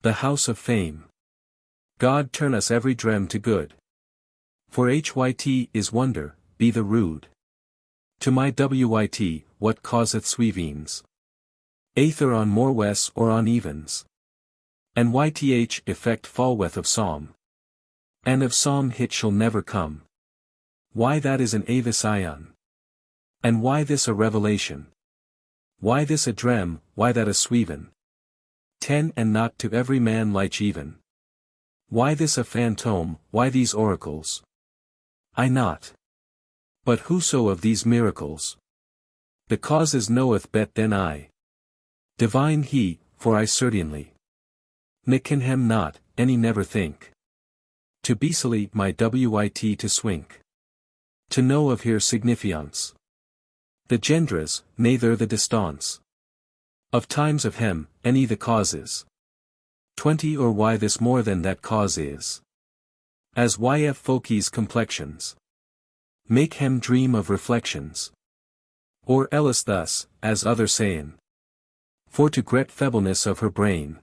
The house of fame. God turn us every drem to good. For hyt is wonder, be the rude. To my wit, what causeth sweevings? Aether on morwes or on evens. And yth effect fallweth of psalm. And of psalm hit shall never come. Why that is an avis ion? And why this a revelation? Why this a drem, why that a sweven? 10 and not to every man like even. Why this a phantom, why these oracles? I not. But whoso of these miracles? The causes knoweth bet than I. Divine he, for I certainly. Ne can hem not, any never think. To beasily my wit to swink. To know of here signifiance. The genders, neither the distance. Of times of hem, any the causes. 20 or why this more than that cause is. As yf folkies complexions. Make hem dream of reflections. Or else thus, as other sayin. For to gret febleness of her brain.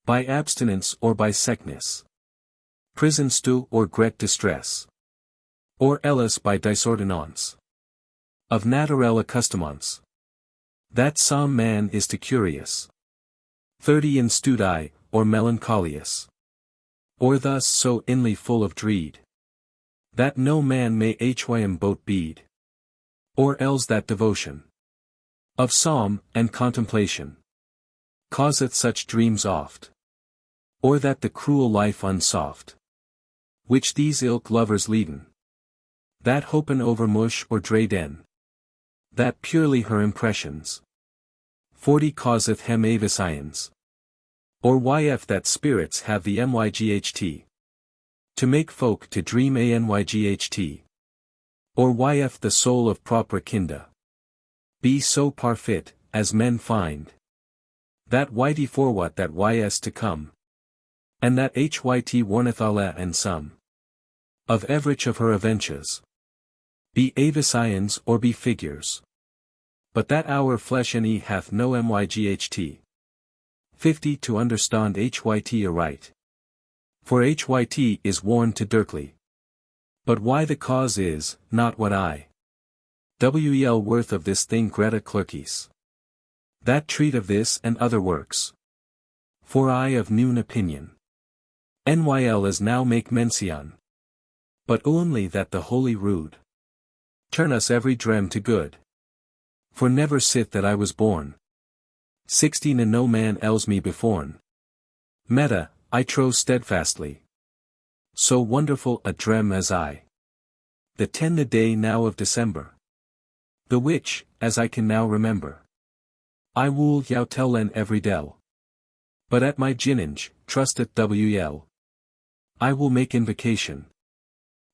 By abstinence or by sickness. Prison stu or gret distress. Or else by disordinance. Of naturel accustomance. That some man is to curious. 30 in studi, or melancholious. Or thus so inly full of dread. That no man may hym boat bead. Or else that devotion. Of psalm, and contemplation. Causeth such dreams oft. Or that the cruel life unsoft. Which these ilk lovers leaden. That hopen over mush or drayden. That purely her impressions. 40 causeth hem avis ions. Or yf that spirits have the myght. To make folk to dream anyght. Or yf the soul of proper kinda. Be so parfit, as men find. That yt for what that ys to come. And that hyt warneth alle and some. Of everich of her avenches. Be avis ions or be figures. But that our flesh any hath no myght. 50 to understand hyt aright. For hyt is worn to Dirkly. But why the cause is, not what I. Wel worth of this thing Greta clerkies. That treat of this and other works. For I of noon opinion. Nyl is now make mention. But only that the holy rude. Turn us every drem to good. For never sith that I was born. 16 and no man else me beforn. Meta, I trow steadfastly. So wonderful a drem as I. The 10 the day now of December. The which, as I can now remember. I wool youtellen every del. But at my ginninge, trusteth Wel. I will make invocation.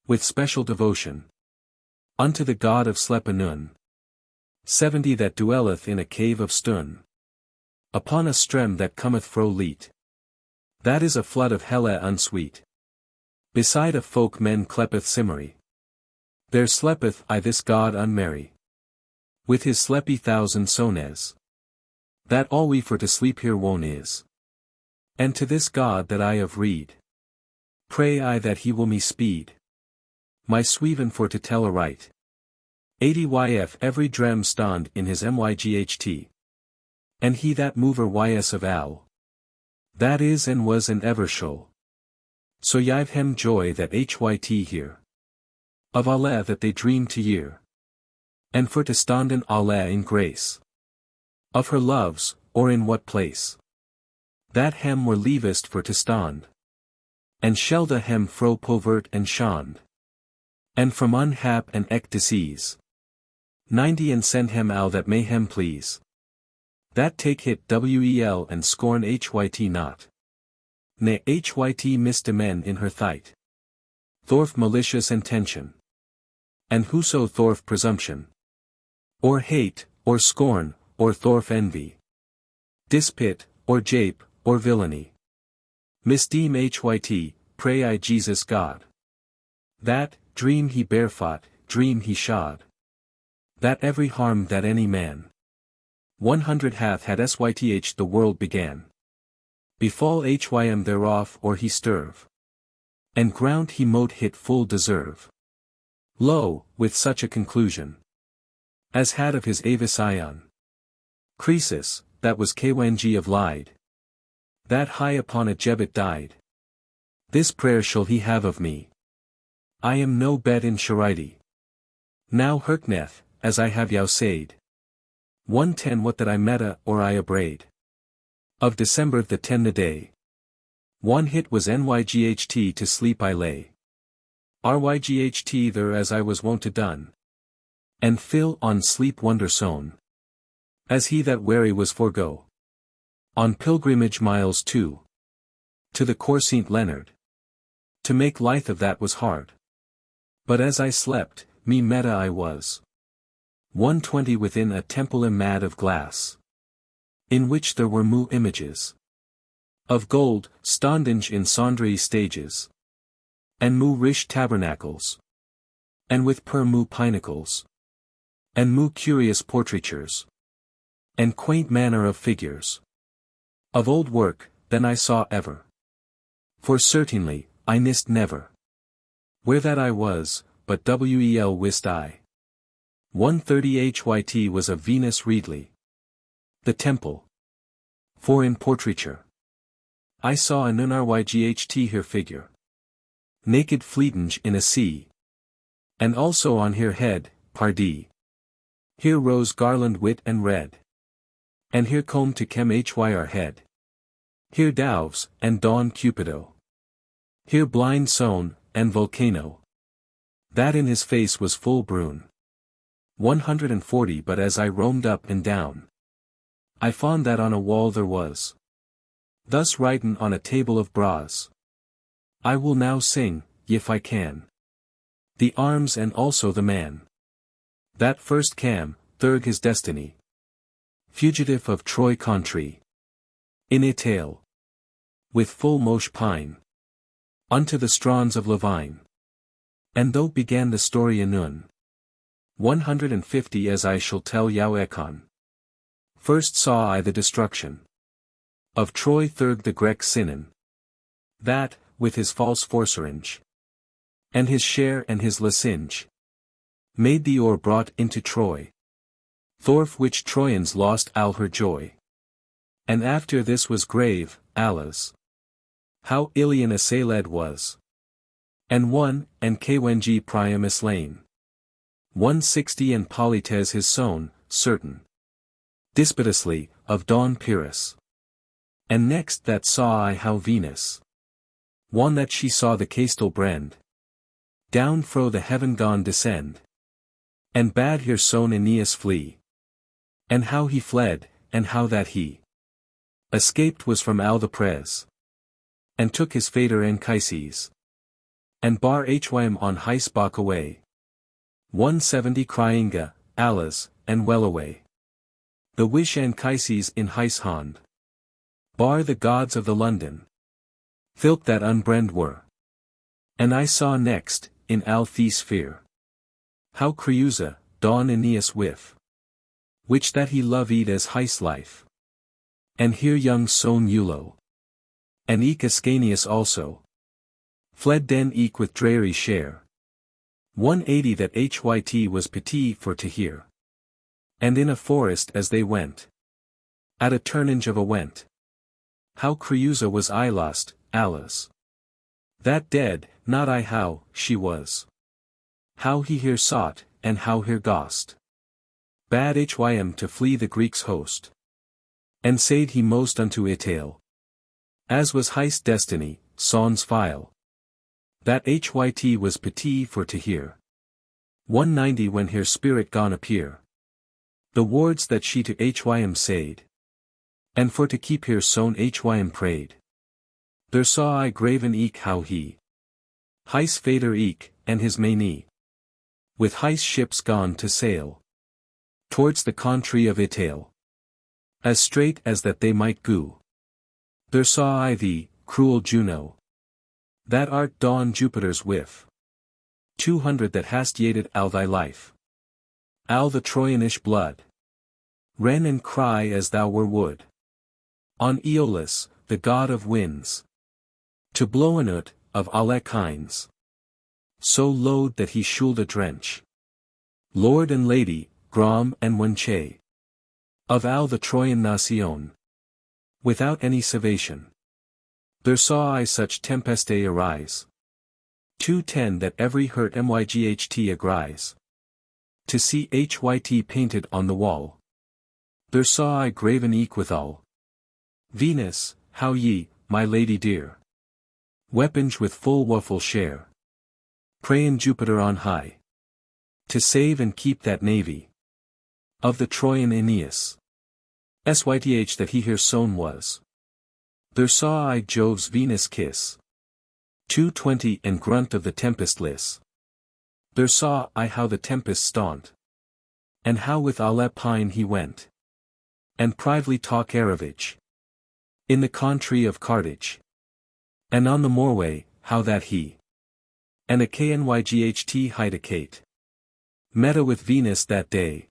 With special devotion. Unto the God of Slepenun. 70 that dwelleth in a cave of Stun. Upon a strem that cometh fro leet. That is a flood of helle unsweet. Beside a folk men clepeth simmery. There sleepeth I this God unmerry. With his sleepy thousand sones. That all we for to sleep here wone is. And to this God that I of read. Pray I that he will me speed. My sweven for to tell aright. 80 yf every drem stand in his myght. And he that mover ys of al. That is and was and ever shall. So yive hem joy that hyt here. Of alle that they dream to year. And for to standen alle in grace. Of her loves, or in what place. That hem were leavest for to stand. And shelde hem fro povert and shond. And from unhap and ek disease. 90 and send hem al that may hem please. That take hit wel and scorn hyt not. Ne hyt misdemen in her thight. Thorf malicious intention. And whoso thorf presumption. Or hate, or scorn, or thorf envy. Dispit, or jape, or villainy. Misdeem hyt, pray I Jesus God. That, dream he barefoot, dream he shod. That every harm that any man. 100 hath had syth the world began. Befall hym thereof or he stirve. And ground he mote hit full deserve. Lo, with such a conclusion. As had of his avis ion. Croesus, that was Kng of Lyde. That high upon a gibbet died. This prayer shall he have of me. I am no bed in CRISEYDE. Now herkneth, as I have yow said. 110 what that I meta or I abraid. Of December the 10 the day. One hit was nyght to sleep I lay. Ryght there as I was wont to done. And fill on sleep wonder sown. As he that weary was forego. On pilgrimage miles to the Cour St. Leonard. To make lithe of that was hard. But as I slept, me meta I was. 120 within a temple mad of glass. In which there were moo images. Of gold, standing in sundry stages. And moo rish tabernacles. And with per moo pinnacles. And moo curious portraitures. And quaint manner of figures. Of old work, than I saw ever. For certainly, I nist never. Where that I was, but wel wist I. 130 hyt was of Venus Reedley. The temple. For in portraiture. I saw an nryght her figure. Naked fleetinge in a sea. And also on her head, pardie. Here rose garland wit and red. And here comb to chem hyr head. Here doves, and dawn cupido. Here blind sown, and volcano. That in his face was full brune. 140 but as I roamed up and down. I found that on a wall there was. Thus written on a table of brass. I will now sing, if I can. The arms and also the man. That first cam, third his destiny. Fugitive of Troy country. In a tale. With full mosh pine. Unto the strands of Lavine. And though began the story anon. 150 as I shall tell yow econ. First saw I the destruction. Of Troy third the Grek Sinon. That, with his false forceringe. And his share and his lacinge. Made the ore brought into Troy. Thorf which Trojans lost all her joy. And after this was grave, alas. How Ilion assailed was. And one, and Kng priamus lane. 160 and Polites his sown, certain. Dispitously, of Dawn Pyrrhus. And next that saw I how Venus. One that she saw the castle brand. Down fro the heaven gone descend. And bade her son Aeneas flee. And how he fled, and how that he escaped was from all the pres. And took his fader Anchises. And bar hym on heis bach away. 170 cryinga, alas, and well away. The wish Anchises in heis hand. Bar the gods of the London. Filk that unbrand were. And I saw next, in al the sphere. How Creusa, dawn Aeneas with. Which that he loved as heis life. And here young son Eulo. And eke Ascanius also. Fled den eke with dreary share. 180 that hyt was petit for to hear. And in a forest as they went. At a turnage of a went. How Creusa was I lost, alas. That dead, not I how, she was. How he here sought, and how here gost. Bade hym to flee the Greeks' host. And said he most unto Itale. As was heist destiny, sans file. That hyt was petit for to hear. 190 when her spirit gone appear. The words that she to hym said. And for to keep her son hym prayed. There saw I graven eke how he. Heis fader eke, and his manie. With heis ships gone to sail. Towards the country of Itale. As straight as that they might go. There saw I thee, cruel Juno. That art dawn Jupiter's whiff. 200 that hast yated all thy life. All the Troyanish blood. Ren and cry as thou were wood. On Aeolus, the god of winds. To blow an ut, of alle kinds. So load that he should a drench. Lord and lady, Grom and Wenche. Of all the Trojan nation. Without any salvation. There saw I such tempeste arise. 210 that every hurt myght agrise. To see hyt painted on the wall. There saw I graven eke withal. Venus, how ye, my lady dear. Weapons with full waffle share. Prayin Jupiter on high. To save and keep that navy. Of the Trojan Aeneas. Syth that he here sown was. There saw I Jove's Venus kiss. 220 and grunt of the tempest liss. There saw I how the tempest staunt. And how with alle pine he went. And privily talk Aravage. In the country of Carthage. And on the moorway, how that he. And a knyght hidecate. Meta with Venus that day.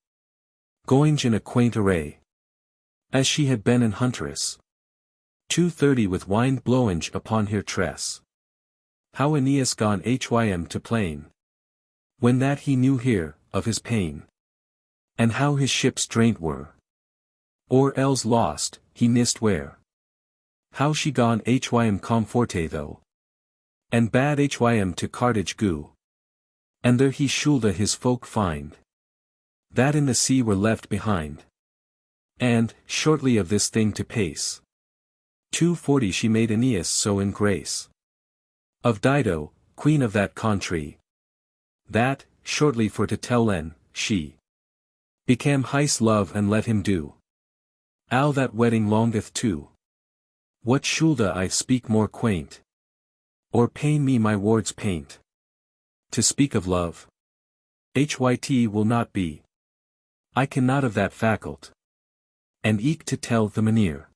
Going in a quaint array. As she had been an huntress. 230 with wind blowing upon her tress. How Aeneas gone hym to plain. When that he knew here, of his pain. And how his ships drained were. Or else lost, he nist where. How she gone hym comforte though. And bade hym to Carthage go. And there he shoulda his folk find. That in the sea were left behind. And, shortly of this thing to pace. 240 she made Aeneas so in grace. Of Dido, queen of that country. That, shortly for to tell Len, she. Became his love and let him do. Al that wedding longeth too. What shoulda I speak more quaint? Or pain me my words paint? To speak of love. Hyt will not be. I cannot of that faculty. And eke to tell the manere.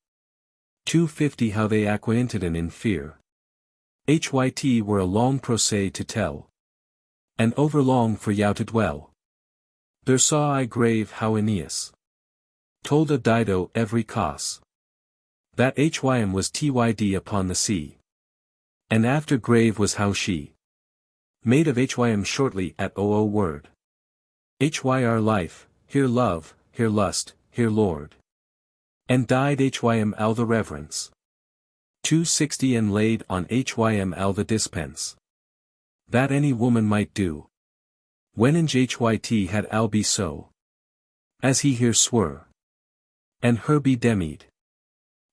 250 how they acquainted in fear. Hyt were a long procès to tell. And overlong for you to dwell. There saw I grave how Aeneas. Told of Dido every cause. That hym was tyd upon the sea. And after grave was how she. Made of hym shortly at word. Hyr life, here love, here lust, here lord. And died hym al the reverence. 260 and laid on hym al the dispense. That any woman might do. When in hyt had al be so. As he here swore. And her be demied.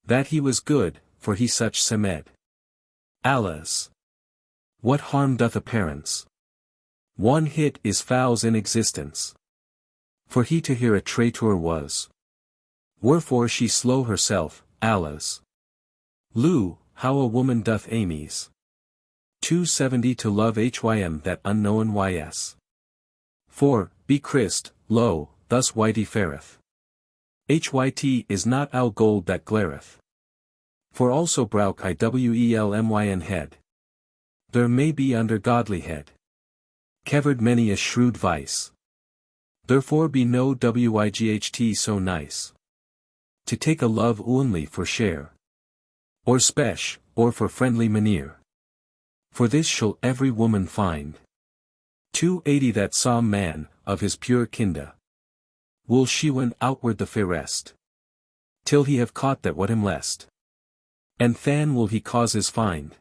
That he was good, for he such semed. Alas! What harm doth appearance? One hit is fowls in existence. For he to hear a traitor was. Wherefore she slow herself, alas. Lu, how a woman doth amies. 270 to love hym that unknown ys. For, be Christ, lo, thus whitey fareth. Hyt is not al gold that glareth. For also brauch iwelmyn head. There may be under godly head. Kevered many a shrewd vice. Therefore be no wight so nice. To take a love only for share. Or spech, or for friendly maneer. For this shall every woman find. 280 that saw man, of his pure kinda. Will she win outward the fairest. Till he have caught that what him lest. And than will he causes find.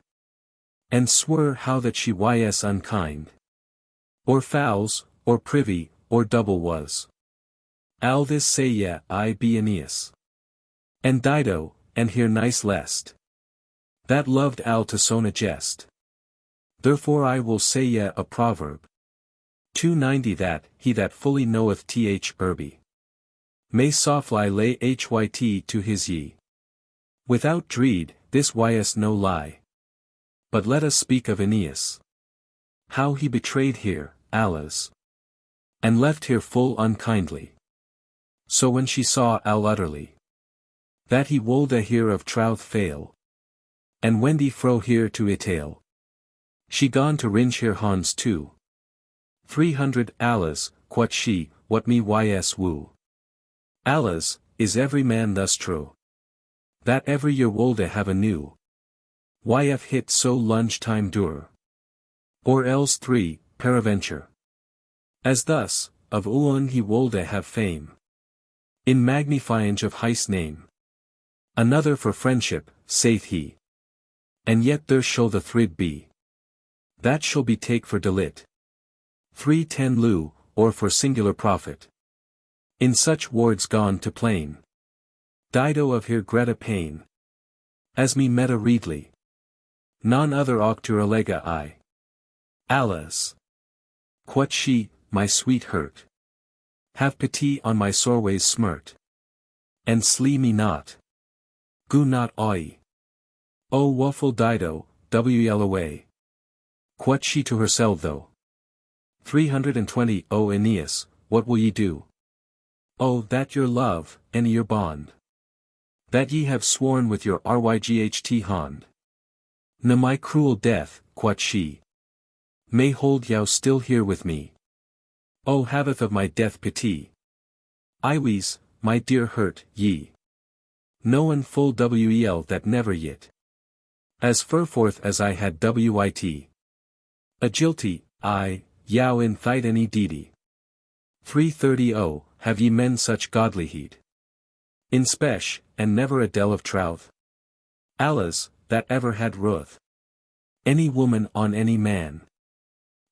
And swear how that she ys unkind. Or fowls, or privy, or double was. Al this say ye I be Aeneas. And Dido, and here nice lest. That loved al to sown a jest. Therefore I will say ye a proverb. 290 that, he that fully knoweth th urbi. May softly lay hyt to his ye. Without dread, this ys no lie. But let us speak of Aeneas. How he betrayed here, alas. And left here full unkindly. So when she saw al utterly. That he wolde here of trouth fail. And wendy fro here to itail. She gone to ringe here hans too. 300 alas, quot she, what me ys woo. Alas, is every man thus true? That every year wolde have a new. YF hit so lunge time dur. Or else 3, peradventure. As thus, of Uon he wolde have fame. In magnifying of heist name. Another for friendship, saith he. And yet there shall the thrid be. That shall be take for delit. 310 lu, or for singular profit. In such wards gone to plain. Dido of here greta pain. As me meta readly. Non other auctur allega I. Alas. Quot she, my sweet hurt. Have pity on my soreways smirt. And slee me not. Gu not oi. O woeful Dido, wel away. Quot she to herself though. 320 O Aeneas, what will ye do? Oh, that your love, and your bond. That ye have sworn with your ryght hond. Na my cruel death, quot she. May hold yow still here with me. O haveth of my death pity. Iwes, my dear hurt, ye. Knowen full wel that never yet. As furforth as I had wit. Agility, I, yow in thite any deedy. 330 O, have ye men such godly heed? In spech, and never a dell of trouth? Alas, that ever had ruth. Any woman on any man.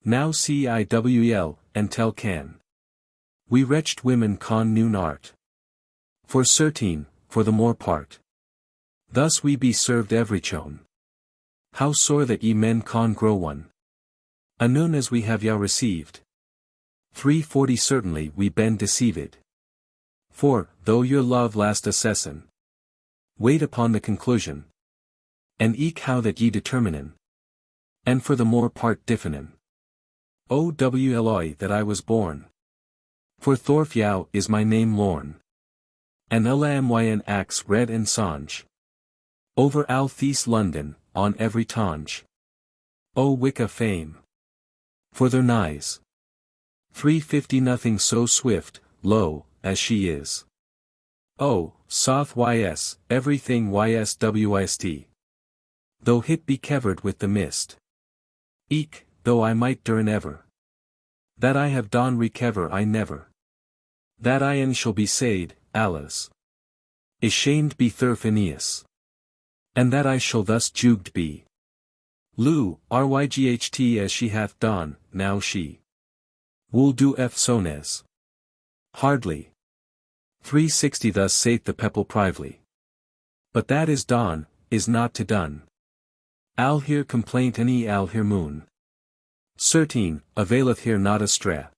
Now see I wel, and tell can. We wretched women con noon art. For certain, for the more part. Thus we be served every chone. How sore that ye men con grow one. Anon as we have yow received. 340 certainly we ben deceived. For, though your love last a session. Wait upon the conclusion. And eke how that ye determinen. And for the more part diffinen. O wloi that I was born. For Thorfyow is my name lorn. And lamyn axe red and songe. Over Althese London, on every tonge. O Wicca fame. For their nighs. 350 nothing so swift, lo, as she is. O, soth ys, everything yswist. Though hit be covered with the mist. Eke, though I might durin ever. That I have done recover I never. That I en shall be said, alas. Ashamed be Thurf Aeneas. And that I shall thus juged be. Lu, ryght as she hath done, now she. Will do sones. Hardly. 360 thus saith the people privily. But that is done, is not to done. Al here complaint any al here moon. Certain, availeth here not a stra.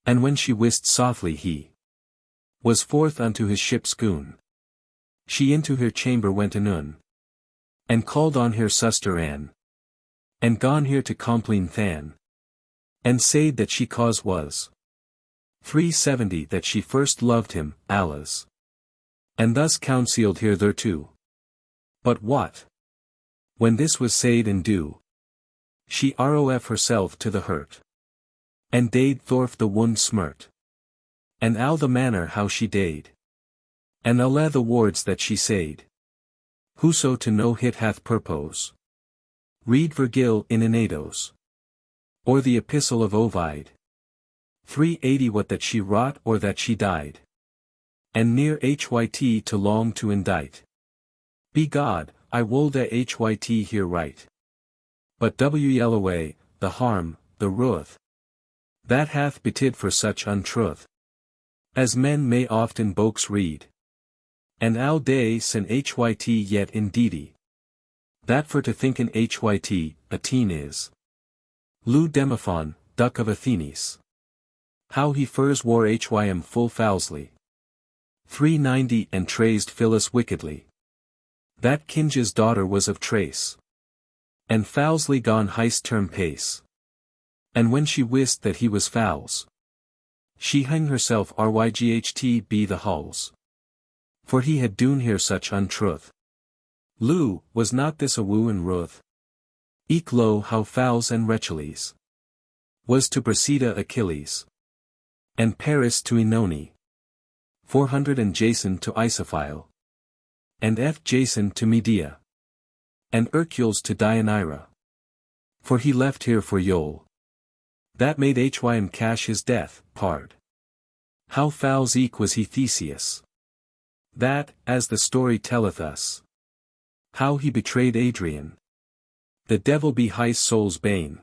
And when she wist softly he was forth unto his ship's goon. She into her chamber went anon. And called on her suster Anne. And gone here to compline Than. And said that she cause was. 370 that she first loved him, alas. And thus counselled here thereto. But what? When this was said and do. She rof herself to the hurt. And dade Thorf the wound smirt. And al the manner how she dade. And alle the words that she said. Whoso to know hit hath purpose. Read Virgil in Aeneas. Or the Epistle of Ovid. 380 what that she wrought or that she died. And near hyt to long to indict. Be God, I wolde hyt here right. But wel away, the harm, the ruth. That hath betid for such untruth. As men may often books read. And al day sen hyt yet indeedy. That for to think in hyt, Athene is. Lu Demophon, duck of Athenes. How he furs war hym full foulsly. 390 and traced Phyllis wickedly. That Kinge's daughter was of Trace. And foulsly gone heist term pace. And when she wist that he was fouls. She hung herself ryght be the hulls. For he had doen here such untruth. Lu, was not this a woo and ruth? Eke lo how fouls and wretchelies. Was to Brasida Achilles. And Paris to Oenone. 400 and Jason to Isophile. and F. Jason to Medea, and Hercules to Deianira. For he left here for Yole. That made Hym cash his death, pard. How fowls eke was he Theseus. That, as the story telleth us. How he betrayed Adrian. The devil be his soul's bane.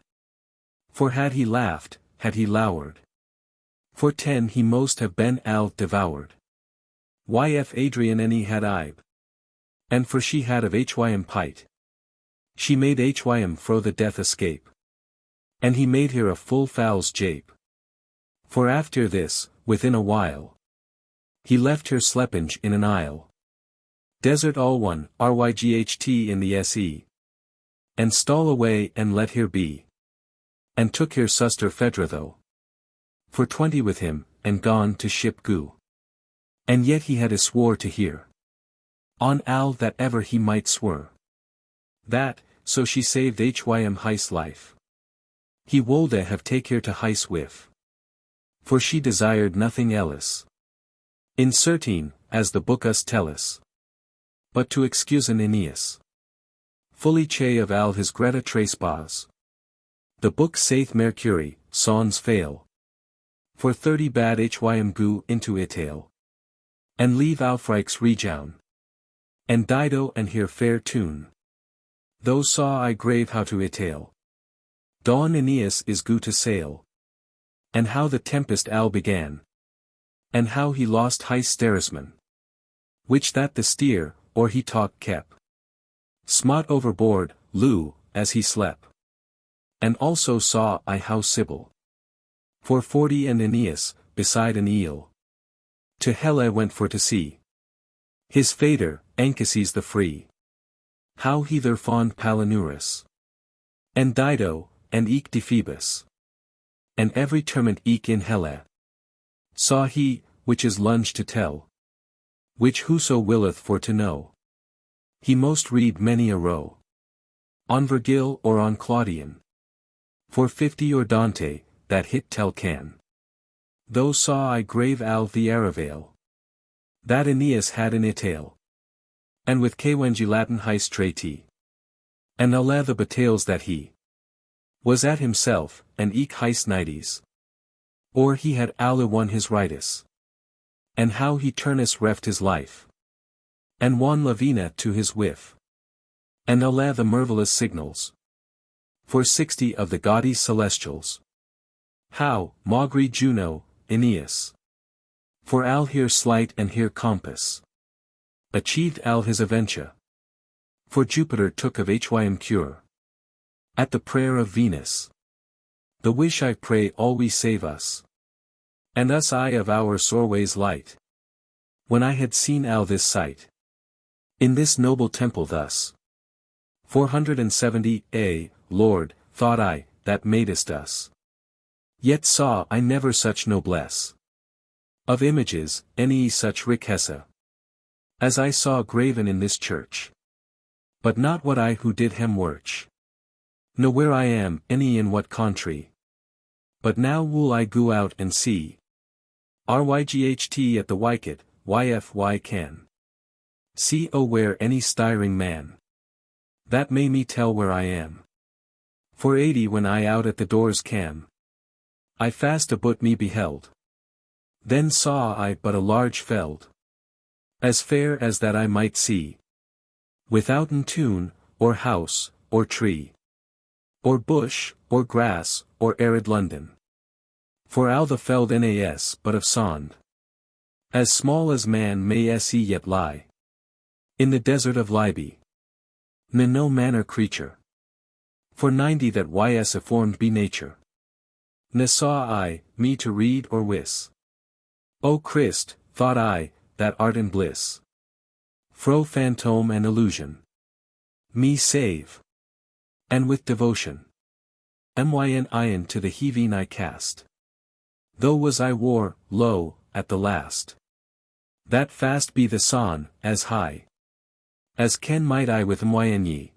For had he laughed, had he lowered. For 10 he most have been devoured. Yf Adrian any had ibe. And for she had of Hym pite. She made Hym fro the death escape. And he made her a full fowl's jape. For after this, within a while, he left her slepenge in an isle. Desert all one, Ryght in the Se. And stole away and let her be. And took her suster Phaedra though. For 20 with him, and gone to ship Gu. And yet he had a swore to hear. On Al that ever he might swear. That, so she saved Hym his life. He wolde have take her to his wife. For she desired nothing else. In certain, as the book us tell us. But to excuse an Aeneas. Fully che of Al his Greta Trespas. The book saith Mercury, sans fail. For 30 bad Hym Gu into Itail. And leave Alfrikes rejown. And Dido and hear fair tune. Though saw I grave how to Itail. Dawn Aeneas is Gu to sail. And how the tempest Al began. And how he lost his steersman. Which that the steer, or he talk kep. Smot overboard, Lou, as he slept. And also saw I how Sibyl. For 40 and Aeneas, beside an eel. To Helle went for to see. His fader, Anchises the free. How he there fond Palinurus. And Dido, and eke Deiphobus. And every termant eke in Helle. Saw he, which is lunge to tell. Which whoso willeth for to know. He most read many a row. On Virgil or on Claudian. For 50 or Dante, that hit tell can. Though saw I grave Al the Aravale. That Aeneas had in Itail. And with Kwengi Latin his trati. And alle the battales that he was at himself, and eke his nides. Or he had alle won his rightus. And how he Turnus reft his life. And won Lavina to his wife. And alle the marvellous signals. For 60 of the gaudy celestials. How, maugre Juno, Aeneas. For Al here slight and here compass. Achieved Al his aventure. For Jupiter took of Hym cure. At the prayer of Venus. The wish I pray always save us. And us I of our sorways light. When I had seen Al this sight. In this noble temple thus. 470, Lord, thought I, that madest us. Yet saw I never such noblesse. Of images, any such richesse. As I saw graven in this church. But not what I who did hem worch. No where I am, any in what country. But now will I go out and see. Ryght at the Wycket, Yfy can. See where any stiring man. That may me tell where I am. For 80 when I out at the doors cam. I fast about me beheld. Then saw I but a large feld. As fair as that I might see. Withouten tune, or house, or tree. Or bush, or grass, or arid London. For Al the feld nas but of sond. As small as man may se yet lie. In the desert of Libye. No manner creature. For 90 that ys formed be nature. Ne saw I, me to read or wis. O Christ, thought I, that art in bliss. Fro phantom and illusion. Me save. And with devotion. Myn to the heaving I cast. Though was I war, lo, at the last. That fast be the son, as high. As ken might I with ye.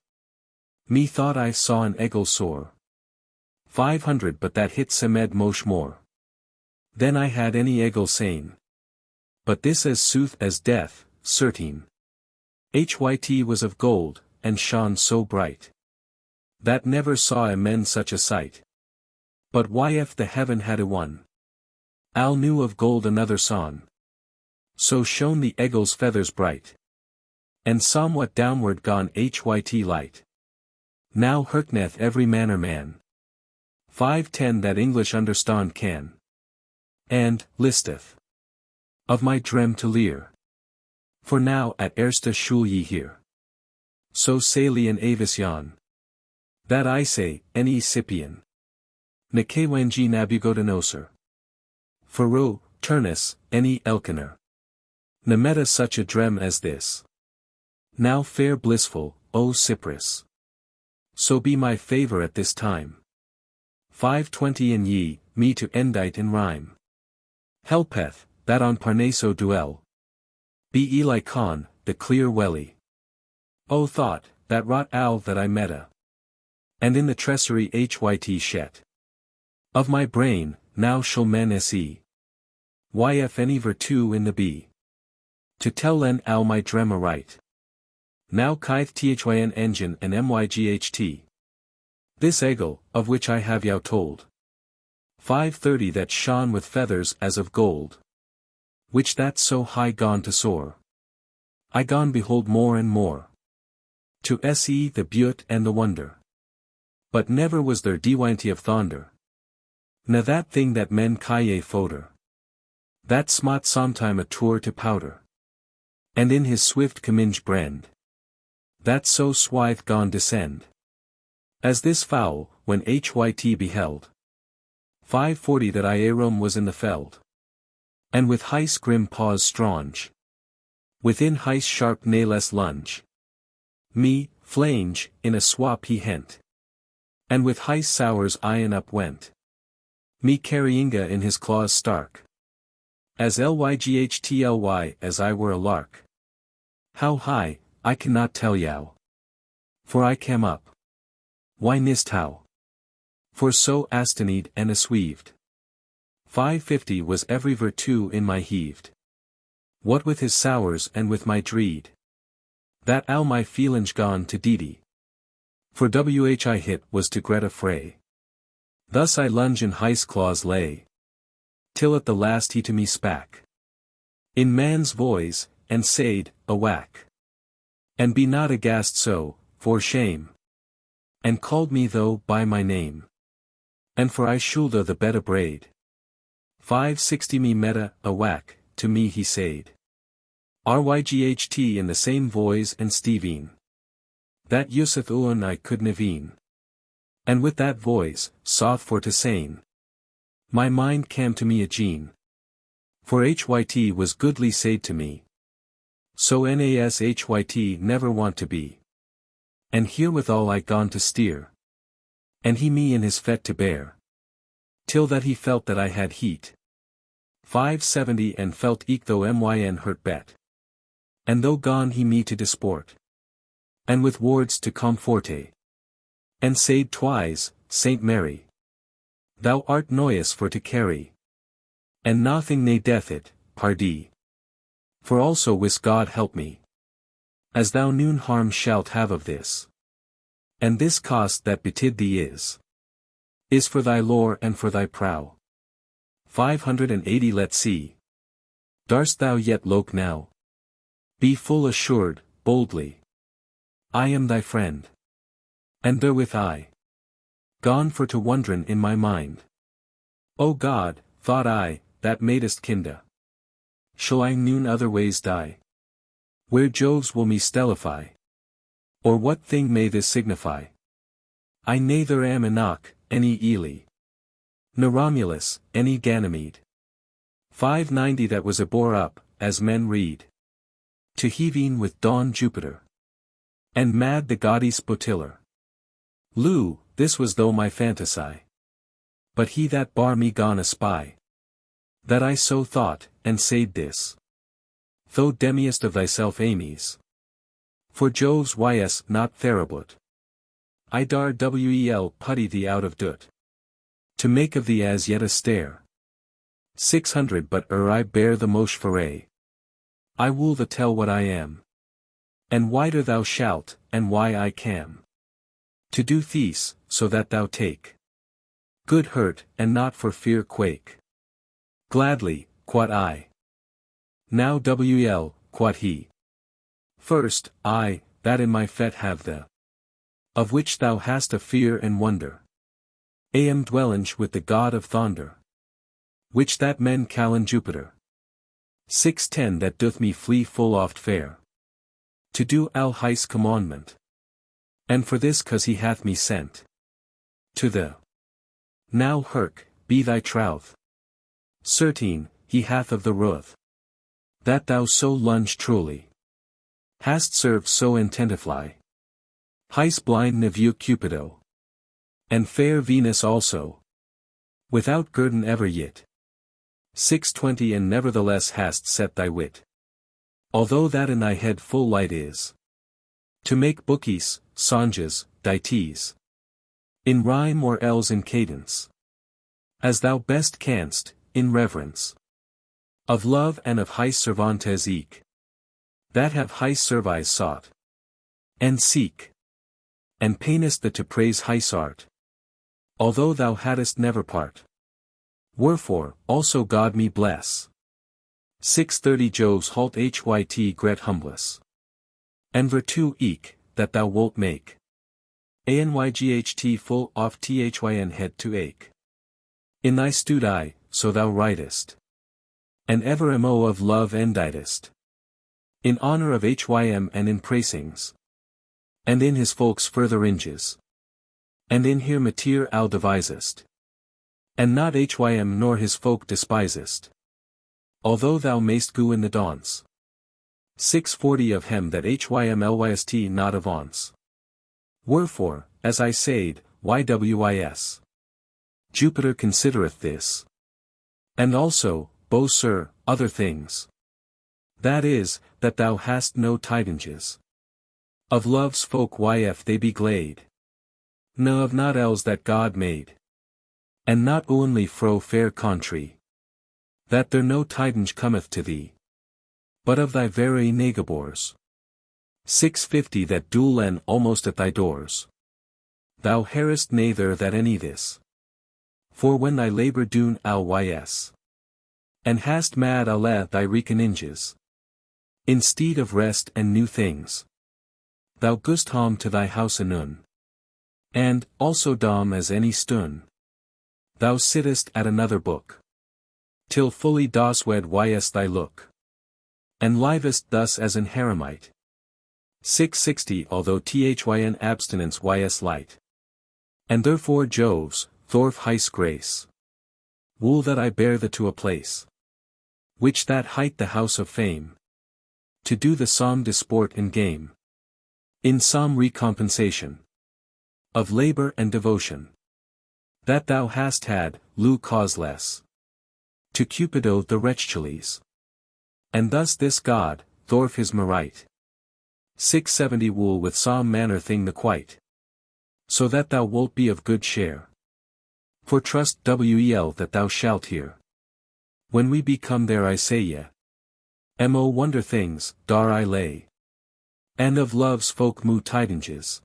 Me thought I saw an eagle soar. 500 but that hit semed mosh more. Then I had any eagle sane. But this as sooth as death, certain. Hyt was of gold, and shone so bright, that never saw a men such a sight. But yf the heaven had a one, al knew of gold another son. So shone the eagle's feathers bright, and somewhat downward gone Hyt light. Now herkneth every manner man, 510 that English understand can, and, listeth, of my drem to lear. For now at erste shul ye hear, so saily and avis yon, that I say, any Scipion, Nikewengi nabugodanoser. Faro, Turnus, any Elkanor. Nameta such a drem as this. Now fair blissful, O Cyprus. So be my favor at this time. 520 and ye, me to endite in rhyme. Helpeth, that on Parnaso duel. Be Elikon, the clear welly. O thought, that wrought owl that I meta. And in the tressery Hyt shet. Of my brain, now shall men se. Yf any virtue in the be. To tell len al my drem aright. Now kith thyn engine and myght. This eagle, of which I have yow told. 530 that shone with feathers as of gold. Which that so high gone to soar. I gone behold more and more. To se the beaut and the wonder. But never was there dewinty of thunder. Na that thing that men kaye foder. That smot sometime a tour to powder. And in his swift caminge brand. That so swithe gone descend. As this fowl, when Hyt beheld. 540 that Iarum was in the feld. And with heis grim paws strange. Within heis sharp nailes lunge. Me, flange, in a swap he hent. And with heis sours iron up went. Me carryinga in his claws stark. As lyghtly as I were a lark. How high, I cannot tell yow. For I came up. Why nist how? For so astened and asweaved. 550 was every virtue in my heaved. What with his sours and with my dreed. That al my feelinge gone to deedy. For whi hit was to Greta fray. Thus I lunge in heis claws lay. Till at the last he to me spak. In man's voice, and said, awak. And be not aghast so, for shame. And called me though by my name. And for I shoulda the better braid. 560 me meta, awak, to me he said. Ryght in the same voice and Stevene. That useth uon I could neveen. And with that voice, sought for to sane. My mind came to me a gene. For Hyt was goodly said to me. So nas Hyt never want to be. And herewithal I gone to steer. And he me in his fet to bear. Till that he felt that I had heat. 570 and felt eke though myn hurt bet. And though gone he me to disport. And with words to comforte. And said twice, Saint Mary. Thou art noyous for to carry. And nothing ne death it, pardie. For also wis God help me. As thou noon harm shalt have of this. And this cost that betid thee is for thy lore and for thy prow. 580 let's see. Darst thou yet loke now? Be full assured, boldly. I am thy friend. And therewith I. Gone for to wond'ren in my mind. O God, thought I, that madest kinda. Shall I noon other ways die? Where Jove's will me stellify? Or what thing may this signify? I neither am Enoch, any Eli. Nor Romulus, any Ganymede. 590 that was a bore up, as men read. To heaving with dawn Jupiter. And mad the gaudy Spotiller. Lu, this was though my fantasy. But he that bar me gone a spy. That I so thought, and said this. Thou demiest of thyself Amies. For Jove's ys not therabut. I dar wel putty thee out of dut. To make of thee as yet a stare. 600 but I bear the mosh foray. I will the tell what I am. And wider thou shalt, and why I cam. To do these, so that thou take good hurt, and not for fear quake. Gladly, quod I. Now quod he. First, I, that in my fet have the of which thou hast a fear and wonder. Am dwellinge with the god of thunder, which that men callen Jupiter. 610 That doth me flee full oft fair to do his commandment. And for this cause he hath me sent to the now herc, be thy troth. Certain, he hath of the ruth that thou so lunge truly hast served so intentifly. His blind neveu Cupido, and fair Venus also, without guerdon ever yet. 620 And nevertheless hast set thy wit, although that in thy head full light is, to make BOECE, songes, dites, in rhyme or else in cadence, as thou best canst, in reverence of love and of his Cervantes eke, that have his service sought, and seek, and painest the to praise his art, although thou hadst never part. Wherefore, also God me bless. 630 Joves halt hyt gret humbless. And virtue eke, that thou wilt make. Anyght full oft thyn head to ache. In thy studi, so thou writest. And ever mo of love enditest. In honor of hym and in praisings. And in his folks further inges. And in here matir al devisest. And not hym nor his folk despisest. Although thou mayst go in the dance. 640 Of him that hymlyst not avance. Wherefore, as I said, ywis. Jupiter considereth this. And also, BOECE, other things. That is, that thou hast no tidinges of love's folk if they be glad. No of not else that God made. And not only fro fair country. That there no tidinge cometh to thee. But of thy very negabors. 650 That duel en almost at thy doors. Thou hearest neither that any this. For when thy labor doon ys. And hast mad alle thy reconinges. Instead of rest and new things. Thou goest home to thy house anon. And, also dom as any stun. Thou sittest at another book. Till fully doswed ys thy look. And livest thus as an heremite. 660 Although thyn abstinence ys light. And therefore Joves, thorf his grace. Wool that I bear thee to a place. Which that height the house of fame. To do the psalm disport and game. In some recompensation. Of labor and devotion. That thou hast had, lu causeless. To Cupido the wretchchiles. And thus this god, thorf his merite. 670 Wool with some manner thing the quite. So that thou wilt be of good share. For trust wel that thou shalt hear. When we be come there I say ye. Mo wonder things, dar I lay. And of love's folk mu tidinges.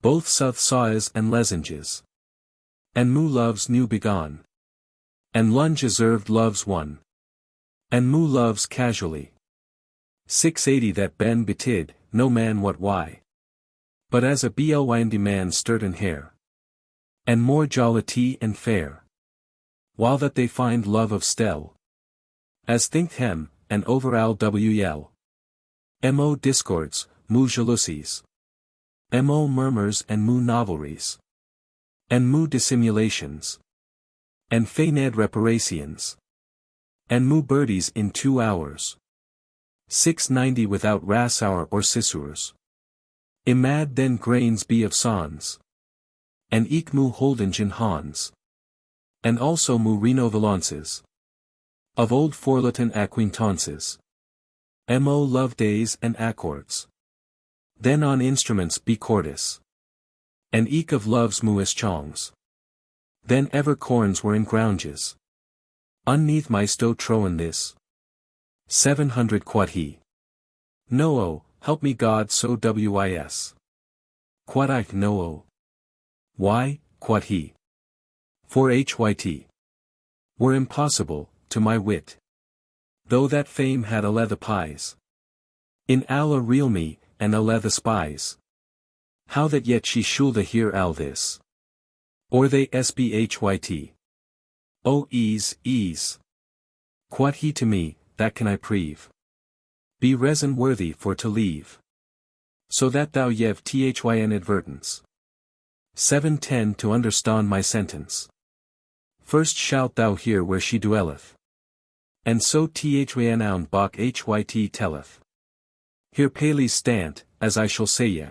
Both suth saws and lesenges. And mu loves new begon. And lunge observed love's one. And mu loves casually. 680 That ben betid, no man what why. But as a blyndy man stirred in hair. And more jollity and fair. While that they find love of stel. As think hem, and over al wl. Mo discords, mu jalousies. Mo murmurs and mu novelries. And mu dissimulations. And feigned reparations. And mu birdies in 2 hours. 690 Without rassour or scissors. Imad then grains be of sons. And eke mu holdinge in hans. And also mu renovalances. Of old forlatan acquaintances. Mo love days and accords. Then on instruments be cordis. And eke of love's mu eschongs. Then ever corns were in grounges. Unneath my sto troen this. 700 quod he. No, help me God so wis. Quod I know. Why, quod he. For hyt. Were impossible, to my wit. Though that fame had alle the pies. In alla real me, and alle the spies. How that yet she shoulda hear all this. Or they sbhyt. O ease. Quod he to me, that can I preve. Be reason worthy for to leave. So that thou yev thyn advertence. 7:10 To understand my sentence. First shalt thou hear where she dwelleth. And so thyn ound bach hyt telleth. Here pales stant, as I shall say ye.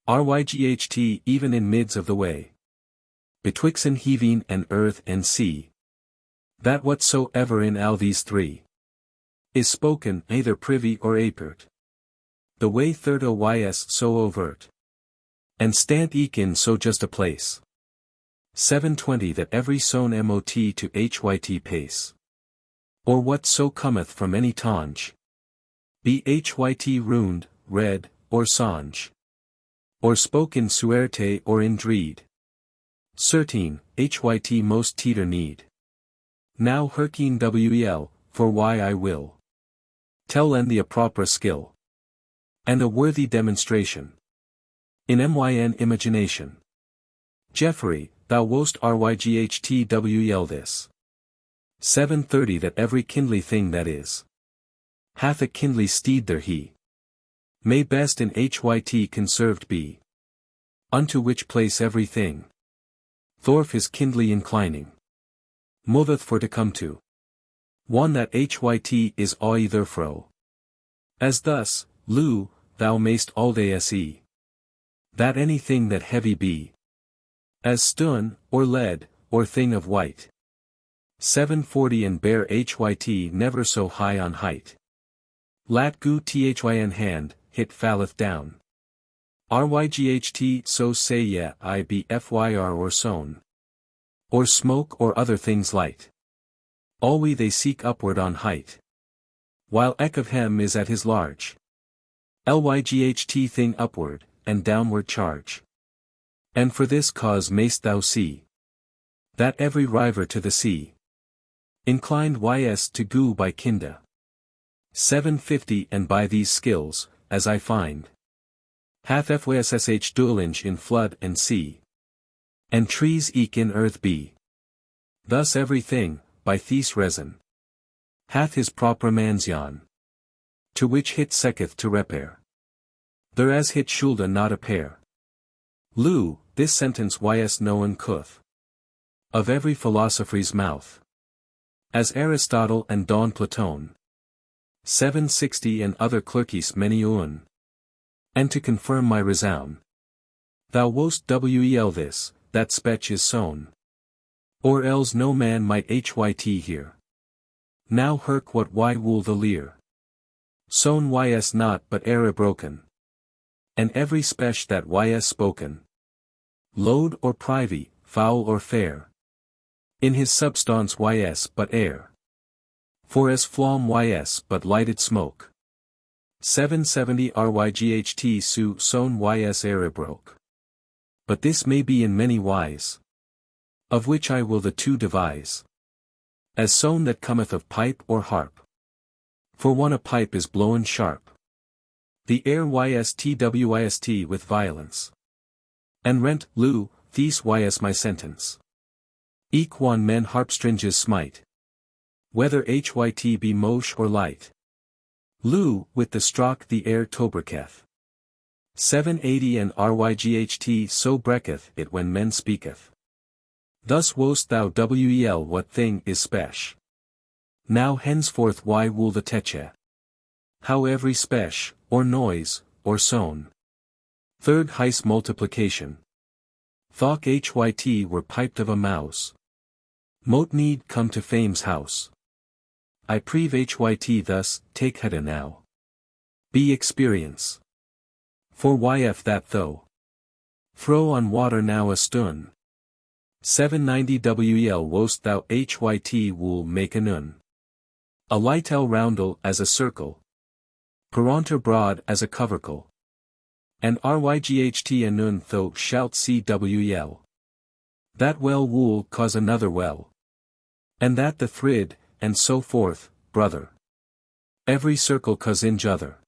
Ryght even in mids of the way. Betwixen heaving and earth and sea. That whatsoever in all these three is spoken, either privy or apert. The way third oys so overt. And stant eke in so just a place. 7:20 That every sown mot to hyt pace. Or what so cometh from any tonge. Be hyt ruined, read, or songe. Or spoke in suerte or in dreed. Certain, hyt most teeter need. Now herkeen wel, for why I will. Tell lend the appropriate skill. And a worthy demonstration. In myn imagination. Geoffrey, thou wost ryght this. 7:30 That every kindly thing that is. Hath a kindly steed there he. May best in hyt conserved be. Unto which place every thing. Thorf is kindly inclining. Moveth for to come to. One that hyt is either fro. As thus, Lou, thou mayst all day se. That anything that heavy be. As stone, or lead, or thing of white. 7:40 And bear hyt never so high on height. Lat gu thyn hand, hit falleth down. Ryght so say ye I be fyr or sown. Or smoke or other things light. Alwe they seek upward on height. While ek of hem is at his large. Lyght thing upward, and downward charge. And for this cause mayst thou see. That every river to the sea. Inclined ys to go by kinda. 7:50 And by these skills, as I find. Hath fyssh duelinge in flood and sea. And trees eke in earth be. Thus everything, by thes reason. Hath his proper mansion. To which hit seketh to repair. There as hit shoulda not appear. Lou, this sentence ys known cuth. Of every philosopher's mouth. As Aristotle and Don Platon. 7:60 And other clerkies many un. And to confirm my resound. Thou wost wel this, that spech is sown. Or else no man might hyt hear. Now herk what y wool the leer. Sown ys not but era broken. And every spech that ys spoken. Load or privy, foul or fair. In his substance ys but air. For as flom ys but lighted smoke. 7:70 Ryght su sown ys era broke. But this may be in many wise. Of which I will the two devise. As sown that cometh of pipe or harp. For one a pipe is blown sharp. The air ystwist with violence. And rent, Lou, thes ys my sentence. Eke one men harpstringes smite. Whether hyt be mosh or light. Lou, with the stroke the air tobreketh. 7:80 And ryght so breaketh it when men speaketh. Thus wost thou wel what thing is spech. Now henceforth why wool the teche. How every spech, or noise, or sown. Third heis multiplication. Thok hyt were piped of a mouse. Mote need come to fame's house. I preve hyt thus, take head now. Be experience. For yf that though. Throw on water now a stun. 790 wel wost thou hyt wool make a nun. A light roundel as a circle. Peranter broad as a covercle. And ryght anun tho shout cwl. That well wool cause another well. And that the thrid, and so forth, brother. Every circle cause inch other.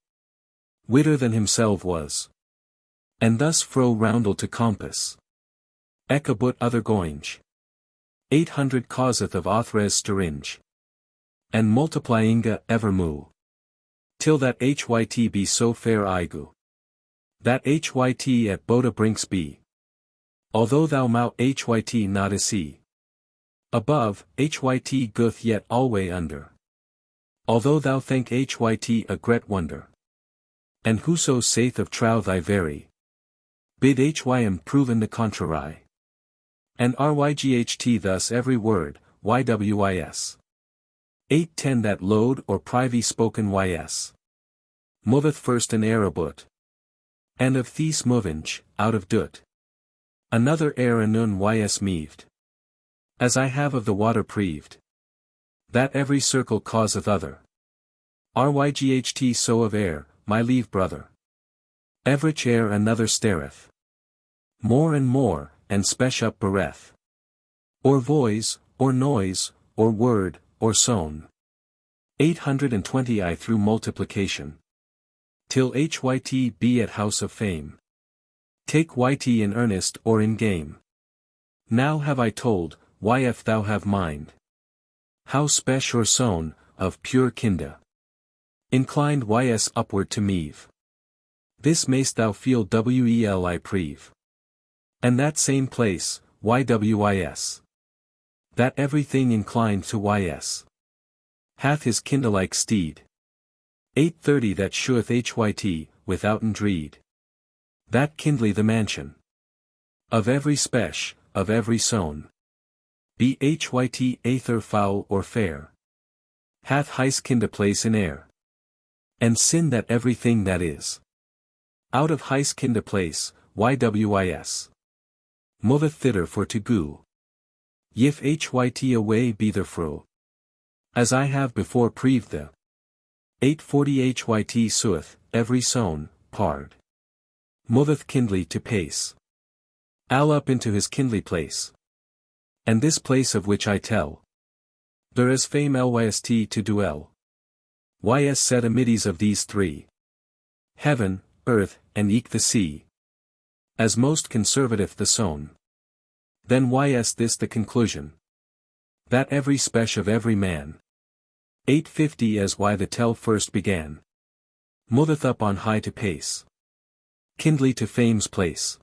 Witter than himself was. And thus fro roundel to compass. Ecca but other goinge. 800 causeth of authres steringe. And multiplyinga ever moo. Till that hyt be so fair igu. That hyt at boda brinks be. Although thou mout hyt not a see. Above, hyt guth yet alway under. Although thou think hyt a great wonder. And whoso saith of trow thy very. Bid hym proven the contrary. And ryght thus every word, ywis. 810 that load or privy spoken ys. Moveth first an arabut. And of thes movinch, out of dut. Another anun ys meaved. As I have of the water preeved. That every circle causeth other. Ryght so of air, my leave brother. Everich another stareth. More and more, and spesh up bereth. Or voice, or noise, or word, or sown. 820 I through multiplication. Till hyt be at house of fame. Take yt in earnest or in game. Now have I told, if thou have mind. How spesh or sown, of pure kinda. Inclined ys upward to meave. This mayst thou feel wel I preve. And that same place, ywis. That everything inclined to ys. Hath his kinda-like steed. 830 that sheweth hyt, withouten dreed. That kindly the mansion. Of every spesh, of every sown. Be hyt aether foul or fair. Hath his kinda place in air. And sin that everything that is. Out of his kinda place, ywis. Moveth thither for to go. Yif hyt away be therefro. As I have before preeved the. 840 hyt sueth, every sown, pard. Moveth kindly to pace. Al up into his kindly place. And this place of which I tell. There is fame lyst to duel. Ys said amides of these three. Heaven, earth, and eke the sea. As most conservative the sown. Then ys this the conclusion. That every spesh of every man. 850 as why the tell first began. Moveth up on high to pace. Kindly to fame's place.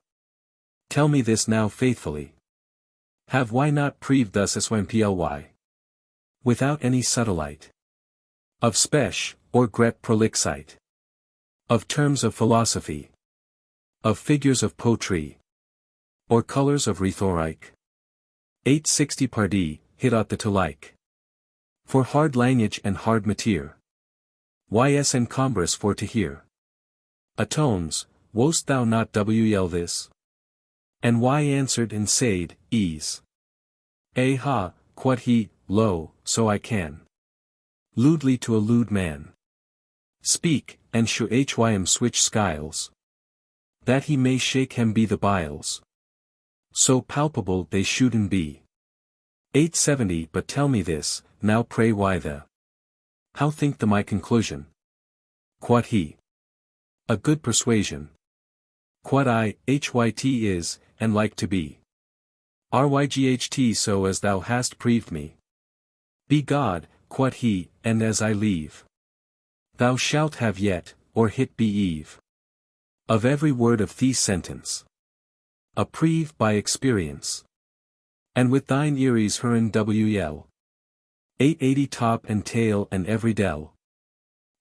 Tell me this now faithfully. Have why not preeved thus as when ply? Without any subtlite. Of spesh, or gret prolixite. Of terms of philosophy. Of figures of poetry. Or colors of rhetoric. 860 pardee, hit out the to like. For hard language and hard mateer. Ys encumbrous for to hear. Atones, wost thou not wel this? And Y answered and said, ease. Ha, quod he, lo, so I can. Lewdly to a lewd man. Speak, and shew hym switch skiles. That he may shake him be the biles. So palpable they shouldn't be. 870 But tell me this, now pray why the. How think the my conclusion? Quod he. A good persuasion. Quod I, hyt is, and like to be. Ryght so as thou hast preeved me. Be God, quod he, and as I leave. Thou shalt have yet, or hit be eve. Of every word of thee sentence. A preve by experience. And with thine earies hurin wel. 880 top and tail and every del.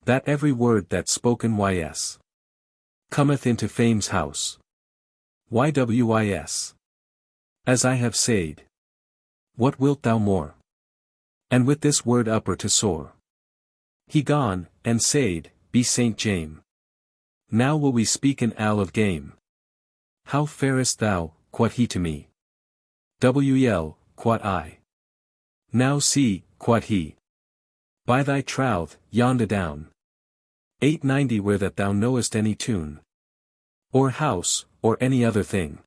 That every word that's spoken ys. Cometh into fame's house. Ywis. As I have said. What wilt thou more? And with this word upper to soar. He gone, and said, be Saint James. Now will we speak in al of game. How farest thou, quod he to me? Quod I. Now see, quod he. By thy troth, yonda down. 890 Where that thou knowest any tune, or house, or any other thing,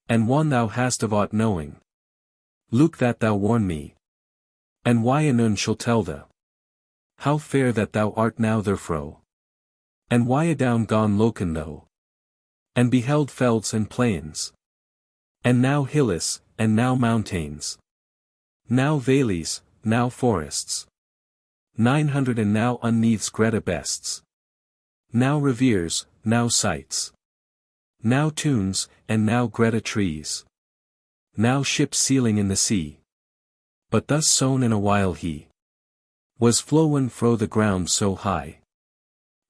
and one thou hast of aught knowing, Luke that thou warn me, and why anon shall tell thee, how fair that thou art now therefro, and why adown gone loken thou, and beheld felds and plains, and now hills, and now mountains, now valleys, now forests, 900 and now uneaths Greta bests, now reveres, now sights, now tunes, and now Greta trees, now ships sealing in the sea. But thus sown in a while he was flowen fro the ground so high,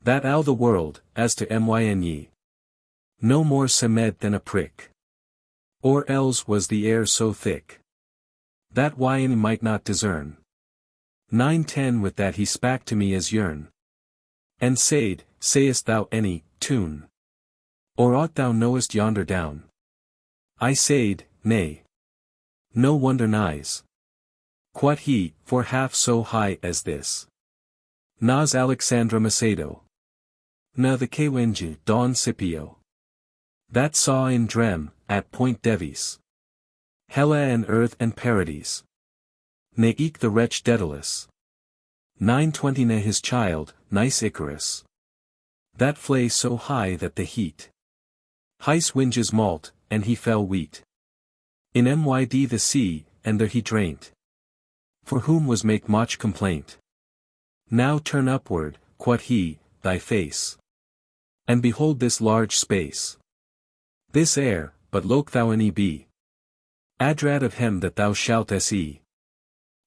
that all the world, as to myn no more semed than a prick, or else was the air so thick, that yn might not discern. 910 With that he spak to me as yearn, and said, sayest thou any tune, or aught thou knowest yonder down? I said, nay. No wonder nighs. Quod he, for half so high as this. Nas Alexandra Macedo. Na the Kwenji Don Scipio. That saw in Drem, at Point Devis. Hella and earth and paradies. Ne eke the wretch Daedalus. 920 Ne his child, nice Icarus. That flay so high that the heat hice winges malt, and he fell wheat. In myd the sea, and there he drained. For whom was make much complaint. Now turn upward, quod he, thy face, and behold this large space. This air, but look thou any be. Adrad of him that thou shalt see.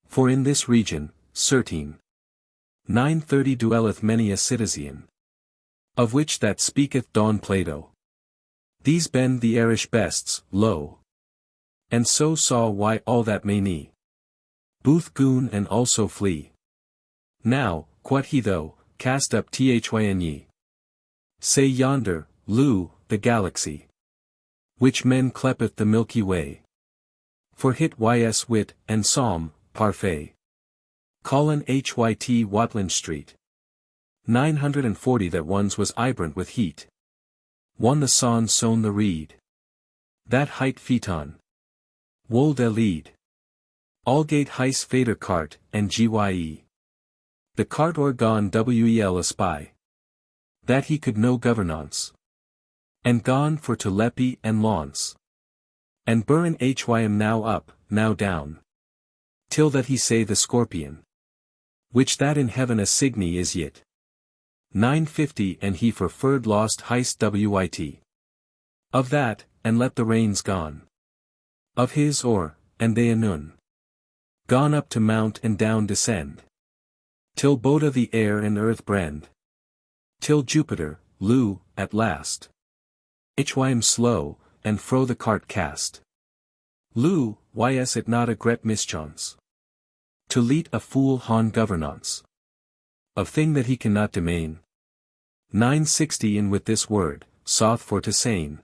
For in this region, certain 930 dwelleth many a citizen, of which that speaketh Don Plato. These bend the airish bests, lo. And so saw why all that may knee. Booth goon and also flee. Now, quod he though, cast up thyn. Say yonder, Lu, the galaxy, which men clepeth the Milky Way. For hit ys wit, and psalm, parfait. Colin hyt Watland Street. 940 That ones was vibrant with heat. One the son sown the reed. That height phaeton. Wold a lead. Allgate heis fader cart, and gye. The cart orgone wel a spy. That he could no governance. And gone for to Lepi and Launce. And Burin hym now up, now down. Till that he say the scorpion. Which that in heaven a signy is yet. 950 And he for furd lost heist wit. Of that, and let the rains gone. Of his or, and they anon. Gone up to mount and down descend. Till Boda the air and earth brand. Till Jupiter, Lu, at last. Hym slow, and fro the cart cast. Lu, ys it not a gret mischance. To lead a fool han governance. Of thing that he cannot domain. 960 And with this word, soth for to sane.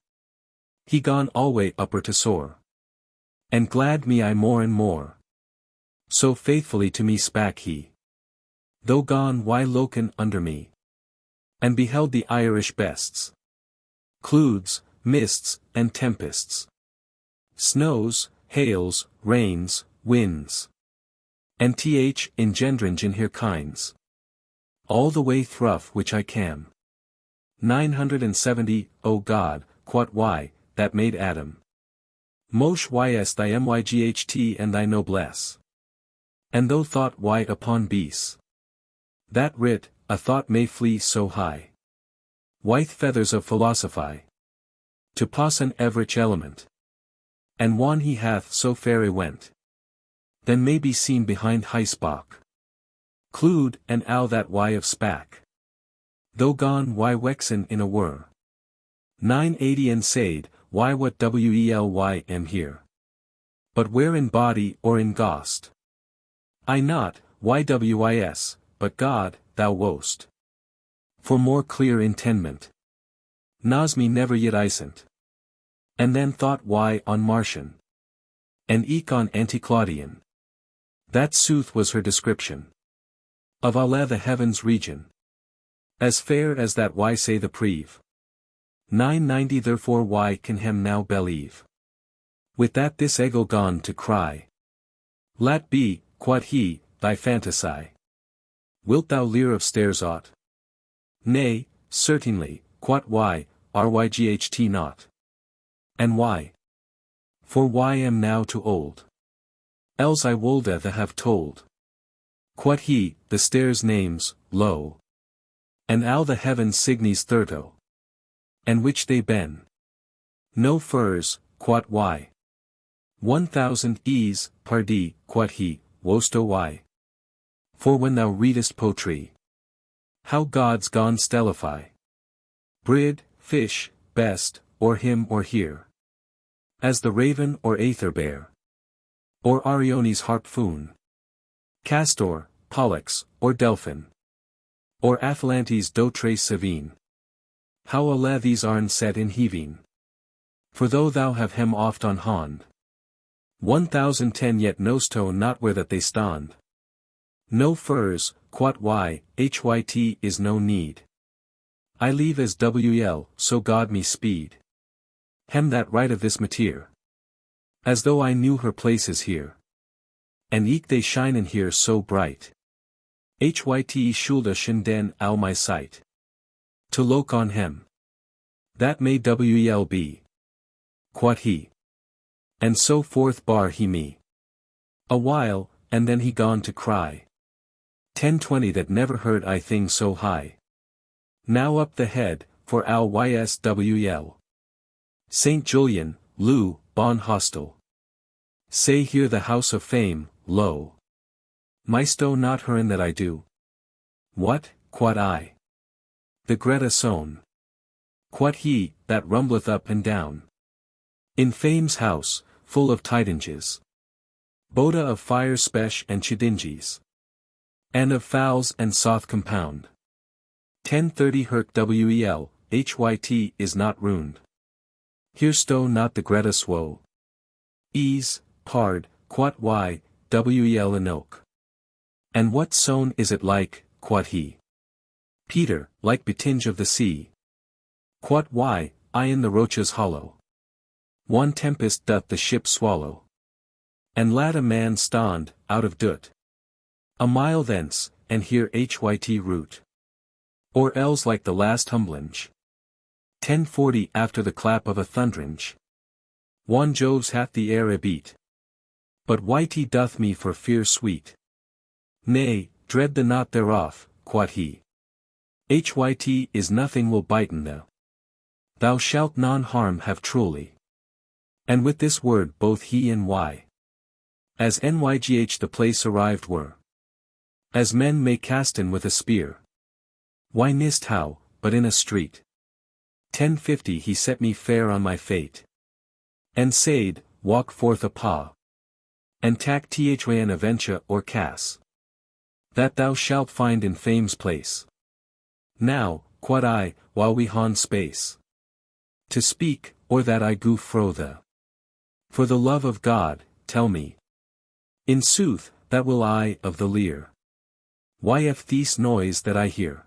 He gone alway upper to soar. And glad me I more and more. So faithfully to me spak he. Though gone loken under me. And beheld the Irish bests. Clouds, mists, and tempests. Snows, hails, rains, winds. And engendring in here kinds. All the way through which I cam. 970 O God, quod why, that made Adam. Mosh ys thy myght and thy noblesse. And though thought why upon beasts. That writ, a thought may flee so high. White feathers of philosophy. To pass an everich element. And one he hath so fair went. Then may be seen behind Heisbach. Clued and ow that why of spak. Though gone wexen in a whir. 980 And said, why what wely am here. But where in body or in ghost? I not, ywis, but God, thou wost. For more clear intendment. Nas me never yet isn't. And then thought why on Martian. And eke on Anticlaudian. That sooth was her description. Of Allah the heavens region. As fair as that why say the preve. 990 therefore why can hem now believe. With that this ego gone to cry. Lat be, quod he, thy fantasy. Wilt thou leer of stairs aught? Nay, certainly, quod why, ryght not. And why? For why am now too old. Else I wolde the have told. Quod he, the stairs names, lo. And al the heavens signes thirto. And which they ben. No furs, quod why. 1000 ease, pardie, quod he, wosto why. For when thou readest poetry, how gods gone stellify. Brid, fish, best, or him or here. As the raven or aether bear. Or Arione's harpoon. Castor, Pollux, or Delphin. Or Atalante's dotre savine. How alle these arn set in heaving. For though thou have hem oft on hond. 1010 yet knowsto not where that they stand. No furs, quod why, hyt is no need. I leave as wel, so God me speed. Hem that right of this mateer. As though I knew her places here. And eke they shine in here so bright. Hyt schulde schinden au my sight. To look on hem. That may wel be. Quod he. And so forth bar he me. A while, and then he gone to cry. 1020 that never heard I thing so high. Now up the head, for al yswl. Saint Julian, Lou, bon hostel. Say here the house of fame, lo. Maisto not herein that I do. What, quod I? The Greta sown. Quod he, that rumbleth up and down. In fame's house, full of tidinges. Boda of fire spesh and chidinges. And of fowls and soth compound. 1030 herc wel, hyt is not ruined. Here stow not the Greta swoe. Ease, pard, quod y, wel enoch. And what sown is it like, quod he? Peter, like betinge of the sea. Quod y, I in the roaches hollow. One tempest doth the ship swallow. And lad a man stond, out of dut. A mile thence, and here hyt root. Or else like the last humblinge. 1040 after the clap of a thundringe. One Joves hath the air abeat. But whitey doth me for fear sweet. Nay, dread the knot thereof, quod he. Hyt is nothing will biten thou. Thou shalt none harm have truly. And with this word both he and y. As nygh the place arrived were. As men may casten with a spear. Why nist how, but in a street. 1050 he set me fair on my fate. And said, walk forth a paw. And tack thran aventure or cass. That thou shalt find in fame's place. Now, quod I, while we hon space. To speak, or that I go fro the. For the love of God, tell me. In sooth, that will I of the leer. Why if these noise that I hear?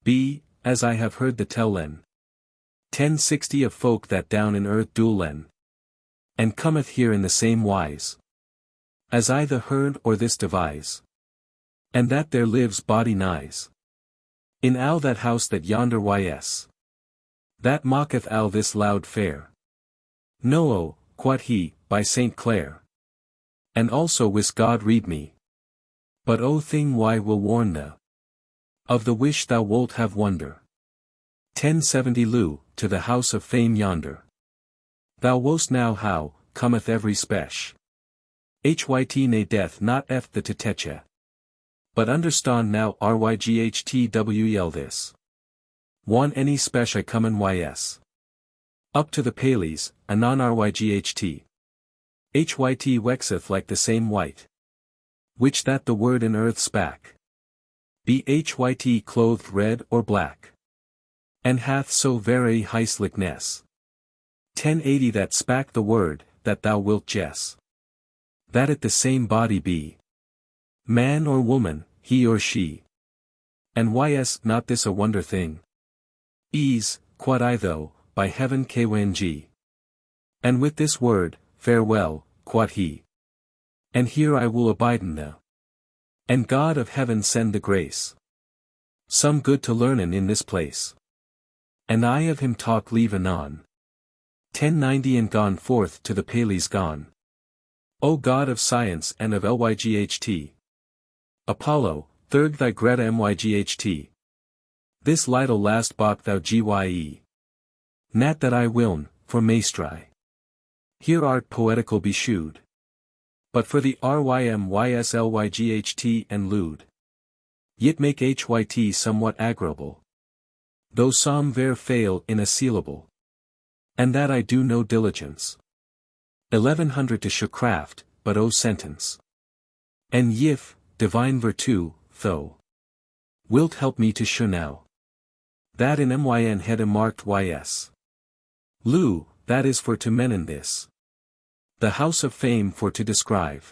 Be, as I have heard the tell len. 1060 of folk that down in earth do len. And cometh here in the same wise. As I the heard or this devise. And that there lives body nigh. In al that house that yonder ys. That mocketh al this loud fair. No, quod he, by Saint Clare. And also wis God read me. But o thing why will warn thou. Of the wish thou wolt have wonder. 1070 Lou, to the house of fame yonder. Thou wost now how, cometh every spesh. Hyt ne death not eft the teteche. But understand now ryghtwl this. One any spesh I come in ys. Up to the pales, anon ryght. Hyt wexeth like the same white. Which that the word in earth spak. Be hyt clothed red or black. And hath so very high slickness. 1080 that spak the word, that thou wilt guess. That it the same body be. Man or woman, he or she. And ys not this a wonder thing? Ease, quod I though, by heaven kwng. And with this word, farewell, quod he. And here I will abiden now. And God of heaven send the grace. Some good to learnen in this place. And I of him talk leave anon. 1090 and gone forth to the Pales gone. O God of science and of Lyght. Apollo, third thy Greta myght. This lytle last bought thou gye. Nat that I wiln, for maestri. Here art poetical be shewed. But for the rymyslyght and lewd. Yet make hyt somewhat agreeable. Though some ver fail in a syllable. And that I do no diligence. 1100 to show craft, but O sentence. And yif, divine virtue, though. Wilt help me to show now. That in myn had marked ys. Lu, that is for to men in this. The house of fame for to describe.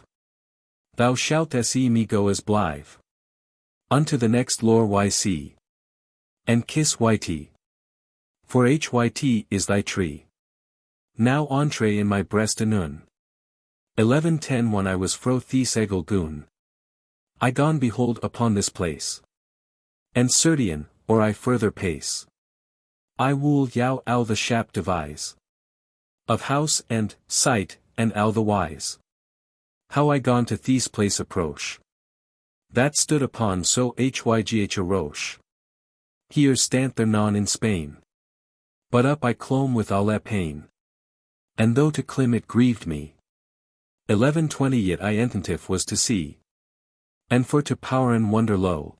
Thou shalt se me go as blithe. Unto the next lore yc. And kiss yt. For hyt is thy tree. Now entree in my breast anun. 1110 when I was fro thes egel goon. I gone behold upon this place. And certain, or I further pace. I wool yow al the shap devise. Of house and sight, and al the wise. How I gone to thes place approach. That stood upon so hygh a roche. Here stant there none in Spain. But up I clomb with all that pain. And though to climb it grieved me. 1120 yet I attentive was to see. And for to power and wonder low.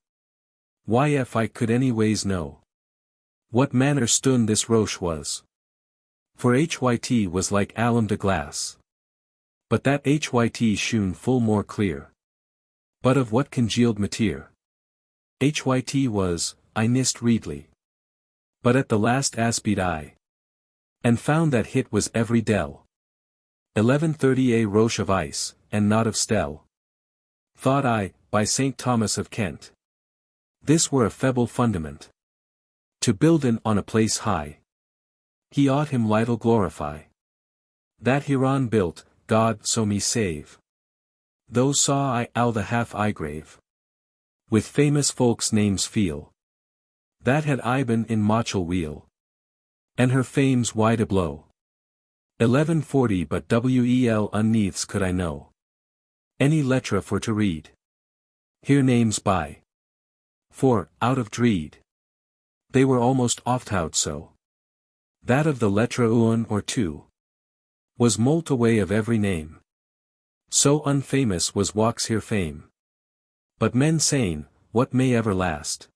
Why if I could anyways know. What manner stund this roche was. For hyt was like alum de glass. But that hyt shone full more clear. But of what congealed mateer. Hyt was, I nist readly. But at the last aspied I. And found that hit was every dell. 1130 a roche of ice, and not of stell. Thought I, by St. Thomas of Kent. This were a feeble fundament. To build in on a place high. He ought him little glorify. That Huron built, God so me save. Though saw I al the half I grave. With famous folks' names feel. That had I been in Mochel wheel. And her fame's wide ablow. 1140 but wel uneaths could I know. Any lettre for to read. Here names by. For, out of dread. They were almost oft out so. That of the lettre un or two. Was molt away of every name. So unfamous was walks here fame. But men saying, what may ever last?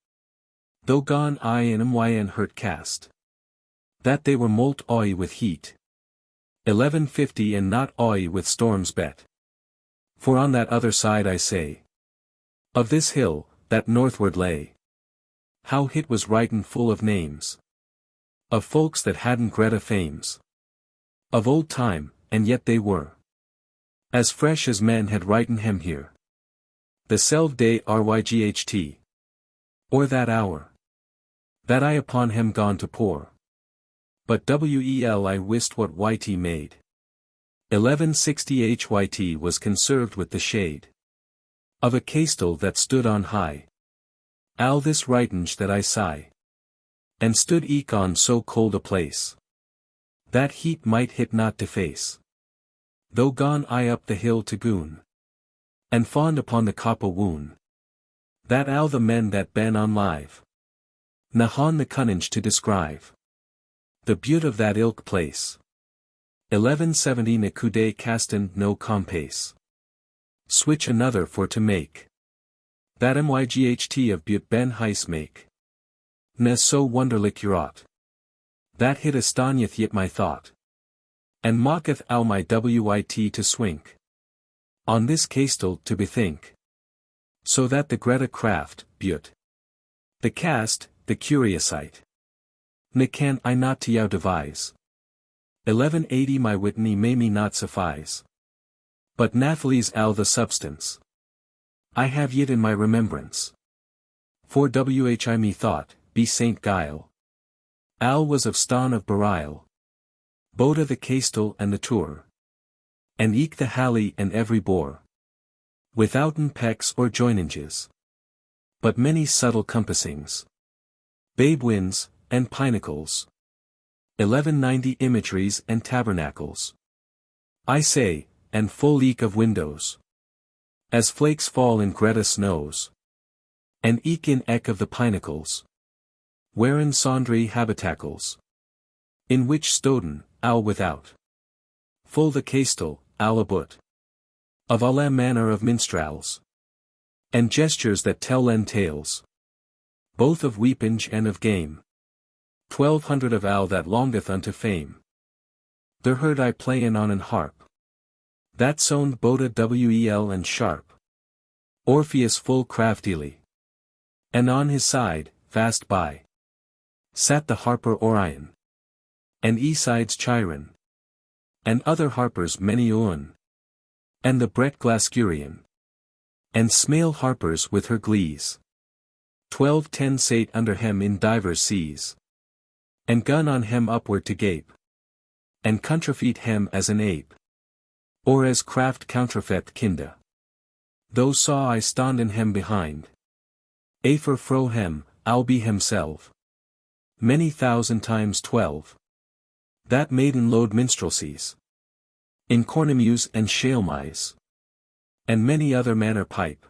Though gone I in myn hurt cast. That they were molt oy with heat. 1150 and not oy with storms bet. For on that other side I say. Of this hill, that northward lay. How hit was writen full of names. Of folks that hadn't Greta fames. Of old time, and yet they were. As fresh as men had writen hem here. The selv day ryght. Or that hour. That I upon hem gone to pour. But wel I wist what yt made. 1160 hyt was conserved with the shade. Of a castle that stood on high. Al this writinge that I sigh. And stood eke on so cold a place. That heat might hit not deface. Though gone I up the hill to goon. And fawned upon the coppa woon. That al the men that ben on live. Nahon the cunnage to describe. The beaut of that ilk place. 1170 ne coude castan no compace. Switch another for to make. That myght of beaut ben heis make. Ne so wonderlik urot. That hit astonieth yet my thought. And mocketh al my wit to swink. On this castle to bethink. So that the Greta craft, beaut. The cast, the curiousite. Ne can I not to yow devise. 1180 my Whitney may me not suffice. But Nathalie's al the substance. I have yet in my remembrance. For whi me thought, be Saint Guile. Al was of Ston of Beryl. Boda the Castel and the Tour. And eke the Halley and every bore. Withouten pecks or joinanges. But many subtle compassings. Babe winds, and pinnacles. 1190 imageries and tabernacles. I say, and full eke of windows. As flakes fall in Greta snows. And eke in eck of the pinnacles. Wherein sundry habitacles. In which stoden, al without. Full the castel, al aboot. Of alle manner of minstrels. And gestures that tell len tales. Both of weepage and of game. 1200 of al that longeth unto fame. There heard I playin on an harp. That sound Boda wel and sharp. Orpheus full craftily. And on his side, fast by. Sat the harper Orion. And Aeside's Chiron. And other harpers many un. And the Brett Glascurian. And smale harpers with her glees. 1210 sate under hem in divers seas. And gun on hem upward to gape. And contrafeet hem as an ape. Or as craft counterfeit kinda. Though saw I stand in hem behind. Afer fro hem, I'll be himself. Many thousand times 12. That maiden load minstrelsies. In cornemuse and shalemize. And many other manner pipe.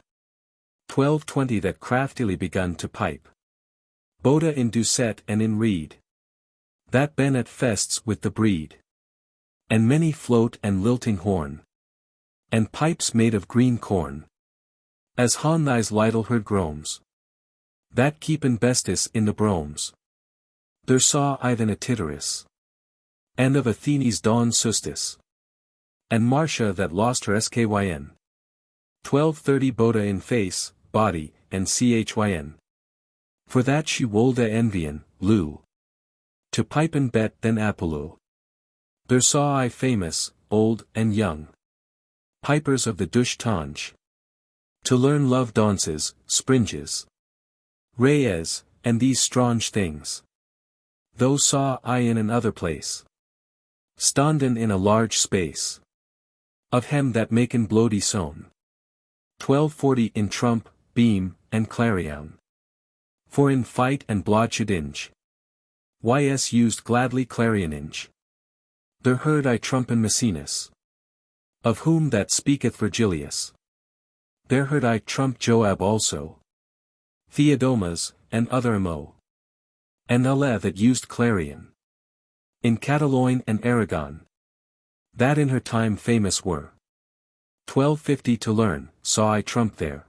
1220 that craftily begun to pipe. Boda in Doucet and in reed. That ben at fests with the breed. And many float and lilting horn. And pipes made of green corn. As hon thy's lidle heard groans. That keepen bestis in the bromes. There saw I then a Tityrus. And of Athene's dawn Sustis. And Marcia that lost her skyn. 1230 Boda in face, body, and chyn. For that she wolde envian, Lou. To pipe and bet then Apollo. There saw I famous, old, and young. Pipers of the Dush Tange. To learn love dances, springes. Reyes, and these strange things. Those saw I in another place. Standen in a large space. Of hem that maken bloody sown. 1240 in trump, beam, and clarion. For in fight and blodgedinge. Ys used gladly clarionage. There heard I trumpen Maecenas. Of whom that speaketh Virgilius. There heard I trump Joab also. Theodomas, and other Imo. And Ale that used clarion. In Catalogne and Aragon. That in her time famous were. 1250 to learn, saw I trump there.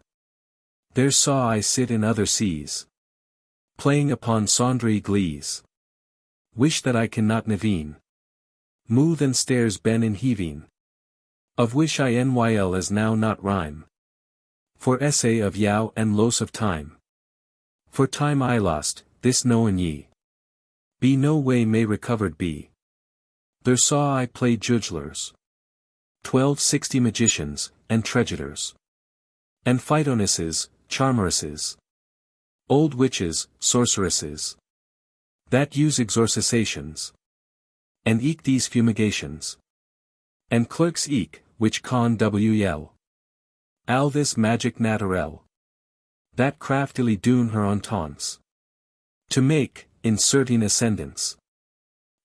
There saw I sit in other seas. Playing upon sundry glees. Wish that I cannot naveen. Move and stairs ben in heaving. Of which I nyl as now not rhyme. For essay of yow and los of time. For time I lost, this knowen ye. Be no way may recovered be. There saw I play jugglers. 1260 magicians, and tregidors. And phytonesses, charmeresses. Old witches, sorceresses. That use exorcisations. And eke these fumigations. And clerks eke, which con wel. Al this magic naturel. That craftily doon her ententes. To make, inserting ascendants.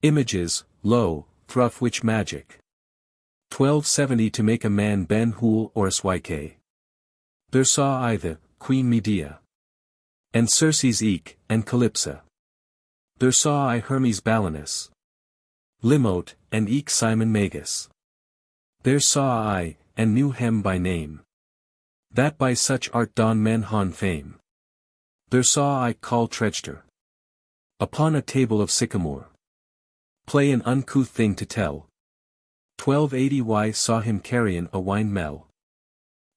Images, lo, through which magic. 1270 to make a man ben hool or swyke. There saw I the Queen Medea. And Circe's eke, and Calypsa. There saw I Hermes Balanus. Limote, and eke Simon Magus. There saw I, and knew him by name. That by such art don men hon fame. There saw I call Tregter. Upon a table of sycamore. Play an uncouth thing to tell. 1280 Y saw him carryin a wine mell.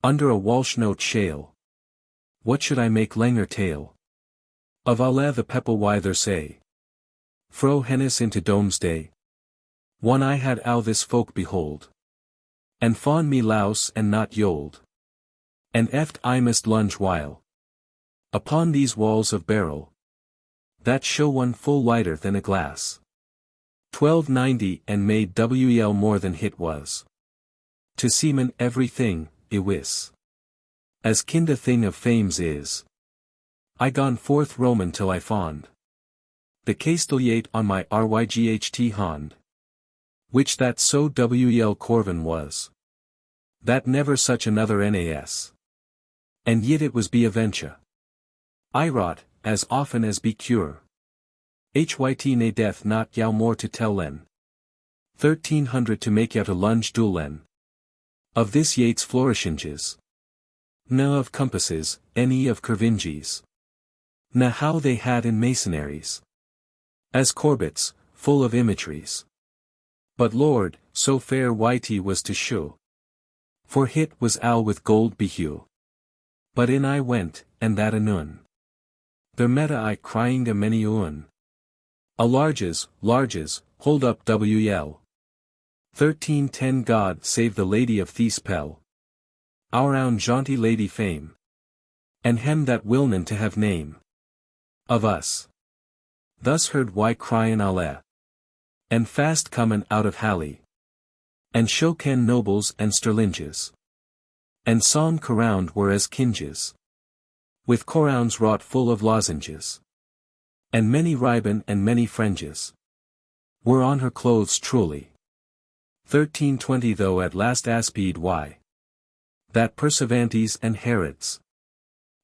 Under a Walsh note shale. What should I make langer tale? Of Ale the people why there say. Fro hennis into Domesday. One I had al this folk behold. And fawn me louse and not yold. And eft I must lunge while. Upon these walls of beryl, that show one full lighter than a glass. 1290 and made wel more than hit was. To seamen every thing, iwis. As kind a thing of fames is. I gone forth Roman till I fond. The castellate on my ryght hond. Which that so wel corvan was. That never such another nas. And yet it was be aventure. I wrought, as often as be cure. Hyt ne death not yow more to tell len. 1300 to make out a lunge duel len. Of this Yates flourishinges. Na of compasses, any of curvinges. Na how they had in masonaries. As corbets, full of imageries. But Lord, so fair whitey was to shew. For hit was owl with gold behue. But in I went, and that anon. There meta I crying a many un. A larges, hold up wel. 1310 God save the Lady of Thespel. Our own jaunty lady fame. And hem that will none to have name. Of us. Thus heard why cryin' alle. And fast comin' out of Halley. And show ken nobles and sterlinges. And song caround were as kinges. With corowns wrought full of lozenges. And many ribbon and many fringes. Were on her clothes truly. 1320 though at last aspied why. That Persevantes and Herods.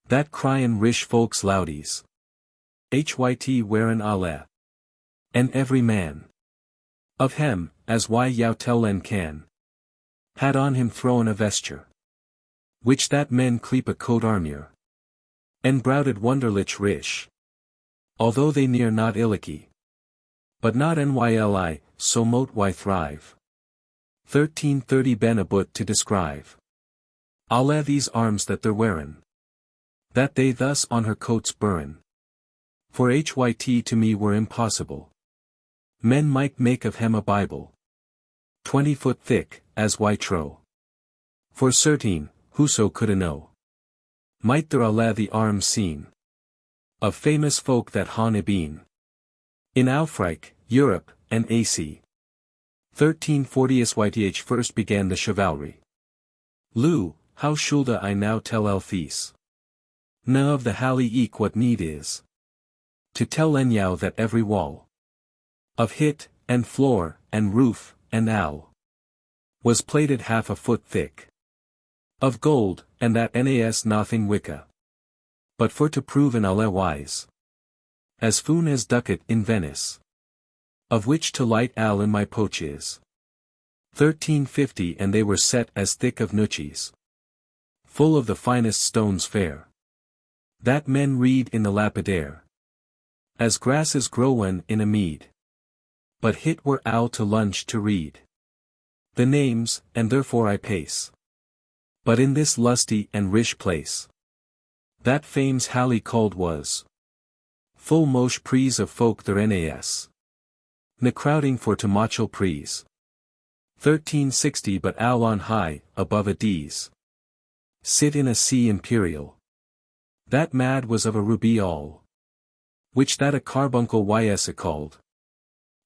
That cryin' rish folks loudies. Hyt wearin' alle. And every man. Of hem, as why yow tell len can. Had on him thrown a vesture. Which that men cleep a coat armure. And browded wonderlich rish. Although they near not illicky. But not nyli, so mote why thrive. 1330 ben abut to describe. Alle these arms that they're wearin'. That they thus on her coats burrin'. For hyt to me were impossible. Men might make of hem a Bible. 20 foot thick, as why tro. For certain, whoso coulda know. Might there alle the arms seen. Of famous folk that han been. In Aufreich, Europe, and AC. 1340 Yth first began the chivalry. Lou, how shoulda I now tell Elfis? Na of the Halley eke what need is. To tell Enyow that every wall. Of hit, and floor, and roof, and owl. Was plated half a foot thick. Of gold, and that nas nothing wicca. But for to prove in alle wise. As foon as ducat in Venice. Of which to light al in my poach is. 1350 and they were set as thick of nuchies. Full of the finest stones fair. That men read in the lapidaire. As grasses growen in a mead. But hit were owl to lunch to read. The names, and therefore I pace. But in this lusty and rish place. That fame's Halley called was. Full mosh prise of folk their nas. Ne crowding for to machel prise. 1360 but owl on high, above a D's. Sit in a sea imperial. That mad was of a ruby all. Which that a carbuncle ys called.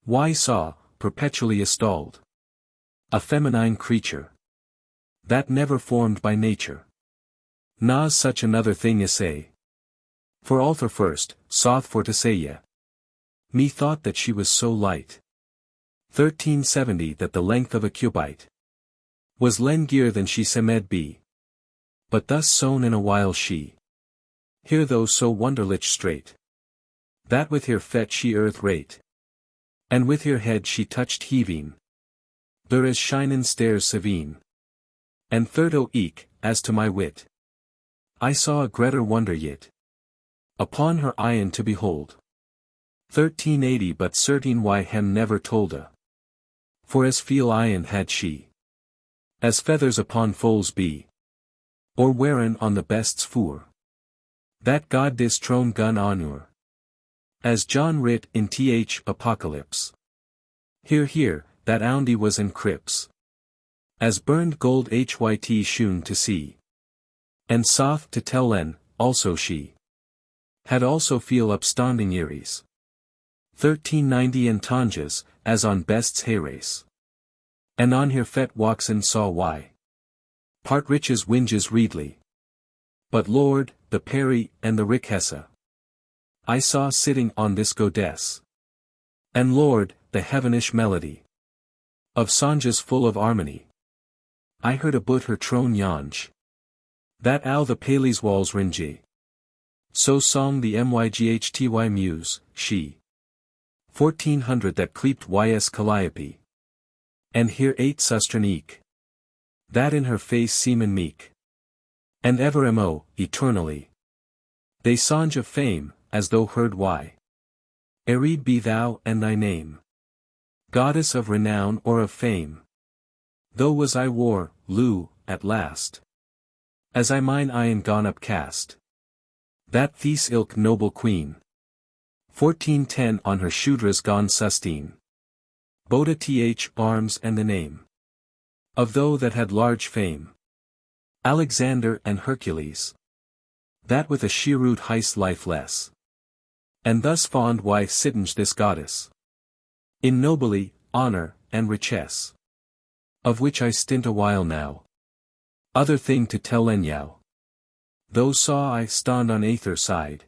Why saw, perpetually installed. A feminine creature. That never formed by nature. Na's such another thing as say. For alter first, soth for to say ye. Me thought that she was so light. 1370 that the length of a cubite. Was lengier than she semed be. But thus sown in a while she. Here though so wonderlich straight. That with her fet she earth rate. And with her head she touched heaving. There as shinin stairs sevene. And thirdo eke, as to my wit. I saw a greater wonder yet. Upon her eyen to behold. 1380 but certain why hem never tolda. For as feel eyen had she. As feathers upon foals be. Or wearin on the best's foor. That God dis trone gun honor. As John writ in th Apocalypse. Here, that oundy was in crypts. As burned gold hyt shoon to see. And soth to tell len, also she. Had also feel upstanding Eries. 1390 and Tanges, as on best's hayrace. And on her fet waxen saw why. Part riches winges readly. But Lord, the Perry and the Rickessa. I saw sitting on this goddess. And Lord, the heavenish melody. Of songes full of harmony. I heard about her throne yonge. That ow the Paley's walls ringy. So song the myghty muse, she. 1400 that cleaped ys calliope. And here ate sustran eke. That in her face seemen meek. And ever eternally. They songe of fame, as though heard why. Arid be thou and thy name. Goddess of renown or of fame. Though was I war, Lou, at last. As I mine eyen gone upcast. That thies ilk noble queen. 1410 on her shudras gone sustine. Boda th arms and the name. Of thou that had large fame. Alexander and Hercules. That with a sheerroot heist life less. And thus fond why sittinge this goddess. In nobly, honor, and richess. Of which I stint a while now. Other thing to tell enyou. Though saw I stand on aether side.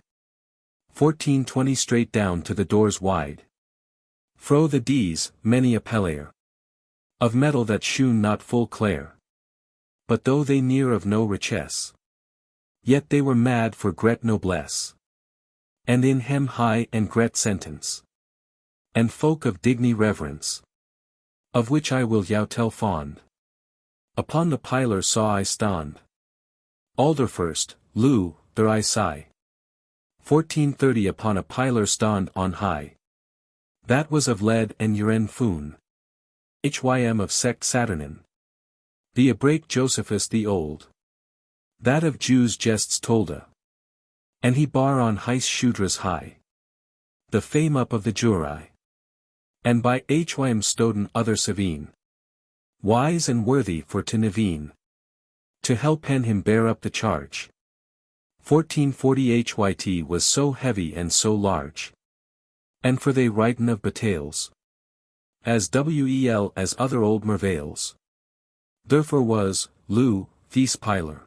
1420 straight down to the doors wide. Fro the D's, many a pellair. Of metal that shewn not full clear. But though they near of no richess. Yet they were mad for gret noblesse. And in hem high and gret sentence. And folk of digny reverence. Of which I will yow tell fond. Upon the pilar saw I stand. Alder first, Lou, there I sigh. 1430 upon a pilar stand on high. That was of lead and uren foon. Hym of sect Saturnin. The abrake Josephus the old. That of Jews jests tolda. And he bar on heis shudras high. The fame up of the jurai. And by Hym stoden other sevene. Wise and worthy for to naveen. To help him bear up the charge. 1440 Hyt was so heavy and so large. And for they writen of batales. As wel as other old mervales. Therefore was, Lou, thies pilar.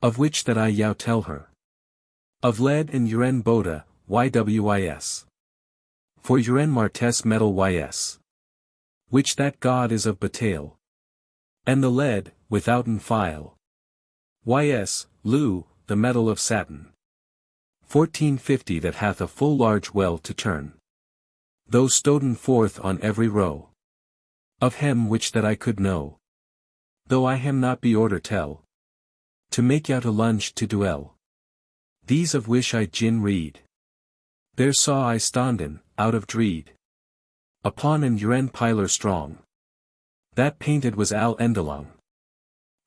Of which that I yow tell her. Of lead and uren boda, ywis. For uren martes metal ys. Which that god is of batale. And the lead, withouten file. Ys, Lou, the metal of satin. 1450 that hath a full large well to turn. Though stoden forth on every row. Of hem which that I could know. Though I hem not be order tell. To make out a lunge to duel. These of which I gin read. There saw I standen, out of dreed. Upon an uren pilar strong. That painted was al endalong.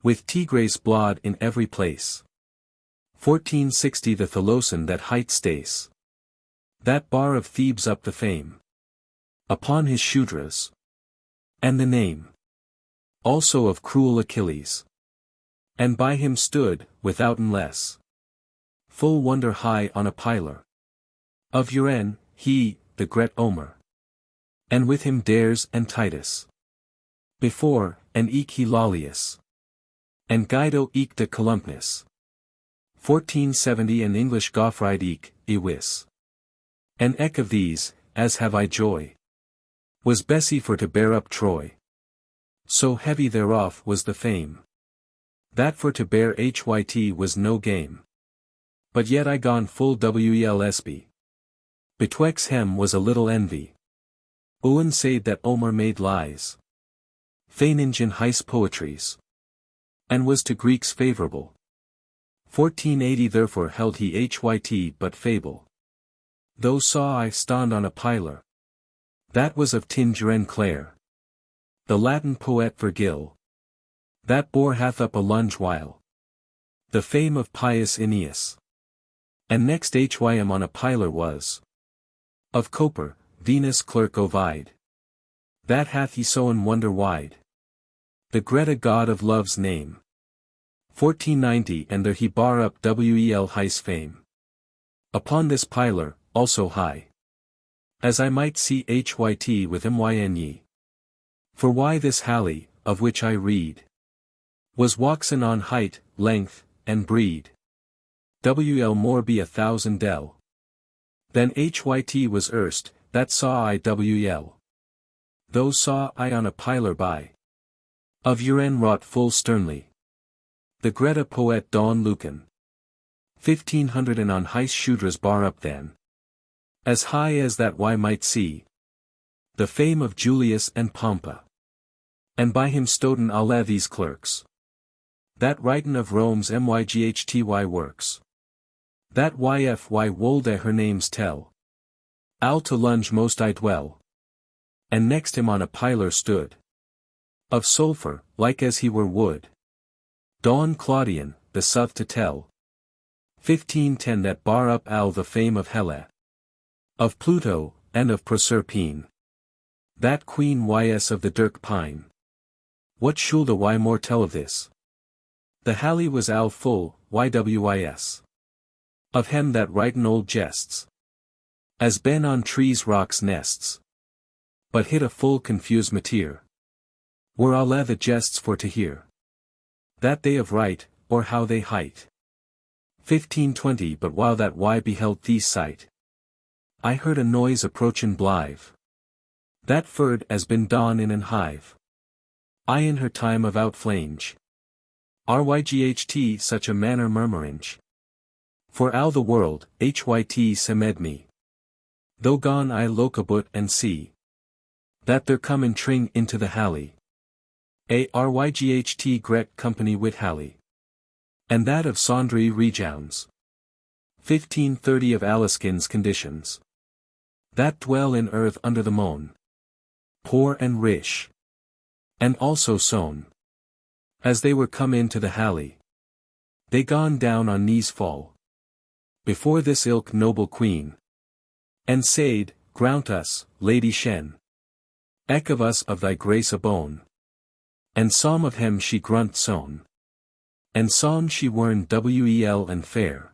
With tigres blod in every place. 1460 the Tholosan that hight stace. That bar of Thebes up the fame. Upon his shudras. And the name. Also of cruel Achilles. And by him stood, withouten less. Full wonder high on a pilar. Of uren, he, the gret Omer. And with him Dares and Titus. Before, and eke he Lollius. And Guido eke de Columpus. 1470 an English Goffride eke, ewis. And eke of these, as have I joy. Was Bessie for to bear up Troy. So heavy thereof was the fame. That for to bear Hyt was no game. But yet I gone full welsb. Betwex hem was a little envy. Owen said that Omer made lies. Feininge in heis poetries. And was to Greeks favorable. 1480 therefore held he Hyt but fable. Though saw I stand on a pilar. That was of tinge uren clare. The Latin poet Virgil. That bore hath up a lunge while. The fame of pious Aeneas. And next Hym on a pilar was. Of Cowper, Venus clerk Ovid. That hath he sown wonder wide. The Greta god of love's name. 1490 and there he bar up wel heis fame. Upon this pilar, also high, as I might see hyt with myn. For why this halley, of which I read, was waxen on height, length, and breed. Wl more be 1,000 del. Than hyt was erst, that saw I wl. Though saw I on a pilar by. Of Uren wrought full sternly. The Greta poet Don Lucan. 1500 and on heis shudras bar up then. As high as that Y might see. The fame of Julius and Pompa. And by him stoden alle these clerks. That writin of Rome's myghty works. That yfy wolde her names tell. Al to lunge most I dwell. And next him on a pilar stood. Of sulphur, like as he were wood. Don Claudian, the soth to tell. 1510 that bar up al the fame of Helle. Of Pluto, and of Proserpine. That queen ys of the Dirk pine. What shoulda y more tell of this? The halley was al full, ywis. Of hem that writin old jests. As ben on trees rocks nests. But hit a full confused mateer. Were alle the jests for to hear. That they of right, or how they hight. 1520 But while that Y beheld these sight, I heard a noise approachin blithe. That furred as been dawn in an hive. I in her time of outflange. Ryght such a manner murmuringe. For al the world, hyt semed me. Though gone I locabut and see. That there come in tring into the halley. A ryght gret company wit halley. And that of Sandry rejounds. 1530 of Aliskin's conditions. That dwell in earth under the moon. Poor and rich. And also sown. As they were come into the halley. They gone down on knees fall. Before this ilk noble queen. And said, Graunt us, Lady Shen. Eke of us of thy grace a bone. And some of hem she grunt sown. And some she wern wel and fair.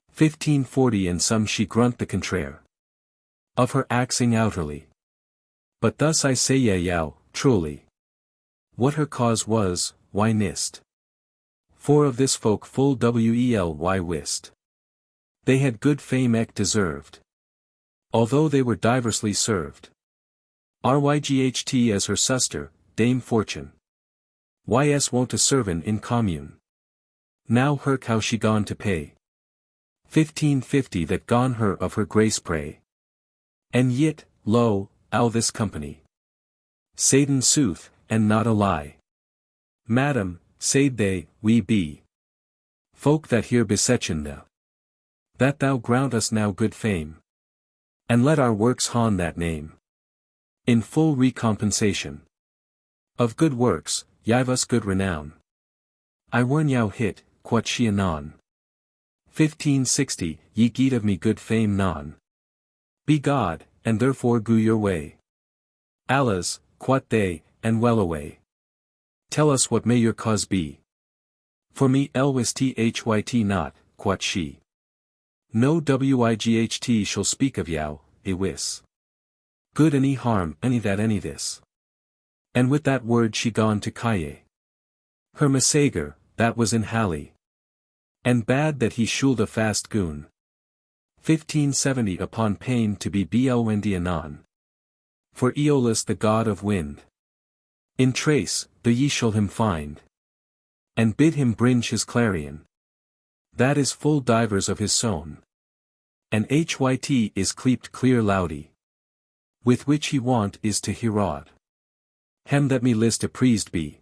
1540 And some she grunt the contraire. Of her axing outerly. But thus I say yow, truly. What her cause was, why nist. For of this folk full wely wist. They had good fame deserved. Although they were diversely served. Ryght as her suster, Dame Fortune. Ys wont a servant in commune. Now herk how she gone to pay. 1550 That gone her of her grace pray. And yit, lo, al this company. Saiden sooth, and not a lie. Madam, said they, we be. Folk that here besechen thou. That thou grant us now good fame. And let our works hon that name. In full recompensation. Of good works, yive us good renown. I wern yow hit, quot she anon. 1560 Ye geet of me good fame non. Be God, and therefore go your way. Allahs, quot they, and well away. Tell us what may your cause be. For me elwis hyt not, quot she. No wight shall speak of yow, wis. Good any harm any that any this. And with that word she gone to Kaye. Her Masager, that was in Halley. And bad that he should a fast goon. 1570 Upon pain to be Wendy anon. For Aeolus the god of wind. In trace, the ye shall him find. And bid him bringe his clarion. That is full divers of his sown. And hyt is cleaped clear loudy. With which he want is to herod. Hem that me list appeased be.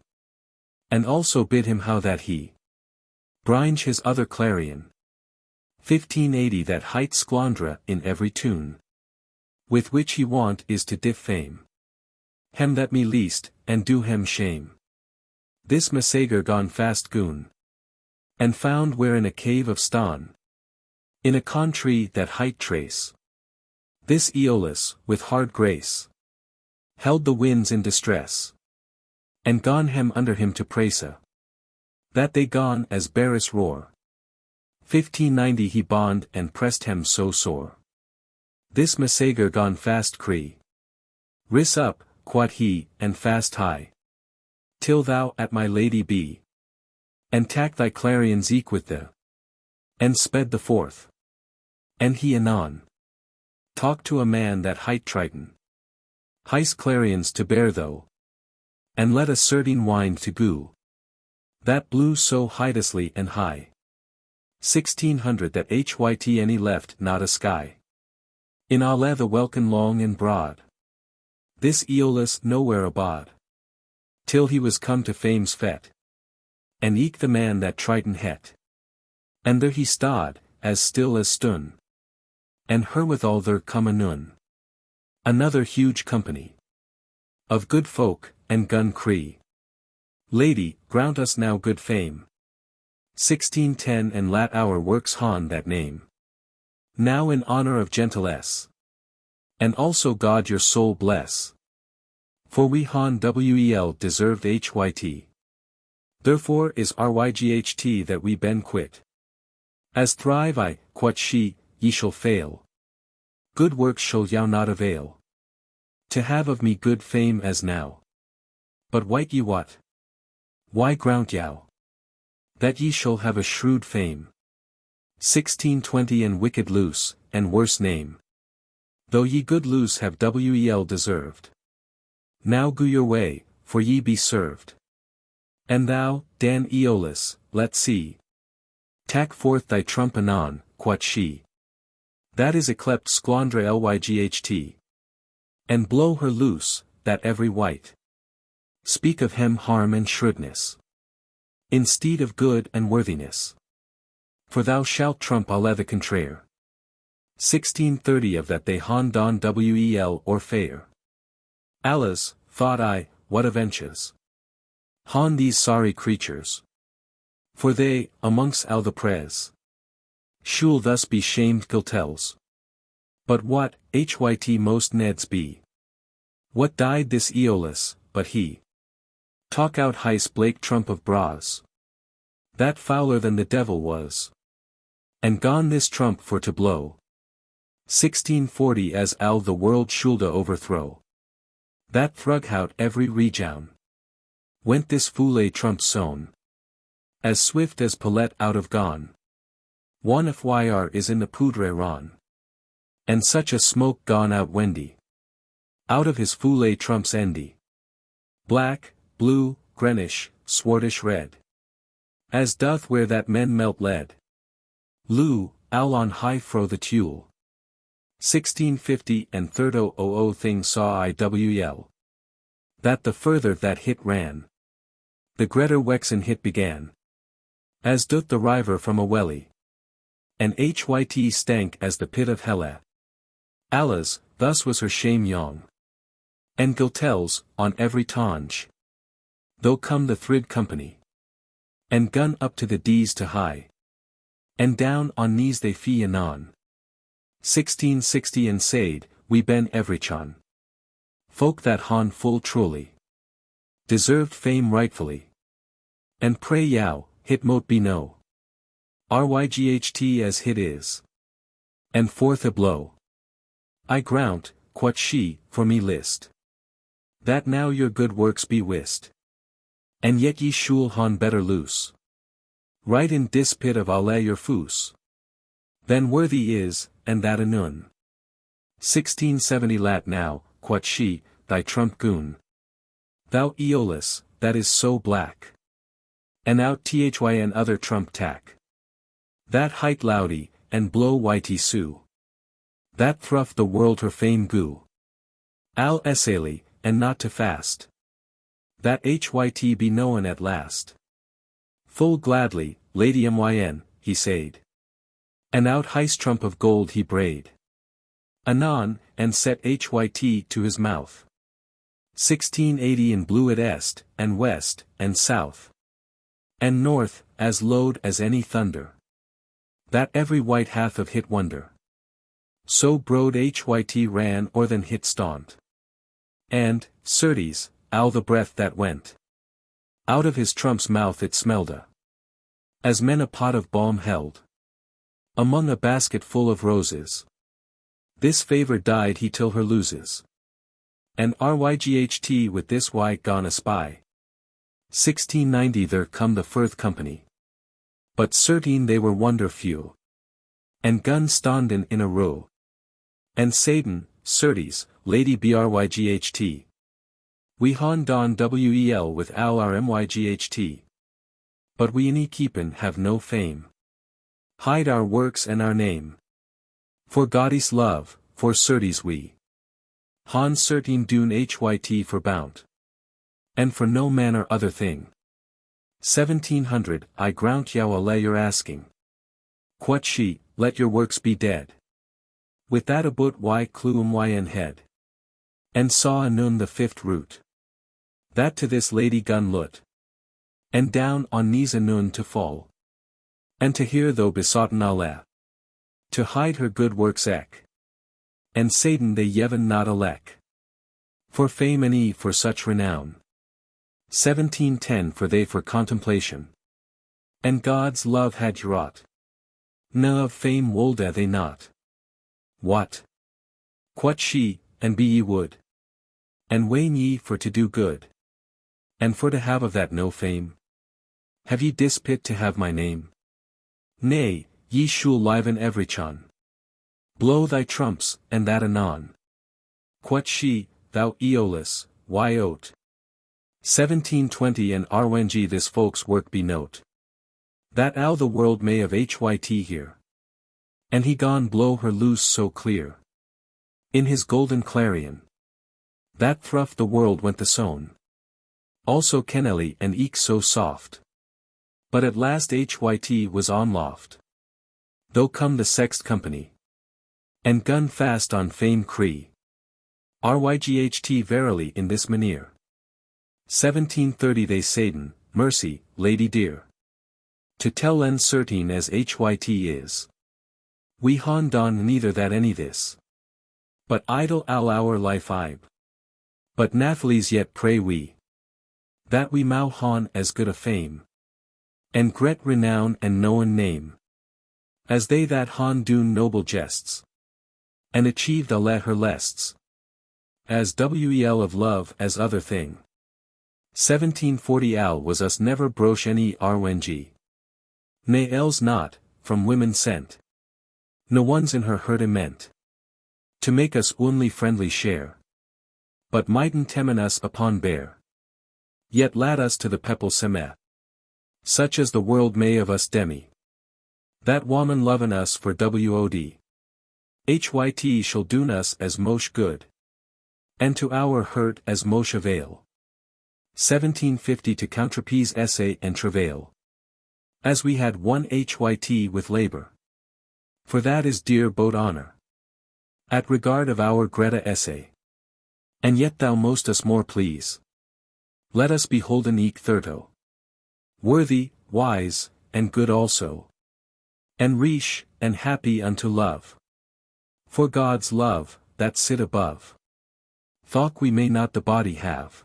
And also bid him how that he. Bringe his other clarion. 1580 That hight squandra in every tune. With which he want is to defame. Hem that me least, and do hem shame. This Masager gone fast goon. And found where in a cave of Ston. In a country that hight trace. This Aeolus, with hard grace. Held the winds in distress. And gone hem under him to Presa. That they gone as Barris roar. 1590 he bond and pressed hem so sore. This Massager gone fast cree. Ris up, quod he, and fast high. Till thou at my lady be. And tack thy clarions eke with the. And sped the forth. And he anon. Talked to a man that hight Triton. Heis clarions to bear though. And let a certain wind to goo. That blew so hideously and high. 1600 that hyt any left not a sky. In alle the welkin long and broad. This Aeolus nowhere abode. Till he was come to fame's fete. And eke the man that Triton het. And there he stod, as still as stun. And herewithal there come anon. Another huge company. Of good folk, and gun cree. Lady, grant us now good fame. 1610 and lat our works hon that name. Now in honor of gentilesse. And also God your soul bless. For we hon wel deserved hyt. Therefore is ryght that we ben quit. As thrive I, quot she, ye shall fail. Good works shall yow not avail. To have of me good fame as now. But wite ye what? Why grant yow? That ye shall have a shrewd fame. 1620 and wicked loose, and worse name. Though ye good loose have wel deserved. Now go your way, for ye be served. And thou, Dan Aeolus, let's see. Tack forth thy trump anon, quot she. That is yclept squandre lyght. And blow her loose, that every wight. Speak of him harm and shrewdness. Instead of good and worthiness. For thou shalt trump alle the contraire. 1630 of that they hon don wel or fair. Alas, thought I, what avenches. Hon these sorry creatures. For they, amongst all the pres. Shule thus be shamed giltels. But what, hyt most neds be. What died this Aeolus, but he. Talk out heis Blake trump of bras. That fouler than the devil was. And gone this trump for to blow. 1640 as al the world shoulda overthrow. That thrughout every rejown. Went this foule trump sown. As swift as Paulette out of gone. One fyr is in the poudre ron. And such a smoke gone out wendy. Out of his foule trump's endy. Black, blue, greenish, swartish red. As doth where that men melt lead. Loo, al on high fro the tule. 1650 and 3000 thing saw I wel. That the further that hit ran. The greater wexen hit began. As doth the river from a welly. And hyt stank as the pit of hella. Alas, thus was her shame young. And giltels, on every tonge. Though come the thrid company. And gun up to the D's to high. And down on knees they fee anon. 1660 and said, we ben everychon. Folk that hon full truly. Deserved fame rightfully. And pray yow, hit mote be no. Ryght as hit is. And forth a blow. I grant, quot she, for me list. That now your good works be wist. And yet ye shule hon better loose. Right in dis pit of alle your foos. Then worthy is, and that anon. 1670 lat now, quot she, thy trump goon. Thou Aeolus, that is so black. And out thyn other trump tack. That hight loudy, and blow whitey sue. That thruff the world her fame goo. Al essayly, and not to fast. That hyt be known at last. Full gladly, lady myn, he said. And out heis trump of gold he braid. Anon, and set hyt to his mouth. 1680 and blew it est, and west, and south. And north, as loud as any thunder. That every wight hath of hit wonder. So broad hyt ran or than hit staunt. And, certes, al the breath that went. Out of his trump's mouth it smellda. As men a pot of balm held. among a basket full of roses. This favor died he till her loses. And RYGHT with this Y gone a spy. 1690 there come the Firth Company. But certain they were wonder few. And gun stonden in a row. And Satan, certes, Lady BRYGHT. We han don WEL with owl RMYGHT. But we any keepin have no fame. Hide our works and our name. For Goddy's love, for certes we. Han certain doen HYT for bount. And for no manner other thing. 1700 I grant yow a lay your asking. Quot she, let your works be dead. With that about y clum yn head. And saw anon the fifth root. That to this lady gun lut. And down on knees anon to fall. And to hear though besoughten Allah. To hide her good works ek. And Satan they yeven not elect. For fame and for such renown. 1710 for they for contemplation. And God's love had wrought. Na of fame wolde they not. What? Quot she, and be ye would. And wane ye for to do good. And for to have of that no fame. Have ye dispit to have my name? Nay, ye shall liven every chon. Blow thy trumps, and that anon. Quot she, thou Aeolus, why oat? 1720 and RNG this folk's work be note. That ow the world may of HYT hear. And he gone blow her loose so clear. In his golden clarion. That thruff the world went the sown. Also Kennelly and eke so soft. But at last HYT was on loft. Though come the Sext Company. And gun fast on fame cree. RYGHT verily in this maneer. 1730 they saiden, mercy, lady dear. To tell en certain as HYT is. We han don neither that any this. But idle all our life ibe. But Nathalie's yet pray we. That we mau han as good a fame. And gret renown and known name. As they that han doen noble jests. And achieved a let her lests. As wel of love as other thing. 1740 al was us never broche any RNG. Nay els not, from women sent. No one's in her herde meant. To make us only friendly share. But mightn't temen us upon bear. Yet lad us to the pepple semet. Such as the world may of us demi. That woman lovin us for WOD. HYT shall doen us as mosh good. And to our hurt as mosh avail. 1750 to counterpiece essay and travail. As we had one HYT with labor. For that is dear boat honor. At regard of our Greta essay. And yet thou most us more please. Let us beholden eke thirto. Worthy, wise, and good also. And riche, and happy unto love. For God's love, that sit above. Thought we may not the body have.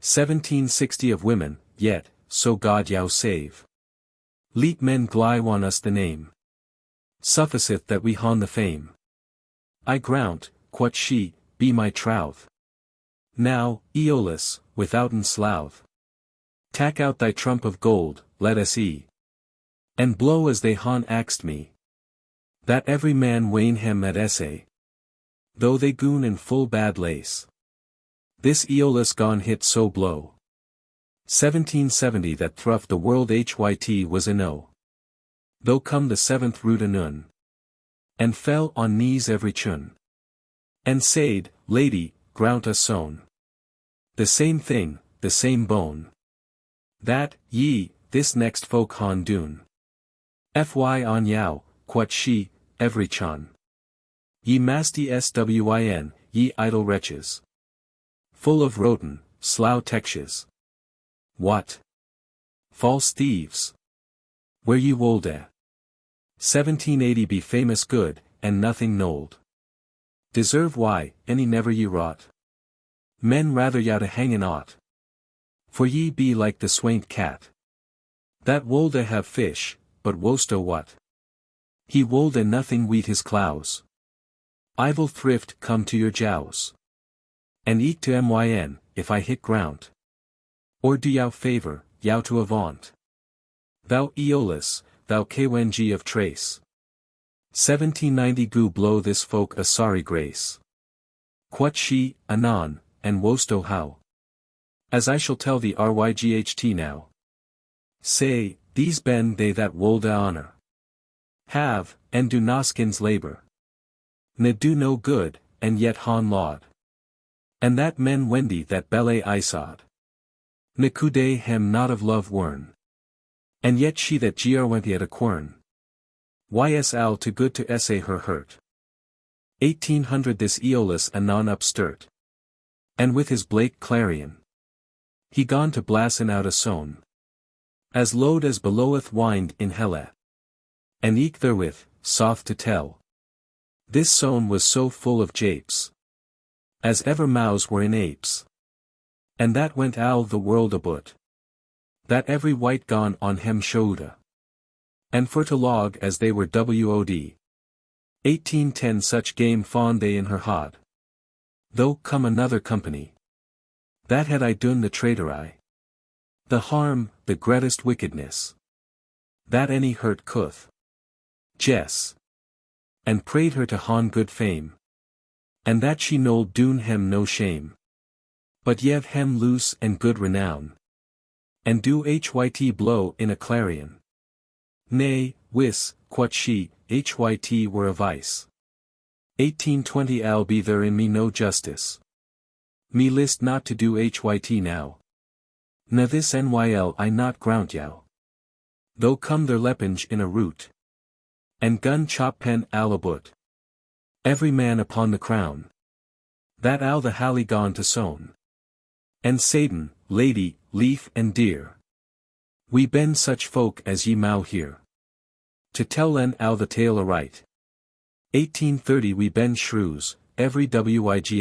1760 of women, yet, so God yow save. Leet men gly on us the name. Sufficeth that we han the fame. I grant, quot she, be my trouth. Now, Aeolus, withouten slouth. Tack out thy trump of gold, let us and blow as they han axed me. That every man wane hem at essay. Though they goon in full bad lace. This Aeolus gone hit so blow. 1770 that thruff the world HYT was in o. Though come the seventh root anon. And fell on knees every chun. And said, lady, grant us sown. The same thing, the same bone. That, ye, this next folk han doon. Fy on yow, quot she, every chun. Ye masty swin, ye idle wretches. Full of roten, slough texhes. What? False thieves. Where ye wolde. 1780 be famous good, and nothing nold. Deserve why, any never ye wrought. Men rather ya to hang in aught. For ye be like the swaint cat. That wolde have fish, but wosto what? He wold and nothing weet his clows. I will thrift come to your jows. And eke to myn, if I hit ground. Or do yow favor, yow to avant. Thou Aeolus, thou Kng of Trace. 1790 Gu blow this folk a sorry grace. Quot she, anon, and wost o how. As I shall tell thee ryght now. Say, these ben they that wold a honor. Have, and do noskins labor. Ne do no good, and yet han laud. And that men wendy that belle isod. Ne could hem not of love wern. And yet she that grwenty at a quern. Ys al to good to essay her hurt. 1800 This Aeolus anon upsturt. And with his Blake clarion. He gone to blassen out a sone. As load as beloweth wind in helle. And eke therewith, soft to tell. This sone was so full of japes. As ever mouse were in apes. And that went all the world aboot. That every wight gone on hem showda. And for to log as they were wod. 1810 Such game fawn they in her hod. Though come another company. That had I done the traitor I. The harm, the greatest wickedness. That any hurt could. Jess. And prayed her to hon good fame. And that she nold doon hem no shame. But yev hem loose and good renown. And do hyt blow in a clarion. Nay, wis, quot she, hyt were a vice. 1820 Al be there in me no justice. Me list not to do hyt now. Na this nyl I not graunt yow. Though come their lepinge in a root. And gun chop pen al aboot. Every man upon the crown. That al the hally gone to sown. And Satan, lady, leaf and deer. We ben such folk as ye mow here. To tell len al the tale aright. 1830 We ben shrews, every wight.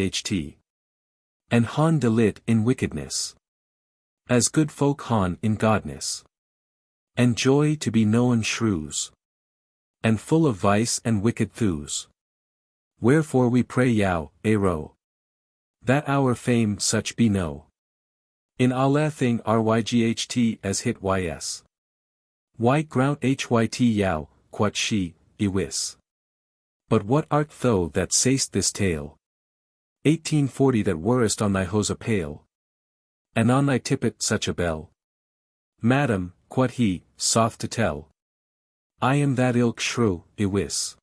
And han delit in wickedness. As good folk han in godness. And joy to be known shrews. And full of vice and wicked thews. Wherefore we pray yow, ero. That our fame such be no. In alle thing ryght as hit ys. Why grout hyt yow, quot she, ewis. But what art thou that say'st this tale? 1840 That worest on thy hose a pale. And on thy tippet such a bell. Madam, quot he, soft to tell. I am that ilk shrew, ewis.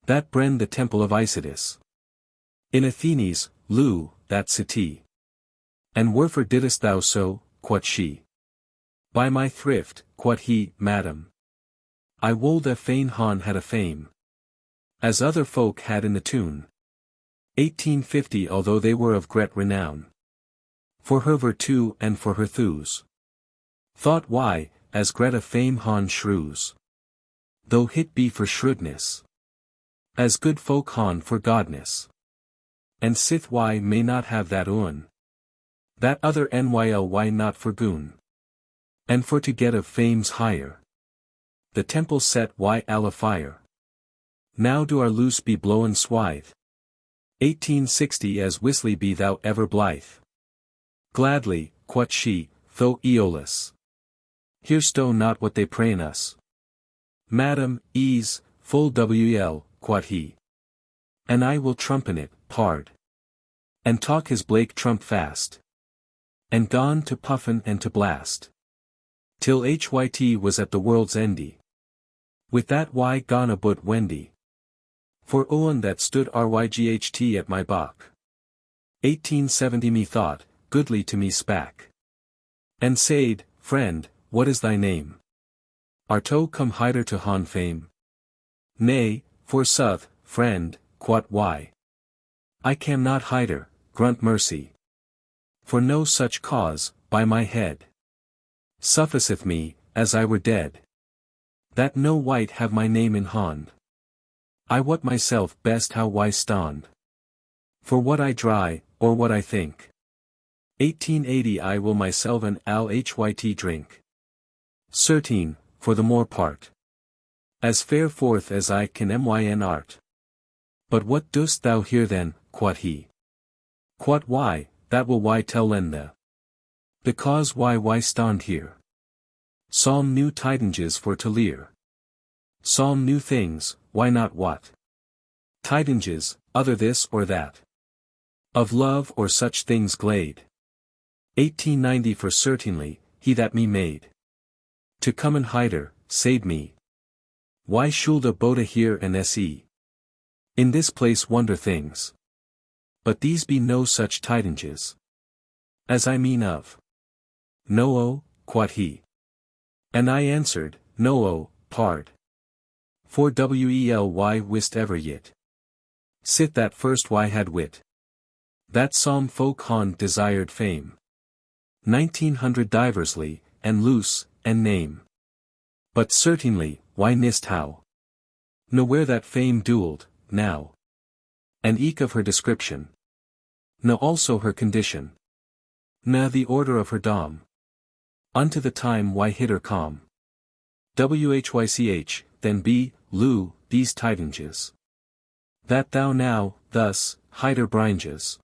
That bren the temple of Isidis. In Athenes, Lou, that city. And wherefore didst thou so, quot she? By my thrift, quot he, madam. I wold a fain han had a fame. As other folk had in the tune. 1850 Although they were of great renown. For her virtue and for her thews. Thought why, as great a fame han shrews. Though hit be for shrewdness. As good folk han for godness. And sith why may not have that un. That other nyl why not for goon. And for to get of fame's higher. The temple set why alla fire. Now do our loose be blowen swithe. 1860 As whistly be thou ever blithe. Gladly, quot she, though Aeolus. Hear'st thou not what they prayn us? Madam, ease, full wel, quot he. And I will trumpen it, pard. And talk his Blake trump fast. And gone to puffin and to blast. Till hyt was at the world's endy. With that why gone aboot wendy. For owen that stood ryght at my back. 1870 Me thought, goodly to me spak. And said, friend, what is thy name? Arto come hider to han fame? Nay, forsooth, friend, quot why? I cam not hider, grunt mercy. For no such cause, by my head. Sufficeth me, as I were dead. That no wight have my name in hand. I wot myself best how why stand. For what I dry, or what I think. 1880 I will myself an al hyt drink. Certain, for the more part. As fair forth as I can myn art. But what dost thou here then, quod he? Quod why, that will why tell the cause why stand here. Psalm new tidinges for to lear. Psalm new things, why not what? Tidinges, other this or that. Of love or such things glade. 1890 for certainly, he that me made. To come and hide her, save me. Why shoulda boda here and se? In this place wonder things. But these be no such tidinges. As I mean of. No, quod he. And I answered, no, pard. For wely wist ever yet. Sit that first why had wit. That psalm folk hon desired fame. 1900 diversly, and loose, and name. But certainly, why nist how? No where that fame duelled, now. And eke of her description. No also her condition. Na the order of her dom. Unto the time why hid her calm. Whych, then be, Lou, these tidinges. That thou now, thus, hide her bringes.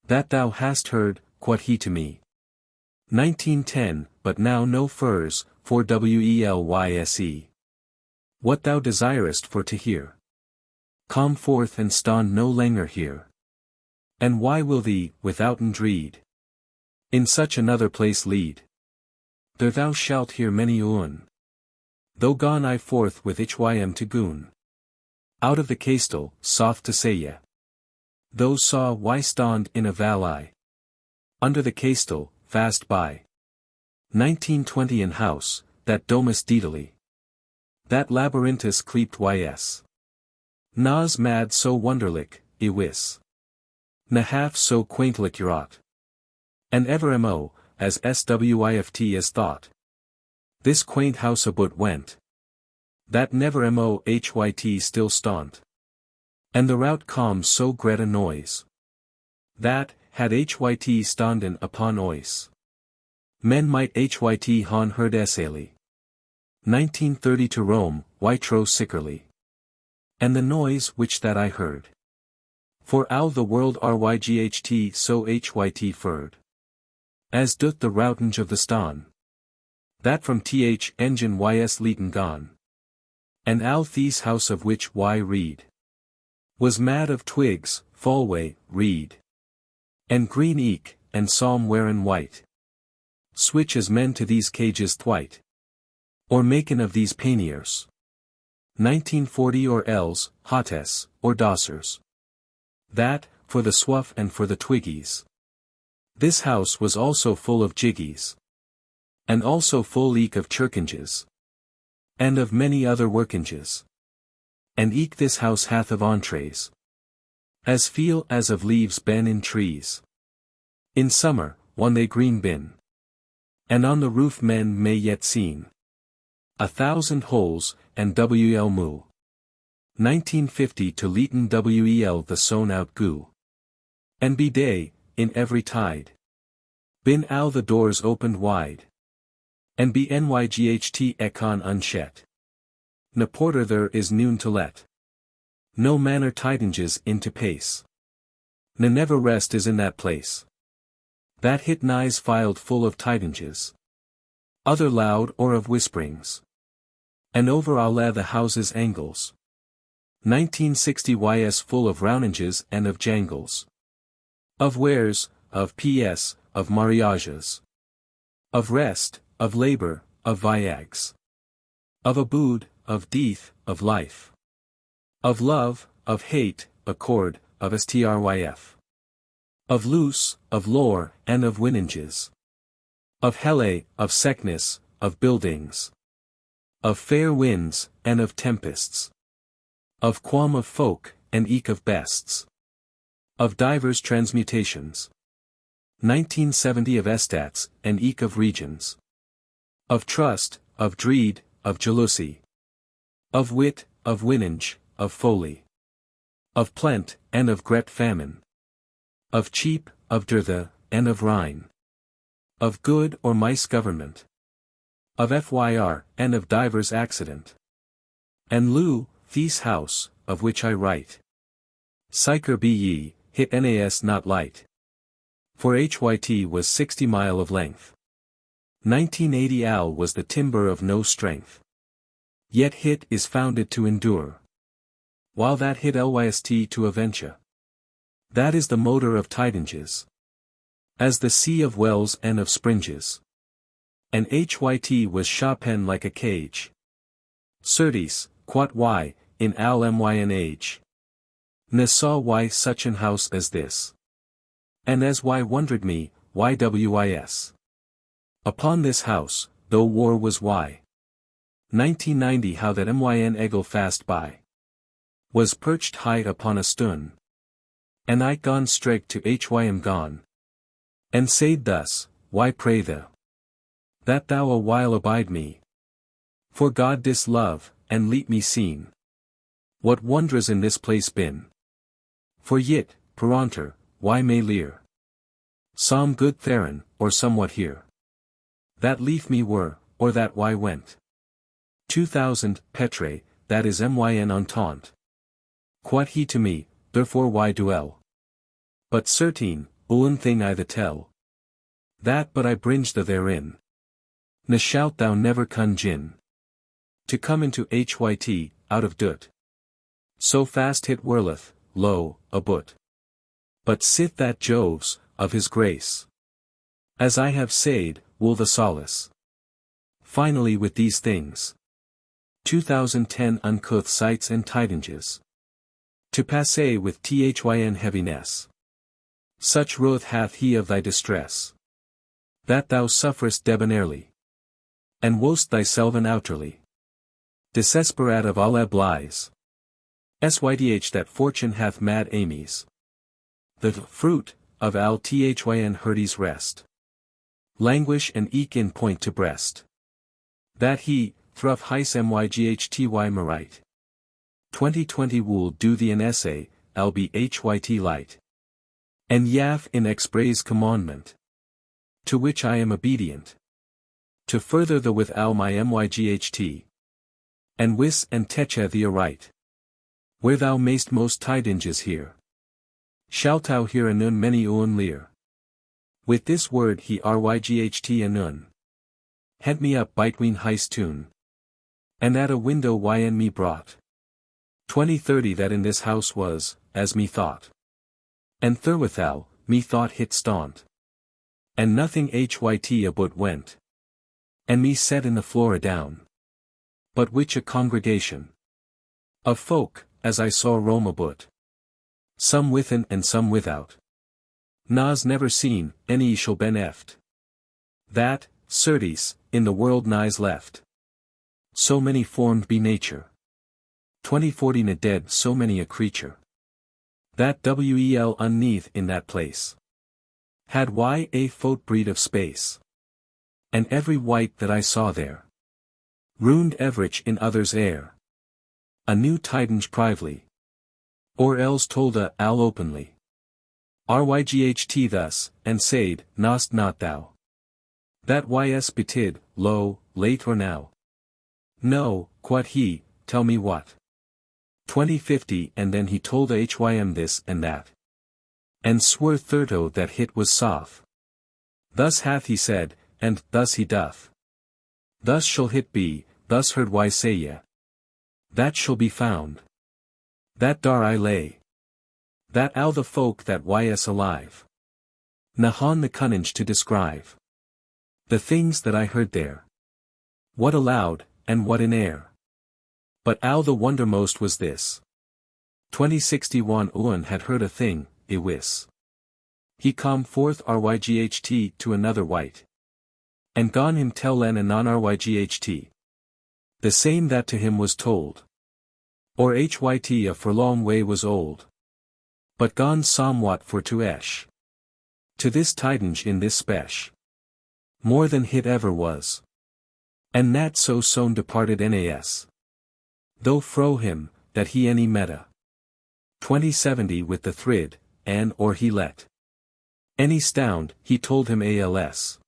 That thou hast heard, quod he to me. 1910, but now no furs, for welyse. What thou desirest for to hear. Come forth and stand no langer here. And why will thee, withouten dreed, in such another place lead? There thou shalt hear many un. Though gone I forth with hym to goon. Out of the castle, soft to say ye. Those saw why stand in a valley. Under the castle, fast by. 1920 in house, that domus dedally. That labyrinthus clept ys. Nas mad so wonderlik, wis. Na half so quaintlik urot. And ever mo, as swift as thought. This quaint house abut went. That never mohyt still stont. And the rout calm so great a noise. That, had hyt standen upon ois. Men might hyt hon heard essayly. 1930 to Rome, why tro sickerly. And the noise which that I heard. For ow the world ryght so hyt furred. As doth the routange of the ston. That from th engine ys leeton gone. And ow these house of which y read. Was mad of twigs, fallway, reed. And green eke, and psalm wherein white. Switch as men to these cages thwite. Or maken of these panniers. 1940 or els, hotes, or dossers. That, for the swuff and for the twiggies. This house was also full of jiggies. And also full eke of chirkinges. And of many other workinges. And eke this house hath of entrees. As feel as of leaves ben in trees. In summer, one they green bin. And on the roof men may yet seen. 1,000 holes, and wel moo. 1950 to Leeton wel the sown out goo. And be day, in every tide. Bin ow the doors opened wide. And be nyght econ unshet. Na porter there is noon to let. No manner tidinges into pace. Na never rest is in that place. That hit nighs filed full of tidinges. Other loud or of whisperings. And over all the houses angles. 1960 ys full of roundinges and of jangles. Of wares, of ps, of mariages. Of rest, of labor, of viags. Of abood, of death, of life. Of love, of hate, accord, of stryf. Of loose, of lore, and of winninges. Of hele, of sickness, of buildings. Of fair winds, and of tempests. Of qualm of folk, and eke of bests. Of divers transmutations. 1970 of estats, and eke of regions. Of trust, of dreed, of jealousy. Of wit, of winninge, of folly. Of plent, and of gret famine. Of cheap, of dirthe, and of rhine. Of good or mice government. Of fyr, and of divers accident. And Lou, Thee's house, of which I write. Syker be ye, hit nas not light. For hyt was 60 mile of length. 1980 al was the timber of no strength. Yet hit is founded to endure. While that hit lyst to aventure. That is the motor of tidinges. As the sea of wells and of springes. And hyt was Chopin like a cage. Certes, quot y, in al myn age. Ne saw why such an house as this. And as why wondered me, ywis. Upon this house, though war was why. 1990 how that myn eggle fast by. Was perched high upon a stone. And I gone straight to hym gone. And said thus, why pray thou? That thou a while abide me. For God dis love, and let me seen. What wonders in this place been. For yit, peranter, why may lear. Some good theron, or somewhat here. That leaf me were, or that why went. 2000, Petre, that is myn entente. Quot he to me, therefore why duel? But certain, un thing I the tell. That but I bringe the therein. Ne shalt thou never conjin. To come into hyt, out of dut. So fast hit whirleth, lo, a but. But sith that Jove's, of his grace. As I have said, will the solace. Finally with these things. 2010 uncouth sights and tidinges. To passe with thyn heaviness. Such ruth hath he of thy distress. That thou sufferest debonairly. And wost thyselven outerly. Desesperate of all lies. Sydh that fortune hath mad amies. The fruit, of al thyn herdes rest. Languish and eke in point to breast. That he, thruff heis myghty merite. 2020 wool do thee an essay, al be hyt light. And yaf in expraise commandment. To which I am obedient. To further the with al my myght. And wis and techa thee aright. Where thou mayst most tidinges hear. Shalt thou hear anun many un lear. With this word he ryght anun. Hent me up biteween heis tune. And at a window yn me brought. 2030 that in this house was, as me thought. And therewithal, me thought hit staunt. And nothing hyt abut went. And me set in the floor adown. But which a congregation. Of folk, as I saw roam abut. Some within and some without. Nas never seen, any shall ben eft. That, certes, in the world nighs left. So many formed be nature. 2040 na dead so many a creature. That wel unneath in that place. Had a foot breed of space. And every white that I saw there. Ruined everich in others' air. A new tidinge prively. Or else told al openly. Ryght thus, and said, knowst not thou. That ys betid, lo, late or now. No, quot he, tell me what. 2050 and then he told hym this and that. And swore thirto that hit was soft. Thus hath he said, and thus he doth. Thus shall hit be, thus heard why say ye. That shall be found. That dar I lay. That al the folk that ys alive. Nahan the cunnage to describe. The things that I heard there. What aloud, and what in air. But al the wondermost was this. 2061 un had heard a thing, wis. He come forth ryght to another white. And gone him tell len anon ryght. The same that to him was told. Or hyt a furlong way was old. But gone somewhat for to esh. To this tidinge in this spesh. More than hit ever was. And that so soon departed nas. Though fro him, that he any meta. 2070 with the thrid, and or he let. Any stound, he told him als.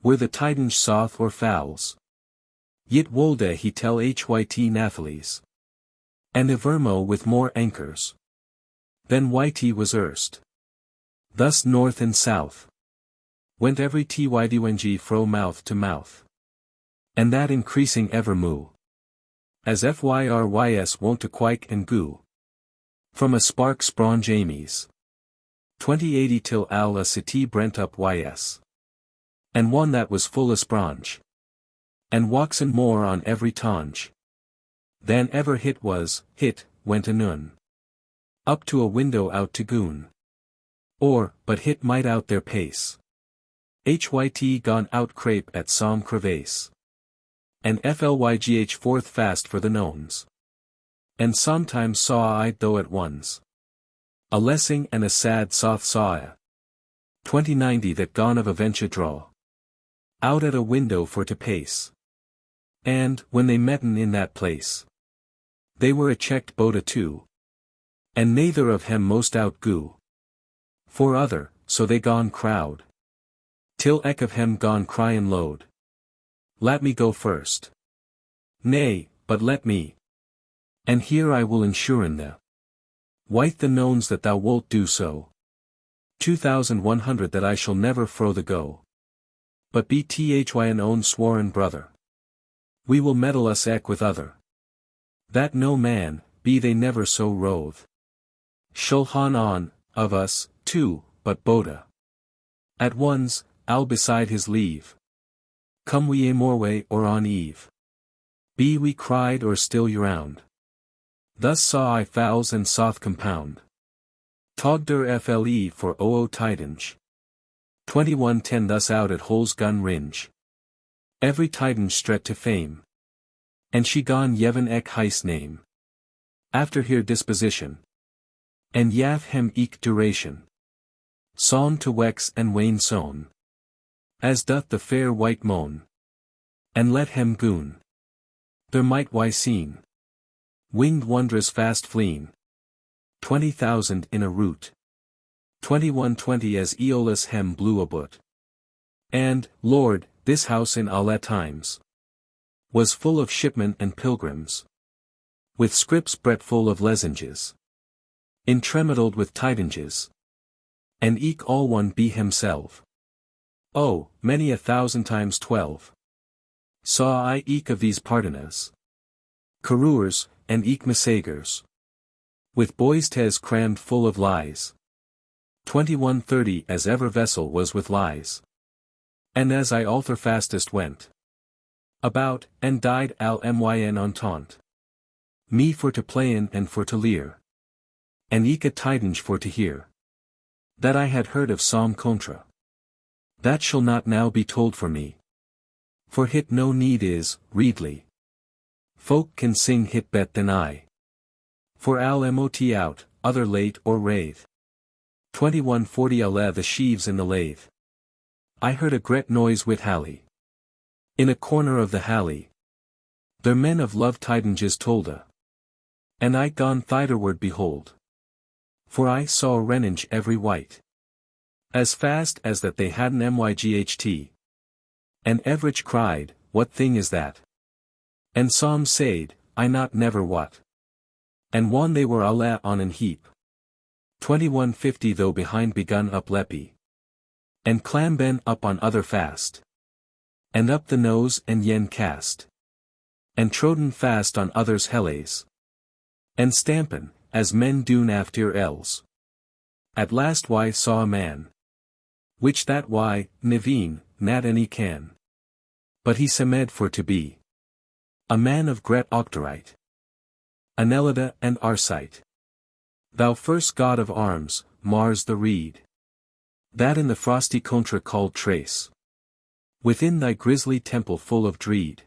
Were the tidinge soth or fowls. Yit wolde he tell hyt Nathalie. And Ivermo with more anchors than yt was erst. Thus north and south went every tydng fro mouth to mouth. And that increasing ever moo. As fyrys wont to quike and goo. From a spark sprawn Jamies. 2080 till al a city brent up ys. And one that was full a sprange. And waxen more on every tonge. Than ever hit went a nun. Up to a window out to goon. Or, but hit might out their pace. Hyt gone out crape at some crevasse. And flygh forth fast for the knowns. And sometimes saw I though at ones. A lessing and a sad soth saw I. 2090 that gone of a venture draw. Out at a window for to pace. And, when they metten in that place. They were a checked boat a two. And neither of hem most outgoo. For other, so they gone crowd. Till ek of hem gone cry and load. Let me go first. Nay, but let me. And here I will insuren thee. White the knowns that thou wilt do so. 2100 that I shall never fro the go. But be thyn own sworn brother. We will meddle us eke with other. That no man, be they never so roth. Shall han on, of us, too, but boda. At ones, al beside his leave. Come we a more way or on eve. Be we cried or still yeround. Thus saw I fowls and soth compound. Togder fle for oo tidinge. 2110 thus out at holes gun ringe. Every tidinge stret to fame. And she gone yevon ek heis name. After here disposition. And yav hem eke duration. Son to wex and wane sown. As doth the fair white moan. And let hem goon. There might why seen. Winged wondrous fast fleen. 20,000 in a route. 2120 as Aeolus hem blew aboot. And, Lord, this house in alle times. Was full of shipmen and pilgrims. With scrips bret full of lesanges. Entremeddled with tidinges. And eke all one be himself. Oh, many 1,000 times 12. Saw I eke of these pardonas. Carours, and eke messagers. With boistes crammed full of lies. 2130 as ever vessel was with lies. And as I alter fastest went. About, and died al myn entente. Me for to playen and for to leer. And eke a tidinge for to hear. That I had heard of some contra. That shall not now be told for me. For hit no need is, readly. Folk can sing hit bet than I. For al mot out, other late or rathe. 2140 alle the sheaves in the lathe. I heard a gret noise with Halley. In a corner of the Halley. Their men of love tidinges tolda. And I gone thitherward behold. For I saw renninge every white. As fast as that they hadn't myght. And Everich cried, what thing is that? And some said, I not never what. And one they were alle on an heap. 2150 though behind begun up leppy. And clamben up on other fast. And up the nose and yen cast. And troden fast on others helles. And stampen, as men doen after els. At last why saw a man. Which that why, niveen, nat any can. But he semed for to be. A man of gret octorite. Anelida and Arcite. Thou first god of arms, Mars the reed. That in the frosty contra called trace. Within thy grisly temple full of dread.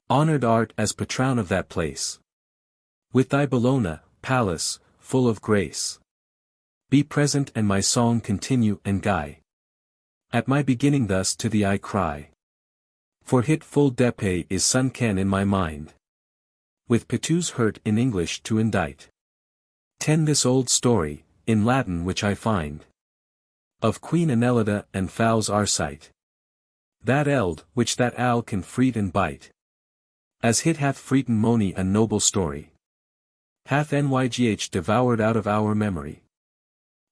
Honored art as patron of that place. With thy Bellona, palace, full of grace. Be present and my song continue and guy. At my beginning thus to thee I cry. For hit full depe is sunken in my mind. With Petu's hurt in English to indite. 10 This old story, in Latin which I find. Of Queen Anelida and Fowls Arcite. That eld, which that owl can freet and bite. As hit hath Freeton Moni a noble story. Hath Nygh devoured out of our memory.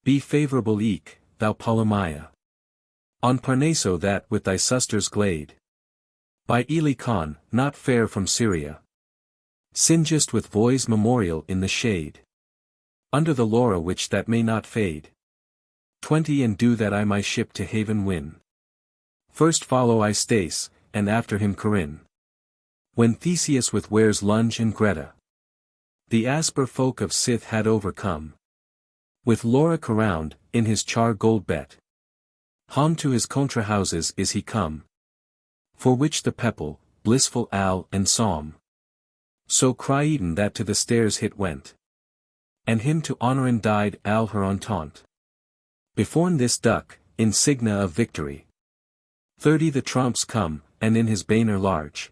Be favourable eke, thou Polymia. On Parnaso that with thy susters glade. By Ely Khan, not fair from Syria. Singest with Voi's memorial in the shade. Under the laura which that may not fade. 20 and do that I my ship to haven win. First follow I Stace, and after him Corinne. When Theseus with Wares Lunge and Greta. The asper folk of Scyth had overcome. With Laura caround, in his char gold bet. Home to his contra houses is he come. For which the Pepple, blissful Al and Psalm. So CRISEYDE that to the stairs hit went. And him to honourin died Al her entente. Beforn this duck, insignia of victory. 30 the trumps come, and in his banner large.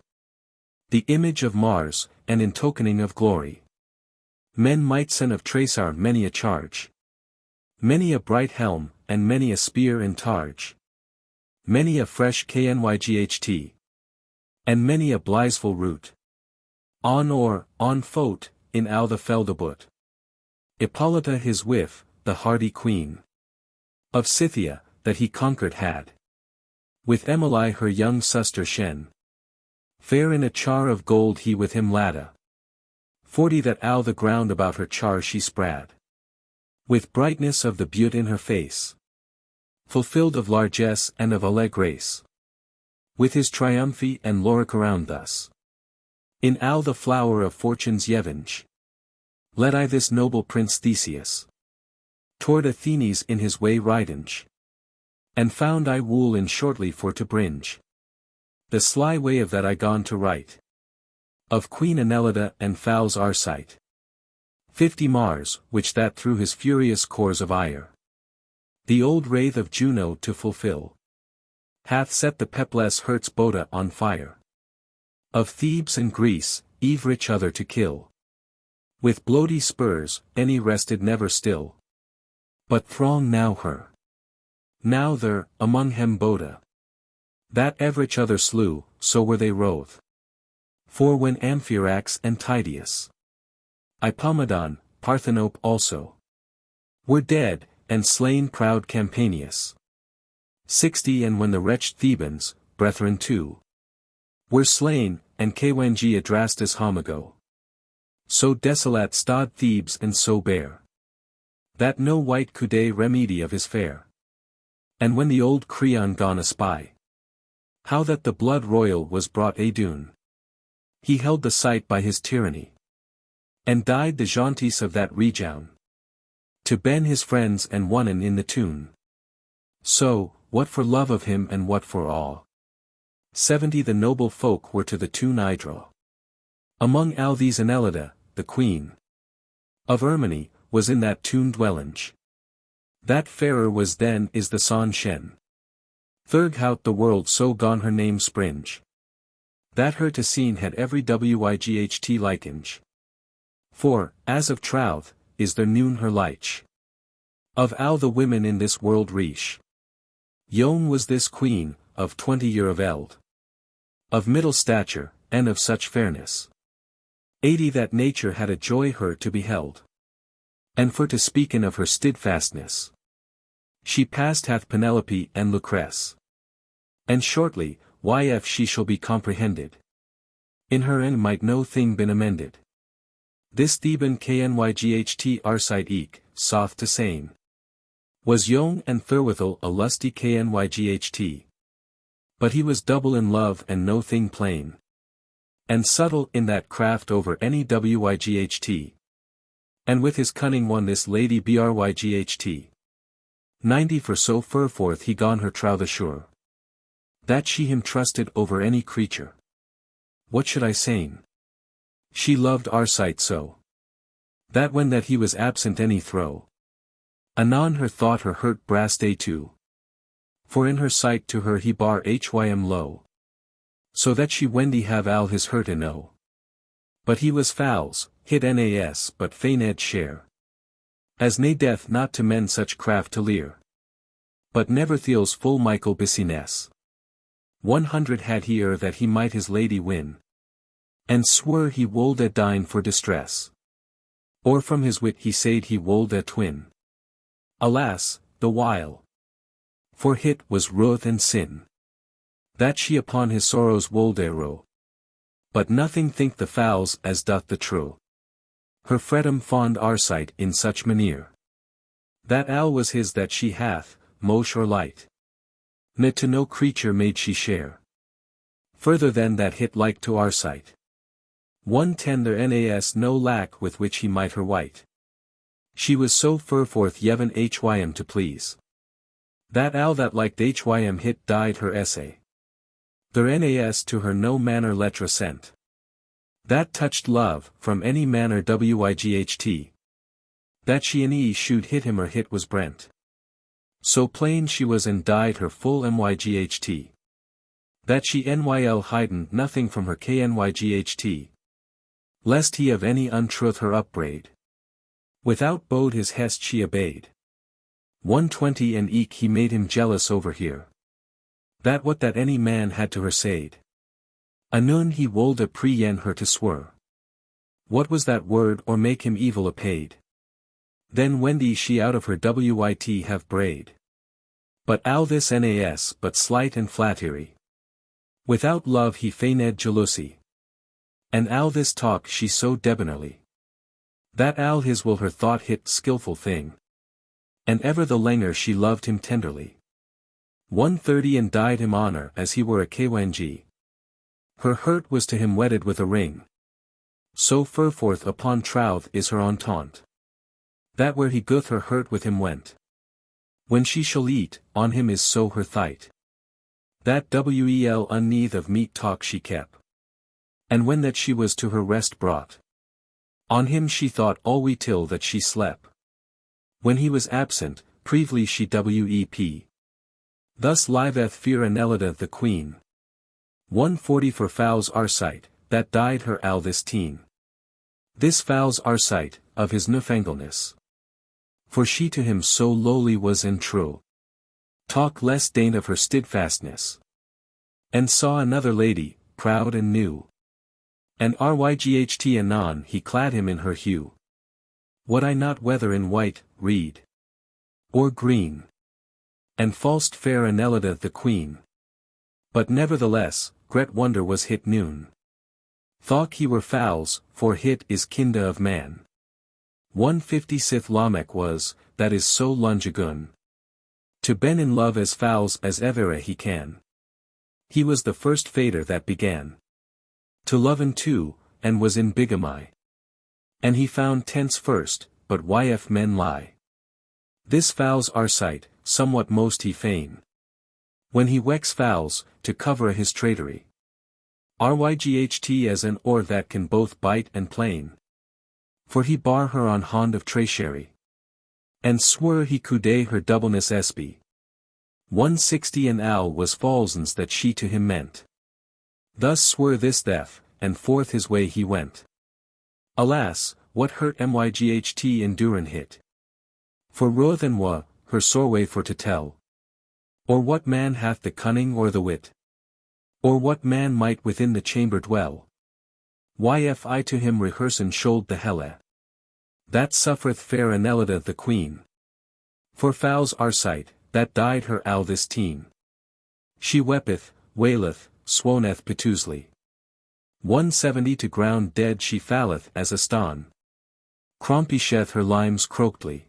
The image of Mars, and in tokening of glory. Men might send of Tracer many a charge. Many a bright helm, and many a spear and targe. Many a fresh Knyght. And many a blitheful route. On foot, in Al the Feldebut. Hippolyta his wife, the hardy queen. Of Scythia, that he conquered had. With Emily her young suster Shen. Fair in a char of gold he with him ladda. 40 that Al the ground about her char she sprad. With brightness of the beaut in her face. Fulfilled of largesse and of alle grace. With his triumphi and lauric around thus. In Al the flower of fortune's yevenge. Led I this noble prince Theseus. Toward Athenes in his way ridenge. And found I wool in shortly for to bringe. The sly way of that I gone to write. Of Queen Anelida and Fowls Arcite. 50 Mars, which that through his furious cores of ire. The old wraith of Juno to fulfill. Hath set the pepless Hertz Boda on fire. Of Thebes and Greece, eve rich other to kill. With bloody spurs, any rested never still. But throng now her. Now there, among hem Boda. That ever each other slew, so were they wroth. For when Amphiarax and Tydeus. Ipomedon, Parthenope also. Were dead, and slain proud Campanius. 60 and when the wretched Thebans, brethren too. Were slain, and Kwengi Adrastus Homago. So desolate stod Thebes and so bare. That no white could remedy of his fare. And when the old Creon gone a spy. How that the blood royal was brought Adune. He held the sight by his tyranny. And died the jaunties of that region. To ben his friends and onen in the tune. So, what for love of him and what for awe. 70 the noble folk were to the tune I draw. Among all these Anelida, the queen. Of Erminy, was in that tune dwellinge. That fairer was then is the son Shen. Thurghout the world so gone her name springe. That her to seen had every Wyght likenge. For, as of Trouth, is there noon her lich. Of all the women in this world riche. Yon was this queen, of 20 year of eld. Of middle stature, and of such fairness. 80 that nature had a joy her to beheld. And for to speaken of her steadfastness. She passed hath Penelope and Lucrece. And shortly, yf she shall be comprehended. In her end might no thing been amended. This Theban Knyght Arcite eke, soth to sane. Was young and therewithal a lusty Knyght. But he was double in love and no thing plain. And subtle in that craft over any Wyght. And with his cunning won this lady Bryght. 90 for so fur forth he gone her troth assure. That she him trusted over any creature. What should I sayne? She loved Arcite so. That when that he was absent any throw. Anon her thought her hurt brast too. For in her sight to her he bar hym low. So that she wendy have all his hurt know. But he was fowls, hid nas but feigned share. As ne death not to men such craft to leer. But never theals full Michael Bicines. 100 had he that he might his lady win. And swore he wold a dine for distress. Or from his wit he said he wold a twin. Alas, the while! For hit was ruth and sin. That she upon his sorrows wold a row. But nothing think the fowls as doth the true. Her freedom fond Arcite in such maneer. That owl was his that she hath, mosh or light. Ne to no creature made she share. Further than that hit like to Arcite. One tender nas no lack with which he might her white. She was so furforth yevon hym to please. That owl that liked hym hit died her essay. Their nas to her no manner letra sent. That touched love, from any manner wight. That she in should hit him or hit was brent. So plain she was and died her full myght. That she nyl hiden nothing from her knyght. Lest he of any untruth her upbraid. Without bode his hest she obeyed. 120 and eke he made him jealous over here. That what that any man had to her said. Anon he wold a pre-yen her to swear. What was that word or make him evil apaid? Then wendy she out of her wight have braid. But ow this nas but slight and flattery. Without love he feigned jealousy. And ow this talk she so debonairly. That ow his will her thought hit skilful thing. And ever the langer she loved him tenderly. 130 and died him honor as he were a kng. Her hurt was to him wedded with a ring. So furforth upon troth is her entente. That where he goeth her hurt with him went. When she shall eat, on him is so her thight. That wel unnethe of meat talk she kept. And when that she was to her rest brought. On him she thought alway till that she slept. When he was absent, privily she wep. Thus liveth fear Anelida the queen. 140 for fowls Arcite, that died her owl this teen. This fowls Arcite, of his newfangleness. For she to him so lowly was and true. Talk less deigned of her steadfastness. And saw another lady, proud and new. And ryght anon he clad him in her hue. What I not whether in white, reed, or green. And falsed fair Anelida the queen. But nevertheless, great wonder was hit noon. Thought he were fowls, for hit is kinda of man. 150 sith Lamech was, that is so lungegun. To ben in love as fowls as ever he can. He was the first fader that began. To love in two, and was in bigamy. And he found tents first, but yf men lie. This fowls Arcite, somewhat most he feign. When he wex fowls, to cover his traitory. Ryght as an or that can both bite and plain. For he bar her on hond of treachery. And swore he could her doubleness espy. 160 an owl was fallsens that she to him meant. Thus swore this theft, and forth his way he went. Alas, what hurt myght endurin hit. For ruth and wa, her sore way for to tell. Or what man hath the cunning or the wit? Or what man might within the chamber dwell? Yf I to him rehearsen shold the helle. That suffereth fair Anelida the queen. For fowls Arcite, that died her owl this teen. She weepeth, waileth, swoneth piteously. 170 to ground dead she falleth as a ston. Crompisheth her limes croakedly.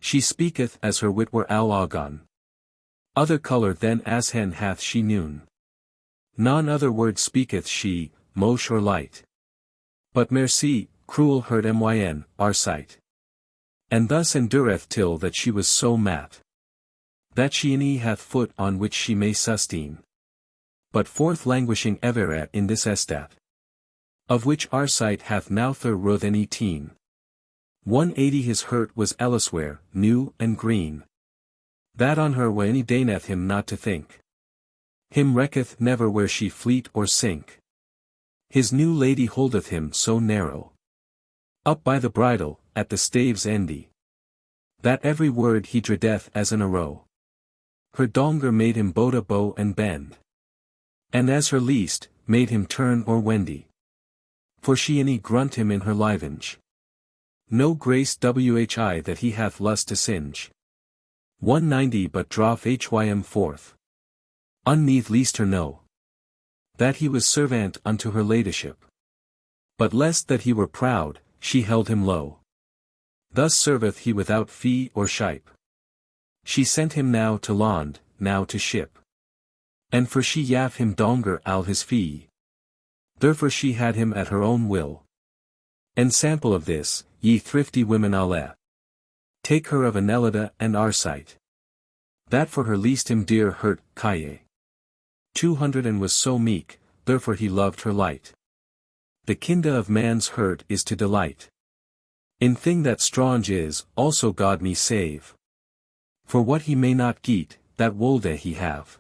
She speaketh as her wit were owl agon. Other colour than as hen hath she noon. None other word speaketh she, mosh or light. But merci, cruel hurt myn, Arcite. And thus endureth till that she was so mat. That she in hath foot on which she may sustain. But forth languishing ever in this estate. Of which Arcite hath now thir ruth any teen. 180 his hurt was elsewhere, new and green. That on her wa any deigneth him not to think. Him recketh never where she fleet or sink. His new lady holdeth him so narrow. Up by the bridle, at the staves endy. That every word he dreadeth as an arrow. Her donger made him bow and bend. And as her least, made him turn or wendy. For she any grunt him in her livenge. No grace whi that he hath lust to singe. 190 but droth hym forth. Unneath least her know. That he was servant unto her ladyship. But lest that he were proud, she held him low. Thus serveth he without fee or shipe. She sent him now to land, now to ship. And for she yaf him donger al his fee. Therefore she had him at her own will. And sample of this, ye thrifty women alle. Take her of Anelida and Arcite. That for her least him dear hurt, calle. 200 and was so meek, therefore he loved her light. The kinda of man's hurt is to delight. In thing that strange is, also God me save. For what he may not geet, that wolde he have.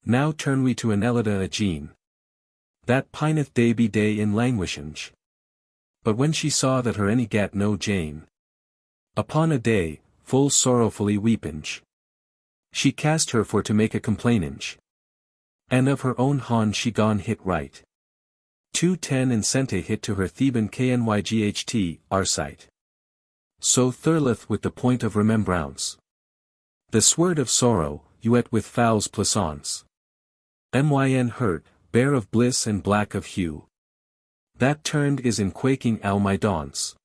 Now turn we to Anelida a Jean. That pineth day be day in languishing. But when she saw that her any gat no Jane. Upon a day, full sorrowfully weepinge. She cast her for to make a complaininge. And of her own hon she gone hit right. 210 and sent a hit to her Theban knyght, Arcite. So thurleth with the point of remembrance. The sword of sorrow, uet with fowls plaisance. Myn hurt, bare of bliss and black of hue. That turned is in quaking al my dance.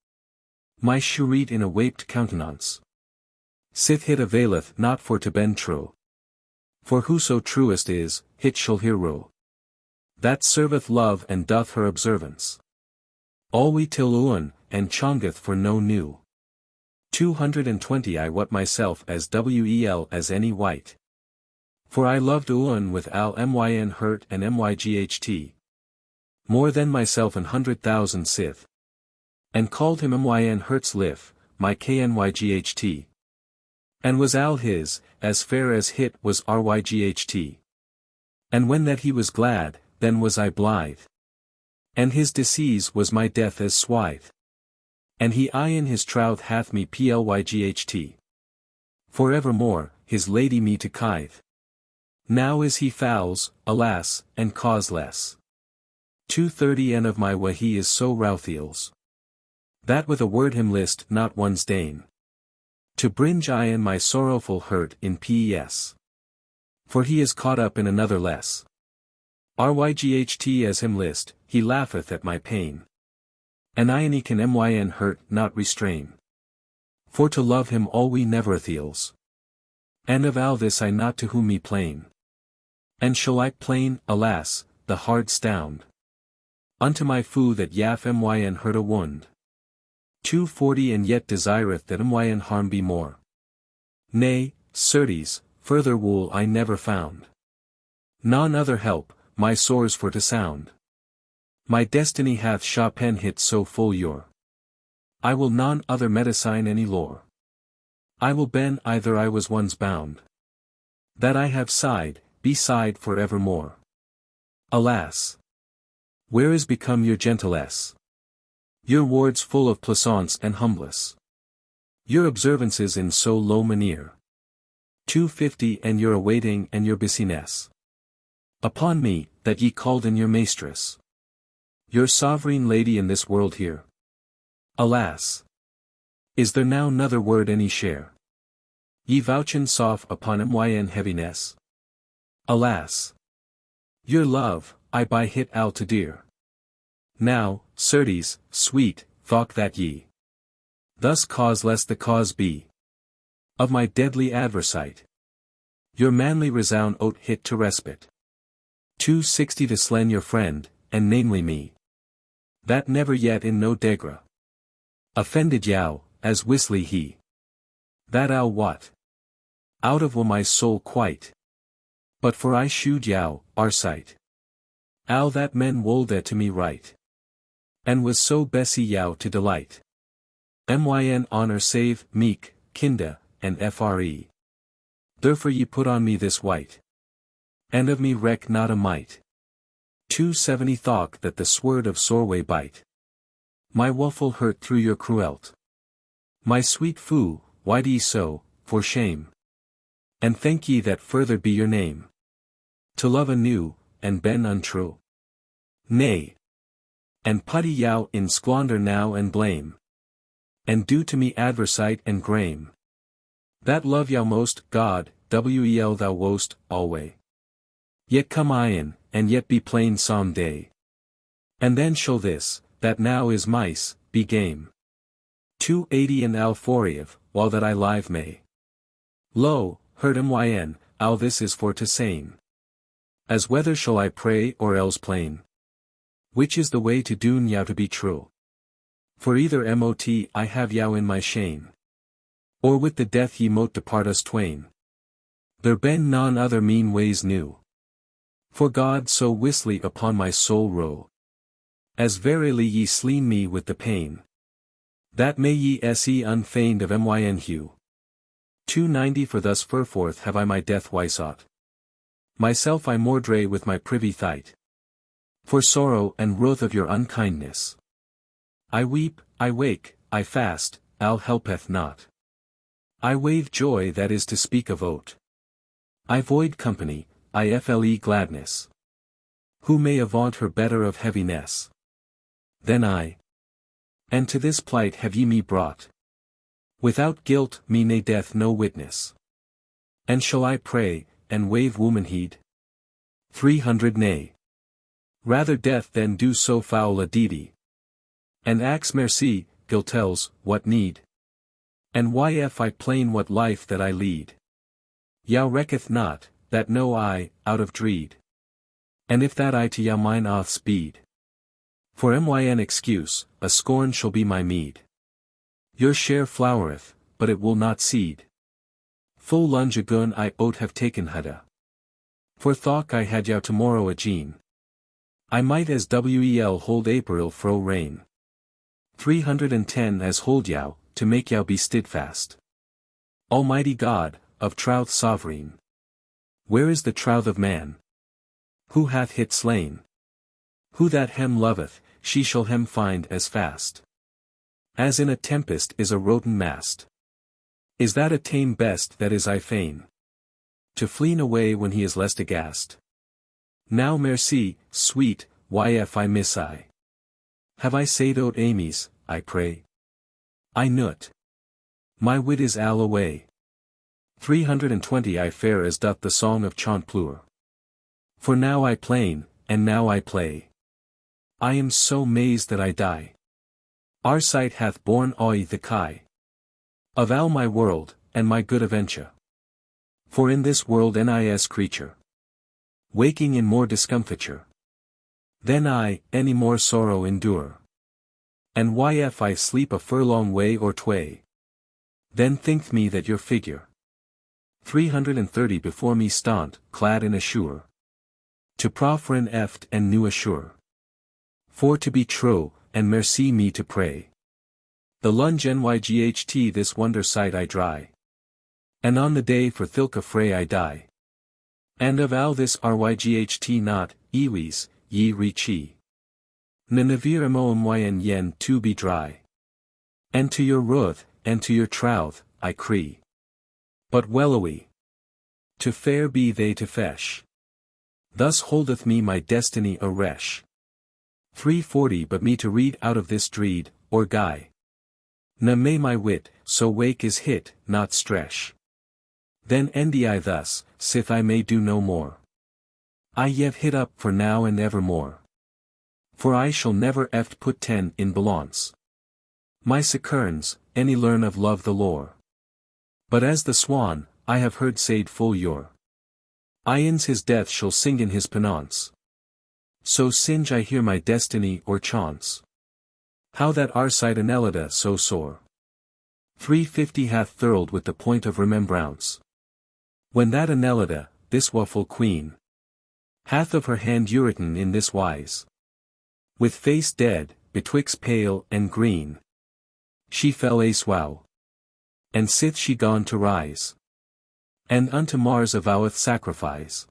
My cherit in a waped countenance. Sith hit availeth not for to bend true. For whoso truest is, hit shall hero. That serveth love and doth her observance. All we till uan, and chongeth for no new. 220 I what myself as wel as any white. For I loved uan with al myn hurt and myght. More than myself 100,000 sith. And called him myn hurt's lif, my knyght. And was al his, as fair as hit was ryght. And when that he was glad, then was I blithe. And his disease was my death as swithe. And he I in his troth hath me plyght. For evermore, his lady me to kithe. Now is he fowls, alas, and causeless. 230 and of my wa he is so routhiels. That with a word him list not one's dame. To bringe I in my sorrowful hurt in pes. For he is caught up in another less. Ryght as him list, he laugheth at my pain. And I can myn hurt not restrain. For to love him all we never theals. And of all this I not to whom me plain. And shall I plain, alas, the hard stound. Unto my foo that yaf myn hurt a wound. 240 and yet desireth that myn harm be more. Nay, certes, further wool I never found. None other help, my sores for to sound. My destiny hath Chopin hit so full your. I will none other medicine any lore. I will ben either I was once bound. That I have sighed, be sighed for evermore. Alas! Where is become your gentilesse? Your words full of plaisance and humbless. Your observances in so low manere. 250 and your awaiting and your busyness. Upon me, that ye called in your mistress. Your sovereign lady in this world here. Alas! Is there now nother word any share? Ye vouchen soft upon myn heaviness. Alas! Your love, I by hit al to dear. Now, certes, sweet, thought that ye. Thus causeless the cause be. Of my deadly adversite. Your manly resound oat hit to respite. 260 to slen your friend, and namely me. That never yet in no degra. Offended yow, as whistly he. That I'll what? Out of will my soul quite. But for I shewed yow, Arcite. Al that men wolde to me right. And was so Bessie yow to delight. Myn honor save, meek, kinda, and fre. Therefore ye put on me this white. And of me reck not a mite. 270 thought that the sword of sorway bite. My woeful hurt through your cruelt. My sweet foo, why do ye so, for shame? And thank ye that further be your name. To love anew, and ben untrue. Nay. And putty yow in squander now and blame. And do to me adversite and grame. That love yow most, God, wel thou wost, alway. Yet come I in, and yet be plain some day. And then shall this, that now is mice, be game. 280 and alforiev, while that I live may. Lo, heard myn, all this is for to sane. As whether shall I pray or else plain? Which is the way to doon yow to be true? For either mot I have yow in my shame. Or with the death ye mote depart us twain. There ben none other mean ways new. For God so wisely upon my soul row. As verily ye sleen me with the pain. That may ye se unfeigned of myn hue. 290 For thus furforth have I my death wysought. Myself I mordray with my privy thight. For sorrow and wrath of your unkindness. I weep, I wake, I fast, al helpeth not. I wave joy that is to speak of oat. I void company, I fle gladness. Who may avaunt her better of heaviness than I? And to this plight have ye me brought. Without guilt me nay death no witness. And shall I pray, and wave womanheed? 300 Nay. Rather death than do so foul a deedy. And axe merci, guiltels, what need? And yf I plain what life that I lead? Yow recketh not, that know I, out of dread. And if that I to yow mine oath speed. For myn excuse, a scorn shall be my meed. Your share flowereth, but it will not seed. Full lunge agun I oat have taken hudda. For thought I had yow tomorrow a jean. I might as wel hold April fro rain. 310 As hold yow, to make yow be steadfast. Almighty God, of troth sovereign. Where is the troth of man? Who hath hit slain? Who that hem loveth, she shall hem find as fast. As in a tempest is a rotten mast. Is that a tame best that is I fain? To fleen away when he is lest aghast. Now merci, sweet, yf I miss I. Have I said aught amiss, I pray? I nut. My wit is all away. 320 I fare as doth the song of Chanpleur. For now I plain, and now I play. I am so mazed that I die. Arcite hath borne oi the kai. Of all my world, and my good aventure. For in this world nis creature. Waking in more discomfiture. Than I, any more sorrow endure. And yf I sleep a furlong way or tway. Then think me that your figure. 330 Before me staunt, clad in assure. To profferin eft and new assure. For to be true, and merci me to pray. The lunge nyght this wonder sight I dry. And on the day for thilka fray I die. And of all this ryght not, iwis, ye rechi. Nanavir moem yen to be dry. And to your ruth, and to your trouth, I cree. But wellowy. To fair be they to fesh. Thus holdeth me my destiny a resh. 340 But me to read out of this dreed, or guy. Na may my wit, so wake is hit, not stresh. Then endi I thus, sith I may do no more. I yev hit up for now and evermore. For I shall never eft put 10 in balance. My secerns, any learn of love the lore. But as the swan, I have heard said full yore. Ians his death shall sing in his penance. So singe I hear my destiny or chance. How that Arcite Anelida so sore. 350 Hath thirled with the point of remembrance. When that Anelida, this woeful queen, hath of her hand uriten in this wise. With face dead, betwixt pale and green. She fell a swow. And sith she gone to rise. And unto Mars avoweth sacrifice.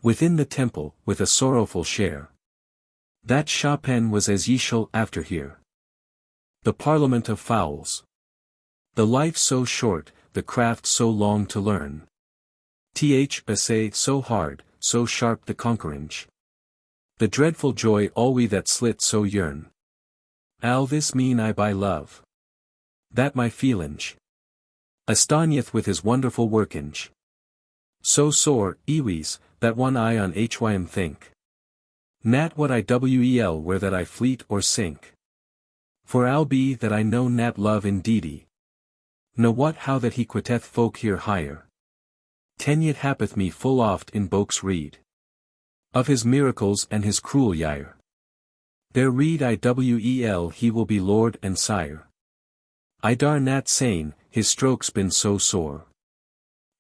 Within the temple, with a sorrowful share. That Chopin was as ye shall after hear. The Parliament of Fowls. The life so short, the craft so long to learn. Th essay so hard, so sharp the conqueringe. The dreadful joy all we that slit so yearn. Al this mean I by love. That my feelinge astoneth with his wonderful workinge. So sore, ewees, that one eye on hym think. Nat what I wel where that I fleet or sink. For I'll be that I know nat love indeedy. Know what how that he quitteth folk here higher. Ten yet happeth me full oft in books read. Of his miracles and his cruel yire. There read I wel he will be lord and sire. I dar nat sane, his strokes been so sore.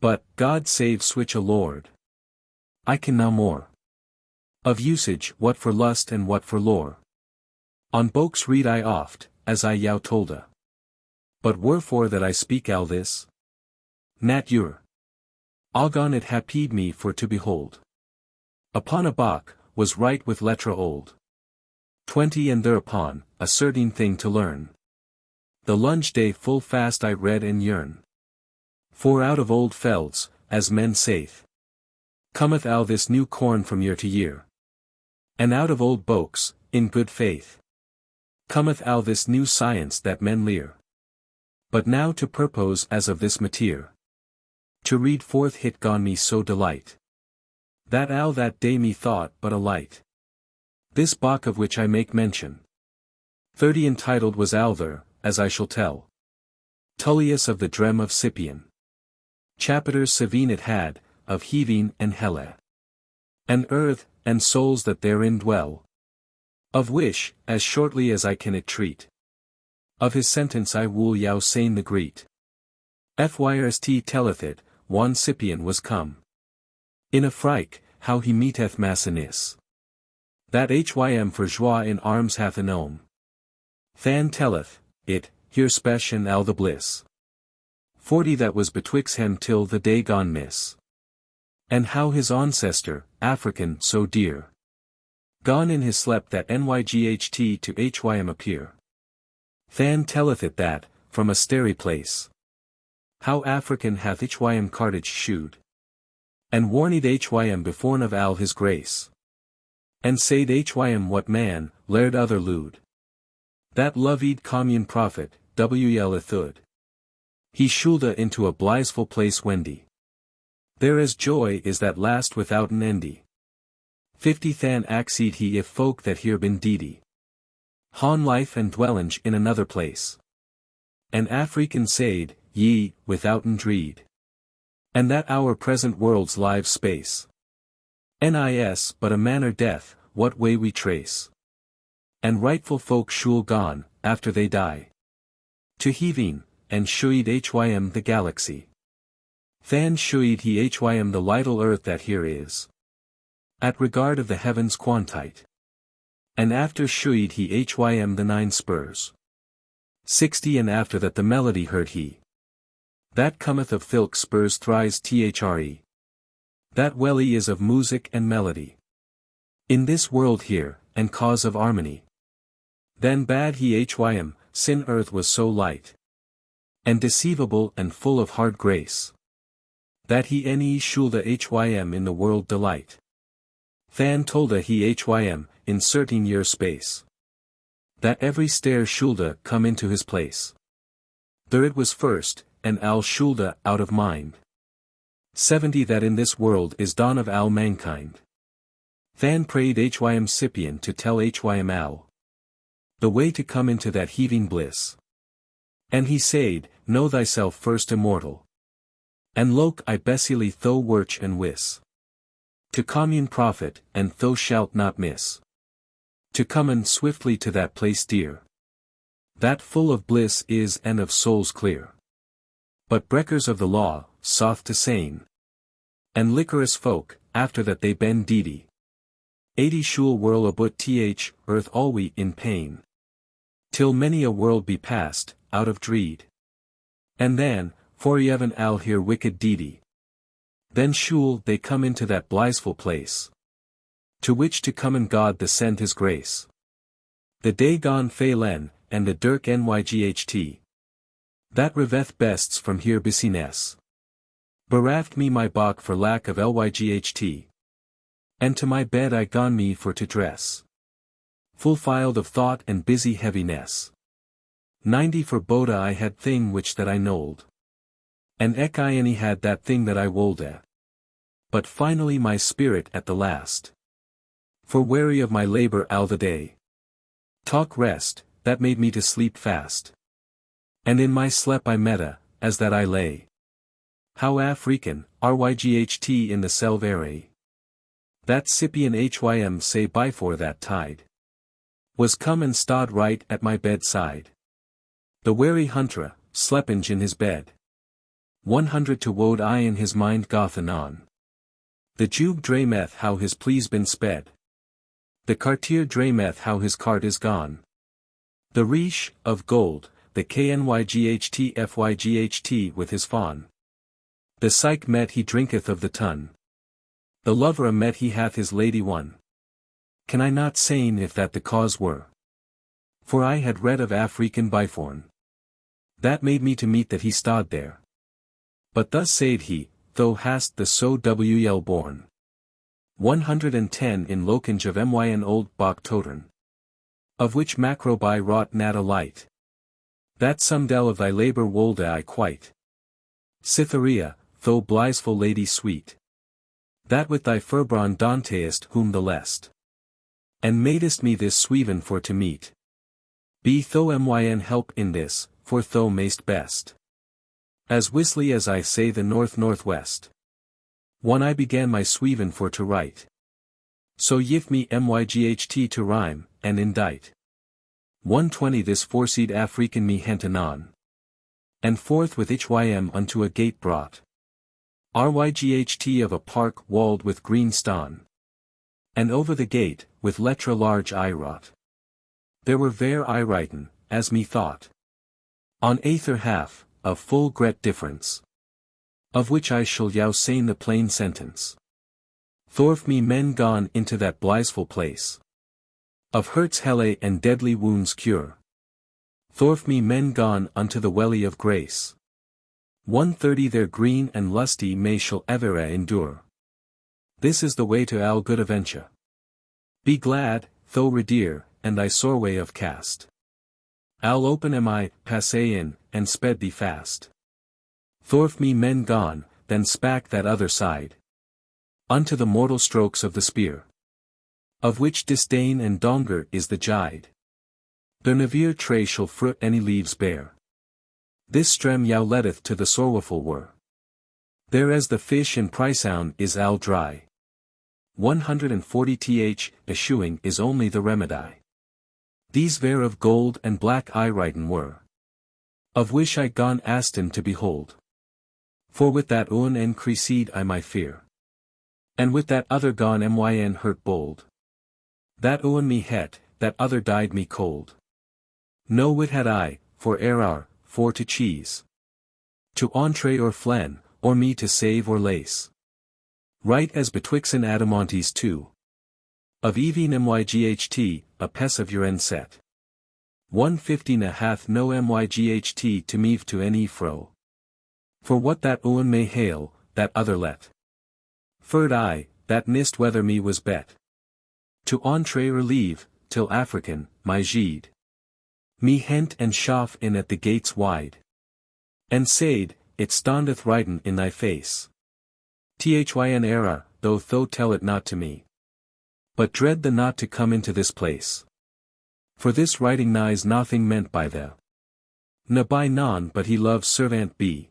But, God save switch a lord. I can now more. Of usage what for lust and what for lore. On books read I oft, as I yow tolda. But wherefore that I speak al this? Nat ur. Algon it happed me for to behold. Upon a bach, was right with lettre old. 20 and thereupon, a certain thing to learn. The lunge day full fast I read and yearn. For out of old felds, as men saith, cometh al this new corn from year to year. And out of old books, in good faith, cometh al this new science that men lear. But now to purpose as of this mateer. To read forth hit gone me so delight. That al that day me thought but a light. This bach of which I make mention. 30 entitled was al there, as I shall tell. Tullius of the Drem of Scipion. Chapiters 7 it had, of heaving and helle. And earth, and souls that therein dwell. Of which, as shortly as I can it treat. Of his sentence I will yow sane the greet. Fyrst telleth it, one Scipion was come. In a frike, how he meeteth Massinis. That hym for joie in arms hath a gnome. Than telleth, it, here spech and al the bliss. 40 that was betwixt him till the day gone miss. And how his ancestor, African so dear. Gone in his slept that nyght to hym appear. Than telleth it that, from a starry place. How African hath hym cartage shewed. And warned hym beforn of al his grace. And said hym what man, laird other lewd. That loved commune prophet, wel ithud. He shulda into a blissful place wendy. There as joy is that last without an endy. 50 than accede he if folk that here been deedy. Han life and dwellinge in another place. And African said, ye, withouten dreed. And that our present world's live space. Nis but a manner death, what way we trace. And rightful folk shul gone, after they die. To heaving, and shuid hym the galaxy. Than shuid he hym the little earth that here is. At regard of the heavens quantite. And after shuid he hym the 9 spurs. 60 and after that the melody heard he. That cometh of thilk spurs thrice thre. That welly is of music and melody. In this world here, and cause of harmony. Then bad he hym, sin earth was so light. And deceivable and full of hard grace. That he ne shulda hym in the world delight. Than tolda he hym, in certain year space. That every stair shulda come into his place. There it was first, and al shulda out of mind. 70 that in this world is dawn of al mankind. Than prayed hym Scipion to tell hym al. The way to come into that heaving bliss. And he said, know thyself first immortal. And loke I besily tho wirch and wis. To commune profit, and thou shalt not miss. To common swiftly to that place dear. That full of bliss is and of souls clear. But breakers of the law, soft to sane. And liquorous folk, after that they been deedy. 80 shul whirl about earth alwe in pain. Till many a world be passed, out of dreed. And then, for even al here wicked deedy. Then shul they come into that blissful place. To which to come and God the send his grace. The day gone failen, and the dirk nyght. That reveth bests from here besines. Bereft me my bach for lack of lyght. And to my bed I gone me for to dress. Full filed of thought and busy heaviness. 90 for Boda I had thing which that I knolled. And eke I any had that thing that I wold at. But finally my spirit at the last. For weary of my labor all the day. Talk rest, that made me to sleep fast. And in my sleep I meta, as that I lay. How African, ryght in the selvere. That Scypian hym say before that tide. Was come and stod right at my bedside. The wary hunter, slepinge in his bed. 100 to wode I in his mind goth anon. The Jube drameth how his pleas been sped. The cartier drameth how his cart is gone. The riche, of gold, the knyghtfyght with his fawn. The syke met he drinketh of the tun. The lover met he hath his lady won. Can I not sayn if that the cause were? For I had read of African Biforn. That made me to meet that he stod there. But thus said he, thou hast the so wel born. 110 in Locange of myn old Bach Totern. Of which macrobi wrought nat a light. That some del of thy labor wolde I quite. Cytherea, thou blitheful lady sweet. That with thy furbron dauntest whom the lest. And madest me this sweven for to meet. Be thou myn help in this, for thou mayst best. As wisely as I say the north-northwest. One I began my sweven for to write. So yift me myght to rhyme, and indite. 120 this foreseed African me hent anon. And forth with hym unto a gate brought. Ryght of a park walled with green stone. And over the gate, with lettre large I wrought. There were ver I writen, as me thought. On aether half, of full great difference. Of which I shall yow sayn the plain sentence. Thorf me men gone into that blissful place. Of hurts helle and deadly wounds cure. Thorf me men gone unto the welly of grace. 130 their green and lusty may shall ever endure. This is the way to all good aventure. Be glad, though redear, and thy sore way of cast. I'll open I, passé in, and sped thee fast. Thorf me men gone, then spak that other side. Unto the mortal strokes of the spear. Of which disdain and donger is the jide. Der never tray shall fruit any leaves bear. This strem yow letteth to the sorrowful were. There as the fish in prisoun is all dry. 140 eschewing is only the remedy. These ver of gold and black I writen were. Of which I gone Aston to behold. For with that un and CRISEYDE I my fear. And with that other gone myn hurt bold. That un me het, that other died me cold. No wit had I, for error, for to cheese. To entree or flen, or me to save or lace. Right as betwixen Adamantes two. Of even myght, a pes of your set. 150 hath no myght to meve to any fro. For what that un may hail, that other let. Ferd I, that nist whether me was bet. To entree or leave, till African, my gide. Me hent and schaff in at the gates wide. And said, it standeth writen in thy face. Thyn error, though thou tell it not to me. But dread the not to come into this place. For this writing nighs nothing meant by the. Na by non but he loves servant be.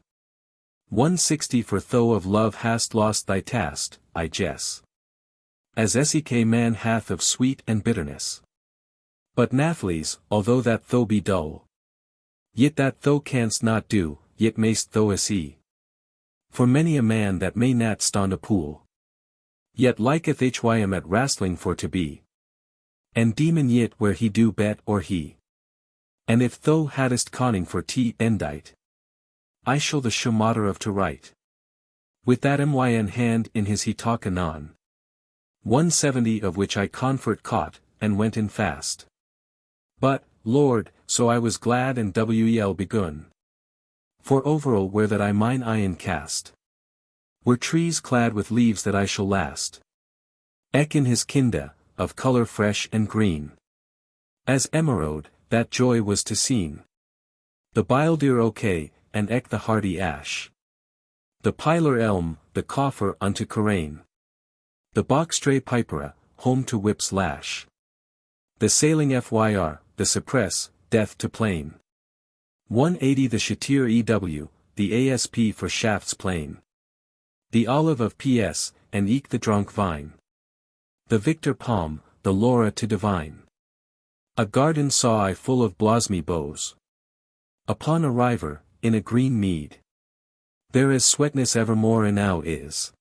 160 for thou of love hast lost thy taste, I guess. As sek man hath of sweet and bitterness. But Nathles, although that thou be dull. Yet that thou canst not do, yet mayst thou see. For many a man that may not stand a pool. Yet liketh hym at wrastling for to be. And demon yet where he do bet or he. And if thou hadst conning for endite. I shall the shamotter of to write. With that myn hand in his he talk anon. 170 of which I comfort caught, and went in fast. But, Lord, so I was glad and wel begun. For overall where that I mine eyen cast. Were trees clad with leaves that I shall last. Eke in his kinda, of colour fresh and green. As emerald, that joy was to seen. The bildeer oak, and eke the hardy ash. The pilar elm, the coffer unto Corraine. The boxtray pipera, home to whip's lash. The sailing fyr, the cypress, death to plain. 180 the shatir ew, the asp for shafts plain. The olive of PS, and eke the dronk vine. The victor palm, the laura to divine. A garden saw I full of blosmy boughs. Upon a river, in a green mead. There is sweetness evermore enow is.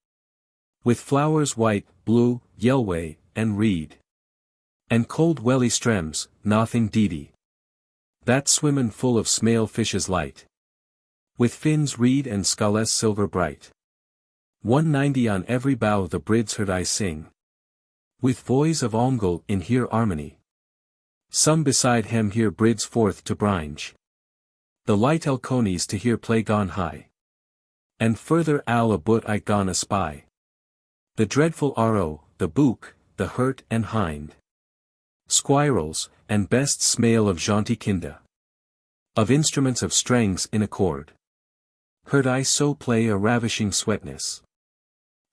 With flowers white, blue, yelway, and reed. And cold welly streams, nothing deedy. That swimmin' full of smale fishes light. With fins reed and sculles silver bright. 190 on every bough the brids heard I sing. With voice of ongle in here harmony. Some beside him hear brids forth to bringe. The light elconies to hear play gone high. And further al a boot I gone a spy. The dreadful ro, the book, the hurt and hind. Squirrels, and best smale of jaunty kinda. Of instruments of strings in accord. Heard I so play a ravishing sweetness.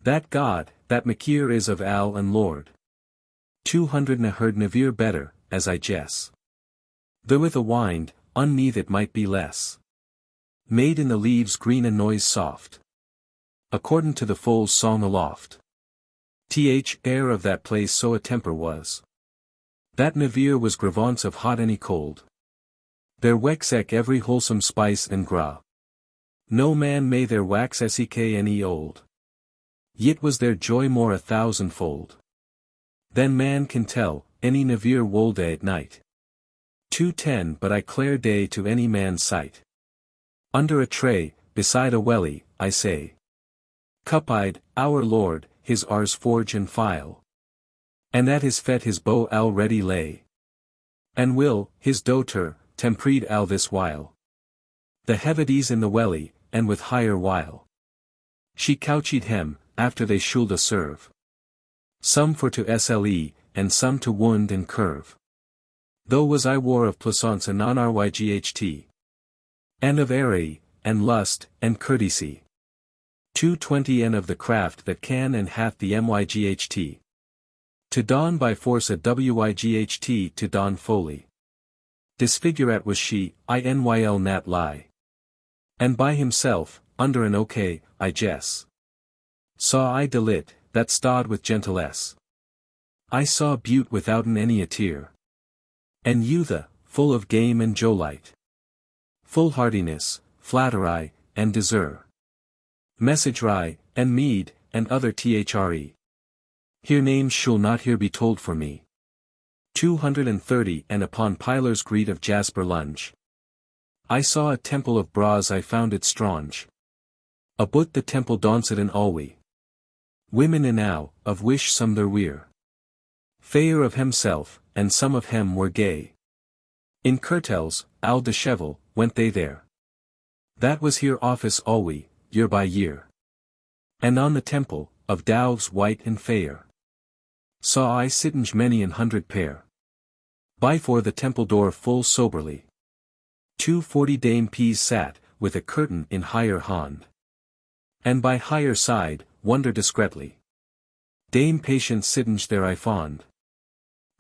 That God, that Makir is of Al and Lord. 200 na heard Navir better, as I guess. Though with a wind, unneath it might be less. Made in the leaves green and noise soft. According to the foal's song aloft. Air of that place so a temper was. That Navir was gravance of hot any cold. There wexek every wholesome spice and gra. No man may their wax sek any old. Yet was their joy more 1,000-fold. Than man can tell, any Navir wolde at night. 210 but I clear day to any man's sight. Under a tray, beside a welly, I say. Cup-eyed, our Lord, his ars forge and file. And at his fet his bow al ready lay. And will, his daughter, tempreed al this while. The Hevides in the welly, and with higher while. She couchied him, after they should a serve. Some for to sle, and some to wound and curve. Though was I war of plaisance and non ryght. And of array, and lust, and courtesy. 220 and of the craft that can and hath the myght. To don by force a wyght to don folly. Disfigurat was she, inyl nat lie. And by himself, under an ok, I guess. Saw I delit, that stod with gentilesse. I saw butte withouten any a tear. And youtha, full of game and jolite. Full hardiness, flattery, and desire. Messagery, and mead, and other thre. Here names shall not here be told for me. 230 and upon pilars greed of jasper lunge. I saw a temple of bras I found it strange. About the temple danced in alwe. Women enow, of wish some there weir. Fair of himself, and some of hem were gay. In curtels, al dishevel, went they there. That was here office alwe, year by year. And on the temple, of doves white and fair. Saw I sittinge many an 100 pair. By fore the temple door full soberly. 240 dame peas sat, with a curtain in higher hand. And by higher side, wonder discreetly. Dame Patience sittinge there I fond.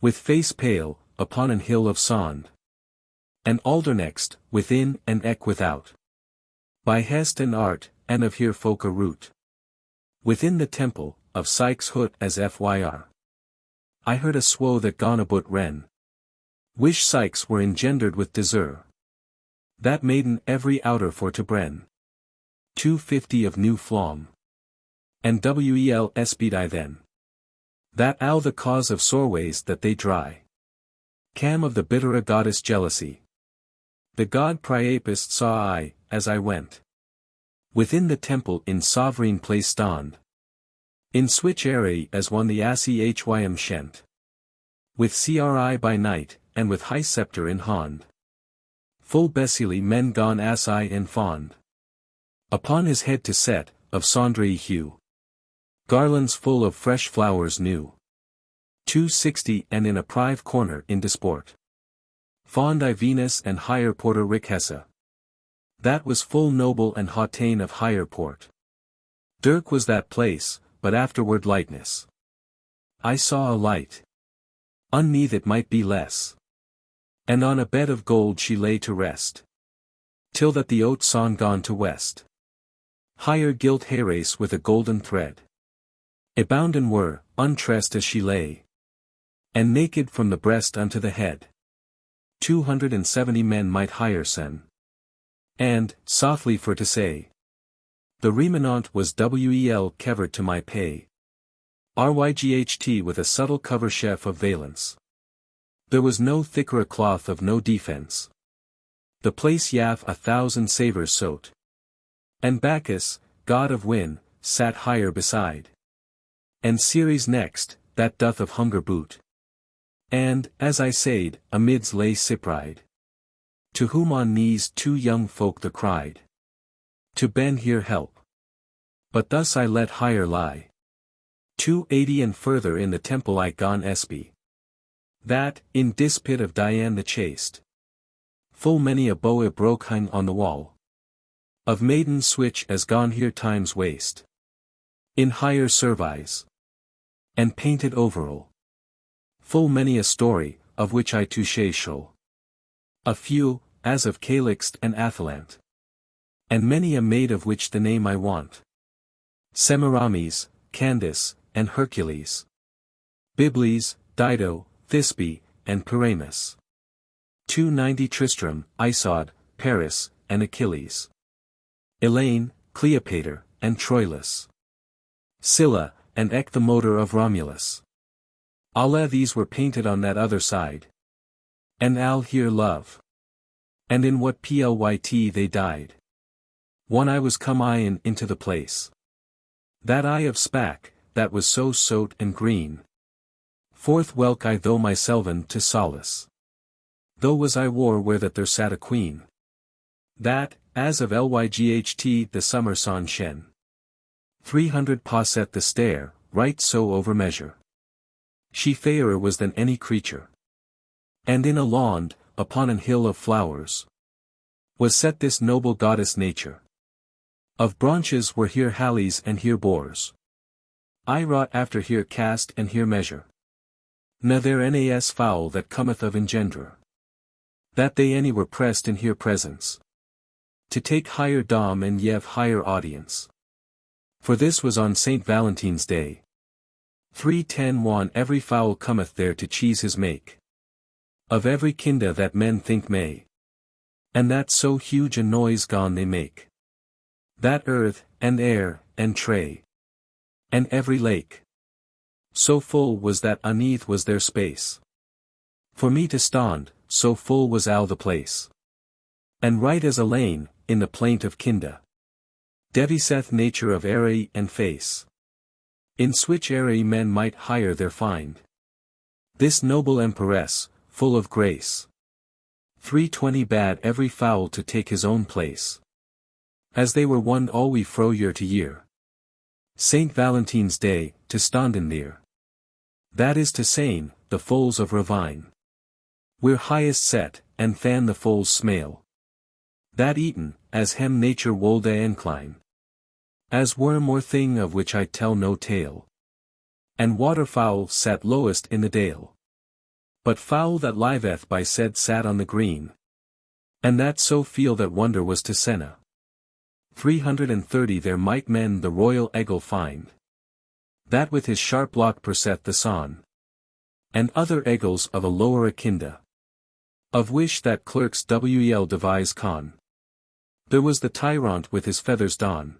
With face pale, upon an hill of sond. And alder next, within and eke without. By hest and art, and of here folk a root. Within the temple, of Sykes Hoot as fyr. I heard a swoe that gone about ren. Wish Sykes were engendered with desire. That maiden every outer for to bren. 250 of new flom. And wel speed I then. That al the cause of soreways that they dry. Cam of the bittera goddess jealousy. The god Priapus saw I, as I went. Within the temple in sovereign place stand. In switch array as one the hym shent. With cri by night, and with high scepter in hand. Full besily men gone I and fond. Upon his head to set, of sondry hue. Garlands full of fresh flowers new. 260 And in a prive corner in disport. Fond I Venus and higher porter Rickhessa. That was full noble and hautaine of higher port. Dirk was that place, but afterward lightness. I saw a light. Underneath it might be less. And on a bed of gold she lay to rest. Till that the oat son gone to west. Higher gilt hairace with a golden thread. Abounden were, untressed as she lay. And naked from the breast unto the head. 270 men might hire sen. And, softly for to say. The remanent was wel kevered to my pay. Ryght with a subtle cover chef of valence. There was no thicker a cloth of no defense. The place yaff 1,000 savors sote. And Bacchus, god of wind, sat higher beside. And Ceres next, that doth of hunger boot. And, as I said, amids lay Cypride. To whom on knees 2 young folk the cried. To Ben here help. But thus I let higher lie. 280 And further in the temple I gone espy. That, in dispit of Diane the chaste. Full many a boa broke hung on the wall. Of maidens switch as gone here times waste. In higher service. And painted overall. Full many a story, of which I touche show. A few, as of Calixte and Athelant. And many a maid of which the name I want. Semiramis, Candace, and Hercules. Byblis, Dido, Thisbe, and Pyramus. 290 Tristram, Isoude, Paris, and Achilles. Elaine, Cleopatra, and Troilus. Scylla, and Ecke the motor of Romulus. Alla these were painted on that other side. And Al here love. And in what plyt they died. One I was come in into the place. That eye of Spac, that was so sote and green. Forth welk I though my selvin to solace. Though was I war where that there sat a queen. That, as of Lyght the summer son shen. 300 Posset the stair, right so over measure. She fairer was than any creature. And in a laund, upon an hill of flowers. Was set this noble goddess nature. Of branches were here hallies and here boars. I wrought after here cast and here measure. Na there nas fowl that cometh of engendrer. That they any were pressed in here presence. To take higher dom and yev higher audience. For this was on St. Valentine's Day. 310 Every fowl cometh there to cheese his make. Of every kinda that men think may. And that so huge a noise gone they make. That earth, and air, and tray. And every lake. So full was that uneath was their space. For me to stand, so full was all the place. And right as a lane, in the plaint of kinda. Deviseth nature of airy and face. In switch airy men might hire their find. This noble empress, full of grace. 320 bade every fowl to take his own place. As they were one always fro year to year. St. Valentine's Day, to standen near. That is to sayn, the foals of Ravine. We're highest set, and fan the foals smale. That eaten, as hem nature wolde incline. As were more thing of which I tell no tale. And waterfowl sat lowest in the dale. But fowl that liveth by said sat on the green. And that so feel that wonder was to Senna. 330 There might men the royal eagle find. That with his sharp lock percet the son. And other eagles of a lower akinda. Of which that clerks wel devise con. There was the tyrant with his feathers don.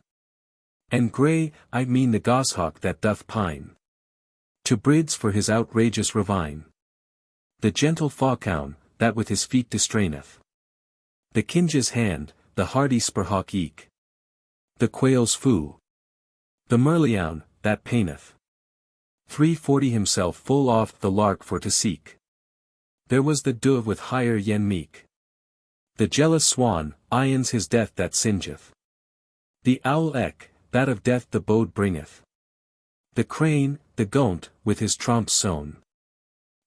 And grey, I mean the goshawk that doth pine. To brids for his outrageous ravine. The gentle faucoun, that with his feet distraineth. The kinge's hand, the hardy spurhawk eke. The quail's foo. The merlioun, that paineth. 340 Himself full oft the lark for to seek. There was the dove with higher yen meek. The jealous swan, ions his death that singeth. The owl eck, that of death the bode bringeth. The crane, the gaunt, with his tromps sown.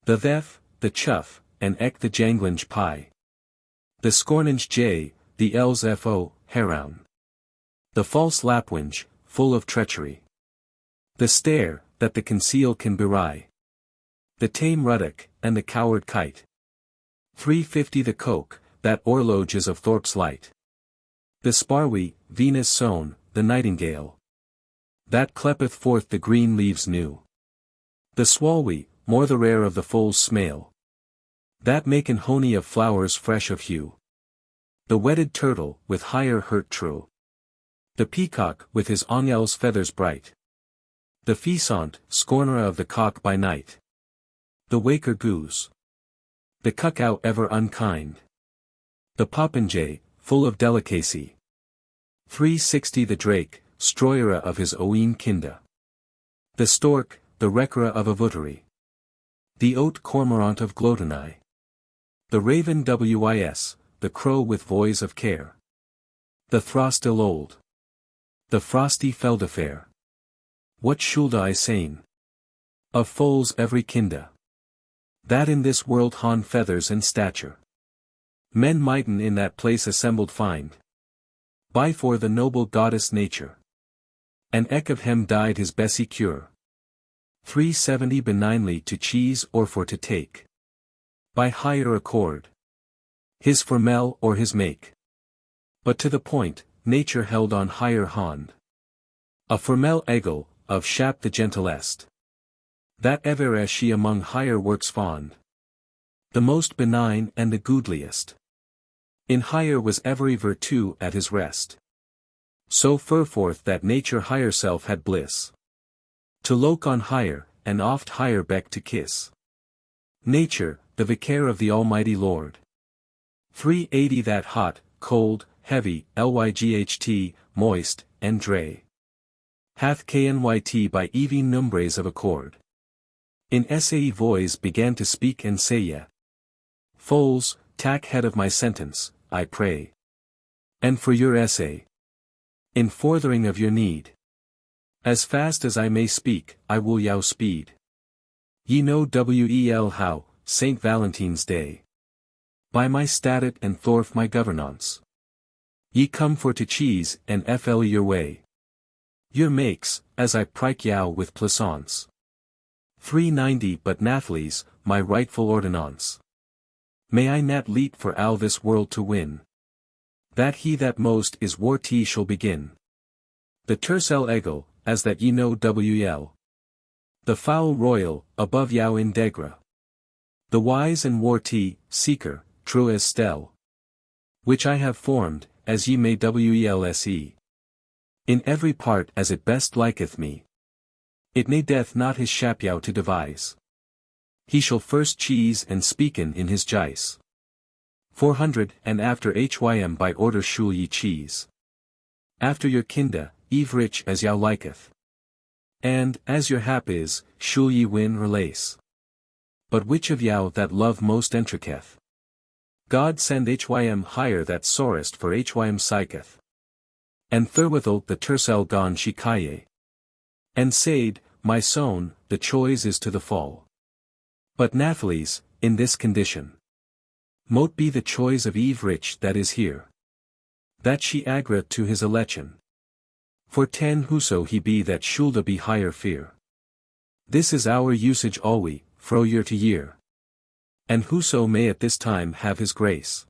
The thef, the chuff, and ek the janglinge pie. The scorninge jay, the els fo, heroun. The false lapwinge, full of treachery. The stare, that the conceal can bewry. The tame ruddock, and the coward kite. 350 The coke, that orloge is of Thorpe's light. The sparwy, Venus sown, the nightingale. That cleppeth forth the green leaves new. The swalwy, more the rare of the foal's smale. That maken honey of flowers fresh of hue. The wedded turtle, with higher hurt true. The peacock, with his agnel's feathers bright. The feasant, scorner of the cock by night. The waker goose. The cuckow ever unkind. The popinjay, full of delicacy. 360 The drake, stroyera of his own kinda. The stork, the wreckera of a votary. The oat cormorant of gloatoni. The raven wis, the crow with voice of care. The throstil old. The frosty feldefair. What shoulda I sayn? Of foals every kinda. That in this world han feathers and stature. Men mighten in that place assembled find. By for the noble goddess nature. And ek of hem died his Bessie cure. 370 Benignly to cheese or for to take. By higher accord. His formel or his make. But to the point, nature held on higher hand. A formel egel, of Shap the gentilest. That ever as she among higher works fond. The most benign and the goodliest. In higher was every virtue at his rest. So furforth that nature higher self had bliss. To look on higher, and oft higher beck to kiss. Nature, the vicar of the Almighty Lord. 380 That hot, cold, heavy, lyght, moist, and dray. Hath knyt by even numbres of accord. In essay voice began to speak and say ye. Foals, tack head of my sentence, I pray. And for your essay. In forthering of your need. As fast as I may speak, I will yow speed. Ye know wel how, St. Valentine's Day. By my statute and thorf my governance. Ye come for to cheese, and fl your way. Your makes, as I prike yow with plaisance. 390 But Nathlys, my rightful ordinance. May I not leap for all this world to win. That he that most is warty shall begin. The tercel egel, as that ye know wel. The fowl royal, above yow in degra. The wise and warty, seeker, true as stel. Which I have formed, as ye may welse. In every part as it best liketh me. It may death not his shapyow to devise. He shall first cheese and speaken in his jice. 400 And after hym by order shul ye cheese. After your kinda, eve rich as yow liketh. And, as your hap is, shul ye win relace. But which of yow that love most entraketh? God send hym higher that sorest for hym psycheth. And therewithal the tercel gone she kaye. And said, my son, the choice is to the fall. But Nathlys, in this condition. Mote be the choice of Eve rich that is here. That she agra to his election. For 10 whoso he be that shoulda be higher fear. This is our usage alwy, fro year to year. And whoso may at this time have his grace.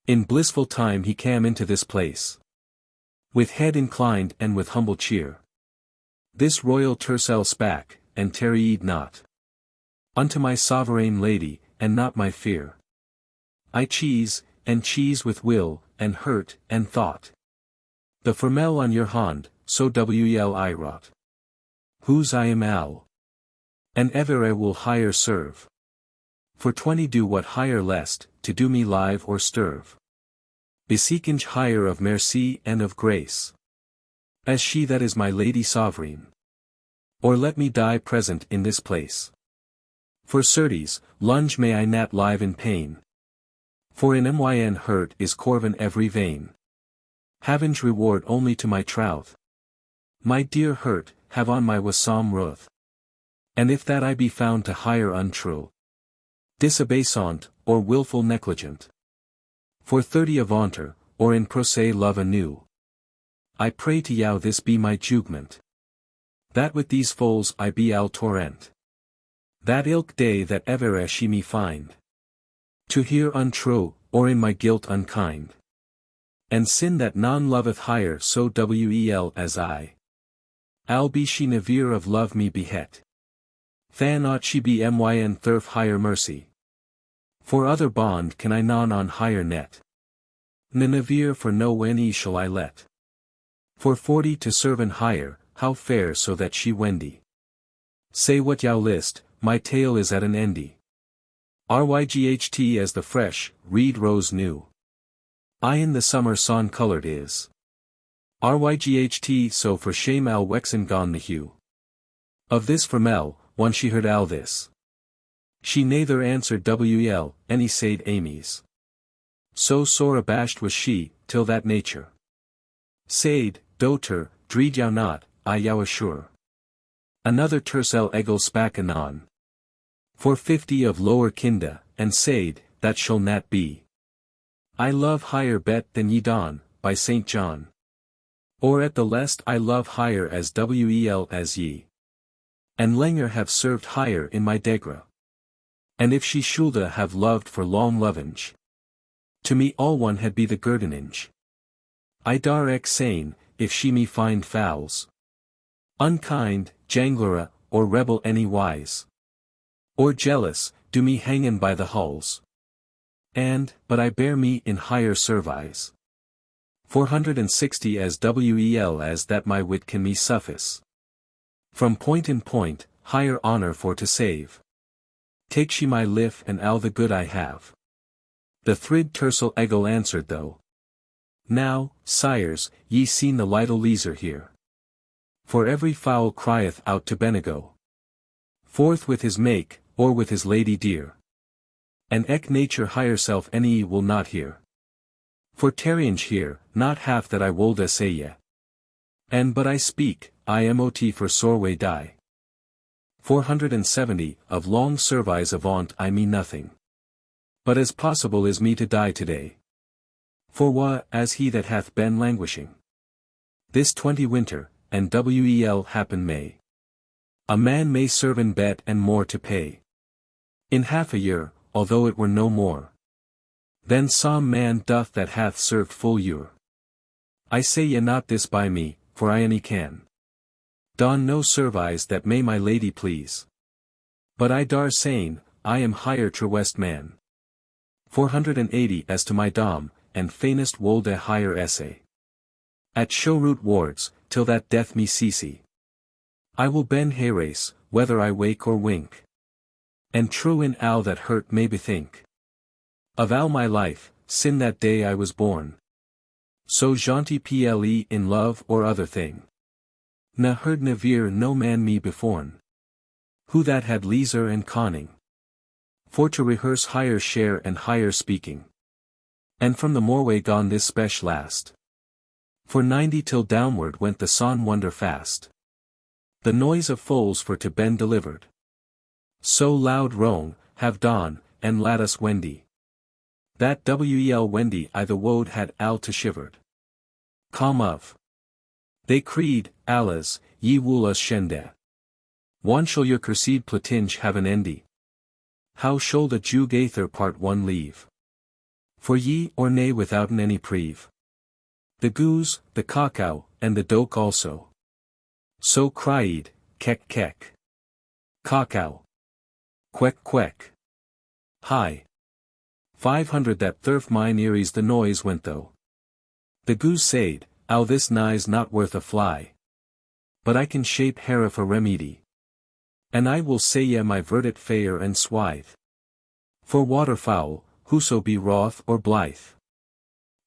In blissful time he came into this place. With head inclined and with humble cheer. This royal tercel spak, and tarried not. Unto my sovereign lady, and not my fear. I cheese, and cheese with will, and hurt, and thought. The formel on your hand, so wel I wrought. Whose I am al. And ever I will higher serve. For 20 do what higher lest, to do me live or stirve. Beseekinge higher of mercy and of grace. As she that is my lady sovereign. Or let me die present in this place. For certes, lunge may I not live in pain. For in myn hurt is corven every vein. Havinge reward only to my troth. My dear hurt, have on my wasam ruth. And if that I be found to higher untrue, disobeissant, or wilful negligent. For 30 avanter, or in procès love anew. I pray to you this be my judgment. That with these foals I be al torrent. That ilk day that ever she me find. To hear untrue, or in my guilt unkind. And sin that none loveth higher so wel as I. Al be she nevere of love me behet. Than ought she be myn thurf higher mercy. For other bond can I non on higher net. Nevere for no any shall I let. For 40 to serve and higher, how fair so that she wendy. Say what you list, my tale is at an endy. Ryght as the fresh, reed rose new. I in the summer son colored is. Ryght so for shame al wexen gone the hue. Of this for Mel, one she heard al this. She neither answered wel, any said Amy's. So sore abashed was she, till that nature. Said, doter, dreed yow not, I yow assure. Another tercel egel spak anon. For 50 of lower kinda, and said, that shall not be. I love higher bet than ye don, by St. John. Or at the lest I love higher as wel as ye. And lenger have served higher in my degra. And if she shoulda have loved for long lovinge. To me all one had be the gurdeninge. I dar ex sane, if she me find fowls. Unkind, janglera, or rebel any wise. Or jealous, do me hangen by the hulls. And, but I bear me in higher service. 460 as wel as that my wit can me suffice. From point in point, higher honor for to save. Take she my life and all the good I have. The thrid tercel egel answered though. Now, sires, ye seen the lytle leaser here. For every fowl crieth out to Benego. Forth with his make, or with his lady dear. And eke nature higher self any will not hear. For tarriange here, not half that I wolda say ye. And but I speak, I mot for sorway die. 470, of long service avant I mean nothing. But as possible is me to die today. For wa, as he that hath been languishing. This 20 winter, and wel happen may. A man may serve in bet and more to pay. In half a year, although it were no more. Then some man doth that hath served full year. I say ye not this by me, for I any can. Don no service that may my lady please. But I dar saying, I am higher trewest man. 480 as to my dom, and fainest wolde higher essay. At showroot wards, till that death me cease. I will ben herace, whether I wake or wink. And true in al that hurt may bethink. Of al my life, sin that day I was born. So jaunty ple in love or other thing. Na heard nevere no man me beforn. Who that had leisure and conning. For to rehearse higher share and higher speaking. And from the moreway gone this spesh last. For 90 till downward went the son wonder fast. The noise of foals for to ben delivered. So loud wrong, have dawn, and lad us wendy. That wel wendy I the woad had al to shivered. Calm of. They creed, Allahs, ye wool us shende. One shall your CRISEYDE platinge have an endy. How shall the Jew gaither part one leave? For ye or nay withouten any preve. The goose, the cacao, and the doke also. So cried, kek kek. Cacao. Quek quek. Hi. 500 that thurf mine earies the noise went though. The goose said, ow this nigh not worth a fly. But I can shape herif a remedy. And I will say ye my verdict fair and swithe. For waterfowl, whoso be wroth or blithe.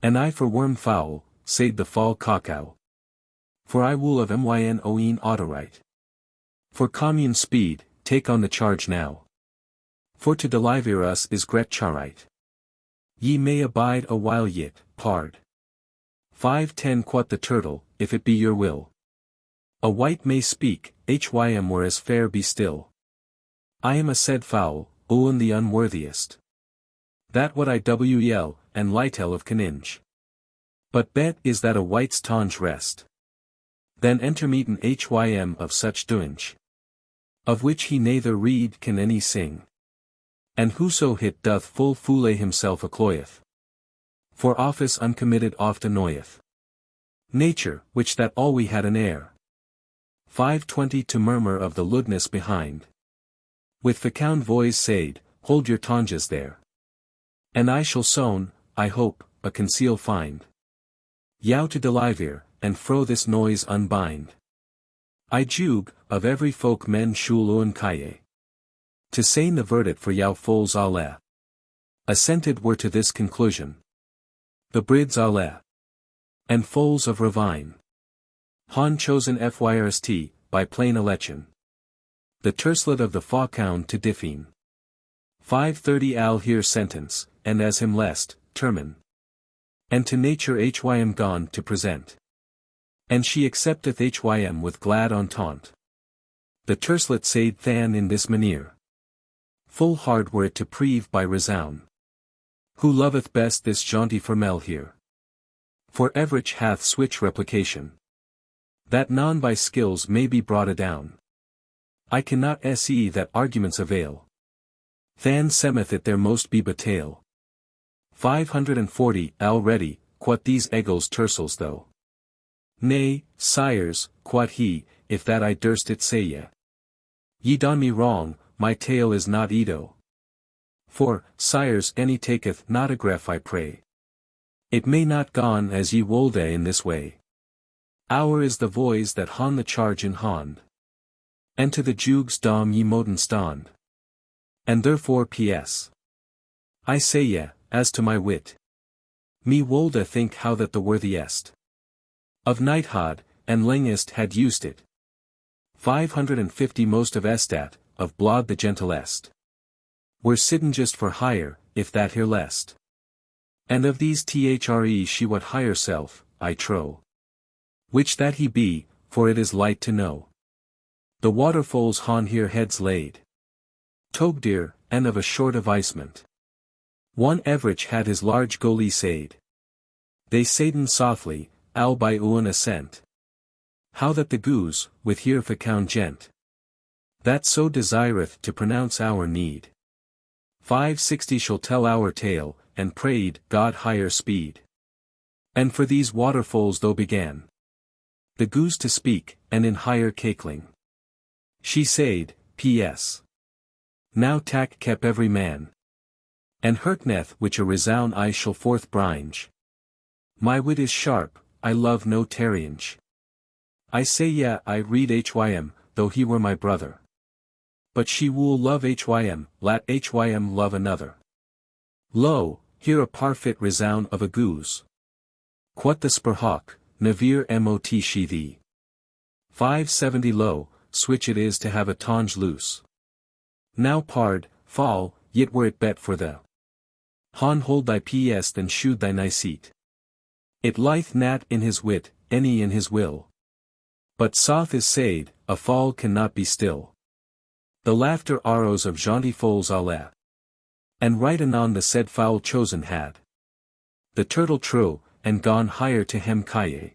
And I for wormfowl, said the fall cacao. For I will of myn oeen autorite. For commune speed, take on the charge now. For to deliver us is gret charite. Ye may abide a while yet, pard. 510 quoth the turtle, if it be your will. A white may speak, hym whereas fair be still. I am a said fowl, Owen the unworthiest. That what I wel, and lightel of Caninge. But bet is that a white's tonge rest. Then intermeeten hym of such doinge. Of which he neither read can any sing. And whoso hit doth full foolay himself accloyeth. For office uncommitted oft annoyeth. Nature, which that all we had an air. 520 to murmur of the lewdness behind. With fecund voice said, hold your tonges there. And I shall soon, I hope, a conceal find. Yow to delivere, and fro this noise unbind. I jug, of every folk men shul un caye. To sain the verdict for yow foles alle. Assented were to this conclusion. The brids alle. And foles of ravine. Han chosen fyrst, by plain election. The tercelet of the faucound to diffine. 530 al here sentence, and as him lest, termin. And to nature hym gone to present. And she accepteth hym with glad entente. The tercelet said than in this manier. Full hard were it to preve by resound. Who loveth best this jaunty formel here? For everich hath switch replication. That none by skills may be brought adown. I cannot se that arguments avail. Than semeth it there most be but tale. 540 already, quot these eggles tercels though. Nay, sires, quot he, if that I durst it say ye. Ye done me wrong, my tale is not edo. For, sires any taketh not a gref I pray. It may not gone as ye wolde in this way. Our is the voice that hon the charge in hond. And to the jugs dom ye moden stand. And therefore P.S. I say ye, as to my wit. Me wolde think how that the worthiest. Of knighthood, and langest had used it. 550 most of estat, of blood the gentlest. Were sitten just for hire, if that here lest. And of these thre she what hire self, I trow. Which that he be, for it is light to know. The waterfoals hon here heads laid. Togdir, and of a short avisement. One everich had his large goalie said. They saiden softly, al by uan assent. How that the goose, with here fecund gent. That so desireth to pronounce our need. 560 shall tell our tale, and prayed God higher speed. And for these waterfoals though began. The goose to speak, and in higher cackling. She said, P.S. Now tack kep every man. And herkneth which a resound I shall forth bringe. My wit is sharp, I love no tarriange. I say yeah I read hym, though he were my brother. But she wool love hym, lat hym love another. Lo, here a parfit resound of a goose. Quot the spurhawk, navir mot she thee. 570 lo, switch it is to have a tonge loose. Now pard, fall, yet were it bet for the. Han hold thy piest and shoot thy nicete. It lieth nat in his wit, any in his will. But soth is said, a fall cannot be still. The laughter arrows of jaunty foals alle. And right anon the said fowl chosen had. The turtle true, and gone higher to hem caye.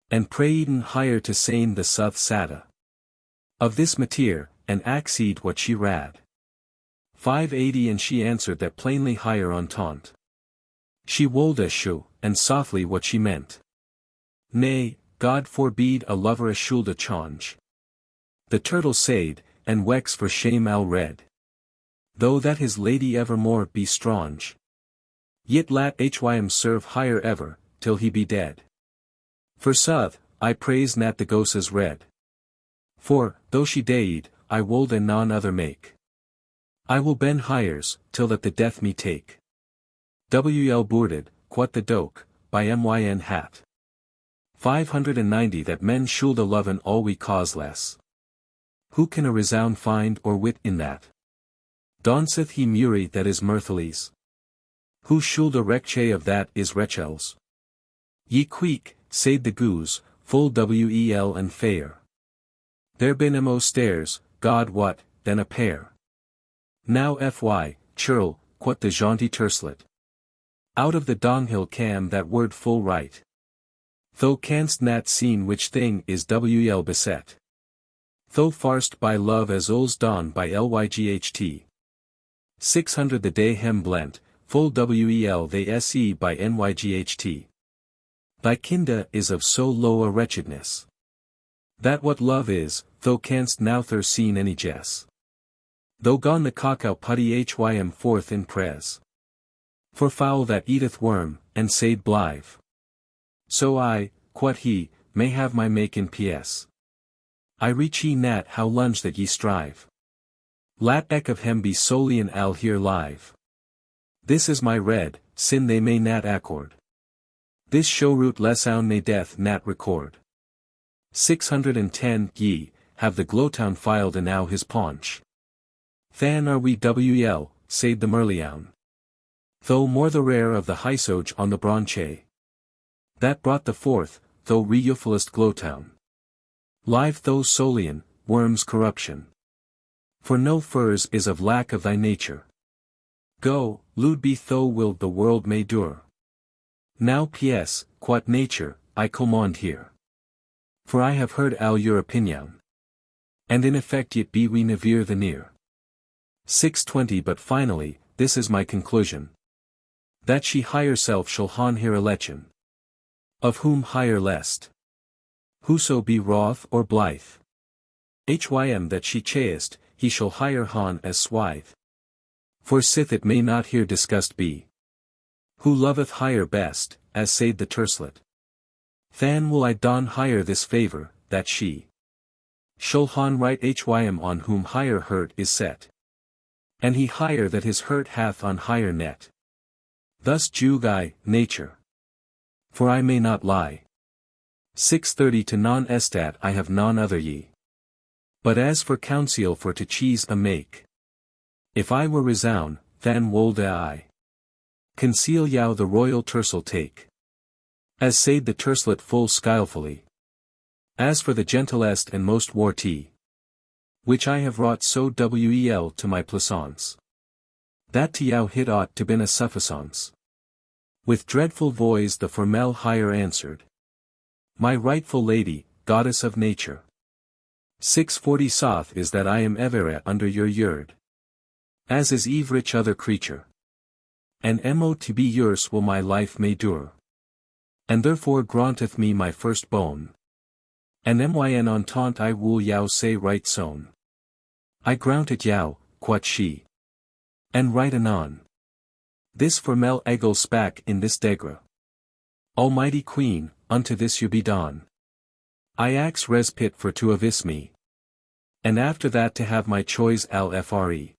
And prayeden higher to sain the south sada. Of this mateer, and accede what she rad. 580 and she answered that plainly higher entente. She wolde shu, and softly what she meant. Nay, God forbede a lover a shulda change. The turtle said, and wex for shame al red. Though that his lady evermore be strange. Yet lat hym serve higher ever, till he be dead. For sooth, I praise nat the goses red. For, though she dayed, I wolde none other make. I will ben hires, till that the death me take. Wl boarded, quot the doke, by myn hat. 590 that men shoulda loven all we cause less. Who can a resound find or wit in that? Donseth he muri that is mirthiles. Who shoulda recche of that is rechels. Ye queek, said the goose, full wel and fair. There been mo stairs, God what, then a pair. Now fy, churl, quoth the jaunty terslet. Out of the donghill cam that word full right. Thou canst not seen which thing is wel beset. Thou farst by love as uls dawn by lyght. 600 the day hem blent, full wel they se by nyght. Thy kinda is of so low a wretchedness. That what love is, thou canst nouther seen any jess. Though gone the cacao putty hym forth in pres. For fowl that eateth worm, and said blithe. So I, quoth he, may have my make in PS. I reach ye nat how lunge that ye strive. Lat ek of hem be solely in al here live. This is my red, sin they may nat accord. This show root lesoun ne death nat record. 610 Ye, have the glowtown filed enow his paunch. Than are we wel, said the merlioun. Though more the rare of the hysoge on the bronche. That brought the fourth, though reufulest glowtown. Live though solian, worms corruption. For no furs is of lack of thy nature. Go, lewd be though willed the world may dure. Now PS, quot nature, I command here. For I have heard al your opinion. And in effect yet be we nevere the near. 620 But finally, this is my conclusion. That she higher self shall hon here election. Of whom higher lest. Whoso be wroth or blithe. Hym that she chaste, he shall higher hon as swithe. For sith it may not here discussed be. Who loveth higher best, as said the terslet. Than will I don higher this favour, that she shall hon right hym on whom higher hurt is set. And he higher that his hurt hath on higher net. Thus juge I, nature. For I may not lie. 630 To non estat I have none other ye. But as for counsel for to cheese a make. If I were resound, than wolde I conceal yow the royal tersel take. As said the terslet full skillfully. As for the gentlest and most warty, which I have wrought so wel to my plaisance, that to yow hit ought to been a suffisance. With dreadful voice the formel higher answered. My rightful lady, goddess of nature. 640 Soth is that I am evere under your yerd. As is evrich other creature. And mo to be yours will my life may dure. And therefore granteth me my first bone. And myn entente I will yow say right sown. I grant it yow, quoth she. And right anon. This formel eggle spak in this degra. Almighty Queen, unto this you be done. I ax res pit for to avis me. And after that to have my choice al fre.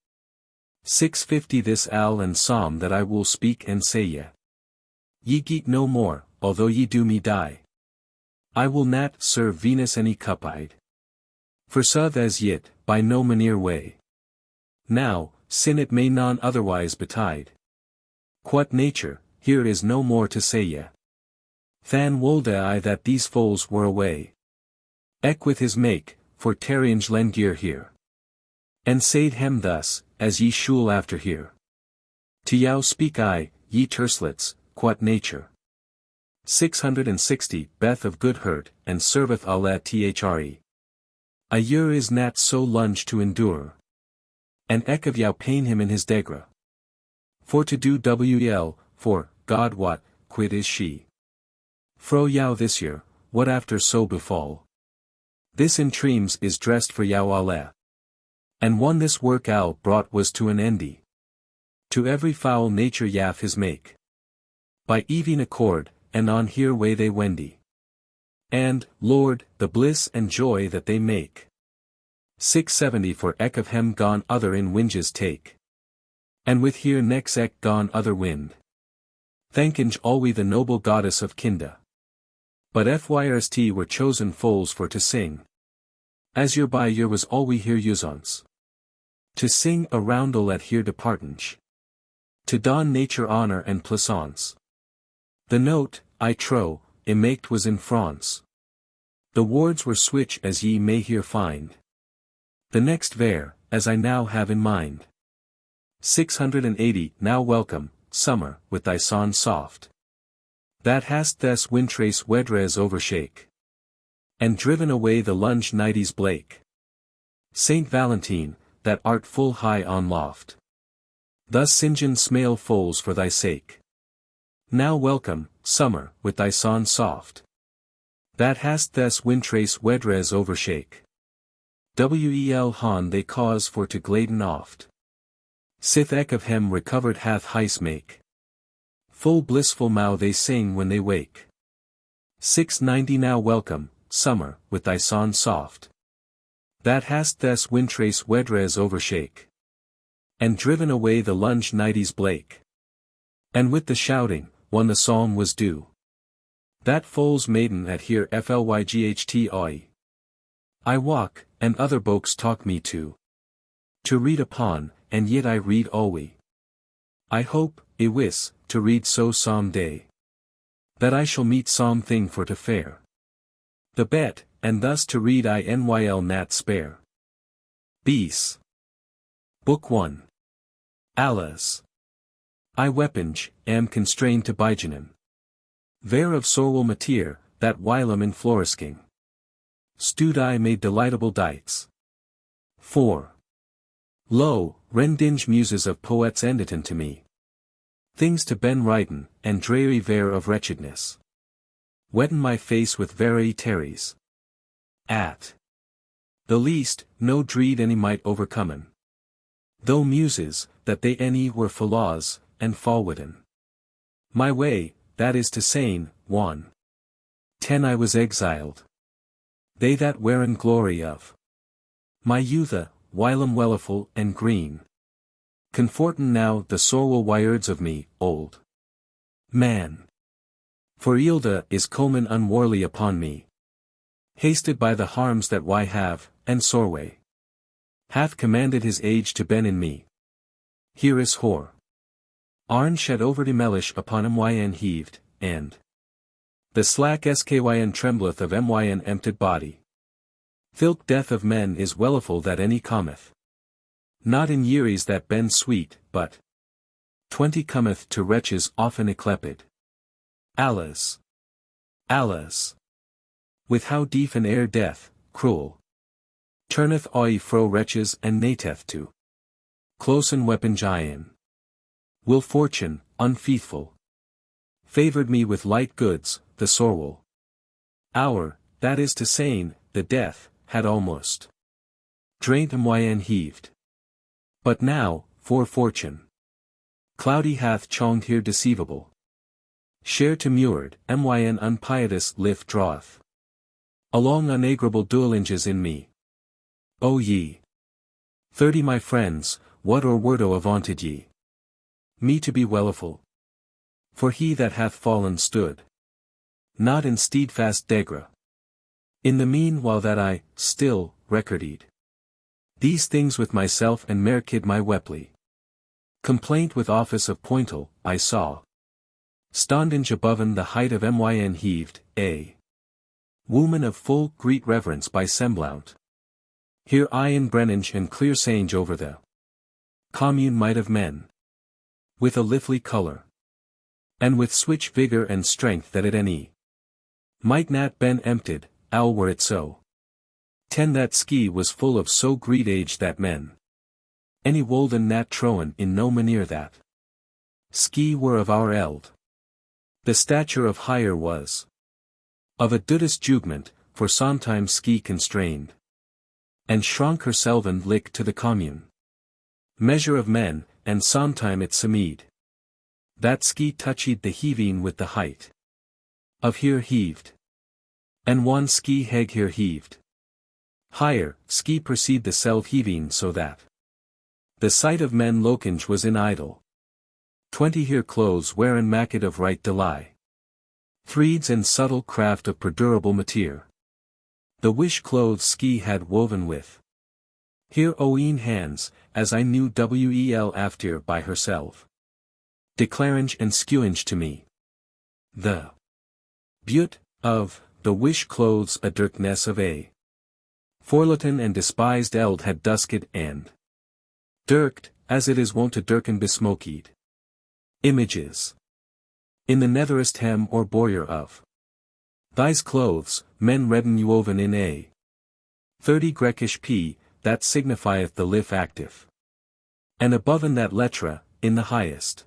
650 This al and psalm that I will speak and say ye. Ye geek no more, although ye do me die. I will not serve Venus any cupide. For soth as yet, by no manere way. Now, sin it may none otherwise betide. Quot nature, here is no more to say ye. Than wolde I that these foals were away. Eke with his make, for terringe lengier here. And said hem thus, as ye shul after here. To yow speak I, ye terslets, quot nature. 660 Beth of good hurt, and serveth Allah thre. A year is nat so lunge to endure. And eke of yow pain him in his degra. For to do wel, for, God what, quid is she. Fro yow this year, what after so befall. This in treams is dressed for yow Allah. And one this work al brought was to an endy. To every foul nature yaff his make. By even accord, and on here way they wendy. And, Lord, the bliss and joy that they make. 670 For eke of hem gone other in winges take. And with here next eke gone other wind. Thankinge all we the noble goddess of kinda. But fyrst were chosen foals for to sing. As year by year was all we here usance. To sing a roundel at here departange. To don nature honor and plaisance. The note, I trow, imaked was in France. The words were switch as ye may here find. The next ver, as I now have in mind. 680 Now welcome, summer, with thy song soft. That hast thus wintrace wedres overshake. And driven away the lunge nighties blake. Saint Valentine, that art full high on loft. Thus St. Smale foals for thy sake. Now welcome, summer, with thy song soft. That hast thus wintrace wedres overshake. Wel han they cause for to gladen oft. Sith ek of hem recovered hath heis make. Full blissful mow they sing when they wake. 690 Now welcome, summer, with thy song soft. That hast thus wintrace wedres overshake. And driven away the lunge nighties blake. And with the shouting, when the psalm was due. That foal's maiden at here flyght oi. I walk, and other bokes talk me to read upon, and yet I read alway. I hope, wis, to read so some day. That I shall meet some thing for to fare. The bet, and thus to read I nyl nat spare. BOECE. Book 1. Alas. I weaponge, am constrained to bigenin. Ver of sorwel mateer, that whilom in florisking. Stud I made delightable dites. 4. Lo, rendinge muses of poets enditen to me. Things to ben writen, and dreary ver of wretchedness. Wetten my face with very terries. At the least, no dread any might overcomen. Though muses, that they any were flaws, and fallwitten. My way, that is to sayn, 1. 10 I was exiled. They that waren glory of my youthe, whilom welliful and green. Conforten now the sorwel wireds of me, old man. For Eilde is comen unwarly upon me. Hasted by the harms that why have, and sorway hath commanded his age to ben in me. Here is whore. Arn shed over de melish upon myn heaved, and the slack skyn trembleth of myn empted body. Thilk death of men is welliful that any cometh. Not in yearies that ben sweet, but 20 cometh to wretches often eclepid. Alas. Alas. With how deep an air death, cruel, turneth oi fro wretches and nateth to closen weapon giant. Will fortune, unfaithful, favored me with light goods, the sorwel hour, that is to sayn, the death, had almost drained myn heaved. But now, for fortune cloudy hath chonged here deceivable. Share to mured, myn unpietous lift draweth along unagrable duelinges in me. O ye 30 my friends, what or wordo avanted ye me to be welliful? For he that hath fallen stood not in steadfast degra. In the meanwhile that I, still, recorded these things with myself and merkid my weply. Complaint with office of pointal, I saw standinge aboven the height of myn heaved, a woman of full great reverence by semblant. Here I in brennange and clear sange over the commune might of men. With a lively colour. And with switch vigour and strength that at any might not ben empted, owl were it so. 10 That ski was full of so great age that men any wolden nat troen in no maneer that ski were of our eld. The stature of higher was of a dudest jugment, for sometime ski constrained. And shrunk herself and lick to the commune measure of men, and sometime it semeed. That ski touched the heaving with the height of here heaved. And one ski heg here heaved. Higher, ski perceived the self heaving so that the sight of men lokinge was in idle. 20 Here clothes wherein maked of right dely. Threads and subtle craft of perdurable mateer. The wish clothes ski had woven with. Here oeen hands, as I knew wel after by herself. Declaringe and skewinge to me. The beaut of the wish clothes a dirkness of a forlitten and despised eld had dusked and dirked, as it is wont to Durkin besmokied. Images. In the netherest hem or boyer of thys clothes, men redden woven in a 30 Grecish p, that signifieth the lif active. And above in that letra, in the highest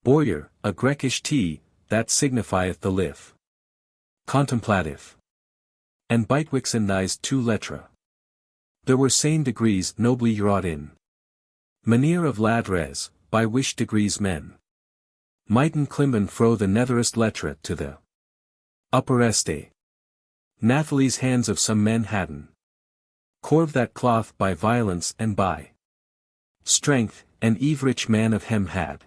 boyer, a Grecish t, that signifieth the lif contemplative. And bitewix in thys 2 letra. There were same degrees nobly wrought in manier of ladres, by which degrees men mighten climben fro the netherest letra to the uppereste. Nathalie's hands of some men hadden corved that cloth by violence and by strength, and evrich man of hem had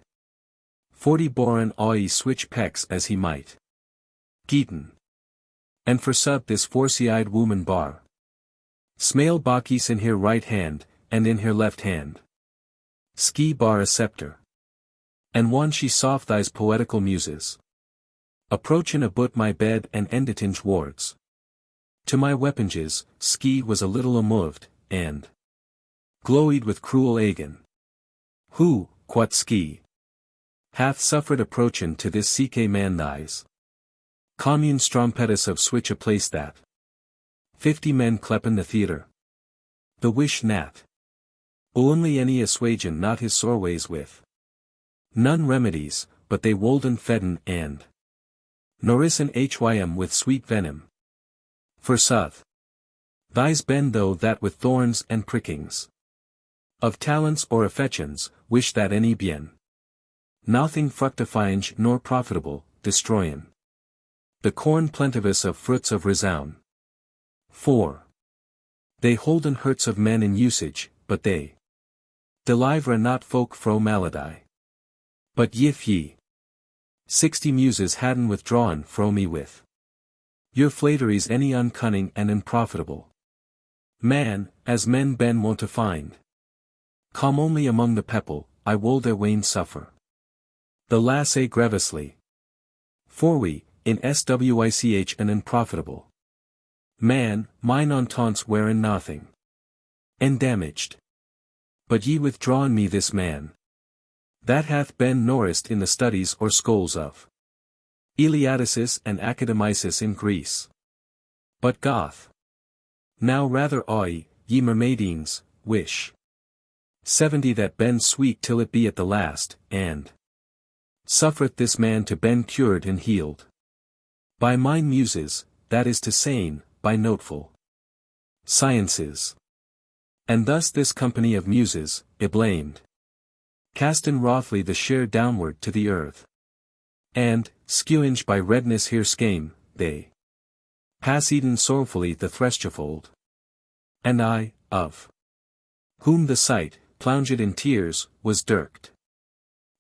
40 boren oi switch pecks as he might geeten. And forsooth this forcy-eyed woman bar smale bakis in her right hand, and in her left hand ski bar a scepter. And one she soft thys poetical muses approachin about my bed and enditinge wards. To my weaponges, ski was a little amoved, and glowed with cruel agon. Who, quot ski, hath suffered approachin to this ck man thys commune strompetus of switch a place that 50 men kleppen the theatre. The wish nat. Only any assuagen not his soreways with none remedies, but they wolden fedden and nourison hym with sweet venom. Forsooth, thys ben though that with thorns and prickings of talents or affections, wish that any bien nothing fructifying nor profitable, destroyin the corn plentivous of fruits of resound. 4. They holden hurts of men in usage, but they delivera not folk fro malady. But if ye 60 muses hadn't withdrawn fro me with your flatteries any uncunning and unprofitable man, as men ben wont to find come only among the people, I wold their wane suffer the lasse grievously. For we, in swich an unprofitable man, mine ententes wherein nothing and damaged. But ye withdrawn me this man that hath been nourished in the studies or schools of Eliadicis and Academicis in Greece. But Goth. Now rather ye mermaidines, wish 70 that ben sweet till it be at the last, and suffereth this man to ben cured and healed by mine muses, that is to saying, by noteful sciences. And thus this company of muses, blamed casten wrothly the share downward to the earth. And, skewinge by redness here skame, they pass eden sorrowfully the threshold. And I, of whom the sight, plunged in tears, was dirked.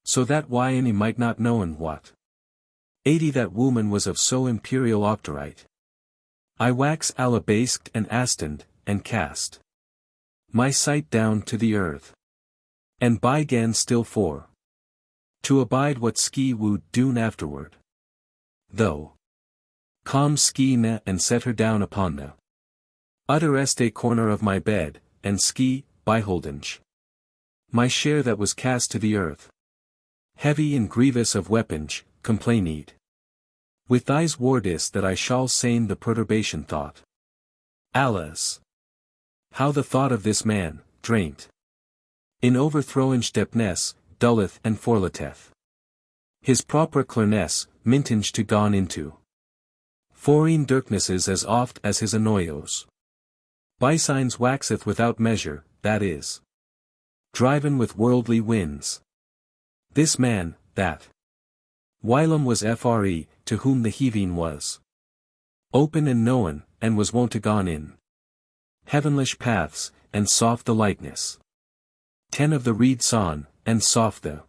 So that why any might not knowen what 80 that woman was of so imperial octorite. I wax alabasked and astened, and cast my sight down to the earth. And by gan still for to abide what ski would doon afterward. Though calm ski na and set her down upon the uttereste corner of my bed, and ski, beholdenge my share that was cast to the earth. Heavy and grievous of weaponge, complained with thys wardis that I shall sane the perturbation thought. Alas! How the thought of this man, draint in overthrowinge depthness, dulleth and forleteth his proper clearness, mintinge to gone into foreign darknesses as oft as his annoyos bysigns waxeth without measure, that is driven with worldly winds. This man, that whilom was fre, to whom the heaving was open and known, and was wont to gone in heavenlish paths, and soft the likeness 10 of the reed son, and soft the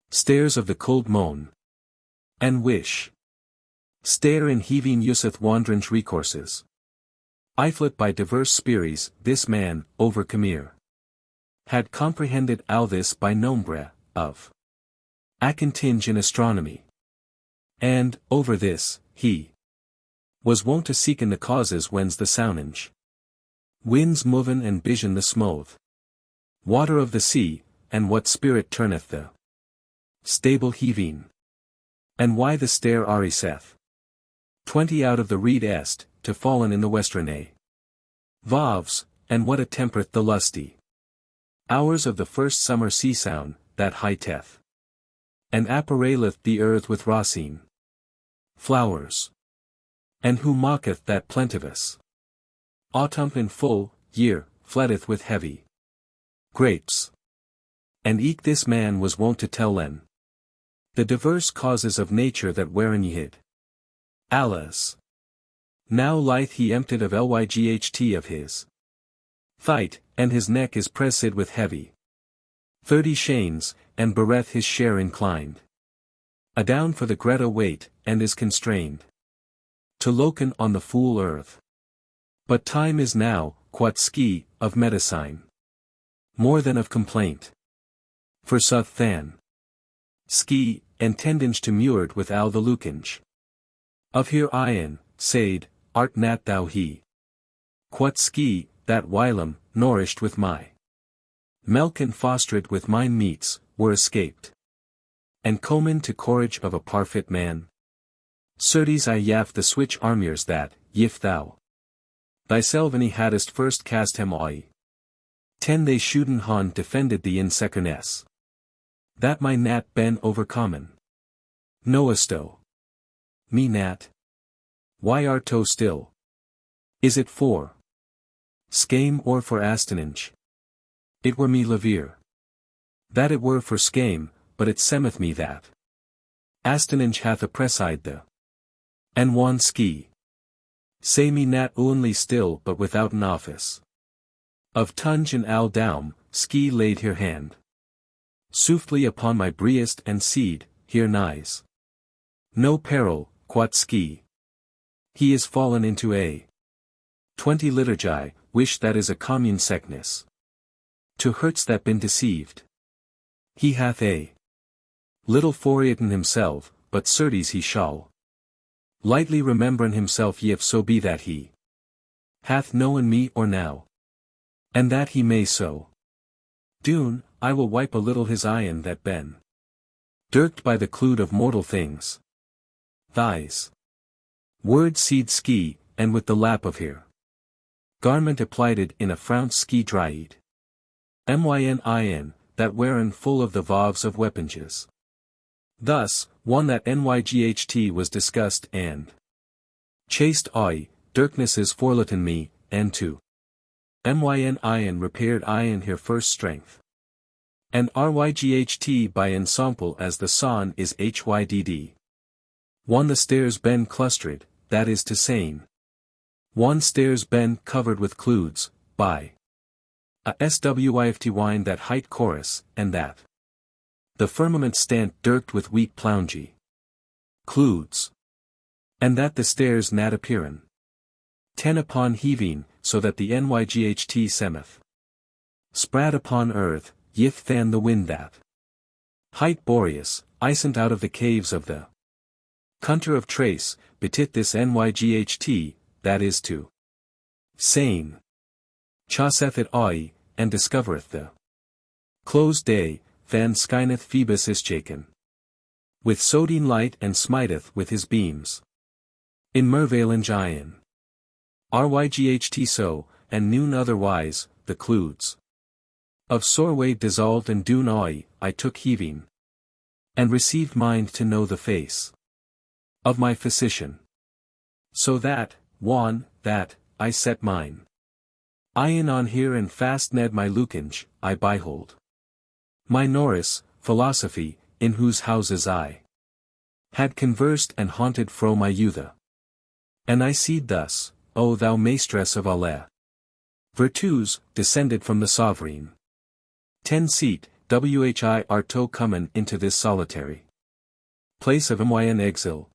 stairs of the cold moan, and wish stare in heaving useth wandrange recourses. Iflet by diverse speries, this man, over Camere, had comprehended all this by nombre, of acontinge in astronomy. And, over this, he was wont to seek in the causes whence the soundinge winds moven and bision the smooth water of the sea, and what spirit turneth the stable heaving? And why the stair ariseth? 20 out of the reed est, to fallen in the westernae. Voves, and what attempereth the lusty hours of the first summer sea sound, that highteth and appareleth the earth with racine flowers. And who mocketh that plentivous autumn in full year, fletteth with heavy grapes. And eke this man was wont to tell len the diverse causes of nature that wherein ye hid. Alas! Now lieth he emptied of lyght of his fight, and his neck is pressed with heavy 30 shanes, and bereth his share inclined adown for the Greta weight, and is constrained to loken on the fool earth. But time is now, quod ski, of medicine more than of complaint. For suth than ski, and tendinge to mured with al the lukinge of here iron, said, art nat thou he quod ski, that whilom, nourished with my milk and fostered with mine meats, were escaped. And comen to courage of a parfit man. Certes I yav the switch armures that, yif thou thyselveny hadst first cast hem oi. 10 they shooten han defended thee in secondess. That my nat ben overcommon. Knowest-o me nat? Why art to still? Is it for scame or for astonage? It were me levere that it were for scame, but it semeth me that astonage hath oppressed the and wan ski. Say me nat only still but without an office of tunge and al down, ski laid here hand soothly upon my breast and seed, here nighs no peril, quod ski. He is fallen into a 20 liturgi, wish that is a commune sickness. To hurts that been deceived. He hath a little forgotten himself, but certes he shall lightly remembern himself if so be that he hath known me or now. And that he may so doon, I will wipe a little his eyen that ben dirked by the cloud of mortal things. Thighs. Word seed ski, and with the lap of here garment applied in a frown ski dried. Myn, that wherein full of the voves of weaponges. Thus, one that nyght was discussed and chaste oi, dirknesses forlitten me, and to myn repaired iron here first strength. And ryght by ensample as the son is hydd. One the stairs ben clustered, that is to saying. One stairs ben covered with clouds, by a swift wine that height chorus, and that the firmament stant dirked with weak ploungy clouds. And that the stairs nat appearan 10 upon heaving, so that the nyght semeth sprad upon earth, yif than the wind that height boreas, isent out of the caves of the Cunter of Trace, betit this nyght, that is to saying. Chauceth it oi, and discovereth the closed day, van skyneth Phoebus ischaken with sodine light and smiteth with his beams in mervalange iron. Ryght so, and noon otherwise, the clouds of Sorway dissolved and doon oi, I took heaving and received mind to know the face of my physician. So that, that, I set mine eyen on here and fast ned my lukinge, I behold my Norris, philosophy, in whose houses I had conversed and haunted fro my youthe. And I seed thus, O thou maestress of alle virtues, descended from the sovereign 10 seat, whi arto comen into this solitary place of myn exil.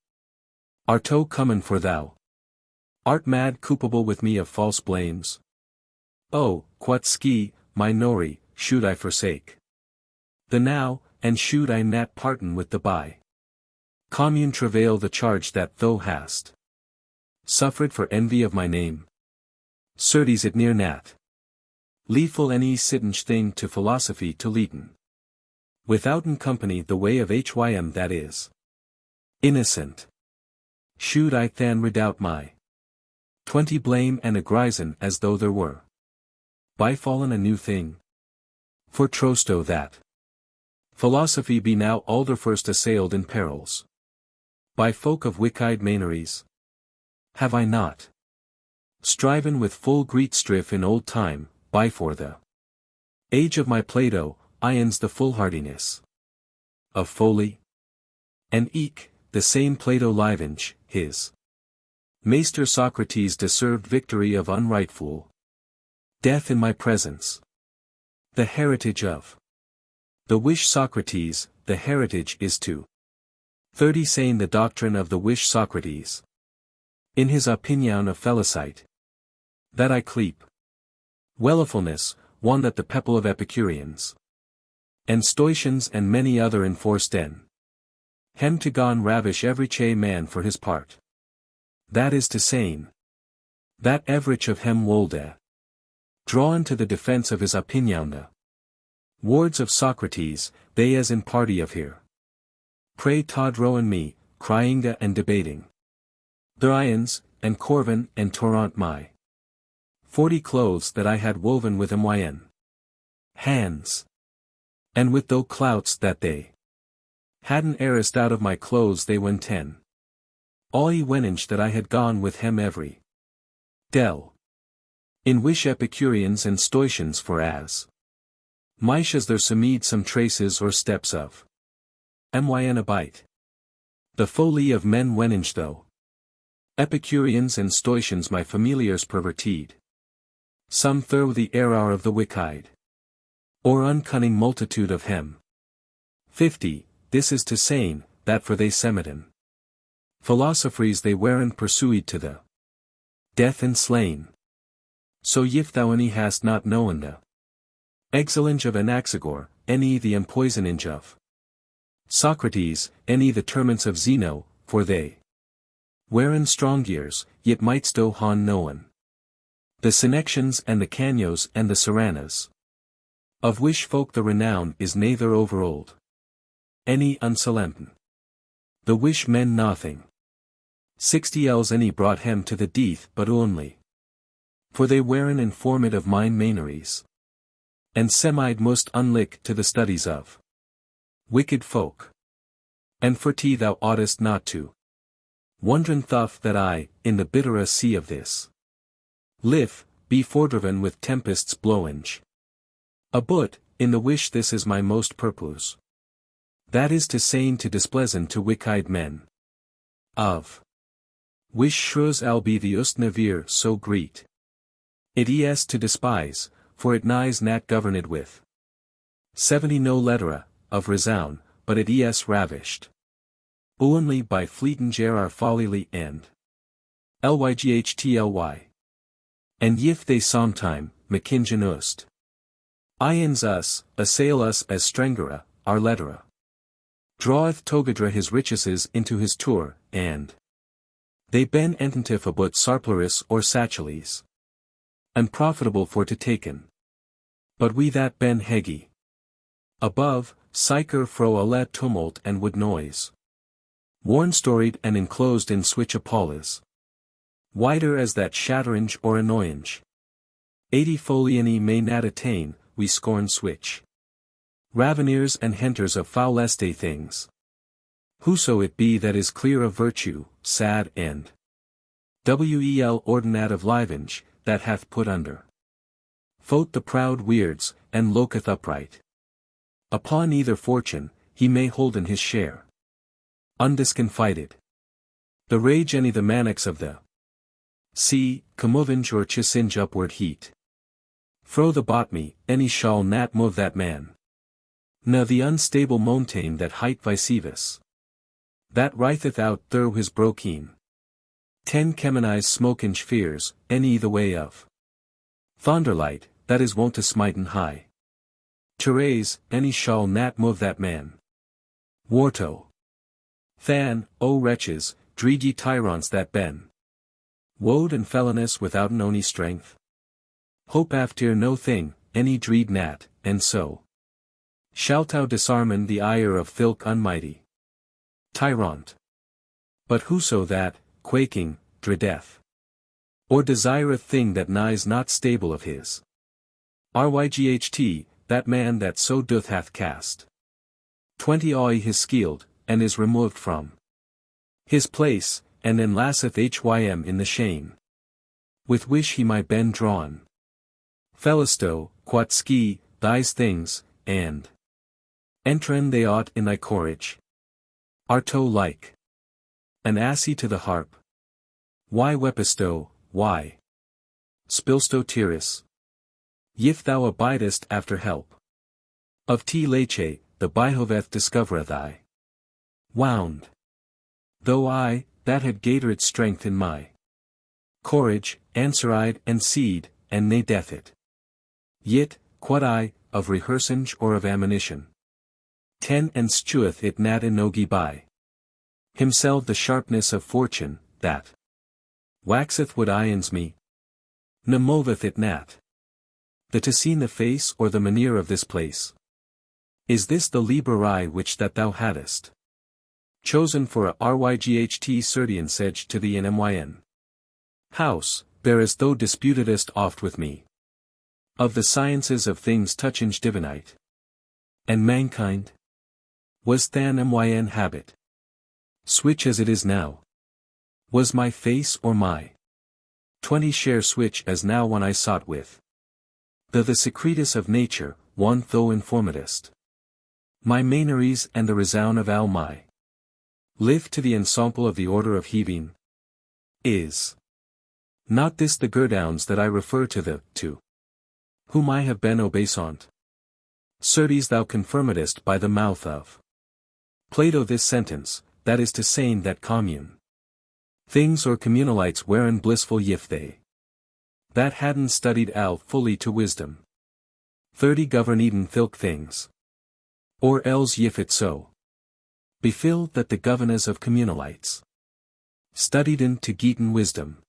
Arto comen for thou art mad culpable with me of false blames. Oh, quod ski, my nori, should I forsake the now, and should I nat parton with the by commune travail the charge that thou hast suffered for envy of my name. Certes it near nat lethal any sittinge thing to philosophy to leaten. Withouten company the way of hym that is innocent. Should I than redoubt my 20 blame and agrisen as though there were bifallen a new thing? For trosto that philosophy be now alder first assailed in perils by folk of wicked maneries. Have I not striven with full great strife in old time, before the age of my Plato, ions the foolhardiness of folly? And eke, the same Plato livench, his master Socrates deserved victory of unrightful death in my presence. The heritage of the wish Socrates, the heritage is to 30 saying the doctrine of the wish Socrates. In his opinion of felicite, that I cleep wellifulness, one that the people of Epicureans and Stoicians and many other enforced en hem to gon ravish every che man for his part. That is to saying, that everich of hem wolde drawn to the defense of his opinion the wards of Socrates, they as in party of here. Pray Todro and me, cryinga and debating. Their ions, and corvin and torrent my 40 clothes that I had woven with myn hands. And with those clouts that they hadn't erased out of my clothes they went 10. All ye wenage that I had gone with hem every del. In wish Epicureans and Stoicians for as mish as there seemed some traces or steps of myn a bite. The folly of men wenage though Epicureans and Stoicians my familiars perverted. Some through the error of the wicked or uncunning multitude of hem. 50. This is to saying, that for they semiton philosophries they weren pursued to the death and slain. So if thou any hast not known the exillinge of Anaxagore, any the empoisonage of Socrates, any the torments of Zeno, for they weren strong years, yet mightst do han known the Senexians and the Canios and the Serranas, of which folk the renown is neither overold any unsolemn. The wish men nothing 60 els any brought hem to the death but only for they weren informed of mine maneries and semide most unlick to the studies of wicked folk. And for tea thou oughtest not to wondren though that I, in the bittere sea of this life, be fordriven with tempests blowinge. But, in the wish this is my most purpose. That is to saying to displeasant to wicked men. Of wish shrews al be the ustnavir so great. It is to despise, for it nighs nat governed with 70 no lettera, of resound, but it is ravished only by fleeting gerar follyly and lyghtly. And if they sometime, McKingen ust. Ions us, assail us as strengera, our lettera. Draweth Togadra his riches into his tour, and they ben ententive about Sarpleris or Sacheles. Unprofitable for to taken. But we that ben hegi. Above, psycher fro a let tumult and wood noise. Worn storied and enclosed in switch apollas. Wider as that shatterange or annoyange. 80 foliani may not attain, we scorn switch. Raveneers and henters of fouleste things. Whoso it be that is clear of virtue, sad and wel ordinate of livenge, that hath put under fote the proud weirds, and loketh upright. Upon either fortune, he may hold in his share. Undisconfited. The rage any the manics of the sea, commovinge or chisinge upward heat. Fro the botmy, any shall nat move that man. Na the unstable montaigne that height vicevus. That writheth out through his brokeen. 10 cheminize smokinge fears, any the way of thunderlight, that is wont to smiten high. Therese, any shall nat move that man. Warto. Than, O wretches, dread ye tyrants that ben. Woed and felonous without an ony strength. Hope after no thing, any dread nat, and so Shalt thou disarmen the ire of Thilke unmighty? Tyrant. But whoso that, quaking, dreadeth, or desireth thing that nighs not stable of his, ryght, that man that so doth hath cast 20 awe his skeeld, and is removed from his place, and then lasseth hym in the shame, with which he might been drawn. Felisto, quat ski, thys things, and entren they ought in thy courage. Arto like an assy to the harp. Why wepisto, why spilsto tiris? If thou abidest after help of T leche, the bihoveth discover thy wound. Though I, that had gathered strength in my courage, answeride and seed, and ne death it. Yet, quod I, of rehearsing or of ammunition, ten and stueth it nat enogi by himself the sharpness of fortune, that waxeth what ions me, ne moveth it nat. The to see the face or the manner of this place. Is this the liberi which that thou hadst chosen for a ryght certian sedge to thee in myn house, there as thou disputedest oft with me of the sciences of things touching divinite and mankind? Was than myn habit, switch as it is now? Was my face or my 20 share switch as now when I sought with the secretus of nature, one though informitist? My maneries and the resound of all my live to the ensemble of the order of heaving. Is not this the Gurdowns that I refer to whom I have been obeisant? Certes thou confirmadest by the mouth of Plato this sentence, that is to saying that commune things or communalites wherein blissful yif they that hadn't studied al fully to wisdom 30 govern eden thilke things. Or else if it so befilled that the governors of communalites studied in to geeten wisdom,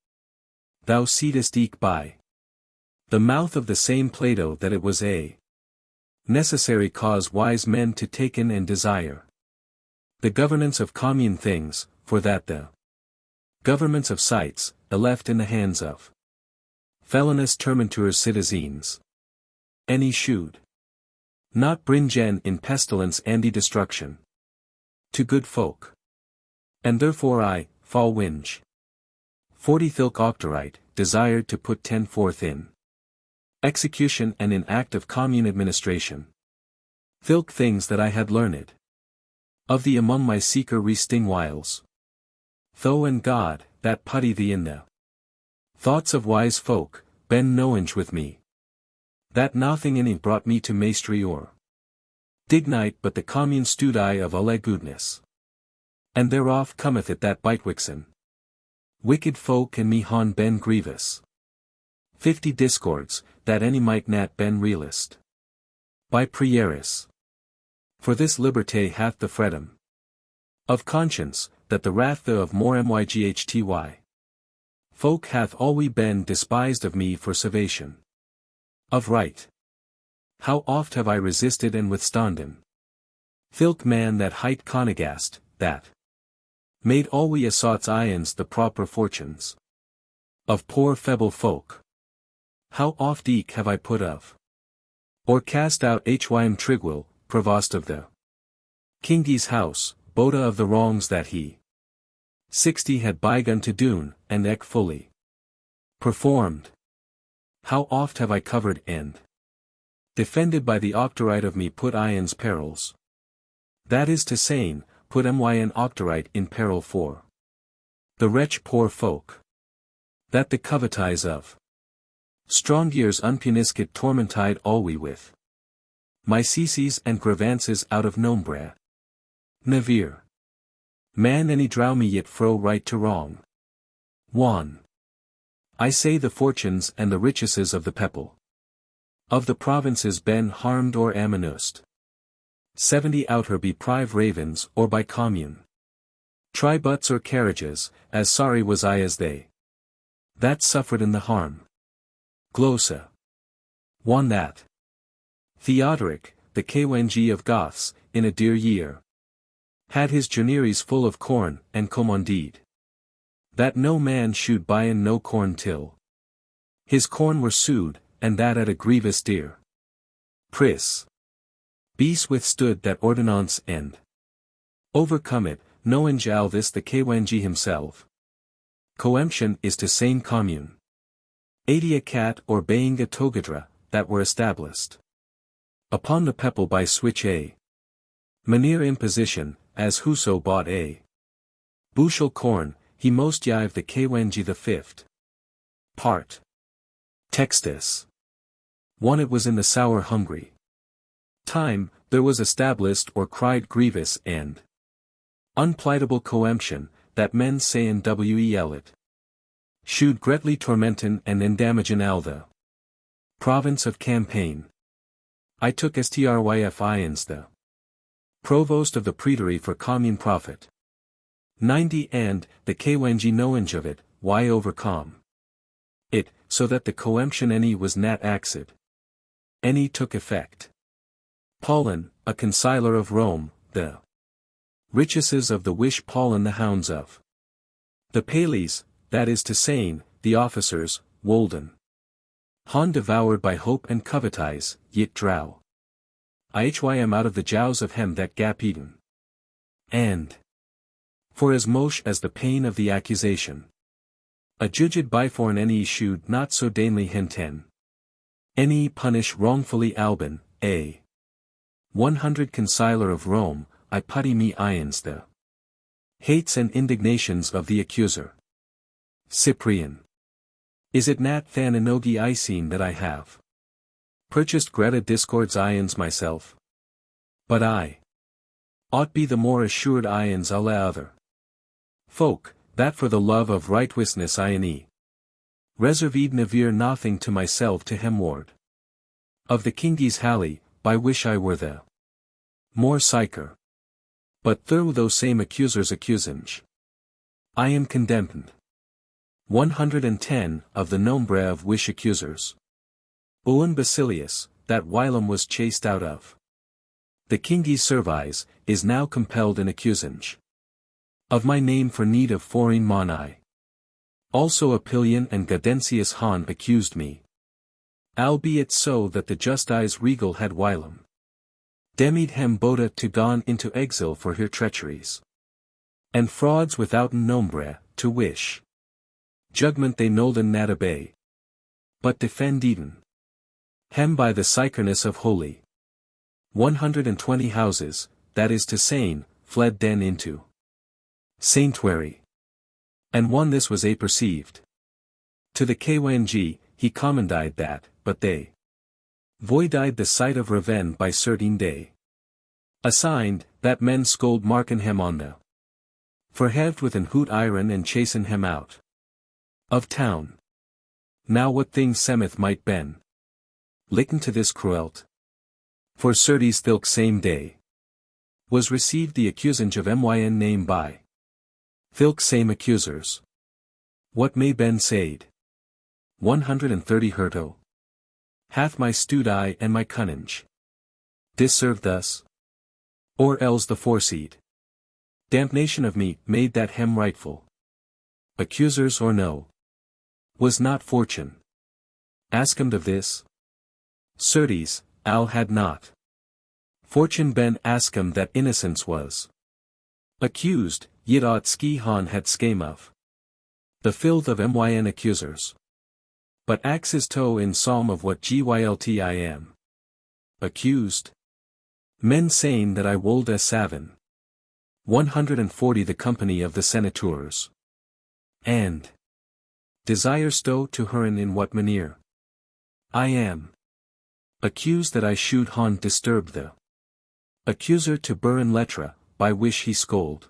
thou seedest eke by the mouth of the same Plato that it was a necessary cause wise men to take in and desire the governance of commune things, for that the governments of sites, are left in the hands of felonious termentures citizens. Any should not bringen in pestilence and destruction to good folk. And therefore I, fall winge 40 thilke octorite, desired to put 10 forth in execution and in act of commune administration thilke things that I had learned of thee among my seeker resting whiles. Though and God, that putty thee in the thoughts of wise folk, ben knowinge with me, that nothing in it brought me to mastery or dignite but the commune studi of alle goodness. And thereof cometh it that bitwixen wicked folk and me han ben grievous 50 discords, that any might nat ben realist by prieris. For this liberté hath the freedom of conscience, that the wrath of more myghty folk hath always been despised of me for salvation of right. How oft have I resisted and withstanden thilke man that hight conegast, that made always assauts ions the proper fortunes of poor feeble folk. How oft eke have I put of or cast out Hym Trigwell, provost of the King's house, Boda of the wrongs that he 60 had begun to doon, and eke fully performed. How oft have I covered and defended by the octorite of me put ions perils. That is to saying, put myn octorite in peril for the wretch poor folk, that the covetize of strong years unpuniscit tormentide always with my ceases and grievances out of nombre. Nevere. Man any drow me yet fro right to wrong. 1. I say the fortunes and the richeses of the people of the provinces ben harmed or aminust. 70 out her be prive ravens or by commune tributs or carriages, as sorry was I as they that suffered in the harm. Glossa. 1 That Theodoric, the Kwenji of Goths, in a dear year, had his journeries full of corn, and commanded that no man should buy and no corn till his corn were sued, and that at a grievous dear BOECE withstood that ordinance and overcome it, knowing Alvis the Kwenji himself. Coemption is to sane commune. 80 a cat or baying a togadra, that were established upon the people by switch a manere imposition, as whoso bought a bushel corn, he most yive the Kwenji the fifth part. Textus 1. It was in the sour hungry time, there was established or cried grievous and unplightable coemption, that men say in wel it should greatly tormenten and endamagen all the province of Campaign. I took stryf ions the provost of the praetory for commune profit 90 and, the Kwenji knowing of it, why overcome it, so that the coemption any was nat axid. Any took effect. Paulin, a consiler of Rome, the riches of the wish Paulin the hounds of the Pales, that is to say, the officers, Wolden. Han devoured by hope and covetize, yet drow. Ihm out of the jows of hem that gap eaten. And for as mosh as the pain of the accusation, adjudged by foreign any should not so dainly hinten. Any punish wrongfully Albin, a 100 consiler of Rome, I putty me ions the hates and indignations of the accuser. Cyprian. Is it nat than enogi Icene that I have purchased Greta discords ions myself? But I ought be the more assured ions alle other folk, that for the love of righteousness ione reserved nevere nothing to myself to hemward of the king's halley, by which I were the more siker. But through those same accusers accusinge, I am condemned. 110 of the nombre of wish accusers. Owen Basilius, that whilom was chased out of the king's service, is now compelled in accusinge of my name for need of foreign moni. Also Apilian and Gaudentius Han accused me. Albeit so that the justice regal had whilom demied hem boda to gone into exile for her treacheries and frauds withouten nombre, to wish judgment they nolden nat obey, but defendeden hem by the sicerness of holy 120 houses, that is to say, fled den into sanctuary. And one this was a perceived. To the Kwenji, he commanded that, but they voided the sight of reven by certain day. Assigned, that men scold marken hem on the forheved with an hoot iron and chasten hem out of town. Now what thing semeth might ben licken to this cruelt? For certes thilk same day was received the accusage of myn name by thilk same accusers. What may ben said? 130 hurto. Hath my stewed eye and my cunnage disserved thus? Or else the foreseed damnation of me made that hem rightful? Accusers or no? Was not fortune asked of this? Certes, Al had not fortune ben asked that innocence was accused, yet ought ski han had scame of the filth of myn accusers. But axes toe in psalm of what gylt I am accused. Men saying that I wold a savin 140 the company of the senators. And desire stow to herren in what manere? I am accused that I should han disturb the accuser to burn letra, by which he scold.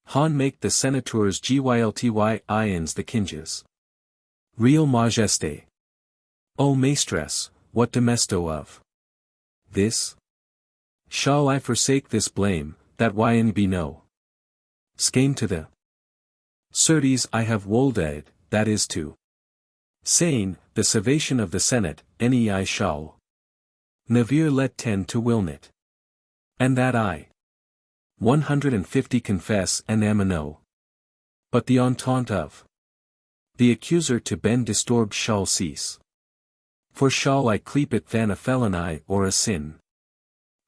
Han make the senators gylty ions the kinges. Real majesté. O maestres, what demesto of this? Shall I forsake this blame, that yn be no scame to the certes I have wolded, that is to saying, the salvation of the senate, any I shall Navir let tend to Wilnet. And that I 150 confess and am a no. But the entente of the accuser to ben disturbed shall cease. For shall I cleep it than a felony or a sin?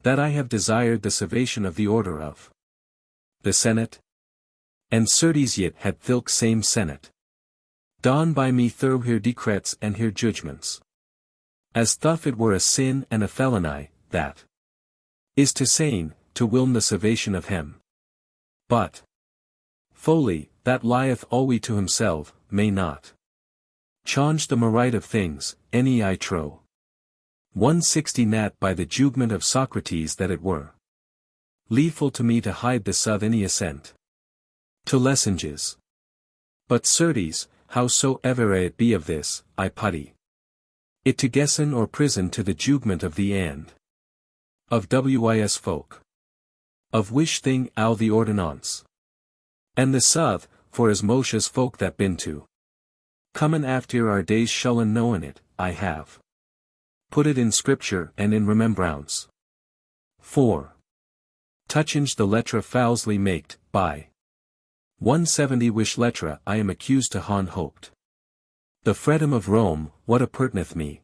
That I have desired the salvation of the order of the Senate? And certes yet had thilk same Senate done by me thorough her decrets and her judgments. As though it were a sin and a felony, that is to saying, to wiln the salvation of him. But folly, that lieth alway to himself, may not change the merit of things, any I trow. 160 Nat by the judgment of Socrates that it were leeful to me to hide the south any assent to lessenges. But certes, howsoever it be of this, I putty it to guessen or prison to the judgment of the and of wis folk. Of which thing al the ordinance. And the south, for as Moshe's folk that been to comin after our days shullen known it, I have put it in scripture and in remembrance. 4. Touching the letra foulsly maked, by 170 which letra I am accused to han hoped. The freedom of Rome, what appurteneth me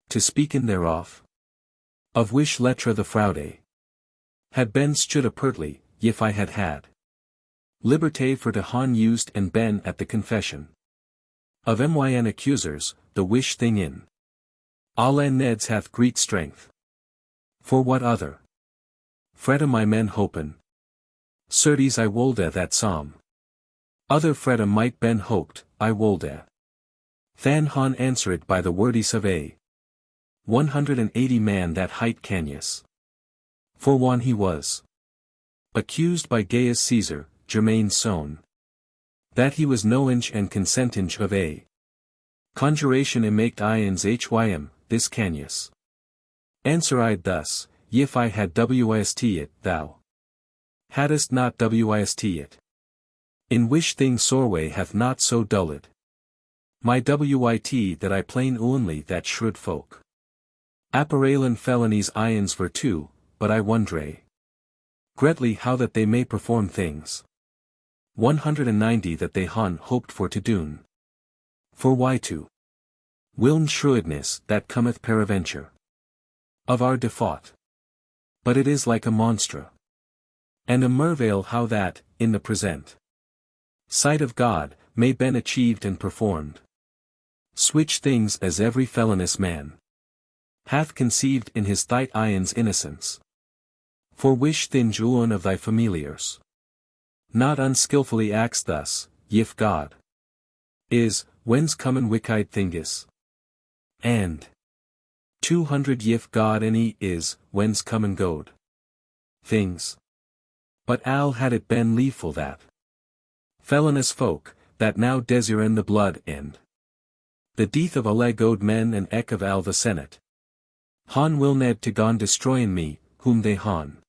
to speaken thereof? Of which letra the fraude had been stood apertly, if I had had liberté for to han used and been at the confession of myn accusers, the wish thing in all and neds hath great strength. For what other freda my men hopen? Certes I wolde that psalm. Other freda might ben hoped, I wolde. Than han answered by the wordies of a 180 man that hight Canius. For one he was accused by Gaius Caesar, Germain's son, that he was knowinge and consentinge of a conjuration emaked ians hym, this Canius. Answered thus, if I had wist it, thou hadst not wist it. In which thing sorway hath not so dulled my wit that I plain only that shrewd folk apparelen felonies ians were two, but I wondre greatly how that they may perform things 190 that they han hoped for to doon. For why to wiln shrewdness that cometh peradventure of our default. But it is like a monstra and a merveil how that, in the present sight of God, may ben achieved and performed. Switch things as every felonious man hath conceived in his thight ions innocence. For which thin juon of thy familiars not unskilfully acts thus, if God is, whence comen wicked thingus? And 200 if God any is, whence comen good things? But al had it been leeful that felonious folk, that now desiren the blood and the death of alle god men and ek of al the senate, han will ned to gon destroyen me, whom they han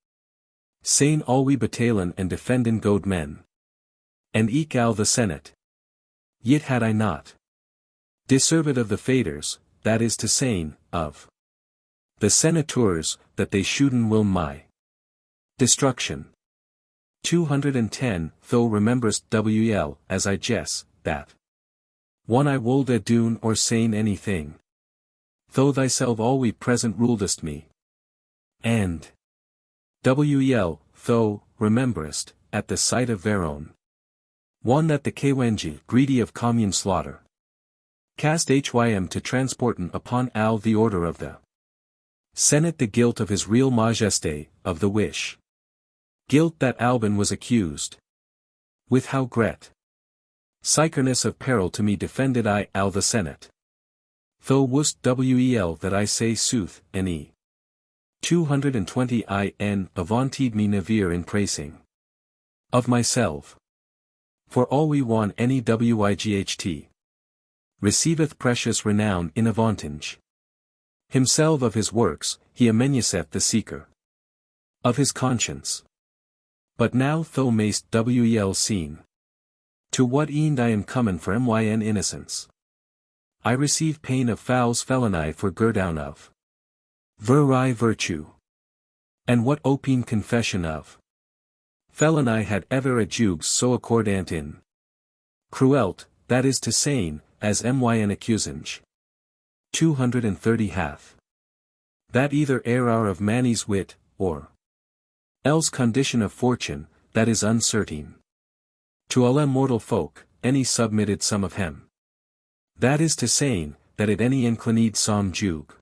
sain alwe battalion and defenden god men. And eke al the senate. Yet had I not deserved of the faders, that is to saying, of the senators, that they shouden will my destruction. 210 Though rememberest wel, as I guess, that one I wolde doon or sain anything. Though thyself alwe present ruledest me. And wel, though, rememberest, at the sight of Veron. One that the Kwenji, greedy of commune slaughter, cast hym to transporten upon al the order of the Senate the guilt of his real majesté, of the wish guilt that Alban was accused. With how great psycherness of peril to me defended I al the Senate. Though wust wel that I say sooth, ne. 220 in avantid me navir in praising of myself. For all we want any wight receiveth precious renown in avantage. Himself of his works, he amenyeseth the seeker of his conscience. But now thou mayst wel seen to what end I am comen for myn innocence. I receive pain of fowls felony for girdown of Veri virtue. And what opine confession of? Felony had ever adjuges so accordant in cruelt, that is to saying, as myn accusange. 230 hath. That either error of manny's wit, or else condition of fortune, that is uncertain. To alle mortal folk, any submitted some of hem. That is to saying, that it any inclined some jugue.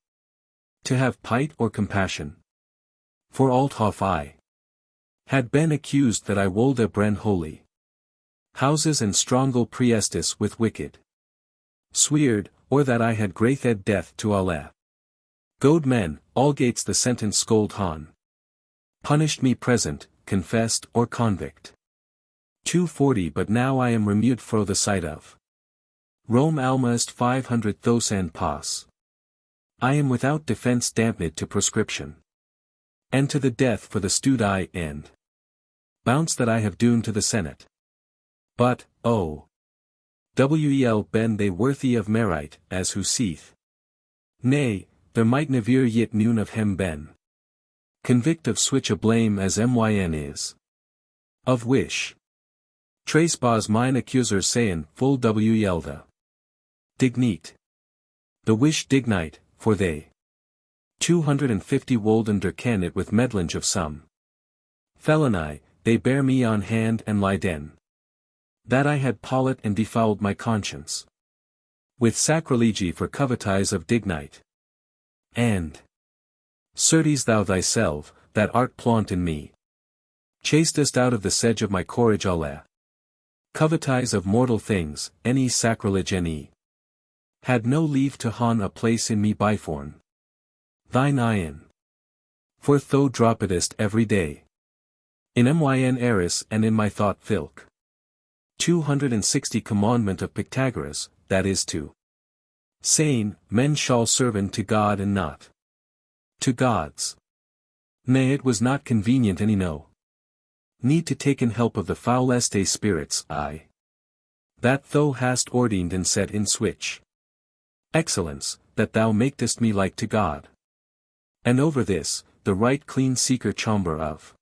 To have pite or compassion. For alt hof I had been accused that I wolde bren holy houses and strongle priestis with wicked sweared, or that I had grathed death to alle good men, all gates the sentence scold han. Punished me present, confessed or convict. 240 But now I am removed fro the sight of Rome almost 500 thousand pass. I am without defense damned to proscription. And to the death for the stewed I and bounce that I have doomed to the Senate. But, oh! Wel ben they worthy of merit, as who seeth. Nay, there might never yet noon of hem ben. Convict of switch a blame as myn is. Of wish. Trace bas mine accuser sayin full wel the dignite. The wish dignite, for they 250 wolden der ken it with medlinge of some felony, they bear me on hand and lie den. That I had pollet and defouled my conscience. With sacrilegi for covetize of dignite. And certes thou thyself, that art plant in me. Chastest out of the sedge of my courage alle. Covetize of mortal things, any sacrilege any. Had no leave to hon a place in me byforn. Thine iron. For thou droppedest every day. In myn eris and in my thought filk. 260 Commandment of Pythagoras, that is to saying, men shall serve to God and not to gods. Nay, it was not convenient any no need to take in help of the fouleste spirits I that thou hast ordained and set in switch excellence, that thou makedest me like to God. And over this, the right clean seeker chamber of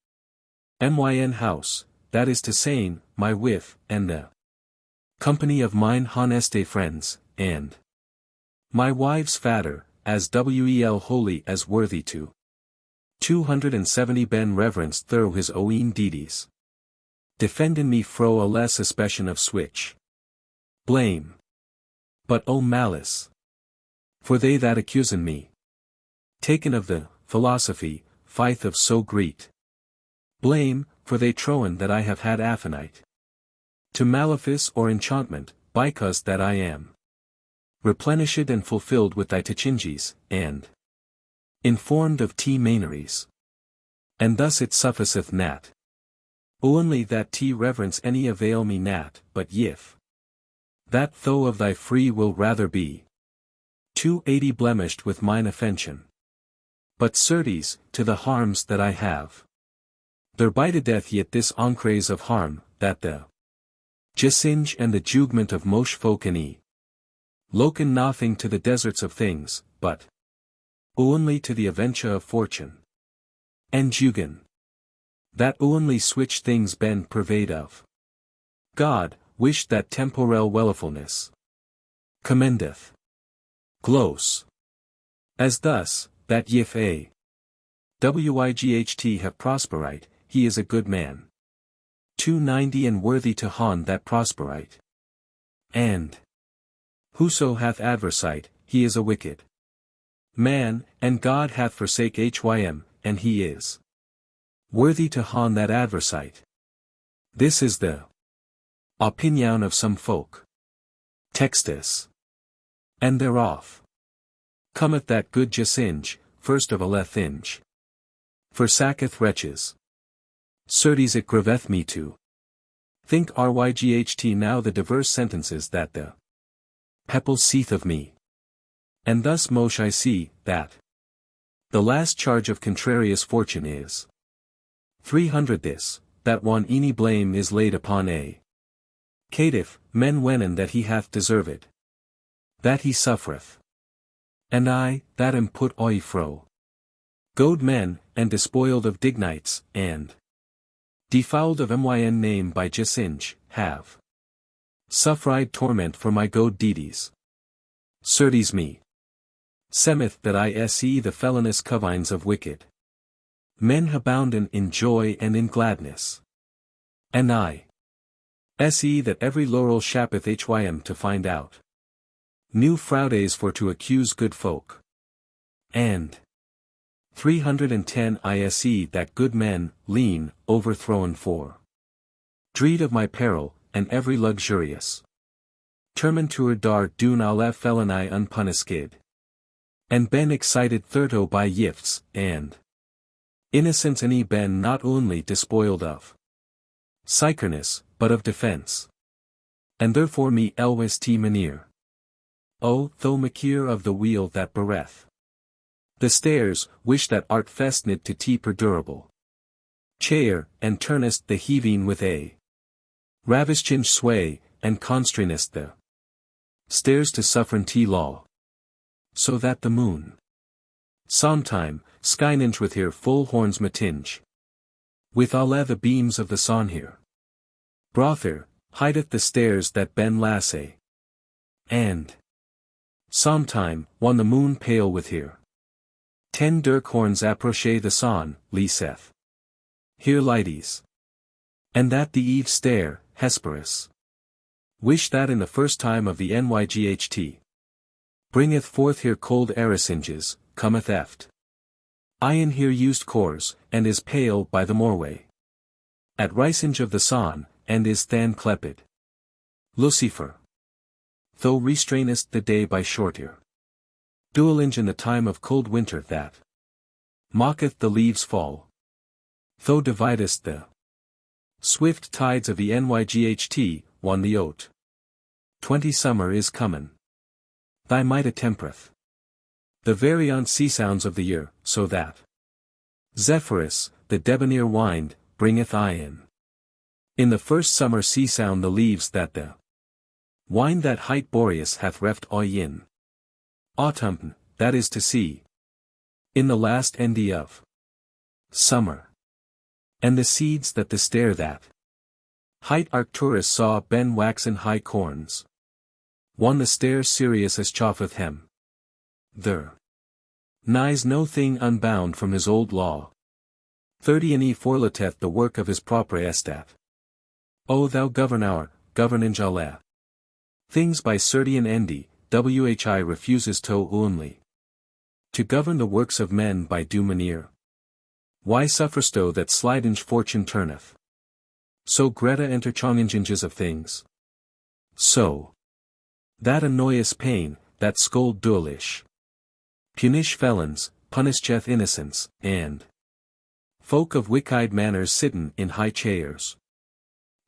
myn house, that is to saying, my with, and the company of mine honeste friends, and my wives fatter, as wel holy as worthy to 270 ben reverenced thorough his own deities. Defending me fro a less suspicion of switch blame. But O malice! For they that accusen me, taken of the philosophy, fight of so great blame, for they trowen that I have had affinite to malefice or enchantment, because that I am replenished and fulfilled with thy tichinges, and informed of maneries. And thus it sufficeth nat. Only that reverence any avail me nat, but yif. That though of thy free will rather be 280 blemished with mine offension. But certes, to the harms that I have. There bitedeth yet this encres of harm, that the Gisinge and the jugment of mosh folk in e. Loken nothing to the deserts of things, but only to the aventure of fortune. And jugen. That only switch things ben pervade of. God, wish that temporal wellfulness commendeth. Glose. As thus, that if a wight have prosperite, he is a good man. 290 And worthy to hon that prosperite. And whoso hath adversite, he is a wicked man, and God hath forsake him, and he is worthy to hon that adversite. This is the opinion of some folk. Textus. And thereof cometh that good Gisinge, first of Alethinge. Forsacketh wretches. Certes it graveth me to think ryght now the diverse sentences that the people seeth of me. And thus mosh I see, that the last charge of contrarious fortune is 300 this, that one any blame is laid upon a caitiff, men wenen that he hath deserved. That he suffereth. And I, that am put oi fro Goad men, and despoiled of dignities, and defouled of myn name by Jacinge, have suffered torment for my goad deedies. Certes me semeth that I se the felonious covines of wicked men habounden in joy and in gladness. And I se that every laurel shappeth hym to find out new fraudes for to accuse good folk. And 310 ISE that good men, lean, overthrown for dreed of my peril, and every luxurious termentur dar doen alle felony unpunished. And ben excited thirto by gifts, and innocence any ben not only despoiled of psycherness, but of defense. And therefore me elwes t menir. O, though makir of the wheel that bereth the stairs, wish that art festned to t perdurable chair, and turnest the heaving with a ravishing sway, and constrainest the stairs to suffern t law. So that the moon sometime, skyninge with her full horns matinge with alle the beams of the sun here brother, hideth the stairs that ben lasse. And sometime, when the moon pale with here 10 dirk horns approche the sun, leaseth here lighties. And that the eve stair, Hesperus wish that in the first time of the nyght bringeth forth here cold erisinges, cometh eft iron here used cores, and is pale by the moreway at risinge of the sun, and is than clepid Lucifer, though restrainest the day by shorter duelinge in the time of cold winter that mocketh the leaves fall, though dividest the swift tides of the nyght, one the oat 20 summer is comin'. Thy might attempereth the variant sea sounds of the year, so that Zephyrus, the debonair wind, bringeth in the first summer sea sound the leaves that the wind that hight Boreas hath reft in autumn, that is to see in the last endi of summer. And the seeds that the stair that hight Arcturus saw ben waxen high corns. One the stair Sirius as chauffeth hem. There nighs no thing unbound from his old law. 30 and he forleteth the work of his propre estat. O thou governor, governage alle things by certain endi, whi refuses to only to govern the works of men by due manier. Why suffersto that slidinge fortune turneth? So greta interchanginges of things. So that annoyous pain, that scold duelish punish felons, punisheth innocents, and folk of wicked manners sitten in high chairs.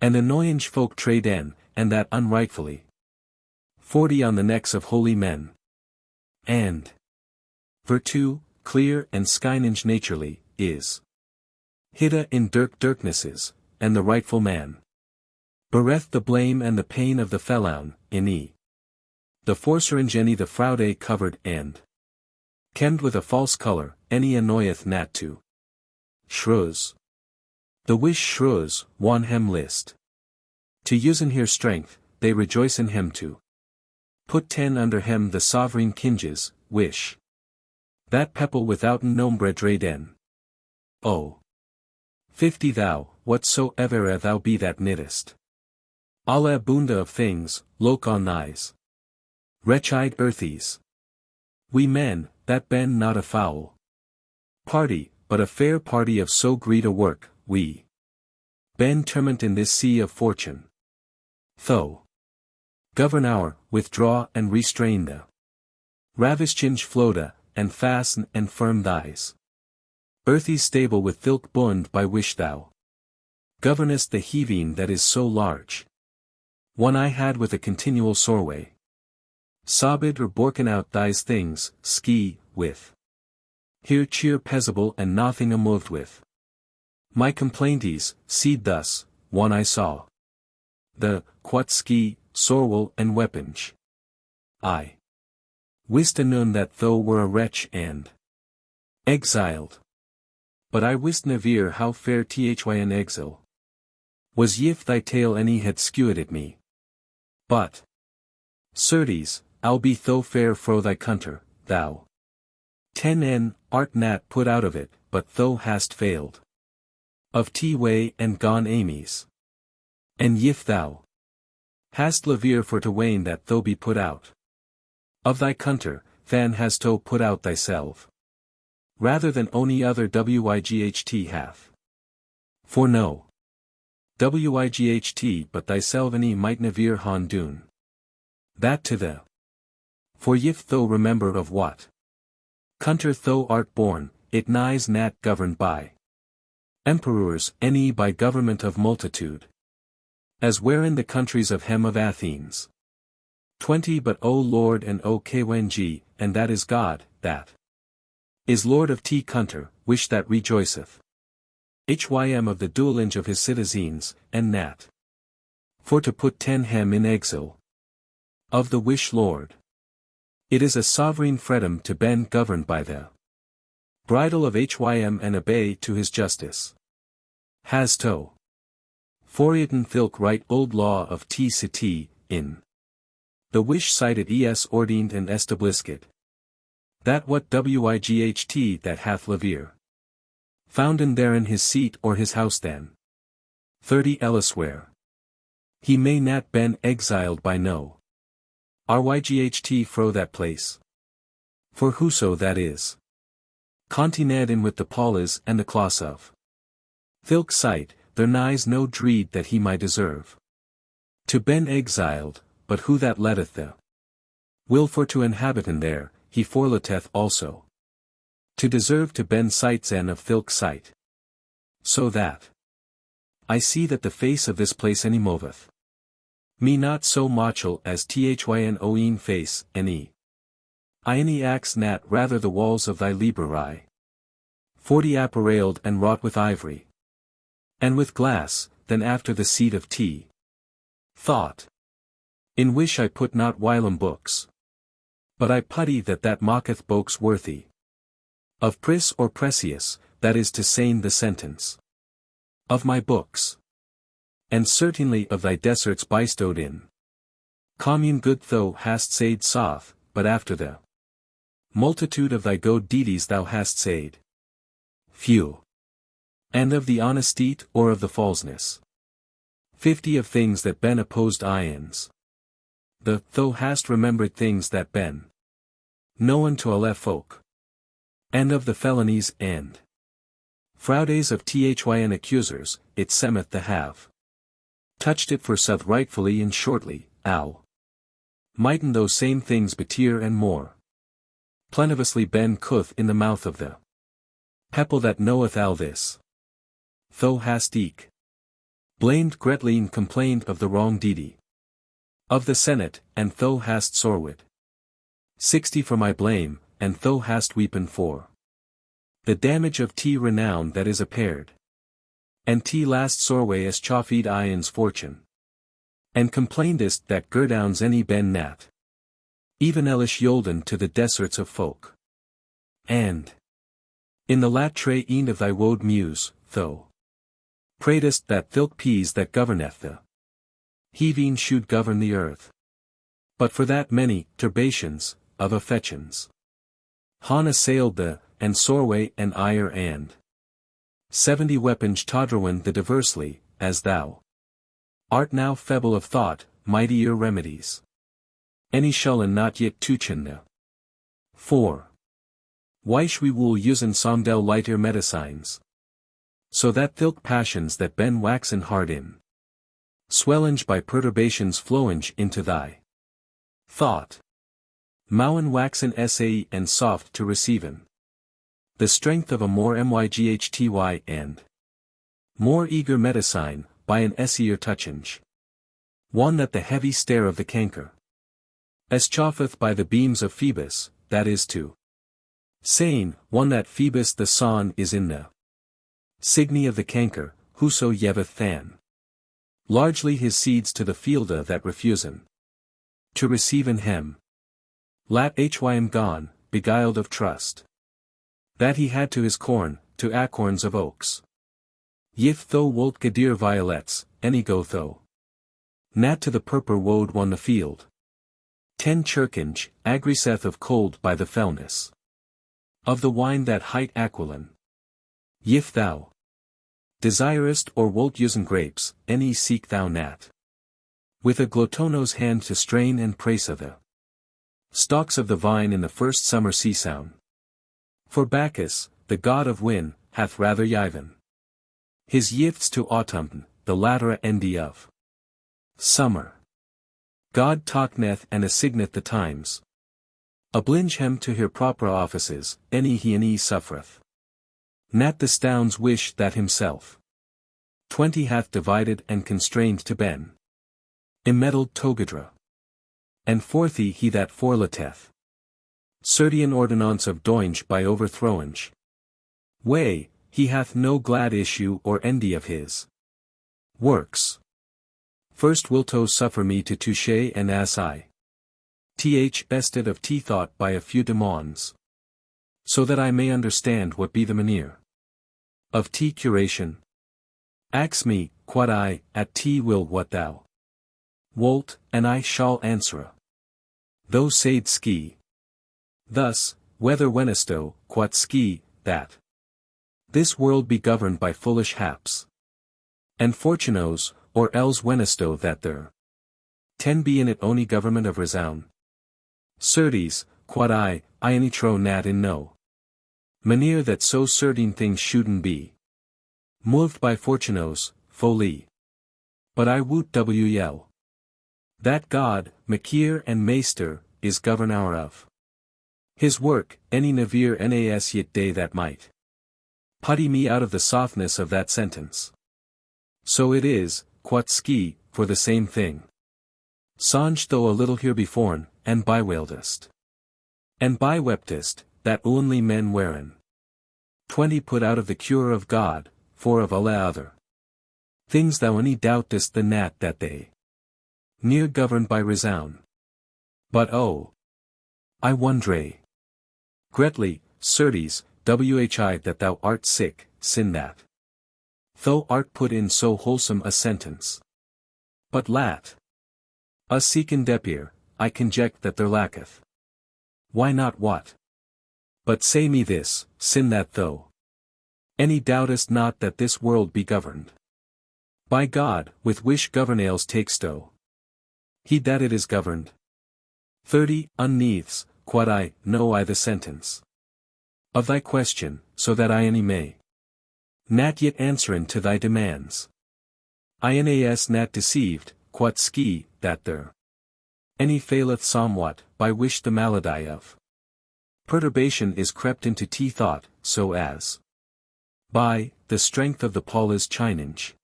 And annoyinge folk trade in, and that unrightfully 40 on the necks of holy men. And virtue, clear and skyninge naturally, is hidda in dirknesses, and the rightful man bereth the blame and the pain of the feloun, in the forceringe any the fraude covered and kemmed with a false colour, any annoyeth nat to shrews. The wish shrews, one hem list to use in here strength, they rejoice in him to put 10 under him the sovereign kinges, wish that pepple withouten nombre dreden. O 50 thou, whatsoever thou be that knittest alla bunda of things, look on thys wretched earthies. We men, that ben not a foul party, but a fair party of so great a work, we ben terment in this sea of fortune. Though govern our, withdraw and restrain the ravishchinge floda, and fasten and firm thys earthy stable with thilk bund by which thou governest the heaving that is so large. One I had with a continual soreway sobbed or borken out thys things, ski, with here cheer peaceable and nothing amoved with my complainties, seed thus, one I saw the quat ski, sorwell and weaponge. I wist anon that thou were a wretch and Exiled. But I wist never how fair thyn exile. Was yif thy tale any had skewed at me. But, certes, I'll be tho fair fro thy country, thou. Art nat put out of it, but thou hast failed. Of way and gone amies. And yif thou hast lever for to wane that thou be put out of thy country, than hast to put out thyself. Rather than ony other wight hath. For no wight but thyself any might never han doen. That to the. For yif thou remember of what country thou art born, it nighs nat governed by emperors, any by government of multitude. As wherein the countries of hem of Athens. 20 But O Lord and O Kng, and that is God, that is Lord of country, wish that rejoiceth. Hym of the duelinge of his citizens, and nat. For to put hem in exile. Of the wish Lord. It is a sovereign freedom to ben governed by the bridle of Hym and obey to his justice. Has to. Forieton thilk right old law of city, in the wish cited es ordained and established. That what wight that hath lever founden therein his seat or his house then. 30 Elsewhere. He may not ben exiled by no ryght fro that place. For whoso that is contined in with the Paulas and the class of thilk sight, there nighs no dreed that he might deserve to ben exiled, but who that letteth the will for to inhabit in there, he forleteth also to deserve to ben sights en of thilk sight. So that I see that the face of this place any moveth me not so mochel as thyn oeen face, any any axe nat rather the walls of thy library. 40 Apparelled and wrought with ivory and with glass, than after the seat of thought. In which I put not whilom books. But I putty that mocketh books worthy of pris or precious, that is to sayne the sentence of my books. And certainly of thy deserts bestowed in commune good thou hast said soth, but after the multitude of thy good deeds thou hast said few. And of the honesty or of the falseness. 50 Of things that ben opposed ions. Thou hast remembered things that ben known to alle folk. And of the felonies and fraudes of thyn accusers, it semeth the have touched it for sooth rightfully and shortly, ow. Mighten those same things betir and more pleniviously ben cuth in the mouth of the people that knoweth all this. Thou hast eke blamed greatly and complained of the wrong deedy of the Senate, and thou hast sorewed 60 for my blame, and thou hast weepen for the damage of renown that is appeared. And last sorway as chaffied ions fortune. And complainedest that gerdowns any ben nat. Even elish yolden to the deserts of folk. And in the lat tray een of thy woed muse, thou praydest that thilk peas that governeth the heaving should govern the earth. But for that many turbations of affections han assailed the, and sorway and ire and 70 weapons todderwin the diversely, as thou art now feeble of thought, mightier remedies. Any shullen not yet tuchen the 4. Weish we will usen somdel lighter medicines. So that thilk passions that ben waxen hard in swellinge by perturbations flowinge into thy thought. Mowen waxen sae and soft to receiven the strength of a more myghty and more eager medicine, by an essier touchinge. One that the heavy stare of the canker as chauffeth by the beams of Phoebus, that is to saying, one that Phoebus the sun is in the signy of the canker, whoso yeveth than largely his seeds to the fielda that refusen to receive in hem. Lat hym gone, beguiled of trust. That he had to his corn, to acorns of oaks. Yif tho wolt gadir violets, any go tho. Nat to the purper woad won the field. 10 chirkinge, agriseth of cold by the fellness. Of the wine that hight aquilin. Yif thou desirest or wolt usen grapes, any seek thou nat. With a glotono's hand to strain and praise of the stalks of the vine in the first summer sea-sound. For Bacchus, the god of wind, hath rather yiven his yifts to autumn, the latter endi of summer. God talkneth and assigneth the times. Oblige him to her proper offices, any he any suffereth. Nat the stowns wish that himself 20 hath divided and constrained to ben. Immedled togadra. And 40 he that forleteth. Certain ordinance of doinge by overthrowinge. Way, he hath no glad issue or endy of his works. First wilto suffer me to touche and as I bested of thought by a few demons. So that I may understand what be the manere of curation. Ax me, quod I, at will what thou wolt, and I shall answer. Though said ski. Thus, whether wenesto, quod ski, that this world be governed by foolish haps. And fortunos, or else wenesto that there 10 be in it only government of resound. Certes, quod I any tro nat in no manere that so certain things shouldn't be moved by fortunos, folie. But I woot wel that God, Makir and Maester, is governor of his work, any navir nas yet day that might putty me out of the softness of that sentence. So it is, quod ski, for the same thing. Songe though a little here beforn, and bywailedest. And byweptest, that only men wherein 20 put out of the cure of God, for of alle other things thou any doubtest the nat that they near governed by resound. But oh! I wondre greatly, certes, whi that thou art sick, sin that thou art put in so wholesome a sentence. But lat us seek in depere, I conject that there lacketh. Why not what? But say me this, sin that thou any doubtest not that this world be governed by God, with which governales takes do. Heed that it is governed. 30 Unneaths, quod I know I the sentence of thy question, so that I any may nat yet answerin to thy demands. Inas nat deceived, quod ski, that there any faileth somewhat, by which the malady of perturbation is crept into thought, so as by the strength of the Paula's chinage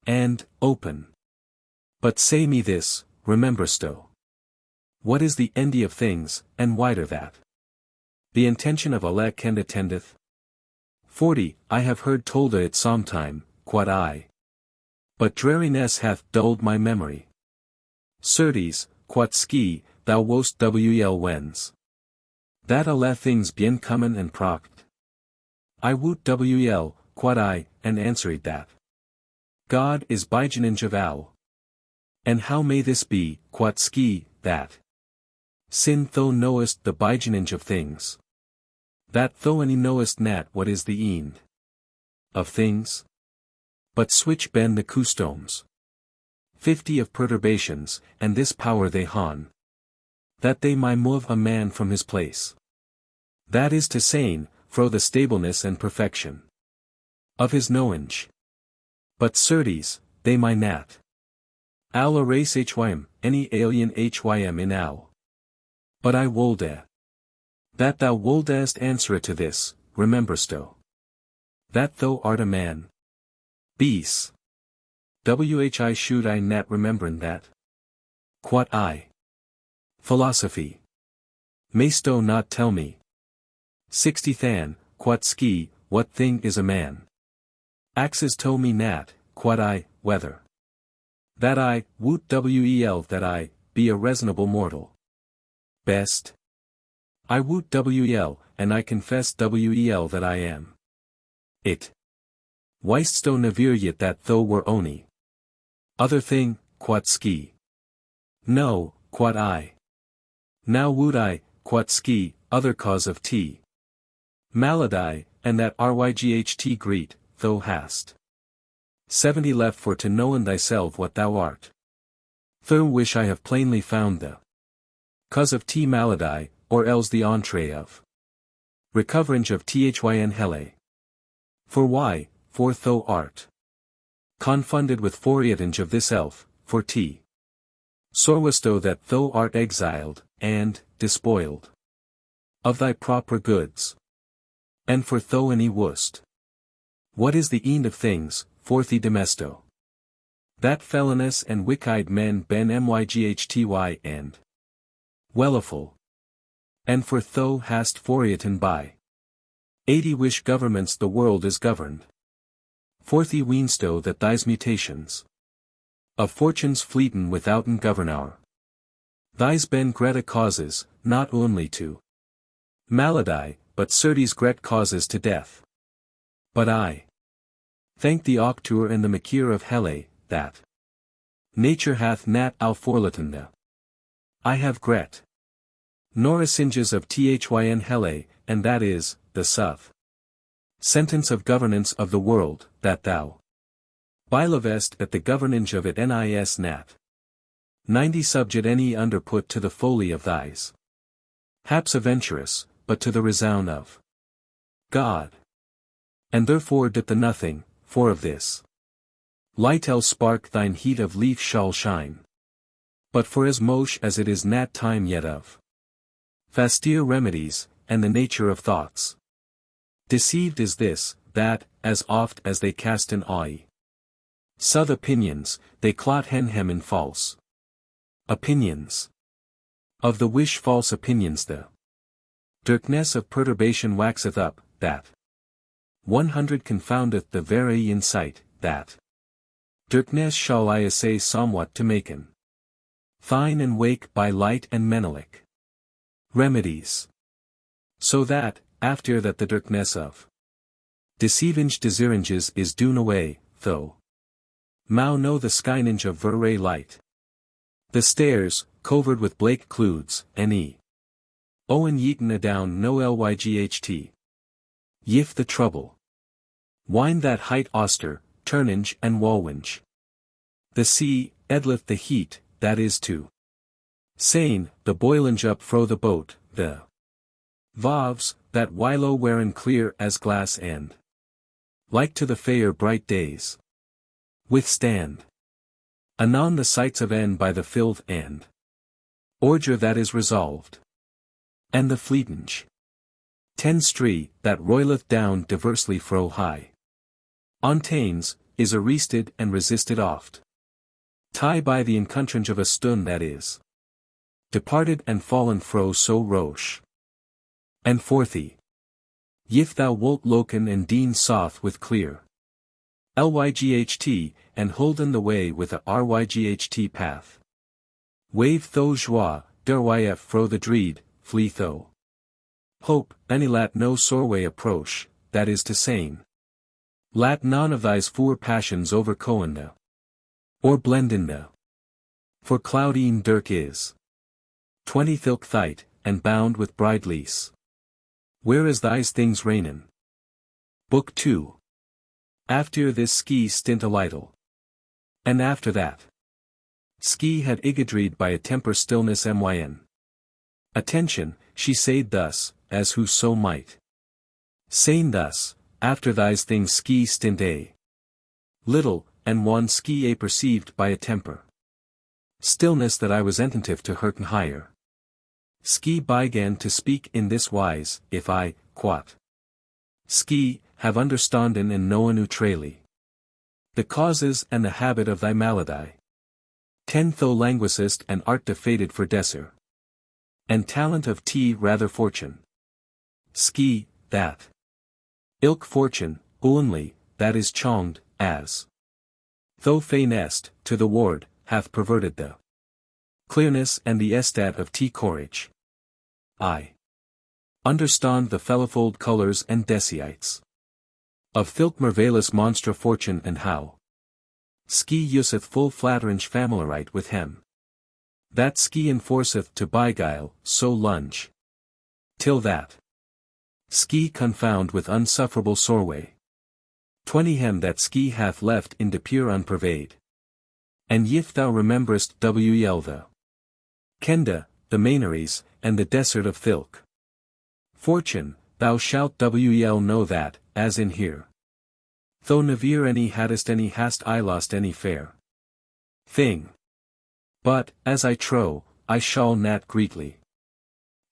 and open. But say me this, remembersto. What is the endy of things, and wider that the intention of Allah and attendeth? 40 I have heard tolda it sometime, quod I. But dreariness hath dulled my memory. Certes, quod ski, thou wost wel wens. That Allah things bien common and proct. I woot wel, quod I, and answered that God is bijinage of owl. And how may this be, quod ski, that sin thou knowest the bijinage of things? That thou any knowest nat what is the end of things? But switch ben the customes 50 of perturbations, and this power they han. That they may move a man from his place. That is to saying, fro the stableness and perfection of his knowledge. But certes, they may nat al erase hym, any alien hym in al. But I wolde that thou woldest answer to this, remembersto. That thou art a man. BOECE. Whi should I nat remembering that? Quod I. Philosophy. Maysto not tell me. 60 Than, quod ski, what thing is a man? Axes to me nat, quod I, whether that I, woot wel that I, be a reasonable mortal. Best. I woot wel, and I confess well that I am. It. Weist never yet that though were oni. Other thing, quat ski. No, quat I. Now would I, quat ski, other cause of tea. Malady, and that ryght greet, thou hast. 70 left for to know in thyself what thou art. Thou wish I have plainly found the cause of tea malady, or else the entree of recoverage of thyn hele. For why, for thou art confounded with foriatinge of this elf, for tea. Sorwesto that thou art exiled, and, despoiled of thy proper goods. And for thou any wust. What is the end of things, for thee demesto? That felonous and wicked men ben myghty and welliful. And for thou hast foriatin by 80 wish governments the world is governed. For thee weensto that thy's mutations of fortunes fleeten withouten governor. Thy's ben greta causes, not only to malady, but certes gret causes to death. But I thank the Octur and the Makir of Hele, that nature hath nat al forlatenda. I have gret norisinges of thyn Hele, and that is, the suff sentence of governance of the world, that thou bilevest at the governance of it nis nat 90 subject any underput to the folly of thys. Haps aventurous, but to the resound of God. And therefore did the nothing, for of this light el spark thine heat of leaf shall shine. But for as mosh as it is nat time yet of fastir remedies, and the nature of thoughts. Deceived is this, that, as oft as they cast an eye suth opinions, they clot hem in false opinions. Of the wish false opinions the darkness of perturbation waxeth up, that 100 confoundeth the very insight, that darkness shall I essay somewhat to maken fine and wake by light and menelik remedies. So that, after that the darkness of deceiving desiringes is dune away, though Mao know the skyninge of verre light. The stairs, covered with blake clouds, ne. Owen yeaten adown no lyght. Yif the trouble. Wind that height auster, turninge and walwinge. The sea, edleth the heat, that is to sane, the boilinge up fro the boat, the valves, that whilo wherein clear as glass and like to the fair bright days withstand. Anon the sights of en by the filth and ordure that is resolved. And the fleetinge 10 stree, that roileth down diversely fro high ontains, is arrested and resisted oft. Tie by the encontrange of a stun that is departed and fallen fro so roche. And forthy. Yif thou wilt loken and dean soth with clear lyght, and holden the way with a ryght path. Wave tho joie, derwyf fro the dreed, flee tho hope, any lat no sorway approach, that is to sane. Lat none of thy's four passions overcoenda. Or blendinda. For cloudine dirk is 20 thilk thite, and bound with bride lease. Where is thy's things reignin? Book 2. After this ski stint a little. And after that. Ski had igadreed by a temper stillness myn. Attention, she said thus, as who so might. Saying thus, after thy's things ski stint a little, and one ski a perceived by a temper stillness that I was attentive to herten higher. Ski began to speak in this wise, if I, quat. Ski, have understanden and known neutrally the causes and the habit of thy malady. 10 thou languisest and art defaded for desser. And talent of tea rather fortune. Ski, that ilk fortune, only, that is chonged, as though fainest, to the ward, hath perverted the clearness and the estat of tea courage. I Understand the fellofold colours and deciites. Of thilk merveillous monstra fortune and how. Ski useth full flatterange familiarite with hem. That ski enforceth to beguile, so lunge. Till that. Ski confound with unsufferable soreway. 20 hem that ski hath left in de pure unpurveyed. And if thou rememberest wel the Kenda, the Mainaries, and the desert of thilk. Fortune, thou shalt wel know that, as in here. Though never any hadst any hast I lost any fair thing. But, as I trow, I shall nat greatly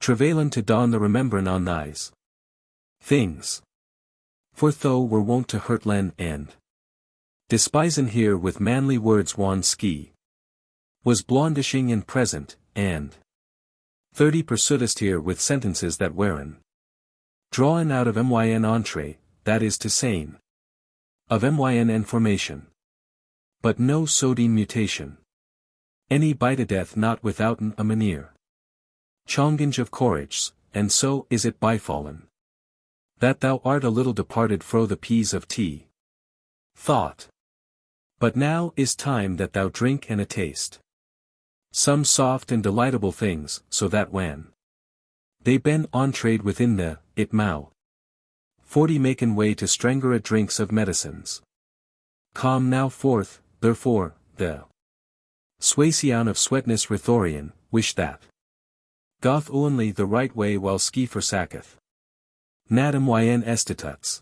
travailen to dawn the remembran on thys things. For though we're wont to hurt len and despisen here with manly words wan ski was blondishing in present, and 30 pursuedest here with sentences that wherein drawn out of myn entree, that is to saying of myn formation. But no sody mutation. Any bite death not withouten a maneer. Chonginge of courage, and so is it bifallen. That thou art a little departed fro the peas of tea. Thought. But now is time that thou drink and a taste some soft and delightable things, so that when they ben entreed within the, it mouth. 40 maken way to strangera drinks of medicines. Come now forth, therefore, the Swaysion of sweetness Rithorian, wish that goth only the right way while ski forsacketh. Nadam yn estatuts.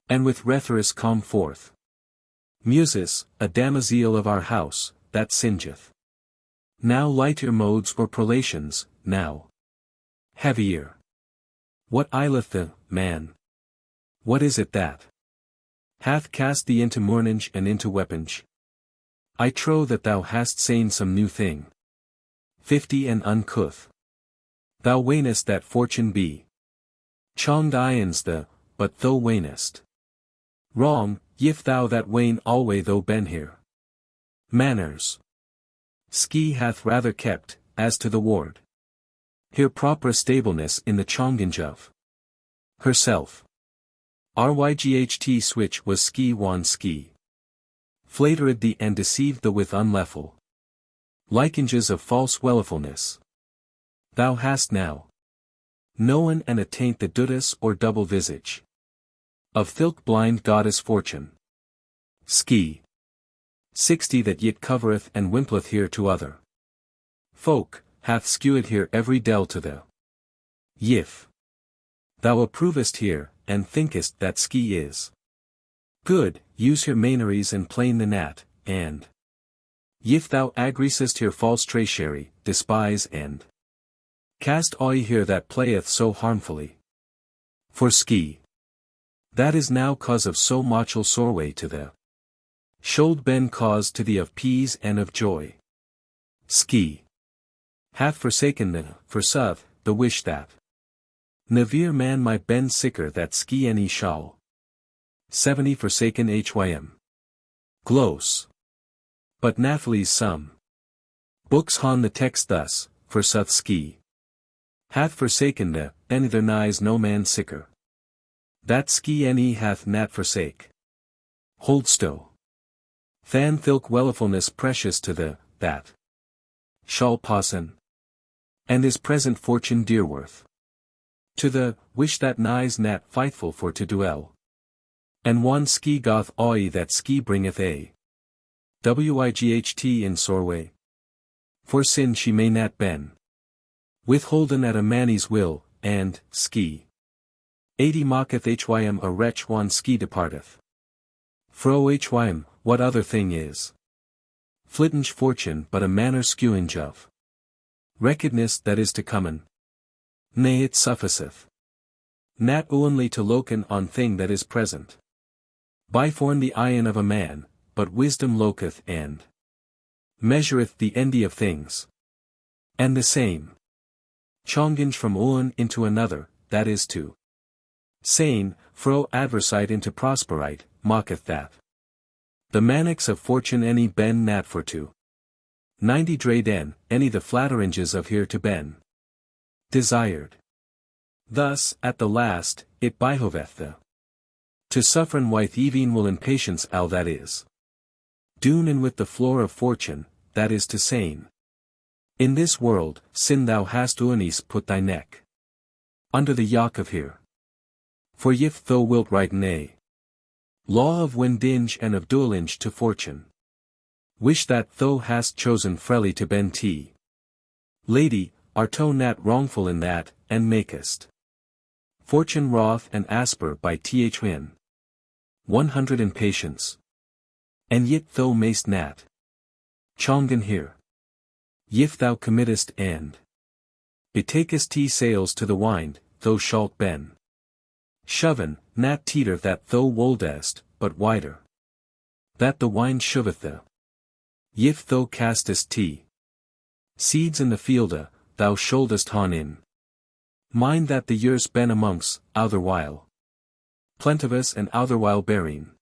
And with Rethoris come forth. Muses, a damosel of our house, that singeth. Now lighter modes or prolations, now heavier. What aileth the man? What is it that hath cast thee into mournage and into weaponage? I trow that thou hast seen some new thing. 50 and uncouth. Thou wanest that fortune be chonged ions the, but thou wanest wrong, if thou that wane alway thou ben here. Manners. Ski hath rather kept, as to the ward. Here proper stableness in the chonginge of herself. Ryght switch was ski wan ski. Flattered thee and deceived the with unlefful likinges of false wellifulness. Thou hast now known and attaint the dudas or double visage of thilk blind goddess fortune. Ski. 60 that yet covereth and wimpleth here to other folk, hath skewed here every dell to the if thou approvest here, and thinkest that ski is good, use here mainaries and plain the gnat, and if thou agreesest here false tracery, despise and cast all here that playeth so harmfully. For ski. That is now cause of so mochel soreway to the should ben cause to thee of peace and of joy. Ski. Hath forsaken the, forsooth, the wish that never man might ben sicker that ski any shall. 70 forsaken hym. Glose. But Nathalie's some books hon the text thus, forsooth ski hath forsaken the, neither nighs no man sicker. That ski any hath nat forsake. Holdstow. Than thilk wellifulness precious to the, that shall passen. And his present fortune dearworth. To the, wish that nighs nat fightful for to duel. And one ski goth awe that ski bringeth a wight in soreway. For sin she may nat ben withholden at a manny's will, and, ski. 80 mocketh hym a wretch one ski departeth. Fro hym, what other thing is flittinge fortune but a manner skewinge of reckedness that is to comen. Nay it sufficeth nat only to loken on thing that is present. Byforn the ion of a man, but wisdom loketh and measureth the endy of things. And the same chonginge from one into another, that is to saying, fro adversite into prosperite, mocketh that the manics of fortune any ben nat for to 90 dre den, any the flatteringes of here to ben desired. Thus, at the last, it behoveth thee to suffren wyth even will impatience al that is. Doen in with the floor of fortune, that is to sayn. In this world, sin thou hast unis put thy neck under the yoke of here. For if thou wilt right nay, law of windinge and of duelinge to fortune, wish that thou hast chosen freely to bend tea. Lady, art thou not wrongful in that, and makest fortune wroth and asper by thn 100 impatience. And yet thou mayst not chongen here. If thou committest and betakest tea sails to the wind, thou shalt ben shoven, not teeter that thou woldest, but wider that the wind shoveth thee. If thou castest tea seeds in the fielde, thou shouldest hon in mind that the years ben amongst, outherwhile plentivous and outherwhile bearing.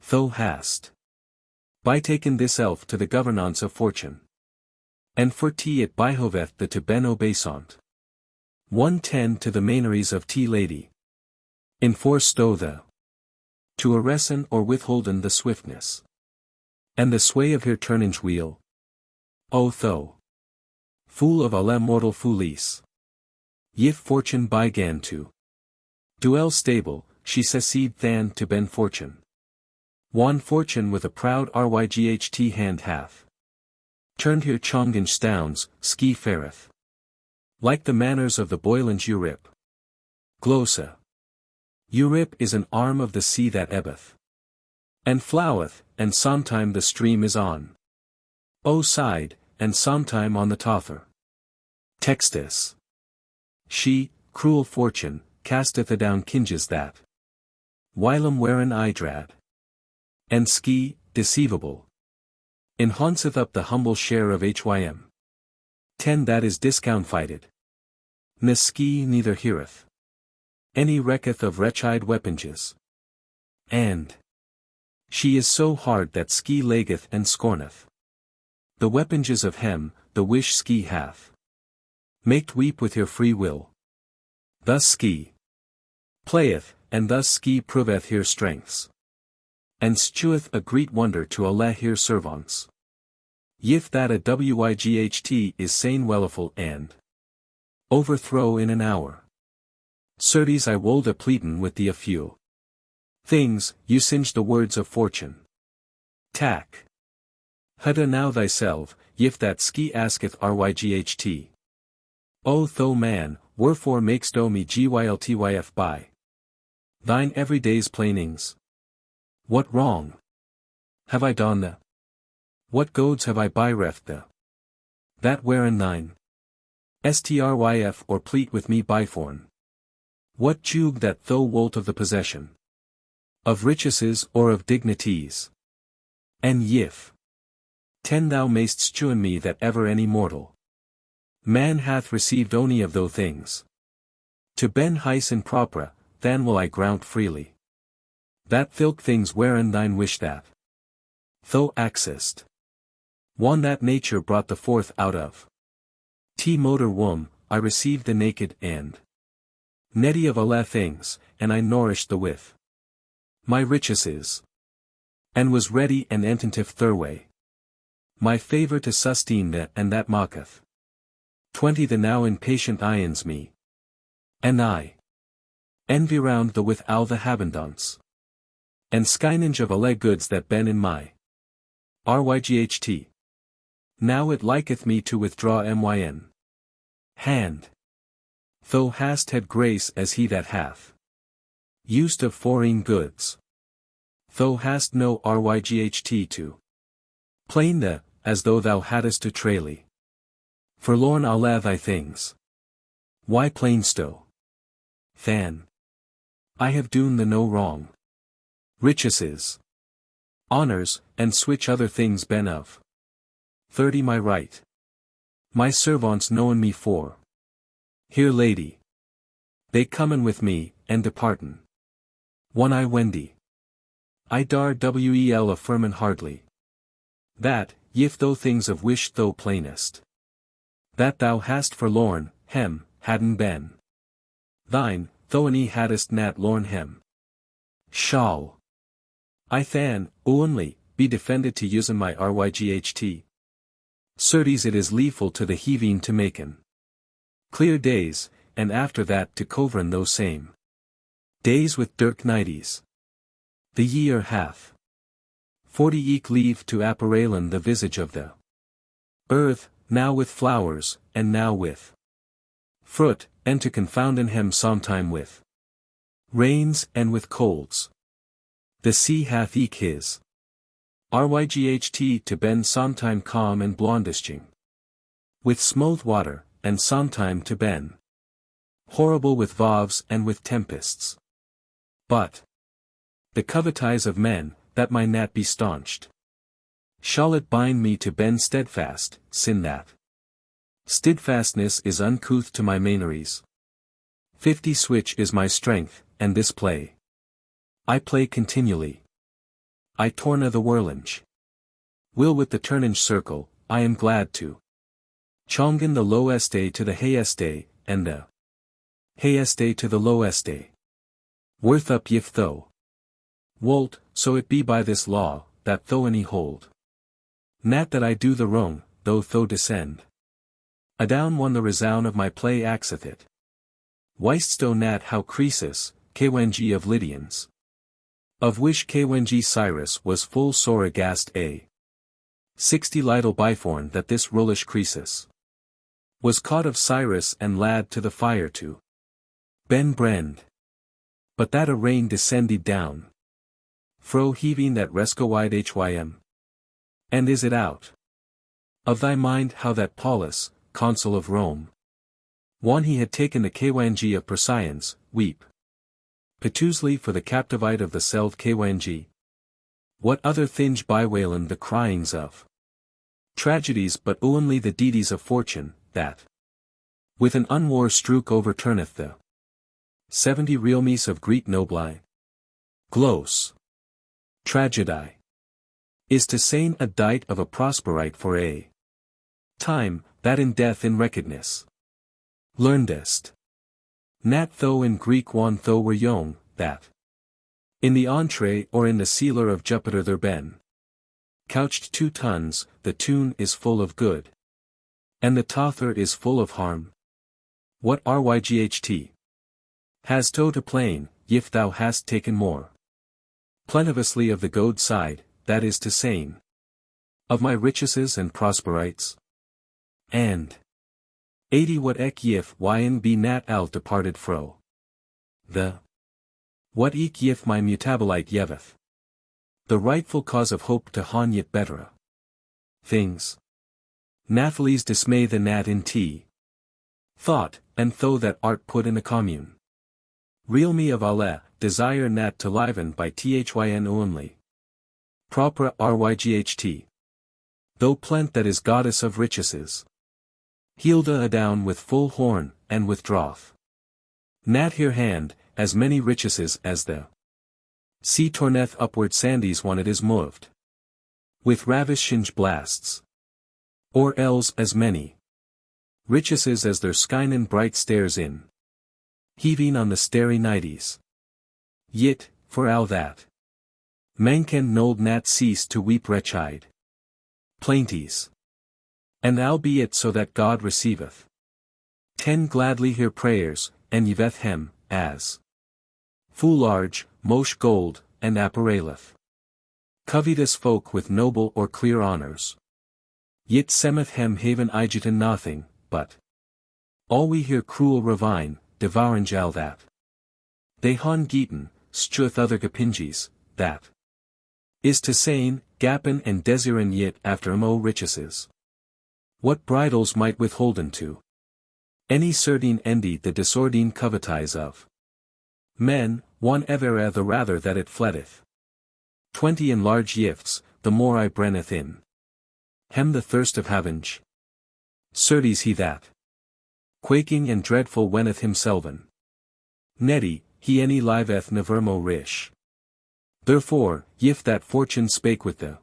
Thou hast bytaken this elf to the governance of fortune. And for tea it behoveth thee to ben obeissant. 110 to the maneries of tea lady. Enforstow thou to arresten or withholden the swiftness and the sway of her turnage wheel. O thou fool of alle mortal foolies! If fortune began to duel stable, she secede than to ben fortune. Wan fortune with a proud ryght hand hath turned her chongen stowns, ski fareth like the manners of the boiling Eurip. Glossa. Eurip is an arm of the sea that ebbeth and floweth, and sometime the stream is on O side, and sometime on the tother. Textus. She, cruel fortune, casteth adown kinges that whilom wherein idrad and ski, deceivable, enhanceth up the humble share of hym 10 that is discountfited. Ne ski neither heareth any recketh of wretched weaponges. And she is so hard that ski lageth and scorneth the weaponges of hem, the wish ski hath maked weep with her free will. Thus ski playeth, and thus ski proveth her strengths. And steweth a great wonder to alle her servants. If that a wight is sane welliful and overthrow in an hour. Certes I wold a pleaden with thee a few things, you singe the words of fortune. Tack. Hudda now thyself, if that ski asketh ryght. O thou man, wherefore makest thou me gyltyf by thine everyday's plainings? What wrong have I done thee? What goads have I byreft thee? That wherein thine stryf or pleat with me byforn? What jug that thou wolt of the possession of riches or of dignities? And if 10 thou mayst stew in me that ever any mortal man hath received ony of those things, to ben heis in propera, then will I grant freely that thilk things wherein thine wish that thou accessed. One that nature brought the forth out of motor womb, I received the naked and netty of alle things, and I nourished the with my riches, and was ready and attentive thurway my favour to sustain the and that mocketh 20 the now impatient ions me, and I envy round the with all the habendance and skynage of alle goods that ben in my ryght. Now it liketh me to withdraw myn hand. Thou hast had grace as he that hath used of foreign goods. Thou hast no ryght to plain the, as though thou hadst to traily forlorn alle thy things. Why plainst thou? Than I have doen the no wrong. Riches, honors, and switch other things ben of 30 my right. My servants known me for. Here lady. They comen with me, and departen. One I wendy. I dar wel affirmen hardly. That, if thou things of wish thou plainest. That thou hast forlorn, hadden been. Thine, though any hadst nat lorn hem. Shall I than, only, be defended to usen my ryght? Certes it is leeful to the heaving to maken clear days, and after that to covern those same days with dirk nighties. The year hath 40 eke leave to apparelen the visage of the earth, now with flowers, and now with fruit, and to confounden hem sometime with rains and with colds. The sea hath eke his ryght to bend sometime calm and blondisching with smooth water, and sometime to ben horrible with vaves and with tempests. But the covetise of men, that my gnat be staunched, shall it bind me to ben steadfast, sin that steadfastness is uncouth to my maneries. 50 switch is my strength, and this play I play continually. I torna the whirlinge will with the turnage circle, I am glad to chongen the low este to the high este, and the high este to the low este. Worth up if thou wolt, so it be by this law, that though any hold nat that I do the wrong, though descend adown one the resound of my play axeth it. Weiststo nat how Croesus, kwengi of Lydians. Of which kwengi Cyrus was full sore aghast a 60 little biforn that this rullish Croesus was caught of Cyrus and lad to the fire to ben brand. But that a rain descended down fro heaving that rescowide hym. And is it out of thy mind how that Paulus, consul of Rome, one he had taken the kwengi of Persians, weep piteously for the captivite of the selv kwengi? What other thinge bywailen the cryings of tragedies but only the deedies of fortune, that with an unwar stroke overturneth the 70 realmies of Greek nobli? Glos tragedy is to sain a dight of a prosperite for a time, that in death in wretchedness learnedest. Nat though in Greek one though were young, that in the entree or in the sealer of Jupiter there ben couched 2 tons, the tune is full of good, and the tother is full of harm. What ryght has to plain, if thou hast taken more plenteously of the goad side, that is to sain of my richeses and prosperites? And 80 what eke if yn be nat al departed fro the what eke if my mutabilite yeveth the rightful cause of hope to hon yet bettera things. Nathalie's dismay the nat in thought, and though that art put in a commune. Real me of alle, desire nat to liven by thyn only. Propra ryght. Though plent that is goddess of richeses. Hilda adown with full horn, and with drouth. Nat here hand, as many richeses as the sea torneth upward sandies when it is moved with ravishing blasts. Or else as many richeses as their skinen bright stairs in heaving on the starry nighties. Yet, for all that manken nold nat cease to weep wretchide plainties. And albeit so that God receiveth 10 gladly hear prayers, and yveth hem, as full large, mosh gold, and appareleth covetous folk with noble or clear honors. Yet semeth hem haven igitan nothing, but all we hear cruel ravine, devouring all that they hon geeten, struth other gapinges, that is to sain, gappen and desiren yet after mo richeses. What bridles might withholden to any certain endy the disordine covetise of men, one evera the rather that it fletteth 20 in large yifts, the more I brenneth in hem the thirst of havinge. Certes he that quaking and dreadful wenneth himselven netty, he any liveth nevermo rish. Therefore, if that fortune spake with the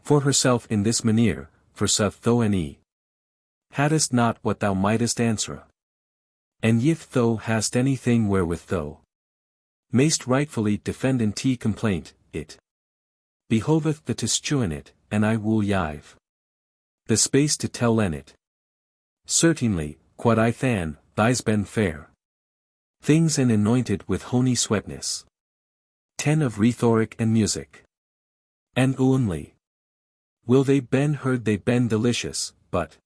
for herself in this manere, for suth though any hadst not what thou mightest answer. And if thou hast anything wherewith thou mayst rightfully defend in complaint, it behoveth the to stew in it, and I will yive the space to tell en it. Certainly, quod I than, thys ben fair things and anointed with honey sweetness. 10 of rhetoric and music. And only will they ben heard they ben delicious, but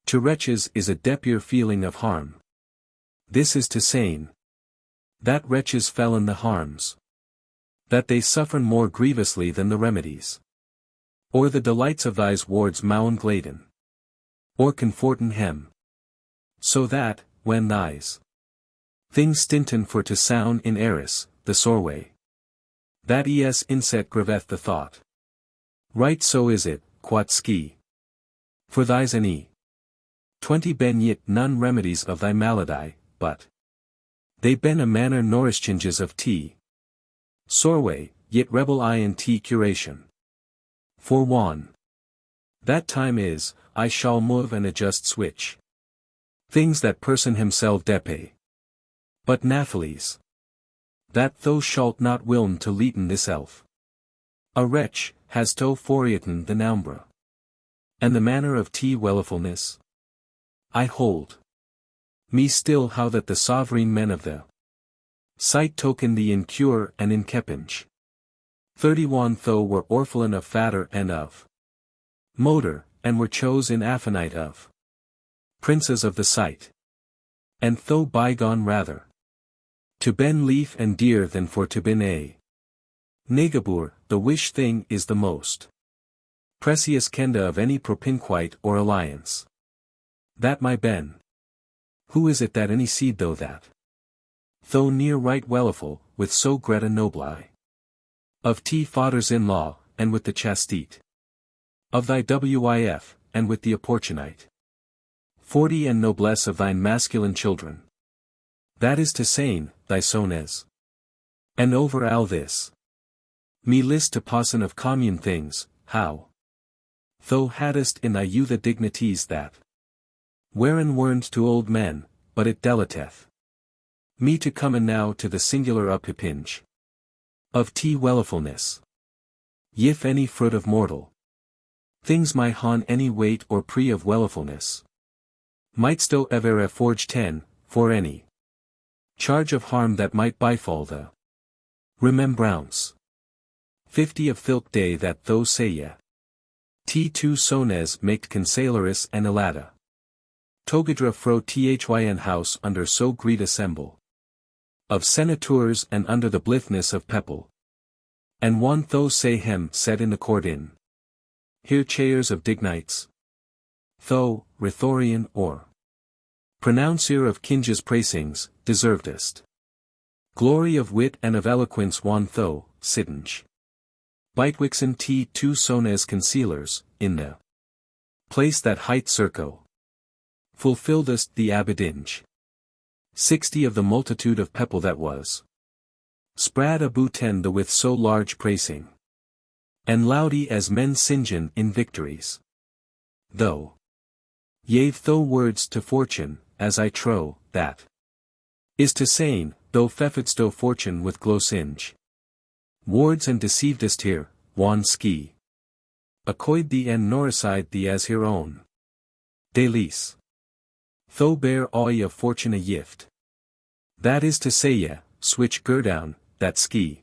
to wretches is a deeper feeling of harm. This is to saying that wretches fell in the harms, that they suffer more grievously than the remedies, or the delights of thys wards moun gladen, or comforten hem. So that, when thys things stinten for to sound in eris, the sore way, that es inset graveth the thought. Right so is it, quod ski. For thys and 20 ben yet none remedies of thy malady, but they ben a manner nourish changes of tea. Sorway, yet rebel I in tea curation. For one. That time is, I shall move and adjust switch things that person himself depe. But Naphtali's that thou shalt not wilm to leeten this elf. A wretch, has to forietten the noumbra. And the manner of tea wellifulness. I hold me still how that the sovereign men of the sight token the incure and inkepinge. 31 Though were orphelin of fatter and of motor, and were chose in affinite of princes of the sight. And though bygone rather to ben leaf and dear than for to ben a negabur, the wish thing is the most precious kenda of any propinquite or alliance. That my ben. Who is it that any seed though that? Though near right welliful, with so great a nobli. Of fathers-in-law, and with the chastite. Of thy wif, and with the opportunite. 40 And noblesse of thine masculine children. That is to saying, thy sones. And over all this. Me list to possin of commune things, how? Thou hadst in thy youth a dignities that wherein weren't to old men, but it delateth me to come and now to the singular uphippinge of wellifulness. Yif any fruit of mortal things my hon any weight or pre of wellifulness, mightst thou ever forge 10, for any charge of harm that might befall the remembrance. 50 Of thilk day that thou saye T2 sones make consailoris and Anelida Togadra fro thyn house under so great assemble of senators and under the blithness of people. And one tho say him set in the court in here chairs of dignites. Tho, rhetorian or pronouncier of kinges praisings, deservedest glory of wit and of eloquence one tho, sittinge. Bitewixen T2 sones concealers, in the place that hight circo. Fulfilledest the abidinge. 60 Of the multitude of people that was sprad abuten the with so large praising. And loudy as men singen in victories. Though yave tho words to fortune, as I trow, that is to saying, though fefetsto fortune with glosinge. Wards and deceivedest here, wan ski. Accoid thee and noricide thee as here own. Delis. Tho bear awe of fortune a yift. That is to say ye, switch down, that ski.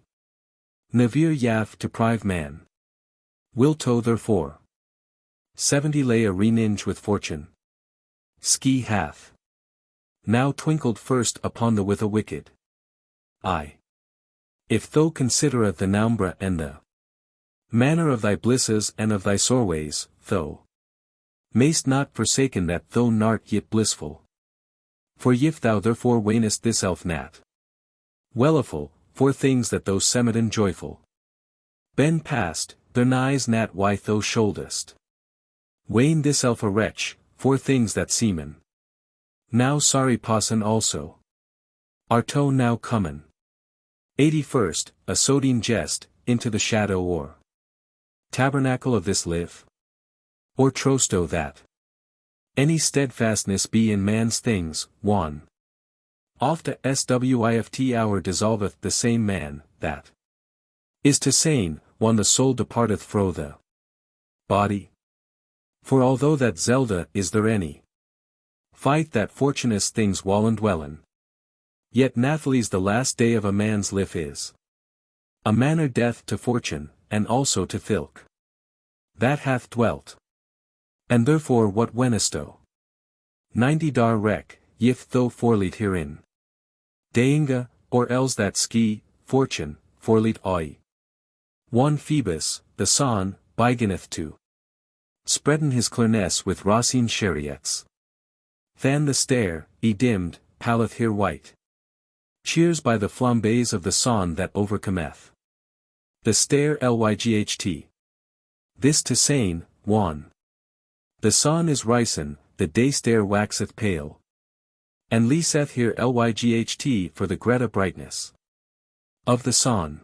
Navir yav to prive man. Will to therefore 70 lay a reninge with fortune. Ski hath now twinkled first upon the with a wicked eye. If thou consider the noumbra and the manner of thy blisses and of thy sorways, thou mayst not forsaken that thou nart yet blissful. For if thou therefore wanest this elf nat welliful, for things that thou semiden joyful ben past, their nighs nat why thou shouldest wane this elf a wretch, for things that seemen now sorry possin also are to now comin. 81st, a sodine jest, into the shadow or tabernacle of this live. Or trosto that any steadfastness be in man's things, 1. Oft a swift hour dissolveth the same man, that is to saying, when the soul departeth fro the body. For although that Zelda is there any fight that fortunous things wallen dwellen, yet nathley's the last day of a man's life is a manner death to fortune, and also to filk that hath dwelt. And therefore what wenisto 90 dar rec, yif tho forlead herein deinga, or else that ski, fortune, forlead oi. One Phoebus, the son, beginneth to spreaden his clearness with Racine chariots. Than the stair, dimmed, palleth here white. Cheers by the flambees of the sun that overcometh the stair lyght. This to saying, one. The sun is risen, the day stair waxeth pale. And leaseth here lyght for the greta brightness of the sun.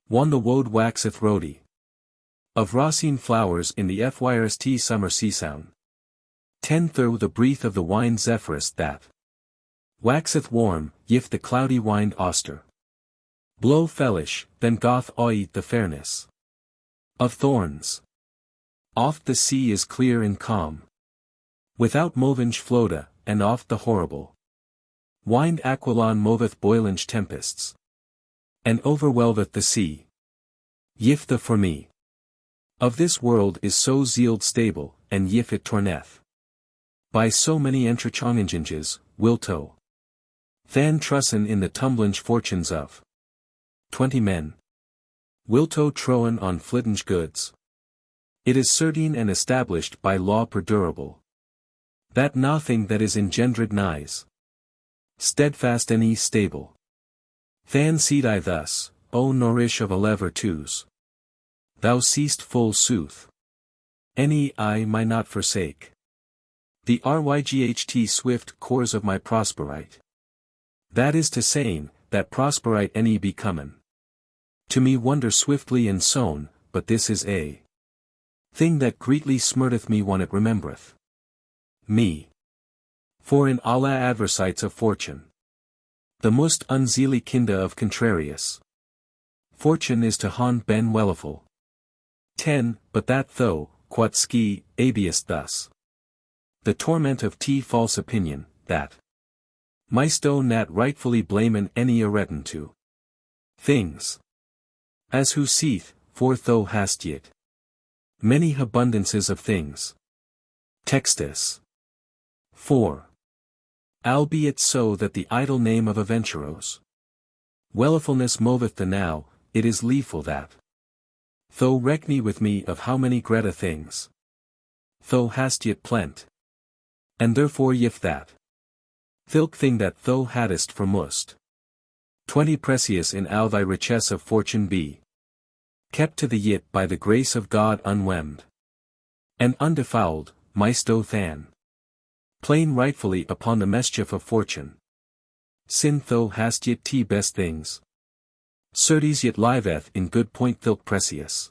One the woad waxeth rody of Racine flowers in the fyrst summer seasound. 10 through the breath of the wine zephyrus that waxeth warm, yif the cloudy wind auster blow fellish, then goth oi the fairness of thorns. Oft the sea is clear and calm, without movinge floda, and oft the horrible wind aquilon moveth boilinge tempests, and overwhelmeth the sea. Yif the for me of this world is so zealed stable, and yif it torneth by so many entrechonginges, will to than trussen in the tumblinge fortunes of 20 men. Will to troen on flittinge goods. It is certain and established by law perdurable, that nothing that is engendered nighs steadfast any stable. Than seed I thus, O nourish of 11 twos. Thou seest full sooth. Any I might not forsake. The ryght swift course of my prosperite. That is to saying, that prosperite any be common. To me wonder swiftly and sown, but this is a thing that greatly smirteth me when it remembereth me. For in Allah adversites of fortune, the most unzeally kinda of contrarious fortune is to haunt ben welliful. 10 But that though, quod ski, abiest thus. The torment of false opinion, that maisto nat rightfully blamen any arretin to things. As who seeth, for thou hast yet many abundances of things. Textus 4. Albeit so that the idle name of aventuros wellifulness moveth the now, it is leeful that thou reckne with me of how many greta things thou hast yet plent. And therefore yif that thilk thing that thou hadst for must 20 precious in all thy richess of fortune be kept to the yit by the grace of God unwemmed and undefouled, maisto than plain rightfully upon the mischief of fortune. Sin thou hast yet best things. Certes yet liveth in good point thilk precious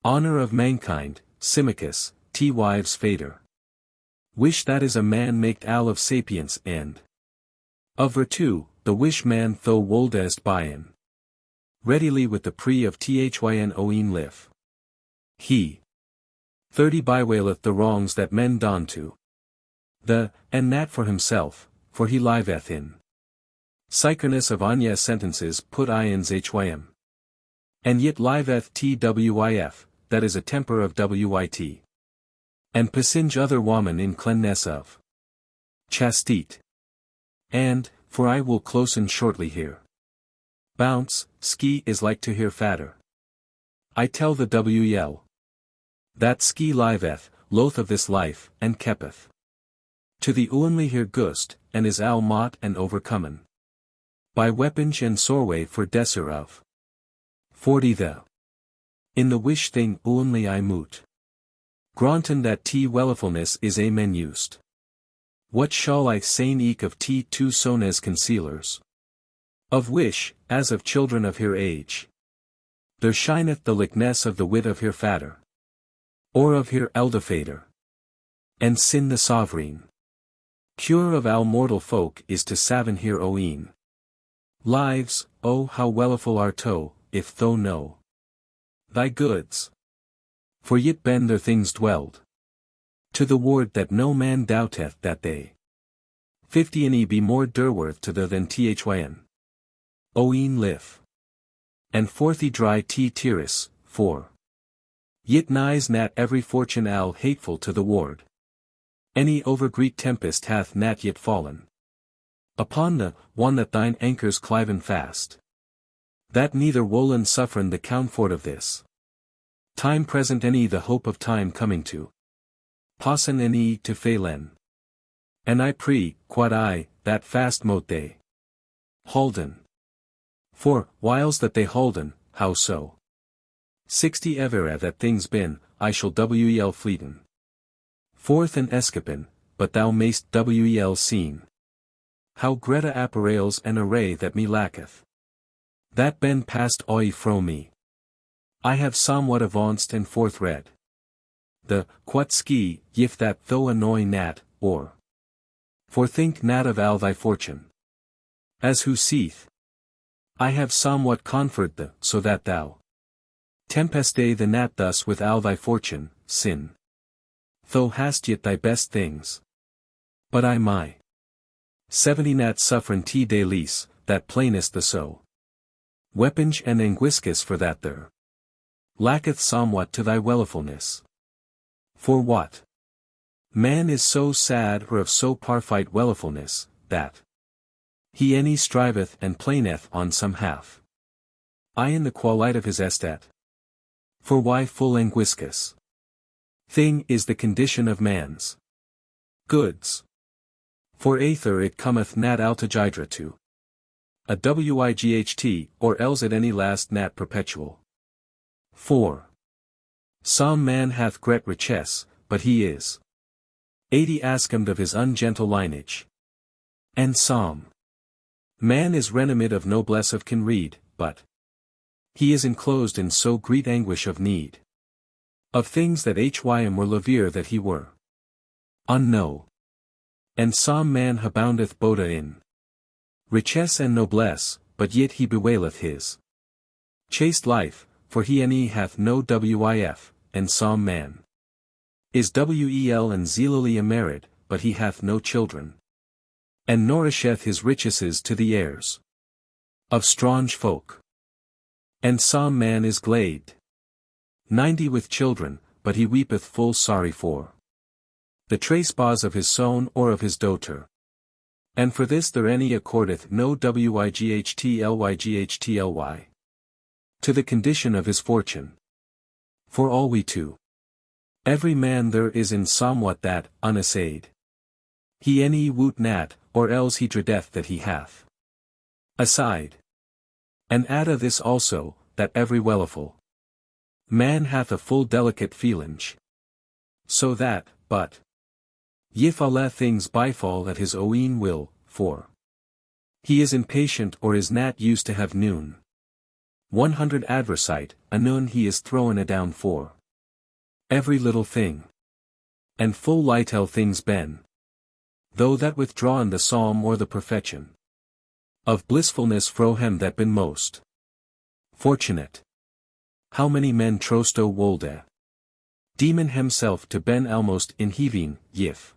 honor of mankind, Symmachus, wives fader. Wish that is a man maked all of sapience and of virtue, the wish man thou woldest buyen readily with the pre of thyn oen live. He 30 bewaileth the wrongs that men don to the, and that for himself, for he liveth in psycherness of anya sentences put ions hym. And yet liveth twif, that is a temper of wit. And pasinge other woman in cleanness of chastite. And, for I will closen shortly here. Bounce, ski is like to hear fatter. I tell the wel. That ski liveth, loath of this life, and keppeth to the only here gust, and is al mot and overcomen by weaponge and sorway for desser of 40 the in the wish thing only I moot. Granton that wellifulness is amen used. What shall I sayne eke of two sones concealers? Of wish, as of children of her age. There shineth the likeness of the wit of her fatter. Or of her elder fader. And sin the sovereign. Cure of all mortal folk is to saven here oeen. Lives, oh how welliful are to, if thou know thy goods. For yet ben their things dwelled to the ward that no man doubteth that they 50 and be more durworth to the than thyn. Oeen lif. And forthy dry tearus, for yet nighs nat every fortune al hateful to the ward. Any overgreat tempest hath nat yet fallen upon the one that thine anchors cliven fast. That neither wollen suffren the comfort of this time present any the hope of time coming to passen any to failen. And I pray, quod I, that fast mote they holden. For, whiles that they holden, how so? 60 evera that things been, I shall wel fleeten forth and escapin, but thou mayst wel seen how Greta apparels and array that me lacketh. That ben past oi fro me. I have somewhat avanced and forth read. The, quat ski, yif that though annoy nat, or for think nat of al thy fortune. As who seeth, I have somewhat conferred the, so that thou tempeste the nat thus with al thy fortune, sin. Thou hast yet thy best things. But I my 70 nat suffren t de lis, that plainest the so. Weaponge and anguiscus for that there lacketh somewhat to thy wellifulness. For what? Man is so sad or of so parfite wellifulness, that he any striveth and plaineth on some half. I in the qualite of his estate. For why full anguiscus thing is the condition of man's goods. For aether it cometh nat altigidra to a wight, or else at any last nat perpetual. 4. Some man hath great riches, but he is 80 ashamed of his ungentle lineage. And some man is renowned of noblesse of can read, but he is enclosed in so great anguish of need of things that hym were levier that he were unknow. And some man aboundeth boda in richesse and noblesse, but yet he bewaileth his chaste life, for he any hath no wif, and some man is wel and zealily married, but he hath no children, and nourisheth his riches to the heirs of strange folk. And some man is glad 90 with children, but he weepeth full sorry for the trespass of his son or of his daughter. And for this there any accordeth no wightly to the condition of his fortune. For all we too. Every man there is in somewhat that, unassayed, he any woot nat, or else he dreadeth that he hath aside. And adda this also, that every welliful man hath a full delicate feelinge. So that, but yif alle things bifall at his own will, for he is impatient or is nat used to have noon 100 adversite, anon he is thrown a down for every little thing. And full lightel things ben. Though that withdrawn the psalm or the perfection of blissfulness fro him that been most fortunate. How many men trosto wolde demon himself to ben almost in heaving, yif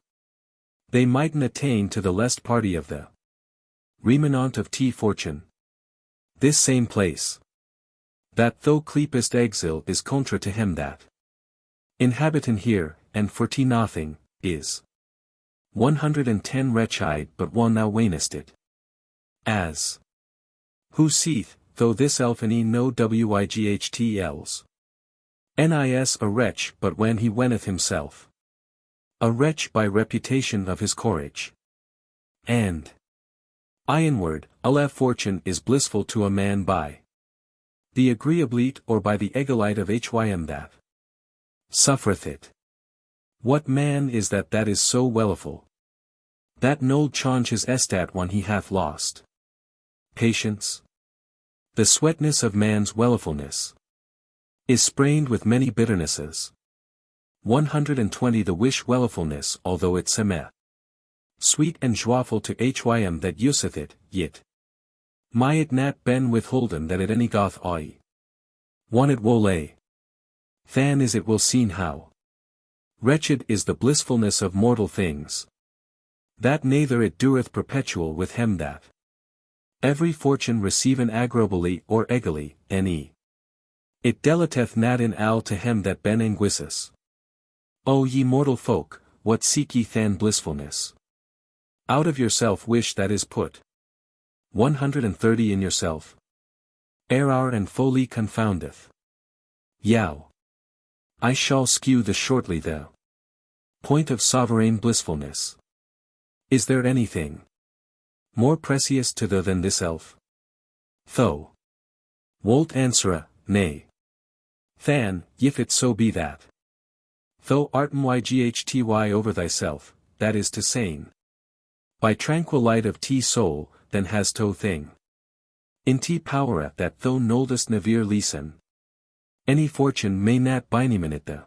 they mightn't attain to the lest party of the remanent of fortune. This same place, that though cleepest exile is contra to him that inhabitant here, and for nothing, is 110 wretchide but one thou wanest it. As who seeth, though this elfany no wightls. Nis a wretch but when he wenneth himself a wretch by reputation of his courage. And inward, alle fortune is blissful to a man by the agreeablete or by the egalite of hym that suffereth it. What man is that is so welliful? That nol change his estat one he hath lost. Patience. The sweetness of man's wellifulness is sprained with many bitternesses. 120 The wish wellifulness although it semeth Sweet and joyful to hym that useth it, yet. My it nat ben withholden that it any goth oi. One it wole. Than is it will seen how. Wretched is the blissfulness of mortal things. That neither it dureth perpetual with hem that. Every fortune receiven aggrobly or egally, ne. It delateth nat in al to hem that ben anguissus. O ye mortal folk, what seek ye than blissfulness? Out of yourself wish that is put. 130 in yourself. Error and folly confoundeth. Yow. I shall skew the shortly the point of sovereign blissfulness. Is there anything more precious to thee than this elf? Tho. Wolt answera, nay. Than, if it so be that. Thou art myghty over thyself, that is to saying. By tranquil light of t soul, then has to thing. In t powera that thou noldest nevere leeson. Any fortune may nat bineminit the.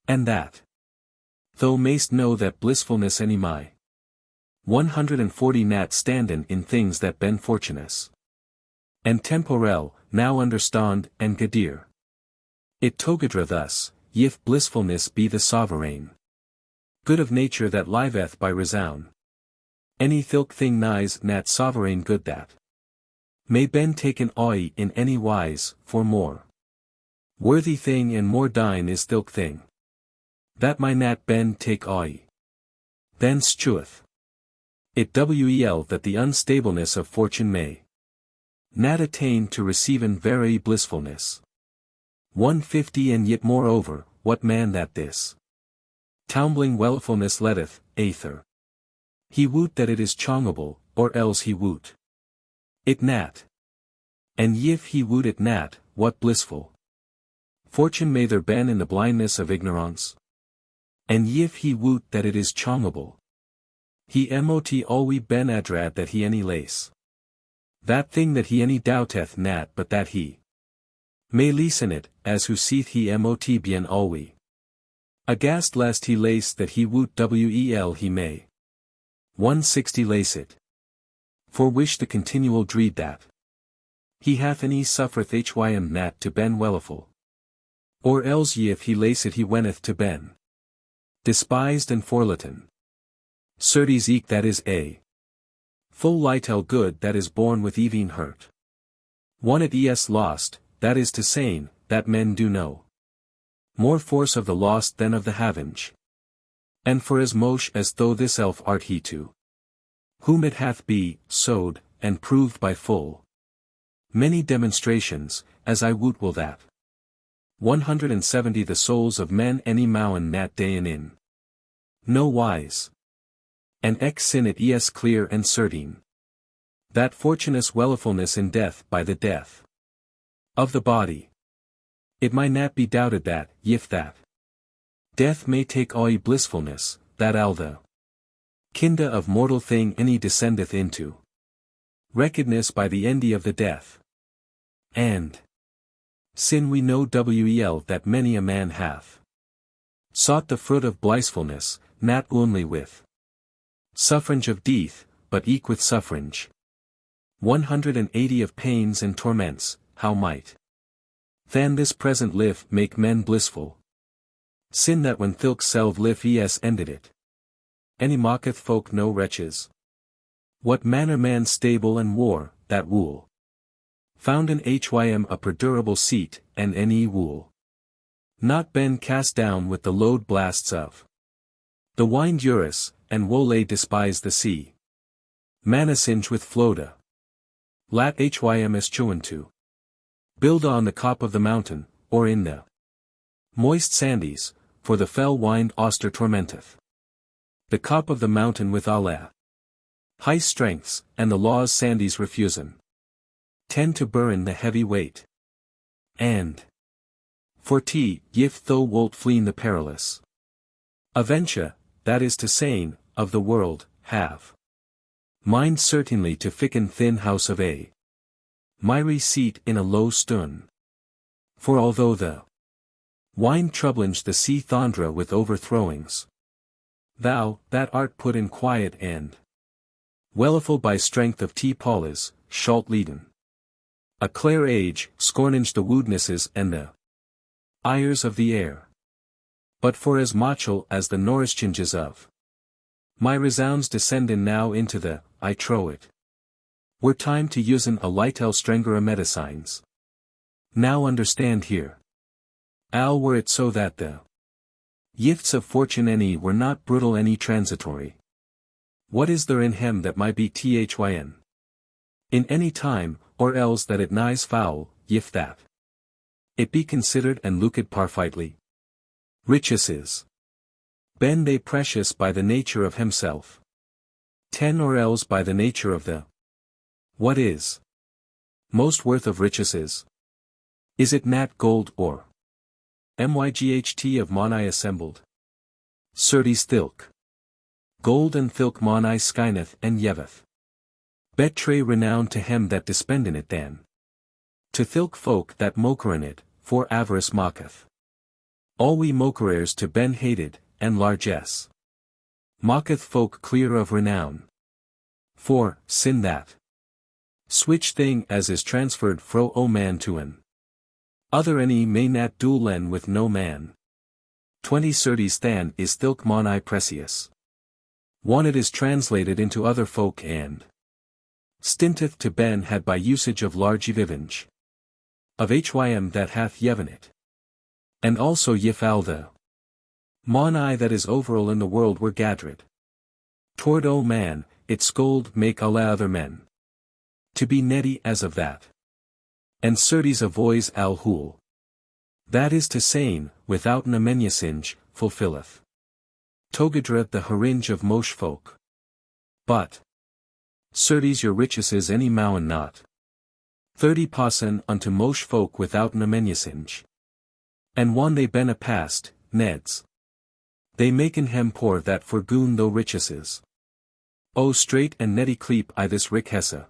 And that. Thou mayst know that blissfulness any my. 140 nat standen in things that ben fortunous. And temporel, now understand, and gadir. It togadra thus, if blissfulness be the sovereign. Good of nature that liveth by resound. Any thilk thing nighs nat sovereign good that. May ben taken oi in any wise, for more. Worthy thing and more dine is thilk thing. That my nat ben take oi. Then stueth. It wel that the unstableness of fortune may. Nat attain to receiven very blissfulness. 150 and yet moreover, what man that this? Tumbling wellfulness letteth, aether. He woot that it is chongable, or else he woot. It nat. And if he woot it nat, what blissful. Fortune may there ben in the blindness of ignorance. And if he woot that it is chongable. He mot alwi ben adrad that he any lace. That thing that he any doubteth nat but that he. May leasen it, as who seeth he mot bien alwi. Aghast lest he lace that he woot wel he may. 160 lace it. For wish the continual dread that. He hath any suffereth hym nat to ben welliful. Or else ye if he lace it he wenneth to ben. Despised and forlitten. Certes eke that is a. Full lightel good that is born with even hurt. One at es lost, that is to saying, that men do know. More force of the lost than of the havenge. And for as mosh as though this elf art he to. Whom it hath be, sowed, and proved by full. Many demonstrations, as I woot will that. 170 the souls of men any mowen nat dayen in. No wise. And ex sin it es clear and certain. That fortunous wellifulness in death by the death of the body. It might not be doubted that, if that death may take oi blissfulness, that al the kinda of mortal thing any descendeth into. Reckedness by the endi of the death. And sin we know wel that many a man hath sought the fruit of blissfulness, not only with suffrage of death, but eke with suffrage. 180 of pains and torments, how might than this present life make men blissful? Sin that when thilk selv life es ended it. Any mocketh folk no wretches. What manner man stable and war, that wool. Found in hym a perdurable seat, and any wool. Not been cast down with the load blasts of the wind Eurus, and wole despise the sea. Manasinge with floda. Lat hym estuantu. Build on the cop of the mountain, or in the moist sandies, for the fell wind auster tormenteth. The cop of the mountain with alla high strengths, and the laws sandies refusen. Tend to burn the heavy weight. And for t, if thou wilt fleen the perilous aventure, that is to saying, of the world, have mind certainly to ficken thin house of a miry seat in a low stun. For although the wind troublenge the sea thondra with overthrowings, Thou, that art put in quiet and welliful by strength of Paulas, shalt leaden a clear age, scorninge the woodnesses and the ires of the air. But for as mochel as the nourishchanges of my resounds descendin now into the, I trow it were time to usen a lightel strengera medicines. Now understand here. Al were it so that the gifts of fortune any were not brutal any transitory. What is there in him that might be thyn? In any time, or else that it nighs foul, if that it be considered and looked parfitely. Riches is ben they precious by the nature of himself. 10 or else by the nature of the what is most worth of riches is it nat gold or myght of monai assembled? Certes thilk gold and thilk monai skyneth and yeveth. Betray renown to him that dispend in it than to thilk folk that mocker in it, for avarice mocketh. All we mockerares to ben hated, and largesse mocketh folk clear of renown. For, sin that switch thing as is transferred fro o man to an other any may nat duel len with no man. 20 certes than is thilk monai precious. One it is translated into other folk and stinteth to ben had by usage of large vivenge. Of hym that hath yeven it. And also yif al the monai that is overall in the world were gadred. Toward o man, it scold make alle other men to be netty as of that. And certes avoys al hul. That is to saying, without an amenyasinge, fulfilleth togadra the haringe of mosh folk. But certes your riches is any mowen not 30 passen unto mosh folk without an amenyasinge. And one they ben a past, neds. They maken hem poor that for goon though riches is. O straight and netty cleep I this rick hessa.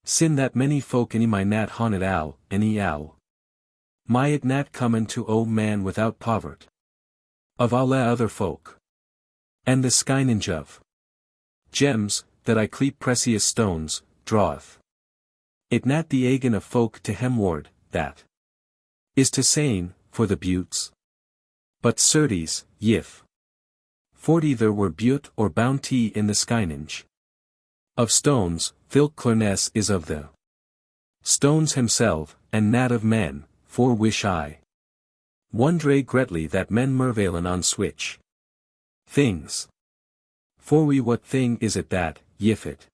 Sin that many folk any my nat haunted al, any al. My it nat comen to o man without povert. Of alle other folk. And the skynage of gems, that I cleep precious stones, draweth. It nat the agen of folk to hemward, that is to saying, for the buttes. But certes, yif 40 there were butte or bounty in the skynage of stones, thilk clerness is of the stones himself, and nat of men, for wish I wondre greatly that men mervalen on switch things. For we what thing is it that, yif it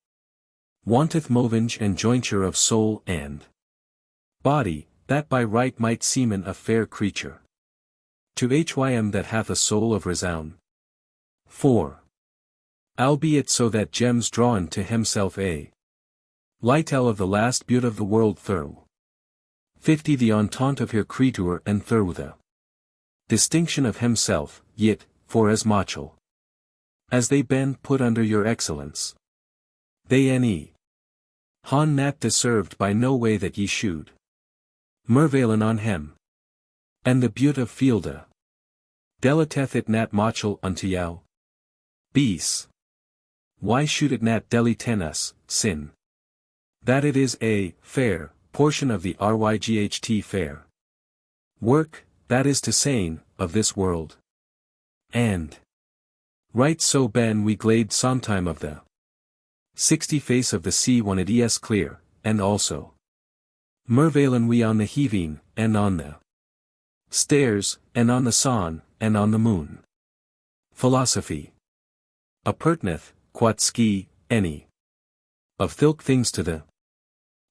wanteth movenge and jointure of soul and body, that by right might seemen a fair creature. To hym that hath a soul of resound. 4. Albeit so that gems drawn to himself a lightel of the last beaut of the world thorough. 50 The entente of her creature and thorough the distinction of himself, yet, for as mochel as they ben put under your excellence. They any han nat deserved by no way that ye should mervalen on him. And the beaut of fielda delateth it nat mochel unto yau. BOECE. Why should it nat deliten us, sin? That it is a fair portion of the ryght fair work, that is to saying, of this world. And right so ben we glade sometime of the 60 face of the sea when it is clear, and also mervalen we on the heaving, and on the stairs, and on the sun, and on the moon. Philosophy. Appurteneth, quat ski, any of thilk things to the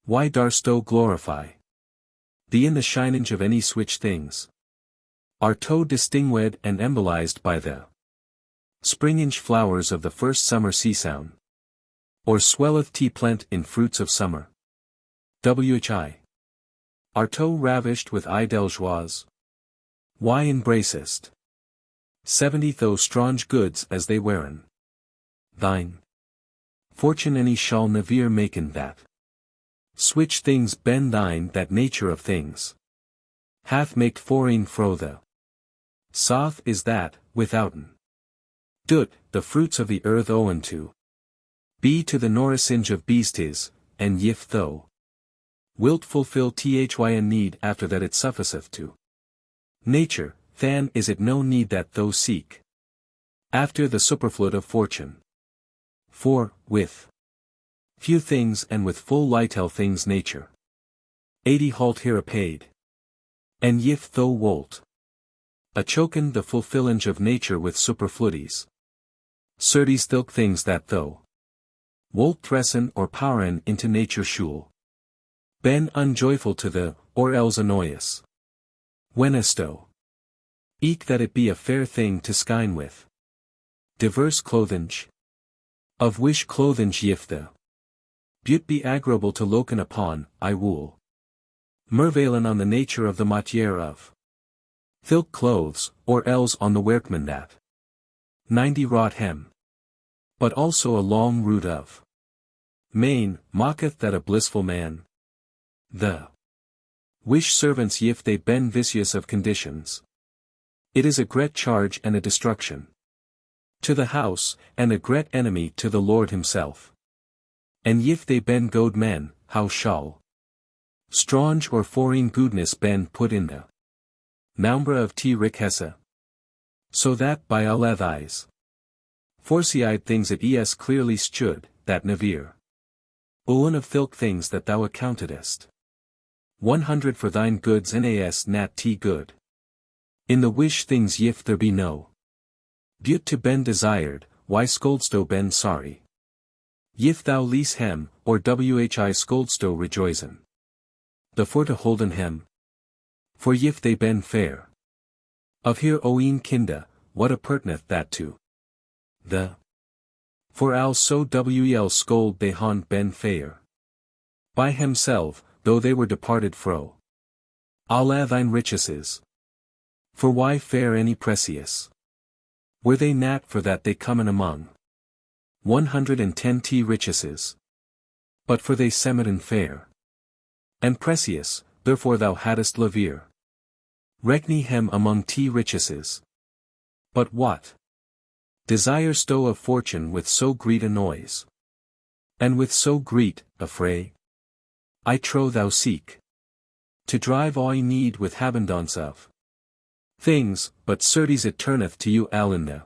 why darsto glorify the in the shinage of any switch things are to distingued and embolized by the springinge flowers of the first summer sea sound, or swelleth tea plant in fruits of summer. Whi are to ravished with idel joies. Why embracest 70 those strange goods as they wearen thine fortune any shall never maken that switch things ben thine that nature of things hath maked foreign fro the soth is that, withouten Dut, the fruits of the earth owen to. Be to the nourishing of beasties, and if thou wilt fulfill thyn need after that it sufficeth to nature, then is it no need that thou seek after the superfluit of fortune. For, with few things and with full lightel things nature 80 halt here apaid. And if thou wolt a choken the fulfilling of nature with superfluities, certes thilk things that thou wolt thressen or poweren into nature shule ben unjoyful to the, or else annoyous. Whenesto eke that it be a fair thing to skyn with diverse clothinge, of which clothinge if the but be agreeable to loken upon, I wool mervalen on the nature of the matiere of thilk clothes, or else on the workman that 90 wrought hem. But also a long root of main, mocketh that a blissful man the wish servants if they ben vicious of conditions. It is a great charge and a destruction to the house, and a great enemy to the Lord himself. And if they ben good men, how shall strange or foreign goodness ben put in the number of riqueza? So that by all eyes foresight things it es clearly stood, that nevere one of thilk things that thou accountedest 100 for thine goods and as nat good. In the wish things if there be no but to ben desired, why scoldsto ben sorry? If thou lease hem, or whi scoldsto rejoicen. The for to holden hem. For if they ben fair. Of here oeen kinda, what appurteneth that to the for al so wel scold they hon ben fair. By himself, though they were departed fro. Allah thine riches. For why fair any precious? Were they nat for that they comen among 110 riches. But for they semiten fair and precious, therefore thou hadst levere. Reckny hem among riches. But what desire stow of fortune with so great a noise? And with so great a fray? I trow thou seek to drive all need with abundance of things, but certes it turneth to you all in the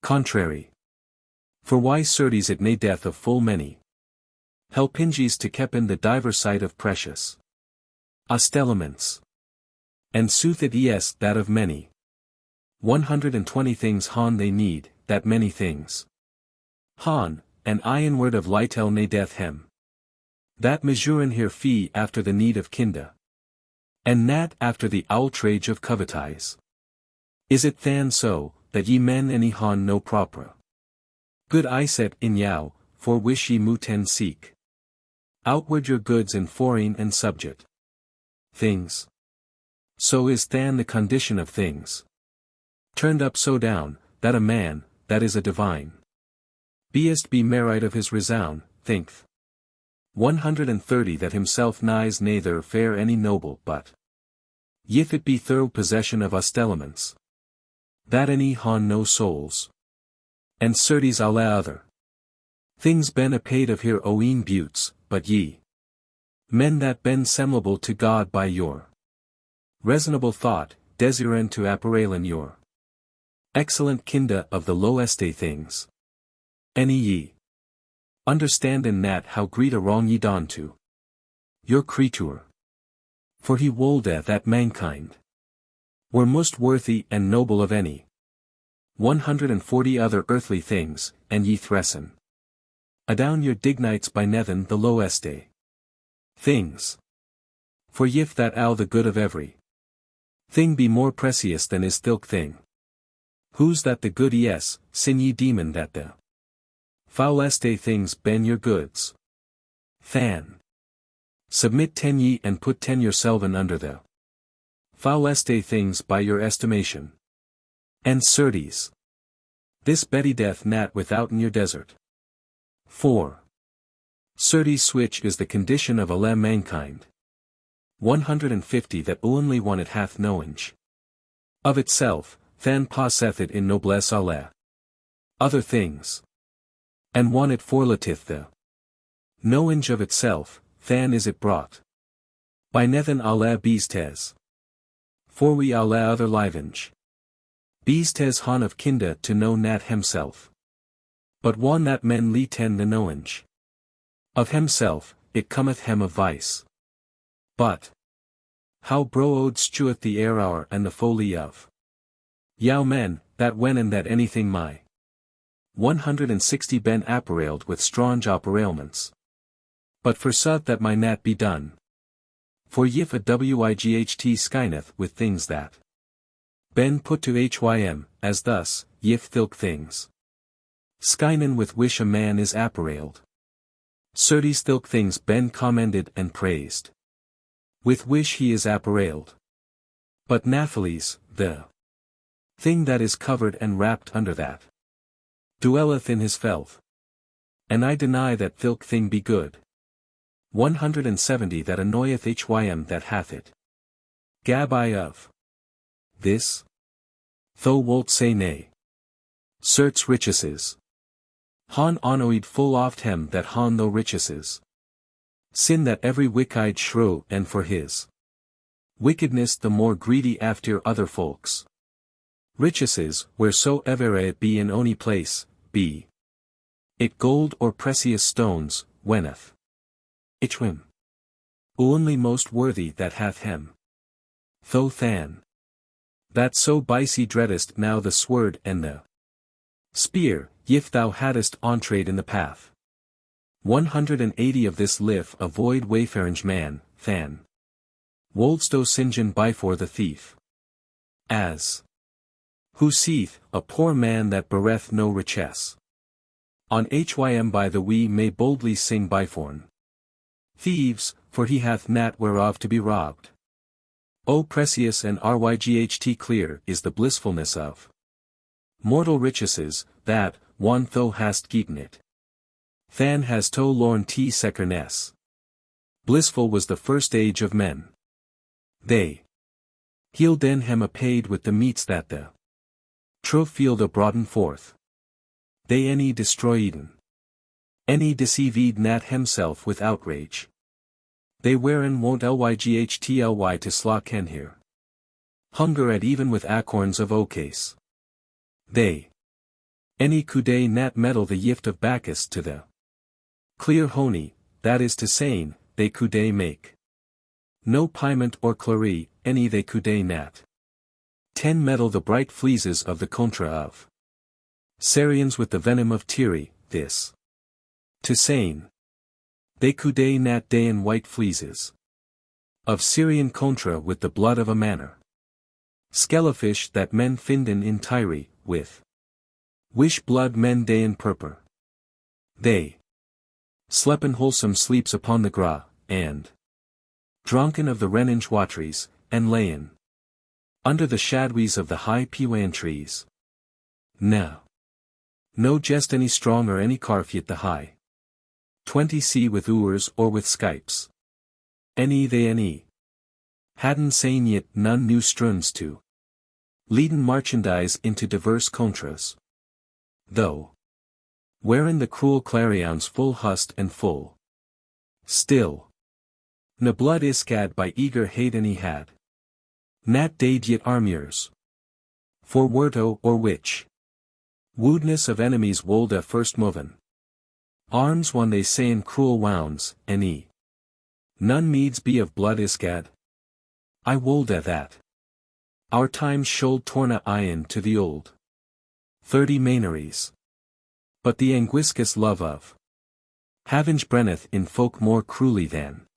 contrary. For why certes it nadeth of full many helpinges to keep in the diversite of precious ostelements. And sooth it es that of many 120 things hon they need, that many things hon, and iron word of lightel nadeth hem. That measuren here fee after the need of kinda. And nat after the outrage of covetize. Is it than so, that ye men any hon no propra good I set in yao, for wish ye muten seek outward your goods in foreign and subject things? So is than the condition of things turned up so down, that a man, that is a divine beest be merit of his resound, thinkth 130 that himself nighs neither fair any noble but if it be thorough possession of ostelements that any hon no souls. And certes alle other things ben apaid of here oeen buttes, but ye men that ben semblable to God by your reasonable thought, desiren to apparelen your excellent kinda of the loweste things. Any ye understand in that how great a wrong ye don to your creature. For he woldeth that mankind were most worthy and noble of any 140 other earthly things, and ye thressen adown your dignities by nethen the loweste things. For if that al the good of every thing be more precious than is thilk thing, whose that the good es, sin ye demon that the fouleste things ben your goods? Than submit ten ye and put ten yourselven under the fouleste things by your estimation. And certes this betty death nat withouten your desert. 4. Certes switch is the condition of alle mankind. 150 that only one it hath knowledge of itself, then possesseth it in noblesse alle. other things. And one it forletith the knowledge of itself, than is it brought. By nethen alle beestes. For we alle other livenge. Beestes han of kinda to know nat himself. But one that men lee ten the knowledge. Of himself, it cometh hem of vice. But how brood stueth the air hour and the folly of yow men, that when and that anything my 160 ben apparelled with strange operailments. But forsooth that my nat be done. For yif a wight skyneth with things that ben put to hym, as thus, yif thilk things skynen with wish a man is apparelled. Certes thilk things ben commended and praised. With wish he is apparelled. But nathalis, the thing that is covered and wrapped under that dwelleth in his felth. And I deny that thilk thing be good. 170 That annoyeth hym that hath it. Gab I of this? Thou wilt say nay. Certes richeses. Han annoyed full oft hem that han though richeses. Sin that every wicked shrew and for his wickedness the more greedy after other folks. Richeses, wheresoever it be in ony place, be it gold or precious stones, wheneth it whim. Only most worthy that hath hem. Though than that so BOECE dreadest now the sword and the spear, if thou hadst entreed in the path. 180 Of this live avoid wayfaring man, than woldst singeon before the thief. As who seeth a poor man that beareth no richesse. On hym by the we may boldly sing byforn thieves, for he hath nat whereof to be robbed. O precious and ryght clear is the blissfulness of mortal richeses, that, one thou hast getten it. Than has to lorn t secerness. Blissful was the first age of men. They he'll den hem apaid with the meats that the true field a broaden forth. They any destroyeden. Any deceived nat himself with outrage. They wherein won't lyghtly to slaw ken here. Hunger at even with acorns of oakase. They any could nat meddle the gift of Bacchus to the clear honey, that is to saying, they could make no piment or clary, any they could nat 10 meddle the bright fleeces of the contra of Syrians with the venom of Tyre, this to saying, they could nat dayan white fleeces of Syrian contra with the blood of a manor. Skellifish that men finden in Tyre, with wish blood men dayan purpur. They slepen wholesome sleeps upon the gra, and drunken of the renninge wateries, and layin under the shadwees of the high piwan trees. No jest any strong or any carf yet the high 20 see with oars or with skipes. They hadn't seen yet none new struns to leaden merchandise into diverse contras. Though wherein the cruel clarions full hust and full still na blood iscad by eager hate any had nat dade yet armures for werto or which woodness of enemies wolda first moven arms when they say in cruel wounds, none needs be of blood iscad. I wolda that our times should torna iron to the old 30 maneries. But the anguiscus love of havinge brenneth in folk more cruelly than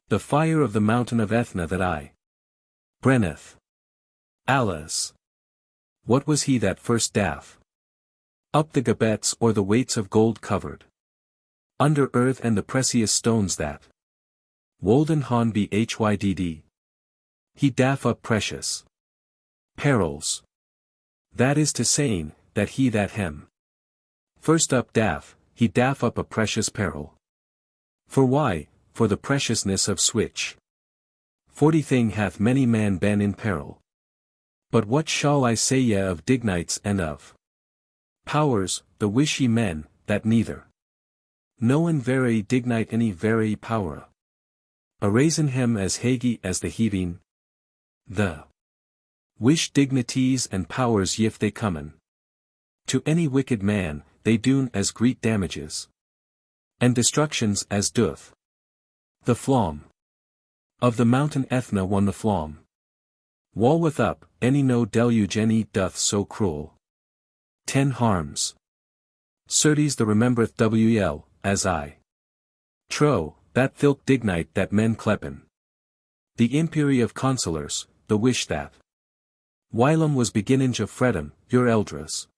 the fire of the mountain of Ethna that I brenneth. Alas! What was he that first daff up the gabettes or the weights of gold covered under earth and the precious stones that wolden han be hydd? He daff up precious perils. That is to saying, that he that hem first up daff, he daff up a precious peril. For why? For the preciousness of switch 40 thing hath many man been in peril. But what shall I say ye of dignites and of Powers, the wish ye men, that neither no in vere dignite any vere powera. Araisen hem as hagi as the heaving. The wish dignities and powers if they comen to any wicked man, they doon as great damages and destructions as doth the flom of the mountain Ethna won the flom. Wall with up, any no deluge any doth so cruel 10 harms. Certes the remembereth wel, as I trow, that thilk dignite that men clepen the impery of consulars, the wish that whilom was beginnage of fredom, your elders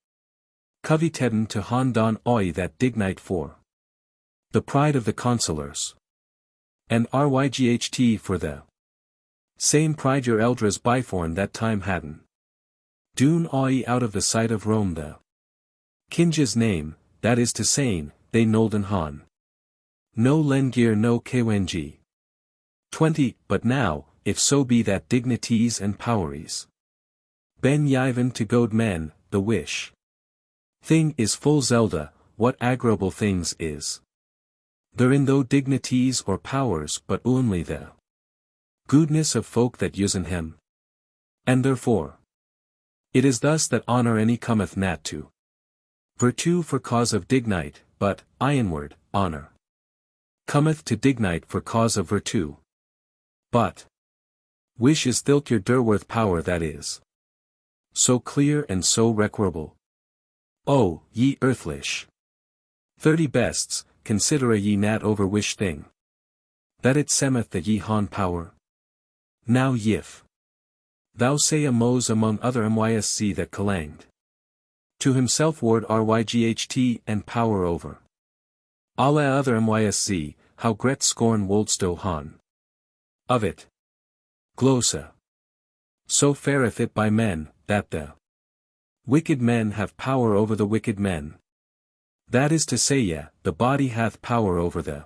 coviteden to han don oi that dignite for the pride of the consulars, and ryght for the same pride your elders byforn that time hadden doon oi out of the sight of Rome the kinge's name, that is to saying, they nolden han no lengir no kwengi 20. But now, if so be that dignities and poweries ben yiven to goad men, the wish thing is full zelda, what agreeable things is therein though dignities or powers but only the goodness of folk that usen him. And therefore it is thus that honor any cometh not to virtue for cause of dignite, but, inward, honor cometh to dignite for cause of virtue. But wish is thilk your derworth power that is so clear and so requirable. O, ye earthlish 30 bests, consider ye nat over wish thing that it semeth that ye han power. Now yif thou say a mose among other mysc that calanged to himself ward ryght and power over alla other mysc, how gret scorn woldsto han of it. Glosa. So fareth it by men, that the wicked men have power over the wicked men. That is to say, the body hath power over the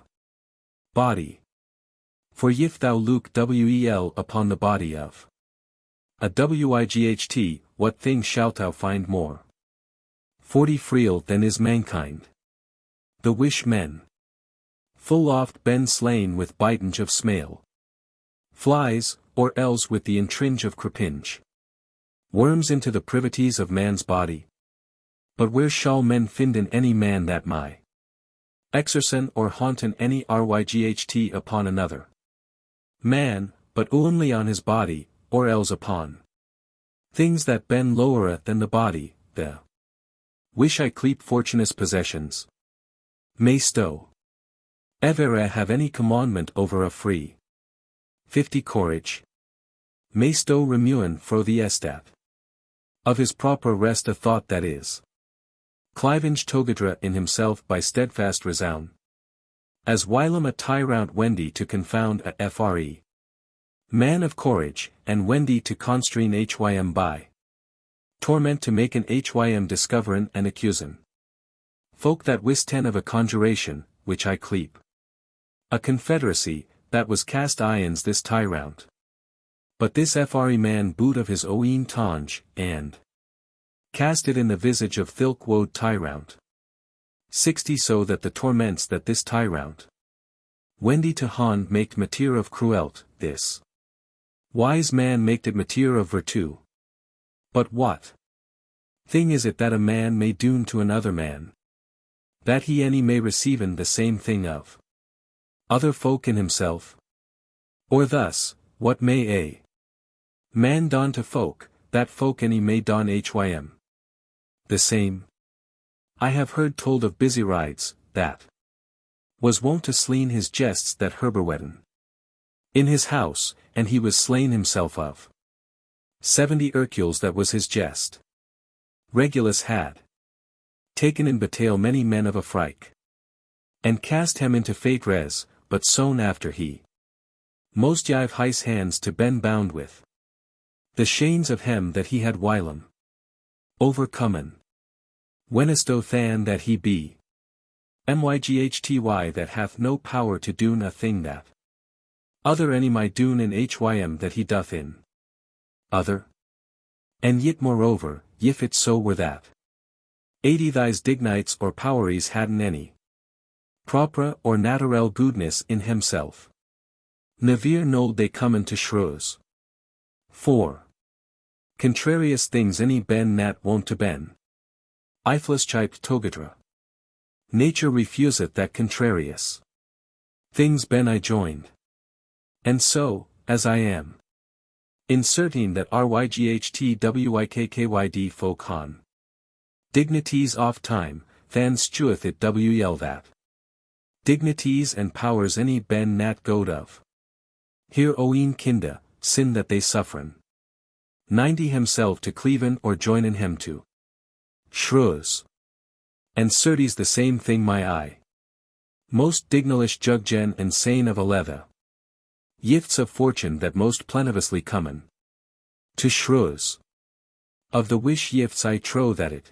body. For if thou look wel upon the body of a wight, what thing shalt thou find more 40 frail than is mankind? The wish men full oft ben slain with bitinge of smale flies, or else with the intringe of crepinge worms into the privities of man's body. But where shall men finden any man that my exercen or haunten any ryght upon another man, but only on his body, or else upon things that ben lowera than the body, the wish I cleep fortuneous possessions may stow evere have any commandment over a free 50 courage may stow remuen fro the estat of his proper rest a thought that is clivage togadra in himself by steadfast resound as whilom a tyrant wendy to confound a fre man of courage, and wendy to constrain hym by torment to make an hym discoverin and accusin folk that wisten of a conjuration, which I cleep a confederacy, that was cast ions this tyrant. But this fre man boot of his own tonge, and cast it in the visage of thilk woed tyrant. 60 So that the torments that this tyrant wendy to han maked mateer of cruelt, this wise man maked it mateer of virtue. But what thing is it that a man may doon to another man? That he any may receiven the same thing of other folk in himself? Or thus, what may a man don to folk, that folk any may don hym the same? I have heard told of busy rides, that was wont to sleen his jests that herberwedden in his house, and he was slain himself of 70 Hercules that was his jest. Regulus had taken in bataille many men of a frike, and cast him into fate res, but soon after he most yive his hands to ben bound with the shanes of him that he had whilom overcomen. Wenisto than that he be myghty that hath no power to doon a thing that other any my doon in hym that he doth in other. And yet moreover, if it so were that 80 thys dignites or poweries hadn't any propra or naturel goodness in himself. Never nold they comen to shrews. 4. Contrarious things any ben nat wont to ben. Iflas chiped togatra. Nature refuseth that contrarious things ben I joined. And so, as I am inserting that ryghtwikkydd folk han. Dignities off time, than stueth it wel that. Dignities and powers any ben nat god of. Here oeen kinda, sin that they sufferen. 90 himself to cleaven or join in him to. Shrews. And certes the same thing my eye. Most dignalish juggen and sane of aletha. Yifts of fortune that most plentevously comen. To shrews. Of the wish yifts I trow that it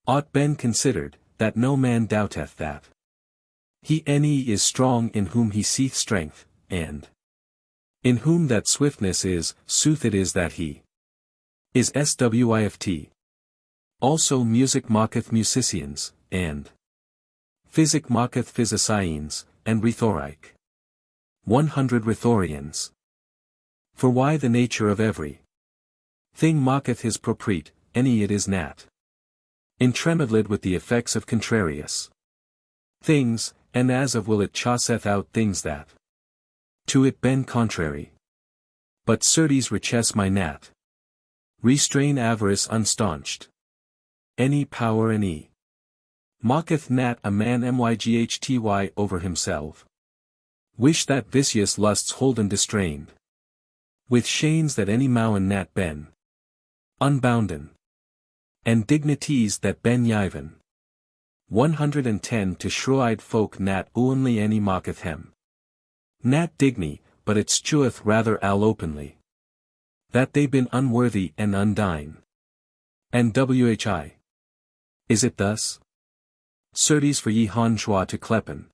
ought ben considered, that no man doubteth that. He any is strong in whom he seeth strength, and in whom that swiftness is, sooth it is that he is swift. Also music mocketh musicians, and physic mocketh physicians, and rhetoric. 100 rhetorians. For why the nature of every thing mocketh his proprete, any it is nat. Intremidled with the effects of contrarious things, and as of will it chauceth out things that to it ben contrary. But certes riches my nat. Restrain avarice unstaunched. Any power any mocketh nat a man myghty over himself. Wish that vicious lusts holden distrained. With shanes that any mowen nat ben unbounden. And dignities that ben yiven. 110 to shrew-eyed folk nat oonly any mocketh hem. Nat digny, but it stueth rather al openly. That they been unworthy and undine. And whi. Is it thus? Certes for ye han joie to kleppen.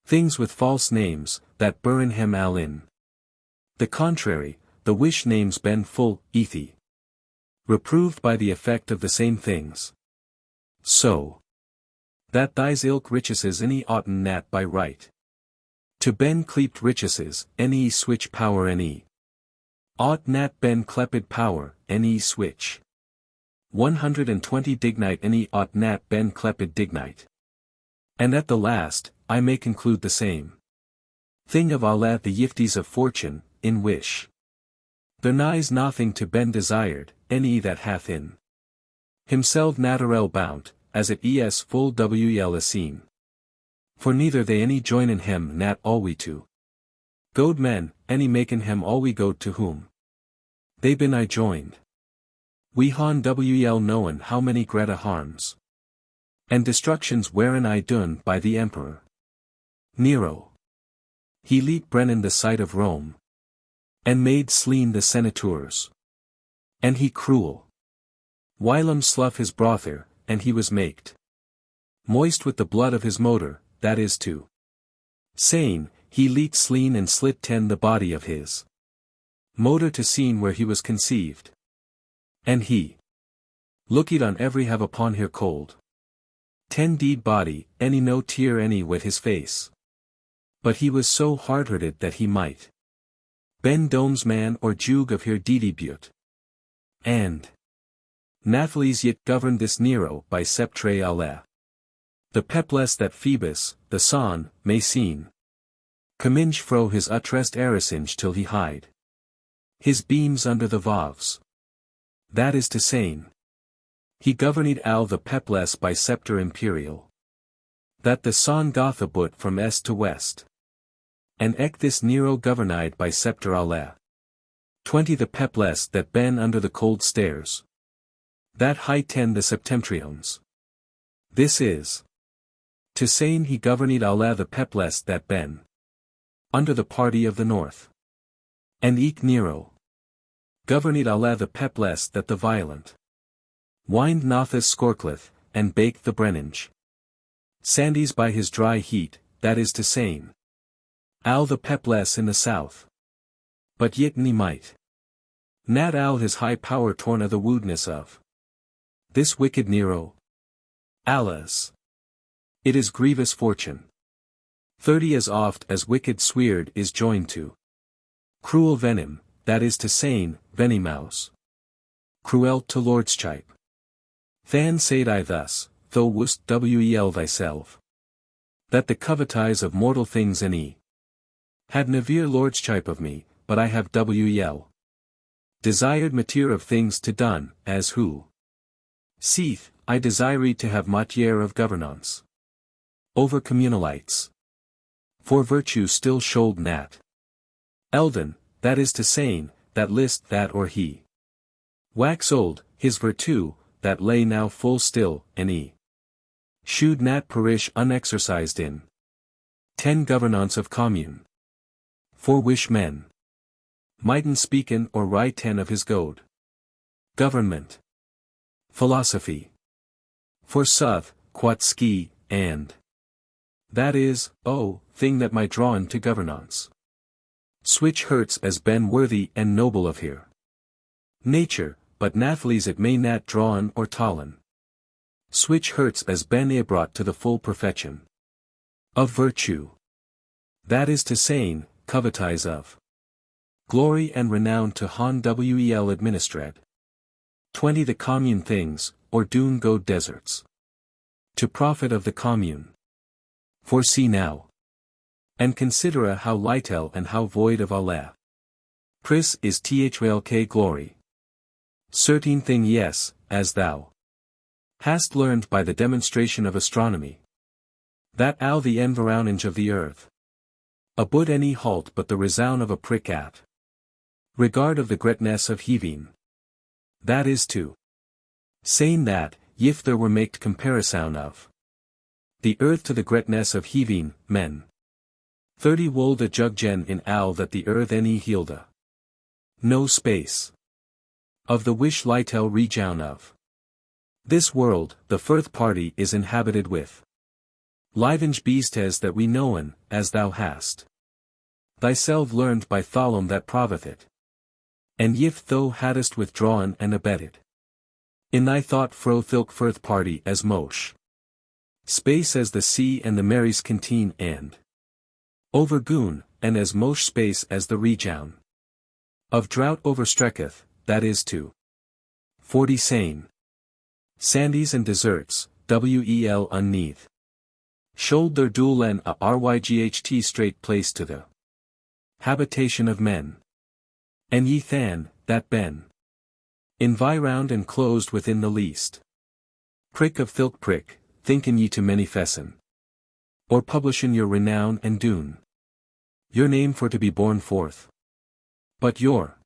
Things with false names, that burin hem al in. The contrary, the wish names ben full, ethi. Reproved by the effect of the same things. So. That thys ilk richeses any oughten nat by right. To ben clept richeses, any switch power any. Ought nat ben clepid power, any switch. 120 dignite any ought nat ben clepid dignite. And at the last, I may conclude the same thing of Allah the yifties of fortune, in wish. There nighs nothing to ben desired, any that hath in himself naturel bound, as it es full wel seen. For neither they any join in him nat alwe to goad men, any maken him alwe goad to whom they been I joined. We han wel knowen how many greta harms and destructions wherein I done by the emperor Nero. He leet Brennan the sight of Rome, and made sleen the senators. And he cruel whilom slough his brother, and he was maked moist with the blood of his motor, that is to saying, he leet sleen and slit ten the body of his motor to scene where he was conceived. And he looked on every have upon her cold 10 deed body, any no tear any wet his face. But he was so hard-hearted that he might ben domes man or jug of her dedibute. And Nathalis yet governed this Nero by septre ale. The peples that Phoebus, the son, may seen. Cominge fro his utrest erisinge till he hide his beams under the voves. That is to saying, he governed al the peples by sceptre imperial. That the son goth abut from est to west. And ec this Nero governed by sceptre ale. 20 the peples that ben under the cold stairs. That high 10 the septentriones. This is to saying he governed ale the peples that ben under the party of the north. And eke Nero governed ale the peples that the violent wind nothus scorcleth, and bake the brennage sandies by his dry heat, that is to saying, al the peples in the south. But yet ne might nat al his high power torn o' the woodness of this wicked Nero, Alas! It is grievous fortune. 30 as oft as wicked swerd is joined to cruel venom, that is to sayne, venimaus. Cruel to lordschip. Than said I thus, thou wouldst wel thyself, that the covetise of mortal things any had nevere lordschip of me, but I have wel desired mater of things to done, as who seeth, I desired to have matiere of governance over communalites. For virtue still should nat Eldon, that is to sayne, that list that or he wax old, his virtue, that lay now full still, and he should nat perish unexercised in 10 governance of commune. For wish men mighten speaken or write 10 of his goad. Government. Philosophy. For soth, quat ski, and that is, thing that might drawn to governance. Switch hurts as ben worthy and noble of here. Nature, but nathles it may nat drawn or tallen. Switch hurts as ben brought to the full perfection of virtue. That is to sayne, covetise of glory and renown to hon wel administred. 20 the commune things, or doon go deserts. To profit of the commune. For see now. And considera how lightel and how void of Allah. Pris is thrlk glory. Certain thing yes, as thou hast learned by the demonstration of astronomy. That the environage of the earth. Abud any halt but the resound of a prick at regard of the greatness of heaving. That is to saying that, if there were maked comparison of the earth to the greatness of heaving, men 30 wold a juggen in that the earth any hielda no space of the wish lightel region of this world, the firth party is inhabited with livinge beastes that we knowen, as thou hast thyself learned by Thalom that proveth it. And if thou hadst withdrawn and abetted in thy thought fro thilk firth party as mosh space as the sea and the mary's canteen and overgoon, and as mosh space as the region of drought overstrecketh, that is to 40 sane sandies and deserts, wel unneath should their dual en a ryght straight place to the habitation of men. And ye than, that ben environed and closed within the least prick of thilk prick, thinken ye to many fessen. Or publishen your renown and doon your name for to be borne forth. But your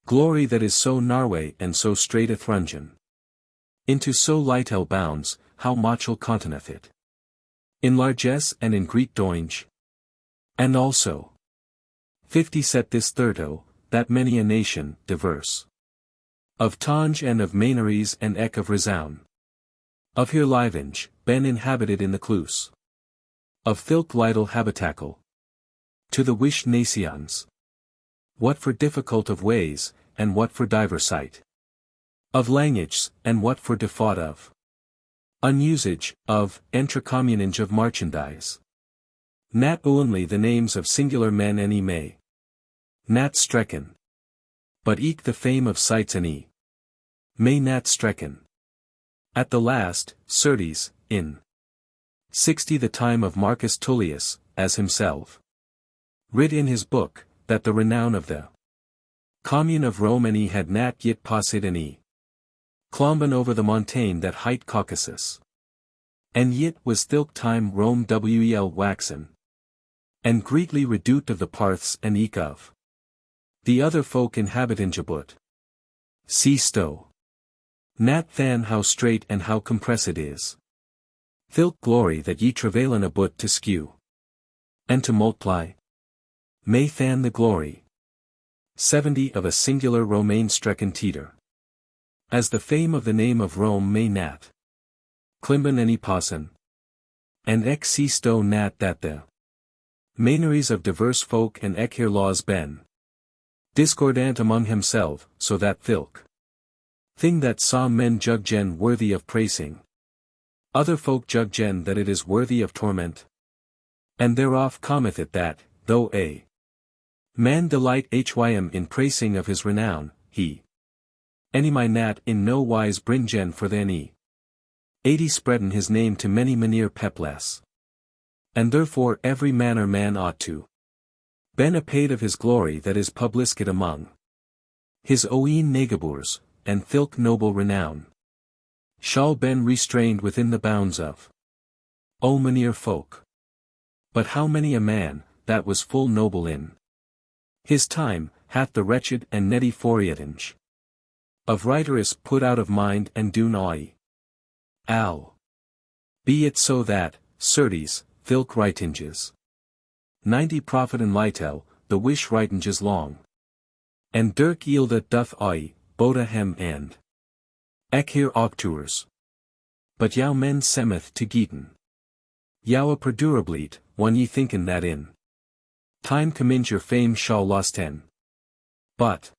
glory that is so narway and so straight a thrungen into so lightel bounds, how mochel conteneth it in largesse and in great doinge. And also 50 set this thirdo, that many a nation, diverse of tonge and of maneries and ek of resound of here livinge, ben inhabited in the cluse of thilk lidle habitacle to the wish nations. What for difficult of ways, and what for diversite of languages, and what for default of unusage, of entracommunage of merchandise. Nat only the names of singular men any may nat strecken. But eke the fame of sites any may nat strecken. At the last, certes, in 60 the time of Marcus Tullius, as himself writ in his book, that the renown of the commune of Rome any had nat yet possid any clomben over the montaigne that hight Caucasus. And yet was thilk time Rome wel waxen and greatly reduced of the parths and eke of the other folk inhabiting Jabut. See stow. Nat than how straight and how compressed is thilk glory that ye travailen abut to skew and to multiply. May than the glory 70 of a singular Romain strecken teeter. As the fame of the name of Rome may nat climben any possin. And ek see stow nat that the maneries of diverse folk and ek here laws ben discordant among himself, so that thilk thing that saw men juggen worthy of praising Other folk judgen that it is worthy of torment. And thereof cometh it that, though a man delight hym in praising of his renown, he any my nat in no wise bringen for thany 80 spreadin his name to many manere peples. And therefore every manner man ought to ben apaid of his glory that is publiscate among his own neighbours, and thilk noble renown shall ben restrained within the bounds of o manere folk. But how many a man, that was full noble in his time, hath the wretched and netty forietinge of writeress put out of mind and do noi. Al. Be it so that, certes, thilk writinges 90 profit and litel, the wish writinges long. And dirk eel that doth oi, boda hem and ek here octours. But yow men semeth to geeten. Yow a perdurableet, one ye thinken that in time commend your fame shall losten. But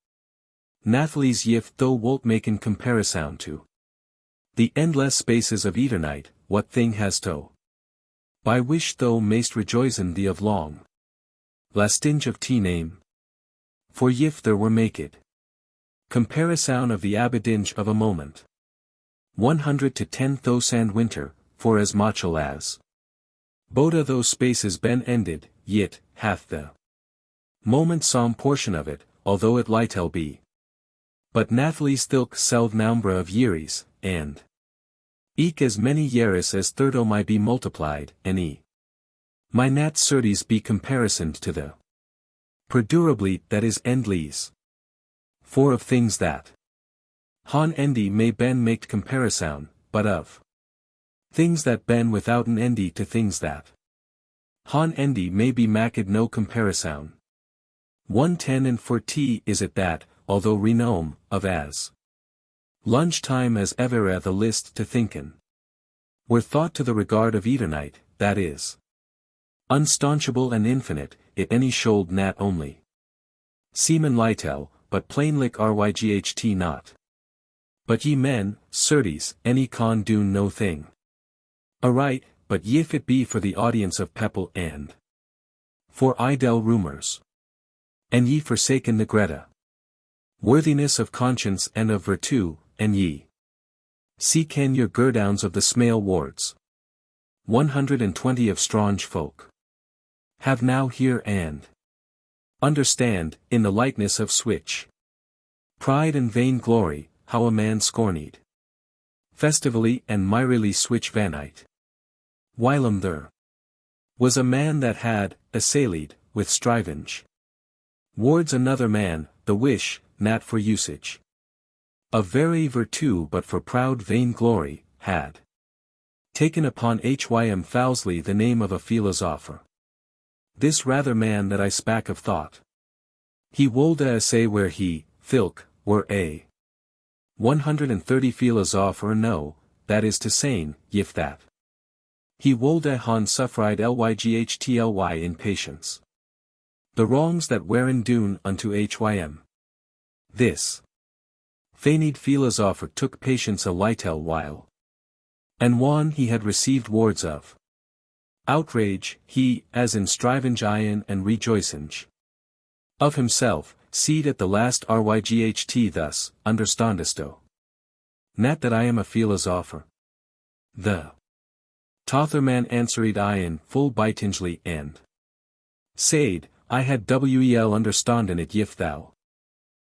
nathlys yif thou wolt maken comparison to the endless spaces of eternite, what thing has to by wish thou mayst rejoicen thee of long lastinge of t name. For yif there were maked comparison of the abidinge of a moment 100 to 10 thousand winter, for as muchel as boda those spaces ben ended, yet hath the moment some portion of it, although it litel be. But nathlys thilk seld nombra of yearies, and eke as many yearis as thirdo my be multiplied, and my nat certes be comparisoned to the perdurably that is endlys. For of things that han endi may ben make comparison, but of things that ben without an endi to things that han endi may be maked no comparison. 110 and for t is it that, although renome, of as lunge time as ever a the list to thinken were thought to the regard of eternite, that is unstaunchable and infinite, it any should nat only seaman litel, but plainlik ryght not. But ye men, certes, any con do no thing aright, but yif it be for the audience of people and for idle rumors. And ye forsaken the Greta worthiness of conscience and of virtue, and ye seeken your gurdowns of the smale wards. 120 of strange folk have now here and understand, in the likeness of switch pride and vain glory, how a man scorned festively and myrily switch vanite. Whilom there was a man that had, assailed, with strivenge wards another man, the wish, not for usage of very virtue but for proud vain glory, had taken upon hym foulsly the name of a philosopher. This rather man that I spak of thought. He wolde assay where he, filk, were a 130 philosopher no, that is to saying, yif that he wolde han suffried lyghtly in patience the wrongs that weren dune unto hym. This feigned philosopher took patience a litel while, and one he had received wards of outrage, he, as in strivenge ion and rejoicenge of himself, seed at the last ryght thus, understandesto. Nat that I am a philosopher. The Totherman answered ion full bitingely and said, I had wel understanden it yif thou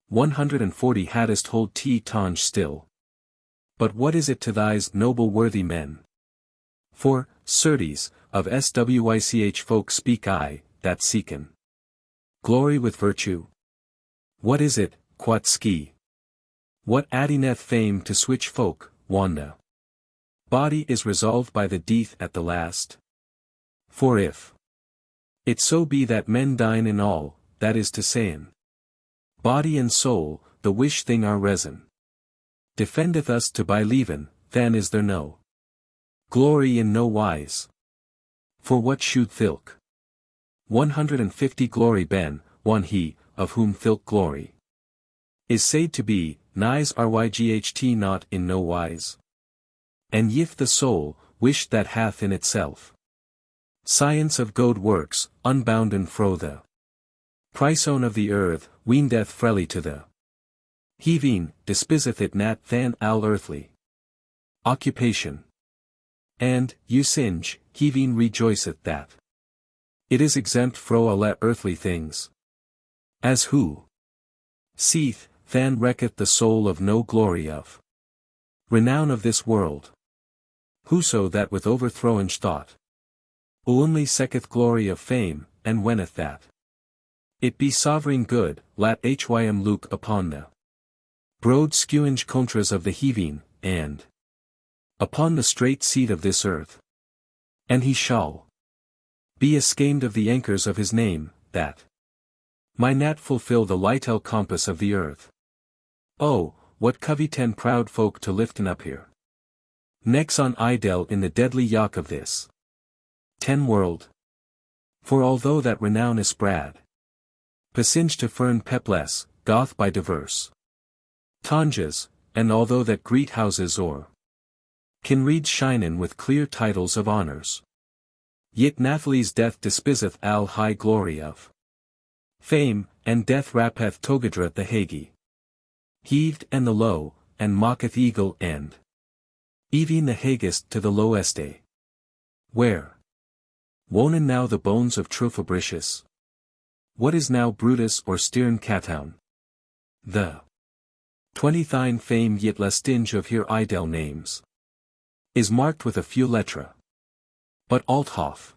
140 hadst hold t tonge still. But what is it to thys noble worthy men? For, certes, of swich folk speak I, that seeken glory with virtue. What is it, quat ski? What addineth fame to switch folk, wanda? Body is resolved by the death at the last. For if it so be that men dine in all, that is to sayn body and soul, the wish thing our reason defendeth us to by leven, then is there no glory in no wise. For what should thilk 150 glory ben, one he, of whom thilk glory is said to be, nigh ryght not in no wise. And yif the soul, wish that hath in itself science of good works, unbounden fro the prison of the earth, weendeth freely to the heaving, despiseth it nat than all earthly occupation. And, usage, heaving rejoiceth that it is exempt fro all earthly things. As who seeth, than recketh the soul of no glory of renown of this world. Whoso that with overthrowish thought only seeketh glory of fame, and wenneth that it be sovereign good, lat hym look upon the broad skewing contras of the heaving, and upon the straight seat of this earth. And he shall be ashamed of the anchors of his name, that might not fulfill the lightel compass of the earth. Oh, what covey proud folk to liften up here necks on idel in the deadly yoke of this world. For although that renown is brad passage to fern pepless, goth by diverse tonges, and although that great houses or can read shinen with clear titles of honors, yet Nathalie's death despiseth all high glory of fame, and death rappeth togadra the hagi heaved and the low, and mocketh eagle and even the hagest to the loweste. Where wonen now the bones of true Fabricius? What is now Brutus or Stern Catown? The 20th fame yet lestinge of here idel names is marked with a few lettra. But althoff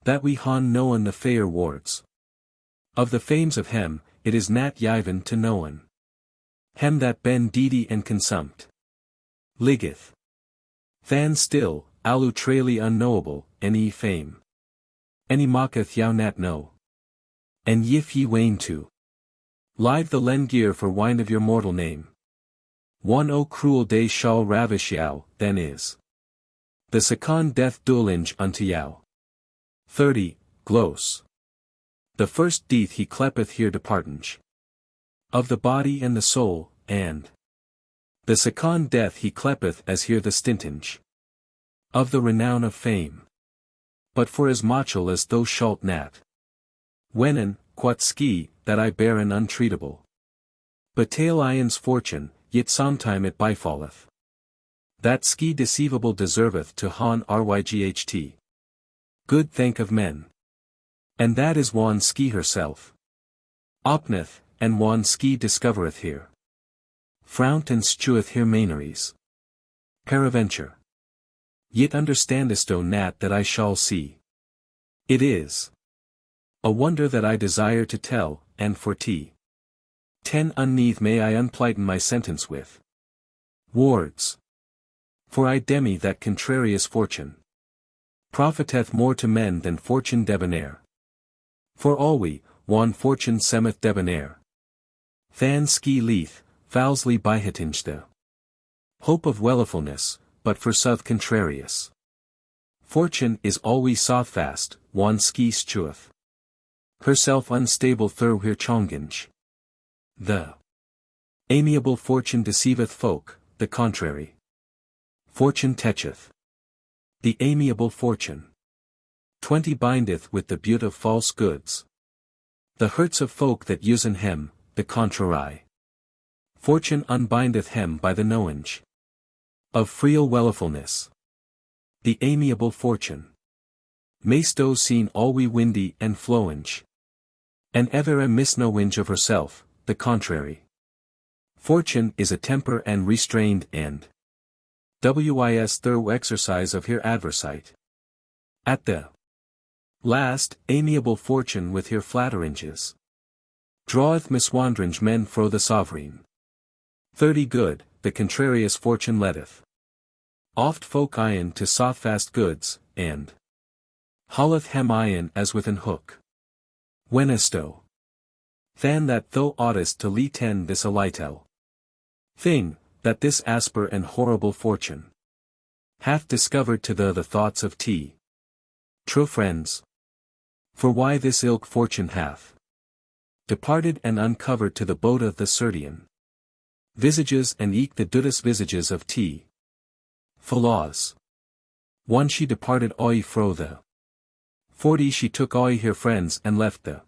that we han known the fair wards of the fames of hem, it is nat yiven to known hem that ben deedy and consumped liggeth than still, alu traily unknowable, any fame. Any mocketh yow nat know. And yif ye wane to live the len gear for wine of your mortal name. One o cruel day shall ravish yow, then is the second death duelinge unto yow. 30. Glos. The first death he clepeth here departinge of the body and the soul, and the second death he clepeth as here the stintinge of the renown of fame. But for as mochel as thou shalt nat wennen, quat ski, that I bear an untreatable betail ian's fortune, yet sometime it bifalleth that ski deceivable deserveth to han ryght good thank of men. And that is wan ski herself opneth, and wan ski discovereth here frownt and steweth here maneries. Peradventure yet understandest o nat that I shall see. It is a wonder that I desire to tell, and for 10 unneath may I unplighten my sentence with words. For I demi that contrarious fortune profiteth more to men than fortune debonair. For alwe, wan fortune semeth debonair. Than ski leith, foulsly byhitinge the hope of wellifulness, but for south contrarious fortune is always sothfast, wan ski steweth herself unstable through her chonginge. The amiable fortune deceiveth folk, the contrary fortune techeth the amiable fortune. 20 Bindeth with the beaut of false goods the hurts of folk that usen hem, the contrary fortune unbindeth hem by the knowinge of freal wellifulness. The amiable fortune maysto seen alwe windy and flowinge, and ever a misknowinge of herself, the contrary fortune is a temper and restrained and wis thorough exercise of her adversite. At the last, amiable fortune with her flatteringes draweth miswandringe men fro the sovereign. 30 Good, the contrarious fortune letteth oft folk iron to sothfast goods, and hauleth hem iron as with an hook. Whenesto than that thou oughtest to tend this alitel thing, that this asper and horrible fortune hath discovered to the thoughts of true friends. For why this ilk fortune hath departed and uncovered to the boda the Sertian visages and eke the dudas visages of flaws. One she departed oi fro the. 40 she took oi her friends and left the.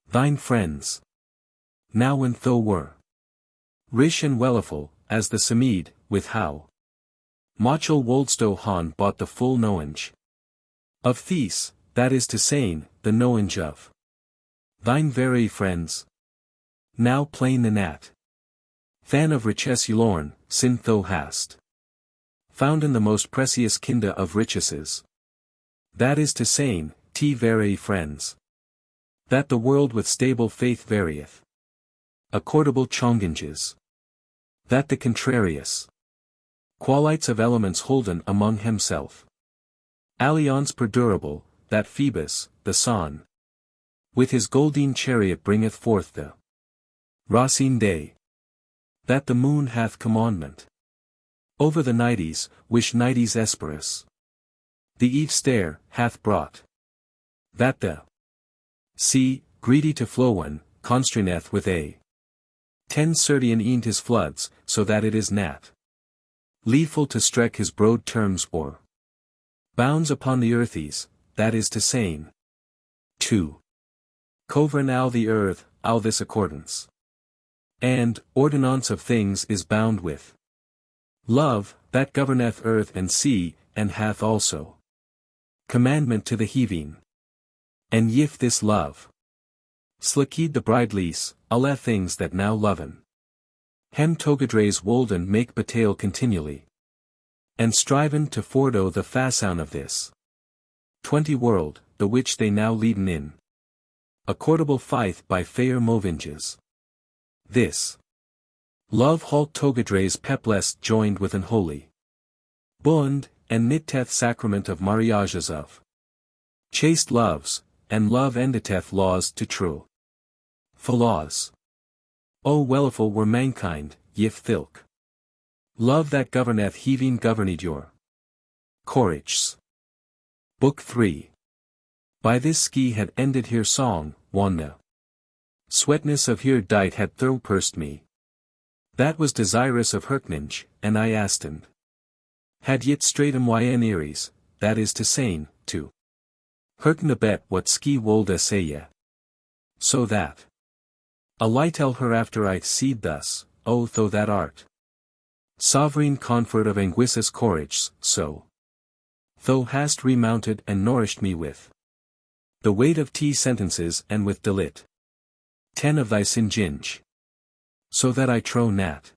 Thine friends. Now when thou were. Rich and welliful, as the Samede, with how. Mochel woldsto han bought the full knowledge. Of These, that is to saying, the knowledge of. Thine very friends. Now plain the nat. Than of riches lorn, sin thou hast. Found in the most precious kinda of richeses. That is to saying, t very friends. That the world with stable faith varieth. Accordable chonginges. That the contrarious. Qualites of elements holden among himself. Alliance perdurable, that Phoebus, the sun. With his golden chariot bringeth forth the. Racine day. That the moon hath commandment. Over the nighties, which nighties esperus. The eve stare, hath brought. That the. Sea, greedy to flowen, constraineth with a. 10 certain e'en his floods, so that it is nat. Leadful to strek his broad terms or. Bounds upon the earthies, that is to saying. 2. Cover now the earth, all this accordance. And, ordinance of things is bound with. Love, that governeth earth and sea, and hath also. Commandment to the heaving. And yif this love. Slicked the bride lease, alle things that now loven. Hem togadres wolden make batail continually. And striven to fordo the fasoun of this. 20 world, the which they now leaden in. Accordable fight by fair movinges. This. Love halt togadres peplest joined with an holy. Bund, and nitteth sacrament of mariages of. Chaste loves, and love endeteth laws to true. Laws. O welliful were mankind, yif thilk. Love that governeth heaving governed your. Courages. Book 3. By this ski had ended here song, wanda. Sweetness of here dight had throw-pursed me. That was desirous of Herkninge, and I asked. Had yet stratum yn eries, that is to saying, to. Herkna bet what ski wolda saye. So that. A light tell her after I seed thus, O though that art. Sovereign comfort of anguissus courage, so. Thou hast remounted and nourished me with. The weight of sentences and with delit. 10 of thy singinge. So that I trow nat.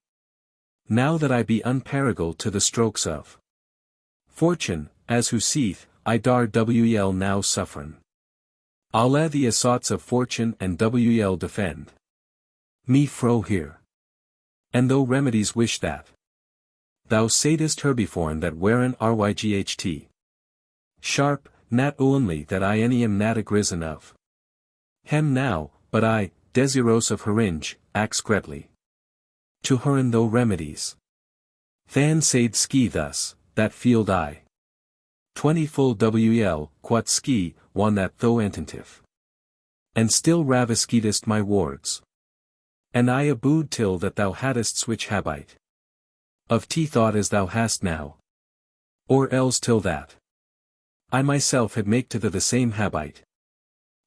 Now that I be unparalleled to the strokes of. Fortune, as who seeth, I dar wel now sufferen. Alle the assaults of fortune and wel defend. Me fro here. And though remedies wish that. Thou saidest herbiforn that wherein ryght. Sharp, nat only that I any am nat agrisen of. Hem now, but I, desirous of heringe, ax gretly. To herin though remedies. Than said ski thus, that field I. 20 full quat ski, one that though attentive. And still raviskedest my wards. And I abode till that thou hadst switch habite. Of thought as thou hast now. Or else till that. I myself had make to the same habite.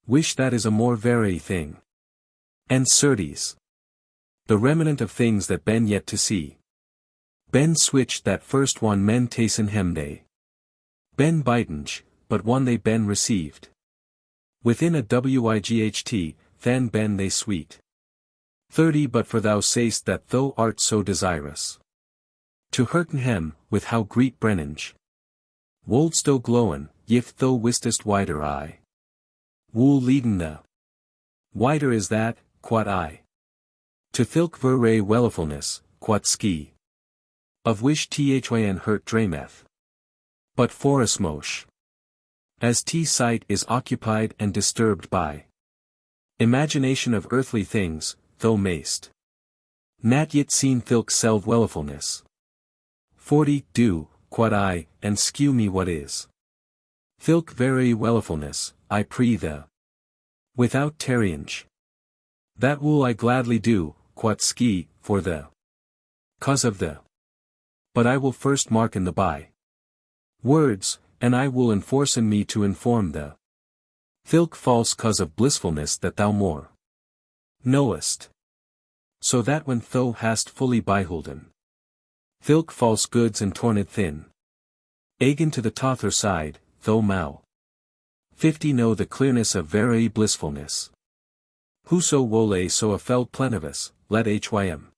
Wish that is a more very thing. And certes. The remnant of things that ben yet to see. Ben switched that first one men tasen hem they. Ben bitinge, but one they ben received. Within a wight, than ben they sweet. 30 but for thou say'st that thou art so desirous. To hurten hem, with how greet brennange. Woldsto glowen, yif thou wistest wider I. Wool leaden the. Wider is that, quat I. To thilk verre wellifulness, quat ski. Of which thyn hurt drameth. But forasmosh. As sight is occupied and disturbed by. Imagination of earthly things, though mayst. Nat yet seen thilk selv wellifulness. 40 do, quat I, and skew me what is. Thilk very wellifulness, I prie the. Without tarriange. That will I gladly do, quat ski, for the. Cause of the. But I will first mark in the by. Words, and I will enforcen me to inform the thilke false cause of blissfulness that thou more knowest. So that when thou hast fully beholden thilke false goods and torn it thin, again to the tother side, thou mau 50 know the clearness of very blissfulness. Whoso wole so a felt plenivus, let hym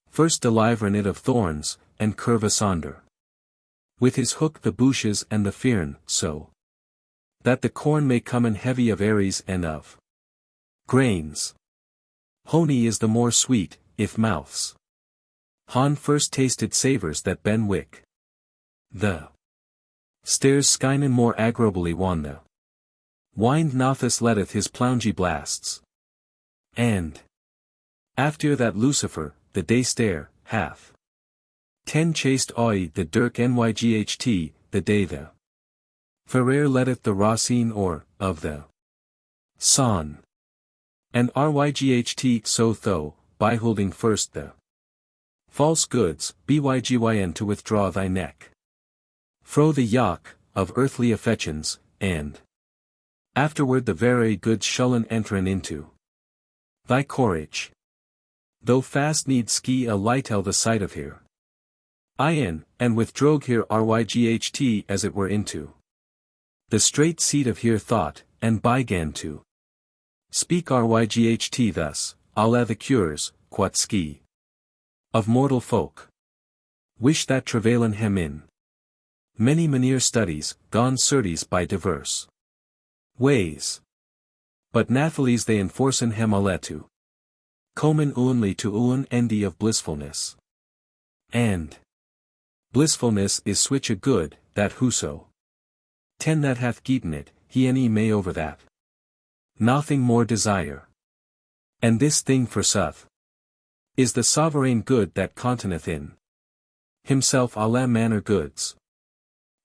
first deliveren it of thorns, and curve asunder with his hook the bushes and the fern, so that the corn may come in heavy of aries and of grains. Honey is the more sweet, if mouths han first tasted savours that ben wick. The stairs skynen more agreeably wan the wind nothus letteth his ploungy blasts. And after that Lucifer, the day stare, hath 10 chaste oi the dirk nyght, the day the Ferrer letteth the racine or, of the son. And ryght so tho, by holding first the false goods, bygyn to withdraw thy neck fro the yoke, of earthly affections, and afterward the very goods shullen entren into thy courage. Though fast need ski a lightel the sight of here. In, and withdrog here ryght as it were into the straight seat of here thought, and began to speak ryght thus, alla the cures, quat ski of mortal folk. Wish that travailen hem in many maneer studies, gone certes by diverse ways. But natheless they enforcen hem aletu komen only to un endi of blissfulness. And blissfulness is switch a good, that whoso ten that hath getten it, he any may over that nothing more desire. And this thing forsooth is the sovereign good that containeth in himself alla manner goods.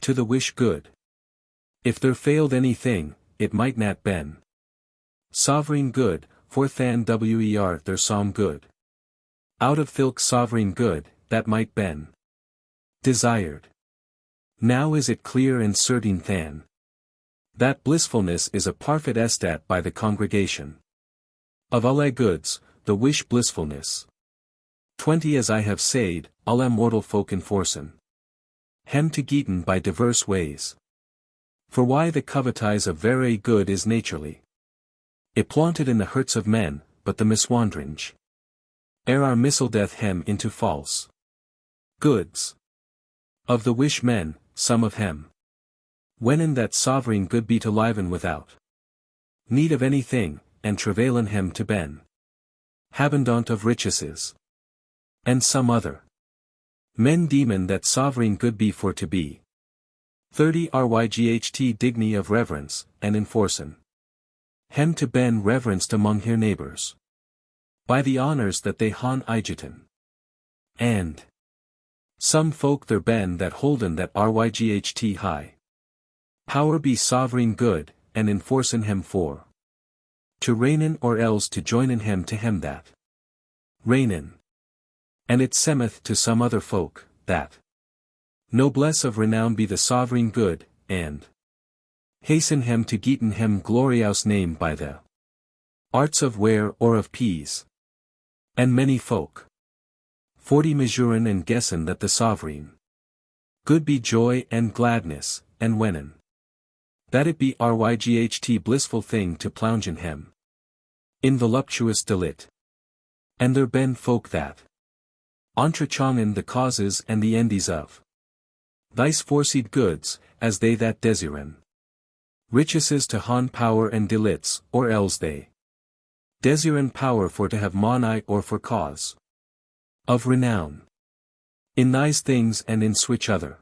To the wish good. If there failed anything, it might not ben sovereign good, for than wer there some good. Out of thilke sovereign good, that might ben desired. Now is it clear and certain than that blissfulness is a parfait estat by the congregation of alle goods, the wish blissfulness. 20 As I have said, alle mortal folk enforcen hem to getten by diverse ways. For why the covetise of very good is naturally implanted in the hearts of men, but the miswandringe our misseldeth hem into false goods. Of the wish men, some of hem when in that sovereign good be to liven without need of anything, and travailen hem to ben habendant of richeses. And some other men demon that sovereign good be for to be 30 ryght digni of reverence, and enforcen hem to ben reverenced among her neighbors by the honors that they han igeten. And some folk there ben that holden that ryght high power be sovereign good, and enforcen hem for to reignen or else to joinen hem to hem that reignen. And it semeth to some other folk, that noblesse of renown be the sovereign good, and hasten hem to getten hem glorious name by the arts of ware or of peas. And many folk 40 measuren and guessen that the sovereign good be joy and gladness, and wennen that it be ryght blissful thing to ploungen hem in voluptuous delit. And there ben folk that entrechongen the causes and the endies of thys foreseed goods, as they that desiren richeses to han power and delits, or else they desiren power for to have monai or for cause of renown. In these things and in switch other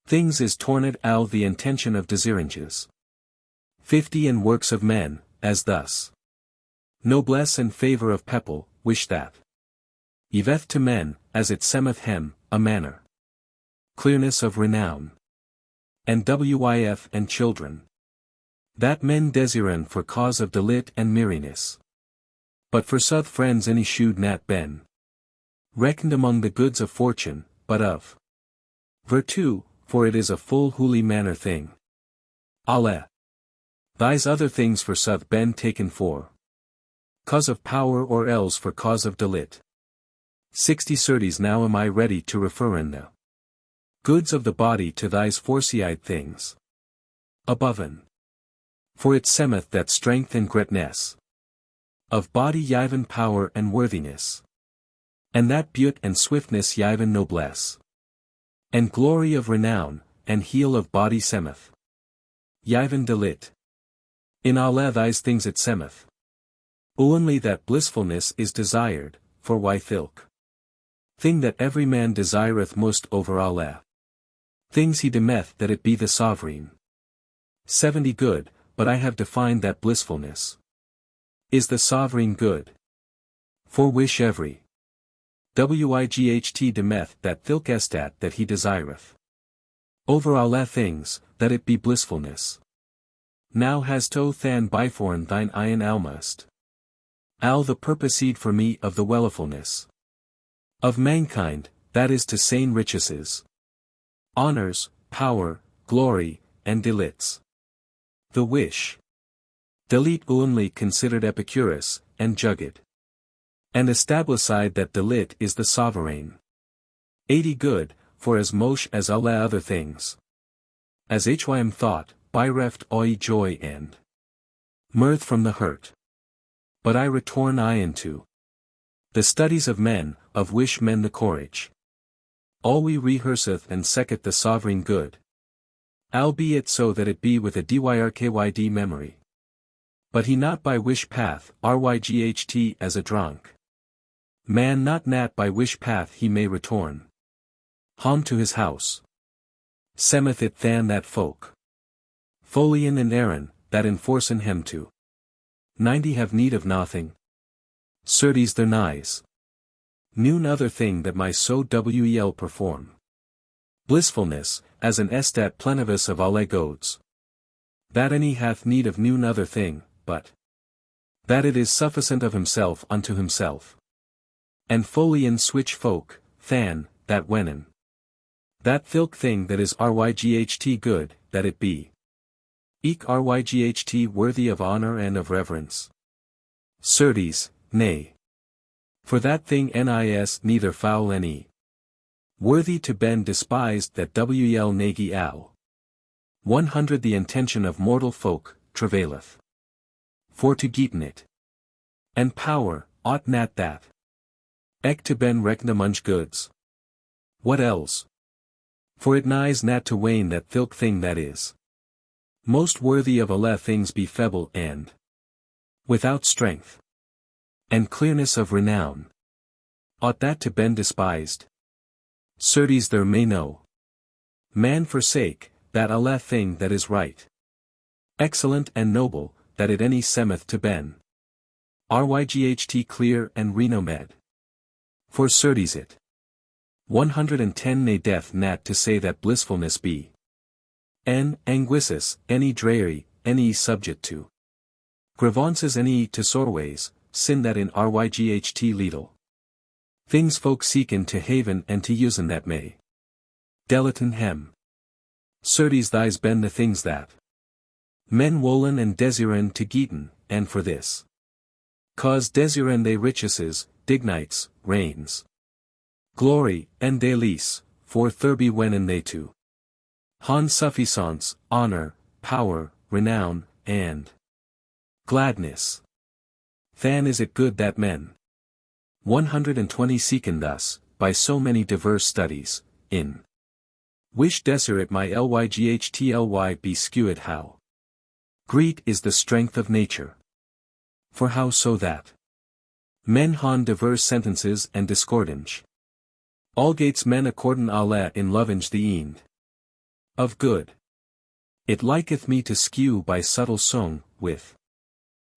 things is torned al the intention of desiringes 50 and works of men, as thus noblesse and favour of people, wish that eveth to men, as it semeth hem, a manner clearness of renown. And wif and children that men desiren for cause of delit and merriness. But for south friends any should not ben reckoned among the goods of fortune, but of virtue, for it is a full holy manner thing. Ale. Thys other things for soth ben taken for cause of power or else for cause of delit. 60 certes now am I ready to refer in the goods of the body to thys foresight things. Aboven. For it semeth that strength and greatness of body yiven power and worthiness. And that beaut and swiftness yiven noblesse. And glory of renown, and heal of body semeth. Yiven delit. In alle thys things it semeth. Only that blissfulness is desired, for why thilk thing that every man desireth most over alle things he demeth that it be the sovereign. 70 good, but I have defined that blissfulness is the sovereign good. For wish every wight demeth that thilk estat that he desireth over alle things, that it be blissfulness. Now hast o than byforn thine iron almost. Al the purposed for me of the wellifulness of mankind, that is to sane riches, honors, power, glory, and delits. The wish. Delit only considered Epicurus, and jugged. And established that delit is the sovereign. 80 good, for as mosh as alle other things. As hym thought, by reft oi joy and mirth from the hurt. But I return into the studies of men, of wish men the courage. All we rehearseth and second the sovereign good. Albeit so that it be with a dyrkyd memory. But he not by wish path, ryght as a drunk. Man not nat by wish path he may return home to his house. Semeth it than that folk. Folian and Aaron, that enforcen him to 90 have need of nothing. Certes their nighs. Noon other thing that my so wel perform. Blissfulness, as an estat plenivus of alle gods. That any hath need of noon other thing, but that it is sufficient of himself unto himself. And folian switch folk, than, that whenin. That thilk thing that is ryght good, that it be. Eke ryght worthy of honor and of reverence. Certes, nay. For that thing nis neither foul any. Worthy to ben despised that wel negi al. 100 The intention of mortal folk, travaileth. For to geeten it. And power, ought nat that. Ec to ben recnamunge goods. What else? For it nighs nat to wane that thilk thing that is. Most worthy of alle things be feeble and without strength. And clearness of renown. Ought that to ben despised? Certes there may no man forsake, that alle thing that is right. Excellent and noble, that it any semeth to ben. Ryght clear and renomed. For certes it. 110 ne death nat to say that blissfulness be. N. anguissus, any dreary, any subject to. Gravances any to sorways, sin that in ryght lidl. Things folk seeken to haven and to usen that may. Delitan hem. Certes thys ben the things that. Men wollen and desiren to geeten, and for this. Cause desiren they riches, dignites, reigns. Glory, and delice, for thurby whenin they to. Han suffisance, honor, power, renown, and gladness. Than is it good that men 120 seeken thus, by so many diverse studies, in wish desirat my lyghtly be skewed how. Great is the strength of nature. For how so that men han diverse sentences and discordance. All gates men accordin alle in lovinge the end. Of good. It liketh me to skew by subtle song, with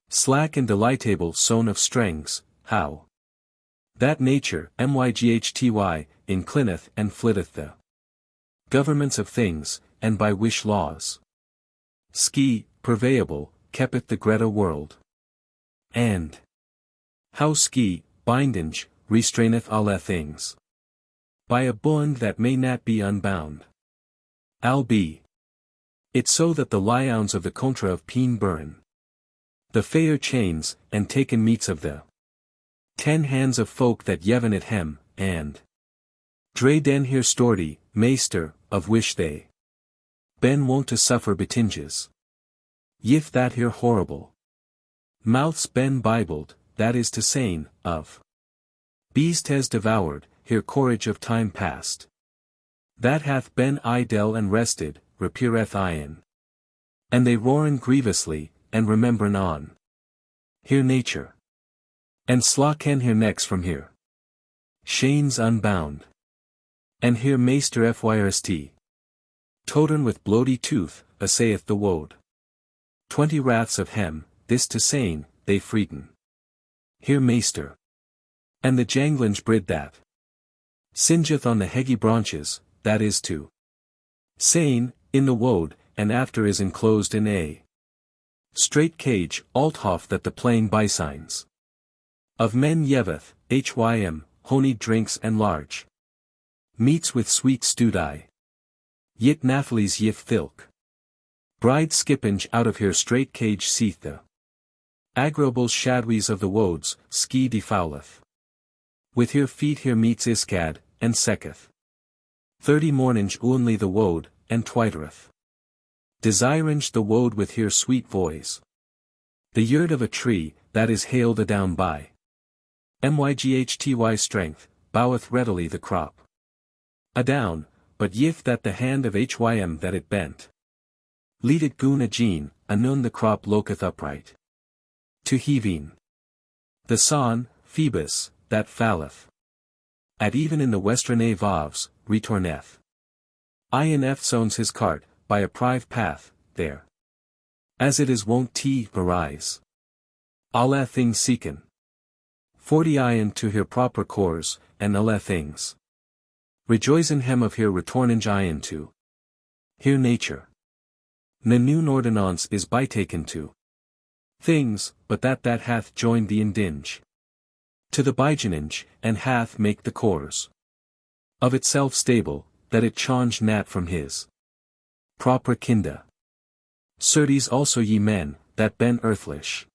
slack and delightable song of strings, how that nature myghty inclineth and flitteth the governments of things, and by wish laws. Ski, purveyable, keepeth the Greta world. And how ski, bindinge, restraineth alle things. By a bond that may not be unbound. Albe. It's so that the lions of the contra of Peen burn. The fair chains, and taken meats of the 10 hands of folk that yeven at hem, and dre den hier storty, meester, of which they ben wont to suffer betinges. Yif that here horrible mouths ben bibled, that is to sayn, of beastes devoured, here courage of time past. That hath been idle and rested, repeareth ion. And they roaren grievously, and remembern on here nature. And slacken here necks from here shanes unbound. And here meester fyrst totern with bloody tooth, assayeth the woad. 20 wraths of hem, this to sayn, they frieden. Here meester. And the janglinge brid that singeth on the heggy branches, that is to sayn, in the woad, and after is enclosed in a strait cage, althoff that the plain bysigns of men yeveth, hym, honeyed drinks and large meats with sweet stewed eye. Yit nathalies yif thilk. Bride skippinge out of here strait cage seeth the agreeable shadwees of the woads, ski defouleth. With here feet here meets iskad, and seketh. 30 morninge only the woad, and twitereth. Desiringe the woad with here sweet voice. The yerd of a tree, that is hailed adown by myghty strength, boweth readily the crop. Adown, but yif that the hand of hym that it bent. Lead it goon a gene, anon the crop loketh upright. To heaving. The son, Phoebus, that falleth. At even in the western vaves, retorneth. Ion sows his cart, by a prive path, there. As it is wont to arise. Alla things seeken. 40 ion to her proper cores, and alla things. Rejoicen hem of here retorninge ion to. Here nature. Ne new ordinance is bytaken to. Things, but that hath joined the indinge. To the bygeninge, and hath make the cores. Of itself stable, that it change nat from his proper kinda. Certes also ye men, that ben earthlish.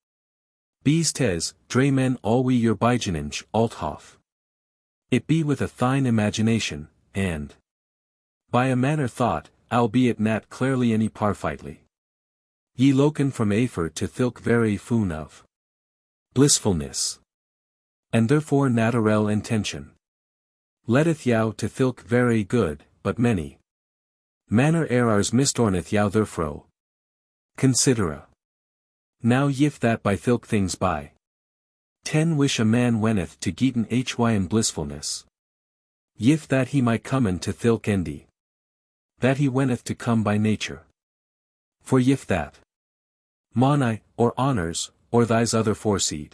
Beastes, dre men all we your bygeninge, althoff. It be with a thine imagination, and by a manner thought, albeit nat clearly any parfightly. Ye loken from afer to thilk very foon of blissfulness. And therefore naturel intention. Letteth yow to thilk very good, but many manner errors mistorneth yow therefro. Considera. Now yif that by thilk things by 10 wish a man wenneth to geeten hym blissfulness. Yif that he might comen to thilk endi. That he wenneth to come by nature. For yif that moni, or honors, or thys other foreseed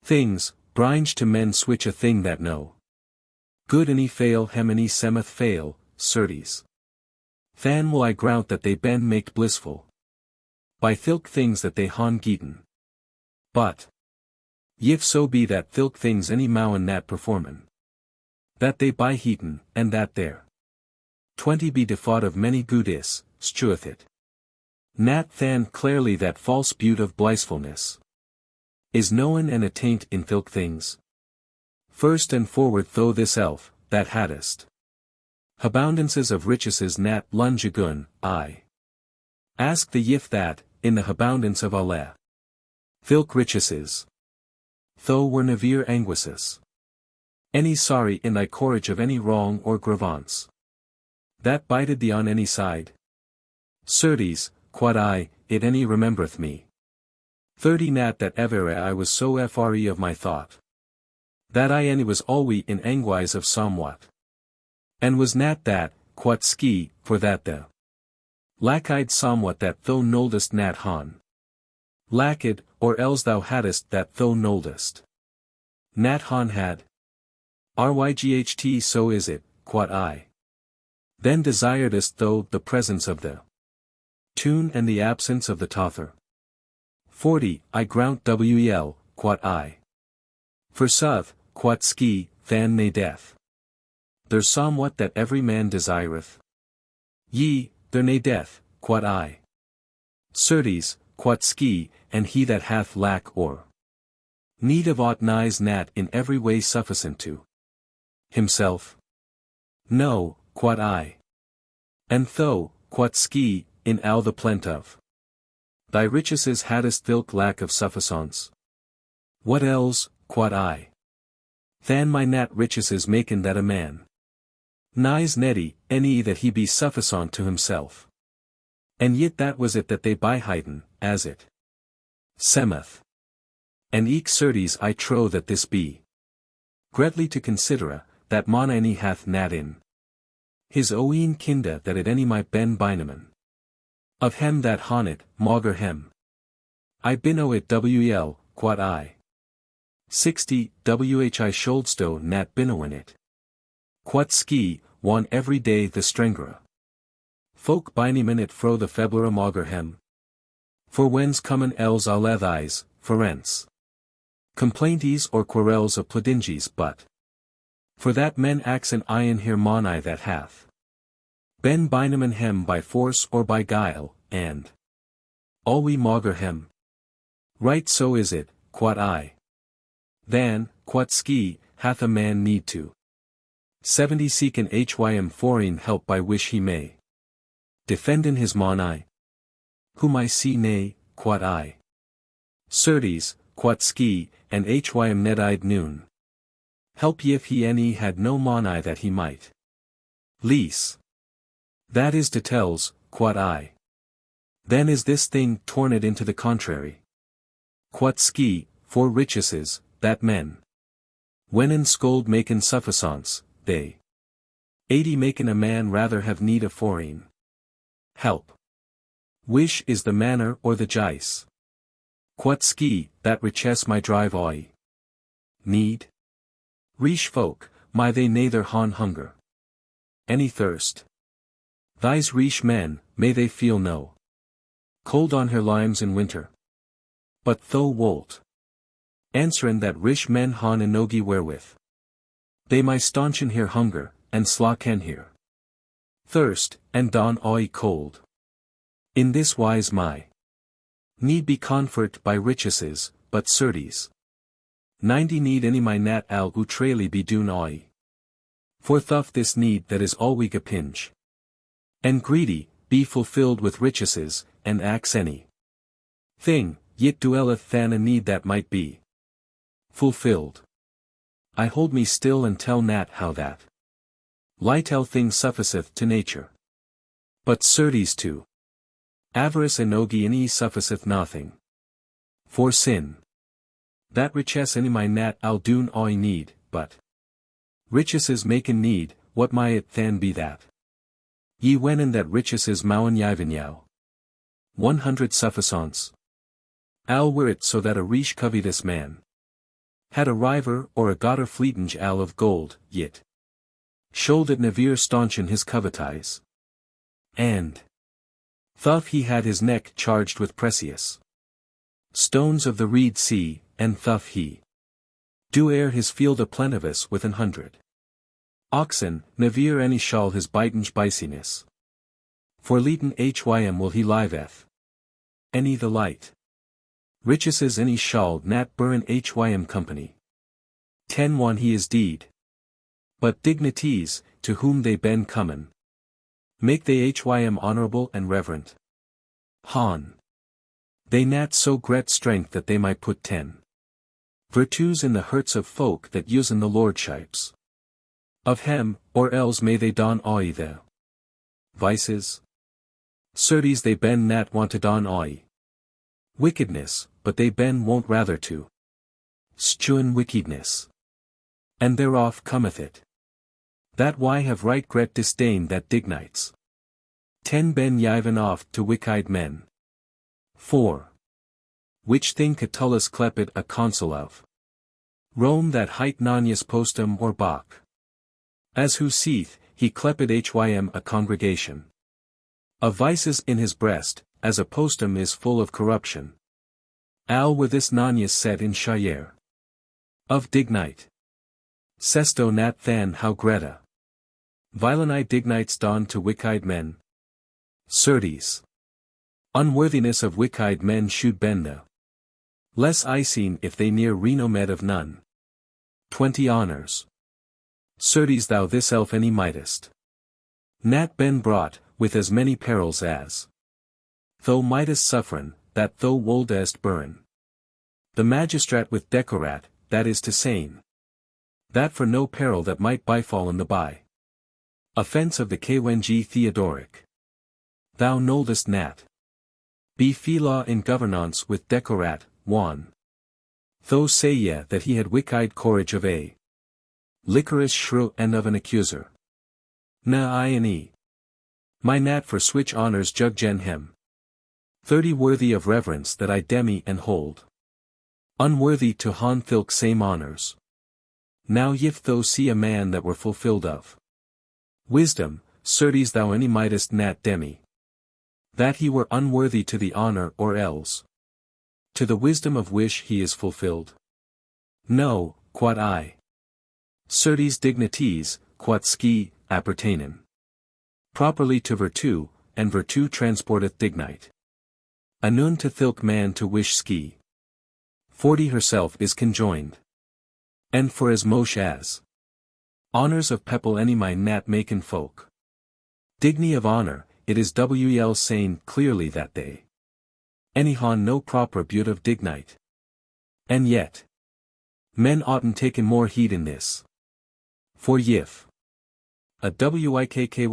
things, bringe to men switch a thing that no good any fail hem any semeth fail, certes. Than will I grant that they ben make blissful. By thilk things that they han geeten. But yif so be that thilk things any mowen nat performen. That they by heaten, and that there 20 be defaught of many goodis, stueth it. Nat than clearly that false beaut of blissfulness is known and attaint in thilk things. First and forward though this elf, that haddest aboundances of richeses nat lungegun, I ask the yif that, in the aboundance of Allah, thilk richeses, though were nevere anguises. Any sorry in thy courage of any wrong or grievance. That bited thee on any side. Certes, quod I, it any remembereth me. 30 nat that ever I was so free of my thought. That I any was alwe in anguies of somewhat. And was nat that, quot ski, for that the lackide somewhat that thou noldest nat han. Lacked, or else thou haddest that thou noldest. Nat han had. Ryght so is it, quot I. Then desiredest thou the presence of the tune and the absence of the tother. 40 I grant wel, quot I. For sooth, quot ski, than ne death. There's somewhat that every man desireth. Ye, there ne death, quod I. Certes, quod ski, and he that hath lack or need of aught nigh nat in every way sufficient to himself. No, quod I. And thou, quod ski, in all the plenty of thy riches hadst thilk lack of sufficance. What else, quod I? Than my nat riches maken that a man nigh netty, any that he be sufficient to himself. And yet that was it that they by hiden, as it semeth. And eke certes I trow that this be greatly to considera, that mon any hath nat in his own kinda that it any might ben binaman. Of hem that honnet, maugre hem. I binno it wel, quod I. 60, whi sholdsto nat binno in it. Quod ski, won every day the strengera. Folk biniman it fro the feblera maugre hem. For whence comen els alethis, ference. Complainties or quarrels of pladinges but. For that men ax an ion here moni that hath. Ben binaman hem by force or by guile, and all we maugre hem. Right so is it, quod I. Than, quod ski, hath a man need to 70 seek an hym foreign help by which he may defend in his moni. Whom I see nay, quod I. Certes, quod ski, and hym nedide noon. Help ye if he any had no moni that he might lease. That is to tells, quod I. Then is this thing torn it into the contrary. Quod ski, for riches, that men when in scold maken sufficance, they 80 maken a man rather have need of foreign help. Wish is the manner or the jice. Quod ski, that riches my drive oi. Need. Riche folk, my they neither han hunger. Any thirst. Thys riche men, may they feel no cold on her limes in winter. But thou wolt answerin that riche men han enogi wherewith they my staunchen here hunger, and slacken here thirst, and don oi cold. In this wise my need be comfort by riches, but certes 90 need any my nat al utrali be dune oi. For thuff this need that is all weak a pinch. And greedy, be fulfilled with riches, and ax any thing, yet dwelleth than a need that might be fulfilled. I hold me still and tell nat how that lightel thing sufficeth to nature. But certes to avarice enogi any sufficeth nothing. For sin. That riches any my nat al dune oi need, but riches maken need, what might it than be that? Ye wenen that riches mauen yivinyao. 100 sufficance. Al were it so that a riche covetous man had a river or a gotter fleetinge al of gold, yet should it never staunchen his covetise. And though he had his neck charged with precious stones of the reed sea, and though he do air his field a plentivous with 100 oxen, never any shall his bitinge biciness. For leeton hym will he liveth any the light. Riches any shall nat burn hym company. 10 he is deed. But dignities, to whom they ben common, make they hym honorable and reverent. Han. They nat so great strength that they might put 10 virtues in the hurts of folk that usen the lordshipes of hem, or else may they don oi the vices. Certes they ben nat want to don oi wickedness, but they ben won't rather to stuen wickedness. And thereof cometh it that why have right great disdain that dignites 10 ben yiven oft to wicked men. 4. Which thing Catullus clepid a consul of Rome that hight nonius postum or bach. As who seeth, he clepid hym a congregation of vices in his breast, as a postum is full of corruption. Al were this nonius set in Shire of dignite. Sesto nat than how greta Vilani dignites don to wicked men. Certes. Unworthiness of wicked men should benda. Less I seen if they near Reno met of none. 20 honors. Certes thou this elf any mightest. Nat ben brought, with as many perils as. Thou mightest sufferen, that thou woldest burn. The magistrat with decorat, that is to sayne. That for no peril that might befallen the by. Offence of the KWNG Theodoric. Thou noldest Nat. Be fee law in governance with decorat, 1. Though say ye that he had wicked courage of a. Licorice shrew and of an accuser. Na I and e. My Nat for switch honors juggen him. 30 worthy of reverence that I demi and hold. Unworthy to hon thilk same honors. Now yif thou see a man that were fulfilled of. Wisdom, certes thou any mightest Nat demi. That he were unworthy to the honor or else. To the wisdom of wish he is fulfilled. No, quod I. Certes dignities, quod ski, appertainen. Properly to virtue, and virtue transporteth dignite. Anun to thilk man to wish ski. 40 herself is conjoined. And for as mosh as. Honors of people any my Nat maken folk. Digny of honor, it is wel saying clearly that they. Any hon no proper beaut of dignite. And yet. Men oughtn't taken more heed in this. For yif. A wikkydd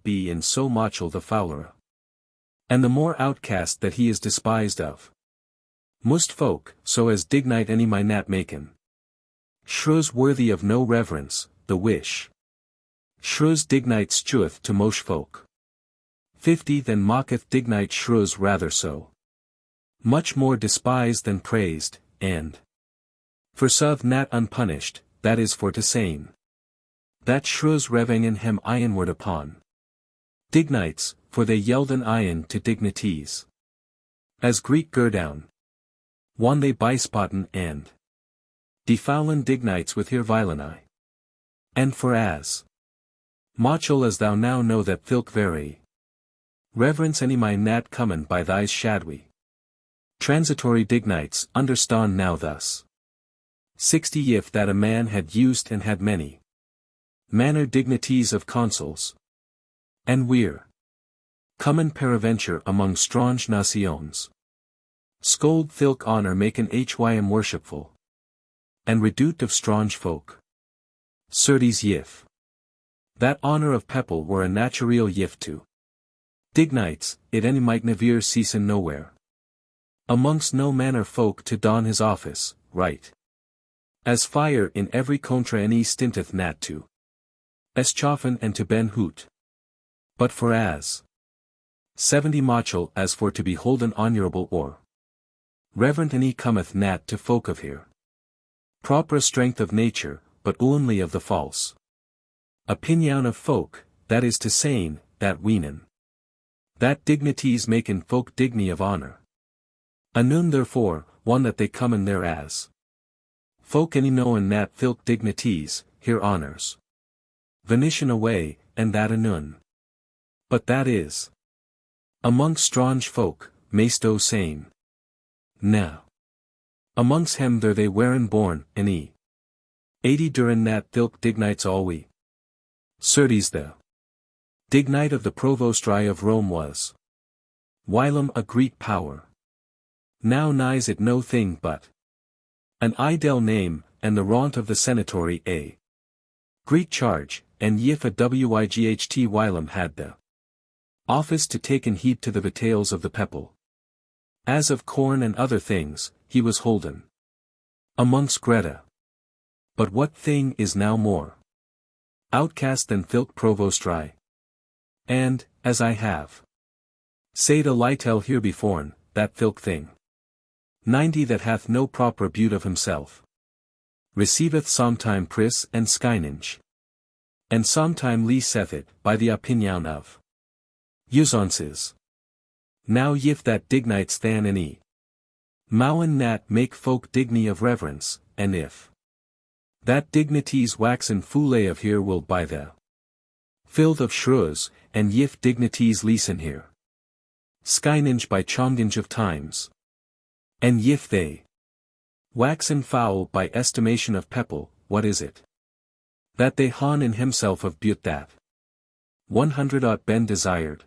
be in so mochel the fowler. And the more outcast that he is despised of. Must folk, so as dignite any my Nat maken. Shrews worthy of no reverence, the wish. Shrews dignite stueth to mosh folk. 50 then mocketh dignite shrews rather so. Much more despised than praised, and. For suv Nat unpunished, that is for to sane. That shrews revengen hem ironward upon. Dignites, for they yelled an iron to dignities. As Greek gerdown. One they bispotten and. Defoulen dignites with here vilani. And for as. Mochel as thou now know that thilk very. Reverence any my Nat comen by thy shadwy. Transitory dignites understand now thus. 60 if that a man had used and had many. Manner dignities of consuls. And we're. Common peradventure among strange nations. Scold thilk honor maken hym worshipful. And reduced of strange folk. Certes yif. That honor of people were a natural yif to. Dignites, it any might never ceasen nowhere. Amongst no manner folk to don his office, right. As fire in every contra any stinteth Nat to. Eschaffen and to ben hoot. But for as. 70 mochel as for to behold an honorable or. Reverent any cometh Nat to folk of here. Proper strength of nature, but only of the false. Opinion of folk, that is to saying, that weenen. That dignities maken folk digny of honor. Anun therefore, one that they comen there as. Folk any knowen Nat thilk dignities, here honors. Venetian away, and that anun. But that is. Amongst strange folk, maysto sane. Now. Amongst hem there they weren born, and 80 durin Nat thilk dignites alwe. Certes the. Dignite of the provostri of Rome was. Whilom a Greek power. Now nighs it no thing but. An idle name, and the raunt of the senatory a. Greek charge, and yif a wight whilom had the. Office to taken heed to the vitales of the people. As of corn and other things, he was holden. Amongst Greta. But what thing is now more outcast than thilk provostri? And, as I have said a litel here beforn, that thilk thing. 90 that hath no proper beaut of himself. Receiveth sometime pris and skynage. And sometime leaseth it, by the opinion of usances. Now yif that dignites than any. Mowen Nat make folk digny of reverence, and if. That dignities waxen foule of here will by the. Filled of shrews, and yif dignities leeson here. Skyninge by chonginge of times. And yif they waxen foul by estimation of people, what is it? That they han in himself of beaut that 100 ought ben desired.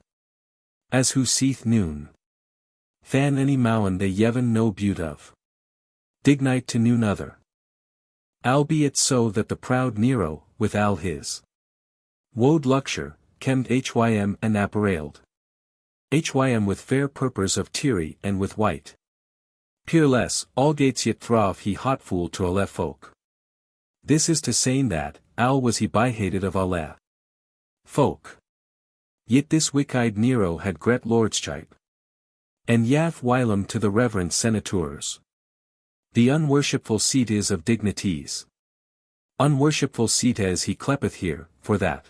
As who seeth noon. Than any mowen they yevon no beaut of. Dignite to noon other. Albeit so that the proud Nero, with all his woed luxure, chemmed hym and apparelled. Hym with fair purpose of teary and with white. Peerless, all gates yet throth he hot fool to alle folk. This is to saying that, al was he by-hated of alle folk. Yet this wicked Nero had gret lordschip. And yaf whilom to the reverend senators. The unworshipful seat is of dignities. Unworshipful seat as he clepeth here, for that.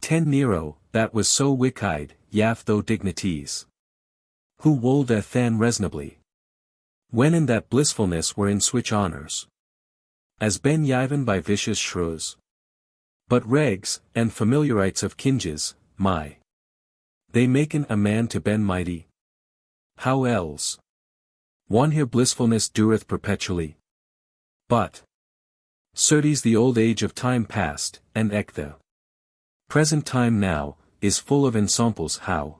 10 Nero, that was so wicked, yaf though dignities. Who woldeth than reasonably. When in that blissfulness were in switch honors. As ben yiven by vicious shrews. But regs, and familiarites of kinges, my. They maken a man to ben mighty. How else? One here blissfulness dureth perpetually. But. Certes the old age of time past, and eke the present time now, is full of ensamples how.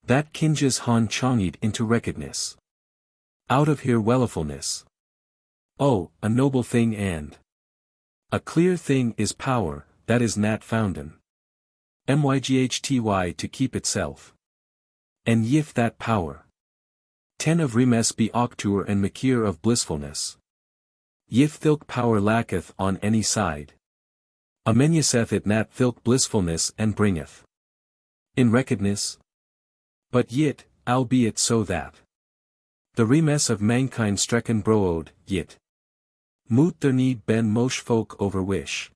That kinges han chonged into wickedness. Out of here wellifulness. Oh, a noble thing and a clear thing is power, that is nat founden. Myghty to keep itself. And yif that power. 10 of remes be octur and makir of blissfulness. Yif thilk power lacketh on any side. Amenyaseth it nat thilk blissfulness and bringeth. In reckedness. But yit, albeit so that. The remes of mankind strecken brood, yit. Moot there need ben mosh folk over wish.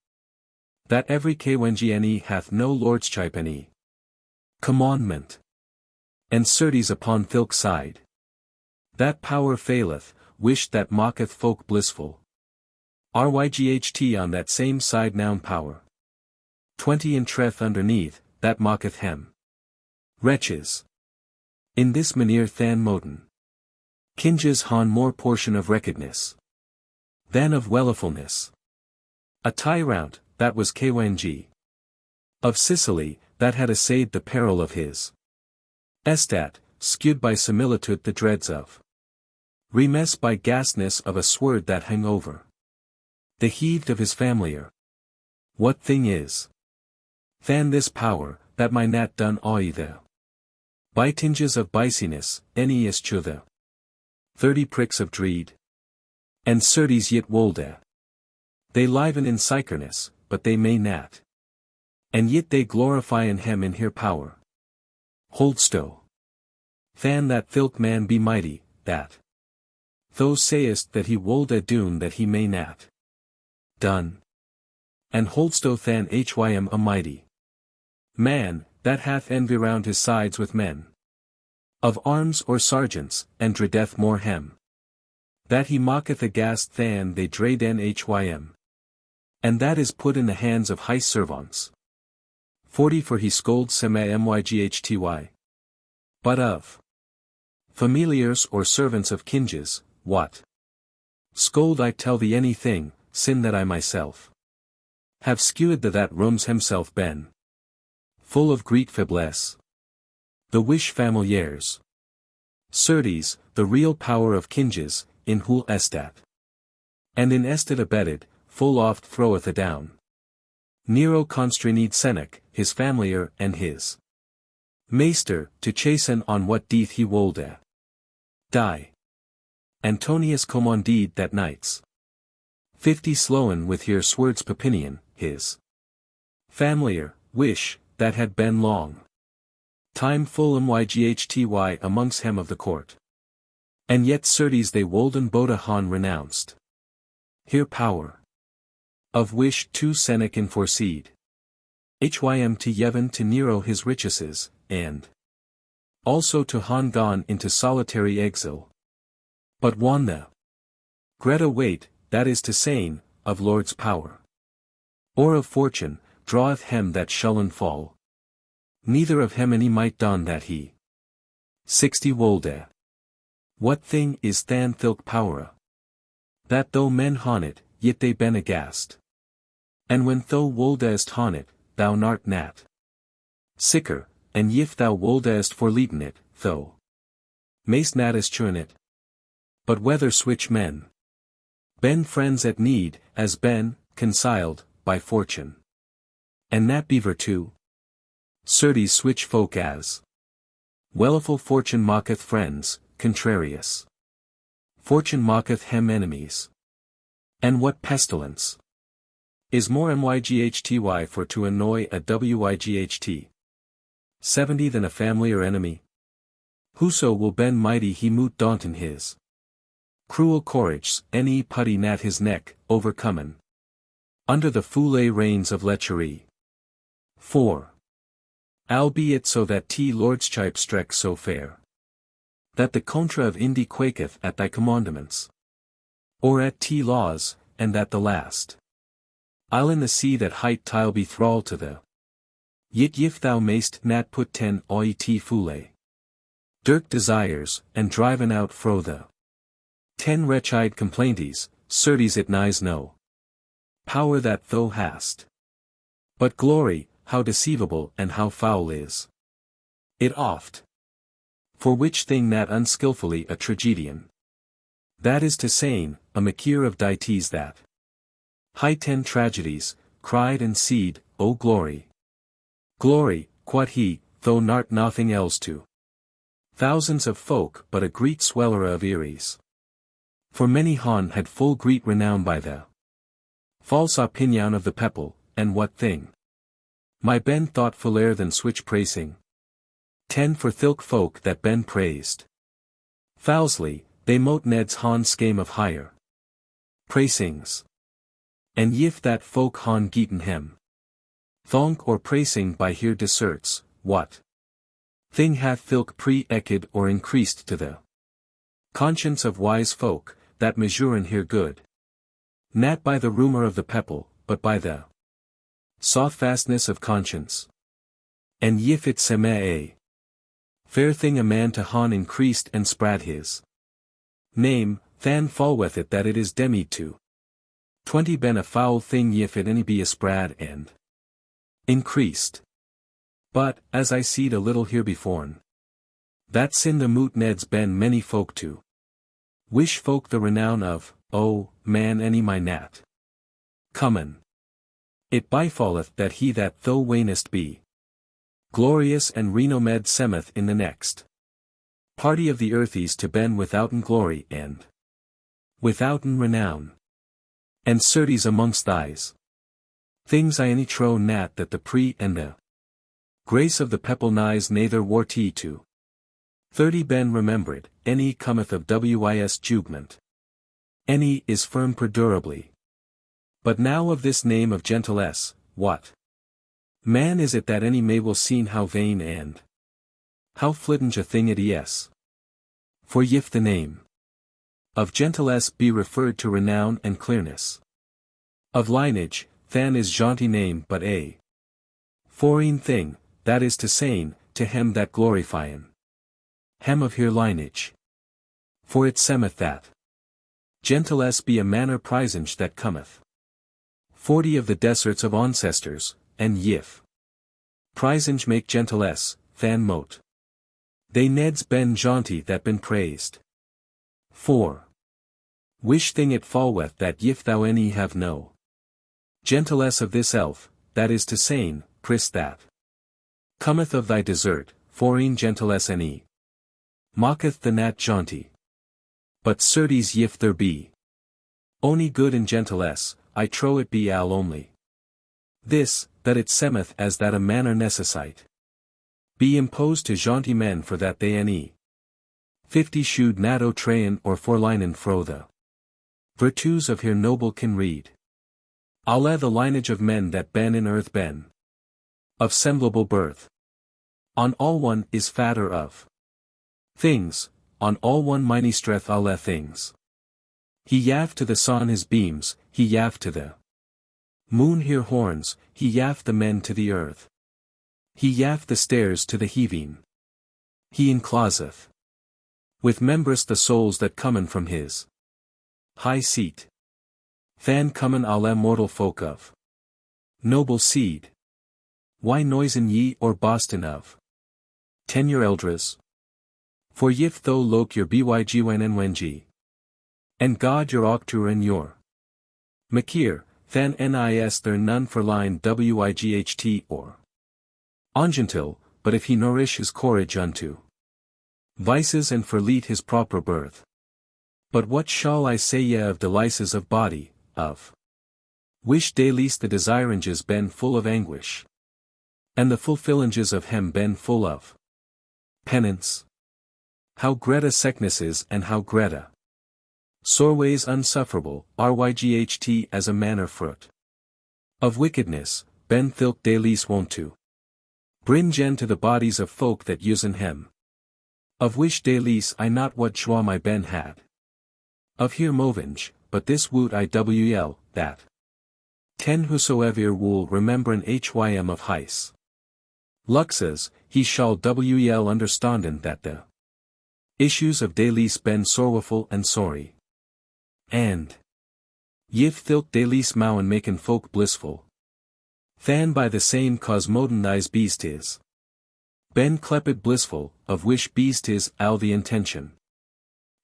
That every kwengieni hath no lordschip any. Commandment. And certes upon thilk side. That power faileth, wish that mocketh folk blissful. Ryght on that same side noun power. 20 in treth underneath, that mocketh hem. Wretches. In this manere than moden. Kinges han more portion of reckedness. Than of wellifulness. A tyrant, that was Kwengi. Of Sicily, that had essayed the peril of his. Estat, skewed by similitude the dreads of. Remes by ghastness of a sword that hung over. The heaved of his familiar. What thing is? Than this power, that my nat done aithe. By tinges of biciness, any is chuthe. 30 pricks of dreed. And certes yet wolde. They liven in psycherness, but they may nat. And yet they glorify in him in here power. Holdstow. Than that thilk man be mighty, that. Thou sayest that he wolde doon that he may nat. Done. And holdstow than hym a mighty. Man, that hath envy round his sides with men. Of arms or sergeants, and dreadeth more hem. That he mocketh aghast than they dread hym. And that is put in the hands of high servants. 40 for he scolds sema myghty. But of familiars or servants of kinges, what? Scold I tell thee anything, sin that I myself have skewed that rooms himself ben. Full of Greek faiblesse. The wish familiares. Certes, the real power of kinges, in hul estat. And in estat abetted, full oft throweth adown. Nero constreneed Seneca, his familiar and his maester, to chasten on what deeth he wolde. Die. Antonius commanded that knights 50 slowen with here swords Papinian, his familiar, wish, that had been long time full myghty amongst hem of the court. And yet certes they wolden boda han renounced. Here power. Of wish to Seneca in foreseed. Hym to Yevon to Nero his riches, and also to han gone into solitary exile. But won the Greta weight, that is to saying, of Lord's power. Or of fortune, draweth hem that shullen fall. Neither of hem any might don that he. 60 Wolde. What thing is than thilk powera? That though men hon it, yet they ben aghast. And when thou woldest hon it, thou nart nat. Sicker, and if thou woldest forleaten it, thou mayst nattest churn it. But whether switch men ben friends at need, as ben, conciled, by fortune. And that beaver too? Certes switch folk as welliful fortune mocketh friends, contrarious. Fortune mocketh hem enemies. And what pestilence is more myghty for to annoy a wight 70 than a family or enemy? Whoso will ben mighty he moot daunten his cruel courage, any putty nat his neck, overcomen under the foule reins of lechery. 4. Albeit so that lordschip strek so fair, that the contra of Indi quaketh at thy commandments, or at laws, and at the last I'll in the sea that height tile be thrall to the. Yet if thou mayst nat put 10 oet foule dirk desires, and driven out fro the 10 wretched complainties, certes it nighs no power that thou hast. But glory, how deceivable and how foul is it oft. For which thing that unskilfully a tragedian, that is to saying, a maker of deities that high 10 tragedies, cried and seed, O glory. Glory, quod he, though nart nothing else to thousands of folk but a great sweller of eries. For many hon had full great renown by the false opinion of the people, and what thing my ben thought fuller than switch praising 10 for thilk folk that ben praised foulsly, they mote ned's hon scame of higher praisings. And if that folk hon geeten hem thonk or praising by here deserts, what thing hath thilk pre-eked or increased to the conscience of wise folk, that measuren here good, not by the rumor of the people, but by the sothfastness of conscience. And if it seme a fair thing a man to hon increased and sprad his name, than fallweth it that it is demied to 20 ben a foul thing if it any be a sprad and increased. But, as I seed a little here beforn, that sin the moot neds ben many folk to wish folk the renown of, oh, man any my nat. Common. It befalleth that he that thou wanest be glorious and renomed semeth in the next party of the earthies to ben withouten glory and withouten renown. And certes amongst thys things I any trow nat that the pre and the grace of the people nighs neither warty to 30 ben remembered, any cometh of wis jugment. Any is firm perdurably. But now of this name of gentilesse, what man is it that any may will seen how vain and how flitting a thing it is? For if the name of gentilesse be referred to renown and clearness of lineage, than is jaunty name but a foreign thing, that is to saying, to him that glorifyen hem of here lineage. For it semeth that gentilesse be a manner prisonge that cometh 40 of the deserts of ancestors, and if prisonge make gentilesse, than mote they neds ben jaunty that ben praised. 4. Wish thing it fallweth that if thou any have no gentilesse of this elf, that is to saying, pris that cometh of thy desert, foreign gentilesse any mocketh the nat jaunty. But certes if there be ony good in gentilesse, I trow it be al only this, that it semeth as that a manner necessite be imposed to jaunty men for that they any 50 should nat o train or forlinen fro the virtues of here noble can read. Alle the lineage of men that ben in earth ben of semblable birth. On all one is fatter of things, on all one miny streth alle things. He yaft to the sun his beams, he yaft to the moon here horns, he yaft the men to the earth. He yaft the stairs to the heaving. He encloseth with members the souls that comen from his high seat. Than comen alle mortal folk of noble seed. Why noisen ye or bosten of tenure eldres? For yif tho loke your bygwnng. And God your octur and your makir, than nis there none for line wight or ongentil, but if he nourish his courage unto vices and forleet his proper birth. But what shall I say ye of delices of body, of wish dailies the desiranges ben full of anguish, and the fulfillanges of hem ben full of penance? How greta sicknesses and how greta sorways unsufferable, ryght as a manner fruit of wickedness, ben thilk dailies wont to bring gen to the bodies of folk that usen hem. Of wish dailies I not what schwa my ben had. Of here movinge, but this woot iwl, that ten whosoever will remembren hym of heis luxes, he shall wel understanden that the issues of dailies ben sorrowful and sorry. And yif thilk dailies mowen maken folk blissful. Than by the same cause moden thys beast is ben clepid blissful, of wish beast is al the intention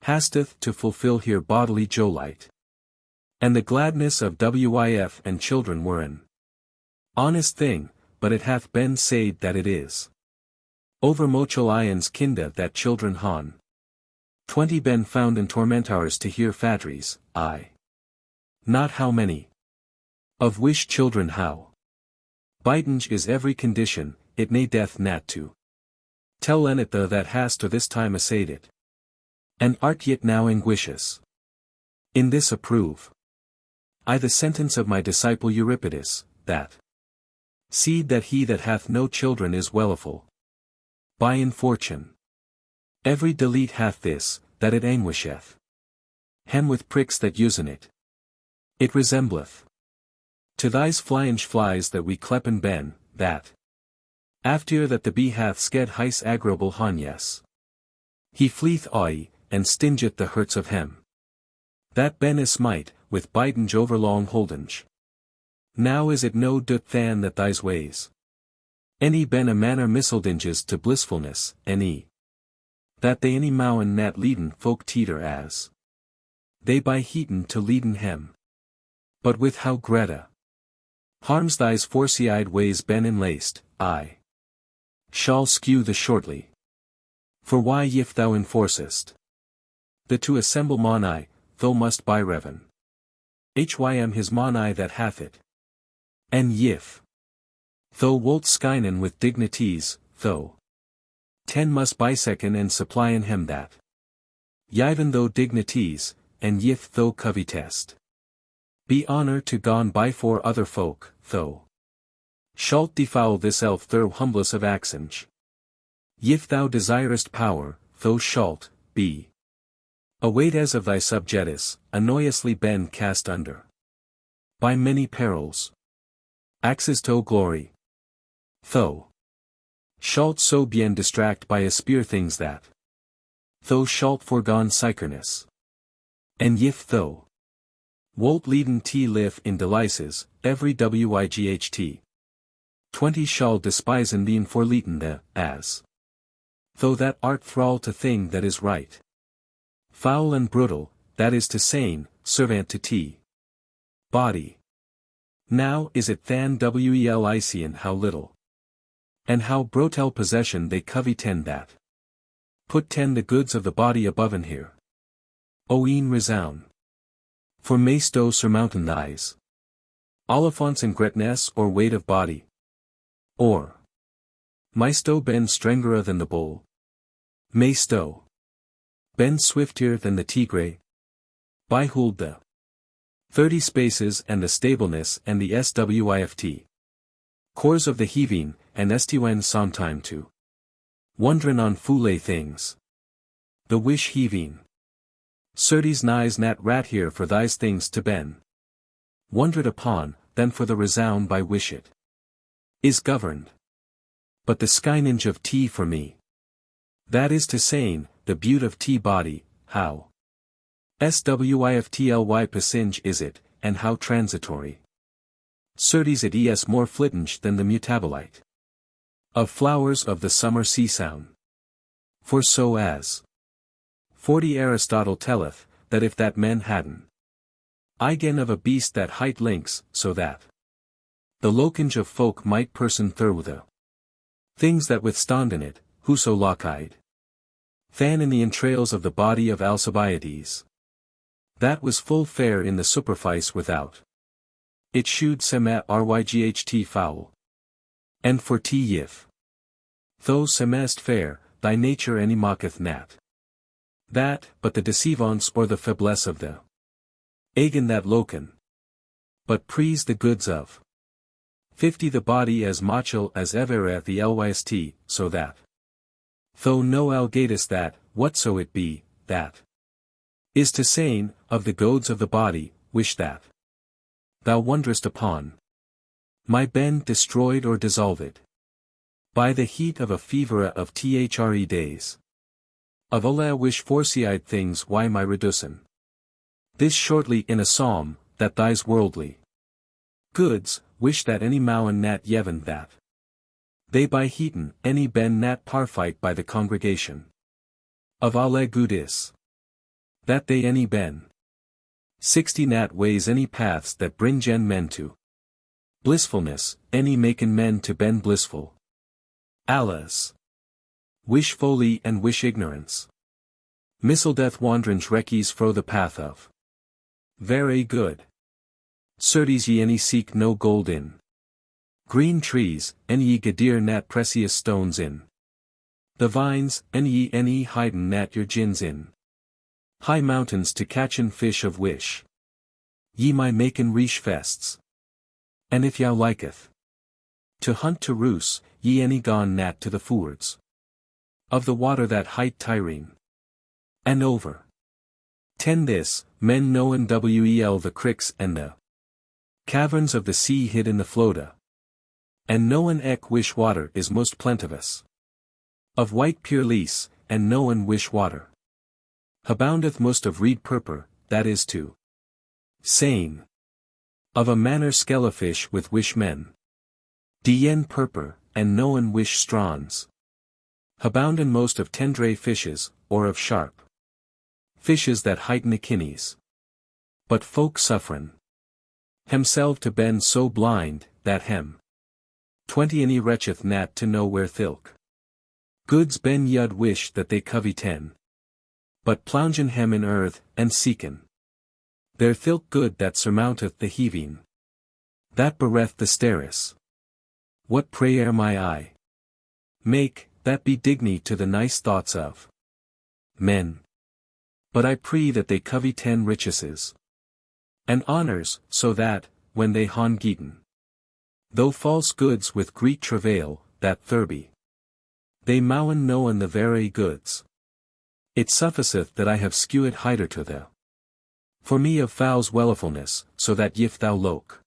hasteth to fulfill here bodily jolight. And the gladness of wif and children were an honest thing, but it hath been said that it is over mochel ions kinda that children han 20 ben found in tormentars to hear fadries, I not how many of wish children how bitinge is every condition, it may death nat to tell it the that hast to this time assayed it. And art yet now anguishous. In this approve I the sentence of my disciple Euripides, that seed that he that hath no children is welliful by infortune. Every delete hath this, that it anguisheth hem with pricks that usen it. It resembleth to thys flyinge flies that we kleppen ben, that after that the bee hath sked heis agreeable hanyes. He fleeth oi, and stingeth the hurts of hem. That ben is smite, with bitinge overlong holdange. Now is it no doot than that thys ways any ben a manner misseldinges to blissfulness, any that they any mowen nat leaden folk teeter as they by heaten to leaden hem. But with how greta harms thys foresiide ways ben enlaced, I shall skew the shortly. For why if thou enforcest the to assemble moni, thou must by reven hym his moni that hath it. And yif thou wilt skynen with dignities, thou 10 must bisecon and supplyen him that yiven though dignities, and yif thou covetest be honor to gone by for other folk, thou shalt defoul this elf thou humblest of accenge. Yif thou desirest power, thou shalt be await as of thy subjectus, annoyously ben cast under by many perils. Axes to glory. Thou shalt so bien distract by a spear things that thou shalt forgone psycherness. And yif thou wolt leaden t live in delices, every wight 20 shall despisen theen for leaten the, as though that art thrall to thing that is right. Foul and brutal, that is to sane, servant to t body. Now is it than welician how little and how brotel possession they coveten that put the goods of the body above in here. O e'en resound. For maysto surmountain thys Oliphants and greatness or weight of body. Or mysto ben strengera than the bull. Maysto ben swiftier than the tigre. By hold the 30 spaces and the stableness and the swift cores of the heaving, and stwen sometime to wondrin on foule things. The wish heaving. Certes nigh nat rat here for thys things to ben wondered upon, than for the resound by wish it is governed. But the skynage of tea for me. That is to saying, the beaut of tea body, how swiftly passage is it, and how transitory. Certes it is more flitting than the mutabilite of flowers of the summer sea sound. For so as 40 Aristotle telleth, that if that men hadn't igen of a beast that hight lynx, so that the locange of folk might person through the things that withstonden it, whoso lockide than in the entrails of the body of Alcibiades. That was full fair in the superfice without. It shewed seme ryght foul. And for tea if thou semest fair, thy nature any mocketh nat. That, but the deceivance or the faiblesse of the agen that locan. But praise the goods of 50 the body as mochel as ever at the lyst, so that though no algatus that, whatso it be, that is to saying, of the goads of the body, wish that thou wonderest upon my ben destroyed or dissolved by the heat of a fevera of thre days. Of alla wish foresight things why my reducen. This shortly in a psalm, that thy's worldly goods, wish that any mowen nat yevon that they by heaton any ben nat parfite by the congregation of alle goodis. That they any ben 60 nat ways any paths that bring gen men to blissfulness, any maken men to ben blissful. Alas! Wish folly and wish ignorance. Misseldeth wandrange recies fro the path of very good. Certes ye any seek no gold in green trees, and ye gadir nat precious stones in the vines, and ye any hiden nat your gins in high mountains to catchen fish of wish. Ye my maken reach fests. And if yow liketh to hunt to roos, ye any gone nat to the fords of the water that hight Tyrene. And over 10 this, men knowen wel the cricks and the caverns of the sea hid in the floda. And knowen ec wish water is most plentivous. Of white pure lease, and knowen wish water aboundeth most of reed purpur, that is to saying of a manner skellifish with wish men dien purpur, and knowen wish strons abounden most of tendre fishes, or of sharp fishes that highten achines. But folk suffren hemself to ben so blind, that hem 20 any wretcheth nat to know where thilk goods ben yud wish that they covey 10. But ploungen hem in earth, and seeken there thilk good that surmounteth the heaving that bereth the steris. What prayer my eye make, that be digny to the nice thoughts of men. But I pray that they covey 10 richeses and honors, so that, when they han geeten, though false goods with great travail, that thurby they mowen knowen the very goods. It sufficeth that I have skewed hider to the for me of fowls wellifulness, so that yif thou loke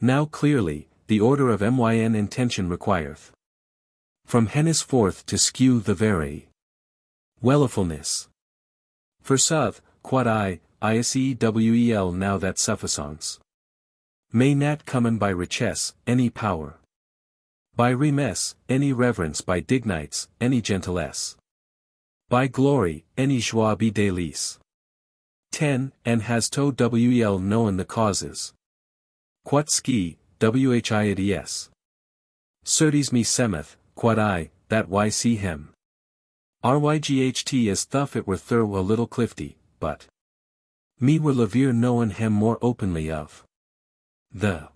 now clearly, the order of myn intention requireth from henceforth to skew the very wellifulness. For sooth, quod isewel now that sufficance may nat comen by richesse, any power by remess, any reverence by dignites, any gentilesse by glory, any joie be délice. 10. And has to wel known the causes. Quot ski, whiids. Certes me semeth, quod that why see him. Ryght as thuff it were thorough a little clifty, but me were levier knowen hem more openly of the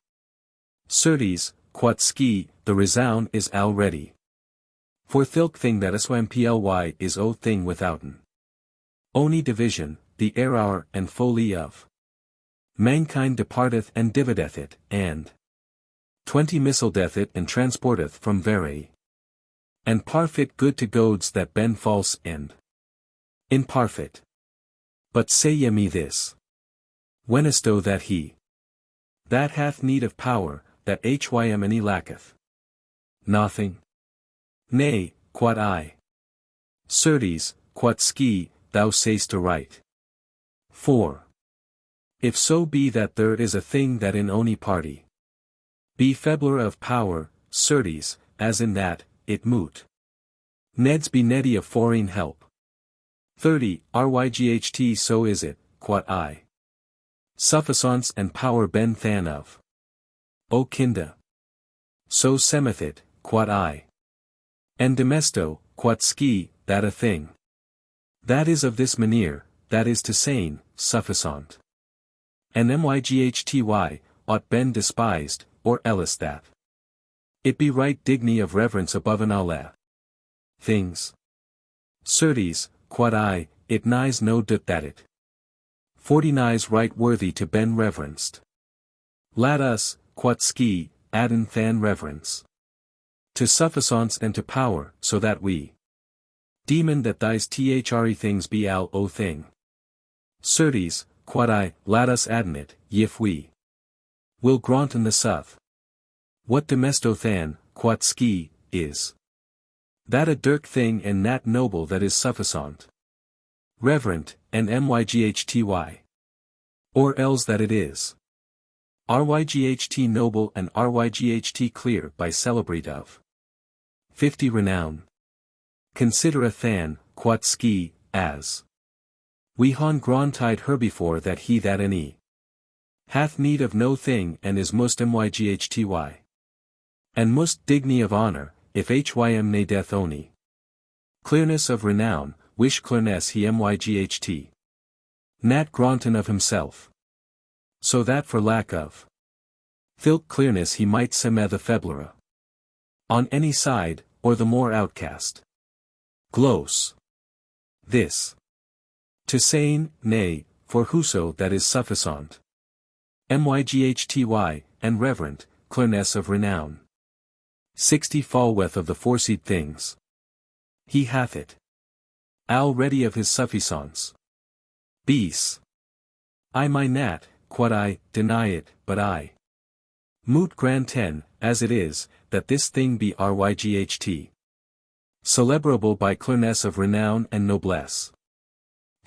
certes, quot ski, the resound is already. For thilk thing that smply is o thing withouten oni division, the error and folly of mankind departeth and divideth it, and 20 misseldeth it and transporteth from very and parfit good to goads that ben false and imparfit. But say ye me this, whenesto that he that hath need of power, that hym any lacketh nothing. Nay, quod I. Certes, quod ski, thou say'st aright. 4. If so be that there is a thing that in any party be feebler of power, certes, as in that, it moot. Neds be neddy of foreign help. 30. Ryght so is it, quod I. Sufficance and power ben than of. O kinda. So semeth it, quod I. And demesto, quod ski, that a thing. That is of this manier, that is to saying, sufficant. And myghty, ought ben despised, or else that. It be right digny of reverence above an alle. Things. Certes, quod I, it nighs no doubt that it. 49 right worthy to ben reverenced. Let us, quod ski, adden than reverence. To sufficance and to power, so that we. Demon that thys thre things be al o thing. Certes, quod I, let us adden it, if we. Will granten the suth. What demesto than, quod ski, is. That a dirk thing and nat noble that is sufficant. Reverent, and myghty. Or else that it is. Ryght noble and ryght clear by celebrate of. 50 Renown. Consider a than, quod ski, as. We han grantide herbefore that he that any. Hath need of no thing and is most myghty. And most digny of honor, if hym ne death oni. Clearness of renown, wish clearness he myght. Nat granton of himself. So that for lack of. Thilk clearness he might seme the feblera. On any side, or the more outcast. Glose. This. To saying, nay, for whoso that is sufficant. Myghty, and reverent, clearness of renown. 60 Fallweth of the foreseed things. He hath it. Already of his suffisance. BOECE. I my nat, quod I, deny it, but I. Moot granten, as it is, that this thing be ryght. Celebrable by clearness of renown and noblesse.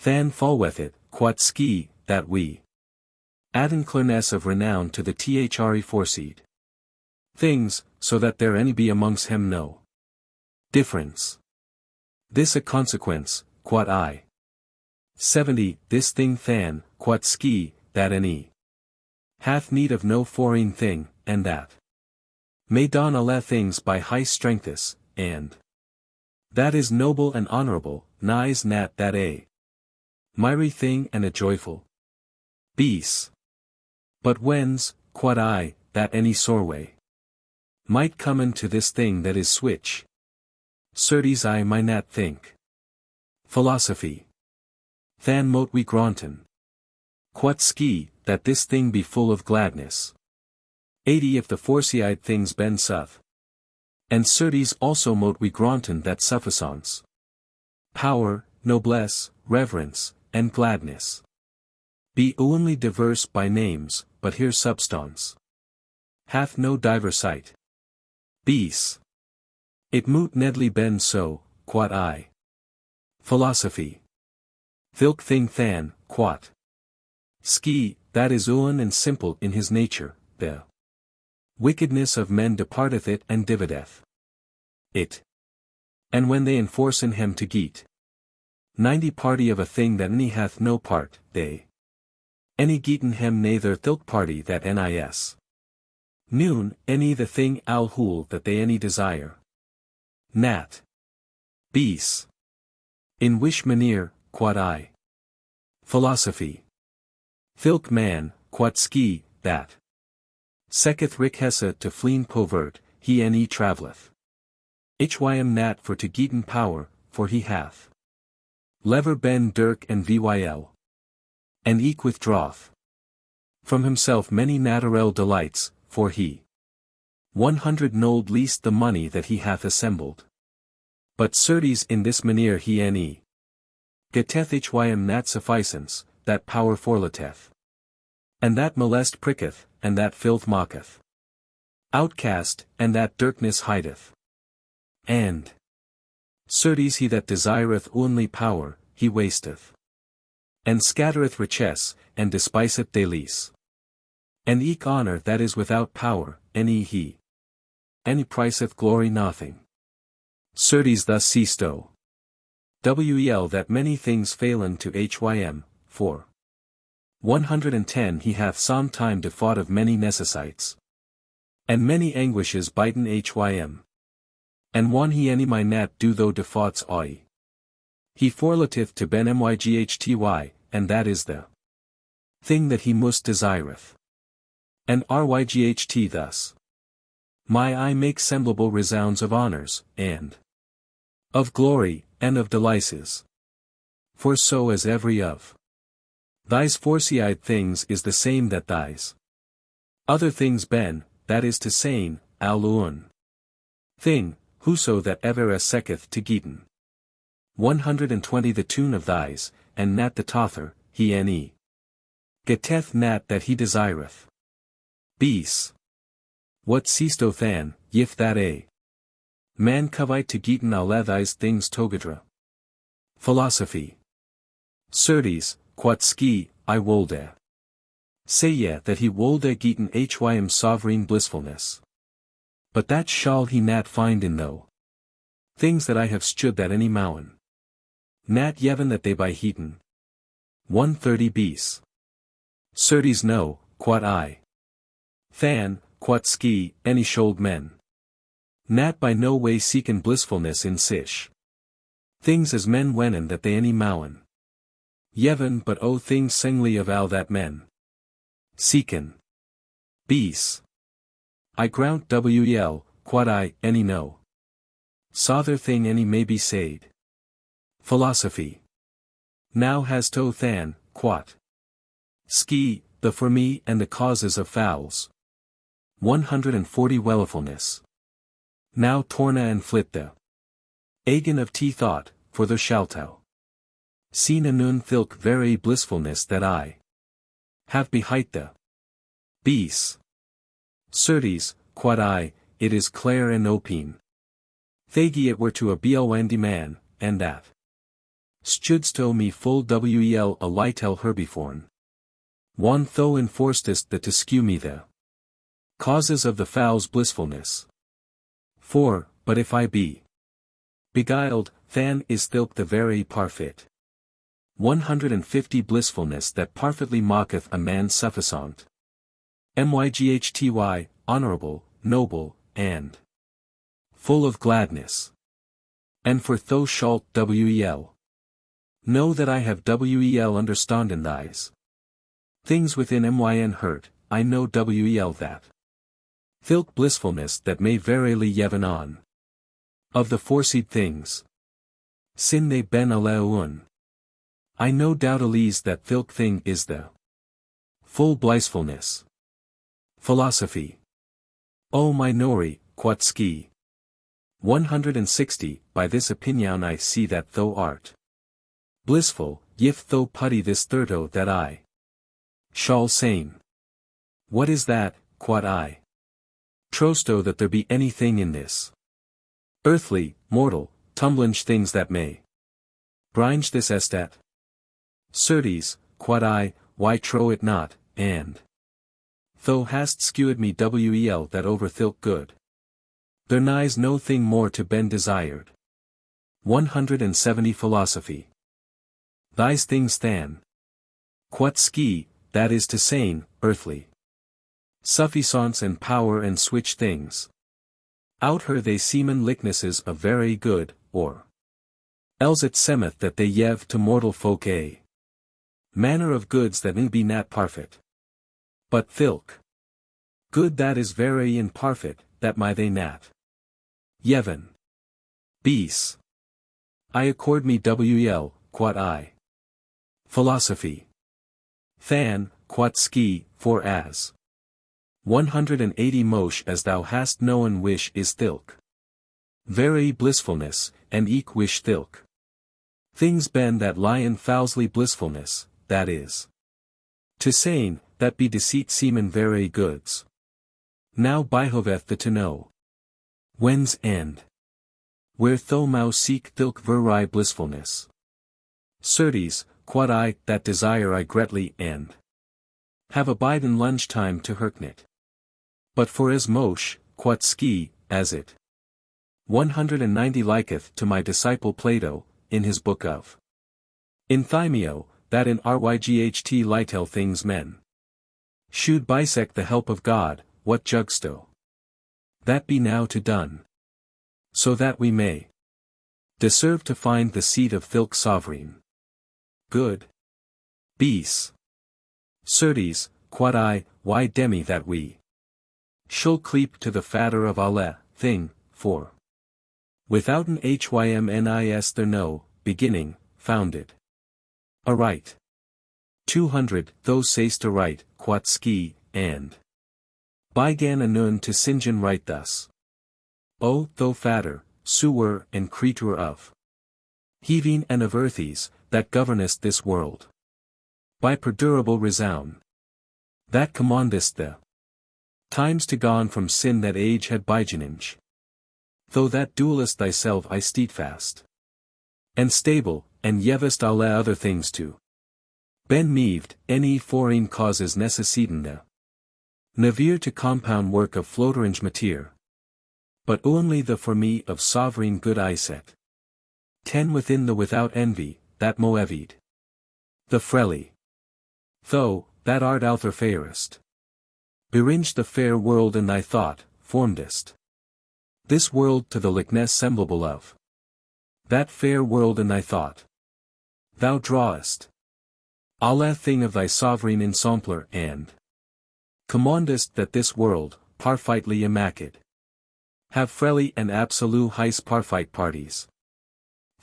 Than fallweth it, quod ski, that we. Adden clearness of renown to the thre foreseed. Things, so that there any be amongst hem no difference. This a consequence, quod I. 70 This thing than, quod ski, that any. Hath need of no foreign thing, and that. May don alle things by high strengths, and. That is noble and honorable, nighs nat that a. Miry thing and a joyful. BOECE. But whens, quod I, that any soreway. Might come into this thing that is switch. Certes I my nat think. Philosophy. Than mote we granten. Quod ski, that this thing be full of gladness. 80 If the foreseeid things ben suth. And certes also mote we granten that sufficance. Power, noblesse, reverence, and gladness. Be only diverse by names, but here substance. Hath no diversite. BOECE. It moot nedly ben so, quod I. Philosophy. Thilk thing than, quod. Ski, that is and simple in his nature, the. Wickedness of men departeth it and divideth. It. And when they enforce in him to geet. 90 Party of a thing that any hath no part, they. Any geeten hem neither thilk party that nis. Noon, any the thing al hool that they any desire. Nat. BOECE. In wish manier, quod I. Philosophy. Thilk man, quod ski, that. Seketh rikhessa to fleen povert, he ne travelleth. Hym nat for to geeten power, for he hath. Lever ben dirk and vyl. And eke withdrawth. From himself many naturel delights, for he. 100 nold least the money that he hath assembled. But certes in this manier he ne. Geteth hym nat sufficance, that power forleteth. And that molest pricketh, and that filth mocketh. Outcast, and that dirkness hideth. And certes he that desireth only power, he wasteth. And scattereth riches, and despiseth delice. And eke honour that is without power, any he. And he priceth glory nothing. Certes thus seesto. Wel that many things failen to hym, for 110 he hath some time defaught of many necessites. And many anguishes biten hym. And one he any my nat do though defaughts oi. He forleteth to ben myghty, and that is the thing that he most desireth. And ryght thus. My eye makes semblable resounds of honours, and of glory, and of delices. For so as every of thys foresight things is the same that thys other things ben, that is to saying, alun thing, whoso that ever seketh to geeten. 120 The tune of thys, and nat the tother, he ne geteth nat that he desireth. BOECE. What seesto than, yif that a man covite to geeten alle thys things togadra. Philosophy. Certes, quot ski, I wolde. Say ye that he wolde geeten hym sovereign blissfulness. But that shall he nat find in though things that I have stood that any mowen. Nat yevon that they by heaten. 130 BOECE. Certes no, quot I. Than, quot ski, any shold men. Nat by no way seeken blissfulness in sich things as men wenen that they any mowen. Yevon but o things singly of all that men seeken. BOECE. I grant wel, quod I, any no. Sother thing any may be said. Philosophy. Now has to than, quot ski, the for me and the causes of fowls. 140 Wellifulness. Now torna and flit the agen of thought, for the shalto. Seen nun thilk very blissfulness that I have behight the BOECE. Certes, quod I, it is clear and opine. Thagi it were to a blnd man, and that stjudsto me full wel a lightel herbiforn. One tho enforcedest the to skew me the causes of the fowl's blissfulness. For, but if I be beguiled, than is thilk the very parfit. 150 Blissfulness that parfitly mocketh a man sufficient. Myghty, honorable, noble, and full of gladness. And for thou shalt wel. Know that I have wel understanden thys things within myn hurt, I know wel that thilk blissfulness that may verily yevon on of the foreseed things. Sin they ben aleun. I know doubtelise that thilk thing is the full blissfulness. Philosophy. O my nori, quot ski. 160 By this opinion I see that thou art blissful, yif thou putty this thirto that I shall sane. What is that, quot I? Trosto that there be anything in this earthly, mortal, tumblinge things that may bringe this estat. Certes, quod I, why trow it not, and thou hast skewed me wel that over thilk good. There nighs no thing more to ben desired. 170 Philosophy. Thys things than quot ski, that is to saying, earthly suffisance and power and switch things. Out her they seemen licknesses of very good, or else it semeth that they yev to mortal folk a manner of goods that be nat parfit. But thilk good that is very in parfit, that my they nat yevon. BOECE. I accord me wel, quot I. Philosophy. Than, quot ski, for as 180 Mosh as thou hast known wish is thilk very blissfulness, and eke wish thilk things ben that lie in fowlsly blissfulness, that is to saying, that be deceit seemen very goods. Now behoveth the to know when's end Where tho mau seek thilk veri blissfulness. Certes, quod I, that desire I greatly, and have abiden lunge time to herknit. But for as mosh, quod ski, as it 190 liketh to my disciple Plato, in his book of Enthymio, that in Ryght litel things men should bisect the help of God, what jugsto that be now to done. So that we may deserve to find the seat of thilk sovereign good. BOECE. Certes, quod I, why demi that we shall cleep to the fatter of alle thing, for withouten hymnis there no beginning founded. Arite. 200 Thou say'st aright, quod ski, and began anon to singen right thus. O, thou fatter, sewer and creature of heaving and of earthies, that governest this world by perdurable resound, that commandest the times to gone from sin that age had bygenage. Though that duelest thyself I steadfast and stable, and yevest alle other things to ben meaved, any foreign causes necessiten the navir to compound work of floaterange mateer. But only the for me of sovereign good I set. 10 Within the without envy, that moeved. The frelly. Though, that art outher fairest. Beringed the fair world in thy thought, formedest. This world to the likeness semblable of. That fair world in thy thought. Thou drawest. Alle thing of thy sovereign ensampler and commandest that this world, parfitely immacid, have frelly and absolute heis parfite parties.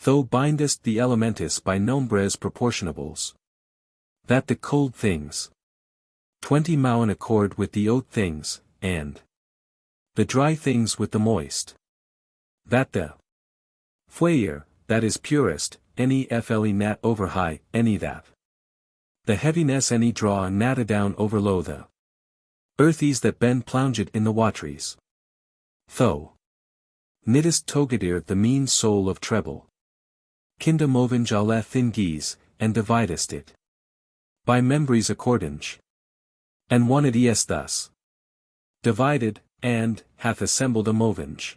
Thou bindest the elementis by nombres proportionables. That the cold things 20 mau in accord with the oat things, and the dry things with the moist. That the foyer, that is purest, any fle nat over high, any that the heaviness any draw nata down over low the earthies that ben plunged in the wateries. Tho knittest togadir the mean soul of treble. Kinda movinge alle thin geese, and dividest it by membries accordinge. And one it is thus divided, and hath assembled a movinge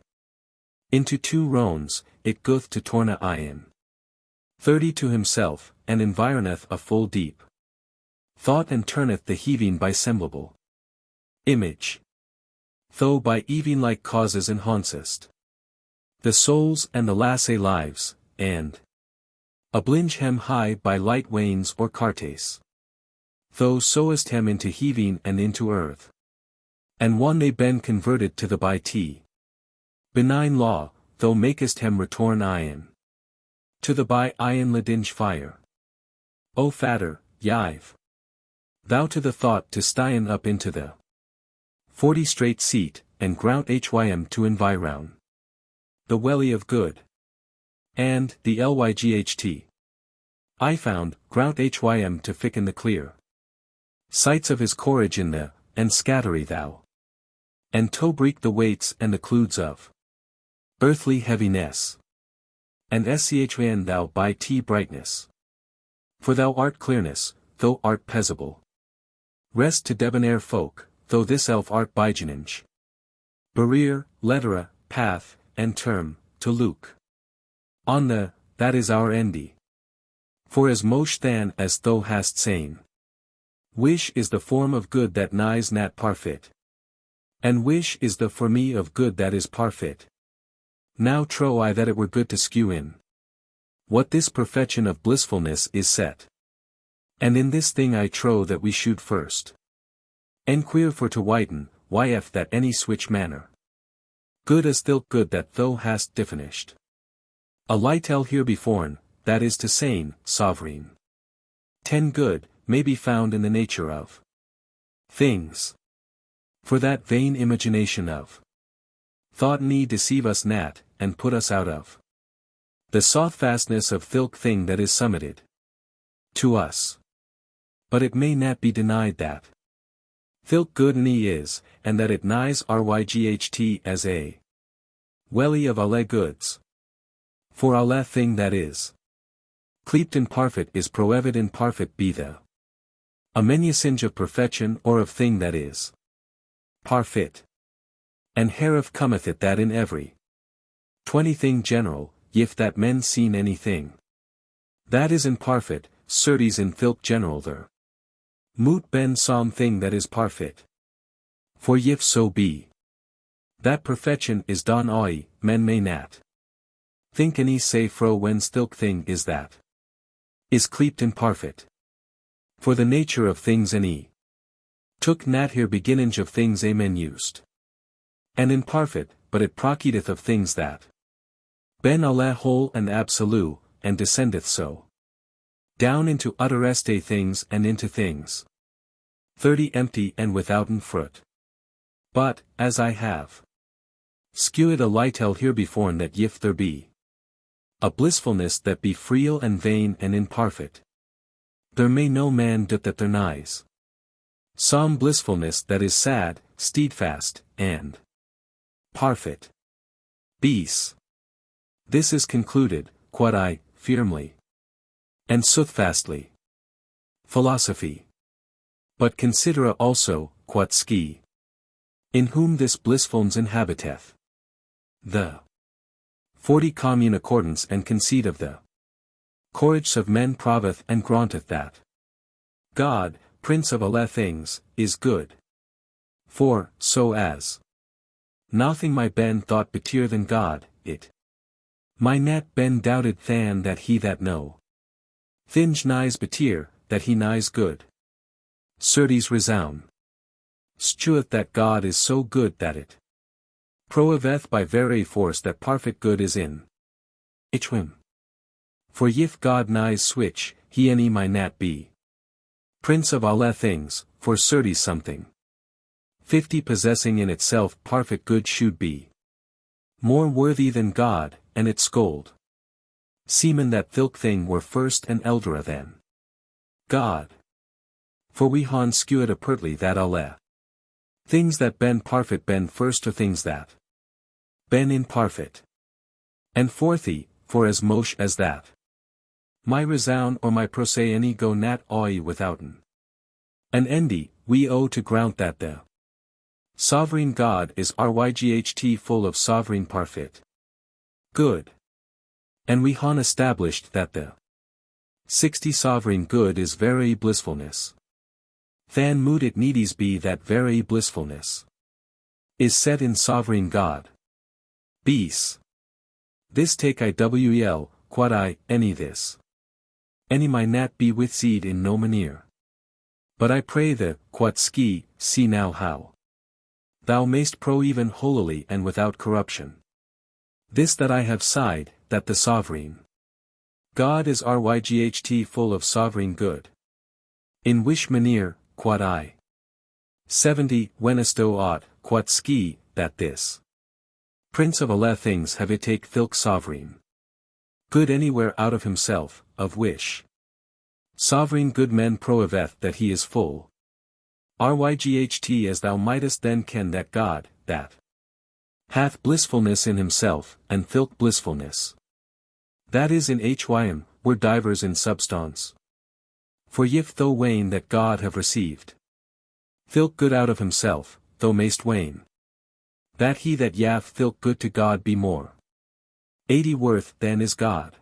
into 2 roans, it goeth to torna iron 30 to himself, and environeth a full deep thought and turneth the heaving by semblable image. Though by even like causes enhancest the souls and the lasse lives, and oblige hem high by light wains or cartes. Though sowest hem into heaving and into earth. And one they ben converted to the by t benign law, thou makest hem return iron to the by iron ladinge fire. O fatter, yive thou to the thought to styen up into the 40 straight seat, and grout hym to environ the welly of good. And the lyght I found, grout hym to ficken the clear sights of his courage in the, and scattery thou. And to break the weights and the clouds of earthly heaviness. And schn thou by t brightness. For thou art clearness, thou art paisible. Rest to debonair folk, though this elf art bygenage. Barrier, lettera, path, and term, to Luke. On the, that is our endy. For as mosh than as thou hast sane. Wish is the form of good that nighs nat parfit. And wish is the for me of good that is parfit. Now trow I that it were good to skew in what this perfection of blissfulness is set. And in this thing I trow that we should first enquire for to whiten, yf that any switch manner. Good as thilk good that thou hast definished. A lightel here beforn, that is to saying, sovereign. 10 Good, may be found in the nature of things. For that vain imagination of thought need deceive us nat, and put us out of the softfastness of thilk thing that is summited to us. But it may not be denied that thilk good ni is, and that it nighs ryght as a welly of alle goods. For alle thing that is. Clept in parfait is proevid in parfait be the. A menusinge of perfection or of thing that is. Parfait. And hereof cometh it that in every 20 thing general, if that men seen anything. That is in parfait, certes in thilk general there. Moot ben some thing that is parfait. For if so be. That perfection is don oi, men may nat. Think any say fro whence thilk thing is that. Is clept in parfait. For the nature of things any. Took nat here beginnage of things amen used. And in parfait, but it procedeth of things that. Ben alle whole and absolute, and descendeth so. Down into uttereste things and into things. 30 empty and withouten fruit. But, as I have. Skewed a lightel here beforn that if there be. A blissfulness that be freal and vain and imparfait. There may no man do't that there nighs. Some blissfulness that is sad, steadfast, and parfait. BOECE. This is concluded, quod I, firmly. And soothfastly. Philosophy. But considera also, quod ski. In whom this blissfulness inhabiteth. The 40 commune accordance and conceit of the courage of men proveth and granteth that God, Prince of alle things, is good. For, so as nothing my ben thought better than God, it my net ben doubted than that he that know thing nighs better, that he nighs good. Certes resound. Stueth that God is so good that it proaveth by very force that parfait good is in him. For if God nighs switch, he any my nat be Prince of alle things, for certes something 50 possessing in itself parfait good should be more worthy than God, and it scold. Seemen that thilk thing were first and eldera than God. For we han skewed apertly that alle things that ben parfait ben first or things that ben imparfait. And fourthly, for as mosh as that my resound or my prosay any go nat oi withouten an endy, we owe to ground that the sovereign God is ryght full of sovereign parfait good. And we han established that the 60 sovereign good is very blissfulness. Than mood it needies be that very blissfulness is set in sovereign God. BOECE. This take IWEL, quod I, any this. Any my nat be with seed in no manier. But I pray the, quod ski, see now how. Thou mayst pro even holily and without corruption. This that I have sighed, that the sovereign God is ryght full of sovereign good. In which manier, quod I. 70 Wenisto ought, quod ski, that this Prince of alle things have it take thilk sovereign good anywhere out of himself, of which sovereign good men proaveth that he is full. Ryght as thou mightest then ken that God, that hath blissfulness in himself, and thilk blissfulness. That is in hym, were divers in substance. For if thou wane that God have received thilk good out of himself, thou mayst wane that he that yav thilk good to God be more 80 worth than is God.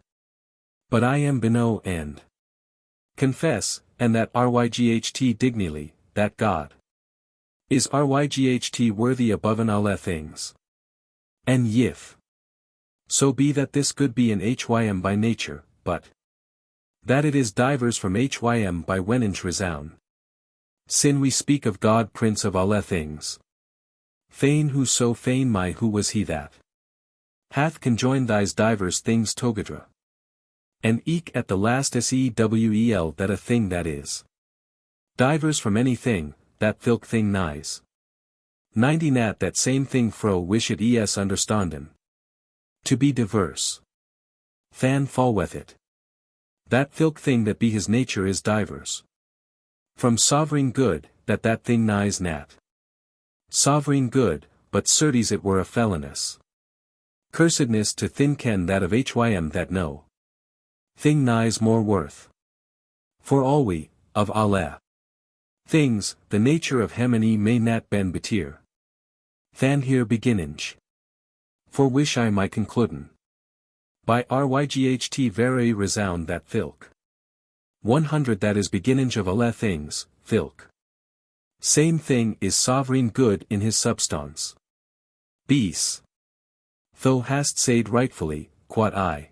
But I am beno and confess, and that ryght dignily, that God is ryght worthy above in alle things. And if so be that this good be in hym by nature, but that it is divers from hym by wenage resound. Sin we speak of God Prince of alle things. Fain who so fain my who was he that hath conjoined these divers things togadra. And eke at the last sewel that a thing that is divers from any thing, that thilk thing nighs 90 nat that same thing fro wished es understanden to be diverse. Than fallweth it. That thilk thing that be his nature is divers from sovereign good, that thing nighs nat sovereign good, but certes it were a felonous Cursedness to thin ken that of hym that no thing nighs more worth. For all we, of alle things, the nature of hem and may nat ben betir. Than here beginninge. For wish I my concluden. By ryght very resound that thilk. 100 that is beginninge of alle things, thilk. Same thing is sovereign good in his substance. BOECE. Thou hast said rightfully, quod I.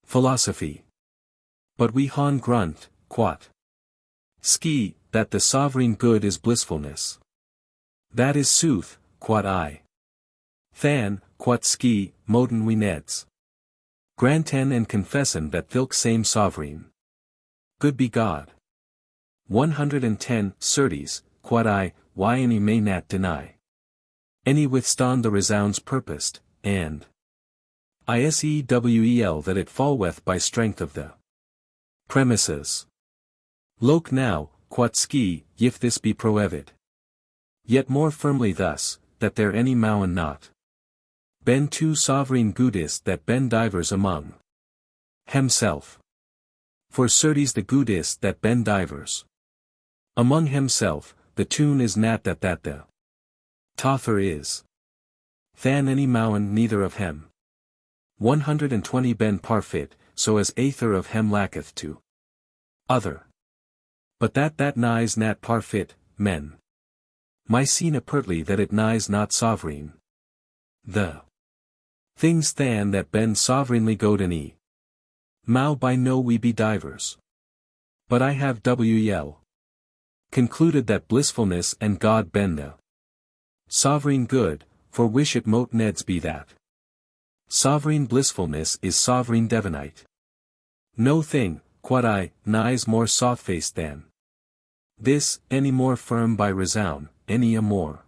Philosophy. But we han grunt, quod. Ski, that the sovereign good is blissfulness. That is sooth, quod I. Than, quod ski, moden we neds. Granten and confessen that thilk same sovereign. Good be God. 110 Certes, quod I, why any may not deny. Any withstand the resounds purposed, and isewel that it falleth by strength of the premises. Loke now, quod ski, if this be proevid. Yet more firmly thus, that there any mowen not. Ben two sovereign goodist that ben divers among himself. For certes the goodist that ben divers among himself, the tune is nat that the tother is. Than any mowen neither of hem. 120 ben parfit, so as aether of hem lacketh to other. But that nighs nat parfit, men. My seen apertly that it nighs not sovereign. The things than that ben sovereignly godeni. Mao by no we be divers. But I have concluded that blissfulness and God ben the sovereign good, for wish it mote neds be that. Sovereign blissfulness is sovereign divinite. No thing, quod I, nighs more soft-faced than this, any more firm by resound, any a more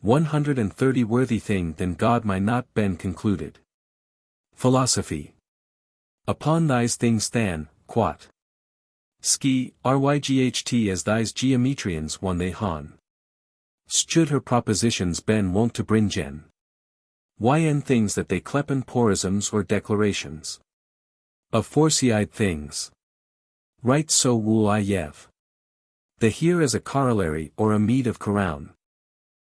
130 worthy thing than God my not been concluded. Philosophy. Upon thys things than, quod. Ski, ryght as thys geometrians one they han. Should her propositions ben wont to bringen. Yn things that they kleppen porisms or declarations. Of foresight things. Right so will I yev. The here as a corollary or a meed of carown.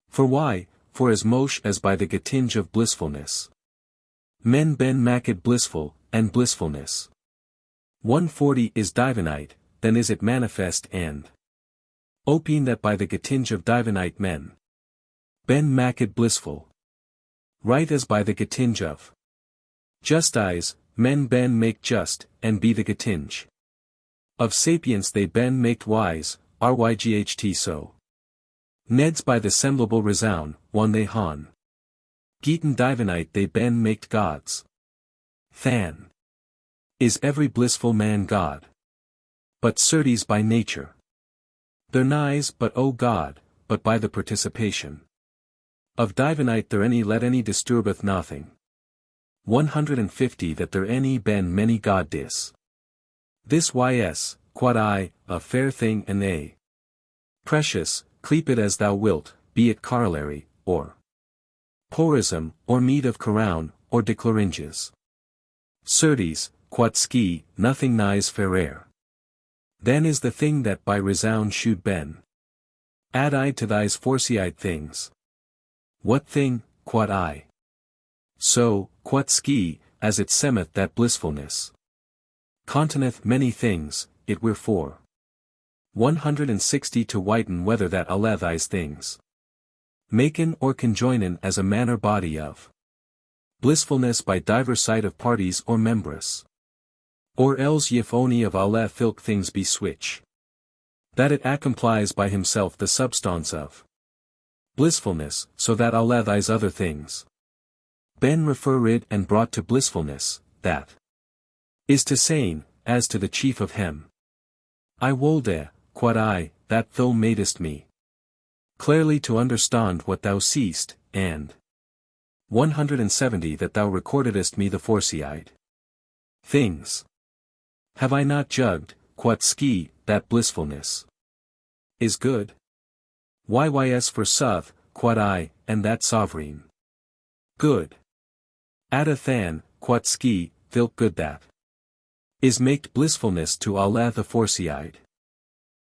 For why, for as mosh as by the getinge of blissfulness. Men ben maked blissful, and blissfulness. 140 is divinite, then is it manifest and opine that by the getinge of divinite men. Ben maked blissful. Right as by the getinge of justice, men ben make just, and be the getinge of sapience they ben make wise, ryght so. Neds by the semblable resound, one they han. Geeten divinite they ben maked gods. Than is every blissful man God. But certes by nature. There nighs but O God, but by the participation of divinite there any let any disturbeth nothing. 150 that there any ben many God dis. This ys, quod I, a fair thing and a precious, cleep it as thou wilt, be it corollary, or porism, or meed of carown, or declaringes. Certes, quod ski, nothing nighs fairer. Then is the thing that by resound should ben. Add I to thys foresight things. What thing, quod I? So, quod ski, as it semeth that blissfulness containeth many things, it wherefore 160 to whiten whether that alle thys things maken or conjoinen as a manner body of blissfulness by divers sight of parties or members. Or else if only of alle thilk things be switch. That it accomplies by himself the substance of blissfulness, so that alle thys other things ben referred and brought to blissfulness, that is to saying, as to the chief of hem. I wolde, quod I, that thou madest me clearly to understand what thou seest, and 170 that thou recordedest me the foresight things. Have I not jugged, quod ski, that blissfulness is good? Ys for suth, quod I, and that sovereign good Ada than, quat ski, thilk good that. Is maked blissfulness to Allah the foreseeide.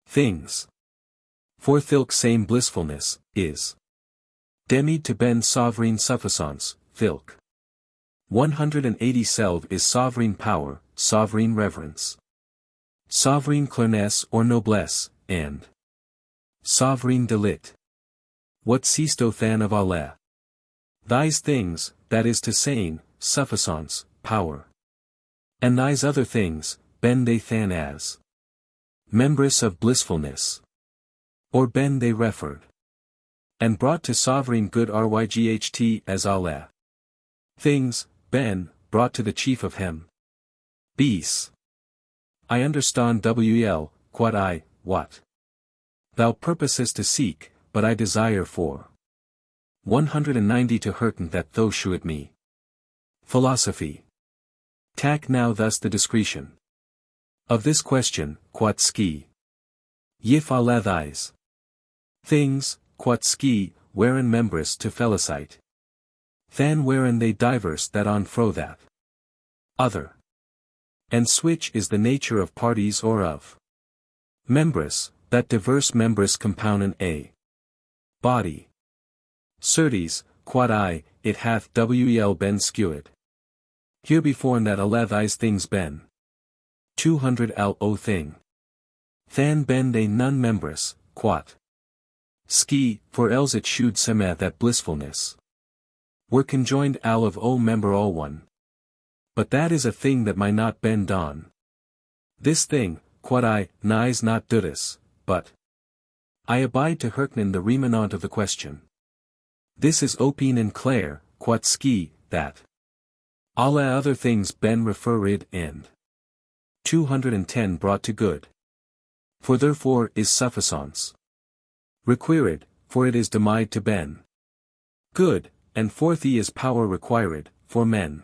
Things. For thilk same blissfulness, is. Demid to ben sovereign suffisance, thilk. 180 Selv is sovereign power, sovereign reverence. Sovereign clernesse or noblesse, and sovereign delit. What seest o than of Allah? Thys things, that is to saying, suffisance, power. And thys other things, ben they than as. Members of blissfulness. Or ben they referred. And brought to sovereign good ryght as Allah. Things, ben, brought to the chief of hem. BOECE. I understand wel, quod I, what. Thou purposest to seek, but I desire for. 190 to hurten that thou shewed me. Philosophy. Tack now thus the discretion. Of this question, quod ski. Yif Allah thys. Things, quod ski, wherein members to felicite. Than wherein they diverse that on fro that. Other. And switch is the nature of parties or of. Members, that diverse members compounden a. Body. Certes, quod I, it hath wel been skewed. Here before that Allah thys things ben. 200 o thing. Than ben they none members, quat. Ski, for else it should semeth that blissfulness. Were conjoined al of o member all one. But that is a thing that might not ben don. This thing, quod I, nigh not dudus, but. I abide to hearken the remanent of the question. This is open and clear, quod ski, that. Allah other things ben referred and. 210 brought to good. For therefore is suffisance. Required, for it is demide to ben. Good, and forthy is power required, for men.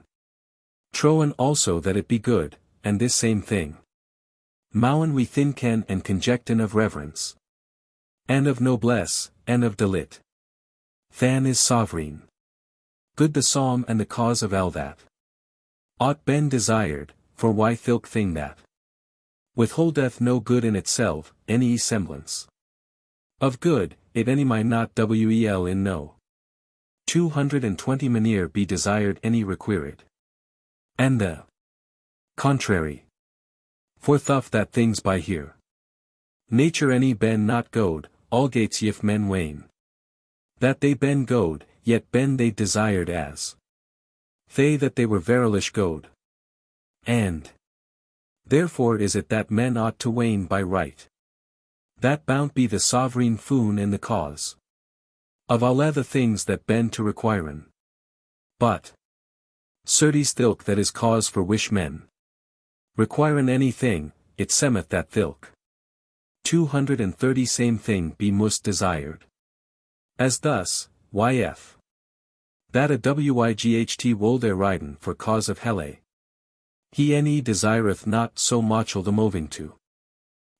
Troen also that it be good, and this same thing. Mowen we thinken and conjecten of reverence. And of noblesse, and of delit. Than is sovereign. Good the psalm and the cause of all that. Ought ben desired, for why thilk thing that. Withholdeth no good in itself, any semblance. Of good, it any might not wel in no. 220 manere be desired any required. And the contrary. For thuff that things by here. Nature any ben not goad, all gates yif men wane. That they ben goad, yet ben they desired as. They that they were verilish goad. And. Therefore is it that men ought to wane by right. That bound be the sovereign foon in the cause. Of Allah the things that ben to requiren. But. Certes thilk that is cause for wish men. Requiren anything, it semeth that thilk. 230 same thing be most desired. As thus, yf. That a wight wolde riden for cause of hele. He any desireth not so mochel the moving to.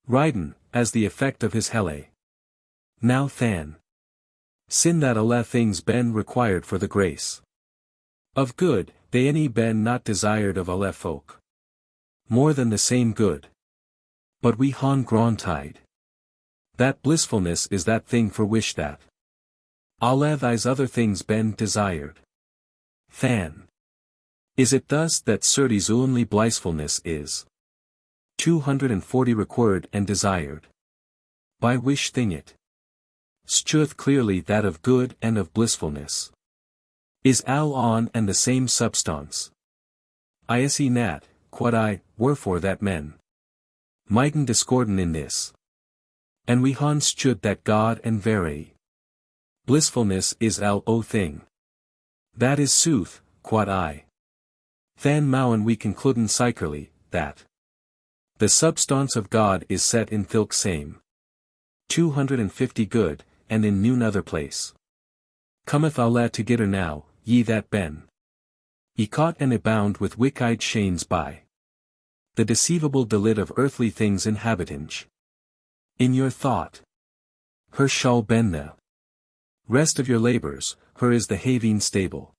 Riden, as the effect of his hele. Now than. Sin that Allah things ben required for the grace. Of good, they any ben not desired of Allah folk. More than the same good. But we han grantide. That blissfulness is that thing for wish that. Allah thys other things ben desired. Than. Is it thus that certes only blissfulness is? 240 required and desired. By wish thing it. Steweth clearly that of good and of blissfulness. Is al on and the same substance. Ise nat, quod I, wherefore that men. Mighten discordant in this. And we han stood that God and vere. Blissfulness is al o thing. That is sooth, quod I. Than mowen we concluden cyclerly, that. The substance of God is set in thilk same. 250 good, and in noon other place. Cometh Allah together now, ye that ben. Ye caught and abound with wicked shanes by. The deceivable delit of earthly things inhabitinge. In your thought. Her shall ben the rest of your labors, her is the having stable.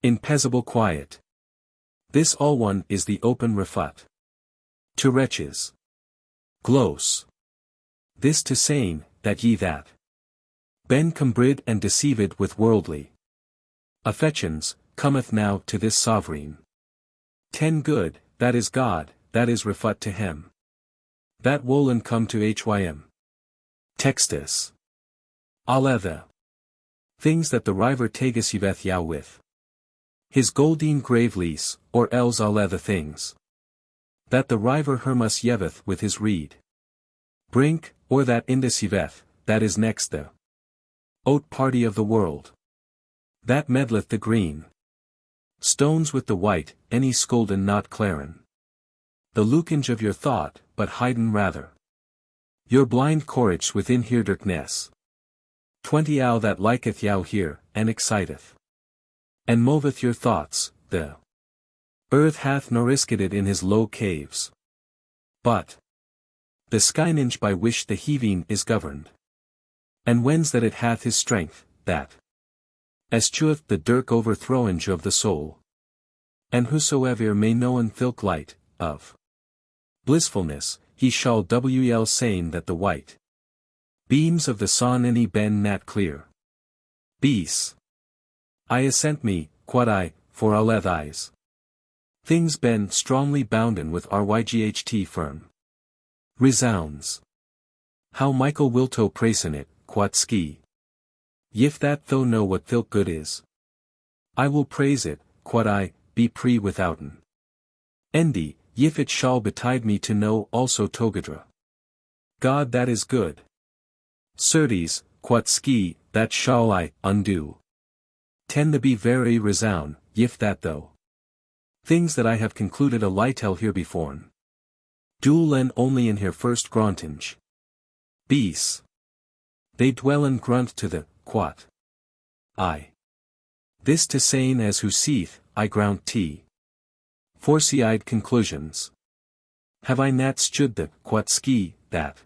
In paisible quiet. This all one is the open refut. To wretches. Glose. This to saying, that ye that. Ben cumbrid and deceived with worldly affections, cometh now to this sovereign. 10 good, that is God, that is refut to him. That wollen come to hym. Textus. Alethe. Things that the river tagesiveth yau with. His goldine grave lease, or else alethe things. That the river hermus yeveth with his reed. Brink, or that indeciveth, that is next the oat party of the world. That medleth the green stones with the white, any scolden not claren. The lukenge of your thought, but hiden rather. Your blind courage within here darkness. 20 ow that liketh yau here, and exciteth. And moveth your thoughts, the earth hath noriscated in his low caves. But the skyninge by which the heaving is governed. And whence that it hath his strength, that escheweth the dirk overthrowinge of the soul. And whosoever may knowen thilk light, of blissfulness, he shall wel saying that the white beams of the sun any ben nat clear. BOECE. I assent me, quod I, for alethe eyes. Things ben strongly bounden with ryght firm. Resounds. How Michael wilto praisen it, quod ski. Yif that thou know what thilk good is. I will praise it, quod I, be pre withouten. Endi, yif it shall betide me to know also togadra. God that is good. Certes, quod ski, that shall I, undo. Tend the be very resound, yif that though. Things that I have concluded a lightel here beforn. Duel len only in her first grontinge. BOECE. They dwell and grunt to the, quot. I. This to saying as who seeth, I ground t. Foresee'd conclusions. Have I nat stood the, quot ski, that.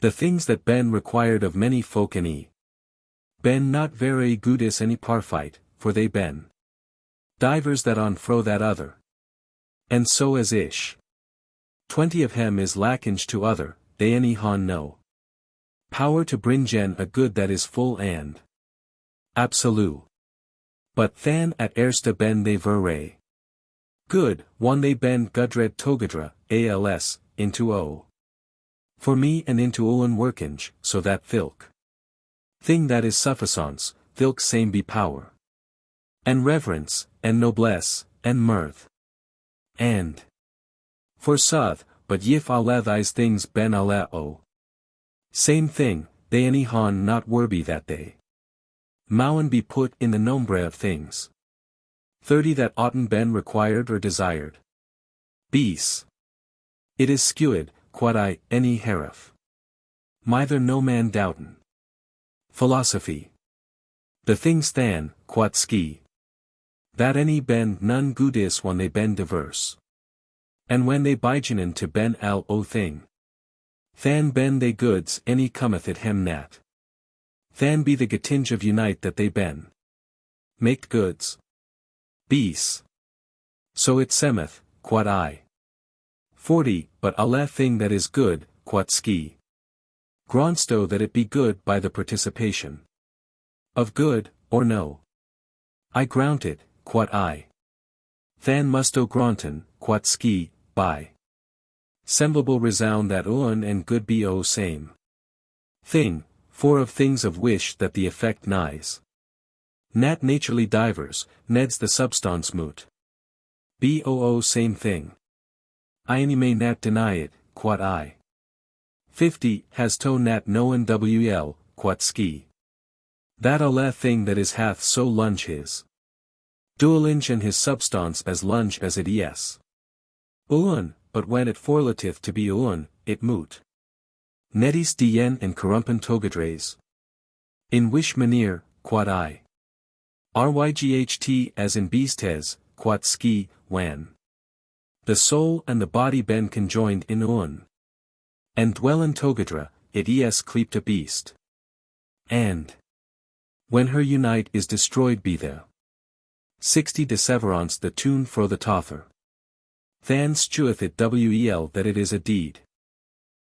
The things that ben required of many folk any. Ben not very goodis any parfight, for they ben. Divers that on fro that other. And so as ish. 20 of hem is lackinge to other, they any han no power to bring gen a good that is full and absolute. But than at ersta ben they verre. Good, one they ben gudred togadra, als, into o. For me and into ulen workinge, so that thilk. Thing that is sufficance, thilk same be power. And reverence, and noblesse, and mirth. And forsooth, but yif alethe things ben aleo. Same thing, they any han not worthy that they. Mowen be put in the nombre of things. 30 that oughtn ben required or desired. BOECE. It is skewed, quod I, any heref. Neither no man doubten. Philosophy. The things than, quod ski. That any ben none goodis when they ben diverse. And when they bijenen to ben al o thing. Than ben they goods any cometh it hem nat. Than be the getinge of unite that they ben. Make goods. BOECE. So it semeth, quod I. 40 But ale thing that is good, quod ski. Gronsto that it be good by the participation. Of good, or no. I ground it, quod I. Than musto gronten, quod ski, by. Semblable resound that ulen and good be o same. Thing, for of things of wish that the effect nighs. Nat naturally divers, neds the substance moot. Boo same thing. I any may nat deny it, quod I. 50 Has to nat known wl, quod ski. That ale thing that is hath so lunge his. Duelinge and his substance as lunge as it es. Ulen, but when it forlateth to be ulen, it moot. Nedis dien and corrumpen togadres. In wish manir, quod I. Ryght as in beastes, quod ski, when. The soul and the body ben conjoined in ulen. And dwell in togadra, it es cleaped a beast. And when her unite is destroyed be there. 60 Deseverance the tune fro the tother. Than stueth it wel that it is a deed.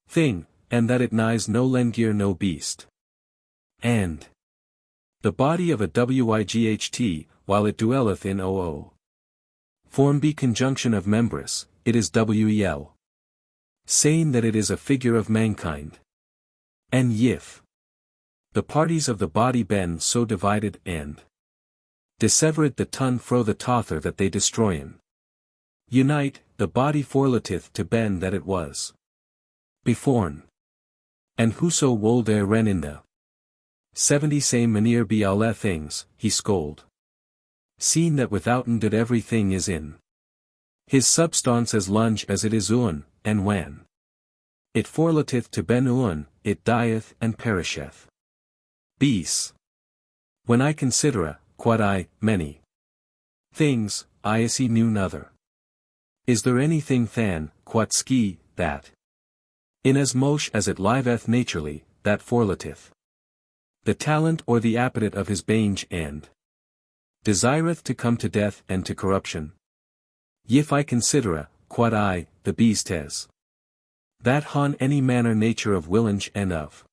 Thing, and that it nighs no lengear no beast. And the body of a wight, while it dwelleth in form be conjunction of members, it is wel. Saying that it is a figure of mankind. And yif. The parties of the body ben so divided and dissevered the ton fro the tother that they destroyen. Unite, the body forletith to ben that it was beforn. And whoso wold ren in the 70 same manier be alle things, he scold. Seeing that withouten did everything is in his substance as lunge as it is and when it forletith to ben it dieth and perisheth. BOECE. When I considera, quod I, many things, I see knew nother. Is there anything than, quod ski, that inasmuch as it liveth naturally, that forletith the talent or the appetite of his bange and desireth to come to death and to corruption? Yif I considera, quod I, the beastes, that han any manner nature of willinge and of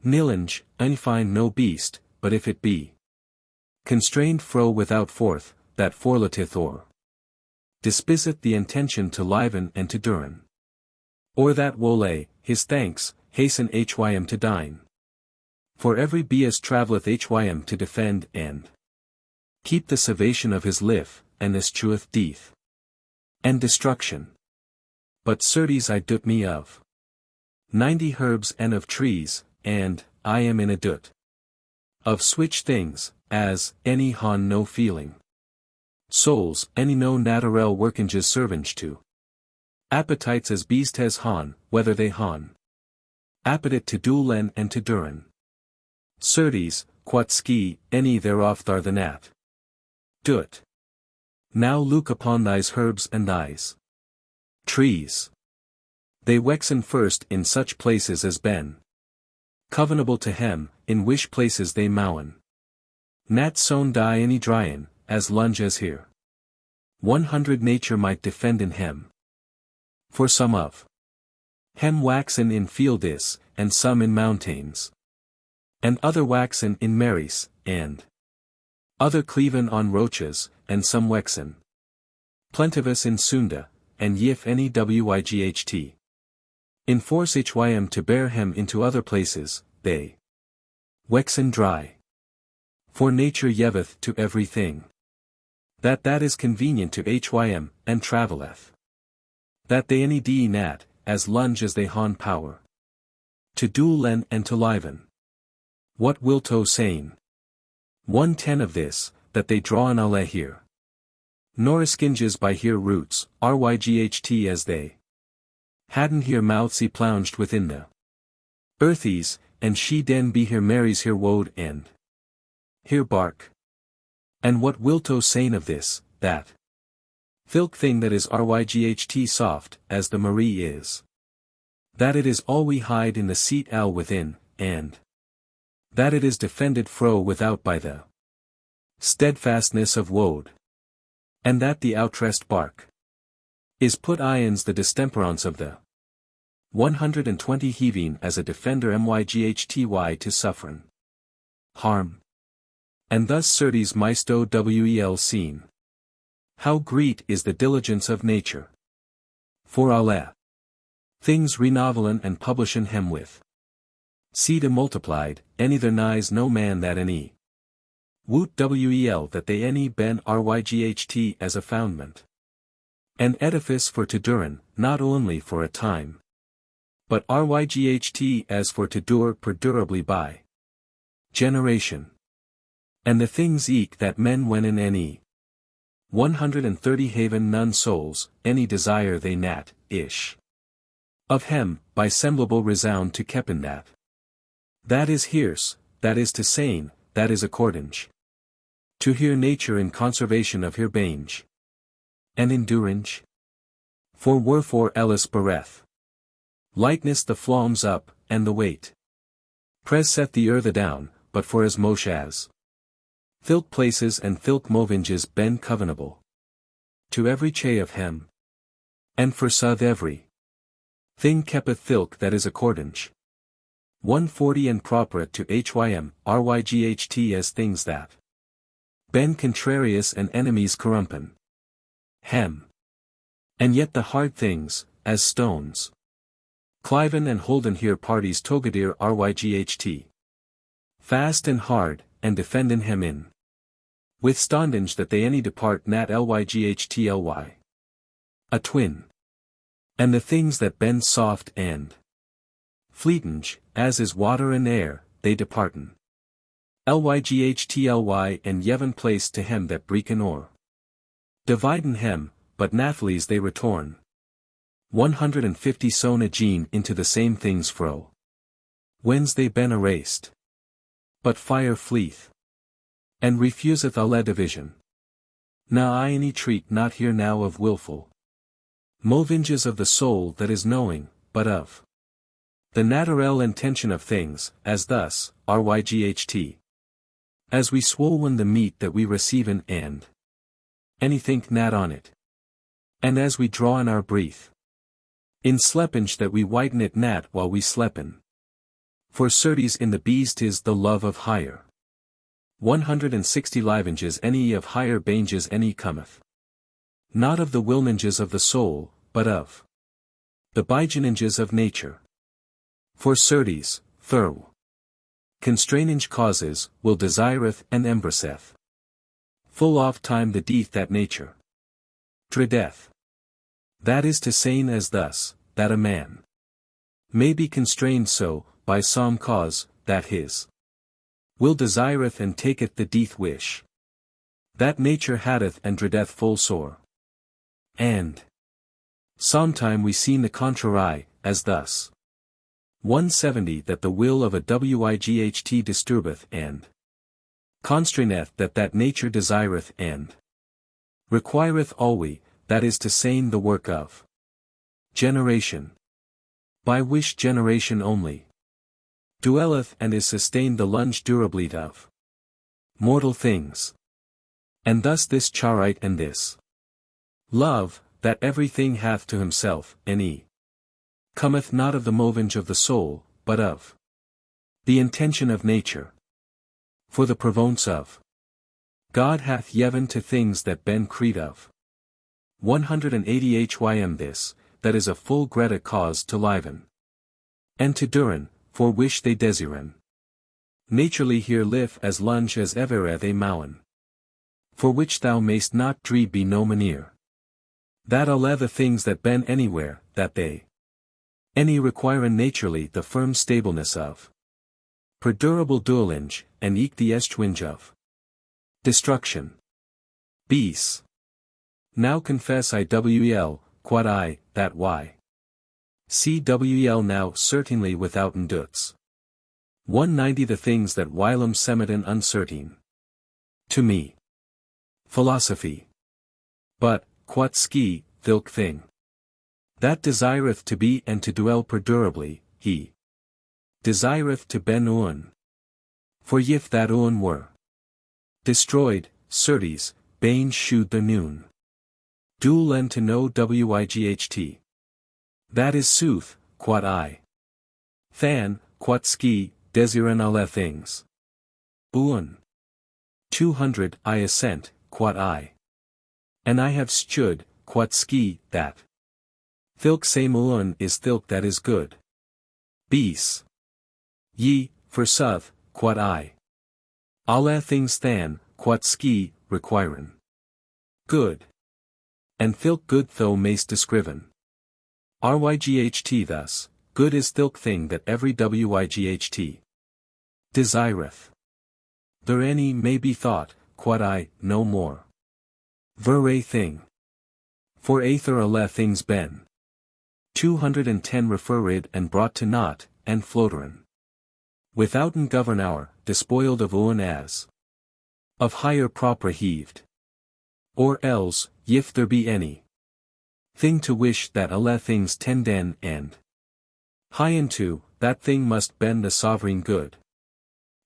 nillinge, I find no beast, but if it be constrained fro without forth, that forletith or dispiseth the intention to liven and to duren. Or that wole, his thanks, hasten hym to dine. For every beast travelleth hym to defend and keep the salvation of his life, and escheweth death and destruction. But certes I doot me of 90 herbs and of trees, and I am in a doot of switch things, as any han no feeling souls, any no naturel workinges servange to appetites as beastes han, whether they han appetite to dulen and to duren. Certes, quod ski, any thereof thar the nat doot. Now look upon thys herbs and thys trees. They wexen first in such places as ben covenable to hem, in which places they mowen nat sown die any dryen, as lunge as here 100 nature might defend in hem. For some of hem waxen in fieldes, and some in mountains, and other waxen in maris, and other cleaven on roaches, and some wexen plentivous in sunda, and yif any wight. In force hym to bear hem into other places, they wexen dry. For nature yeveth to every thing that is convenient to hym, and travelleth. That they any dee nat, as lunge as they han power to dulen and to liven. What wilto saying? 1/10 of this, that they draw an alle here. Nor eskinges by here roots, ryght as they hadn't here mouths plounged within the earthies, and she den be here marries here woad and here bark. And what wilto saying of this, that filk thing that is ryght soft, as the Marie is. That it is all we hide in the seat al within, and that it is defended fro without by the steadfastness of woad. And that the outrest bark is put ions the distemperance of the 120 heaving as a defender myghty to sufferen harm. And thus certes maisto wel seen. How great is the diligence of nature! For alle things renovelen and publishen hem with seed multiplied, any there nighs no man that any woot wel that they any ben ryght as a foundment. An edifice for to duren, not only for a time, but ryght as for to dure perdurably by generation. And the things eke that men when in any 130 haven none souls, any desire they nat, ish. Of hem, by semblable resound to keppen that. That is hears, that is to saying, that is accordinge. To hear nature in conservation of her bange. And enduringe. For wherefore ellis bereth. Lightness the flams up, and the weight. Pres set the earth down, but for as mosh as Thilk places and thilk movinges ben covenable. To every che of hem. And for south every thing keepeth thilk that is accordance. 140 and proper to hym, as things that ben contrarious and enemies corrumpen. Hem. And yet the hard things, as stones. Cliven and holden here parties togadir ryght. Fast and hard, and defenden hem in. Withstanding that they any depart nat lyghtly. A twin. And the things that bend soft and fleeting, as is water and air, they departen. Lyghtly and yeven place to hem that breeken or dividen hem, but nathlies they retorn. 150 sown a gene into the same things fro. Whens they ben erased. But fire fleeth. And refuseth alle division. Na I any treat not here now of wilful movinges of the soul that is knowing, but of the natural intention of things, as thus, ryght. As we swollen the meat that we receive in and anything nat on it. And as we draw in our breath. In slepenge that we whiten it nat while we slepen. For certes in the beast is the love of higher. 160 livenges any of higher banges any cometh. Not of the willninges of the soul, but of the bygeninges of nature. For certes, thorough constraininge causes, will desireth and embraceth. Full oft time the death that nature dreadeth. That is to saying as thus, that a man may be constrained so, by some cause, that his will desireth and taketh the death wish. That nature haddeth and dreadeth full sore. And sometime we seen the contrary, as thus. 170 that the will of a wight disturbeth and constraineth that nature desireth and requireth always, that is to saying the work of generation. By which generation only dwelleth and is sustained the lunge durability of mortal things. And thus this charite and this love, that everything hath to himself, any cometh not of the movinge of the soul, but of the intention of nature. For the province of God hath yeven to things that ben creed of 180 hym this, that is a full greta cause to liven. And to duren, for which they desiren. Naturally here live as lunge as evere they mowen. For which thou mayst not dree be no maneer. That alle the things that ben anywhere, that they any requiren naturally the firm stableness of perdurable duelinge, and eke the estrwinge of destruction. BOECE. Now confess IWEL, quod I, that why. CWEL now certainly withouten doubts. 190 the things that whilom semiten uncertain. To me. Philosophy. But, quod ski, thilk thing. That desireth to be and to dwell perdurably, he desireth to ben un. For if that un were destroyed, certes, bane should the noon. Duel and to know wight. That is sooth, quod I. Than, quod ski, desiren alle things. Un. 200 I assent, quod I. And I have stood, quod ski, that. Thilk same un is thilk that is good. BOECE. Ye, for sooth, quod I. Alle things than, quod ski, requiren. Good. And thilk good thou mayst descriven. Ryght thus, good is thilk thing that every wight desireth. There any may be thought, quod I, no more. Ver thing. For aether alle things ben. 210 referred and brought to naught, and floateren. Withouten govern our, despoiled of un as of higher proper heaved. Or else, if there be any thing to wish that alle things tenden and high into, that thing must ben the sovereign good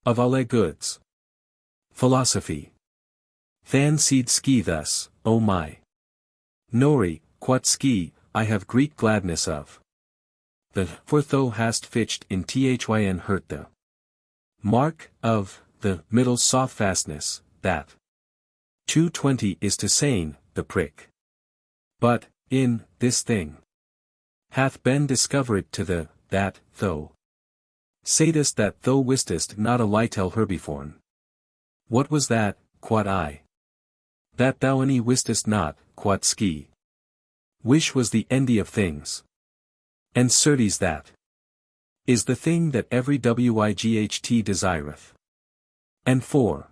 of alle goods. Philosophy. Than seed ski thus, O my. Nori, quot ski, I have Greek gladness of. The for thou hast fitched in thyn hurt the mark of the middle soft fastness, that 220 is to saying, the prick. But, in this thing, hath been discovered to the, that, though. Saidest that thou wistest not a litel herbiforn. What was that, quod I? That thou any wistest not, quod ski. Wish was the endy of things. And certes that is the thing that every wight desireth. And for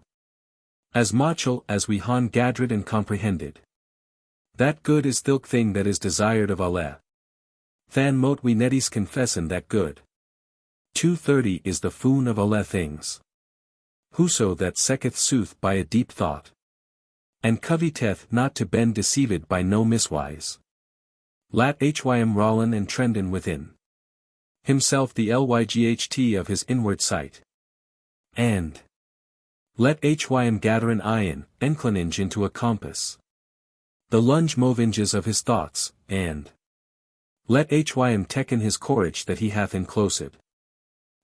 as muchel as we han gathered and comprehended, that good is thilk thing that is desired of alle. Than mote we netties confessen that good. 230 is the foon of alle things. Whoso that seeketh sooth by a deep thought, and coveteth not to bend deceived by no miswise. Lat hym rollen and trenden within himself the lyght of his inward sight. And let hym gather an iron, enclinage into a compass. The lunge movinges of his thoughts, and let hym tecken his courage that he hath enclosed.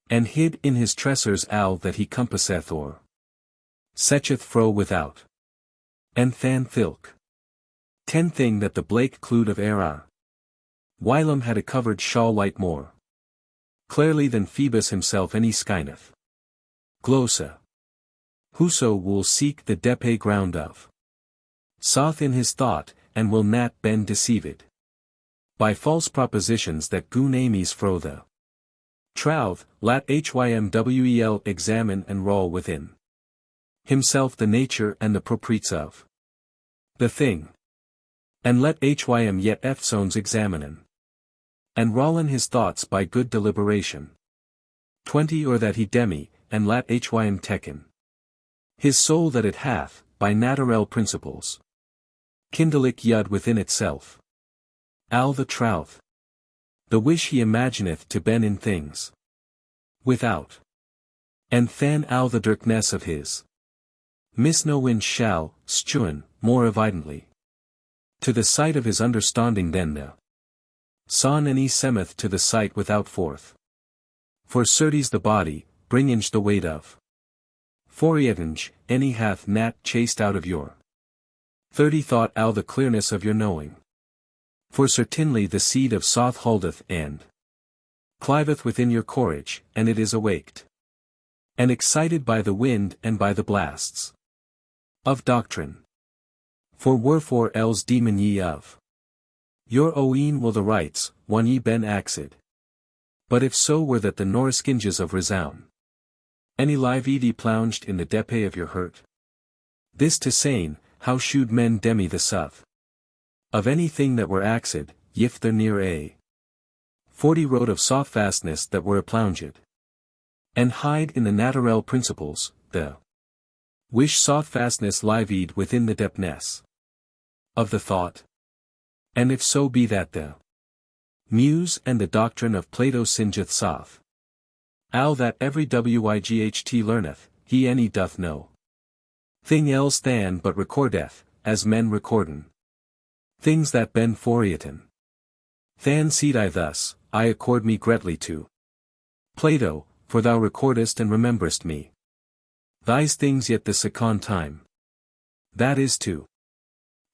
And hid in his tressors all that he compasseth or setcheth fro without. And than thilk 10 thing that the Blake clued of Erar. Whilom had a covered shawl light more clearly than Phoebus himself any skyneth. Glossa. Whoso will seek the depe ground of soth in his thought, and will not bend deceived by false propositions that goon amies fro the trouth, lat hymwel examine and roll within himself the nature and the propriets of the thing. And let hym yet eftsones examinen. And rollen his thoughts by good deliberation. 20 or that he demi, and lat hym tekken. His soul that it hath, by naturel principles. Kindlick yud within itself. Al the trouth. The wish he imagineth to ben in things without. And than al the darkness of his misnowin shall, stuen, more evidently. To the sight of his understanding than the son any semeth to the sight without forth. For certes the body, bringing the weight of forietinge, any hath nat chased out of your 30 thought al the clearness of your knowing. For certainly the seed of soth holdeth and cliveth within your courage, and it is awaked and excited by the wind and by the blasts of doctrine. For wherefore else demon ye of your oeen will the rights, one ye ben axed. But if so were that the noriskinges of resound any live edi plounged in the depe of your hurt. This to saying, how should men demi the soth of anything that were axed, yif there near a 40 road of soft fastness that were aplounged. And hide in the naturel principles, the wish soft fastness liveed within the depthness of the thought. And if so be that the muse and the doctrine of Plato singeth soth. Al that every wight learneth, he any doth know. Thing else than but recordeth, as men recorden. Things that ben forietin. Than seed I thus, I accord me greatly to Plato, for thou recordest and rememberest me. Thys things yet the second time. That is to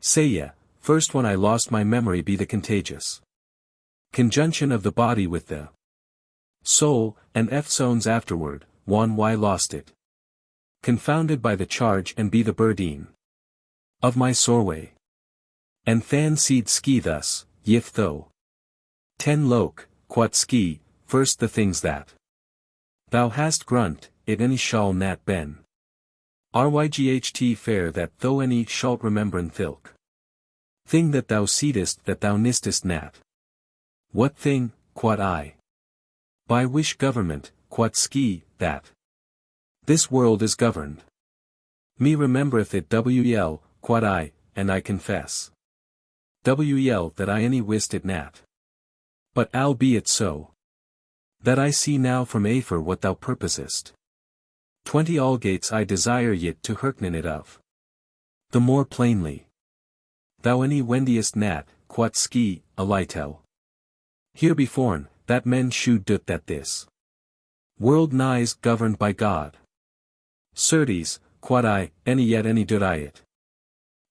say ye, first when I lost my memory be the contagious conjunction of the body with the soul, and eftsones afterward, one why lost it. Confounded by the charge and be the burden of my soreway. And than seed ski thus, yif though 10 loke, quot ski, first the things that thou hast grunt, it any shall nat ben. Ryght fair that though any shalt remembern thilk. Thing that thou seedest that thou nistest nat. What thing, quod I? By wish government, quod ski, that this world is governed. Me remembereth it wel, quod I, and I confess. Wel that I any wist it nat. But albeit so, that I see now from afer what thou purposest. 20 Algates I desire yet to hearken it of. The more plainly. Thou any wendiest nat, quat ski, a lightel. Here beforn, that men should do't that this world nighs governed by God. Certes, quod I, any yet any do't I it.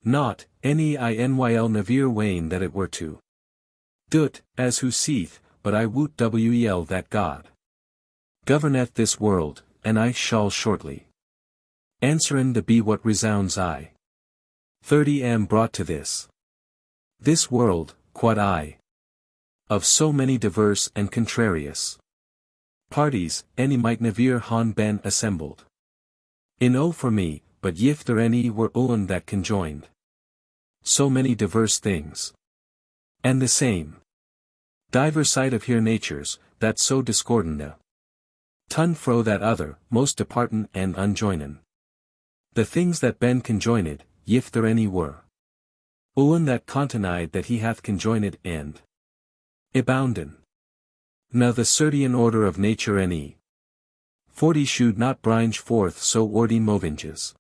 Not, any I nyl never wane that it were to. Do't, as who seeth, but I woot wel that God governeth this world, and I shall shortly answeren the be what resounds I. 30 am brought to this world, quod I, of so many diverse and contrarious parties, any might never han been assembled. In O for me, but yif there any were ullen that conjoined so many diverse things, and the same divers side of here natures, that so discordant the ton fro that other, most departin and unjoinen. The things that ben conjoined, yif there any were ullen that contenide that he hath conjoined and ibounden. Now the certain order of nature any 40 should not bringe forth so ordy movinges.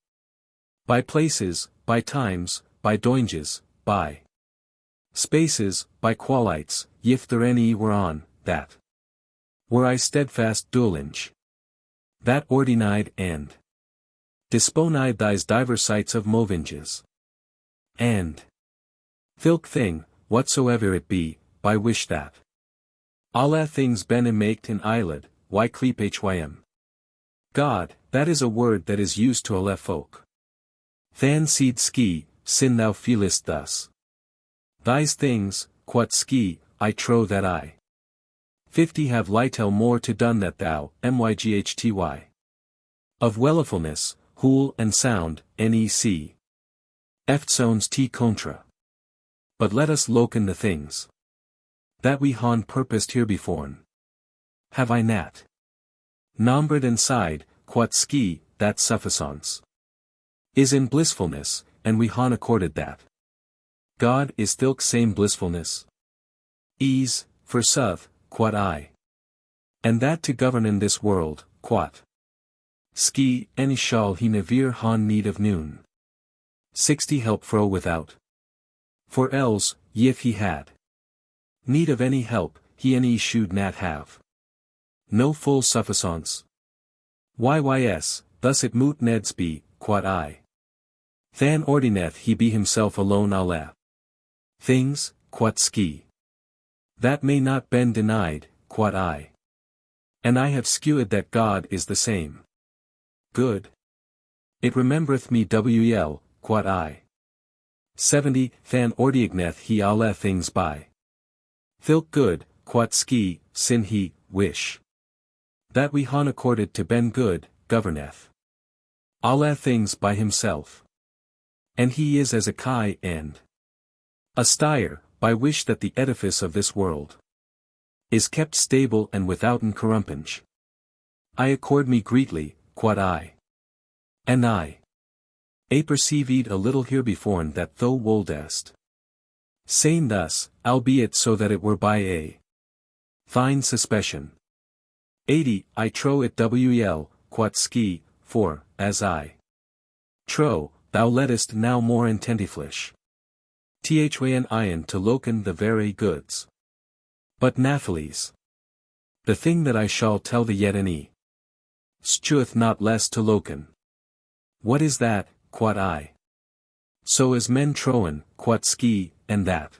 By places, by times, by doinges, by spaces, by qualites, yif there any were on, that were I steadfast duelinge. That ordinide and disponide thys divers sites of movinges. And thilk thing, whatsoever it be, by wish that alla things ben emaked in eyelid, why cleep hym. God, that is a word that is used to alle folk. Than seed ski, sin thou feelest thus. Thys things, quat ski, I trow that I 50 have lightel more to done that thou, myghty. Of wellifulness, hool and sound, nec. Eftsones t contra. But let us loken the things that we han purposed herebeforn. Have I nat nombred and sighed, quat ski, that sufficance is in blissfulness, and we han accorded that God is thilk same blissfulness. Ease, forsooth, quat I. And that to govern in this world, quat ski, any shall he never han need of noon. 60 help fro without. For else, yif he had need of any help, he any should nat have no full sufficance. Ys, thus it moot neds be, quat I. Than ordineth he be himself alone alle things, quat ski. That may not ben denied, quat I. And I have skewed that God is the same good. It remembereth me wel, quat I. 70 Than ordigneth he alle things by thilk good, quat ski, sin he, wish that we han accorded to ben good, governeth alle things by himself. And he is as a kai and a styre, by wish that the edifice of this world is kept stable and withouten corrumpinge. I accord me greatly, quat I. And I perceived a little herebeforn that thou woldest saying thus, albeit so that it were by a fine suspicion. 80 I trow it wel, quat ski, for, as I trow, thou lettest now more intentiflish thyn ion to loken the very goods. But Naphtalies, the thing that I shall tell thee yet any steweth not less to loken. What is that, quat I? So as men trowen, quat ski, and that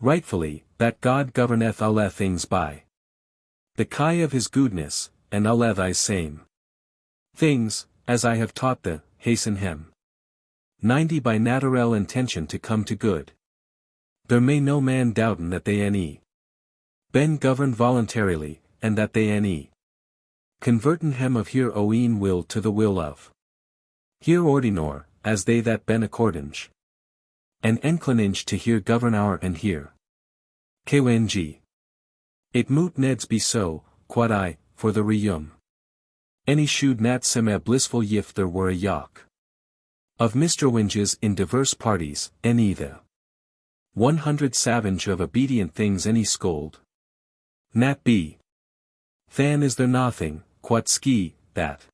rightfully, that God governeth alle things by the kai of his goodness, and alle thy same things, as I have taught the, hasten him. 90 By naturel intention to come to good. There may no man doubten that they any ben governed voluntarily, and that they any converten hem of here oeen will to the will of here ordinor, as they that ben accordinge and enclinage to here govern our and here. Kng. It moot neds be so, quad I, for the reum. Any should nat seme blissful yif there were a yock of misterwinges in diverse parties, any the 100 savage of obedient things any scold. Nat b. Than is there nothing, quat ski, that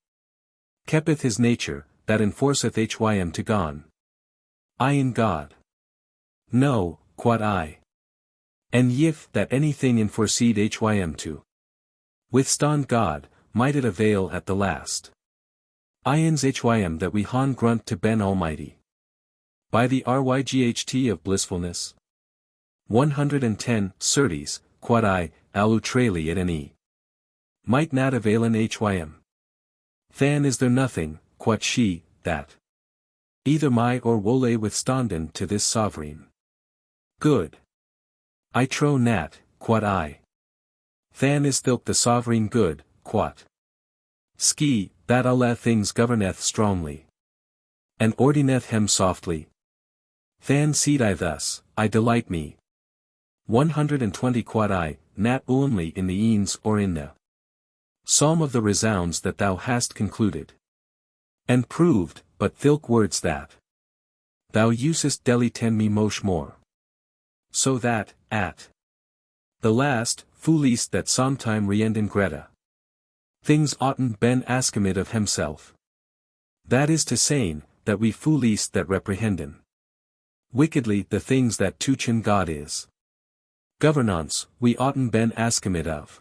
Keepeth his nature, that enforceth hym to gone. I in God. No, quod I. And yif that anything enforced hym to withstand God, might it avail at the last. Ians hym that we han grunt to Ben Almighty. By the ryght of blissfulness. 110, certes, quod I, alutrali et ne. Might not avail an hym. Than is there nothing, quod she, that either my or wole withstanden to this sovereign good. I trow nat, quod I. Than is thilk the sovereign good, quod ski, that alle things governeth strongly. And ordineth hem softly. Than seed I thus, I delight me. 120 quod I, nat only in the eans or in the psalm of the resounds that thou hast concluded. And proved, but thilk words that thou usest deliten me mosh more. So that, at the last, fullest that sometime rienden greta. Things oughtn't ben askemid of himself. That is to saying, that we fullest that reprehenden wickedly the things that tuchen God is. Governance, we oughtn't ben askemid of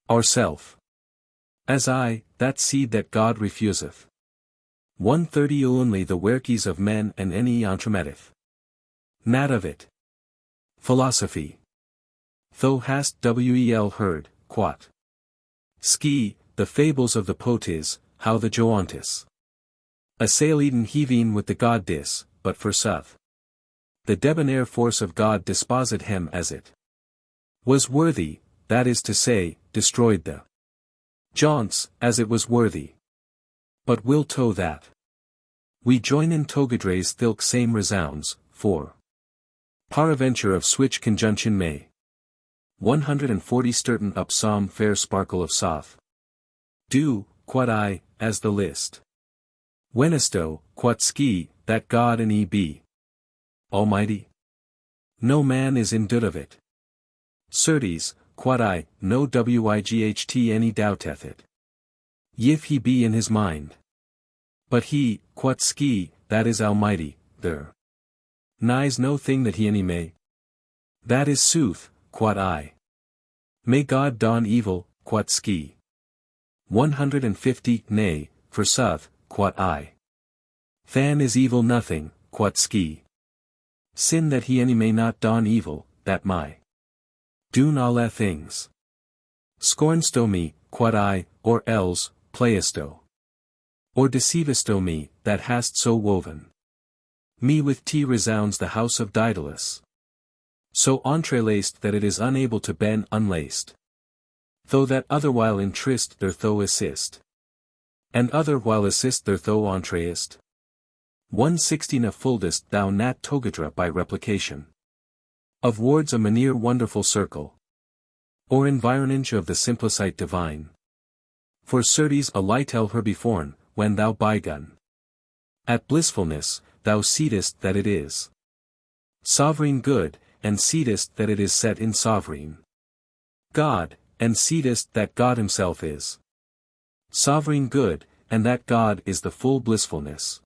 ourself. As I, that seed that God refuseth. 130 only the workies of men and any entremeteth. Nat of it. Philosophy. Thou hast wel heard, quod ski, the fables of the potes, how the Joantis assaileden heaving with the god dis, but forsooth the debonair force of God disposit him as it was worthy, that is to say, destroyed the jaunts, as it was worthy. But will to that we join in togadres thilk same resounds, for paraventure of switch conjunction may 140 sturten up psalm fair sparkle of soth. Do, quod I, as the list. Wenisto, quod ski, that God and he be Almighty. No man is in doubt of it. Certes, quod I, no wight any doubteth it. Yif he be in his mind. But he, quod ski, that is Almighty, there nighs no thing that he any may. That is sooth, quod I. May God don evil, quod ski. 150 Nay, forsooth, quod I. Than is evil nothing, quod ski. Sin that he any may not don evil, that my doon alle things. Scornsto me, quod I, or else, playesto. Or deceivesto me, that hast so woven me with tea resounds the house of Daedalus. So entrelaced that it is unable to ben unlaced. Though that other while in tryst there thou assist. And other while assist there thou entreest. 116 affuldest thou nat togadra by replication. Of wards a manere wonderful circle. Or environage of the simplicite divine. For certes a lightel her beforn, when thou bygun. At blissfulness, thou seedest that it is sovereign good, and seedest that it is set in sovereign God, and seedest that God himself is sovereign good, and that God is the full blissfulness.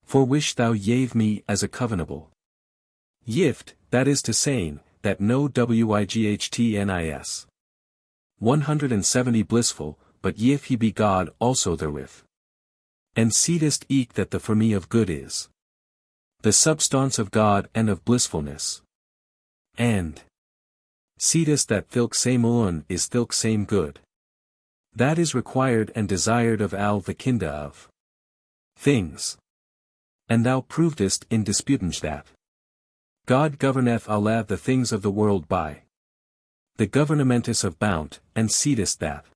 For which thou yave me as a covenable gift, that is to saying, that no wightnis 170 blissful, but yif he be God also therewith. And seedest eke that the for me of good is the substance of God and of blissfulness. And seedest that thilk same un is thilk same good. That is required and desired of al the kinda of things. And thou provedest in disputange that God governeth alle the things of the world by the governmentus of bount, and seedest that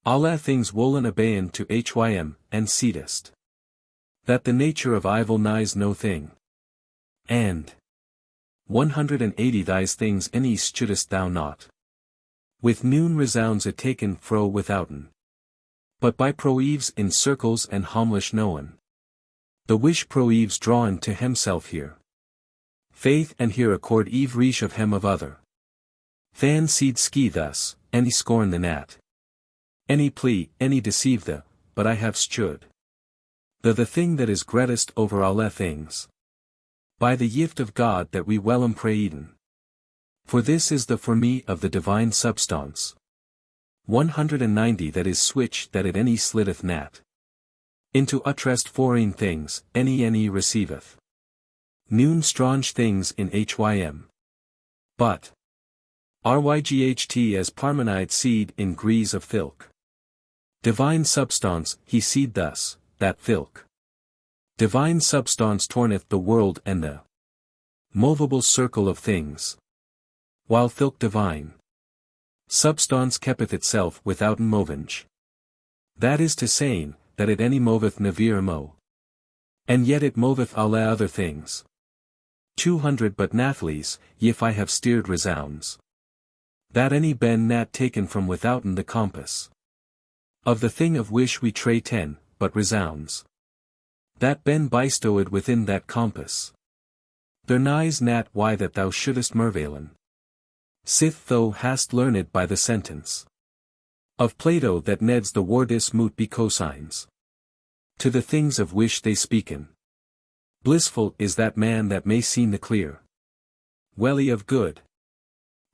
alle things wollen obeyen to hym, and seedest that the nature of evil nighs no thing. And 180 thise things enis shouldest thou not with noon resounds it taken fro withouten. But by proeves in circles and homlish known. The wish proeves drawn to himself here. Faith and here accord eve reach of hem of other. Than seed ski thus, any scorn the nat. Any plea, any deceive the but I have stood. The thing that is greatest over alle things. By the gift of God that we wellum prayeden. For this is the for me of the divine substance. 190 That is switch that it any slitteth nat. Into utrest foreign things, any receiveth. Noon strange things in hym. But. Ryght as parmenide seed in grease of thilk. Divine substance, he seed thus, that thilk. Divine substance torneth the world and the movable circle of things. While thilk divine substance keepeth itself withouten movenge. That is to saying, that it any moveth nevere mo. And yet it moveth alle other things. 200 But nathles, if I have steered resounds. That any ben nat taken from withouten the compass. Of the thing of which we tray 10, but resounds. That ben bestowed within that compass. There nies nat why that thou shouldest mervalen. Sith thou hast learned by the sentence of Plato that neds the wordis moot be cosines. To the things of which they speaken. Blissful is that man that may see the clear welly of good.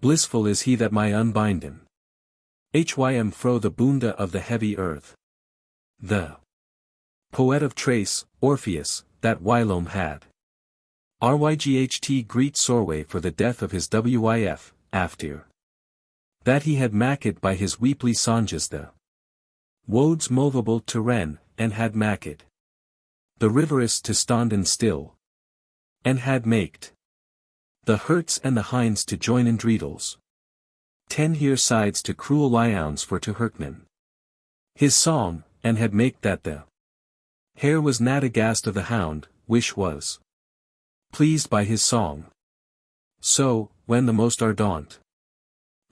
Blissful is he that may unbinden. Hym fro the bunda of the heavy earth. The poet of Trace, Orpheus, that whilome had. Ryght greet sorway for the death of his wife, after that he had maked by his weeply songes the wodes movable to ren, and had maked the riverus to standen still. And had maked the hurts and the hinds to join in dreidels. 10 here sides to cruel lions for to hurtnen. His song, and had maked that the hare was not aghast of the hound, which was pleased by his song. So, when the most ardent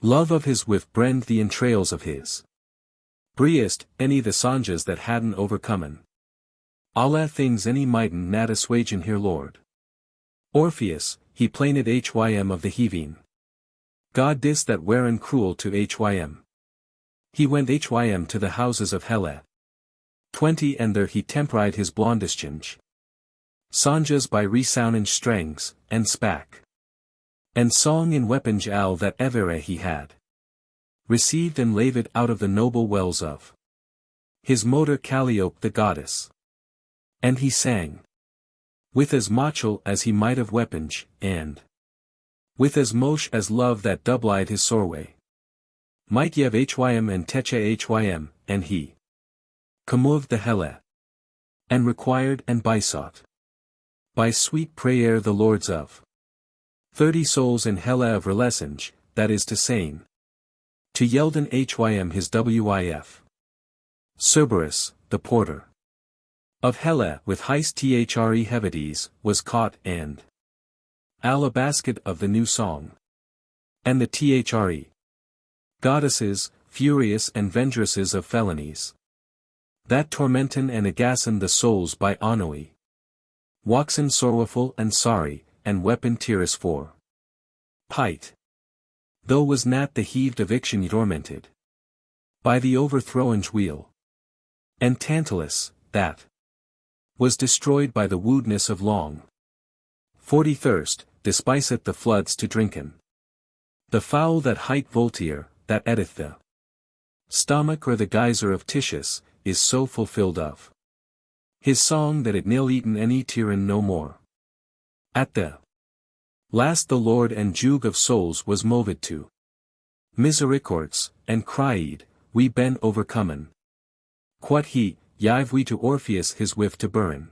love of his wife brend the entrails of his breast, any the songes that hadn't overcomen alle things any mighten nat assuagen here Lord. Orpheus, he plained hym of the heaving God dis that weren cruel to hym. He went hym to the houses of Helle. 20 And there he tempride his blondischange. Songes by resounding strengs, and spak. And song in weaponge all that evere he had. Received and laved out of the noble wells of his motor Calliope the goddess. And he sang with as mochel as he might of weaponge, and with as mosh as love that doubled his sorway. Might yev hym and teche hym, and he commoved the Helle. And required and besought by sweet prayer the lords of 30 souls in Helle of relessinge, that is to saying, to Yelden hym his wif. Cerberus, the porter of Helle with heist thre Hevides, was caught and a basket of the new song. And the thre goddesses, furious and vengeresses of felonies, that tormentin and agassen the souls by ennui. Waxen sorrowful and sorry, and weapon tearous for pite. Though was not the heaved eviction tormented by the overthrowing wheel. And Tantalus, that was destroyed by the woodness of long 40 thirst, despiseth the floods to drinken. The fowl that hight Voltaire, that edith the stomach or the geyser of Titius, is so fulfilled of his song that it nil eaten any tyrant no more. At the last the Lord and Juge of souls was moved to misericords, and cried, we ben overcomen. Quod he, yive we to Orpheus his wife to burn.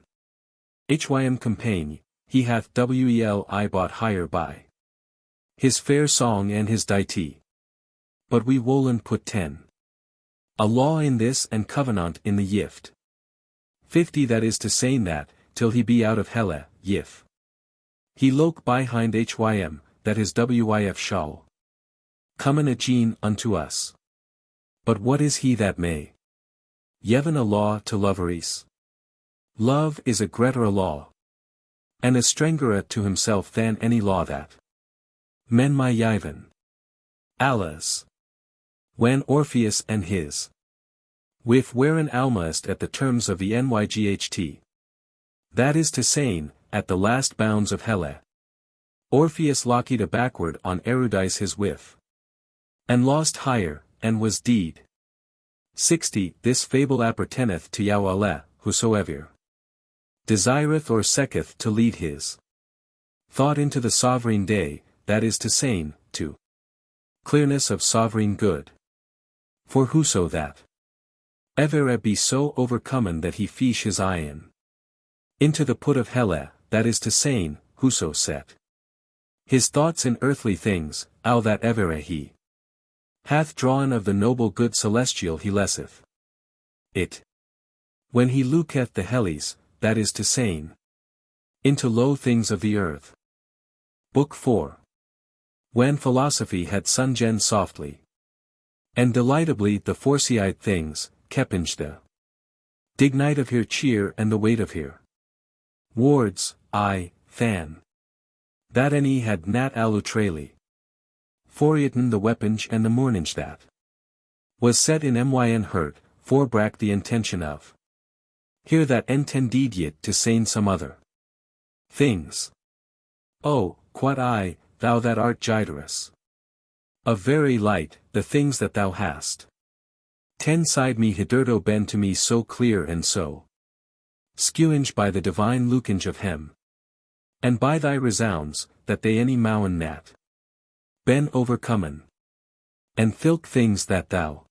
Hym compaigne, he hath wel bought higher by his fair song and his deity. But we wollen put 10 a law in this and covenant in the yift. 50 That is to say that, till he be out of Helle, yif. He loke behind hym, that his wif shall comen again unto us. But what is he that may yeven a law to loveries? Love is a greater law, and a strangera to himself than any law that men my yiven. Alas! When Orpheus and his With wherein almost at the terms of the nyght. That is to saying, at the last bounds of Hele. Orpheus locked a backward on Eurydice his with. And lost higher, and was deed. 60. This fable appertaineth to Yahweh, whosoever desireth or seeketh to lead his thought into the sovereign day, that is to saying, to clearness of sovereign good. For whoso that ever be so overcomen that he fish his eye into the put of Hele, that is to saying, whoso set his thoughts in earthly things, how that ever he hath drawn of the noble good celestial he lesseth it. When he looketh the Hellies, that is to saying, into low things of the earth. Book 4. When philosophy had sungen softly and delightably the foreseeide things, kepinge the dignite of her cheer and the weight of her wards, than that any had nat alutrali. Forieton the weaponge and the morninge that was set in myn hurt, forbrack the intention of here that entended yet to saying some other things. Oh, quod thou that art giderous of very light, the things that thou hast side me hitherto been to me so clear and so skewinge by the divine lookinge of hem. And by thy resounds, that they any mowen nat ben overcomen. And thilk things that thou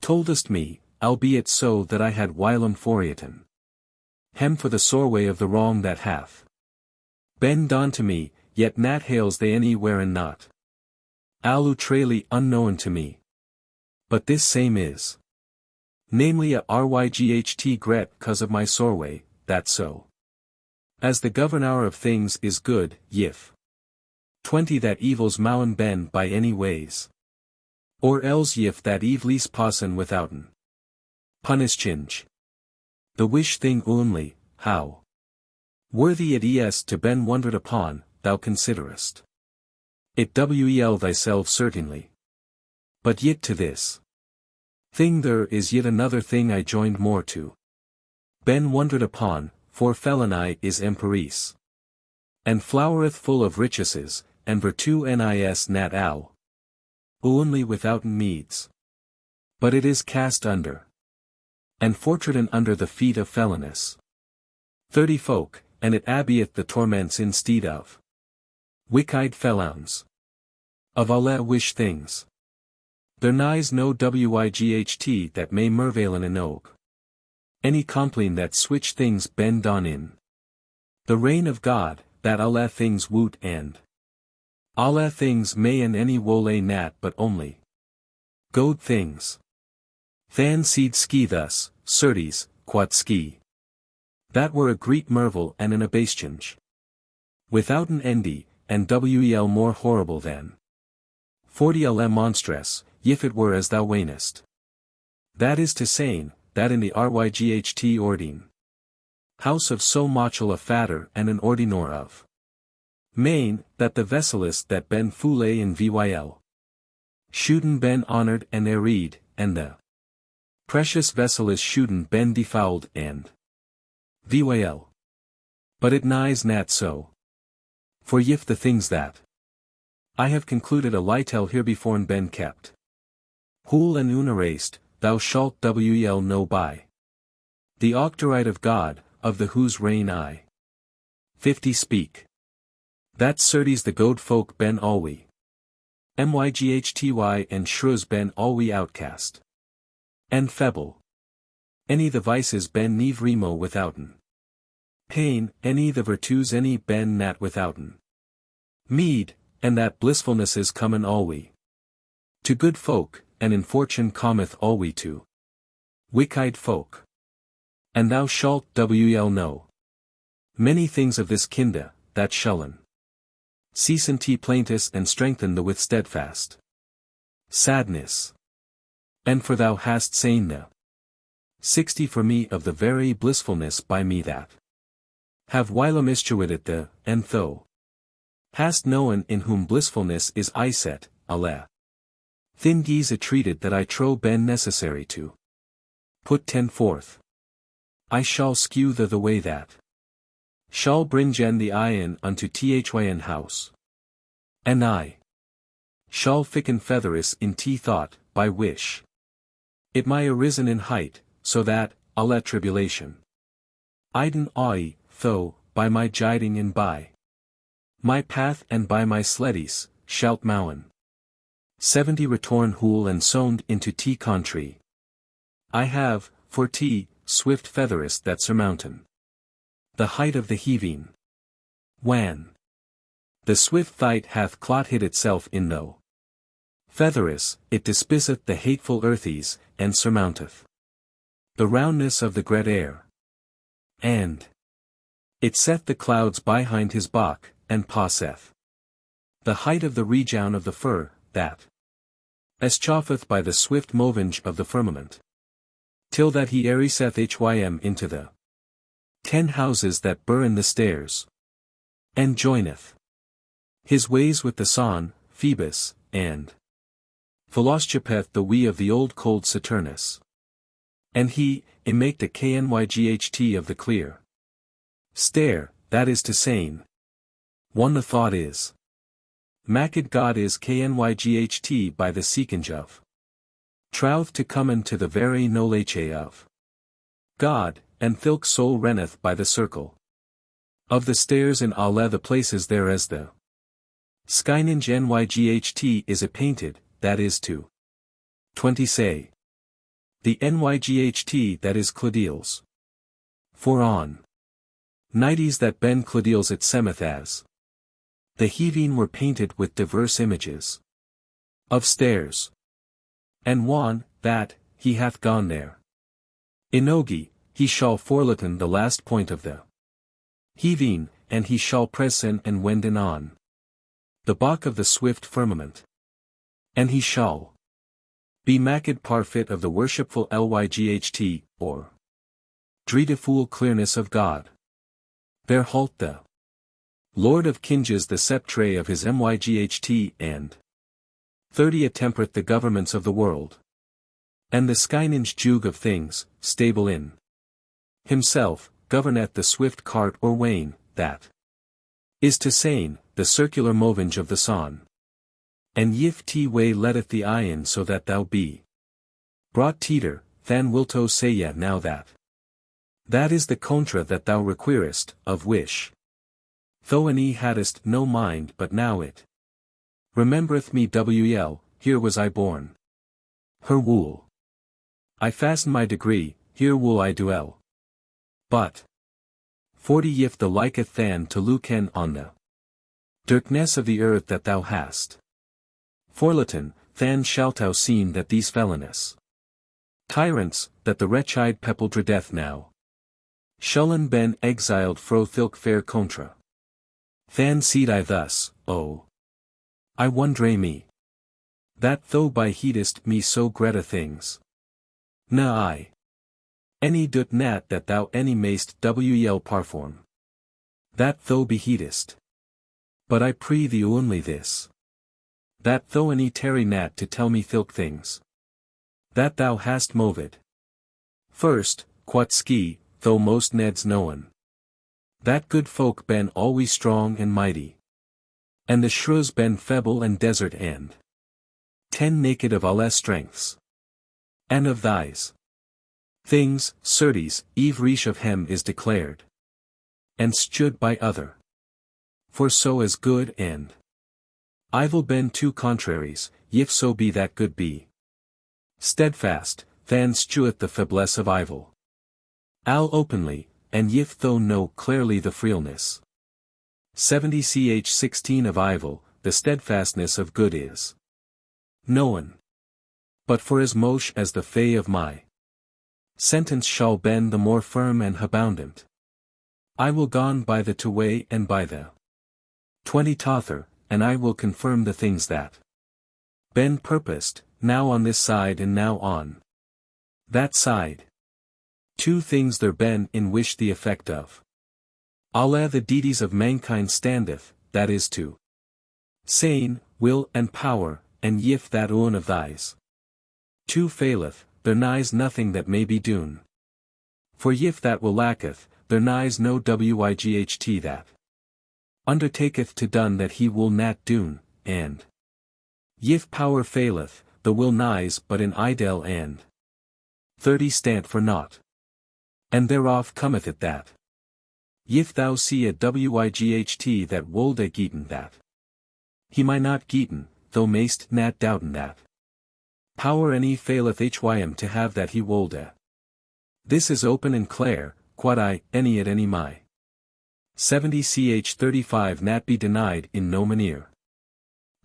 toldest me, albeit so that I had whilom forieton hem for the soreway of the wrong that hath been done to me, yet nat hails they any wherein not alutrali unknown to me. But this same is namely a ryght gret cause of my soreway, that so as the governor of things is good, yif 20 that evils mowen ben by any ways. Or else yif that evelis passen withouten punishchinge. The wish thing only, how worthy it is to ben wondered upon, thou considerest it wel thyself certainly. But yet to this thing there is yet another thing I joined more to ben wondered upon, for felony is emperies and flowereth full of richeses, and virtue nis nat al only withouten meeds. But it is cast under and fortrodden under the feet of felonious 30 folk, and it abieth the torments instead of wicked felons of alle wish things. There nies no wight that may mervalen enog any compline that switch things ben done in the reign of God, that alle things woot and alle things may in any wole nat but only good things. Than seed ski thus, certes, quod ski. That were a great mervel and an abasechange. Without an endy, and wel more horrible than 40 alle monstress, if it were as thou weenest. That is to saying, that in the ryght ordine house of so mochel a fatter and an ordinor of main, that the vesselist that ben fule in vyl shooten ben honored and erid, and the precious vesselis shooten ben defouled and vyl. But it nies nat so. For yif the things that I have concluded a litel herebeforn ben kept whole and unerased, thou shalt wel know by the octorite of God, of the whose reign I 50 speak. That certes the goad folk ben alwi myghty and shrews ben alwi outcast. And feble. Any the vices ben neve remo withouten pain, any the virtues any ben nat withouten mead, and that blissfulness is common alwi to good folk, and in fortune cometh alwi to wicked folk. And thou shalt wel know many things of this kinda, that shullen ceasen plaintis and strengthen the with steadfast sadness. And for thou hast sain the 60 for me of the very blissfulness by me that have whilom istuited the, and thou hast known in whom blissfulness is iset, alle thin geese treated that I tro ben necessary to put 10 forth. I shall skew the way that shall bring gen the iron unto thyn house. And I shall ficken featheris in thought, by wish. It may arisen in height, so that, I'll let tribulation. Iden awe, though, by my jiding and by my path and by my sleddies, shalt mowen. 70 return hool and sowned into country. I have, for swift featheris that surmountain the height of the heaving. When the swift thight hath clot hid itself in no featheris, it despiseth the hateful earthies, and surmounteth the roundness of the great air. And it set the clouds behind his back, and passeth the height of the regown of the fir, that eschauffeth by the swift movage of the firmament, till that he eriseth hym into the 10 houses that burr in the stairs, and joineth his ways with the sun, Phoebus, and Philoschopeth the we of the old cold Saturnus. And he, make the knyght of the clear stare, that is to saying. One the thought is. Macid God is knyght by the seekage of trouth to come to the very knowledge of God, and thilk soul renneth by the circle of the stairs in alle the places there as the skynage nyght is a painted, that is to 20 say. The nyght that is Claudiel's. For on nighties that ben Claudiel's at Semeth as the heaving were painted with diverse images of stairs. And one, that, he hath gone there. Inogi, he shall forlaten the last point of the heaving, and he shall presen and wenden on the back of the swift firmament. And he shall be macid parfit of the worshipful lyght, or dreadful clearness of God. There halt the Lord of Kinges the sceptre of his myght, and 30 attemperate the governments of the world. And the skynage jug of things, stable in himself, governeth the swift cart or wain, that is to saying, the circular movage of the sun. And yif way letteth the iron so that thou be brought teeter, than wilto say now that. That is the contra that thou requirest, of wish. Though hadst no mind but now it remembereth me here was I born. Her wool I fasten my degree, here will I dwell. But 40 if the liketh than to luken on the darkness of the earth that thou hast forlaten, than shalt thou seen that these felonous tyrants, that the wretched people dreadeth now, shullen ben exiled fro thilk fair contra. Than seed I thus, oh, I wondre me, that thou by heedest me so greta things. Na I any dut nat that thou any mayst perform. That thou beheedest. But I prie thee only this. That thou any tarry nat to tell me thilk things. That thou hast moved. First, quat ski, though most neds knowen. That good folk ben always strong and mighty. And the shrews ben feeble and desert and 10 naked of alle strengths. And of thys things, certes, eve reach of hem is declared. And stood by other. For so as good and evil ben two contraries, if so be that good be steadfast, than steweth the faiblesse of evil. Al openly, and if thou know clearly the frailness 70 ch 16 of evil, the steadfastness of good is known. But for as mosh as the fay of my sentence shall ben the more firm and aboundant. I will gone by the to way and by the 20 tother, and I will confirm the things that ben purposed, now on this side and now on that side. 2 things there ben in wish the effect of. Allah the deities of mankind standeth, that is to saying, will and power, and yif that one of thys 2 faileth, there nighs nothing that may be doon. For yif that will lacketh, there nighs no wight that undertaketh to done that he will not doon, and yif power faileth, the will nighs but in idle and 30 stant for naught. And thereof cometh it that yif thou see a wight that wolde geeten that he might not geeten, thou mayst not doubten that power any faileth hym to have that he wolde. This is open and clear, quod I, any at any my 70 ch 35 not be denied in no manere.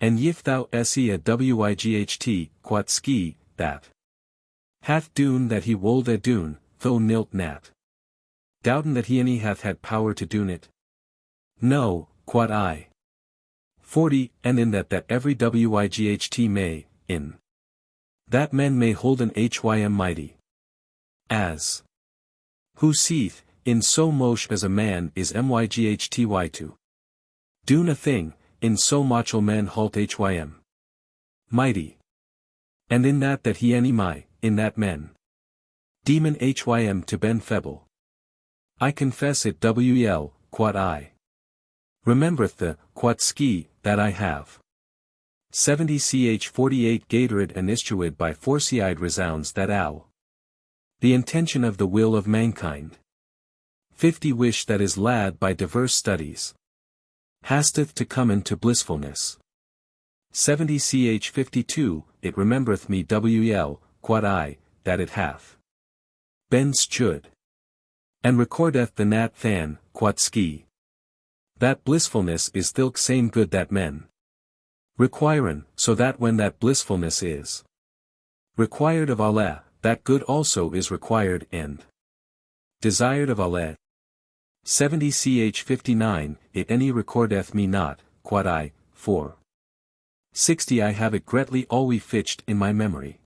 And yif thou se a wight, quod ski, that hath doon that he wolde doon, though nilt nat doubten that he any hath had power to doon it. No, quod I. 40 And in that every wight may, in that men may hold an hym mighty. As who seeth, in so mosh as a man is myghty to doon a thing, in so mochel men halt hym mighty. And in that he any my, in that men demon hym to ben feble. I confess it wel, quod I remembereth the, quod ski, that I have. 70 ch 48 Gatorid and istuid by CRISEYDE resounds that ow. The intention of the will of mankind. 50 Wish that is lad by diverse studies hasteth to come into blissfulness. 70 ch 52 It remembereth me wel, quod I, that it hath been stood. And recordeth the nat than, quod ski. That blissfulness is thilk same good that men requiren, so that when that blissfulness is required of Allah, that good also is required and desired of Allah. 70 ch 59 It any recordeth me not, quod I, for 60 I have it greatly always fitched in my memory.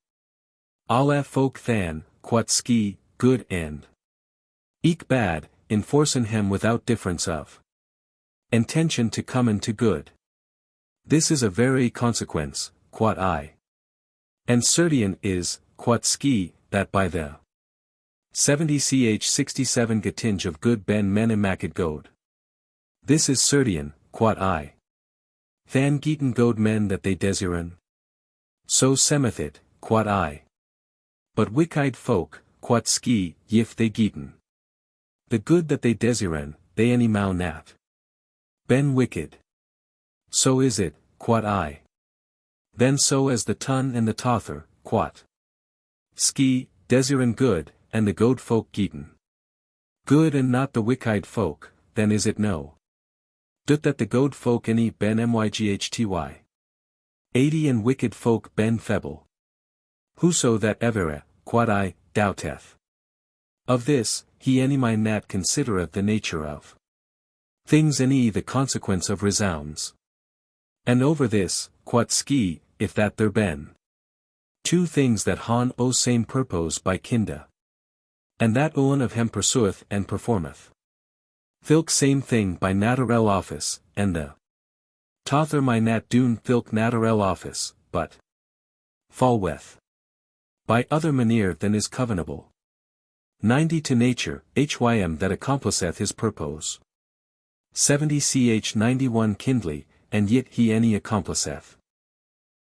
Allah folk than, quod ski, good and eke bad, enforcen him without difference of intention to come into good. This is a very consequence, quod I. And certain is, quod ski, that by the 70 ch 67 Gatinge of good ben menimakid god. This is certain, quod I. Than geeten god men that they desiren. So semeth it, quod I. But wicked folk, quod ski, yif they geeten the good that they desiren, they any mau nat ben wicked. So is it, quod I. Then so as the tun and the tother, quod ski, desiren good, and the god folk geeten good and not the wicked folk, then is it no dut that the god folk any ben myghty 80 and wicked folk ben feble. Whoso that evere, quod I, doubteth of this, he any my nat considereth the nature of things any the consequence of resounds. And over this, quod ski, if that there ben two things that han o same purpose by kinda. And that one of hem pursueth and performeth thilk same thing by naturel office, and the tother my nat doon thilk naturel office, but fallweth by other manere than is covenable. 90 To nature, hym that accomplisheth his purpose. 70 ch 91 Kindly, and yet he any accomplisheth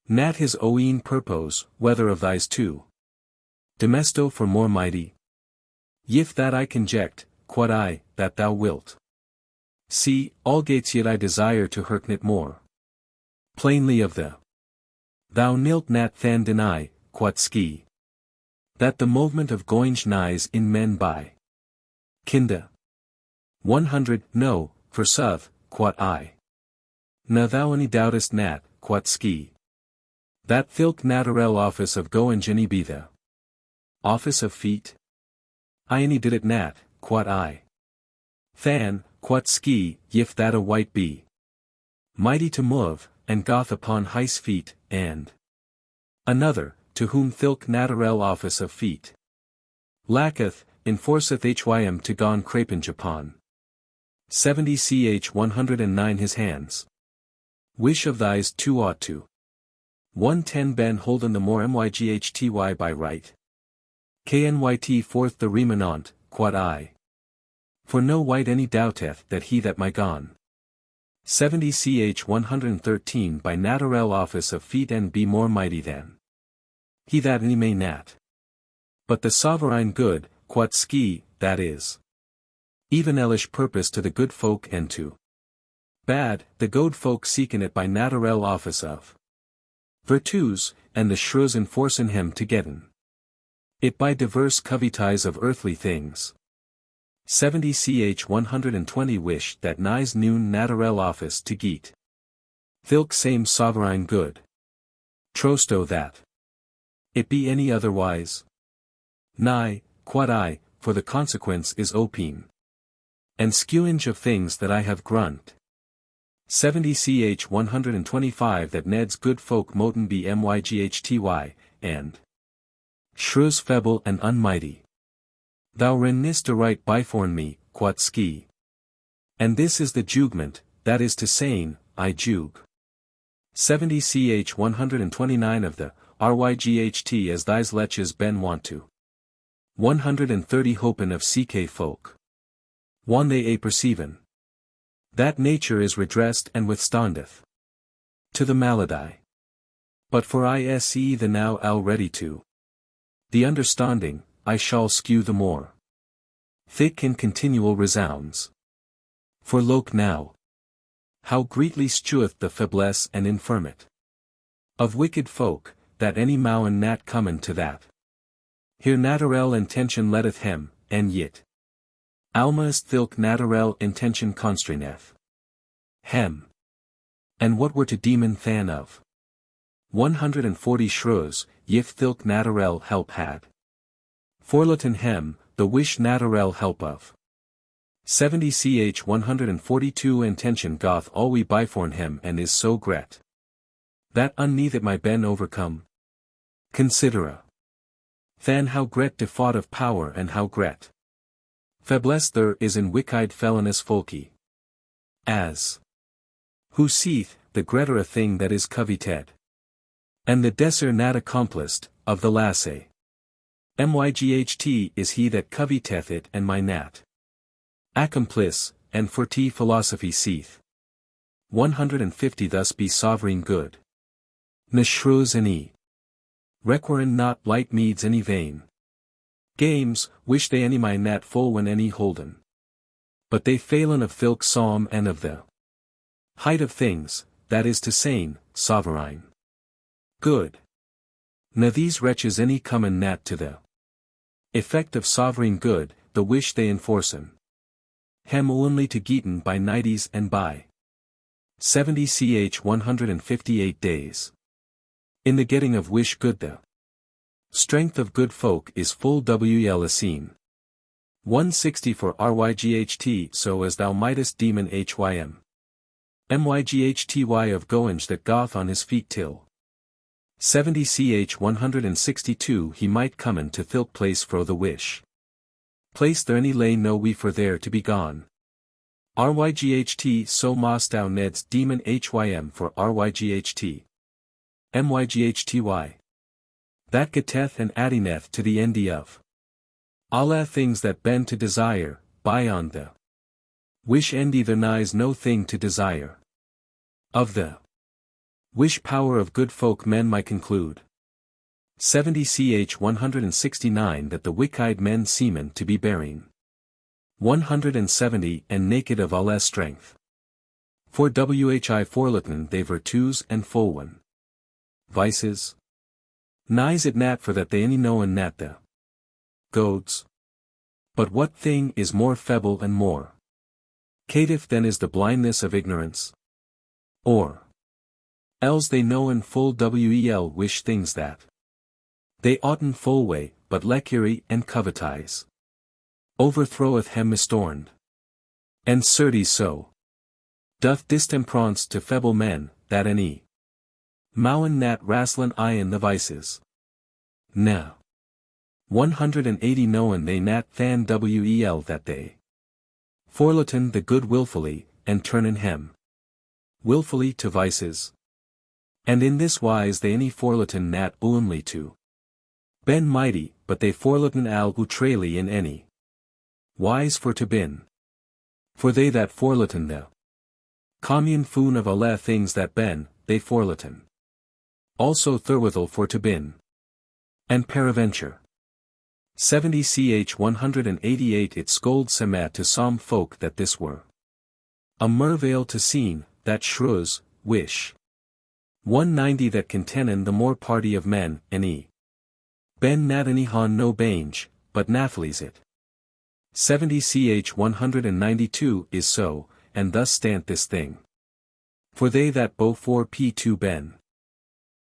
nat his own purpose, whether of thys two demesto for more mighty. Yif that I conject, quod I, that thou wilt see, all gates yet I desire to hearken more plainly of the thou nilt nat than deny, quod ski, that the movement of goinge nighs in men by kinda. 100 No, for sooth, quod I. Na thou any doubtest nat, quod ski, that thilk naturel office of goinge any be the office of feet. I any did it nat, quod I. Than, quod ski, yif that a wight be mighty to move, and goth upon high's feet, and another, to whom thilk naturel office of feet lacketh, enforceth hym to gon crapinge upon 70 ch 109 his hands. Wish of thys two ought to 110 Ben holden the more myghty by right. Knyt forth the remanent, quod I. For no wight any doubteth that he that my gone. 70 ch 113 by naturel office of feet and be more mighty than he that any may nat. But the sovereign good, quod ski, that is. Even elish purpose to the good folk and to bad, the good folk seeken it by naturel office of virtues, and the shrews enforcen him to getten it by diverse covetise of earthly things. 70 ch 120 wish that nigh noon naturel office to geet thilk same sovereign good. Trosto that it be any otherwise. Nigh, quod I, for the consequence is opine. And skewinge of things that I have grunt. 70 ch 125 that Ned's good folk moten be myghty, and shrews feeble and unmighty. Thou rennest aright byforn me, quod ski. And this is the jugment, that is to saying, I jug. 70 ch 129 of the ryght as thys leches ben want to. 130 hopen of ck folk. One they a perceiven. That nature is redressed and withstandeth to the malady. But for ise the now already to the understanding, I shall skew the more. Thick and continual resounds. For look now. How greatly steweth the faiblesse and infirmit of wicked folk, that any mowen nat comen to that. Here naturel intention letteth him, and yet alma est thilk naturel intention constraineth hem. And what were to demon than of 140 shrews, yif thilk naturel help had. Forlaten hem, the wish naturel help of 70 ch 142 intention goth alwe byforn him and is so gret that unnethet my ben overcome. Considera than how gret defaught of power and how gret faiblesse there is in wicked felonous folky. As who seeth the greater a thing that is coveted, and the desser nat accomplished, of the lasse. Myght is he that coveteth it and my nat accomplice, and for t philosophy seeth. 150 thus be sovereign good. Ne shrews any requiren not light meads any vain games, wish they any my nat full when any holden. But they failen of thilk psalm and of the height of things, that is to saying, sovereign good. Na these wretches any common nat to the effect of sovereign good, the wish they enforcen. Hem only to geeten by nighties and by 70 ch 158 days. In the getting of wish good the strength of good folk is full wel scene. 160 for ryght so as thou mightest demon hym. Myghty of goinge that goth on his feet till 70 ch 162 he might comen to thilk place fro the wish. Place there any lay no we for there to be gone. Ryght so most thou Ned's demon hym for ryght. Myghty. That getteth and addineth to the end of alla things that bend to desire, beyond the wish endy there nighs no thing to desire. Of the wish power of good folk men might conclude. 70 ch 169 that the wicked men seemen to be bearing 170 and naked of all strength. For whi forlitten they virtues and fulwen vices. Nighs it nat for that they any knowen nat the goads. But what thing is more feeble and more caitiff than is the blindness of ignorance? Or else they knowen full wel wish things that they oughtn't full way, but lecury and covetise overthroweth hem mistorned. And certes so doth distemprance to feeble men, that any mowen nat raslen ion the vices. Now 180 knowen they nat than wel that they forlaten the good wilfully, and turnen hem wilfully to vices. And in this wise they any forlaten nat only to Ben mighty, but they forliten al utrali in any. Wise for to bin. For they that forliten the commune foon of alle things that ben, they forliten. Also thurwithal for to bin. And peradventure. 70 ch 188 It scold semat to some folk that this were a merveil to seen, that shrews, wish. 190 That contenen the more party of men, any. Ben nat any han no bange, but nathles it. 70 ch 192 Is so, and thus stant this thing. For they that bow for p2 ben.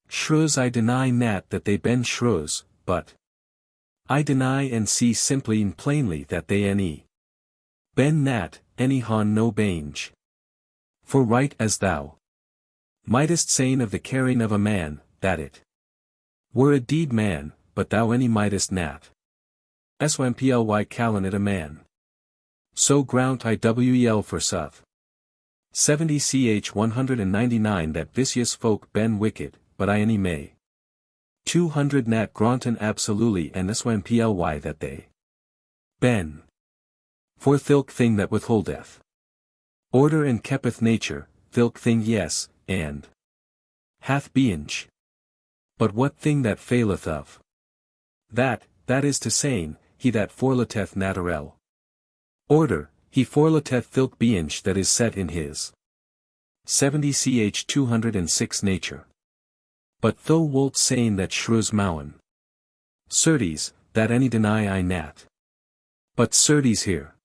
Shrews I deny nat that they ben shrews, but I deny and see simply and plainly that they any. Ben nat, any han no bange. For right as thou mightest saying of the carrying of a man, that it were a deed man, but thou any mightest nat. Smply callan it a man. So ground iwl for suth. 70 ch 199 That vicious folk ben wicked, but I any may. 200 Nat granton absolutely and smply that they ben. For thilk thing that withholdeth order and keepeth nature, thilk thing yes, and hath being. But what thing that faileth of that is to saying, he that forleteth naturel order, he forleteth thilk being that is set in his 70 ch 206 nature. But though wolt saying that shrews mowen. Certes, that any deny I nat. But certes here.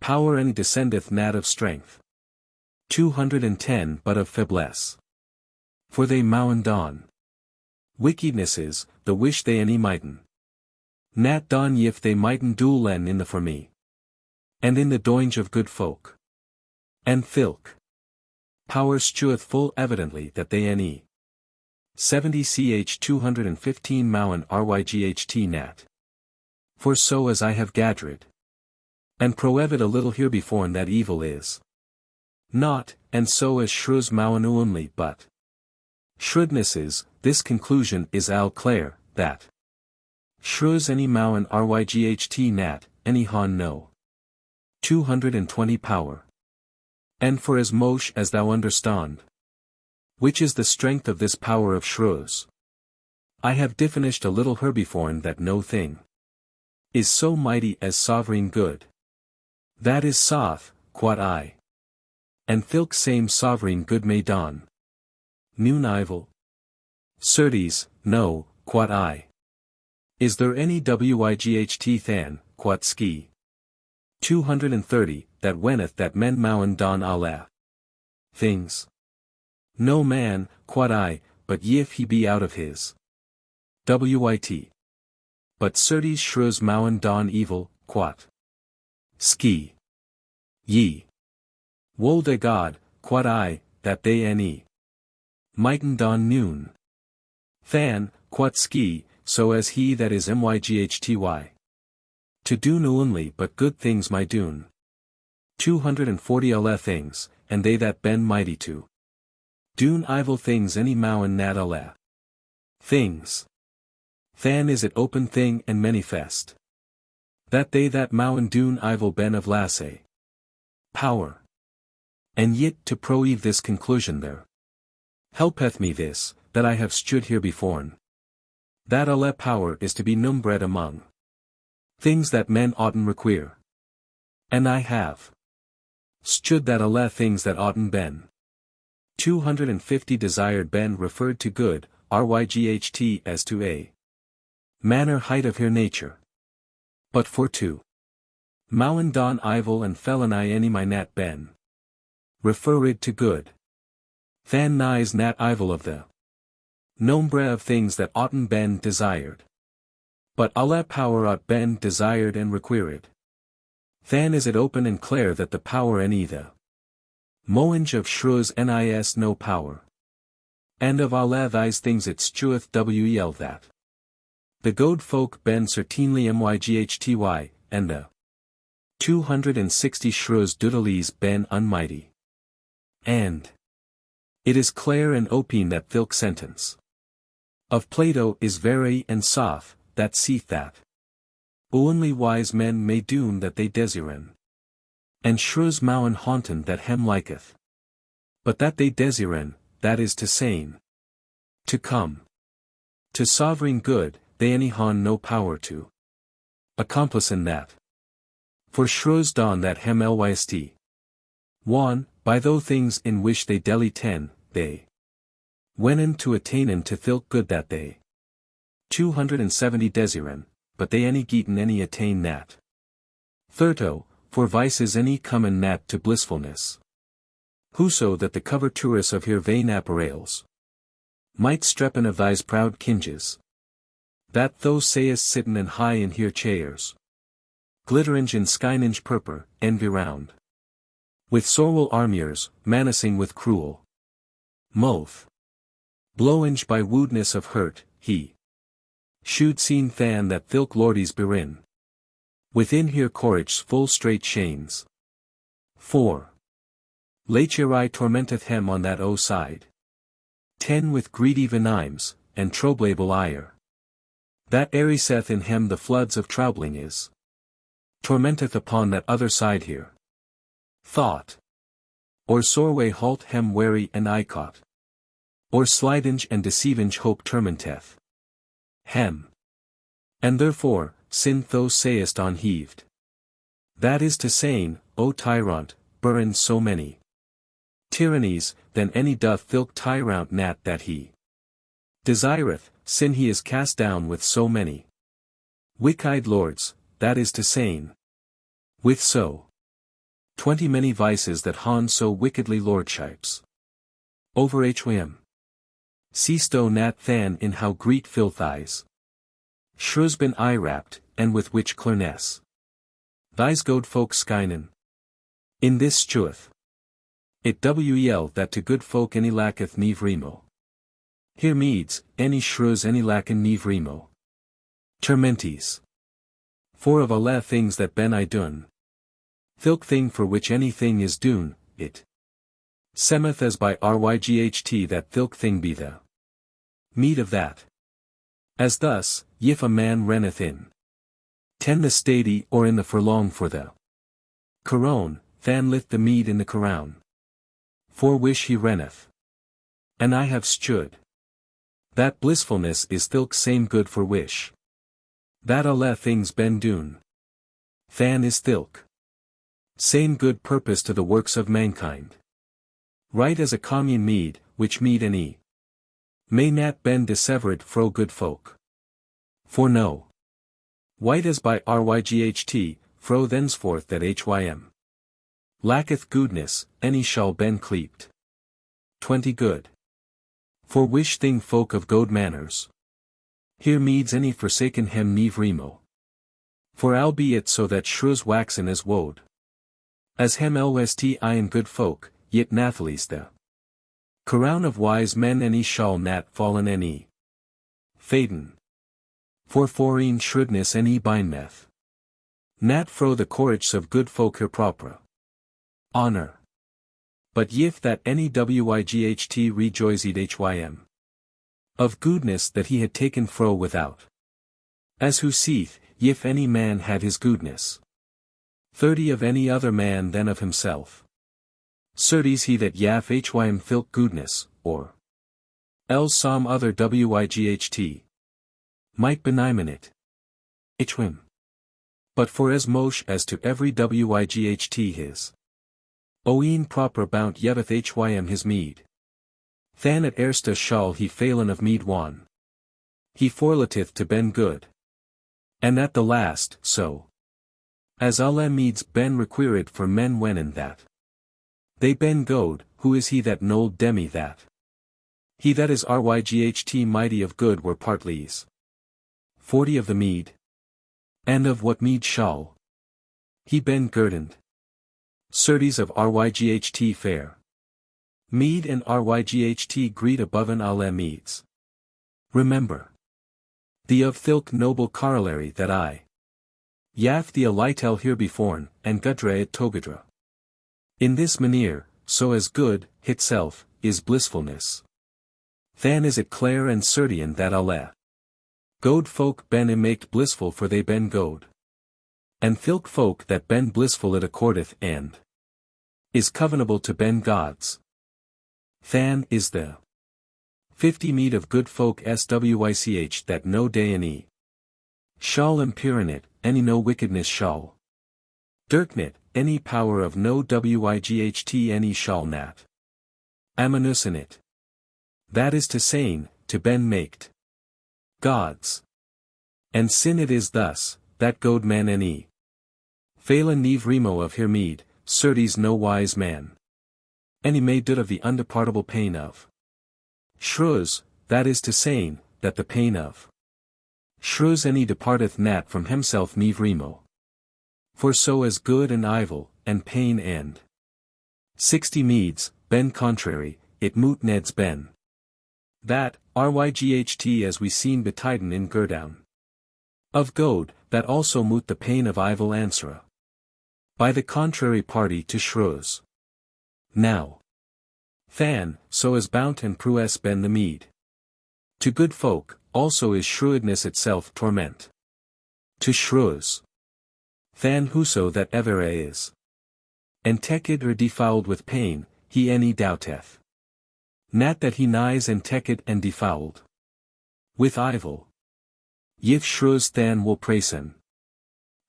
Power any descendeth nat of strength. 210 But of faiblesse. For they mowen don. Wickednesses, the wish they any mighten. Nat don yif they mighten duelen in the for me. And in the doinge of good folk. And thilk. Power steweth full evidently that they any. 70 ch 215 Mowen ryght nat. For so as I have gadrid. And proevid a little herebeforn that evil is. Not, and so as shrews mowen only but. Shrewdnesses, this conclusion is al clair, that. Shrews any mowen ryght nat, any han no. 220 Power. And for as mosh as thou understand. Which is the strength of this power of shrews? I have definished a little herbeforn that no thing is so mighty as sovereign good. That is soth, quod I. And thilk same sovereign good may don. Noon evil. Certes, no, quod I. Is there any wight than, quod ski? 230, that wenneth that men mowen don alle things. No man, quod I, but yif he be out of his wit. But certes shrews mowen don evil, quod ski. Ye. Woe to God, quod I, that they any mighten don noon. Than, quod ski, so as he that is myghty. To do no only but good things my doon. 240 alle things, and they that ben mighty to. Doon evil things any mowen nat alle things. Than is it open thing and manifest. That they that mowen doon evil ben of lasse power. And yet to proeve this conclusion there. Helpeth me this, that I have stood here beforn. That alle power is to be numbred among things that men oughtn require. And I have stood that alle things that oughtn ben. 250 Desired ben referred to good, ryght as to a manner height of her nature. But for two. Mowen don evil and felon I any my nat ben. Referred to good. Than nies nat evil of the nombre of things that oughtn ben desired. But alle power ought ben desired and required. Than is it open and clear that the power any the moenge of shrews nis no power. And of alle these things it steweth wel that. The god folk ben certainly myghty, and the 260 shrews dudalis ben unmighty. And it is clear and open that thilk sentence of Plato is very and soth, that seeth that. Only wise men may doen that they desiren. And shrews mowen haunten that hem liketh. But that they desiren, that is to sayn. To come. To sovereign good, they any han no power to. Accomplice in that. For shrews don that hem lyst. 1. By tho things in which they deli ten, they. Wenen to attainen to thilk good that they. 270 desiren, but they any geeten any attain nat. 30. For vices any common nat to blissfulness. Whoso that the coverturus of here vain apparels. Might strepen of thy's proud kinges. That thou sayest sitten and high in here chairs. Glitteringe and skyninge purper, envy round. With sorrel armures, menacing with cruel. Moth. Blowinge by woodness of hurt, he. Should seen than that thilk lordies berin. Within here courage's full straight shanes. 4. Lacherai tormenteth hem on that o side. 10. With greedy venimes, and troublable ire. That eriseth in hem the floods of troubling is. Tormenteth upon that other side here. Thought. Or soreway halt hem wary and icot. Or slidinge and deceiving hope tormenteth. Hem. And therefore, sin thou sayest on heaved. That is to sayn, O tyrant, burn so many tyrannies, than any doth thilk tyrant nat that he desireth, sin he is cast down with so many wicked lords, that is to sayn. With so 20 many vices that han so wickedly lordships. Over hym. Seesto nat than in how greet filth eyes. Shrews been eye wrapped, and with which clearness. Thys goad folk skynen. In this stueth. It wel that to good folk any lacketh neve remo. Here meads, any shrews any lacken neve remo. Tormenties. For of alle things that ben I done. Thilk thing for which any thing is dune, it. Semeth as by ryght that thilk thing be the mead of that. As thus, if a man renneth in 10 the stady or in the furlong for the caron, than lith the mead in the carown. For which he renneth. And I have stood. That blissfulness is thilk same good for wish. That alle things ben dune. Than is thilk. Same good purpose to the works of mankind. Right as a commune mead, which mead any. May nat ben dissevered fro good folk. For no. White as by ryght, fro thenceforth that hym. Lacketh goodness, any shall ben cleaped. 20 good. For which thing folk of good manners. Here meads any forsaken hem neve remo. For albeit so that shrews waxen as woad. As hem lyst iron good folk, yet nathalis the crown of wise men any shall nat fallen any. Faden. For foreign shrewdness any bindmeth. Nat fro the courage of good folk here propra. Honor. But yif that any wight rejoiced hym. Of goodness that he had taken fro without. As who seeth, yif any man had his goodness. 30 of any other man than of himself. Certes he that yaf hym filk goodness, or else some other wight. Might benimen it. Hym. But for as mosh as to every wight his. Oeen proper bount yeveth hym his mead. Than at ersta shall he failen of mead one. He forleteth to ben good. And at the last, so. As alle meads ben required for men wenen that. They ben goad, who is he that nold demi that? He that is ryght mighty of good were partlies. 40 of the mead. And of what mead shall? He ben girdand. Certes of ryght fair. Mead and ryght greet aboven alle meads. Remember. The of thilk noble corollary that I. Yaf the alitel here beforn, and gudre at togadra. In this manere, so as good, itself, is blissfulness. Than is it clare and certain that alle. Goad folk ben imaked blissful for they ben goad. And filk folk that ben blissful it accordeth and is covenable to ben gods. Than is the 50 meed of good folk swich that no day any shall impure in it, any no wickedness shall dirknit, any power of no wight any shall nat amanus in it. That is to saying, to ben maked gods. And sin it is thus, that goad man any Phala neve remo of her mead, certes no wise man. Any may dud of the undepartable pain of shrews, that is to saying, that the pain of shrews any departeth nat from himself neve remo. For so as good and evil, and pain and 60 meads, ben contrary, it moot neds ben. That, ryght as we seen betiden in Gerdown. Of goad, that also moot the pain of evil answera. By the contrary party to shrews. Now. Than, so as bount and pruess ben the mead. To good folk, also is shrewdness itself torment. To shrews. Than whoso that ever is enteked or defouled with pain, he any doubteth. Nat that he nighs enteked and defouled with evil. Yif shrews than will praisen.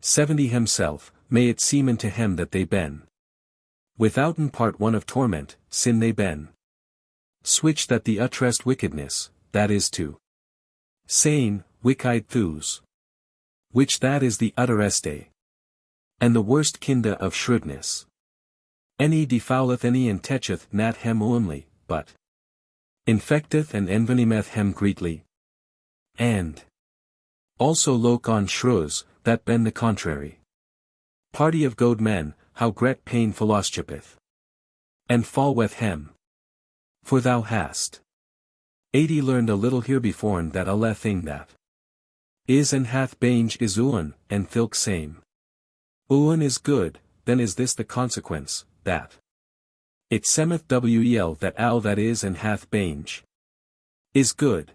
70 himself, may it seem unto him that they ben. Withouten part one of torment, sin they ben. Switch that the utterest wickedness, that is to saying, wicked thews. Which that is the uttereste. And the worst kinda of shrewdness. Any defouleth any and techeth nat hem only, but infecteth and envenimeth hem greatly. And also loke on shrews, that ben the contrary. Party of goad men, how gret pain philosophipeth. And fallweth hem. For thou hast 80 learned a little herebeforn that a thing that is and hath bange is uan, and filk same. Uan is good, then is this the consequence, that it semeth wel that al that is and hath bange is good.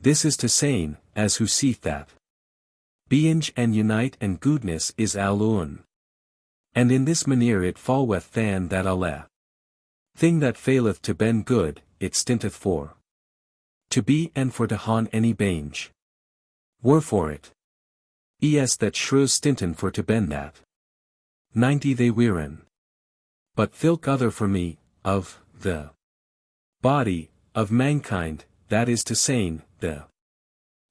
This is to saying, as who seeth that being and unite and goodness is al uan. And in this manner it fallweth than that a thing that faileth to ben good, it stinteth for to be and for to hon any bange. Wherefore it es that shrews stinten for to ben that 90 they wearin. But filk other for me, of the body of mankind, that is to saying, the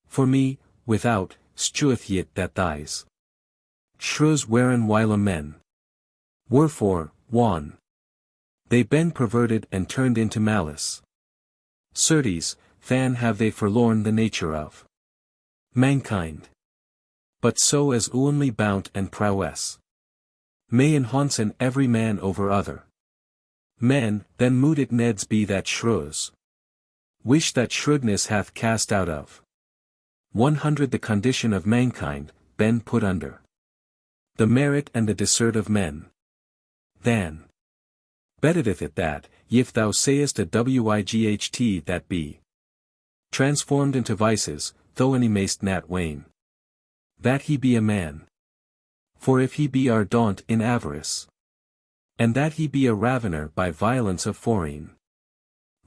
for me, without, steweth yet that thighs shrews wherein whilom men. Wherefore, 1. They ben perverted and turned into malice. Certes, than have they forlorn the nature of mankind. But so as only bount and prowess may enhonsen every man over other men, then moot it neds be that shrews wish that shrewdness hath cast out of 100 the condition of mankind, ben put under the merit and the desert of men. Then betteth it that, if thou sayest a wight that be transformed into vices, though any mayst nat wane, that he be a man. For if he be ardent in avarice, and that he be a ravener by violence of forine,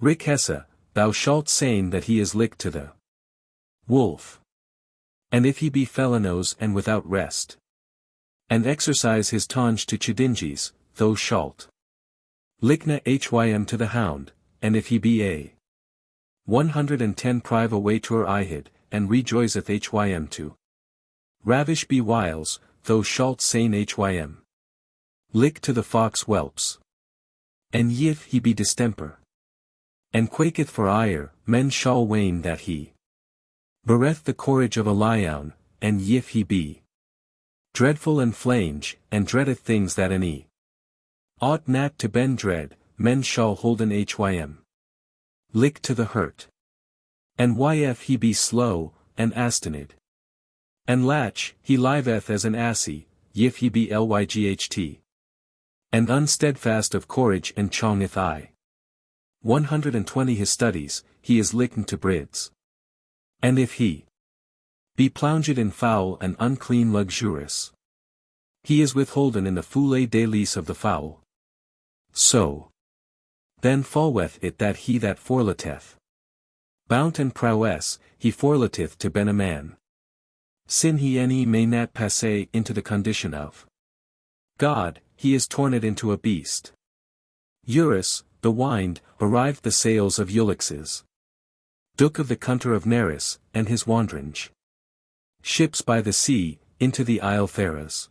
riqueza, thou shalt saying that he is licked to the wolf. And if he be felanos and without rest, and exercise his tongue to chidinges, thou shalt lickna hym to the hound, and if he be a 110 prive away tour ihid, and rejoiceth hym to ravish be wiles, thou shalt sain hym lick to the fox whelps. And if he be distemper, and quaketh for ire, men shall wane that he bereth the courage of a lion, and if he be dreadful and flange, and dreadeth things that any ought nat to ben dread, men shall hold an hym lick to the hurt. And if he be slow, and astinid, and latch, he liveth as an assy, if he be lyght, and unsteadfast of courage and chongeth 120 his studies, he is licked to brids. And if he Be plunged in foul and unclean luxurious. He is withholden in the foule délice of the fowl. So then falleth it that he that forleteth bount and prowess, he forleteth to ben a man. Sin he any may not passe into the condition of God, he is torned into a beast. Eurus, the wind, arrived the sails of Ulysses, Duke of the Country of Neris, and his wandrange ships by the sea, into the isle Pharas.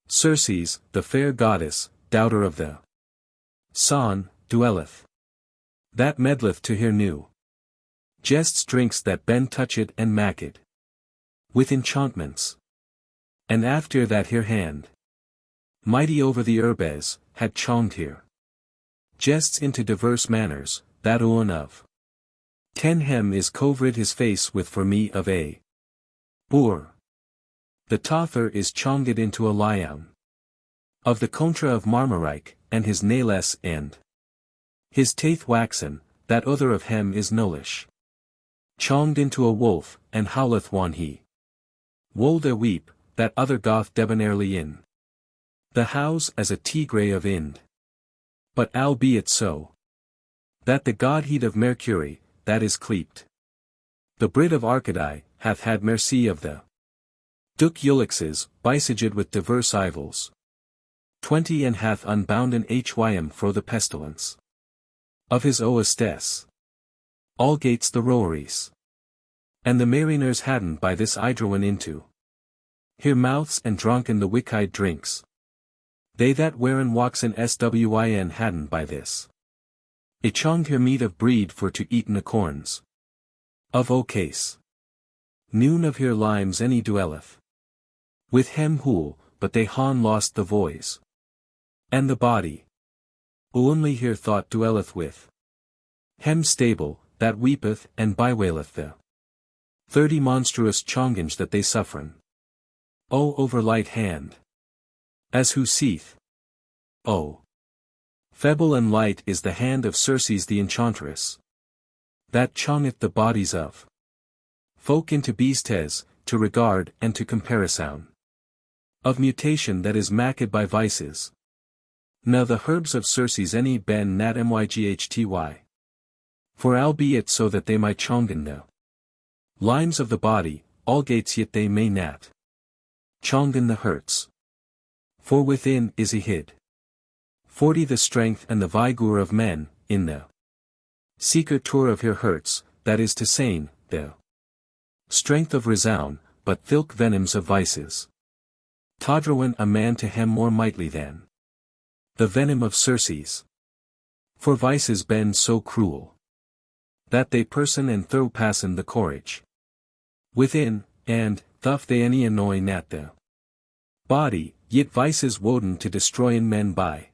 Circes, the fair goddess, daughter of the Sun, dwelleth. That meddleth to her new jests drinks that ben touched and maked with enchantments. And after that her hand, mighty over the herbes, had chonged here jests into diverse manners, that one of 10 hem is covered his face with for me of a boor. The tother is chonged into a lion of the contra of Marmaric, and his nailes and his teeth waxen, that other of hem is nullish. Chonged into a wolf, and howleth one he. Wold a weep, that other doth debonairly in the house as a tigre of Ind. But albeit so, that the godhead of Mercury, that is cleaped, the Brit of Arcady, hath had mercy of the Duke Ulysses, biseged with diverse evils 20 and hath unbounden hym fro the pestilence of his oestes. All gates the roweries, and the mariners hadden by this Idrowan into her mouths and drunken the wicked drinks. They that wherein waxen swin hadden by this chonged her meat of breed for to eaten the corns of ocase. Noon of her limes any dwelleth with hem hool, but they han lost the voice and the body. Only here thought dwelleth with hem stable, that weepeth and bewaileth the 30 monstrous chongage that they sufferen. O overlight hand, as who seeth. O feeble and light is the hand of Circes the enchantress, that chongeth the bodies of folk into beastes, to regard and to comparison of mutation that is maked by vices. Now the herbs of Circes any ben nat myghty. For albeit so that they might chongen the limes of the body, all gates yet they may nat chongen the hurts. For within is he hid 40 the strength and the vigour of men, in the secret tour of her hurts, that is to say, the strength of resound, but thilk venoms of vices. Todrowan a man to hem more mightily than the venom of Circes. For vices ben so cruel, that they person and through-passen the courage within, and, doth they any annoy nat the body, yet vices woden to destroyen men by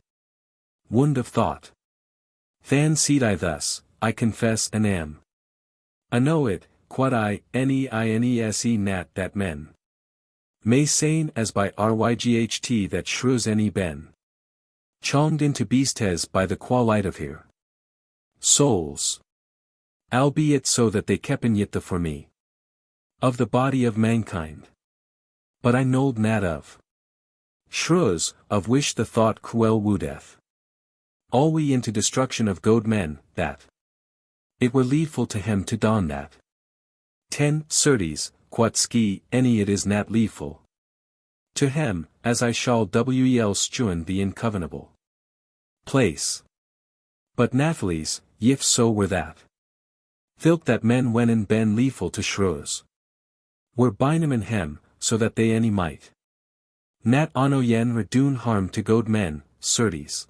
wound of thought. Than seed I thus, I confess and am. I know it, quod I, nese nat that men may sayn as by ryght that shrews any ben chonged into beastes by the qualite of here souls. Albeit so that they kepen yet the for me of the body of mankind. But I knowed nat of shrews, of which the thought cruel woodeth all we into destruction of good men, that it were leadful to him to don that 10 certes, quod ski any it is nat leadful to him, as I shall wel stuen the incovenable place. But Naphtales, if so were that thilk that men wenen ben leadful to shrews were bynum in hem, so that they any might nat ono yen redoon harm to good men, certes.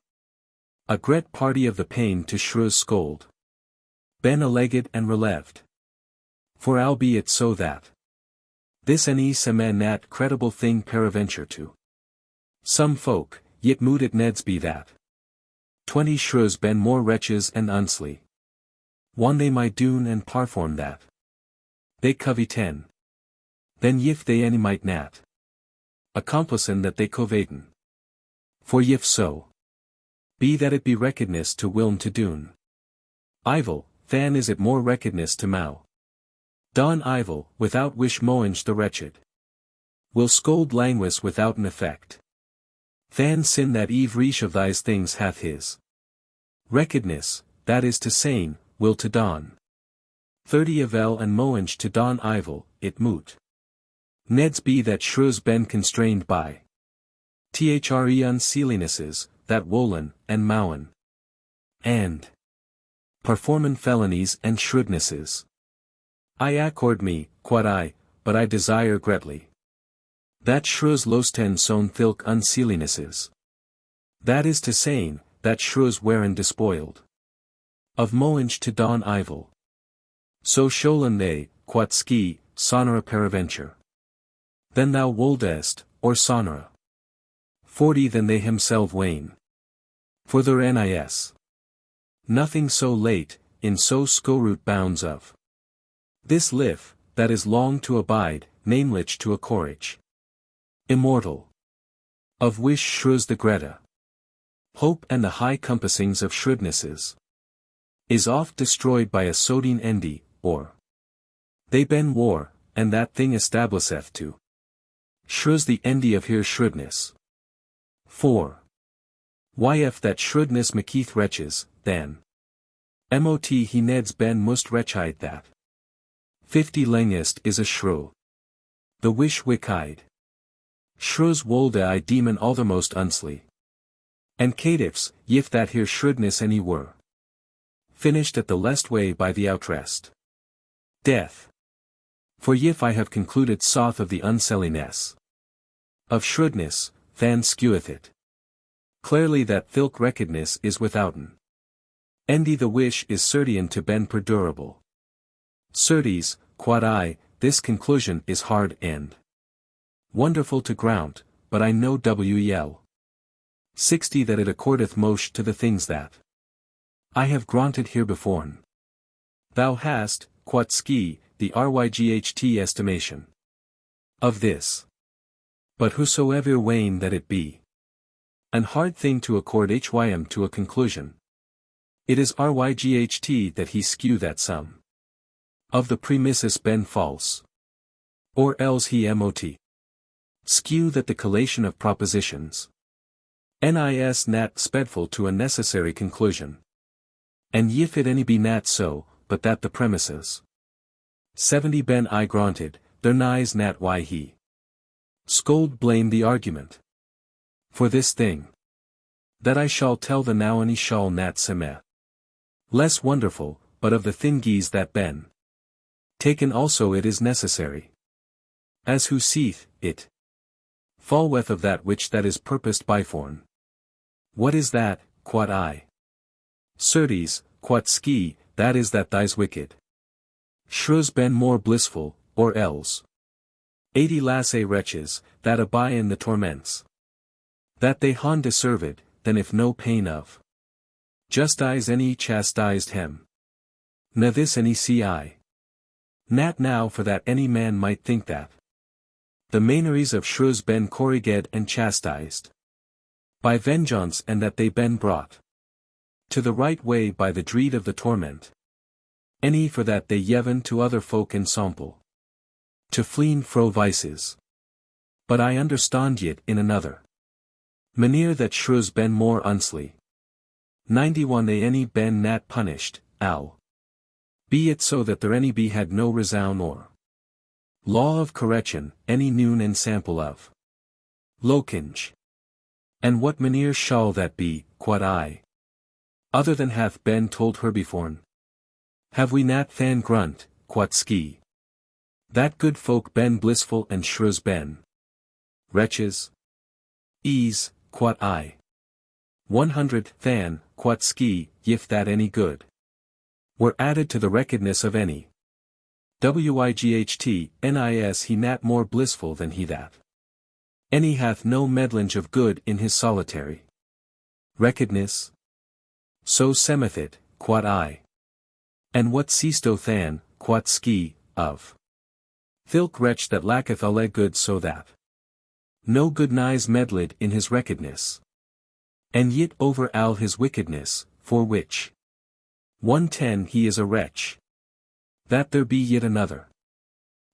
A great party of the pain to shrews scold ben alleged and releved. For albeit so that this any semen nat credible thing peradventure to some folk, yet mood it neds be that 20 shrews ben more wretches and unsly. One they might doon and perform that they covey 10. Then if they any might nat accomplisen that they coveten. For if so be that it be reckedness to wilm to doon evil, than is it more reckedness to mow Don Ivel, without wish moange the wretched. Will scold languis without an effect. Than sin that eve reach of these things hath his reckedness, that is to saying, will to Don. 30 Avel and moange to Don Ivel, it moot. Neds be that shrews ben constrained by thre unseelinesses, that wollen, and mowen. And performen felonies and shrewdnesses. I accord me, quod I, but I desire greatly. That shrews losten sown thilk unseelinesses. That is to saying, that shrews wherein despoiled. Of moange to Don Ivel. So sholen they, quod ski, sonora peradventure. Then thou woldest, or sonora. 40 than they himself wane. For their nis. Nothing so late, in so scorute bounds of. This life, that is long to abide, namelich to a courage. Immortal. Of wish shrews the Greta. Hope and the high compassings of shrewdnesses. Is oft destroyed by a sodine endy, or. They ben war, and that thing establisheth to. Shrews the endy of here shrewdness. 4. Yf that shrewdness maketh wretches, then. Mot he neds ben must wretchide that. 50 Lengest is a shrew. The wish wickide. Shrews wolde I demon aldermost unsly. And catifs, yif that here shrewdness any were. Finished at the lest way by the outrest. Death. For yif I have concluded soth of the unselliness. Of shrewdness, than skeweth it. Clearly that thilk reckedness is withouten. Endy the wish is certain to ben perdurable. Certes, quod I, this conclusion is hard and wonderful to ground, but I know wel. 60 that it accordeth most to the things that I have granted herebeforn. Thou hast, quod ski, the ryght estimation of this. But whosoever wane that it be an hard thing to accord hym to a conclusion. It is ryght that he skew that sum of the premises ben false. Or else he mot skew that the collation of propositions nis nat spedful to a necessary conclusion. And yif it any be nat so, but that the premises 70 ben I granted, there nis nat why he scold blame the argument. For this thing that I shall tell the now any shall nat seme. Less wonderful, but of the thingies that ben taken also it is necessary. As who seeth, it falleth of that which that is purposed byforn. What is that, quod I? Certes, quod ski, that is that thys wicked shrews ben more blissful, or else 80 lasse wretches, that abide in the torments. That they han deserved, than if no pain of justice any chastised him. Na this any ci. Nat now for that any man might think that the maneries of shrews ben corriged and chastised by vengeance and that they ben brought to the right way by the dread of the torment. Any for that they yeven to other folk ensample to fleen fro vices. But I understand yet in another manier that shrews ben more unsly. 91 they any ben nat punished, al. Be it so that there any be had no resound or law of correction, any noon and sample of lokinge. And what manier shall that be, quod I? Other than hath been told her beforn. Have we nat than grunt, quod ski? That good folk ben blissful and shrews ben wretches? Ease, quod I. 100 than, quod ski, yif that any good were added to the reckedness of any. Wight nis he nat more blissful than he that any hath no meddlinge of good in his solitary reckedness. So semeth it, quod I. And what seesto than, quod ski, of thilk wretch that lacketh alle good so that no good nis meddled in his reckedness. And yet over all his wickedness, for which 110 he is a wretch. That there be yet another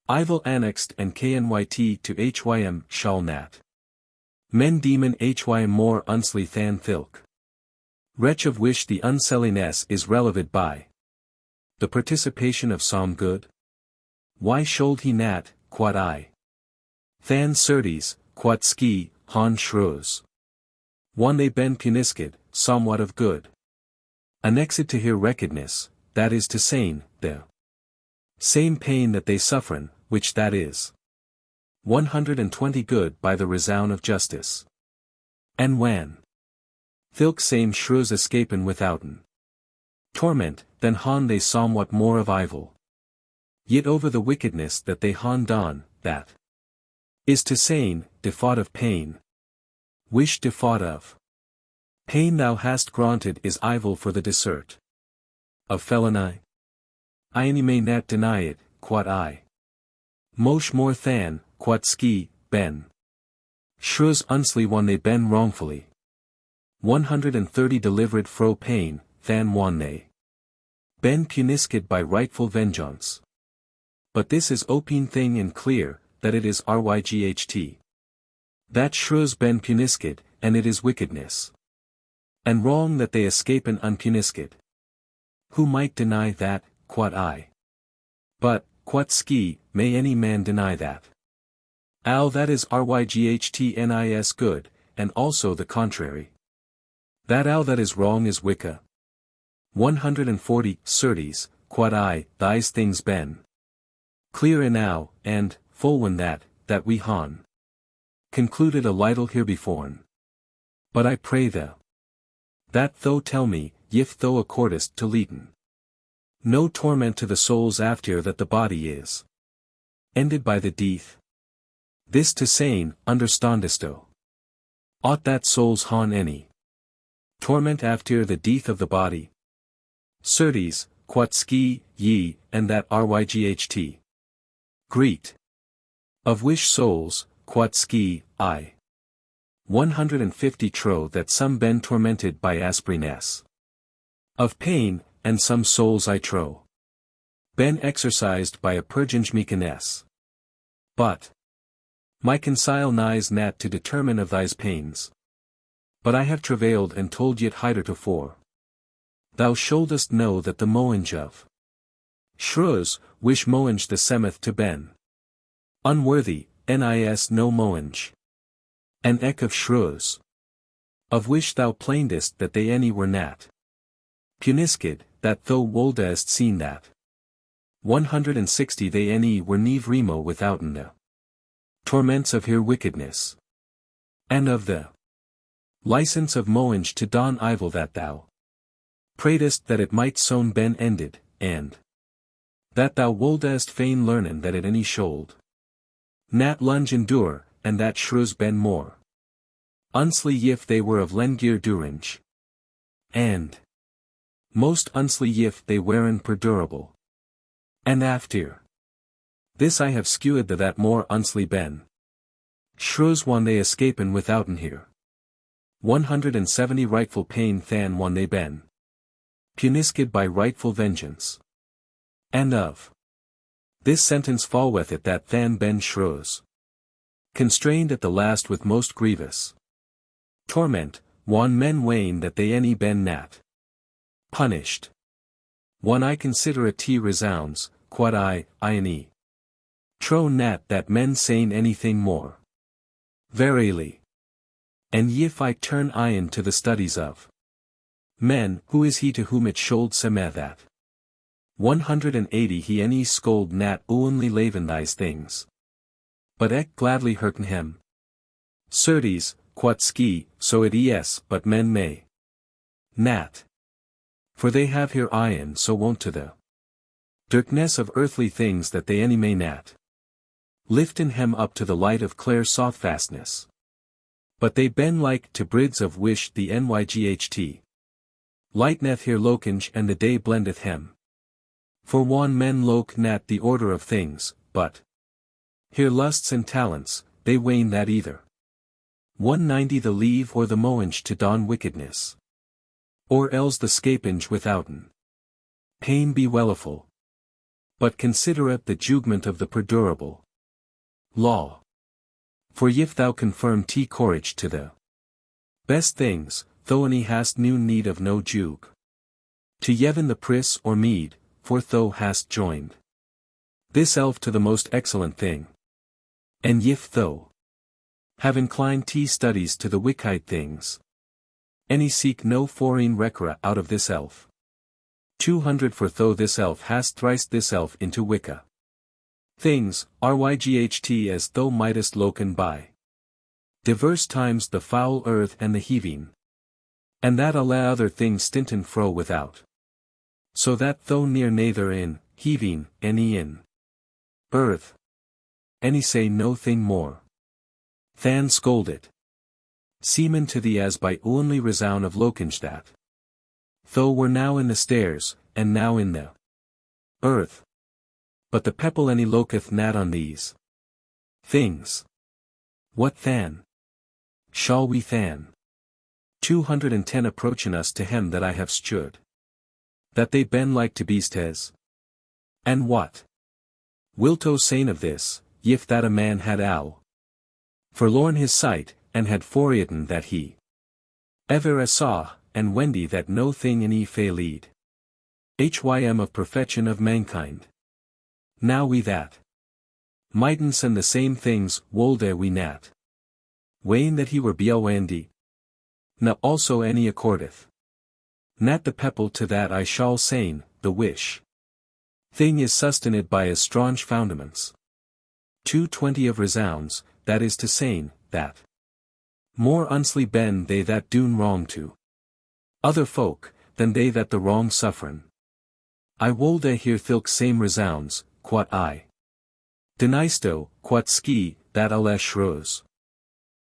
Ivel annexed and knyt to hym shall nat. Men demon hym more unsly than thilk. Wretch of which the unselliness is relevant by the participation of some good. Why should he nat, quod I? Than certes, quod ski, han shrews. One they ben puniscid, somewhat of good. Annexed to here reckedness, that is to saying, the same pain that they sufferen, which that is 120 good by the resound of justice. And when thilk same shrews escapen withouten torment, then han they somewhat more of evil. Yet over the wickedness that they han done, that is to saying, defaught of pain. Wish defaught of pain thou hast granted is evil for the desert of felony. Any may not deny it, quod I. Mosh more than, quod ski, ben. Shrews unsly one they ben wrongfully. 130 delivered fro pain, than one they ben puniscid by rightful vengeance. But this is open thing and clear, that it is ryght. That shrews ben puniscid, and it is wickedness. And wrong that they escapen unpuniscid. Who might deny that, quod I? But, quod ski, may any man deny that? Al that is ryghtnis good, and also the contrary. That al that is wrong is wicca. 140 certes, quod I, these things ben clear enow, and, full when that we han concluded a little herebeforn. But I pray thou that thou tell me, if thou accordest to leaden no torment to the souls after that the body is ended by the death. This to saying, understandest thou? Ought that souls han any torment after the death of the body? Certes, quod ski, ye, and that ryght. Greet. Of which souls, quod ski, I. 150 trow that some ben tormented by asperiness of pain, and some souls I trow ben exercised by a purgingmeekness. But my consile nighs nat to determine of thys pains. But I have travailed and told yet hithertofore. Thou shouldest know that the moange of shrews, wish moange the semeth to ben unworthy, nis no moange. An ek of shrews, of which thou plainedest that they any were nat puniscid, that thou woldest seen that 160 they any were neve remo withouten the torments of here wickedness, and of the license of moange to don evil that thou pradest that it might soon ben ended, and that thou woldest fain learnen that it any should nat lunge endure, and that shrews ben more unsly if they were of lengir durange, and most unsly if they weren perdurable. And after this I have skewed that more unsly ben shrews one they escapen withouten here 170 rightful pain than one they ben puniscid by rightful vengeance. And of this sentence falleth it that than ben shrews constrained at the last with most grievous torment, one men wane that they any ben nat punished. One I consider a t resounds, quod I any tro nat that men sayn anything more. Verily. And if I turn ion to the studies of men, who is he to whom it should seme that 180 he any scold nat only laven these things. But ek gladly herken him. Certes, quod ski, so it is, but men may nat. For they have here ion so wont to the darkness of earthly things that they any may nat liften hem up to the light of clear softfastness. But they ben like to brids of wish the nyght lightneth here locange and the day blendeth hem. For one men loke nat the order of things, but here lusts and talents, they wane that either 190 the leave or the moange to don wickedness. Or else the scapinge withouten pain be welliful. But considereth the judgment of the perdurable law. For if thou confirm courage to the best things, thou any hast new need of no jug. To yevon the pris or mead, for thou hast joined this elf to the most excellent thing. And if thou have inclined studies to the wicked things, any seek no foreign recre out of this elf. 200 For thou this elf hast thrice this elf into wicca things, ryght as thou mightest loken by diverse times the foul earth and the heaving, and that alla other things stinten fro without. So that thou near neither in, heaving, any in earth, any say no thing more than scold it. Seaman to thee as by only resound of Lokinj that though were now in the stairs, and now in the earth. But the pepple any loketh nat on these things. What than shall we than? 210 Approaching us to him that I have stood, that they ben like to beastes. And what wilt o sayn of this, if that a man had forlorn his sight, and had forgotten that he ever saw, and wendy that no thing in fay lead. Hym of perfection of mankind. Now we that might'n send the same things, wolde we nat. Wayne that he were bwandy. Na also any accordeth. Nat the pepple to that I shall sayn, the wish thing is sustained by as straunch foundaments. 220 Of resounds, that is to sayn, that more unsly ben they that doen wrong to other folk, than they that the wrong sufferen. I wolde hear thilk same resounds, quat I denisto, quat ski, that alla shrus.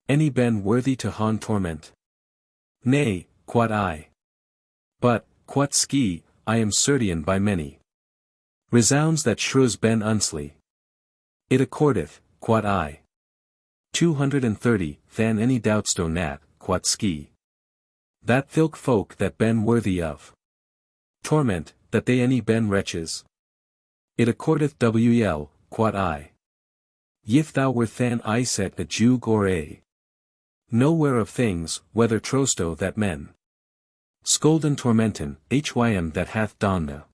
Any ben worthy to hon torment? Nay, quat I. But, quat ski, I am certain by many resounds that shrus ben unsly. It accordeth, quat I. 230 Than any doubtsto nat, quat ski. That thilk folk that ben worthy of torment, that they any ben wretches. It accordeth wel, quat I. If thou were than I set a jug or nowhere of things, whether trosto that men scolden tormenten, hym that hath done the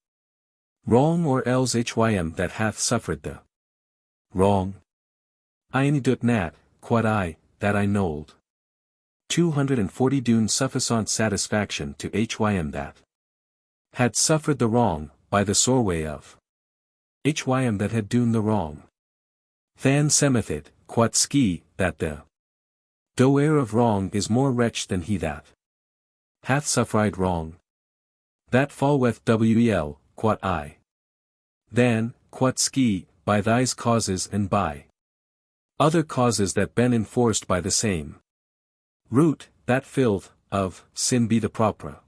wrong or else hym that hath suffered the wrong. I any dut nat, quat I, that I nold. 240 Dune sufficient satisfaction to hym that had suffered the wrong, by the sore way of hym that had done the wrong. Than semethid, quat ski, that the doer of wrong is more wretch than he that hath suffered wrong. That falleth wel, quat I. Then, quat ski, by thise causes and by other causes that ben enforced by the same root, that filth, of, sin be the propra.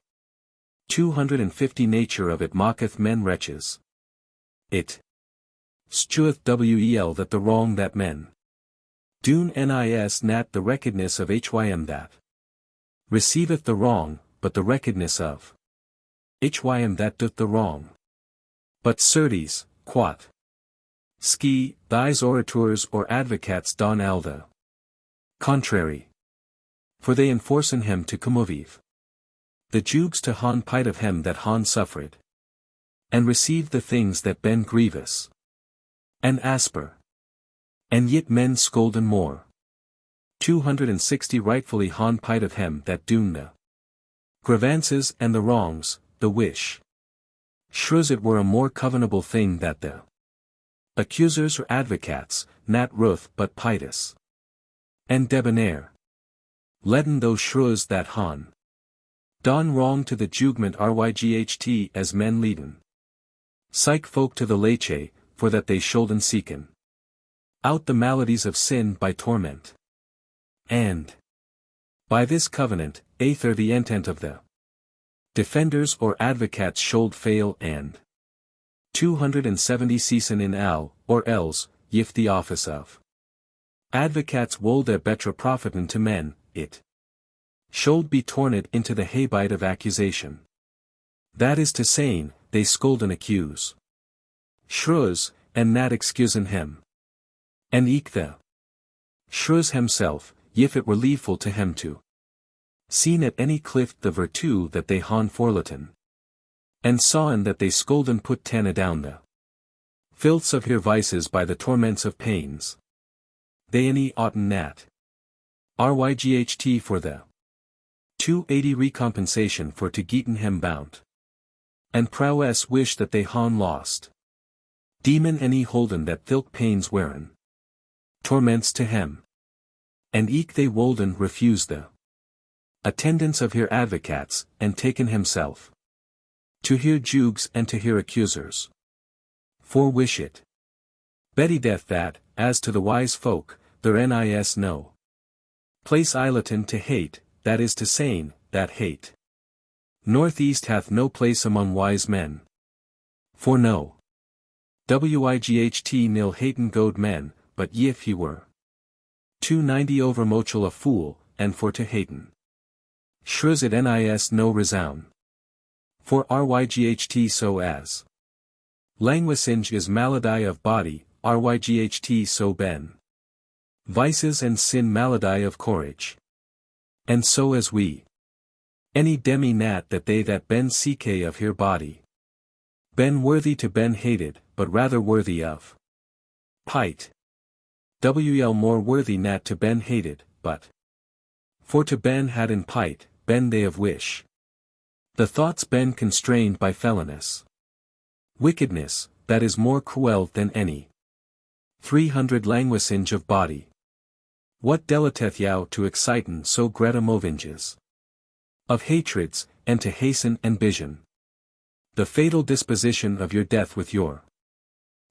250 Nature of it mocketh men wretches. It stueth wel that the wrong that men dune nis nat the reckedness of hym that receiveth the wrong, but the reckedness of hym that doth the wrong. But certes, quat ski, thise orators or advocates don al the contrary. For they enforcen him to commovive the jugs to hon pite of him that hon suffered, and receive the things that ben grievous and asper. And yet men scolden more. 260 Rightfully hon pite of him that doon the grievances and the wrongs, the wish shrus it were a more covenable thing that the accusers or advocates, nat ruth but pitus and debonair leaden those shrus that hon don wrong to the jugment ryght as men leaden psych folk to the leche, for that they shoulden seeken out the maladies of sin by torment. And by this covenant, aether the intent of the defenders or advocates should fail and 270 Season in al, or else, if the office of advocates wolde betra profiten to men, it should be torned into the habite of accusation. That is to saying, they scold and accuse Shrews, and nat excusen him. And eke the shrews himself, if it were leaveful to him to seen at any cliff the virtue that they han forlaten. And sawen that they scolden put tana down the filths of her vices by the torments of pains. They any oughten nat. Ryght for the 280 recompensation for to geeten him bound. And prowess wish that they han lost. Demon any holden that thilk pains wherein torments to him. And eke they wolden refuse the attendance of her advocates, and taken himself to hear jugs and to hear accusers. For wish it Betty death that, as to the wise folk, their nis no place islaton to hate, that is to saying, that hate northeast hath no place among wise men. For no wight nil haten goad men, but if he were 290 over mochel a fool, and for to haten shrews it nis no resound. For ryght so as languisinge is malady of body, ryght so ben vices and sin malady of courage. And so as we any demi nat that they that ben ck of her body ben worthy to ben hated, but rather worthy of pite. More worthy nat to ben hated, but for to ben had in pite, ben they of wish. The thoughts ben constrained by felonious wickedness, that is more cruel than any 300 languisinge of body. What delateth thou to exciten so greta movinges of hatreds, and to hasten ambition the fatal disposition of your death with your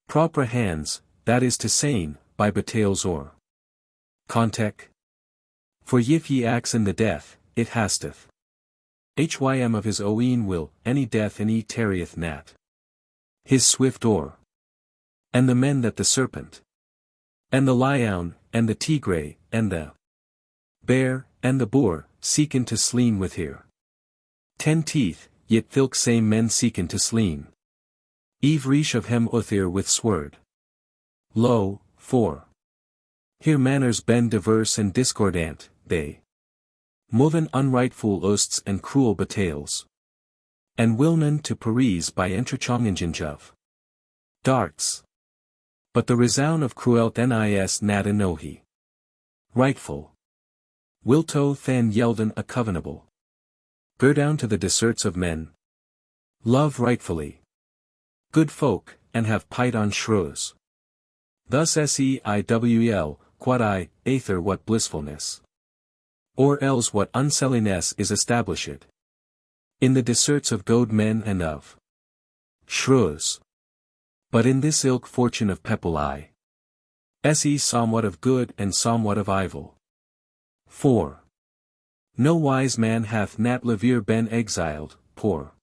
proper hands, that is to saying, by batails or contek? For if ye axe in the death, it hasteth hym of his own will, any death any tarrieth nat his swift or. And the men that the serpent, and the lion, and the tigre, and the bear, and the boar, seeken to sleen with here 10 teeth, yet thilk same men seeken to sleen eve reach of hem uthir with sword. Lo, for here manners ben diverse and discordant, they moven unrightful osts and cruel batails. And wilnen to Paris by interchongingen of darts. But the resound of cruelt nis nat enohi rightful. Wilto than yelden a covenable. Go down to the deserts of men. Love rightfully good folk, and have pite on shrews. Thus seiwl, quod I, aether what blissfulness. Or else what unselliness is established. In the deserts of goad men and of shrews. But in this ilk fortune of pepuli. Somewhat of good and somewhat of evil. 4. No wise man hath nat levere ben exiled, poor.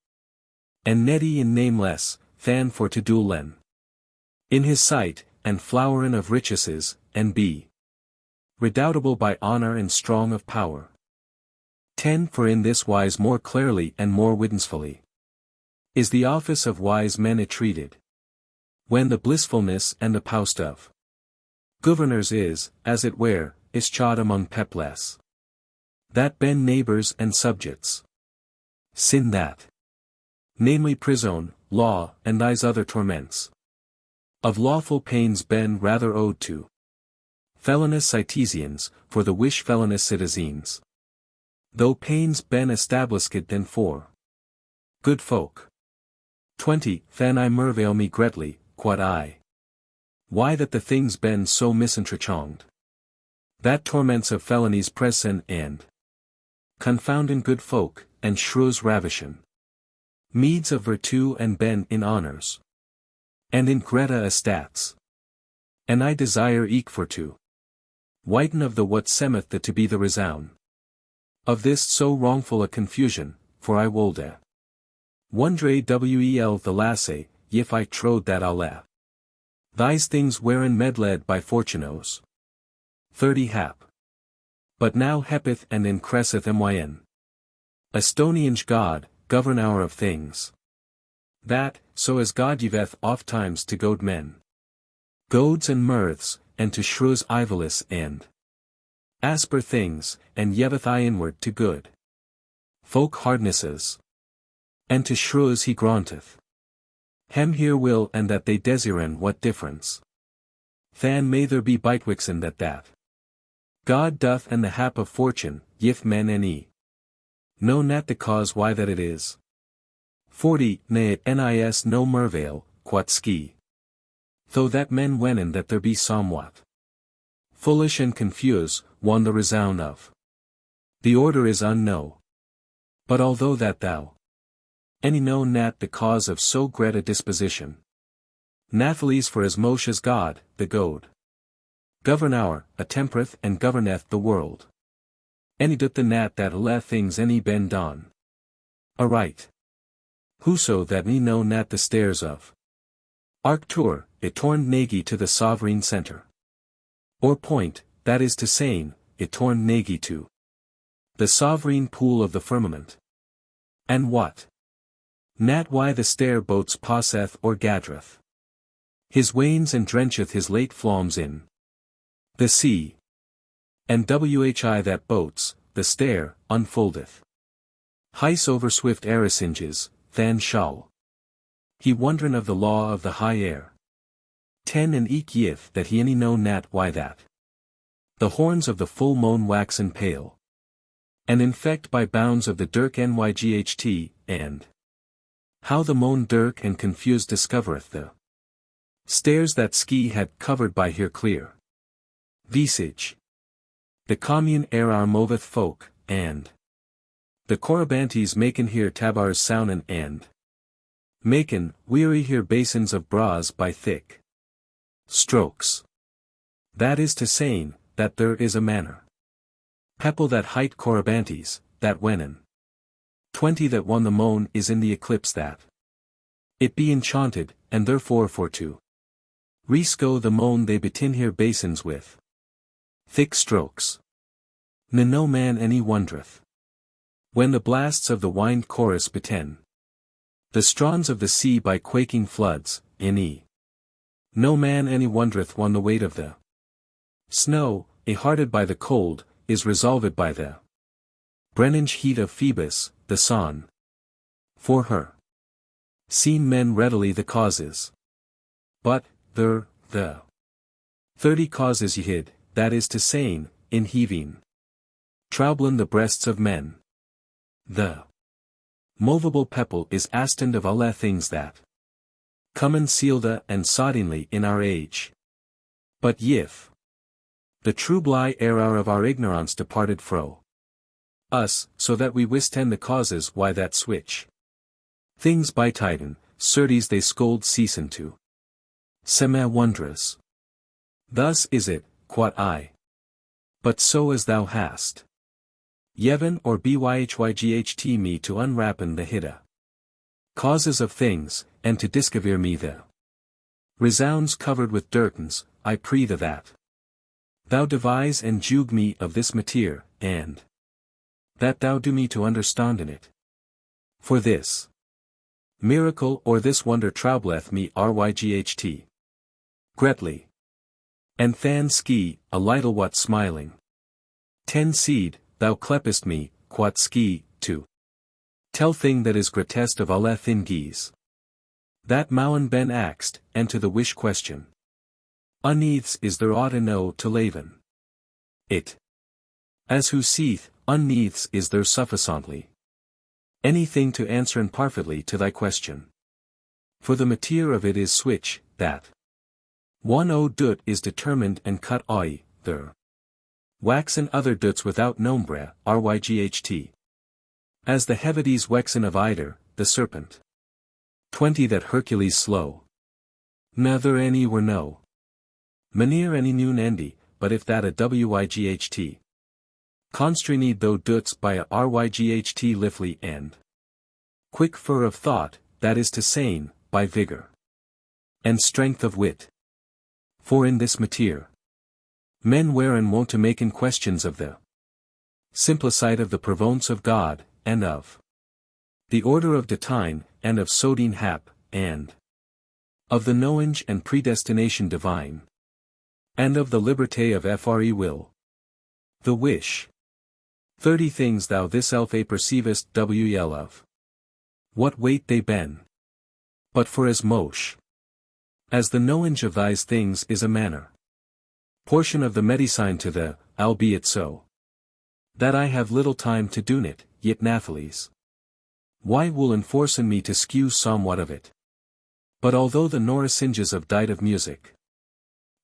And netty in nameless, than for to do len. In his sight, and flowerin of riches, and be redoubtable by honor and strong of power. 10. For in this wise more clearly and more wittensfully is the office of wise men treated. When the blissfulness and the poust of governors is, as it were, ischad among peples. That ben neighbors and subjects. Sin that. Namely prison, law, and these other torments. Of lawful pains ben rather owed to felonious citizens, for the wish felonious citizens. Though pains ben established than for good folk. 20. Than I merveil me greatly, quod I. Why that the things ben so misentrechonged. That torments of felonies presen and confounden good folk, and shrews ravishen. Meeds of virtue and ben in honors. And in greta estats. And I desire eke for to whiten of the what semeth the to be the resound. Of this so wrongful a confusion, for I wolde. Wondre wel the lasse, if I trode that I'll these things wherein medled by fortunos. 30 hap. But now hepeth and incresseth myn. Estoniange God, governor of things. That, so as God giveth oft times to goad men. Goads and mirths, and to shrews ivillous and asper things, and yeveth I inward to good folk hardnesses. And to shrews he graunteth. Hem here will and that they desiren what difference. Than may there be bitewixen that. God doth and the hap of fortune, yith men any. Know not the cause why that it is. 40 Ne it nis no merveil, quat ski. Though that men wennen that there be somewhat foolish and confuse, one the resound of. The order is unknown. But although that thou any know not the cause of so great a disposition. Nathalis for as mosh as God, the goad. Govern our, attempereth and governeth the world. Any doth the nat that alle things any bend on. Aright. Whoso that me know not the stairs of. Arctur, it torn nagi to the sovereign centre. Or point, that is to saying, it torn nagi to. The sovereign pool of the firmament. And what? Nat why the stair boats passeth or gadreth. His wains and drencheth his late floms in the sea. And whi that boats, the stair, unfoldeth. Heis over swift erisinges, than shall. He wondren of the law of the high air. 10 and eke yith that he any know nat why that. The horns of the full moon waxen pale. And infect by bounds of the dirk nyght, and how the moan dirk and confused discovereth the stairs that ski had covered by here clear visage. The commune air moveth folk, and the corybantes maken here tabars sounen and maken, weary here basins of bras by thick strokes. That is to saying, that there is a manner. Pepple that height corybantes, that wennen 20 that won the moan is in the eclipse that it be enchanted, and therefore for to resco the moan they betin here basins with thick strokes. No man any wondreth. When the blasts of the wind chorus beten the strawns of the sea by quaking floods, no man any wondreth won the weight of the snow, hearted by the cold, is resolved by the brennange heat of Phoebus, the sun. For her seen men readily the causes. But, the 30 causes ye hid, that is to saying, in heaving troublen the breasts of men. The movable pepple is astand of alle things that common sealda and soddingly in our age. But yif the true bly error of our ignorance departed fro us, so that we wisten the causes why that switch things bytiden, certes they scold ceasen to seme wondrous. Thus is it, quat I. But so as thou hast Yevon or byhyght me to unwrappen the hidda causes of things, and to discover me the resounds covered with dirtens, I pray thee that thou devise and juge me of this mateer, and that thou do me to understand in it. For this miracle or this wonder troubleth me ryght. Gretly. And than ski, a little what smiling. 10 seed, thou clepest me, quat ski, to tell thing that is grotesque of alle thingies. That mowen ben axt, and to the wish question. Uneaths is there aught know to laven. It. As who seeth, uneaths is there sufficiently. Anything to answer imparfitly to thy question. For the mateer of it is switch, that one o dut is determined and cut oi, there. Wax and other duts without nombre, ryght. As the Hevides wexen of Ider, the serpent. 20 that Hercules slow. Nether any were no. Manir any noon endi, but if that a wyght. Constreed though duts by a ryght lifly and quick fur of thought, that is to saying, by vigor and strength of wit. For in this mateer men wherein wont to maken questions of the simplicite of the province of God, and of the order of Datine, and of sodine hap, and of the knowledge and predestination divine, and of the liberté of free will. The wish. 30 things thou this elf a perceivest wel of. What weight they ben. But for as mosh. As the knowledge of these things is a manner. Portion of the medicine to the, albeit so. That I have little time to do'n it, yet natheless. Why will enforcen me to skew somewhat of it? But although the nourisinges of dight of music.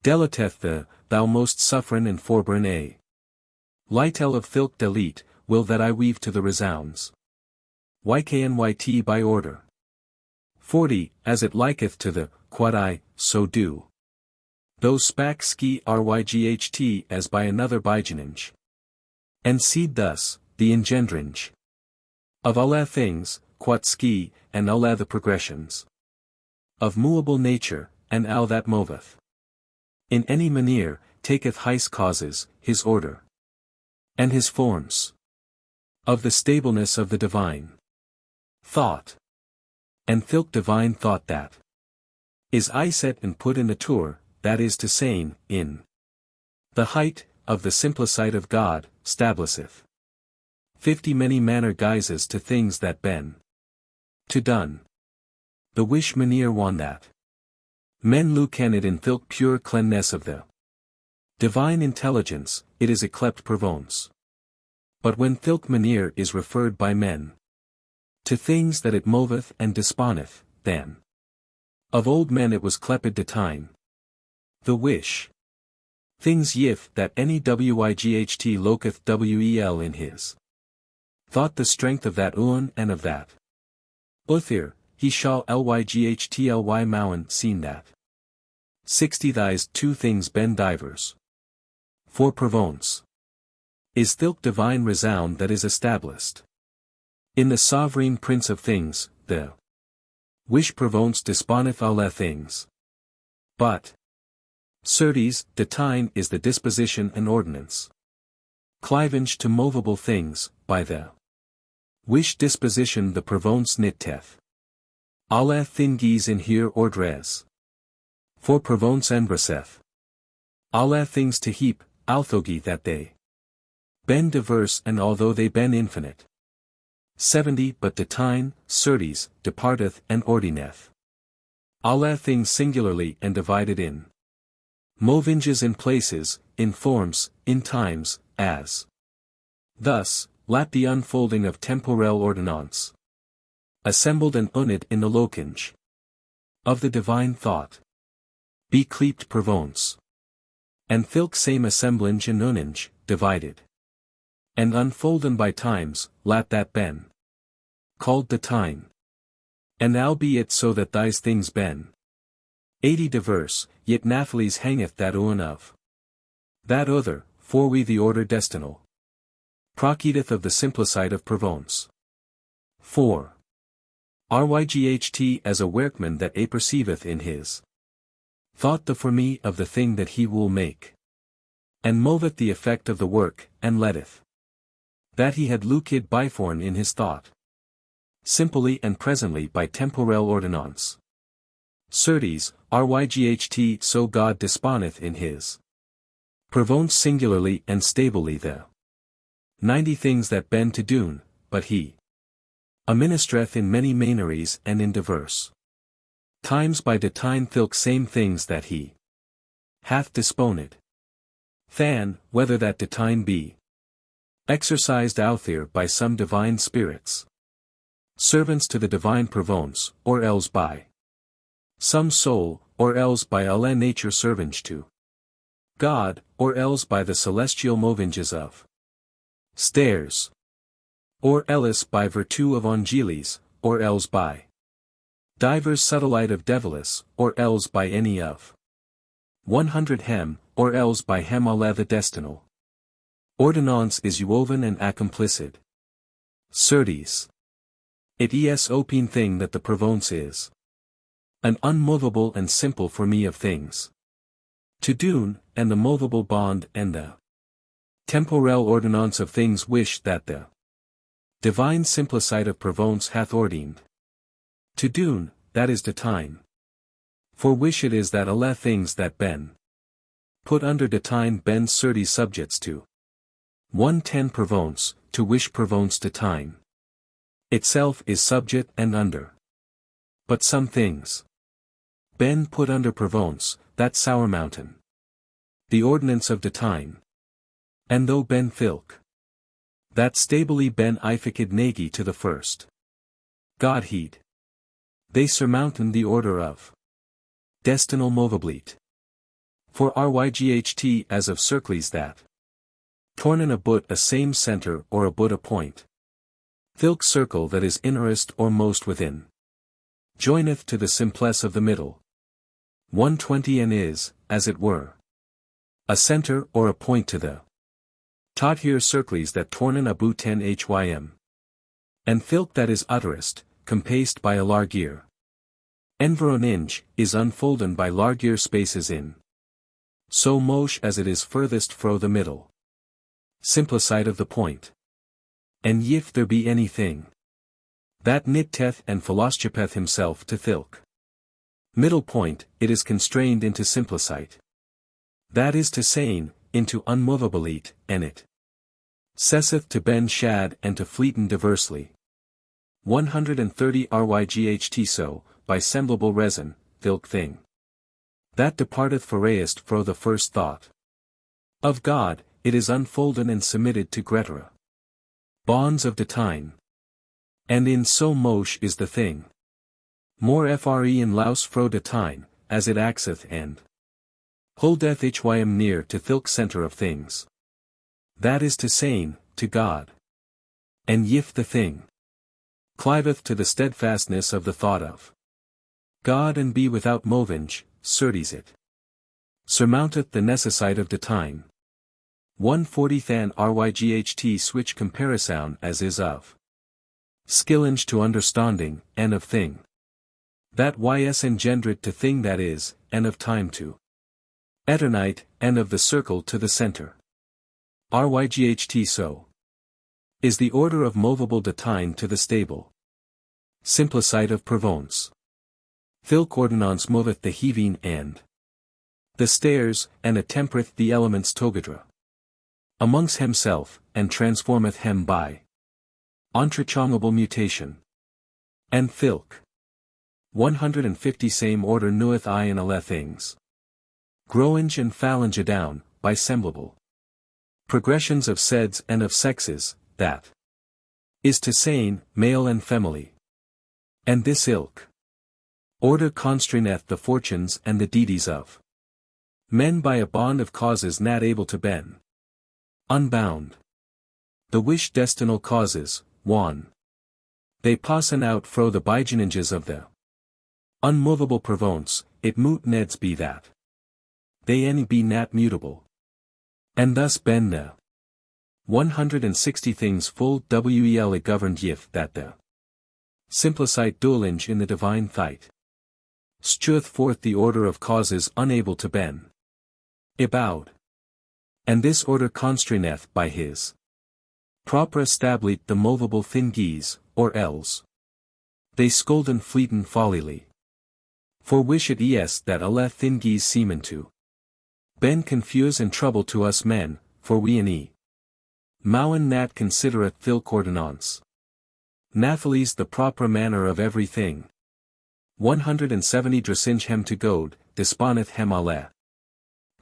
Delateth the, thou most sufferen and forbearn a. Lightel of thilk delete, will that I weave to the resounds. Yknyt by order. 40, as it liketh to the, quod I, so do. Those spak ski ryght as by another bygenage. And seed thus, the engendringe. Of alla things, quod ski, and alla the progressions. Of movable nature, and all that moveth. In any manier, taketh his causes, his order. And his forms. Of the stableness of the divine thought. And thilk divine thought that is I set and put in the tour, that is to say, in the height, of the simplicite of God, stablisheth 50 many manner guises to things that ben to done. The wish manier won that men look can it in thilk pure cleanness of the divine intelligence, it is yclept provence. But when thilk manier is referred by men to things that it moveth and disponeth, then of old men it was cleped de time. The wish. Things yif that any wight loketh wel in his thought the strength of that un and of that uthir, he shall lyghtly mowen seen that 60 thise two things ben divers. For provence is thilk divine resound that is established in the sovereign prince of things, the wish provence disponeth alla things. But certes, detine is the disposition and ordinance. Clivage to movable things, by the wish disposition the provence nitteth. Alla thinges in here ordres. For provence embraceth. Alla things to heap, althogi that they ben diverse and although they ben infinite. 70 But detine, certes, departeth and ordineth. Alla things singularly and divided in movinges in places, in forms, in times, as. Thus, lat the unfolding of temporel ordinance. Assembled and unid in the locinge of the divine thought. Be clept provence. And thilk same assemblage and uninge, divided. And unfolden by times, lat that ben. Called the time. And albeit so that these things ben 80 diverse, yet natheless hangeth that un of that other, for we the order destinal. Procedeth of the simplicite of provence. 4. Ryght as a workman that a perceiveth in his thought the for me of the thing that he will make. And moveth the effect of the work, and letteth that he had lucid byforn in his thought. Simply and presently by temporel ordinance. Certes, ryght so God disponeth in his provence singularly and stably the 90 things that ben to do'n, but he administreth in many maneries and in diverse times by detine thilk same things that he hath disponed. Than, whether that detine be exercised outhere by some divine spirits, servants to the divine provence, or else by some soul, or else by alla nature servants to God, or else by the celestial movinges of stairs, or else by virtue of angelis, or else by divers subtilite of devilis, or else by any of 100 hem, or else by hem alla the destinal ordinance is woven and accompliced. Certes, it is open thing that the provence is an unmovable and simple for me of things to do'n, and the movable bond and the temporel ordinance of things wish that the divine simplicite of provence hath ordained to do'n, that is de time. For wish it is that alle things that ben put under de time ben certes subjects to. 110 Provence, to wish Provence de time. Itself is subject and under. But some things ben put under Provence, that sour mountain. The ordinance of de time. And though ben filk. That stably ben ificid negi to the first. God heed. They surmountain the order of destinal movablete. For ryght as of circles that tornen abut a same center or abut a point. Thilk circle that is innerest or most within. Joineth to the simplesse of the middle. 120 and is, as it were, a center or a point to the tot here circles that tornen abut 10 hym. And filk that is utterest, compaced by a largir. Environinge, is unfolden by largir spaces in. So mosh as it is furthest fro the middle. Simplicite of the point. And if there be anything that nitteth and philosopheth himself to thilk middle point, it is constrained into simplicite. That is to saying, into unmovabilite, and it cesseth to ben shad and to fleeten diversely. 130 Ryght so, by semblable reason, thilk thing that departeth forayest fro the first thought of God, it is unfolden and submitted to gretera bonds of de time. And in so mosh is the thing more fre in laus fro de time, as it axeth and holdeth hym near to thilk center of things. That is to saying, to God. And if the thing cliveth to the steadfastness of the thought of God and be without movinge, certes it surmounteth the necessite of de time. 140 than ryght switch comparisoun as is of skillinge to understanding, and of thing that ys engendred to thing that is, and of time to eternite, and of the circle to the center. Ryght so is the order of movable de time to the stable. Simplicite of Provence. Thilk ordonnance moveth the heaving and the stairs, and attempereth the elements togadra amongst himself, and transformeth hem by untrachamable mutation. And thilk 150 same order knoweth I in alle things. Growinge and phalange down, by semblable progressions of seds and of sexes, that is to saying, male and femily. And this ilk order constraineth the fortunes and the deeds of men by a bond of causes not able to ben unbound. The wish destinal causes, 1. They passen out fro the bigeninges of the unmovable Provence, it moot neds be that they any be nat mutable. And thus ben the 160 things full wel governed if that the simplicite duelinge in the divine thite steweth forth the order of causes unable to ben ibowed. And this order constraineth by his proper establite the movable thingies, or else they scolden fleeten follyly. For wish it es that alle thingies seemen to ben confuse and trouble to us men, for we in mowen nat considereth thilk ordonnance. Nathalis the proper manner of every thing. 170 Drasinge hem to goad, disponeth hem alle.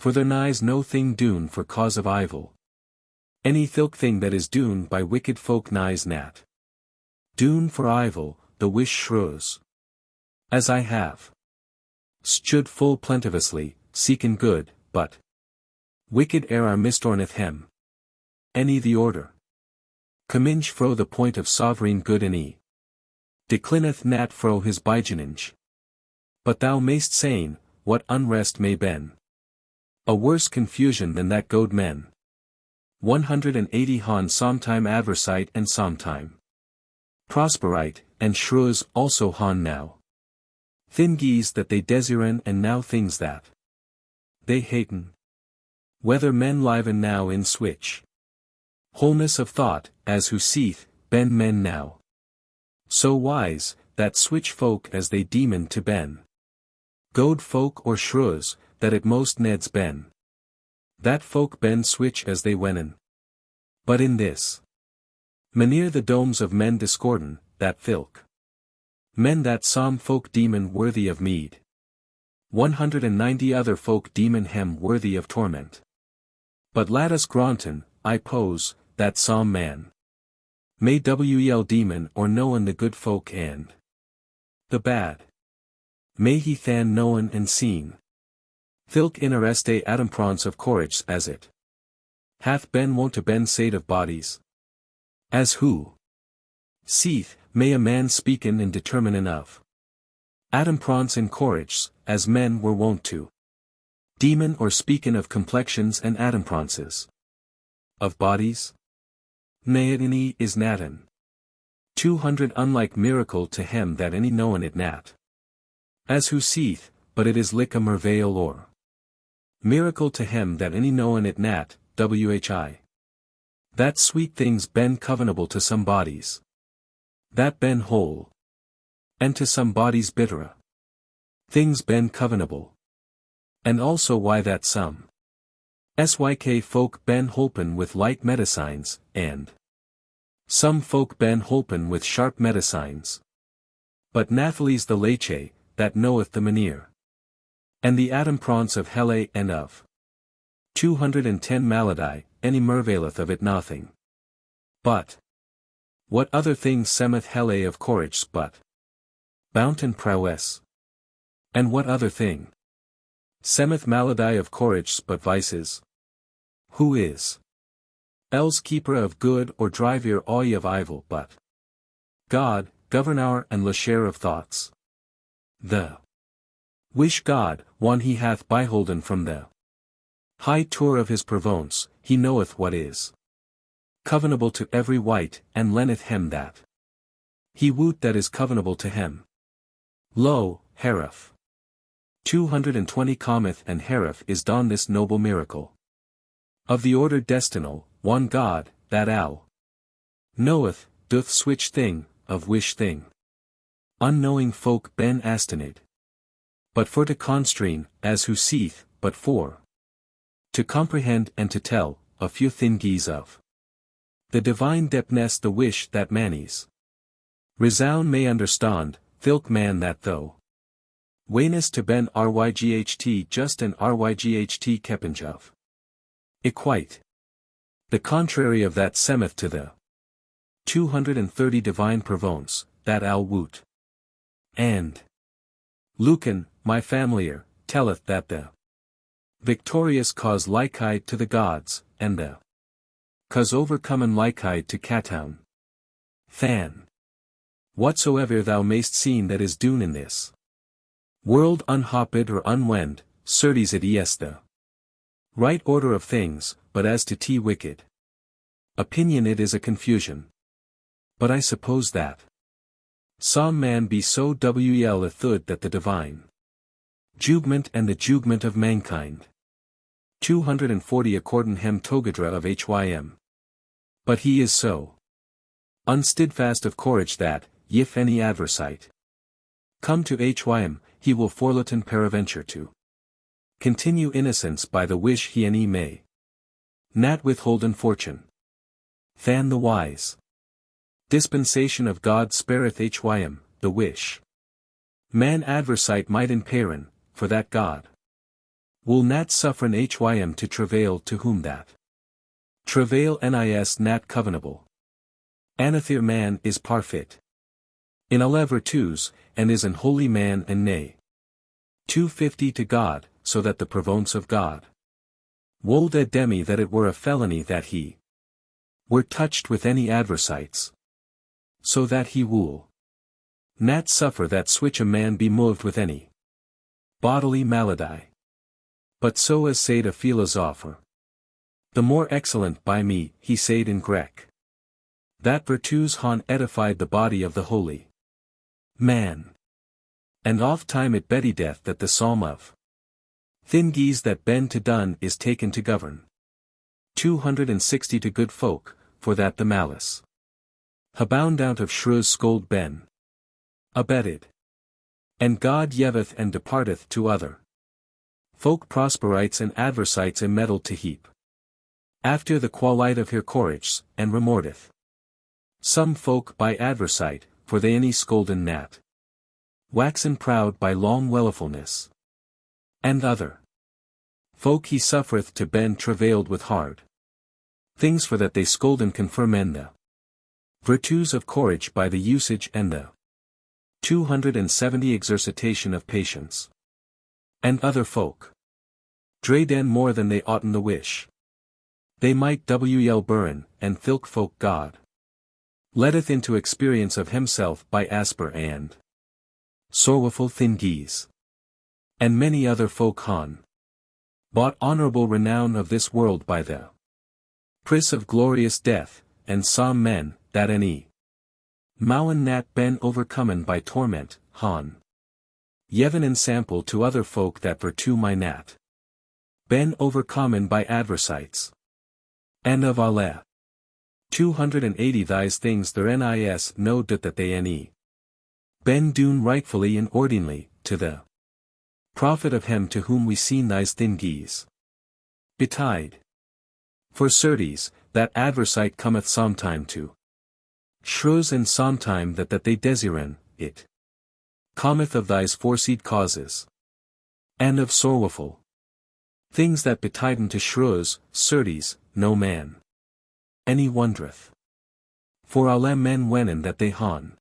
For there nies no thing doon for cause of evil. Any thilk thing that is doon by wicked folk nies nat doon for evil, the wish shrews. As I have stood full plentevously, seeking good, but wicked are mistorneth hem. Any the order comminge fro the point of sovereign good in declineth nat fro his bigeninge. But thou mayst saying, what unrest may ben a worse confusion than that goad men. 180 Han sometime adversite and sometime prosperite, and shrews also Han now thingies that they desiren and now things that they haten. Whether men liven now in switch wholeness of thought, as who seeth, ben men now so wise, that switch folk as they demon to ben. Goad folk or shrews, that at most neds ben. That folk ben switch as they wennen. But in this manere the domes of men discordant, that filk. Men that some folk demon worthy of mead. 190 other folk demon hem worthy of torment. But let us granten, I pose, that some man may wel demon or known the good folk and the bad. May he than known and seen. Thilk in arreste adamprance of courage as it hath been wont to ben sade of bodies. As who seeth, may a man speaken and determinen of adamprance in courage, as men were wont to demon or speaken of complexions and adamprances. Of bodies? Naetini is natin. 200 unlike miracle to him that any knowen it nat. As who seeth, but it is lick a merveil or miracle to him that any knowen it nat, whi. That sweet things ben covenable to some bodies. That ben whole. And to some bodies bittera. Things ben covenable. And also why that some syk folk ben holpen with light medicines, and some folk ben holpen with sharp medicines. But Nathalie's the leche, that knoweth the manere. And the adamprance of hele and of 210 maladi, any mervaileth of it nothing. But what other things semeth hele of courage but bount and prowess? And what other thing semeth maladi of courage but vices? Who is else keeper of good or driver oi of evil but God, governor and lasher of thoughts? The wish God, one he hath beholden from the high tour of his provence, he knoweth what is covenable to every wight, and lenneth him that he woot that is covenable to him. Lo, Harif. 220 cometh and Harif is done this noble miracle. Of the order destinal, one God, that al knoweth, doth switch thing, of wish thing. Unknowing folk ben astinid. But for to constrain, as who seeth, but for to comprehend and to tell, a few thingies of the divine depthness the wish that manis resound may understand, thilk man that though wayness to ben ryght just and ryght kepenj of equite. The contrary of that semeth to the 230 divine provence, that al woot. And Lucan, my familiar, telleth that the victorious cause likide to the gods, and the cause overcomen likide to Catown. Than whatsoever thou mayst seen that is doon in this world unhopped or unwend, certes it is the right order of things, but as to t wicked opinion it is a confusion. But I suppose that some man be so wel athud that the divine judgment and the judgment of mankind 240 according hem togadra of hym. But he is so unsteadfast of courage that, if any adversite come to hym, he will forluten peradventure to continue innocence by the wish he any may nat withholden fortune. Than the wise dispensation of God spareth hym, the wish man adversite might impairen, for that God will nat sufferen hym to travail to whom that travail nis nat covenable. Anathir man is parfit in alle virtues, and is an holy man and nay 250 to God, so that the provence of God wold a demi that it were a felony that he were touched with any adversites. So that he wool nat suffer that switch a man be moved with any bodily malady. But so as said a philosopher, the more excellent by me, he said in Grek, that virtues han edified the body of the holy man. And oft time it betideth that the psalm of thingies that ben to done is taken to govern 260 to good folk, for that the malice abound out of shrews scold ben. abetted. And God yeveth and departeth to other folk prosperites and adversites emmeddled to heap. After the qualite of her courage, and remordeth. Some folk by adversite, for they any scolden gnat. Waxen proud by long wellifulness. And other folk he suffereth to bend travailed with hard things for that they scold and confirm and the virtues of courage by the usage and the 270 exercitation of patience. And other folk drayden more than they ought'n the wish. They might wel burn, and thilk folk God letteth into experience of himself by asper and sorrowful thingies. And many other folk han bought honorable renown of this world by the price of glorious death, and some men, that any mowen nat ben overcomen by torment, han yeven ensample to other folk that virtue my nat ben overcomen by adversites. And of alle 280 these things there nis know that they any ben doen rightfully and ordinally, to the profit of him to whom we seen these thingies betide. For certes, that adversite cometh sometime to shrews and sometime that they desiren, it cometh of these foreseed causes. And of sorrowful things that betiden to shrews, certes, no man any wondereth. For alle men wenen that they han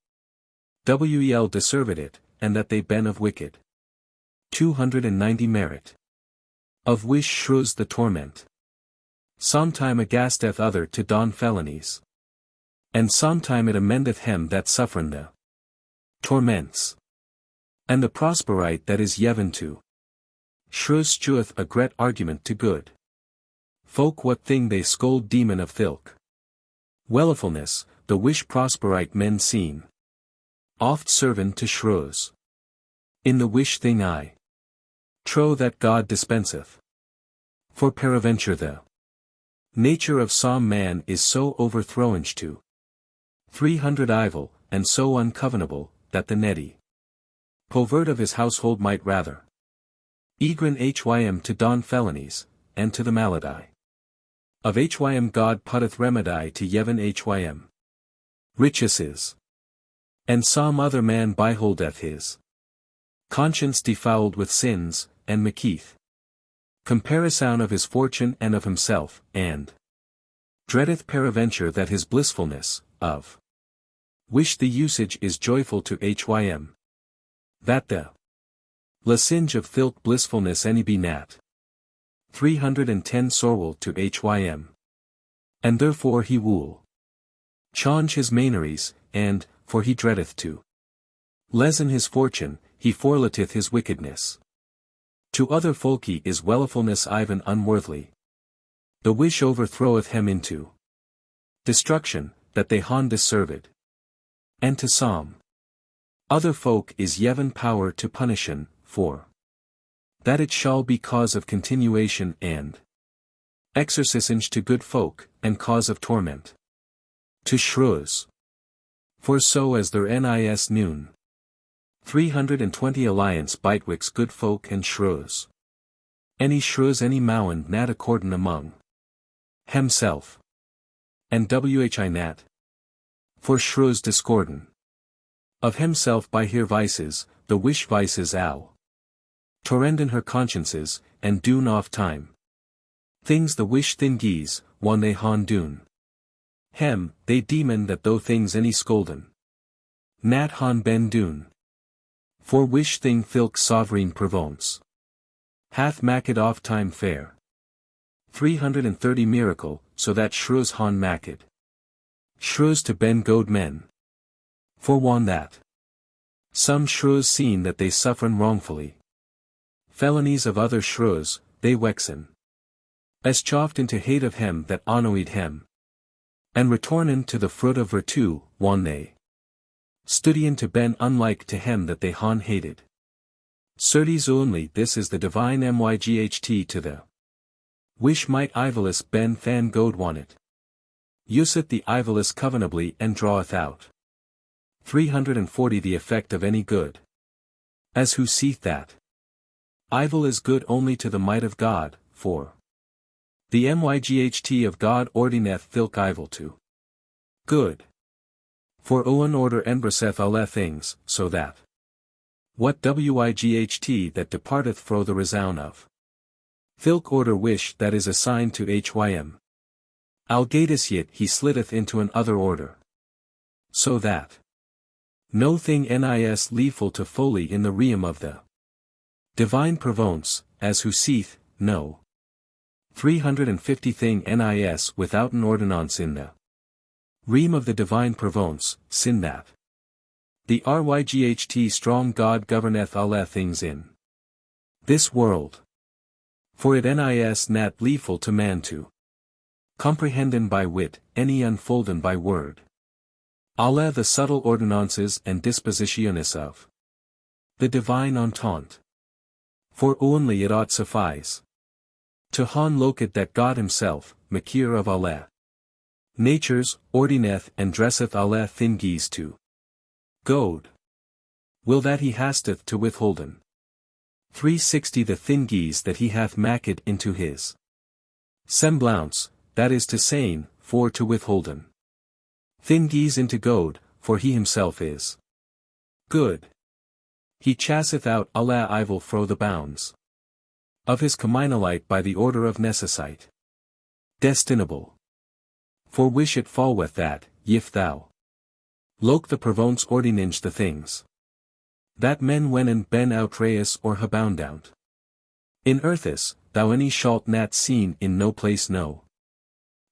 wel deserved it, and that they ben of wicked 290 merit. Of which shrews the torment. Sometime agasteth other to don felonies. And sometime it amendeth him that sufferen the torments. And the prosperite that is yeven to shrews steweth a great argument to good folk what thing they scold demon of thilk wellifulness, the wish prosperite men seen oft servant to shrews. In the wish thing I trow that God dispenseth. For peradventure the nature of some man is so overthrownge to 300 evil, and so uncovenable, that the netty povert of his household might rather egren hym to don felonies, and to the malady of hym God putteth remedy to yeven hym riches. And some other man beholdeth his conscience defouled with sins, and maketh comparison of his fortune and of himself, and dreadeth peradventure that his blissfulness, of which the usage is joyful to hym that the lasinge of thilk blissfulness any be nat 310 sorrel to hym. And therefore he wool change his maneries, and, for he dreadeth to lessen his fortune, he forleteth his wickedness. To other folky is wellifulness even unworthily. The wish overthroweth him into destruction, that they han deserved. And to some other folk is yeven power to punishen, for that it shall be cause of continuation and exercising to good folk, and cause of torment to shrews. For so as their nis noon 320 alliance bitewix good folk and shrews. Any shrews any mowen nat accordin among himself. And whi nat for shrews discordin of himself by her vices, the wish vices ow torrenden her consciences, and doen off time things the wish thingies, one they han doen hem, they demon that though things any scolden nat han ben doen. For wish thing thilk sovereign provence hath maked off time fair 330 miracle, so that shrews han maked shrews to ben good men. For one that some shrews seen that they sufferen wrongfully felonies of other shrews, they wexen as choft into hate of him that annoyed him. And retornen to the fruit of virtue, one they studian to ben unlike to him that they han hated. Certes only this is the divine myght to the wish might ivalus ben than god wanted. Useth the ivalus covenably and draweth out 340 The effect of any good. As who seeth that evil is good only to the might of God, for the myght of God ordineth thilk evil to good. For owen order embraceth alle things, so that what wight that departeth fro the resound of thilk order wish that is assigned to hym. Algatus yet he slitteth into an other order. So that no thing nis leaful to folly in the realm of the divine provence, as who seeth, no 350 thing nis without an ordinance in the realm of the divine provence, sin that the ryght strong God governeth alle things in this world. For it nis nat leaful to man to comprehenden by wit, any unfolden by word. Alle the subtle ordinances and dispositionis of the divine entente. For only it ought suffice to han locate that God himself, makir of alle natures, ordineth and dresseth alle thingies to good. Will that he hasteth to withholden 360 the thingies that he hath maked into his semblance, that is to saying, for to withholden thingies into good, for he himself is good. He chasseth out alle evil fro the bounds of his communalite by the order of necessite. Destinable. For wish it falleth that, if thou loke the provence ordinange the things that men wenen ben outraeus or haboundount. In earthis, thou any shalt nat seen in no place no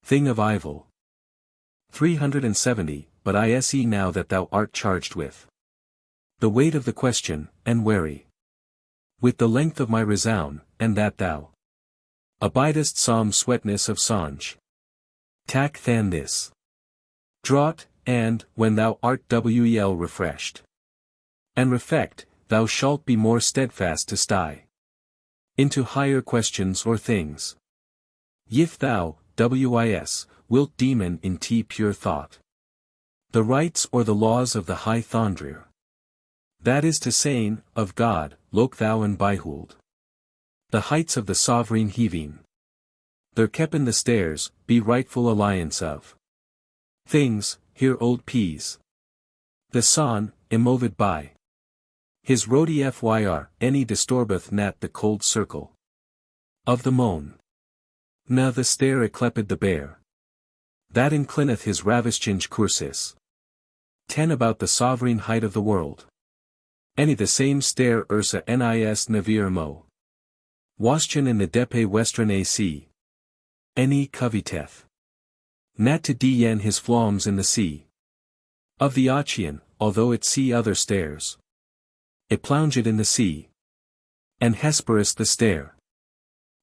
thing of evil. 370 But I se now that thou art charged with the weight of the question, and weary with the length of my resound, and that thou abidest some sweetness of songe. Tak than this draught, and, when thou art wel refreshed and refect, thou shalt be more steadfast to sty into higher questions or things. If thou, wilt demon in pure thought the rights or the laws of the high thondrir, that is to saying, of God, loke thou and behold the heights of the sovereign heaving. There kepen the stairs, be rightful alliance of things, here old peas. The son, immoved by his rody fyr, any disturbeth nat the cold circle of the moan. Na the stair eclepid the bear that inclineth his ravischinge cursus 10 about the sovereign height of the world. Any the same stair ursa nis navir mo waschin in the depe western ac. Any coviteth nat to dien his flams in the sea of the Ocean, although it see other stairs. It plunged in the sea. And Hesperus the stair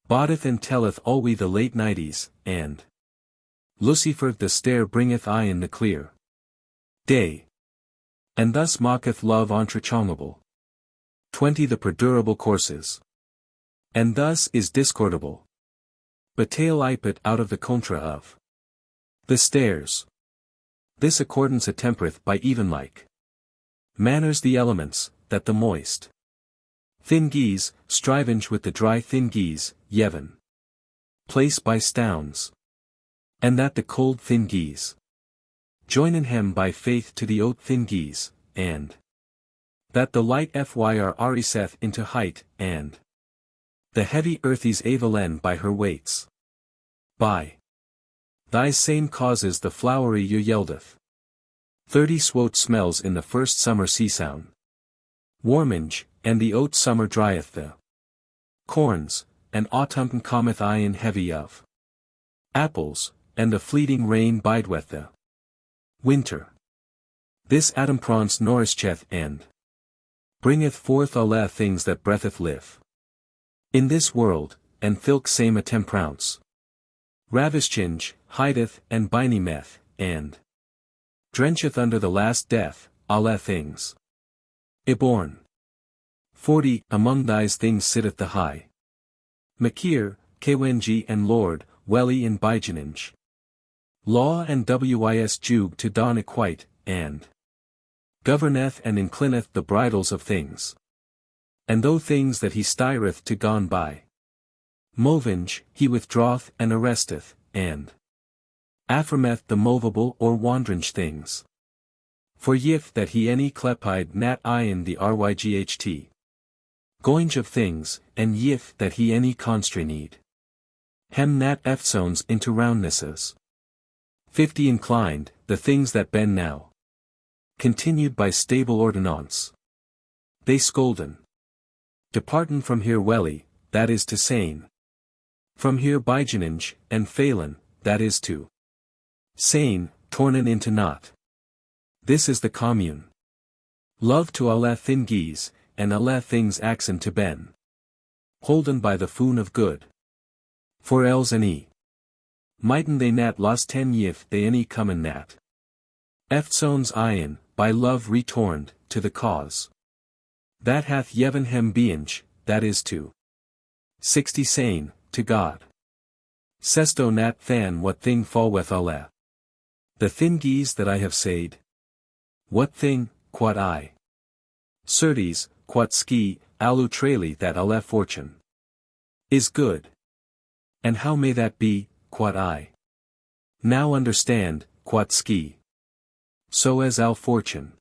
botteth and telleth alwe the late nighties, and Lucifer the stair bringeth I in the clear day. And thus mocketh love untrachangeable 20 the perdurable courses. And thus is discordable. Bataille ipet out of the contra of the stairs. This accordance attempereth by even like manners the elements, that the moist thingies, strivenge with the dry thingies, yevon place by stowns. And that the cold thingies join in hem by faith to the oat thingies, and that the light fyr ariseth into height, and the heavy earthies avalen by her weights. By thy same causes the flowery yew yeldeth 30 swoat smells in the first summer seasound. Warminge, and the oat summer drieth the corns, and autumn cometh I in heavy of apples, and the fleeting rain bideweth the winter. This adamprance nourisheth and bringeth forth alle things that breatheth live in this world, and thilk same attemprance ravischinge, hideth and binymeth, and drencheth under the last death, alle things. Iborn. 40 Among these things sitteth the high Makir, Kwenji and Lord, Welly in Bijaninge. Law and wis jug to don equite, and governeth and inclineth the bridles of things. And though things that he styreth to gone by, moving, he withdraweth and arresteth, and affirmeth the movable or wandrange things. For yif that he any clepide nat ion the ryght, goinge of things, and yif that he any constrained, hem nat eftsones into roundnesses. 50 inclined, the things that ben now, continued by stable ordinance. They scolden. Departen from here welly, that is to saying. From here bygenage, and phelan, that is to saying, tornen into naught. This is the commune. Love to alle thingies, and alle things axen to ben. Holden by the foon of good. For els any. Mighten they nat los 10 yif they any common nat. Eftsones ion, by love retorned, to the cause. That hath yeven hem beinge, that is to 60 saying, to God. Sesto nat than what thing fallweth alle. The thingies that I have said. What thing, quod I. Certes, quod ski, alutrali that alle fortune. Is good. And how may that be, quod I. Now understand, quod ski. So as al fortune.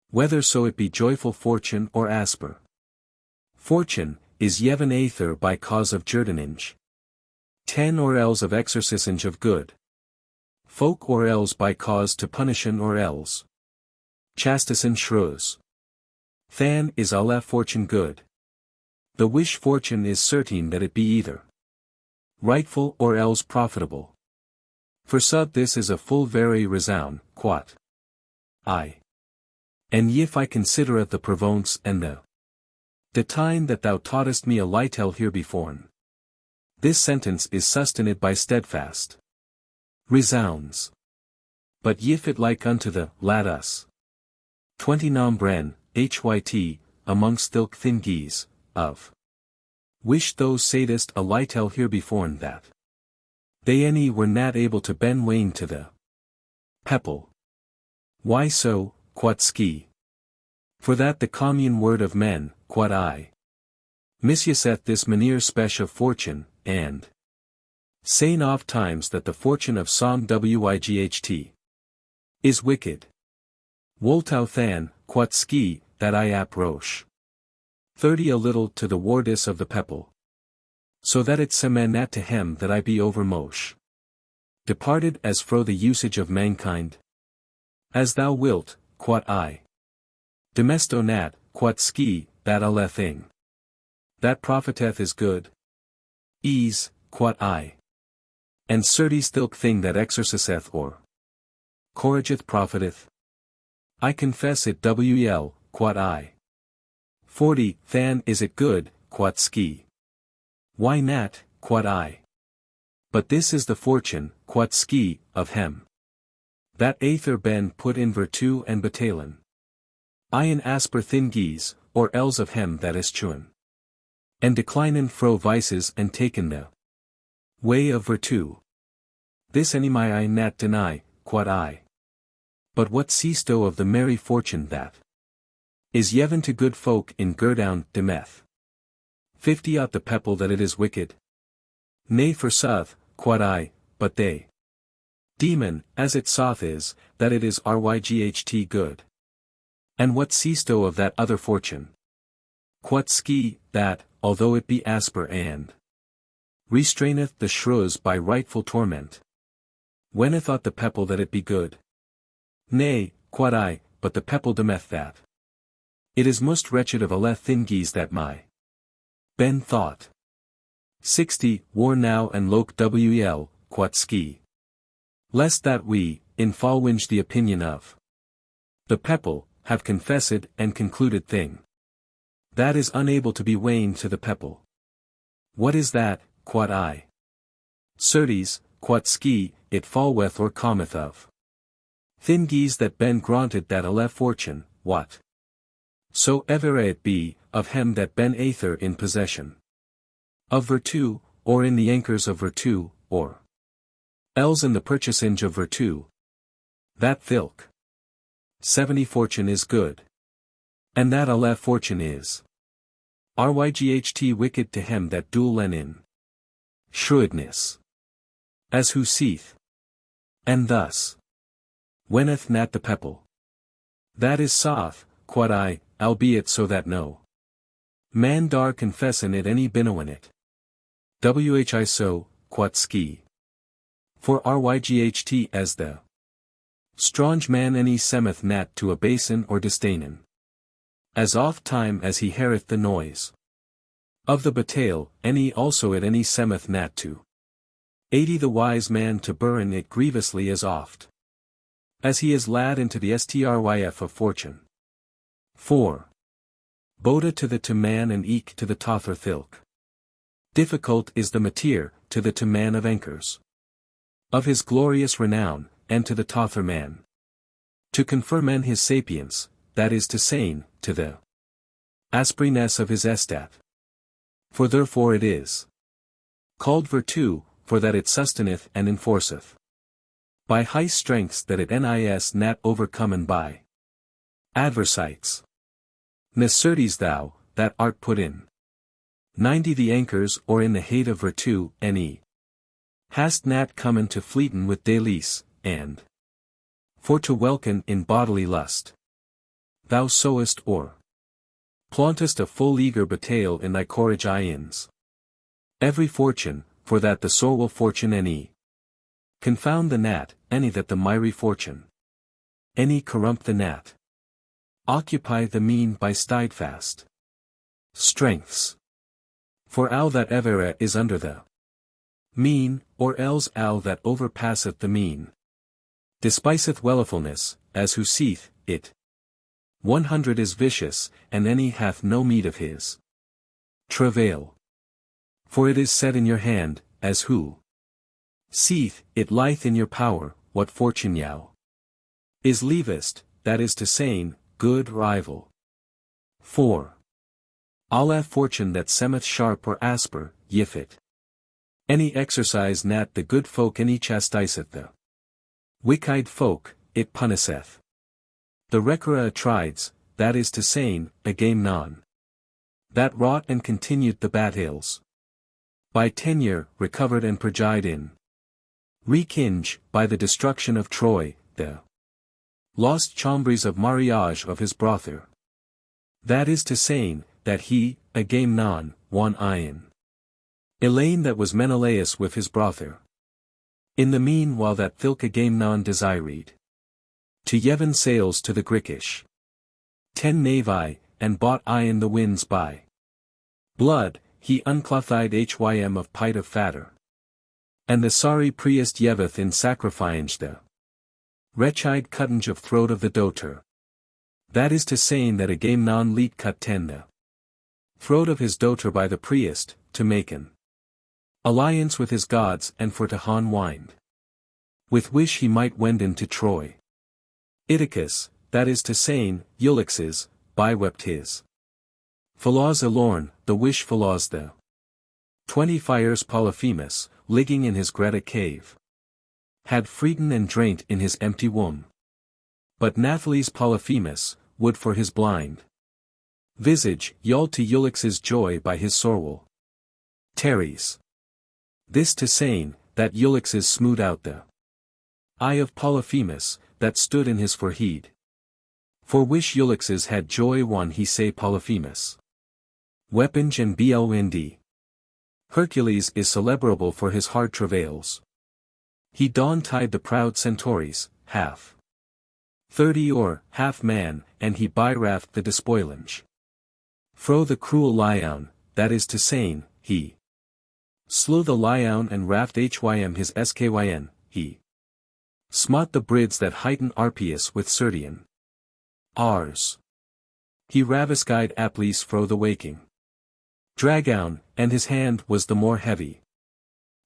Whether so it be joyful fortune or asper. Fortune, is yeven aether by cause of jurdanage. 10 or else of exercising of good. Folk or else by cause to punishin or else. Chastisin shrews. Than is alle fortune good. The wish fortune is certain that it be either rightful or else profitable. For sud this is a full very resound, quot. I. And yif I considereth the provence and the time that thou taughtest me a lytel herebeforn. This sentence is sustained by steadfast. Resounds. But yif it like unto the, lad us. 20 nombren, hyt, amongst thilk thingies, of. Wish those saidest a lytel herebeforn that. They any were not able to ben wane to the pepple. Why so, quod ski? For that the commune word of men, quod I. Misuseth this manier spech of fortune, and saying oft times that the fortune of som wight is wicked. Woltau than, quod ski, that I approach. 30 a little to the wardis of the pepple. So that it semen nat to him that I be overmosh. Departed as fro the usage of mankind. As thou wilt, quod I. Demesto nat, quod ski, that alle thing. That profiteth is good. Ease, quod I. And certes thilk thing that exerciseth or corrigeth profiteth. I confess it wel, quod I. 40 Than is it good, quod ski. Why nat, quod I. But this is the fortune, quod ski, of hem. That aether ben put in virtu and batalon. I in asper thingies, or else of hem that is chun. And declinen fro vices and taken the way of virtu. This animi I nat deny, quod I. But what seesto of the merry fortune that is yeven to good folk in Gerdown demeth. 50 out the pepple that it is wicked. Nay forsooth, quod I, but they demon, as it soth is, that it is ryght good. And what seesto of that other fortune? Quod ski, that, although it be asper and restraineth the shrews by rightful torment. When I thought the pepple that it be good. Nay, quod I, but the pepple demeth that. It is most wretched of alle thingies that my ben thought. 60 War now and loc wel, quod ski. Lest that we, in falwinge the opinion of the pepple, have confessed and concluded thing. That is unable to be weighing to the pepple. What is that, quod I? Certes, quod ski, it fallweth or cometh of thingies that ben granted that alle fortune, what? So ever it be, of him that ben aether in possession of virtu, or in the anchors of virtu, or else in the purchasing of virtu. That thilk 70 Fortune is good. And that Aleph fortune is. Ryght wicked to him that doel en in shrewdness. As who seeth. And thus. Wenneth nat the pepple. That is soth, quod I, albeit so that no man dar confessen it any binowin it. Whi so, quod ski. For Ryght as the strange man any semeth nat to a basin or disdainen. As oft time as he heareth the noise of the batale, any also at any semeth nat to 80 the wise man to burn it grievously as oft as he is lad into the stryf of fortune. 4. Boda to man and eke to the tother thilk. Difficult is the matir, to man of anchors. Of his glorious renown, and to the tother man. To confer men his sapience, that is to saying, to the aspriness of his estat. For therefore it is called virtue, for that it sustaineth and enforceth. By high strengths that it nis nat overcomen by adversites. Necertes thou, that art put in 90 the anchors or in the hate of virtue, ne. Hast nat comen to fleeten with delice, and for to welcome in bodily lust. Thou sowest or plantest a full eager batale in thy courage ins. Every fortune, for that the soul will fortune ne. Confound the gnat, any that the miry fortune. Any corrumpt the gnat. Occupy the mean by steadfast strengths. For al that evera is under the mean, or else al that overpasseth the mean. Despiseth wellifulness, as who seeth it. 100 is vicious, and any hath no meed of his travail. For it is set in your hand, as who seeth it lieth in your power, what fortune yao is leavest, that is to saying, good rival. 4. Aleph fortune that semeth sharp or asper, yifit. Any exercise nat the good folk any chastiseth the wicked folk, it punisheth. The recura atrides, that is to saying, non. That wrought and continued the battales. By tenure, recovered and prejide in. Rekinge, by the destruction of Troy, the lost chambres of mariage of his brother. That is to saying, that he, non, won ion. Elaine that was Menelaus with his brother. In the meanwhile that thilk non desired. To Yevon sails to the Grickish 10 navi, and bought ion the winds by blood, he unclothed hym of pite of fatter. And the sorry priest Yeveth in sacrifice the wretched cutting of throat of the doter. That is to saying that non leet cut the throat of his doter by the priest, to make an alliance with his gods and for to han wind. With which he might wend into Troy. Iticus, that is to saying, Ulixes, bywept his Phalaus alorn, the wish Phalaus the 20 fires Polyphemus, ligging in his Greta cave. Had freeden and drained in his empty womb. But Nathalie's Polyphemus, would for his blind visage, yald to Ulix's joy by his sorwell. Teres. This to saying, that Ulix's smoothed out the eye of Polyphemus, that stood in his forehead. For which Ulix's had joy one he say Polyphemus. Weapons and blnd. Hercules is celebrable for his hard travails. He dawn tied the proud centaurs, half 30 or half man, and he byraft the despoilange. Fro the cruel lion, that is to saying, he slew the lion and raft hym his skyn, he smote the brids that heighten Arpius with Cerdian. Rs. He raviscide Aplis fro the waking dragown, and his hand was the more heavy.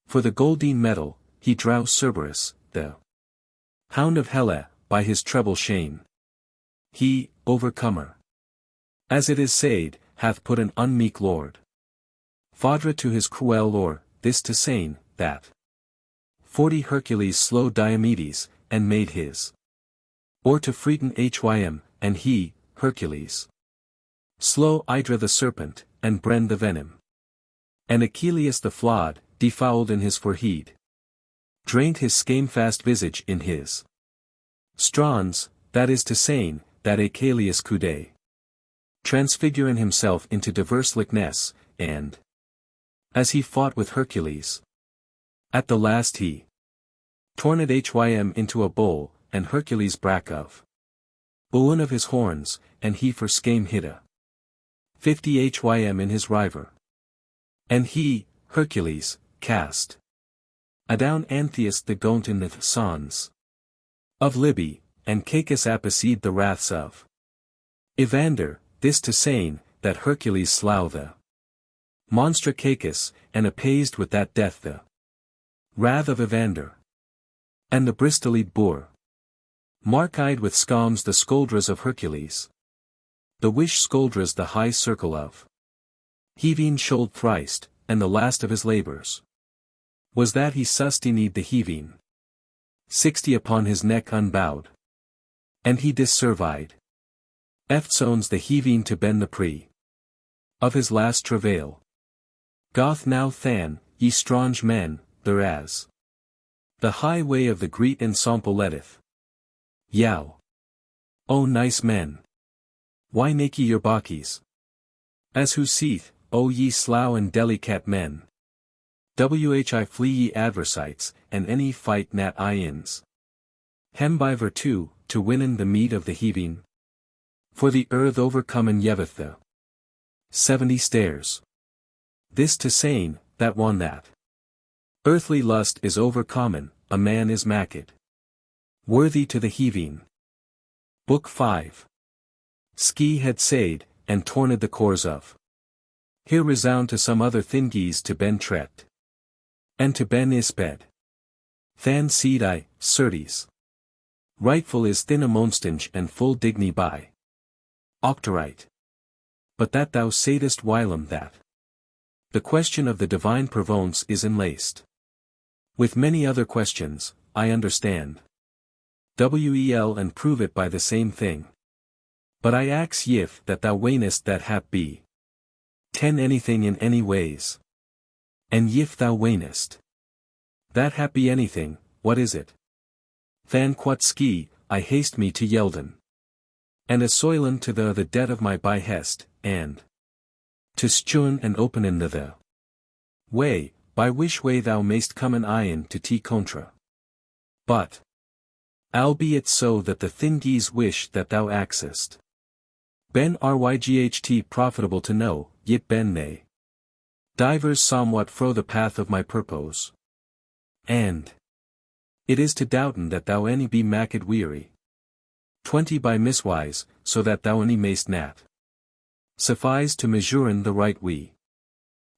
For the goldine metal, he drow Cerberus, the hound of Helle, by his treble shame. He, overcomer, as it is said, hath put an unmeek lord Phaedra to his cruel lore, this to saying, that 40 Hercules slew Diomedes, and made his Or to Freeton Hym, and he, Hercules. Slow Hydra the serpent, and Bren the venom. And Achilles the flawed, defouled in his forehead. Drained his scamefast visage in his strons, that is to saying, that Achilles could transfiguring himself into diverse likeness, and as he fought with Hercules, at the last he torned Hym into a bowl, and Hercules brak of one of his horns, and he for scame hid a 50 Hym in his river. And he, Hercules, cast adown Antheus the gaunt in the sons of Libby, and Cacus apacede the wraths of Evander, this to saying, that Hercules slough the monstra Cacus, and appeased with that death the wrath of Evander. And the bristoled boar mark-eyed with scams the scoldras of Hercules. The wish scoldras the high circle of heaving shoulder thrice, and the last of his labours was that he sustained the heaving 60 upon his neck unbowed. And he disserved eftsones the heaving to bend the pre of his last travail. Goth now than, ye strange men, there as the high way of the great ensample letteth. Yow! O nice men! Why make ye your bacchies? As who seeth, O ye slough and delicat men! Whi flee ye adversites, and any fight nat ins. Hem by virtue, to winnen the meat of the heaving. For the earth overcomen yeveth the 70 stairs. This to saying, that one that earthly lust is overcommon, a man is maked worthy to the heaving. Book 5. Ski had said, and torned the cores of. Here resound to some other thingies to ben tret. And to ben isped. Than seed I, certes. Rightful is thin a monstinge and full digny by Octorite. But that thou saidest whilom that the question of the divine provence is enlaced with many other questions, I understand. Wel and prove it by the same thing. But I ax yif that thou weenest that hap be 10 anything in any ways. And yif thou weenest that hap be anything, what is it? Than quat ski, I haste me to Yelden. And assoilen to the debt of my behest, and to stuen and openen the way, by which way thou mayst come an ion to te contra. But albeit so that the thingies wish that thou axest. Ben ryght profitable to know, yet ben they divers somewhat fro the path of my purpose. And it is to doubten that thou any be maked weary. 20 by miswise, so that thou any mayst nat suffice to measuren the right we.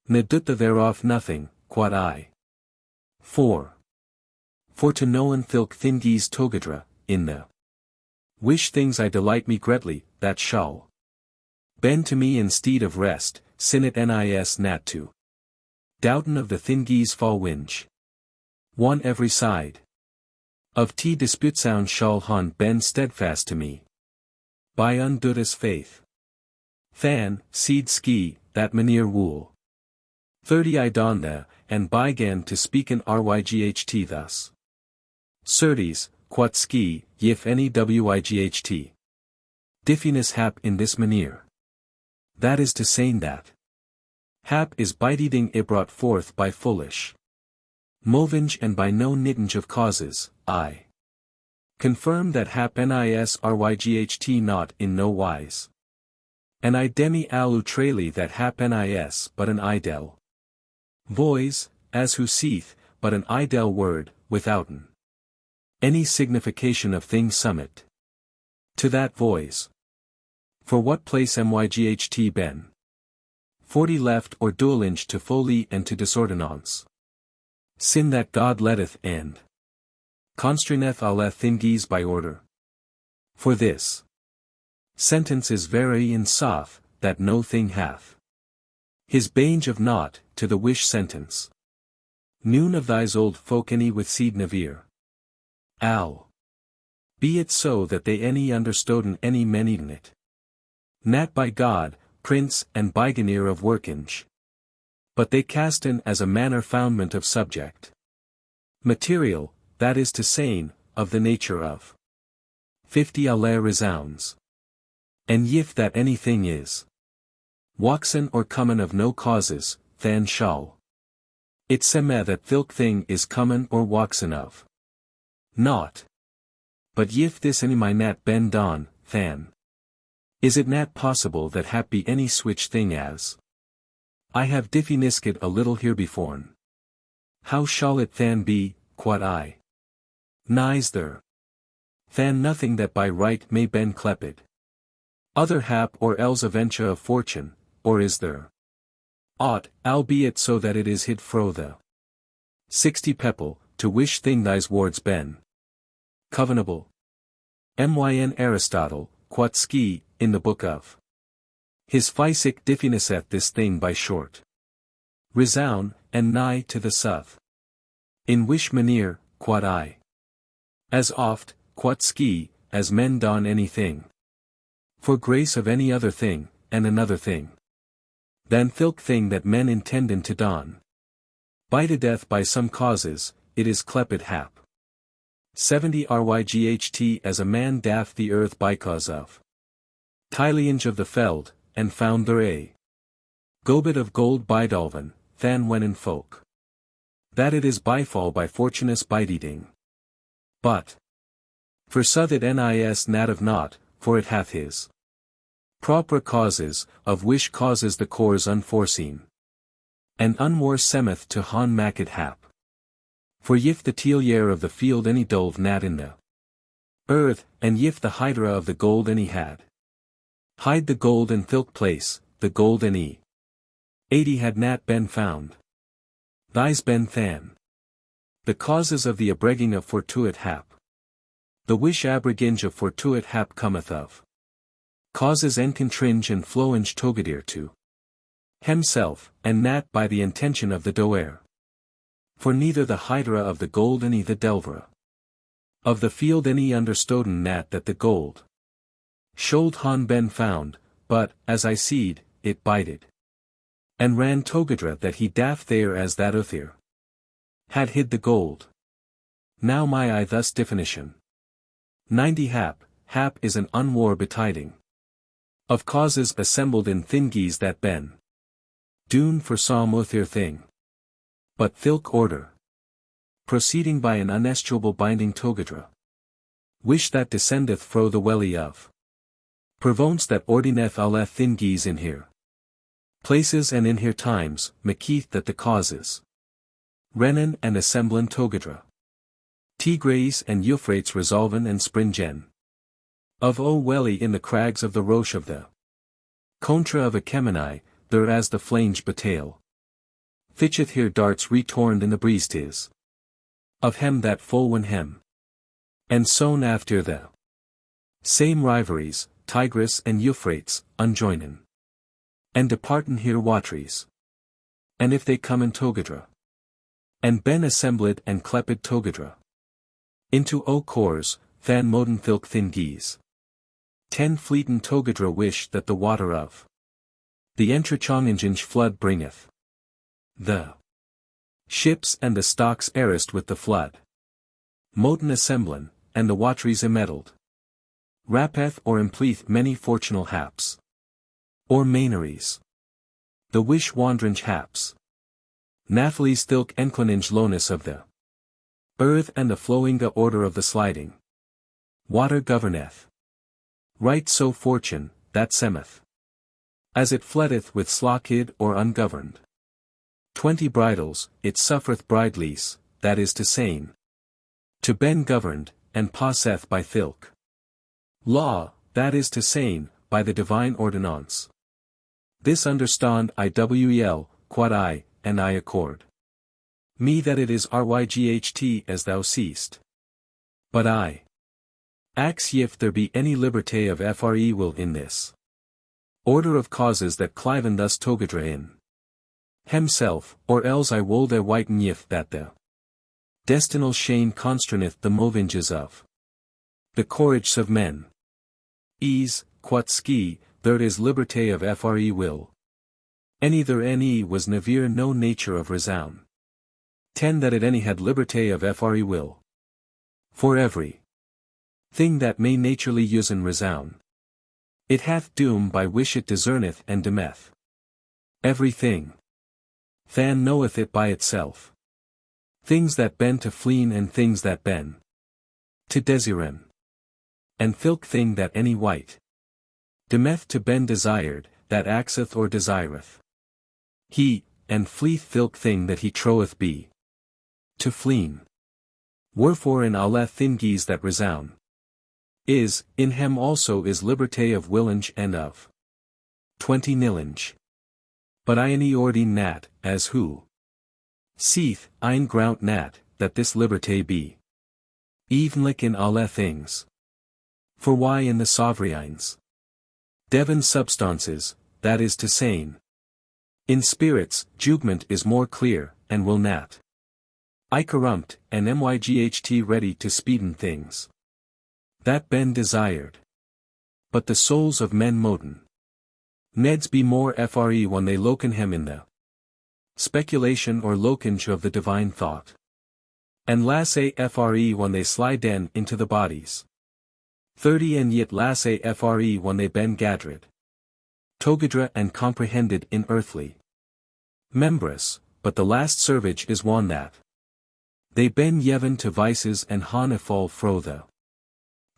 Ne dutta thereof nothing, quod I. 4. For to knowen thilk thingies togadra, in the wish things I delight me greatly, that shall ben to me instead of rest, sinit nis nat to doubten of the thingies fall winch. One every side of t dispute sound shall hon ben steadfast to me. By undutus faith. Than, seed ski, that maneer wool. 30 I donda, and bygan to speaken ryght thus. Certes, quat ski, yif any wight. Diffinus hap in this maneer. That is to saying that hap is biding brought forth by foolish movinge and by no nittinge of causes, I confirm that hap nis ryght not in no wise. And I demi alu trali that hap nis but an idel voice, as who seeth, but an idel word, withouten any signification of things summit to that voice. For what place myght ben? 40 left or dualinge to folly and to disordinance. Sin that God letteth and constraineth alle thingies by order. For this sentence is very in soth, that no thing hath his bange of naught, to the wish sentence. Noon of thys old folk any with seed navir. Al. Be it so that they any understoden any meneden it. Nat by God, Prince and Biganeer of Workinge. But they casten as a manner foundment of subject. Material, that is to saying, of the nature of. 50 Allaire resounds. And yif that anything is. Waxen or common of no causes, than shall. It seme that thilk thing is common or waxen of. Naught. But yif this any my nat ben don, than. Is it nat possible that hap be any switch thing as? I have diffinisced a little herebeforn. How shall it than be, quod I? Nigh there. Than nothing that by right may ben clepid. Other hap or else aventure of fortune, or is there? Aught, albeit so that it is hid fro the 60 pepple, to wish thing thys wards ben. Covenable. Myn Aristotle, quod ski, in the book of. His physic definiseth this thing by short. Resound, and nigh to the south. In wish manere, quod I. As oft, quod ski, as men don anything. For grace of any other thing, and another thing. Than thilk thing that men intenden to don. By to death by some causes, it is clepid hap. 70 Ryght as a man daft the earth by cause of. Tyliange of the feld, and found there a. Gobet of gold bydolven, than when in folk. That it is byfall by fortunous biteating. But. Forsoth it nis nat of naught, for it hath his. Proper causes, of which causes the cores unforeseen. And unmore semeth to hon macid hap. For yif the tealier of the field any dolve nat in the earth, and yif the hydra of the gold any had. Hide the gold in thilk place, the gold any. 80 had nat been found. Thys ben than. The causes of the abregging of fortuit hap. The wish abreginge of fortuit hap cometh of. Causes encontringe and flowinge togadir to. Himself, and nat by the intention of the doer. For neither the hydra of the gold any the delvera. Of the field any understoden nat that the gold. Should han ben found, but, as I seed, it bited. And ran togadra that he daft there as that othir. Had hid the gold. Now my I thus definition. 90 hap is an unwar betiding. Of causes assembled in thingies that ben. Dune for some othir thing. But thilk order. Proceeding by an unestuable binding togadra. Wish that descendeth fro the welly of. Provonce that ordineth alleth thingies in here. Places and in here times, makeeth that the causes. Renan and assemblen togadra. Tigres and Euphrates resolven and springen. Of O welly in the crags of the roche of the. Contra of Achemini, there as the flange batail. Fitcheth here darts retorned in the breeze tis. Of hem that full when hem. And soon after the. Same rivalries, Tigris and Euphrates, unjoinen. And departen here wateries. And if they come in togadra. And ben assembled and clepid togadra. Into O cores, than moden thilk thingies. 10 fleeten togadra wish that the water of. The entrachonginge flood bringeth. The ships and the stocks erist with the flood. Moten assemblen, and the wateries emedled. Rapeth or impleeth many fortunal haps. Or maneries. The wish wandringe haps. Nathalie's thilk enclininge lonus of the earth and the flowinga order of the sliding. Water governeth. Right so fortune, that semeth. As it fletteth with slockid or ungoverned. 20 bridles, it suffereth bridelease, that is to saying. To ben governed, and posseth by thilk. Law, that is to saying, by the divine ordinance. This understand IWEL, quod I, and I accord. Me that it is RYGHT as thou seest. But I. Ax if there be any liberté of FRE will in this. Order of causes that cliven thus togadra in. Himself, or else I wold their whiten yif that the. Destinal shane consterneth the movinges of. The courage of men. Ease, quot ski, there is liberté of free will. Any there any was never no nature of resound. 10 That it any had liberté of free will. For every thing that may naturally use and resound. It hath doom by which it discerneth and demeth. Every thing. Than knoweth it by itself. Things that bend to fleen and things that bend to desiren. And filk thing that any white demeth to bend desired, that axeth or desireth. He, and fleeth filk thing that he troeth be to fleen. Wherefore in alle thingies that resound is, in hem also is liberté of willinge and of 20 nillinge. But I any ordine nat, as who seeth, ein ground nat, that this liberté be evenlik in alle things. For why in the sovereigns devon substances, that is to saying, in spirits, judgment is more clear, and will nat I corrumpt, and myght ready to speeden things that ben desired. But the souls of men moden neds be more free when they loken hem in the speculation or locange of the divine thought. And lasse free when they slide den into the bodies. 30 And yet lasse free when they ben gadred. Togadra and comprehended in earthly members, but the last servage is one that they ben yeven to vices and han fall fro the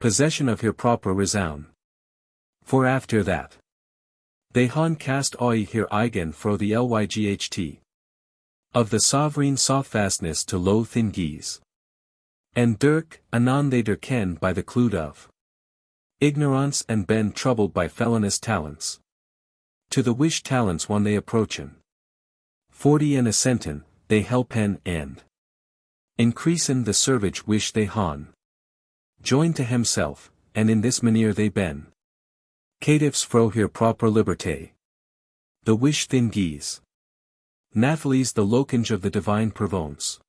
possession of her proper resound. For after that they han cast oi her eigen fro the lyght of the sovereign softfastness to low thingies. And dirk, anon they ken by the cloud of ignorance and ben troubled by felonious talents. To the wish talents when they approachin 40 and ascentin, they helpen and increasen the servage wish they han join to himself, and in this manner they ben caitiffs fro here proper liberté. The wish thingies. Nathalis the locange of the divine provence.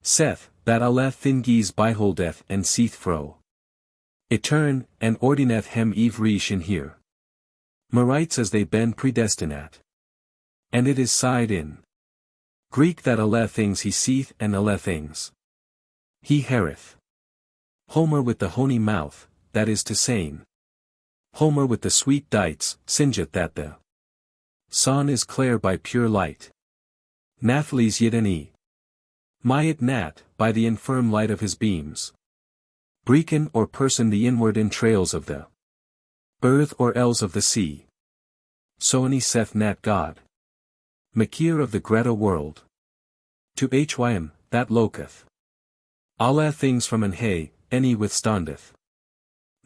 Seth, that alle thingies beholdeth and seeth fro etern, and ordineth hem eve riche in here. Marites as they ben predestinate. And it is side in Greek that alle things he seeth and alle things he heareth. Homer with the honey mouth, that is to saying, Homer with the sweet dites, singeth that the sun is clear by pure light. Nathalis yidani. Myat nat, by the infirm light of his beams. Breaken or person the inward entrails of the earth or ells of the sea. So any saith nat God. Makir of the Greta world. To hym, that loketh. Alle things from an hay, any withstandeth.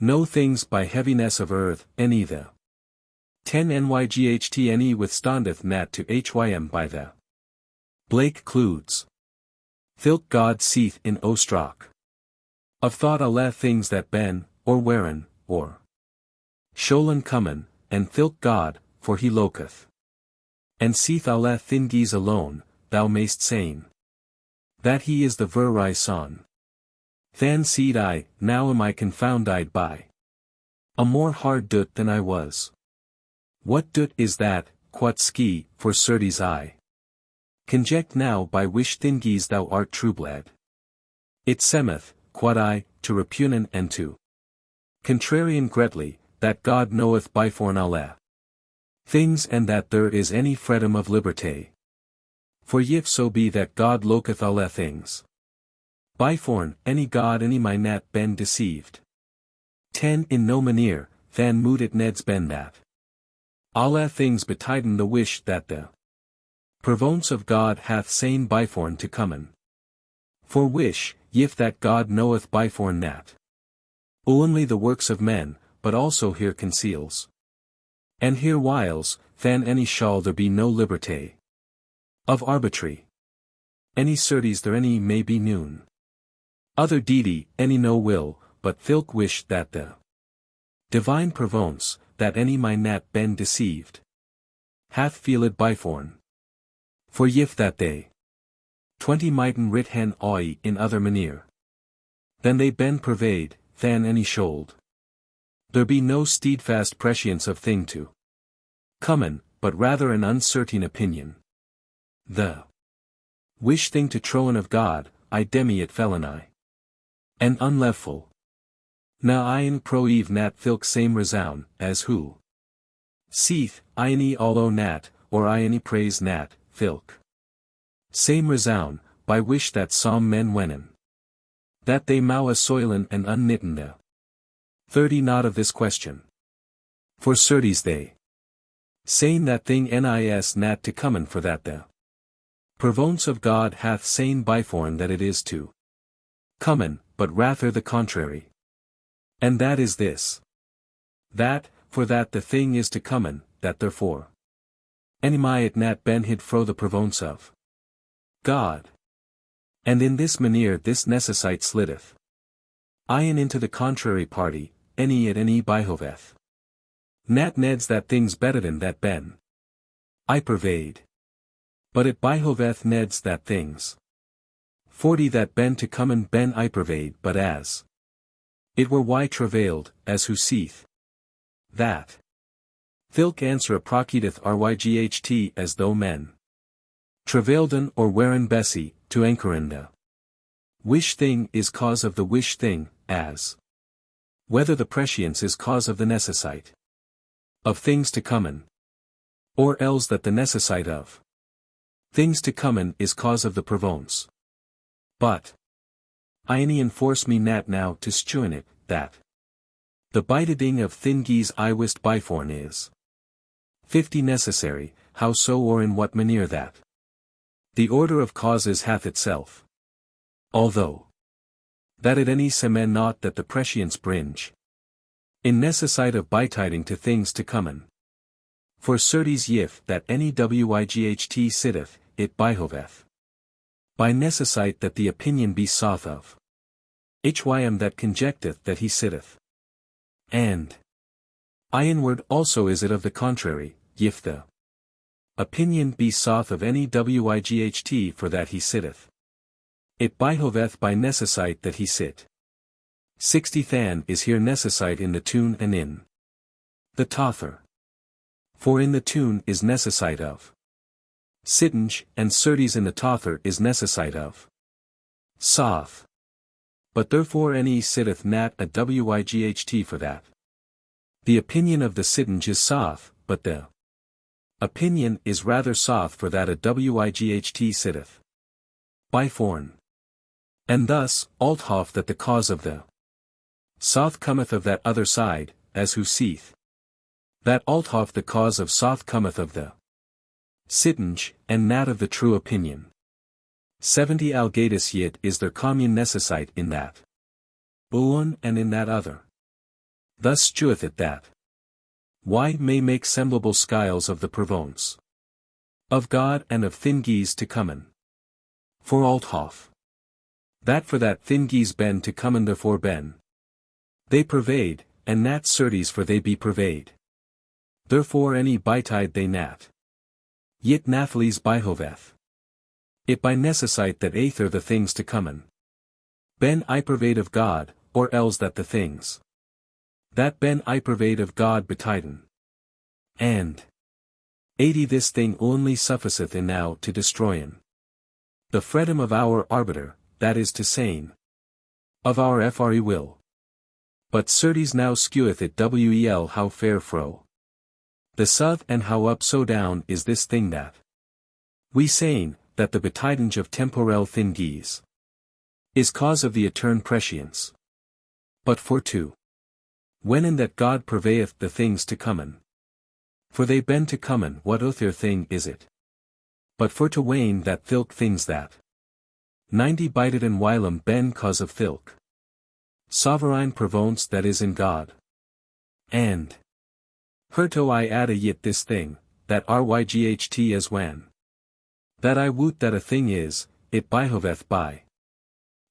No things by heaviness of earth, any the 10 nyght any withstandeth nat to hym by the Blake cludes. Thilk God seeth in Ostrock. Of thought alle things that ben, or wearin, or Sholin common, and thilk God, for he loketh. And seeth alle thingies alone, thou mayst saying that he is the veri son. Than seed I, now am I confounded by a more hard dut than I was. What dut is that, quot ski, for certes I conject now by which thingies thou art troubled. It semeth, quod I, to repugnan and to contrarian greatly, that God knoweth byforn alle things and that there is any freedom of liberté. For if so be that God loketh alle things. Byforn, any God any my nat ben deceived. 10 In no manere, than mood it neds ben that. Alle things betiden the wish that the provence of God hath sane byforn to comen. For wish, if that God knoweth byforn nat only the works of men, but also here conceals. And here whiles, than any shall there be no liberté of arbitrary. Any certes there any may be noon. Other deedy, any no will, but thilk wish that the divine provence, that any my nat ben deceived, hath feeled byforn. For if that they 20 mighten writ hen oi in other manere, then they ben pervade, than any shold. There be no steadfast prescience of thing to comen, but rather an uncertain opinion. The wish thing to troen of God, I demi it feloni. And unlevful. Na ein proeve nat filk same resound, as who. Seeth, iani allo nat, or iani praise nat, filk. Same resound, by wish that some men wennen. That they moua soilen and unknitten the 30 not of this question. For certes they saying that thing nis nat to comen for that the provonce of God hath sane byforn that it is to comen, but rather the contrary. And that is this. That, for that the thing is to comen, that therefore enimiet nat ben hid fro the provonce of God. And in this manier this necessite slitteth ion into the contrary party, any at any byhoveth. Nat neds that things better than that ben. I pervade. But it byhoveth neds that things 40 that ben to comen ben I pervade but as it were why travailed, as who seeth that thilk answer procedeth ryght as though men travailden or wherein bessie, to anchorin the wish thing is cause of the wish thing, as whether the prescience is cause of the necessite of things to comen, or else that the necessite of things to comen is cause of the provonce. But iani enforce me nat now to stuin it, that the biteding of thingies I wist byforn is 50 necessary, how so or in what manier that the order of causes hath itself. Although that at any semen not that the prescience bringe in necessite of bitiding to things to comen. For certes yif that any wight sitteth, it byhoveth by necessite that the opinion be sought of hym that conjecteth that he sitteth. And inward also is it of the contrary, yif the opinion be sought of any wight for that he sitteth. It byhoveth by necessite that he sit. 60 than is here necessite in the tune and in the tother. For in the tune is necessite of sittinge, and certes in the tother is necessite of soth. But therefore any sitteth nat a wight for that. The opinion of the sittinge is soth, but the opinion is rather soth for that a wight sitteth byforn. And thus, althoff that the cause of the soth cometh of that other side, as who seeth that althoff the cause of soth cometh of the sittinge, and nat of the true opinion. 70 algatus yit is their commune necessite in that one and in that other. Thus stueth it that y may make semblable skiles of the provonce of God and of thingies to comen. For althoff that for that thingies ben to comen therefore ben they pervade, and nat certes for they be pervade. Therefore any bitide they nat. Yit nathales byhoveth. It by necessite that aether the things to comen. Ben I pervade of God, or else that the things that ben I pervade of God betiden. And 80 this thing only sufficeth in now to destroyen the freedom of our arbiter, that is to saying of our free will. But certes now skeweth it wel how fair fro the south and how up so down is this thing that we saying, that the betidinge of temporel thingies is cause of the etern prescience. But for two, when in that God purveyeth the things to comen. For they ben to comen what other thing is it? But for to wane that thilk things that 90 bited and whilom ben cause of thilk sovereign provonce that is in God. And herto I adda yit this thing, that ryght as when that I woot that a thing is, it byhoveth by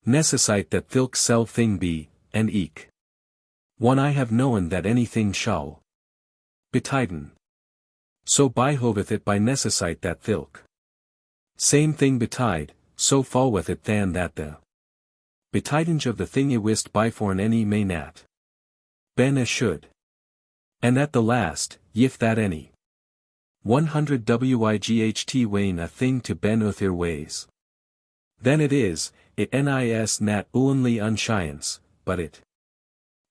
necessite that thilk self thing be, and eke one I have known that anything shall betiden. So byhoveth it by necessite that thilk same thing betide, so falleth it than that the betiding of the thing wist byforn any may nat. Ben a should. And at the last, yif that any. 100 wight wane a thing to ben uthir ways. Then it is, it nis nat uonly unscience, but it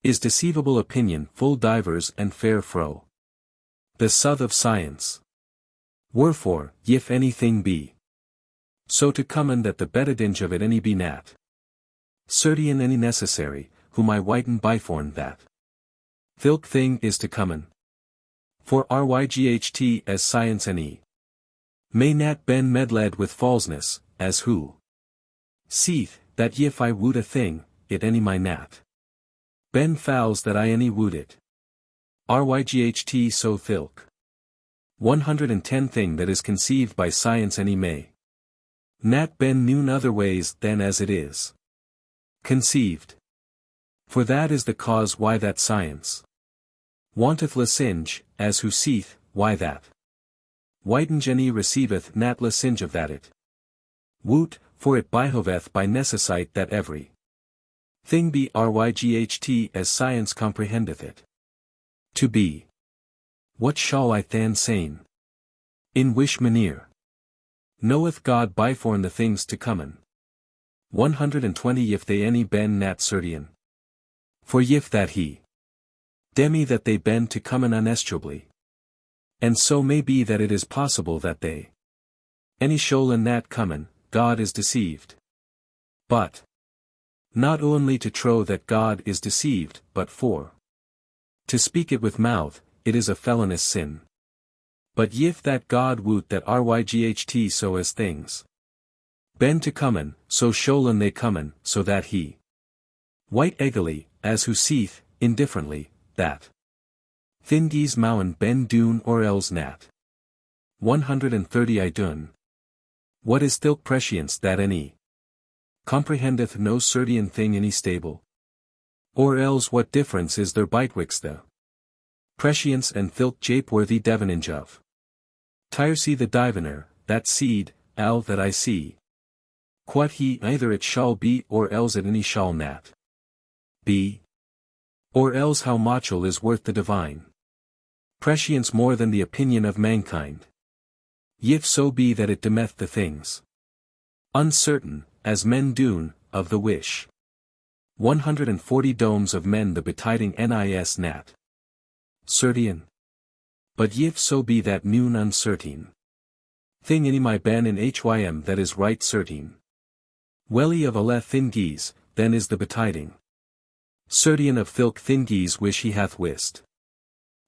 is deceivable opinion full divers and fair fro. The soth of science. Wherefore, yif anything be so to common that the betidinge of it any be nat. Certain any necessary, whom I whiten byforn that thilk thing is to common. For ryght as science any may nat ben medled with falseness, as who seeth, that yif I woot a thing, it any my nat. Ben fowls that I any woot it. Ryght so thilk. 110 thing that is conceived by science any may nat ben noon other ways than as it is conceived. For that is the cause why that science wanteth lisinge, as who seeth, why that whitenge any receiveth nat lisinge of that it woot, for it behoveth by necessite that every thing be ryght as science comprehendeth it to be. What shall I than sayn? In wish manere. Knoweth God byforn the things to common. 120 if they any ben nat certain. For yif that he demi that they ben to common unestrably. And so may be that it is possible that they any sholen nat common, God is deceived. But not only to trow that God is deceived, but for to speak it with mouth, it is a felonious sin. But yif that God woot that ryght so as things ben to common, so sholen they common, so that he white egally, as who seeth, indifferently, that thingies mowen ben dune or els nat. 130 I dun. What is thilk prescience that any comprehendeth no certain thing any stable? Or else what difference is there bytwixt the prescience and thilk japeworthy devinage of Tyrsey the diviner, that seed, al that I see. Quod he either it shall be or else it any shall nat be. Or else how mochel is worth the divine prescience more than the opinion of mankind. Yif so be that it demeth the things uncertain, as men doon, of the wish. 140 domes of men the betiding nis nat certain. But yif so be that noon uncertain thing any my ben in hym that is right certain. Welly of aleth thingies, then is the betiding certain of thilk thingies wish he hath wist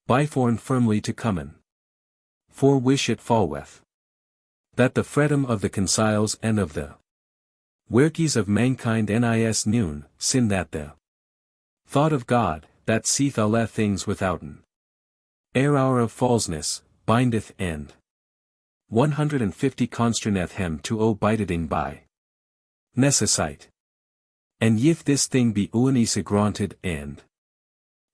byforn firmly to common. For wish it fallweth that the freedom of the conciles and of the werkies of mankind nis noon, sin that the thought of God, that seeth alle things withouten hour of falseness, bindeth and 150 consterneth hem to biding by necessite. And yif this thing be uanisa granted and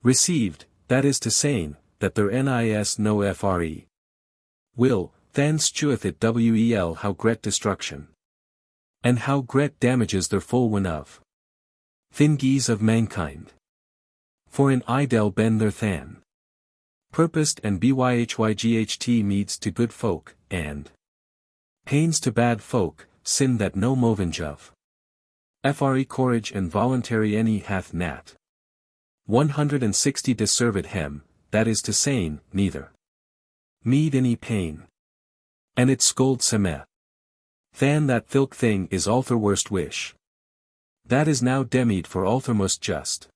received, that is to say, that there nis no fre will, then stueth it wel how great destruction and how great damages their full win of thingies of mankind. For in idel ben their than purposed and byhyght meads to good folk, and pains to bad folk, sin that no movenge of fre courage and voluntary any hath nat. 160 deserved hem, that is to say, neither mead any pain. And it scold semet. Than that thilk thing is alther worst wish. That is now demied for alther most just.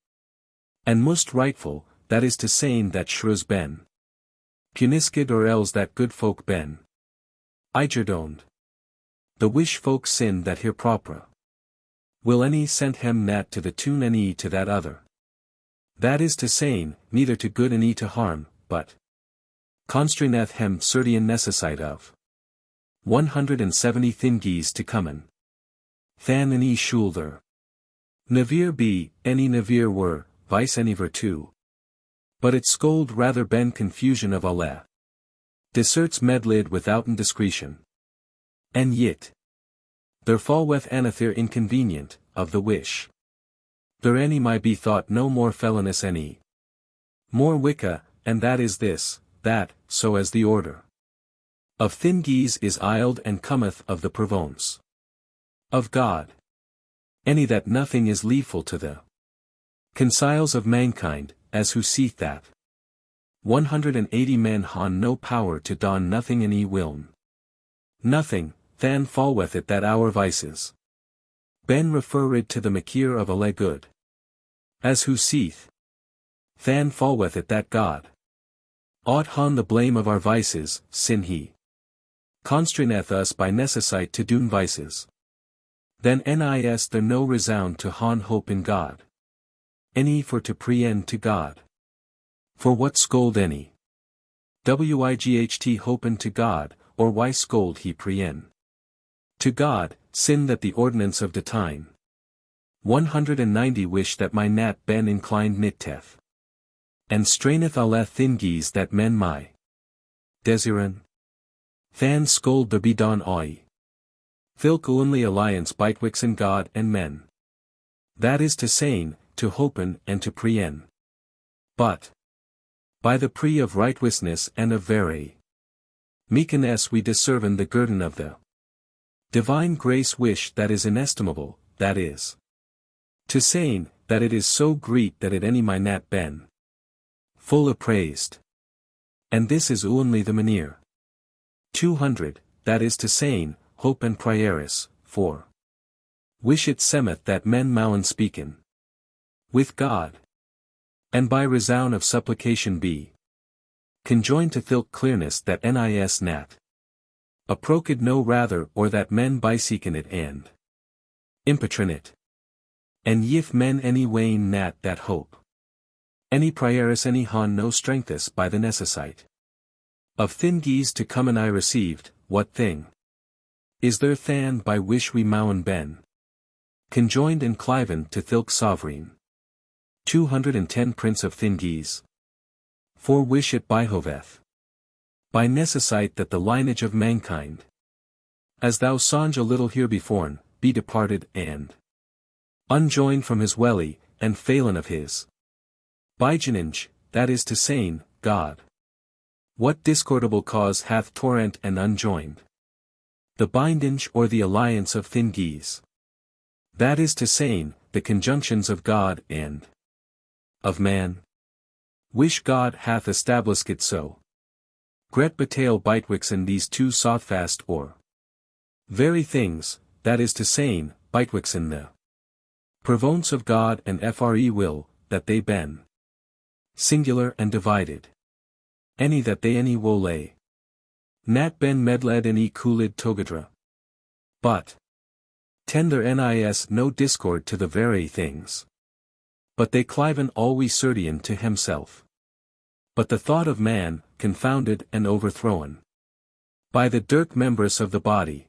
And most rightful, that is to say that shrus ben puniscid or else that good folk ben igerdoned. The wish folk sin that here propra will any send hem nat to the tune any to that other. That is to say, neither to good any to harm, but constraineth hem certain necessite of 170 thingies to common. Than any shoulder. Navir be, any navir were, vice any virtue. But it scold rather ben confusion of alle. Deserts medlid withouten discretion. And yit. There fallweth anathir inconvenient, of the wish. There any might be thought no more felonious any. More wicca, and that is this, that, so as the order of thin geese is isled and cometh of the Provence of God. Any that nothing is leaful to the conceals of mankind, as who seeth that 180 men han no power to don nothing any wiln. Nothing, than falleth it that our vices ben referred to the makir of a le good. As who seeth than falleth it that God ought han the blame of our vices, sin he constraineth us by necessite to doon vices. Then nis there no resound to han hope in God. Any for to preend to God. For what scold any? Wight hopen to God, or why scold he preend? To God, sin that the ordinance of de time. 190 wish that my nat ben inclined nitteth. And straineth alle thingies that men my desiren. Than scold the bedon oi. Thilk only alliance bitwixen God and men. That is to sayn, to hopen and to preen. But by the pre of rightwisness and of verity meekness we discern the guerdon of the divine grace wish that is inestimable, that is to sayn, that it is so great that it any my nat ben full appraised. And this is only the manere 200, that is to sayn, hope and prieris, for wish it semeth that men mowen speaken with God, and by resound of supplication be conjoined to thilk clearness that nis nat approced no rather or that men biseeken it and impetrin it. And yif men any wane nat that hope any prieris any han no strengthus by the necessite of thin geese to come and I received, what thing is there than by wish we mowen ben conjoined and cliven to thilk sovereign 210 Prince of thin geese. For wish it byhoveth by necessite that the lineage of mankind as thou songe a little here beforn, be departed and unjoined from his welly, and phelan of his bigenage, that is to sayn, God. What discordable cause hath torrent and unjoined the bindinge or the alliance of thin geese? That is to sayn, the conjunctions of God and of man. Wish God hath established it so. Gret betail bitwixen these two sothfast or very things, that is to sayn, bitwixen the Provence of God and fre will, that they ben singular and divided. Any that they any wo lay. Nat ben medled any coolid togadra. But tender nis no discord to the very things. But they cliven always certain to himself. But the thought of man, confounded and overthrown by the dirk members of the body.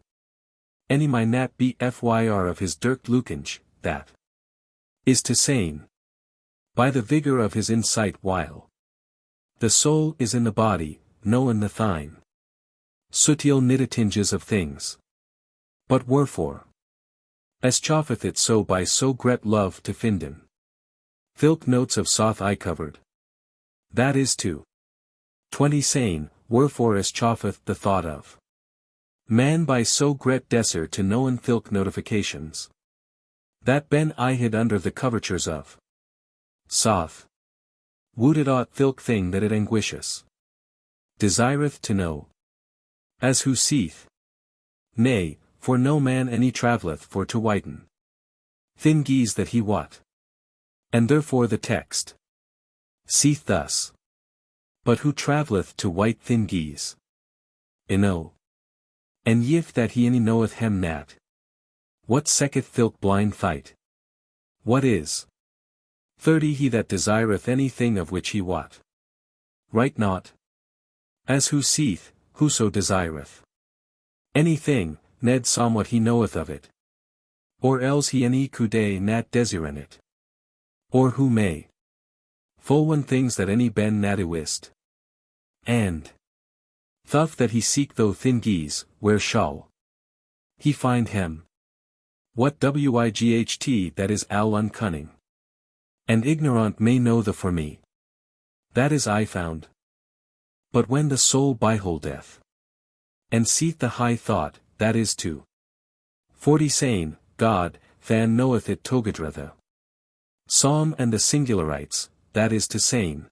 Any my nat be fyr of his dirk lukinge, that is to sayn, by the vigor of his insight while the soul is in the body, no in the thine sutil niddatinges of things. But wherefore as chauffeth it so by so gret love to finden thilk notes of soth I covered. That is to 20 sayn, wherefore as chauffeth the thought of man by so gret desser to knowen thilk notifications that ben I hid under the covertures of soth. Would it aught thilk thing that it anguisheth desireth to know. As who seeth. Nay, for no man any travelleth for to whiten thin geese that he wot. And therefore the text seeth thus. But who travelleth to white thin geese? Ino. And yif that he any knoweth hem nat. What seeketh thilk blind fight? What is 30 he that desireth any thing of which he wot. Right not. As who seeth, whoso desireth any thing, ned somewhat he knoweth of it. Or else he any coude nat desiren it. Or who may full one things that any ben nat wist. And thuff that he seek though thin geese, where shall he find him? What wight that is al uncunning. And ignorant may know the for me. That is I found. But when the soul beholdeth, and seeth the high thought, that is to 40 saying, God, than knoweth it togadra the psalm and the singularites, that is to saying,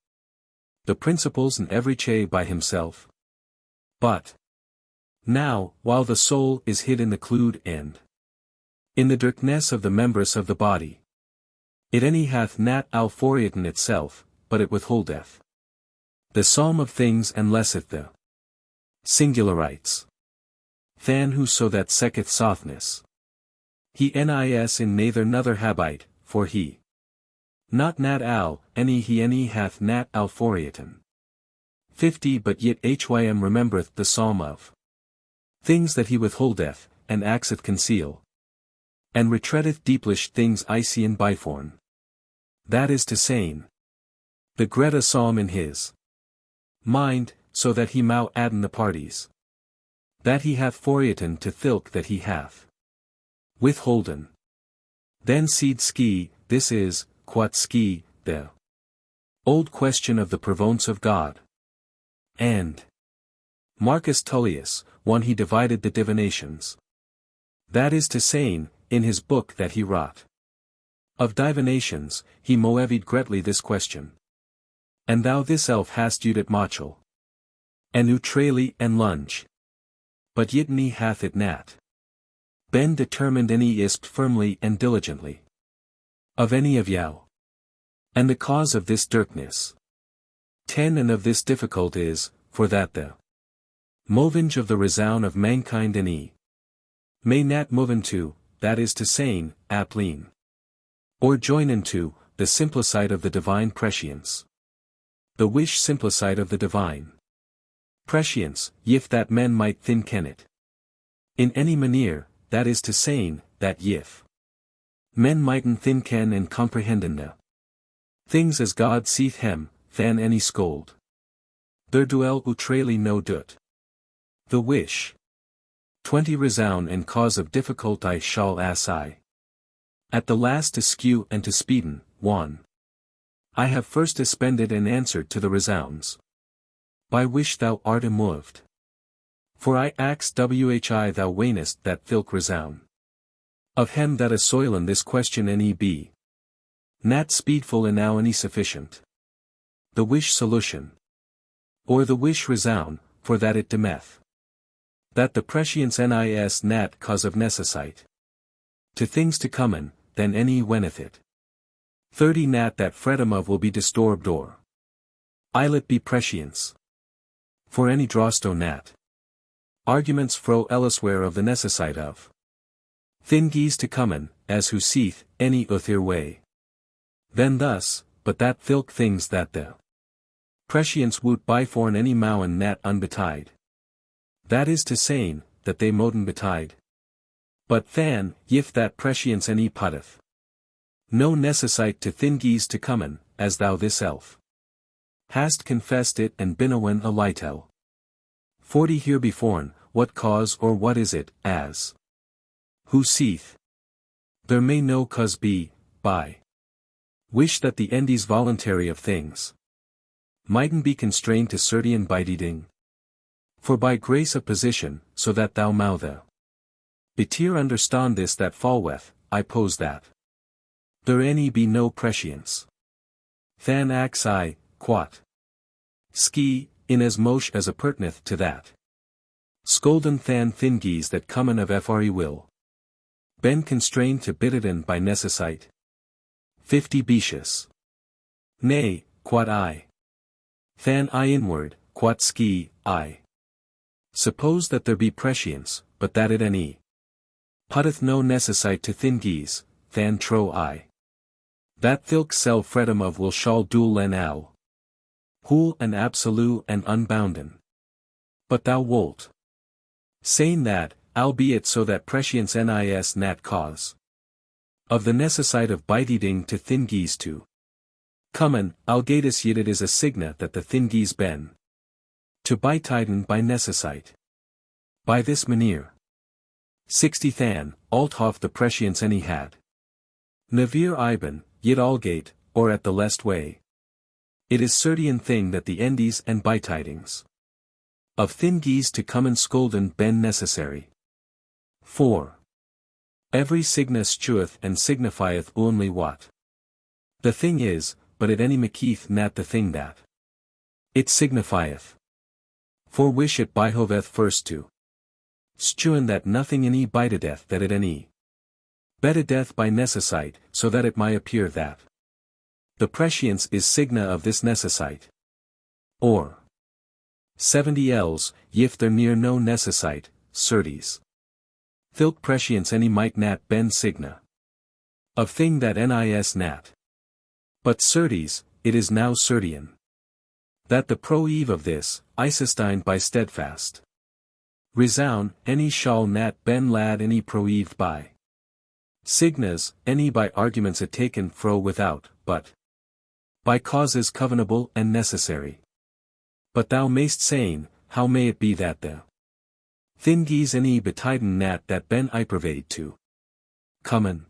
the principles and every che by himself. But now, while the soul is hid in the clued and in the darkness of the members of the body, it any hath nat alphoriaton itself, but it withholdeth the psalm of things and lesseth the singularites. Than who so that seketh softness. He nis in neither nother habite, for he not nat al, he any hath nat alphoriaton. 50 But yet hym remembereth the psalm of things that he withholdeth, and axeth conceal. And retreadeth deeplish things icy and biforn. That is to saying, the Greta psalm in his mind, so that he mau adden the parties. That he hath phoriaton to thilk that he hath withholden. Then seed ski, this is, quat ski, the old question of the province of God. And Marcus Tullius, one he divided the divinations. That is to saying, in his book that he wrought of divinations, he moevid greatly this question. And thou this elf hast udit machel. And neutrali and lunge. But yitni hath it nat. Ben determined any isp firmly and diligently. Of any of yao. And the cause of this darkness. 10 And of this difficult is, for that the movinge of the resound of mankind any may nat move into, that is to saying, aplean. Or join into, the simplicite of the divine prescience. The wish simplicite of the divine prescience, yif that men might thin ken it. In any manier, that is to saying, that yif men mighten thin ken and comprehenden the things as God seeth hem, than any scold. There duel utrali no dut. The wish 20 Resound and cause of difficult I shall ass I. At the last to skew and to speeden, 1. I have first expended and answered to the resounds. By which thou art immoved. For I ax whi thou wanest that thilk resound. Of hem that assoilen this question any be. Nat speedful and now any sufficient. The wish solution. Or the wish resound, for that it demeth. That the prescience nis nat cause of necessite. To things to comen, then any wheneth it. 30 Nat that freedom of will be disturbed or islet be prescience. For any drosto nat. Arguments fro elsewhere of the necessite of thingies to comen, as who seeth, any uthir way. Then thus, but that thilk things that the prescience woot biforn any mowen nat unbetide. That is to saying, that they moden betide. But than, yif that prescience any putteth. No necessite to thingies to comen, as thou this elf hast confessed it and binowen a lightel. 40 Here beforn, what cause or what is it, as who seeth? There may no cause be, by wish that the endies voluntary of things mightn't be constrained to certain biding. For by grace of position, so that thou mouthe betir understand this that fallweth, I pose that there any be no prescience. Than ax I, quat ski, inasmuch as appurteneth to that scolden than thingies that comen of fre will ben constrained to bidden by necessite. 50 Becius. Nay, quat I. Than I inward, quat ski, I. Suppose that there be prescience, but that it any putteth no necessite to thingies, than tro I. That thilk self freedom of will shall duel en al. Whole and absolute and unbounden. But thou wolt saying that, albeit so that prescience nis nat cause of the necessite of bite-eating to thingies to comen, algatus yet it is a signa that the thingies ben to bite-iden by necessite. By this manier 60 Than, althoff the prescience any had. Navir Iben, yet algate, or at the lest way. It is certain thing that the endies and bytidings of thin geese to come and scolden ben necessary. 4. Every signa stueth and signifieth only what the thing is, but it any maketh nat the thing that it signifieth. For wish it behoveth first to stuen that nothing any bitedeth that it any betideth by necessite, so that it might appear that the prescience is signa of this necessite. Or 70 els, yif there near no necessite, certes. Thilk prescience any might nat ben signa of thing that nis nat. But certes, it is now certain that the proeve of this, isestine by steadfast resound, any shall nat ben lad any proeved by signas, any by arguments taken fro without, but by causes covenable and necessary. But thou mayst saying, how may it be that the thin geese any betiden nat that ben ipervade to common?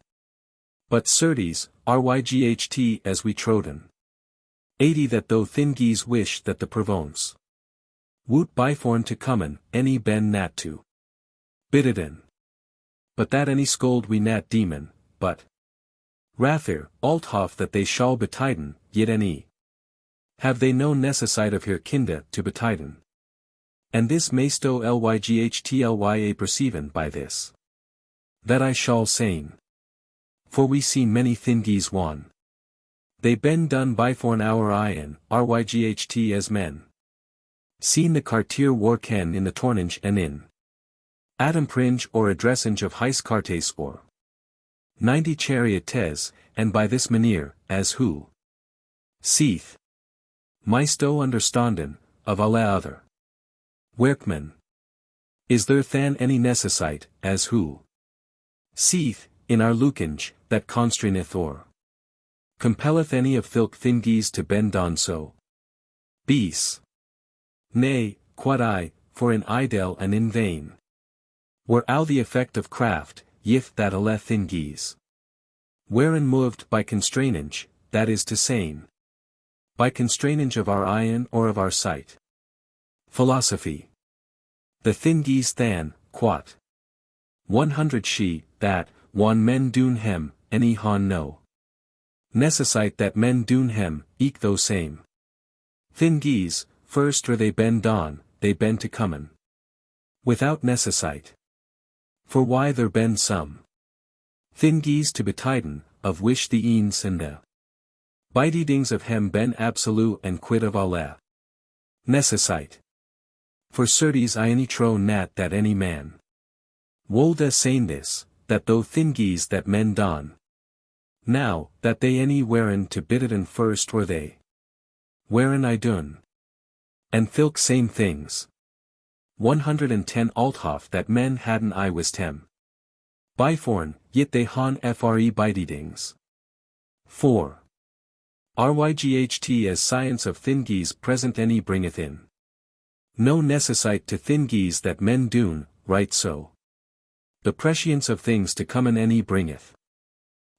But certes, ryght as we troden 80 that though thin geese wish that the provence woot byforn to common, any ben nat to bitiden. But that any scold we nat demon, but rather, althoff that they shall betiden, yet any have they no necessite of her kinda to betiden. And this maysto lyghtLya perceiven by this that I shall saying. For we see many thin geese one. They ben done byforn our iron, ryght as men. Seen the cartier war ken in the torninge and in Adam pringe or addressinge of heis cartes or 90 chariotes, and by this manier, as who seeth maisto understanden, of alle other workmen. Is there than any necessite, as who seeth, in our lukinge, that constraineth or compelleth any of thilk thin geese to bend on so? BOECE. Nay, quod I, for in idle and in vain were all the effect of craft, yif that alle thin geese wherein moved by constrainage, that is to saying, by constrainage of our iron or of our sight. Philosophy. The thin geese than, quot 100 she, that, one men doen hem, any han no necessite that men doen hem, eke though same thin geese, first or they bend on, they bend to common without necessite. For why there bend some thin geese to betiden, of which the eans and the bitedings of hem ben absolute and quid of alle necessite. For certes I any tro nat that any man wolde saying this, that though thin geese that men don now, that they any wherein to bitiden first or they wherein I done and thilk same things 110 althoff that men hadn't I wist hem byforn, yet they han fre bitedings. 4. Ryght as science of thin geese present any bringeth in no necessite to thin geese that men doen, right so. The prescience of things to come in any bringeth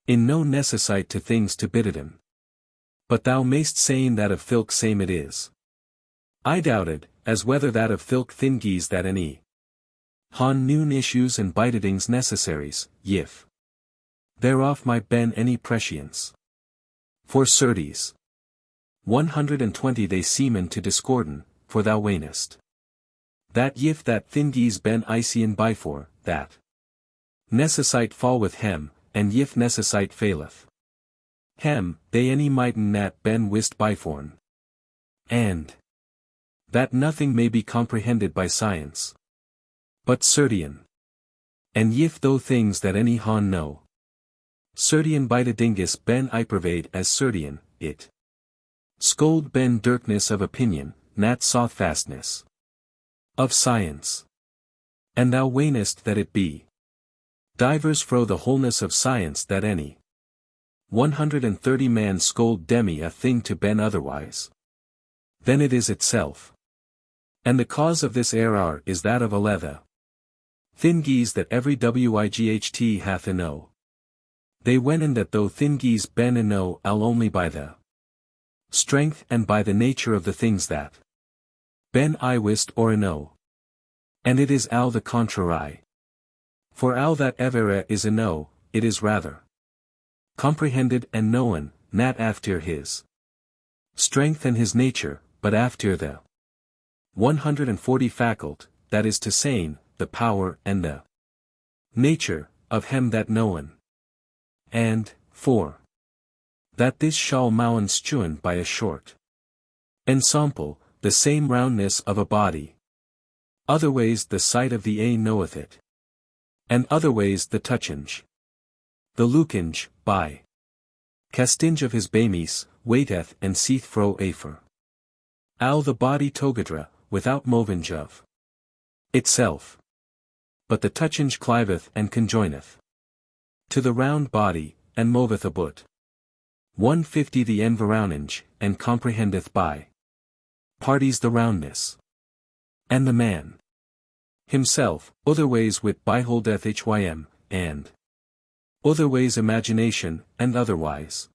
in no necessite to things to bitiden. But thou mayst saying that of thilk same it is. I doubted, as whether that of thilk thin geese that any han noon issues and bitedings necessaries, yif thereof might ben any prescience. For certes 120 they seemen to discordant, for thou weenest that yif that thin geese ben Isian byfor, that necessite fall with hem, and yif necessite faileth hem, they any mighten nat ben wist byforn. And that nothing may be comprehended by science but certain. And yif though things that any han know certain bitedingus ben ipervade as certain, it scold ben dirkness of opinion, nat sothfastness of science. And thou weenest that it be divers fro the wholeness of science that any 130 man scold demi a thing to ben otherwise than it is itself. And the cause of this error is that of Aletha thin geese that every wight hath in They wenen that though thingies ben and know al only by the strength and by the nature of the things that ben I wist or know. And it is al the contrary. For al that evere is a know, it is rather comprehended and known, not after his strength and his nature, but after the 140 faculty, that is to say, the power and the nature, of him that knowen. And, 4. That this shall mowen stuen by a short ensample, the same roundness of a body. Otherways the sight of the a knoweth it. And otherways the touchinge. The lookinge, by castinge of his bamis, waiteth and seeth fro afer. Al the body togadra, without movinge of itself. But the touchinge cliveth and conjoineth to the round body, and moveth about 150 the environinge, and comprehendeth by parties the roundness. And the man himself, otherways wit beholdeth hym, and otherways imagination, and otherwise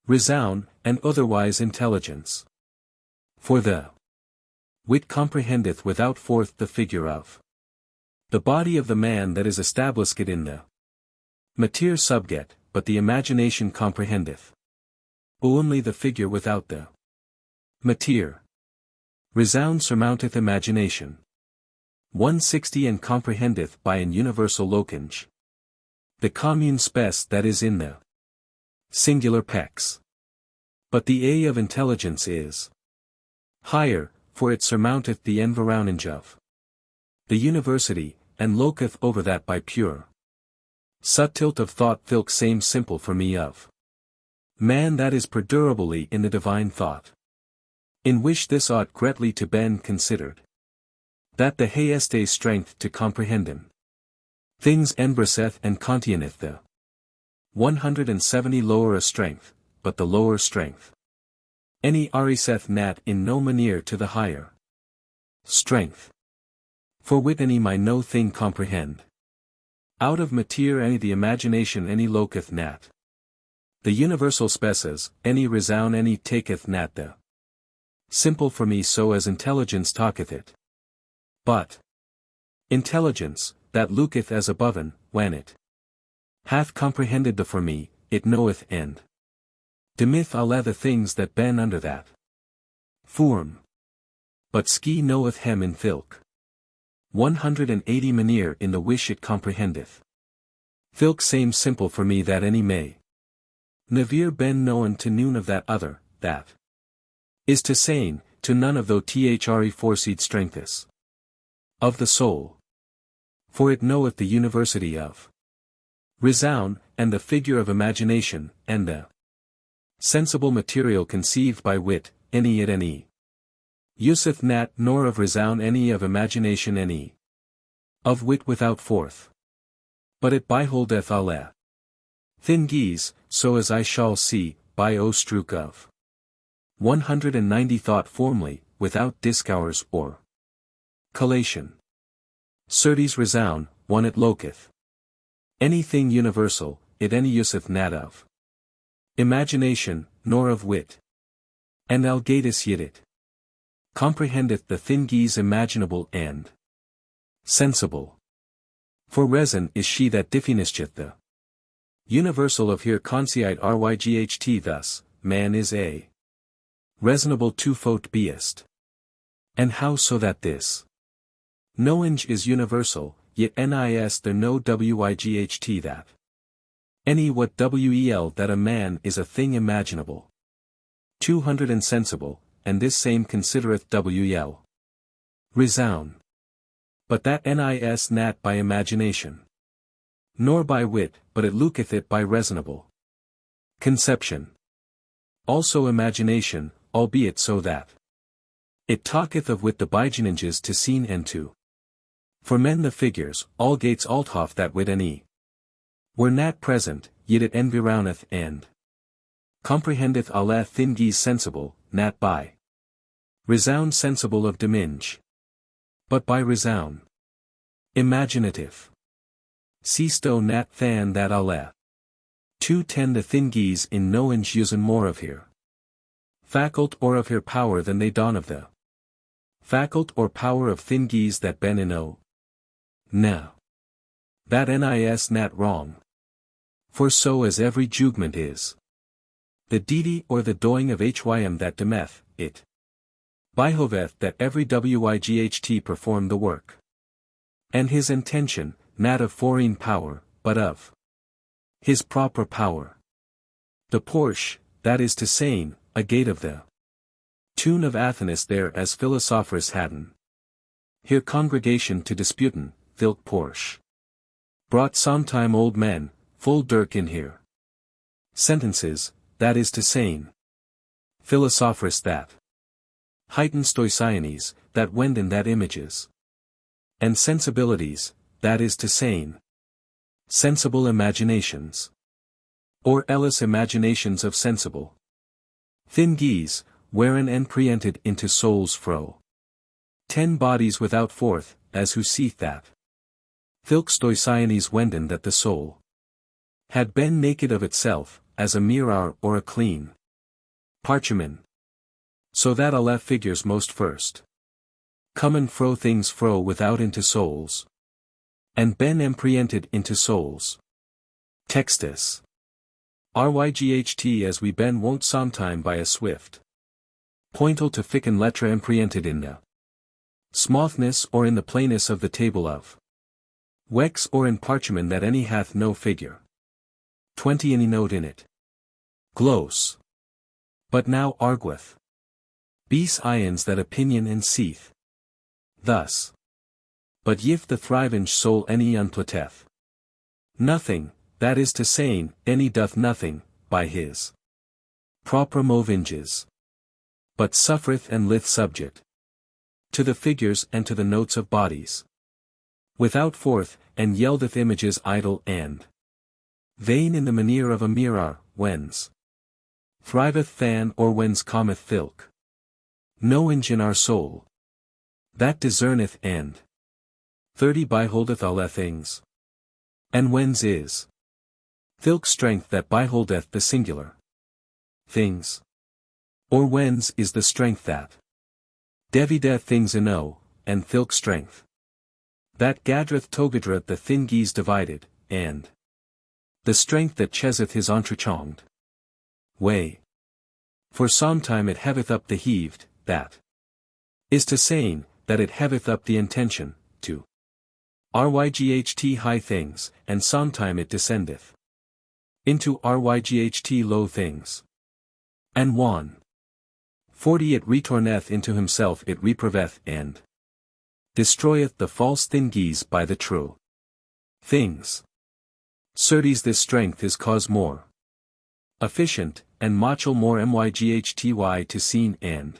resound, and otherwise intelligence. For the wit comprehendeth without forth the figure of the body of the man that is established in the mater subget, but the imagination comprehendeth only the figure without the mater. Resound surmounteth imagination. 160 and comprehendeth by an universal locinge the commune spes that is in the singular pex. But the A of intelligence is higher, for it surmounteth the environinge of the university, and loketh over that by pure subtilt of thought thilk same simple for me of man that is perdurably in the divine thought. In which this ought greatly to ben considered. That the hayeste strength to comprehend him. Things embraceth and contieneth the 170 lower a strength, but the lower strength. Any ariseth nat in no manier to the higher strength. For wit any my no thing comprehend. Out of mater any the imagination any loketh nat. The universal speces, any resound any taketh nat the simple for me so as intelligence talketh it. But intelligence, that looketh as aboven, when it hath comprehended the for me, it knoweth and demith alle the things that ben under that form. But ski knoweth hem in thilk 180 manier in the wish it comprehendeth. Thilk same simple for me that any may nevere ben known to noon of that other, that is to say, to none of though thre foreseed strengths of the soul. For it knoweth the university of resound, and the figure of imagination, and the sensible material conceived by wit, any at any useth nat nor of resound any of imagination any of wit without forth. But it beholdeth alle thingies, so as I shall see, by o stroke of 190 thought formally, without discourse or collation. Certes resound, one it loketh. Anything universal, it any useth nat of imagination, nor of wit. And algatus yit it comprehendeth the thingies imaginable and sensible. For reason is she that definisheth the universal of here CRISEYDE ryght thus, man is a reasonable two-fold beist. And how so that this knowinge is universal, yet nis there no wight that any what wel that a man is a thing imaginable. 200 and sensible, and this same considereth wel resound. But that nis nat by imagination. Nor by wit, but it looketh it by reasonable conception. Also imagination, albeit so that it talketh of wit the bigeninges to seen and to for men the figures, all gates althoff that wit any were nat present, yet it environeth and comprehendeth alle thingies sensible, nat by resound sensible of diminge. But by resound imaginative. Sisto nat than that alle 210 The thingies in no inch usen more of here. Faculty or of her power than they don of the. Faculty or power of thingies that ben in o. Now. That nis nat wrong. For so as every jugment is. The deedy or the doing of hym that demeth, it. Behoveth that every wight perform the work. And his intention, not of foreign power, but of his proper power. The Porsche, that is to saying, a gate of the tune of Athenis there as philosophers hadden. Here congregation to disputen, thilk Porsche. Brought sometime old men, full dirk in here. Sentences, that is to saying. Philosophers that heighten stoiciones, that wend in that images. And sensibilities, that is to saying. Sensible imaginations. Or else imaginations of sensible. Thingies, wherein and preempted into souls fro. 10 bodies without forth, as who seeth that. Thilk stoiciones wenden that the soul had been naked of itself, as a mirror or a clean parchment. So that aleph figures most first. Come and fro things fro without into souls. And ben empreempted into souls. Textus. Ryght as we ben won't sometime by a swift. Pointal to ficken letra empreempted in the smoothness or in the plainness of the table of wex or in parchment that any hath no figure. 20 Any note in it. Glose. But now argueth. Bees ions that opinion and seeth. Thus. But yif the thriving soul any unplateth. Nothing, that is to saying, any doth nothing, by his proper movinges. But suffereth and lith subject. To the figures and to the notes of bodies. Without forth, and yeldeth images idle and vain in the manner of a mirror, whens thriveth than or whens cometh thilk. No inch in our soul. That discerneth and 30 beholdeth alle things. And whens is thilk strength that beholdeth the singular things. Or whens is the strength that devideth things ino, and thilk strength that gadreth togadreth the thingies divided, and the strength that cheseth his entrechonged way. For sometime it heveth up the heaved, that is to saying, that it heveth up the intention, to ryght high things, and sometime it descendeth into ryght low things. And 40 It retorneth into himself it reproveth and destroyeth the false thingies by the true things. Certes this strength is cause more efficient, and mochel more myghty to seen and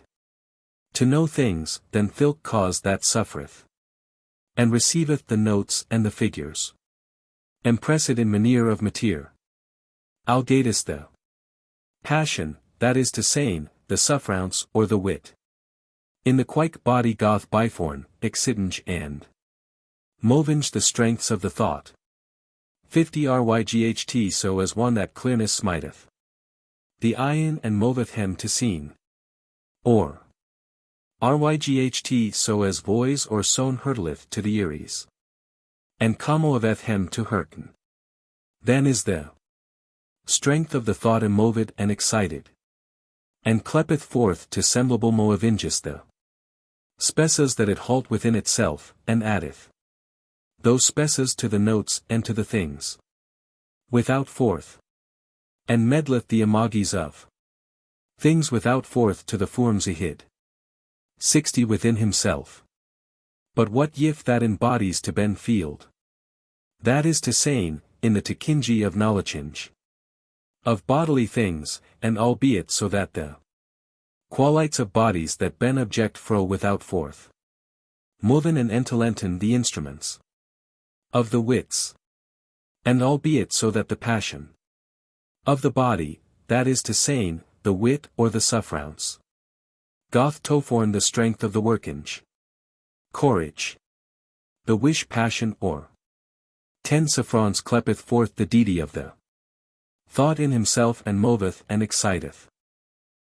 to know things, than thilk cause that suffereth. And receiveth the notes and the figures. Impressed in manere of mater. Algatus the passion, that is to saying, the suffrance or the wit. In the quike body goth biforn, excitange and movinge the strengths of the thought. 50 ryght so as one that clearness smiteth the ion and moveth hem to seen. Or ryght so as voice or son hurtleth to the ears. And commoaveth hem to hurten. Then is the strength of the thought immoved and excited. And cleppeth forth to semblable moavingus the speces that it halt within itself, and addeth those speces to the notes and to the things without forth. And meddleth the images of things without forth to the forms he hid. 60 Within himself. But what yif that embodies to ben field? That is to saying, in the tekingi of knowledge of bodily things, and albeit so that the qualities of bodies that ben object fro without forth. Moven and entalenten the instruments of the wits. And albeit so that the passion of the body, that is to saying, the wit or the suffrance. Goth toforn the strength of the workinge. Courage. The wish passion or 10 suffrance cleppeth forth the deedy of the Thought in himself and moveth and exciteth.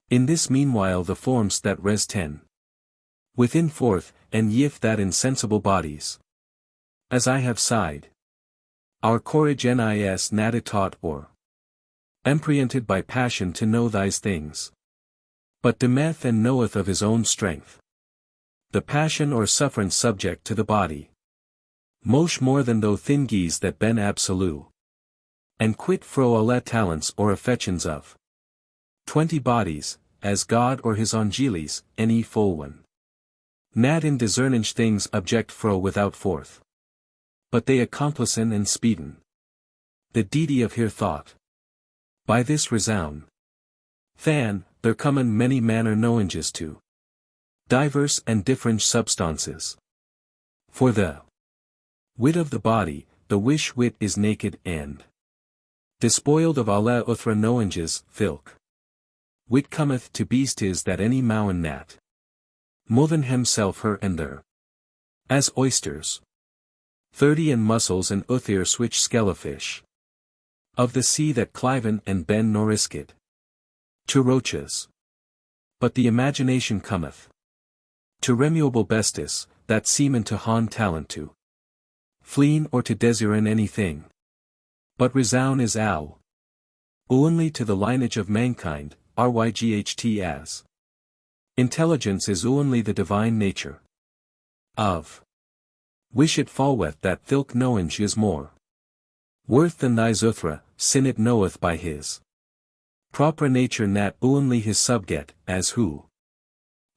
In this meanwhile the forms that res ten. Within forth, and yif that insensible bodies. As I have sighed. Our courage nis nada taught or. Empriented by passion to know these things. But demeth and knoweth of his own strength. The passion or sufferance subject to the body. Mosh more than though thingies that ben absolute. And quit fro alle talents or affections of. 20 bodies, as God or his angeles, any full one. Nad in discernage things object fro without forth. But they accomplisen and speeden. The deity of here thought. By this resound. Than, there comen many manner knowinges to. Diverse and different substances. For the wit of the body, the wish wit is naked and despoiled of alle uthra knowinges, filk. Wit cometh to beasties that any mowen nat. Moven himself her and there. As oysters. 30 and mussels and uthir switch skelefish. Of the sea that cliven and ben noriskid. To roaches. But the imagination cometh. To remuable bestis, that seemen to han talent to. Fleen or to desiren anything. But resound is ow. Only to the lineage of mankind, ryght as. Intelligence is only the divine nature. Of. Wish it fallweth that thilk knowinge is more. Worth than thy zuthra, sin it knoweth by his. Propra nature nat only his subget, as who.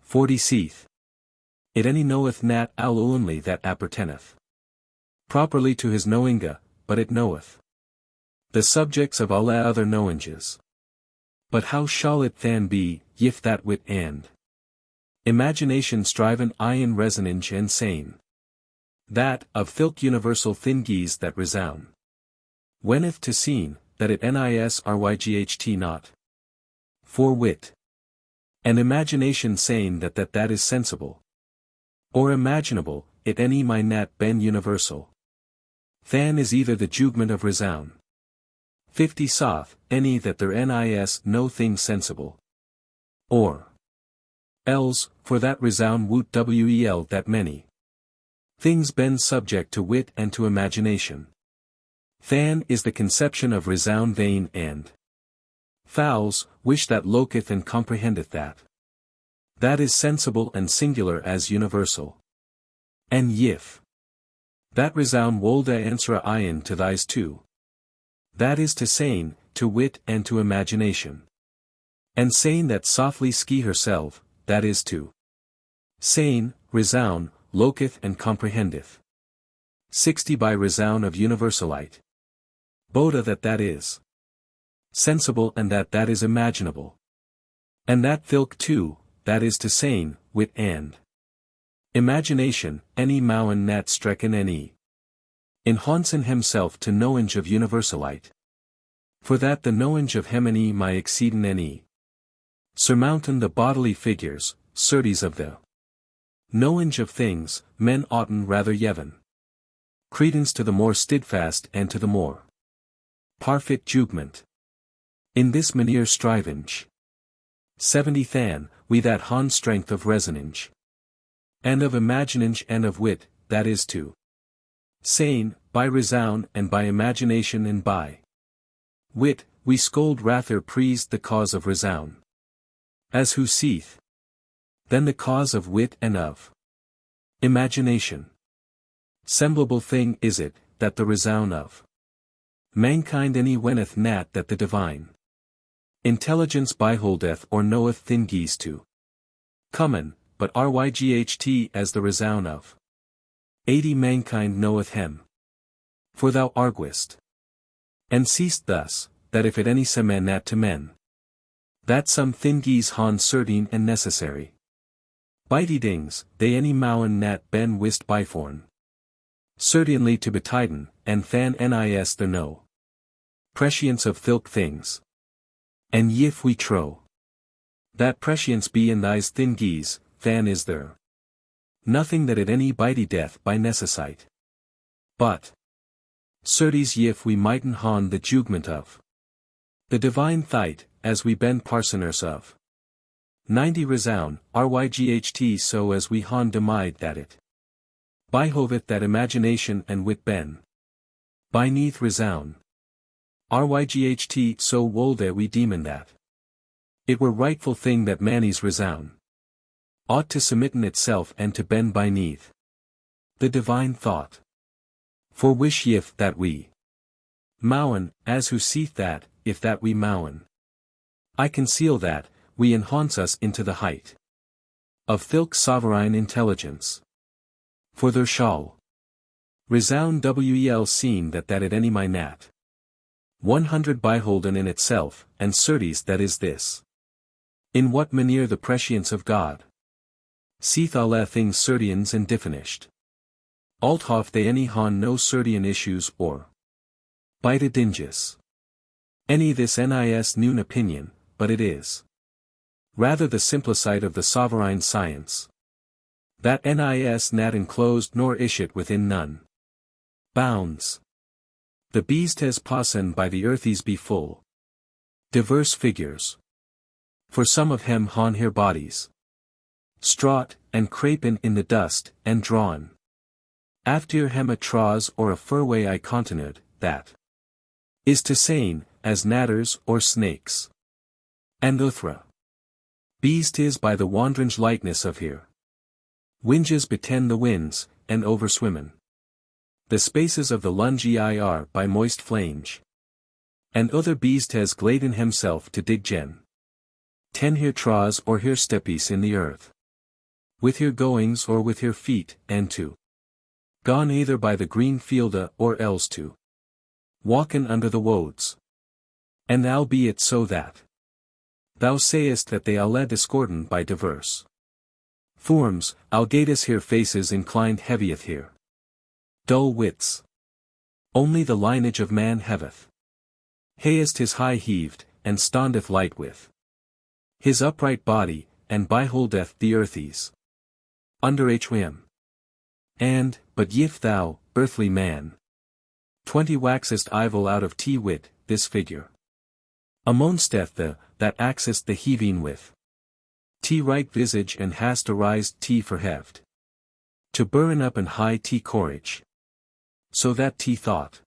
40 seeth. It any knoweth nat al only that appertaineth. Properly to his knowinga, but it knoweth. The subjects of alle other knowinges. But how shall it than be, yif that wit and imagination striven in resonance and sane. That, of thilk universal thingies that resound. Wheneth to seen, that it nis ryght not. For wit. And imagination sane that is sensible. Or imaginable, it any my nat ben universal. Than is either the jugment of resound. 50 soth, any that there nis no thing sensible. Or. Els, for that resound woot wel that many. Things ben subject to wit and to imagination. Than is the conception of resound vain and. Fowls, wish that loketh and comprehendeth that. That is sensible and singular as universal. And yif. That resound wolda answera ion to thise two. That is to sane, to wit and to imagination. And sane that softly ski herself, that is to. Sane, resound, loketh and comprehendeth. 60 by resound of universalite. Boda that is. Sensible and that is imaginable. And that thilk too, that is to sane, wit and. Imagination, any mowen nat strecken any. In Hansen himself to knowinge of universalite. For that the knowinge of hemini my exceeden any. Surmountain the bodily figures, certes of the knowinge of things, men oughtn rather yeven. Credence to the more steadfast and to the more parfit jugment. In this manere strivinge. 70 than, we that han strength of resonange. And of imaginange and of wit, that is to. Sane, by resound and by imagination and by wit, we scold rather praised the cause of resound. As who seeth. Then the cause of wit and of imagination. Semblable thing is it, that the resound of mankind any wenneth nat that the divine intelligence beholdeth or knoweth thingies to common, but ryght as the resound of 80 mankind knoweth him. For thou arguest. And seest thus, that if it any semen nat to men, that some thingies han certain and necessary. Bitydings, they any mowen nat ben wist byforn. Certainly to betiden, and than nis there no. Prescience of thilk things. And yif we tro. That prescience be in thise thingies, than is there. Nothing that it any bitey death by necessite. But. Certes yif we might'n han the jugment of. The divine thite, as we ben parsoners of 90 resound, ryght so as we han demide that it byhoveth that imagination and wit ben beneath resound. Ryght so wolde we demon that it were rightful thing that manis resound ought to submitten itself and to bend beneath the divine thought. For wish yif that we mowen, as who seeth that, if that we mowen, I conceal that, we enhance us into the height of thilk sovereign intelligence. For there shall resound wel seen that at any my nat 100 byholden in itself, and certes that is this. In what manere the prescience of God seeth alle things certians and definished. Althoff they any han no certian issues or bita dingus. Any this nis noon opinion, but it is rather the simplicite of the sovereign science. That nis nat enclosed nor ishit within none bounds. The beastes passen by the earthies be full diverse figures. For some of hem han here bodies straught, and crapen in the dust, and drawn after hem a traws or a furway I continued, that is to saying, as natters or snakes. And uthra beastes by the wandrange lightness of here winges betend the winds, and overswimmen the spaces of the lungy ir by moist flange. And other beastes gladen himself to dig gen ten here traws or here steppies in the earth with here goings or with here feet, and to gone either by the green fielda or else to walken under the woads. And albeit so that thou sayest that they alle discordant by diverse forms, algatus here faces inclined heavieth here dull wits. Only the lineage of man haveth hayest his high heaved, and standeth light with his upright body, and beholdeth the earthies under him. And, but yif thou, earthly man, 20 waxest evil out of wit, this figure amonsteth the, that axest the heaving with right visage and hast arised for heft to burn up and high courage. So that thought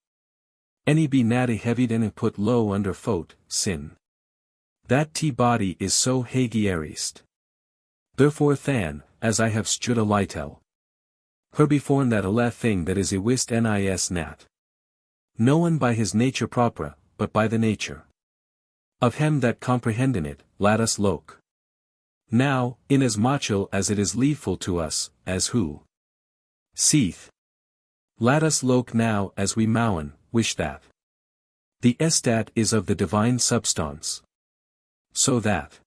any be natty heavied and put low under foot, sin. That body is so hagierist. Therefore than, as I have stood a lightel. Her beforn that alle thing that is iwist nis nat. No one by his nature propra, but by the nature of him that comprehenden it, let us loke. Now, inasmuch as it is leaveful to us, as who seeth. Let us loke now as we mowen, wish that the estat is of the divine substance. So that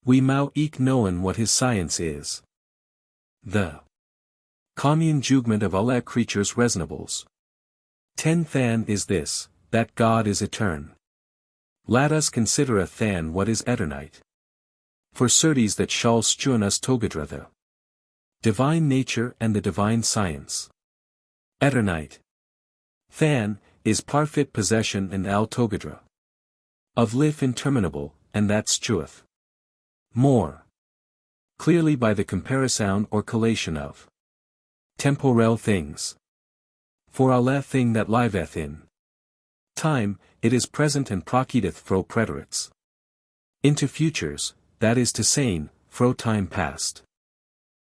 we mau eke knowen what his science is. The commune jugment of alle creatures reasonables. 10 than is this, that God is etern. Let us consider a than what is eternite. For certes that shall stuen us togadra the divine nature and the divine science. Eternite than is parfit possession and al togadra of life interminable, and that stueth more clearly by the comparison or collation of temporal things. For alle thing that liveth in time, it is present and procedeth fro preterits into futures, that is to saying, fro time past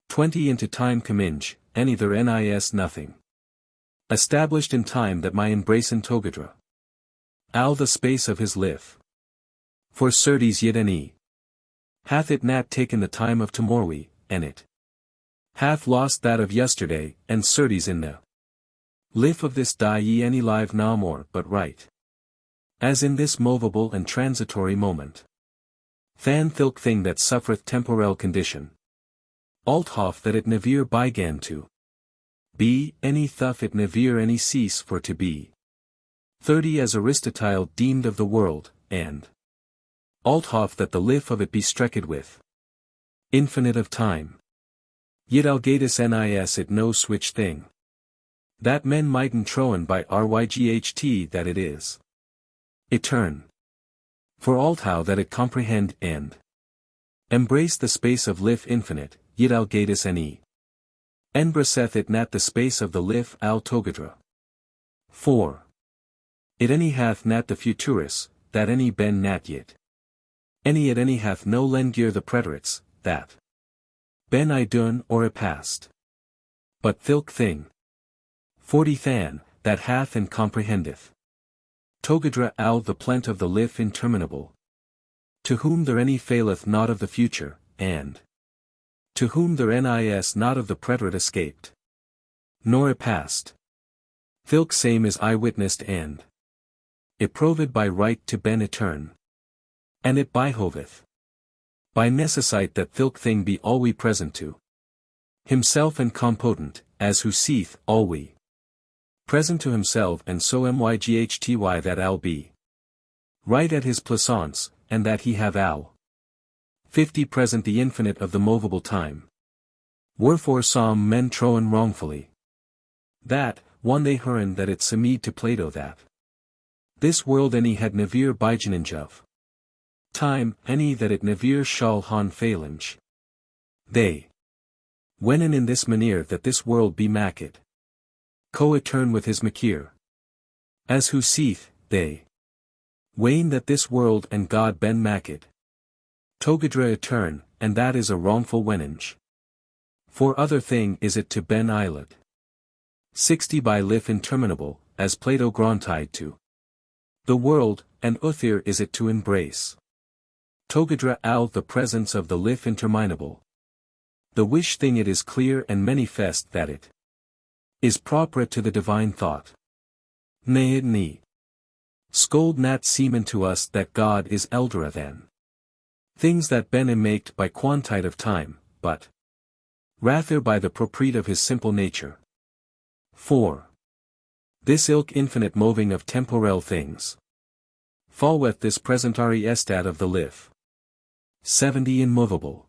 20 into time comminge, and either nis nothing established in time that my embracen togadra al the space of his life. For certes yet any hath it nat taken the time of tomorrow, and it hath lost that of yesterday, and certes in the life of this die ye any live no more but right. As in this movable and transitory moment. Than thilk thing that suffereth temporal condition. Althoff that it never began to be, any thuff it never any cease for to be. 30 as Aristotile deemed of the world, and althoff that the life of it be strecked with infinite of time. Yet algatus nis it no switch thing. That men might'n troen by ryght that it is etern. For although that it comprehend and embrace the space of life infinite, yet algatus ne. Embraceth it not the space of the life al togadra. 4. It any hath not the futurus, that any ben nat yet. Any it any hath no lengier the preterites, that ben I done or a past. But thilk thing. 40 Than, that hath and comprehendeth. Togadra al the plent of the life interminable. To whom there any faileth not of the future, and to whom there nis not of the preterite escaped. Nor a past. Thilk same is eye-witnessed and approved by right to ben etern. And it behoveth by necessite that thilk thing be alwe present to himself and compotent, as who seeth alwe present to himself, and so myghty that al be right at his plaisance, and that he have al 50 present the infinite of the movable time. Wherefore some men troen wrongfully that, one they hearn that it seemed to Plato that this world any had nevere bijgeninge of time, any that it nevere shall han phalange. They wenen in this manier that this world be maked co-etern with his makir. As who seeth, they wane that this world and God ben maked togadra etern, and that is a wrongful wenenge. For other thing is it to ben islet 60 by life interminable, as Plato granted to the world, and uthir is it to embrace togadra al the presence of the life interminable. The wish thing it is clear and manifest that it is proper to the divine thought. Ne ni. Scold not seem to us that God is eldera than things that ben emaked by quantite of time, but rather by the propriety of his simple nature. 4. This ilk infinite moving of temporal things falleth this presentary estat of the life 70 immovable.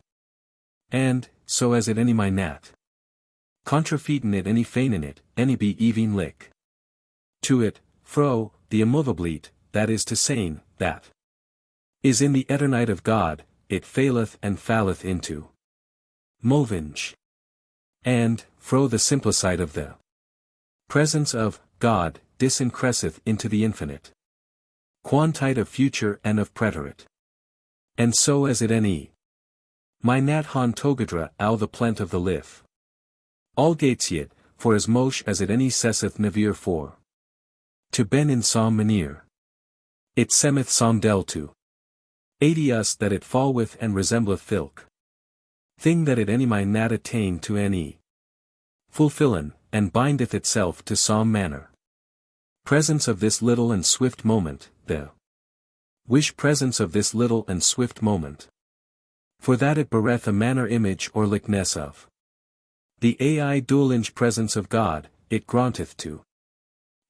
And, so as it any my nat contrafeiten it any feign in it, any be even lick to it, fro, the immovablete, that is to saying, that is in the eternite of God, it faileth and falleth into movinge. And, fro the simplicite of the presence of God, disincreaseth into the infinite quantite of future and of preterite. And so as it any my nat han togadra al the plent of the life algates yet, for as mosh as it any cesseth nevere for to ben in som manir. It semeth som del to 80 us that it falleth and resembleth thilk thing that it any my nat attain to any fulfillin, and bindeth itself to some manner. Presence of this little and swift moment, the wish presence of this little and swift moment. For that it bereth a manner image or likeness of the ai dualinge presence of God, it granteth to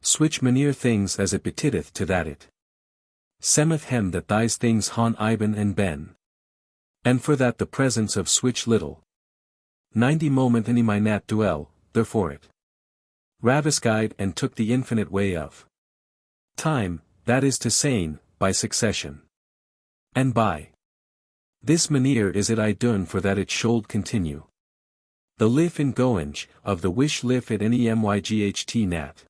switch manere things as it betitteth to that it semeth hem that thise things han iben and ben. And for that the presence of switch little 90 moment any my nat duel, therefore it raviscide and took the infinite way of time, that is to saying, by succession. And by this manier is it I done for that it should continue. The life in goinge, of the wish life at any myght nat.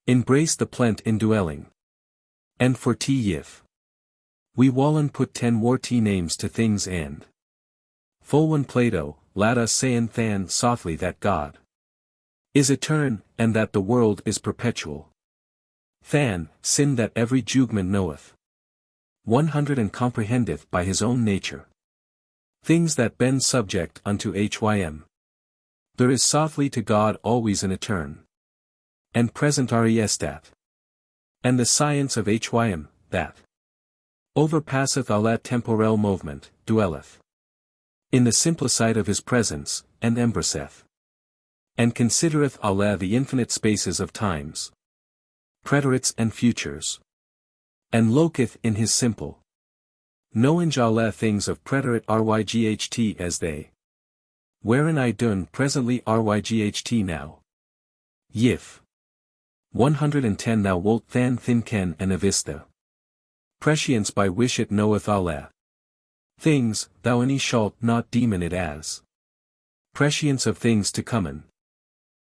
Embrace the plent in duelling. And for yif. We wallen put 10 war names to things and full one Plato, let us sayin than softly that God is etern, and that the world is perpetual. Than, sin that every jugment knoweth. 100 and comprehendeth by his own nature. Things that ben subject unto hym. There is softly to God always an etern. And presentary estat. And the science of hym, that overpasseth all that temporal movement, dwelleth in the simplicite of his presence, and embraceth and considereth Allah the infinite spaces of times, preterites and futures, and loketh in his simple knowing Allah things of preterite ryght as they wherein I done presently ryght now. Yif 110 thou wilt than thinken and avista Prescience by which it knoweth alle things, thou any shalt not deem it as prescience of things to comen.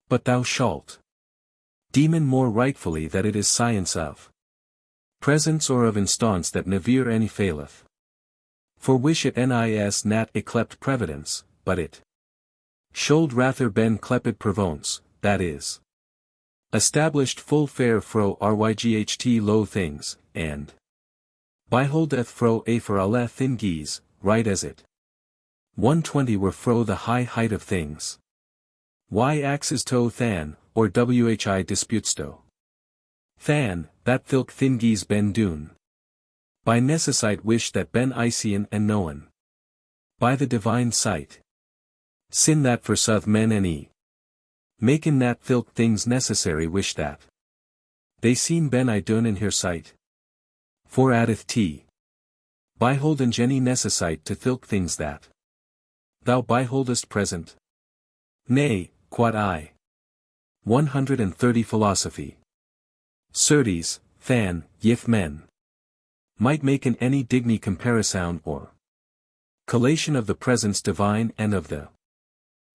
But thou shalt deem more rightfully that it is science of presence or of instance that never any faileth. For which it nis nat eclept previdence, but it should rather ben clepid prevence, that is, established full fair fro ryght low things, and beholdeth fro a for alle thingies, right as it 120 were fro the high height of things. Y axis to than, or whi disputesto. Than, that thilk thingies ben doen. By necessite wish that ben ician and knowen. By the divine sight. Sin that for suth men any. Maken that thilk things necessary wish that. They seen ben I done in her sight. For addeth t. Beholden any necessite to thilk things that. Thou beholdest present. Nay, quod I. 130 Philosophy. Certes, than, yif men might make in any digny comparison or collation of the presence divine and of the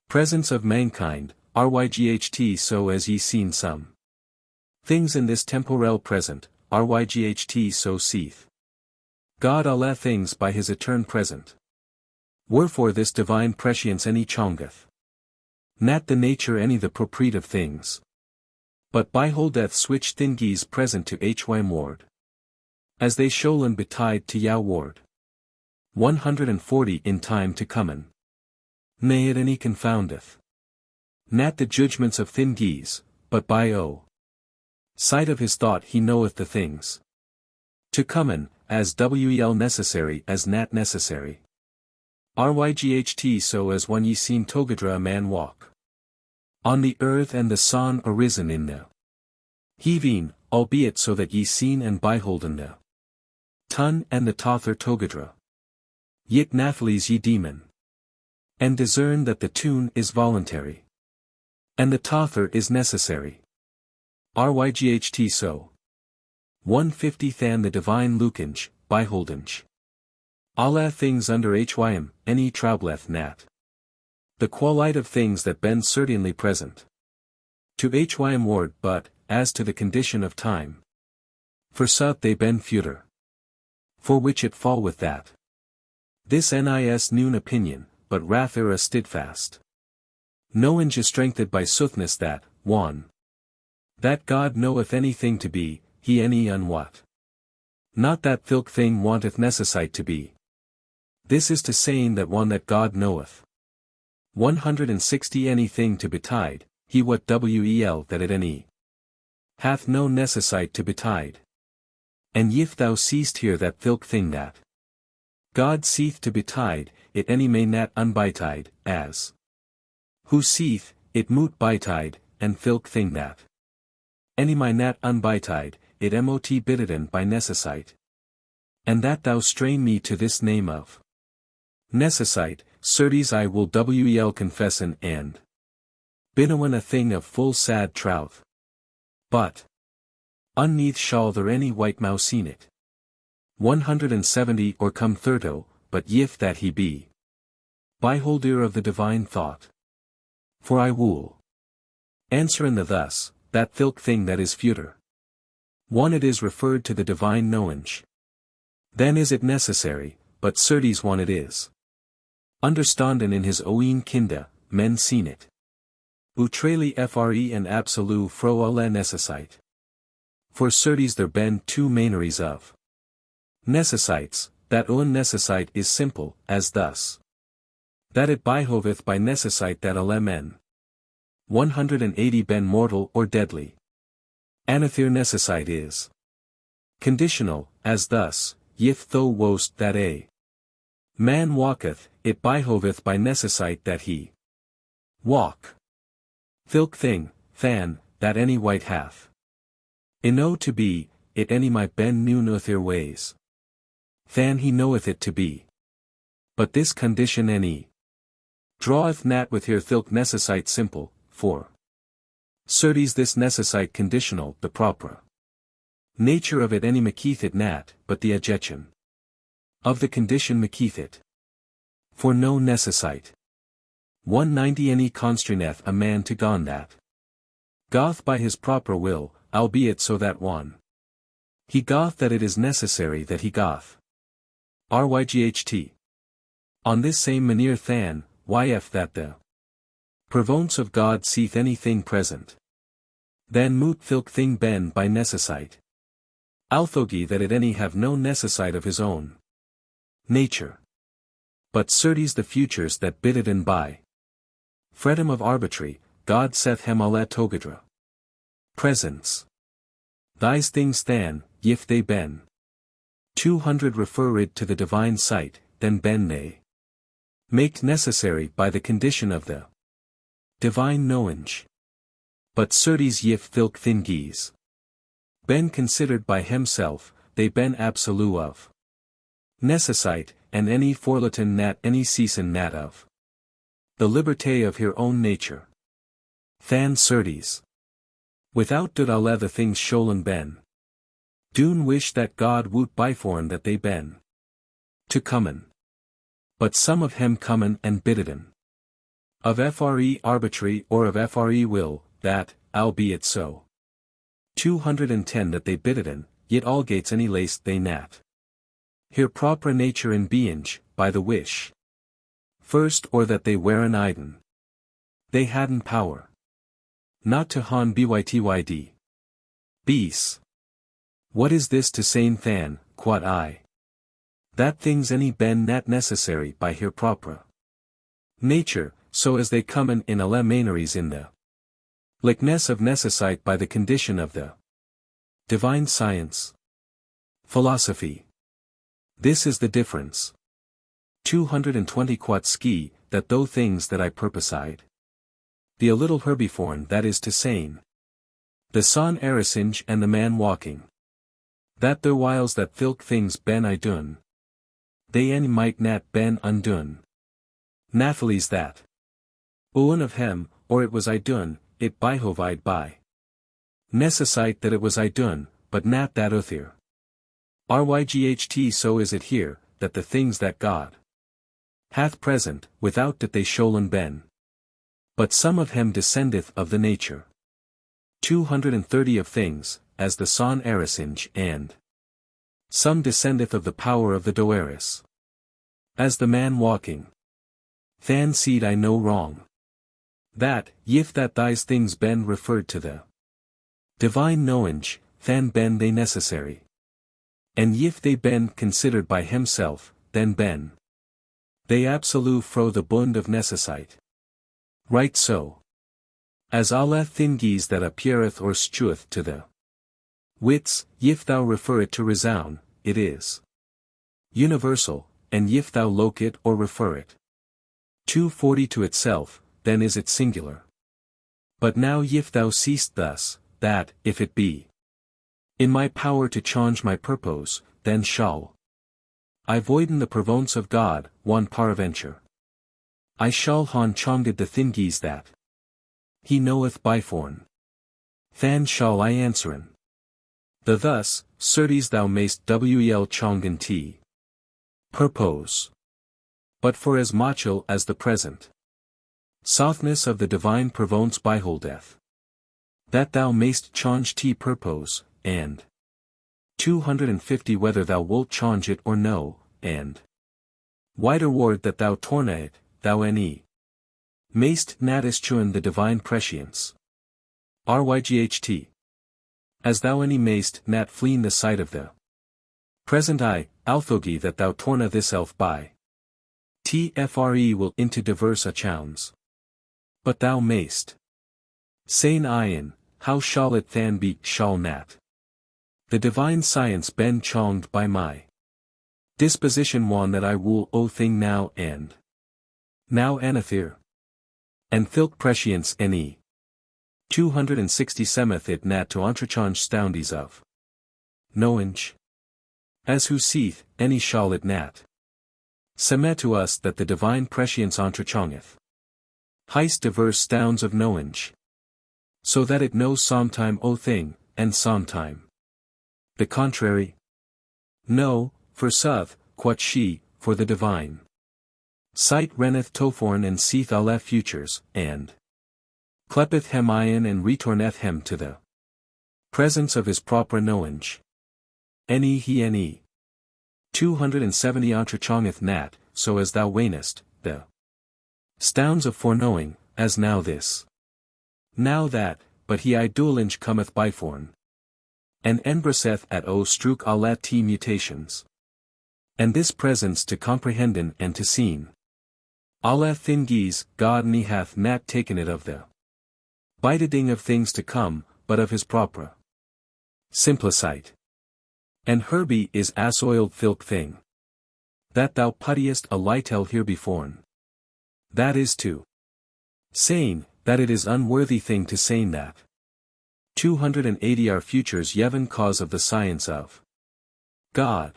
presence of mankind, ryght so as ye seen some things in this temporel present, ryght so seeth God alle things by his etern present. Wherefore this divine prescience any chongeth nat the nature any the propriety of things. But beholdeth switch thingies present to hy ward. As they sholen betide to yow ward. 140 in time to comen. Nay it any confoundeth nat the judgments of thingies, but by sight of his thought he knoweth the things to comen, as wel necessary as nat necessary. Ryght so as when ye seen togadra a man walk on the earth and the sun arisen in the heaving, albeit so that ye seen and beholden the tun and the tother togadra. Yet nathlese ye demon. And discern that the tune is voluntary. And the tother is necessary. Ryght so. 150 than the divine lukinge, beholdenge. Alle things under hym, any troubleth nat. The qualite of things that ben certainly present. To hym ward but, as to the condition of time. For suth they ben future. For which it fall with that. This nis noon opinion, but rather a steadfast. Knowinge strengthened by soothness that, 1. That God knoweth anything to be, he any unwhat. Not that thilk thing wanteth necessite to be. This is to saying that one that God knoweth. 160 anything to betide, he what wel that it any hath no necessite to betide. And if thou seest here that thilk thing that God seeth to betide, it any may nat unbetide, as who seeth, it moot betide, and thilk thing that any may nat unbetide, it mot bitiden by necessite. And that thou strain me to this name of necessite, certes I will wel confessen and binowen a thing of full sad trouth. But unneath shall there any white mouse seen it. 170 or come thirto, but yif that he be beholder of the divine thought. For I will answer in the thus, that thilk thing that is future. 1 it is referred to the divine knowinge. Then is it necessary, but certes 1 it is understanden in his own kinda, men seen it. Utrali fre and absolu fro alle necessite. For certes there ben 2 maneries of necessites, that un necessite is simple, as thus. That it behoveth by necessite that alle men. 180 ben mortal or deadly. Another necessite is conditional, as thus, if thou wost that a man walketh, it behoveth by necessite that he walk. Thilk thing, than, that any white hath. Ino to be, it any might ben noon other ways. Than he knoweth it to be. But this condition any draweth nat with here thilk necessite simple, for certes this necessite conditional the proper. Nature of it any maketh nat, but the adjection. Of the condition maketh. For no necessite. 190 any constraineth a man to gon that. Goth by his proper will, albeit so that one. He goth that it is necessary that he goth. Ryght. On this same manere than, yf that the purvonce of God seeth any thing present. Then moot thilk thing ben by necessite. Although that it any have no necessite of his own nature. But certes the futures that bid it and by. Freedom of arbitrary, God saith hem alle togadra. Presence. Thise things than, if they ben. 200 referred to the divine sight, then ben they. Maked necessary by the condition of the divine knowledge. But certes if thilk thingies. Ben considered by himself, they ben absolute of necessite, and any forlatin nat any season nat of the liberté of her own nature. Than certes. Without did alle the things scholen ben. Doen wish that God woot byforn that they ben. To comen. But some of hem comen and biddeden. Of FRE arbitrary or of FRE will, that, albeit so. 210 that they biddeden, yet all gates any laced they nat. Here propra nature in being, by the wish. First or that they weren iden. They hadn't power. Not to han bytyd. BOECE. What is this to sayn than, quod I? That things any ben nat necessary by here propra nature, so as they comen in alle maneries in the likeness of necessite by the condition of the divine science. Philosophy. This is the difference. 220 quot ski, that though things that I purposide. Be a little herbiforn that is to sayn. The son erisinge and the man walking. That there whiles that thilk things ben I done. They any might nat ben undone. Nathalie that. Owen of hem, or it was I done, it byhovide by. Necessite that it was I done, but nat that uthir. Ryght so is it here, that the things that God hath present, without that they scholen ben. But some of hem descendeth of the nature. 230 of things, as the son erisinge and some descendeth of the power of the doeris. As the man walking. Than seed I no wrong. That, if that thise things ben referred to the divine knowledge, than ben they necessary. And if they ben considered by himself, then ben they absolute fro the bund of necessite. Right so. As alle thingies that appeareth or stueth to the wits, if thou refer it to resound, it is universal, and if thou loke it or refer it 240 to itself, then is it singular. But now if thou seest thus, that, if it be in my power to change my purpose, then shall I voiden the purvonce of God, one paraventure. I shall han chonged the thingies that he knoweth byforn. Than shall I answeren. The thus, certes thou mayst wel chongen t. Purpose. But for as muchel as the present softness of the divine purvonce byholdeth. That thou mayst change t purpose, and 250 whether thou wilt change it or no, and wider ward that thou torna it, thou ne mayst nat eschewen the divine prescience. Ryght. As thou any mayst nat fleen the sight of the present I, although that thou torna this elf by tfre will into diverse accounts. But thou mayst sayn ian, how shall it than be shall nat the divine science ben chonged by my disposition one that I will o thing now and now anathir. And thilk prescience ne 267th it nat to entrechange stoundies of knowledge. As who seeth, any shall it nat semet to us that the divine prescience entrechongeth heist diverse stounds of knowledge. So that it knows sometime o thing, and sometime The contrary? No, for sooth, quoth she, for the divine sight renneth toforn and seeth alle futures, and clepeth hem ion and retorneth hem to the presence of his propre knowledge. Ne 270 entrechongeth nat, so as thou wanest, the stounds of foreknowing, as now this. Now that, but he idoolinge cometh byforn. And embraceth at o strook alle t mutations. And this presence to comprehenden and to seen. Alle thingies, God ne hath nat taken it of the bideding of things to come, but of his propre simplicite. And herby is assoiled filk thing. That thou puttiest a lightel here beforn. That is to saying, that it is unworthy thing to saying that. 280 Our futures yevon cause of the science of God.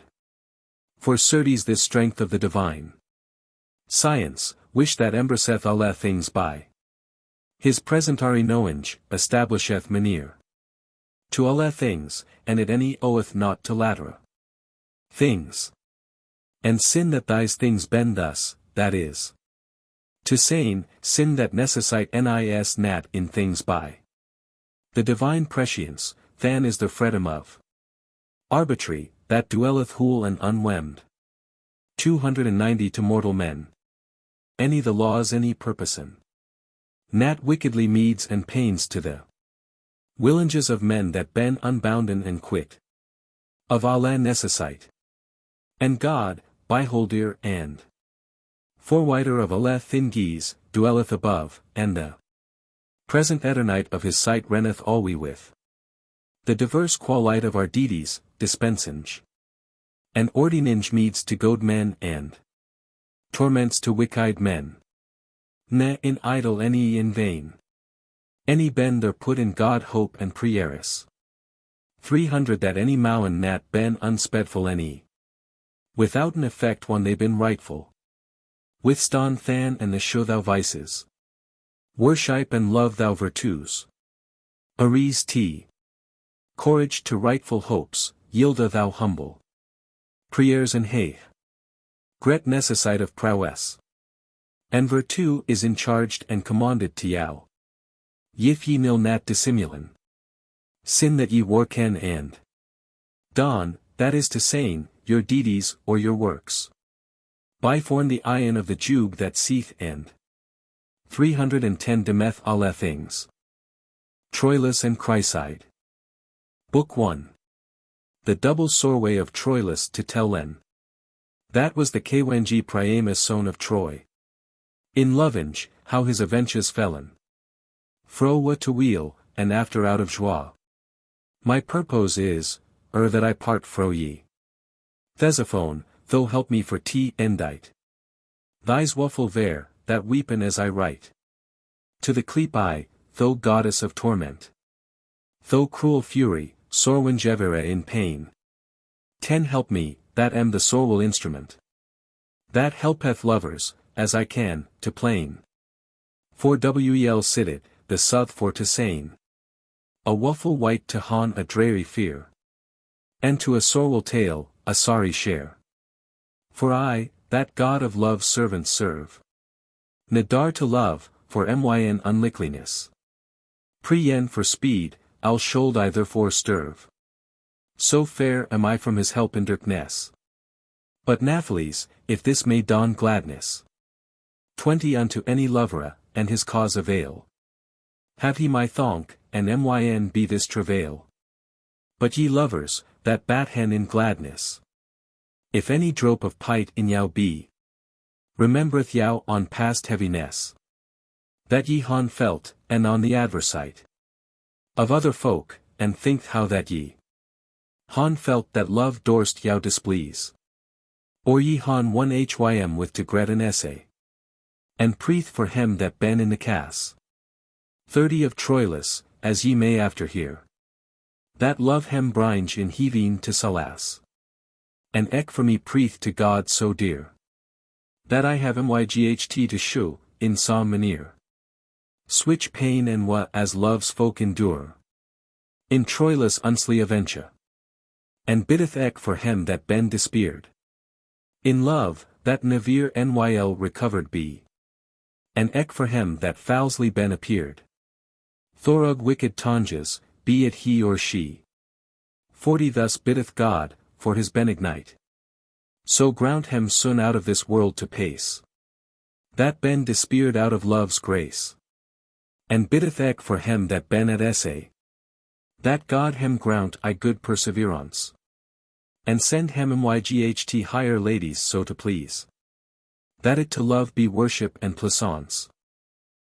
For certes this strength of the divine science, wish that embraceth alle things by his presentary knowledge, establisheth manere to alle things, and it any oweth not to latera things. And sin that these things bend thus, that is to saying, sin that necessite nis nat in things by the divine prescience, than is the freedom of arbitrary, that dwelleth whole and unwemmed. 290 To mortal men. Any the laws any purposen. Nat wickedly meeds and pains to the willinges of men that ben unbounden and quit of alle necessite. And God, beholder and forwider of alle thingies, dwelleth above, and the present eternite of his sight renneth alwe with the diverse qualite of our deities, dispensing and ordinange meeds to goad men and torments to wicked men. Ne in idle any in vain. Any ben there put in God hope and prieris. 300 That any mowen nat ben unspedful any. Without an effect one they been rightful. Withstand than and the show thou vices. Worship and love thou virtues. Arise t. Courage to rightful hopes, yielda thou humble. Priers and hey. Gret necessite of prowess. And virtue is in charged and commanded to yow. Yif ye nil nat dissimulan. Sin that ye war can and don, that is to saying, your deities or your works. Byforn the ion of the jug that seeth and 310 Demeth alle things. TROILUS and CRISEYDE. Book 1. The double sorway of TROILUS to tell Len. That was the Kwengi Priamus son of Troy. In Lovinge, how his avenches fellen. Frowa to wheel, and after out of joie. My purpose is, that I part fro ye. Thesaphone, though help me for t endite. Thys waffle ver, that weepen as I write. To the cleep I, though goddess of torment. Though cruel fury, sorwingevere in pain. Ten help me, that am the sorwell instrument. That helpeth lovers, as I can, to plain. For wel sidit, the south for to sane. A waffle white to hon a dreary fear. And to a sorwell tale, a sorry share. For I, that God of love's servant serve. Nadar to love, for myn unlickliness. Pre-yen for speed, I'll should I therefore stirve. So fair am I from his help in darkness. But Naphtali's, if this may dawn gladness. 20 Unto any lovera, and his cause avail. Have he my thonk, and myn be this travail. But ye lovers, that bat hen in gladness. If any drop of pite in yow be. Remembereth yow on past heaviness. That ye han felt, and on the adversite. Of other folk, and think how that ye. Han felt that love dorst yow displease. Or ye han one hym with to gret an essay. And preeth for hem that ben in the cass. 30 Of TROILUS, as ye may after hear. That love hem bringe in heaving to Salas. And eke for me preeth to God so dear. That I have myght to shew, in some manere. Switch pain and what as love's folk endure. In TROILUS unsly aventure. And biddeth eke for him that ben despiered. In love, that never nyl recovered be. And eke for him that foulsly ben appeared. Thorug wicked tonges, be it he or she. 40 Thus biddeth God, for his benignite. So ground him soon out of this world to pace. That ben despiered out of love's grace. And biddeth eke for him that ben at essay. That God him grant I good perseverance. And send him myght higher ladies so to please. That it to love be worship and plaisance.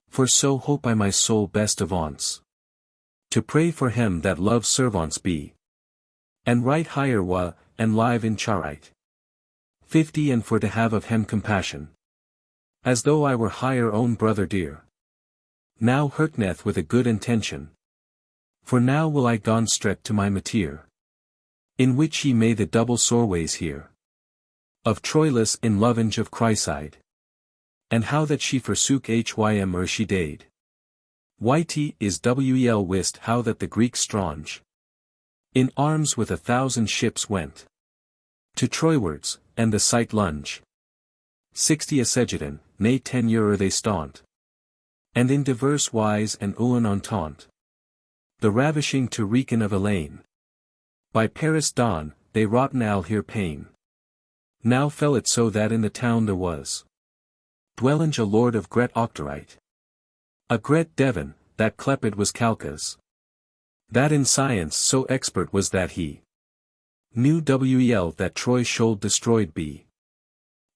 For so hope I my soul best avance. To pray for him that love servants be. And right higher wa, and live in charite. 50 And for to have of him compassion. As though I were higher own brother dear. Now hurtneth with a good intention. For now will I gone straight to my mateer. In which ye may the double soreways hear. Of TROILUS in lovage of CRISEYDE. And how that she forsook hym she dade. Yt is wel wist how that the Greek strange. In arms with 1,000 ships went. To Troywards, and the sight lunge. 60 Asegedon, nay 10 they staunt. And in diverse wise and uan entente. The ravishing to Wrekin of Elaine. By Paris dawn, they wroughten al here pain. Now fell it so that in the town there was. Dwellinge a lord of Gret Octorite. A Gret Devon, that clepid was Calchas. That in science so expert was that he. Knew wel that Troy should destroyed be.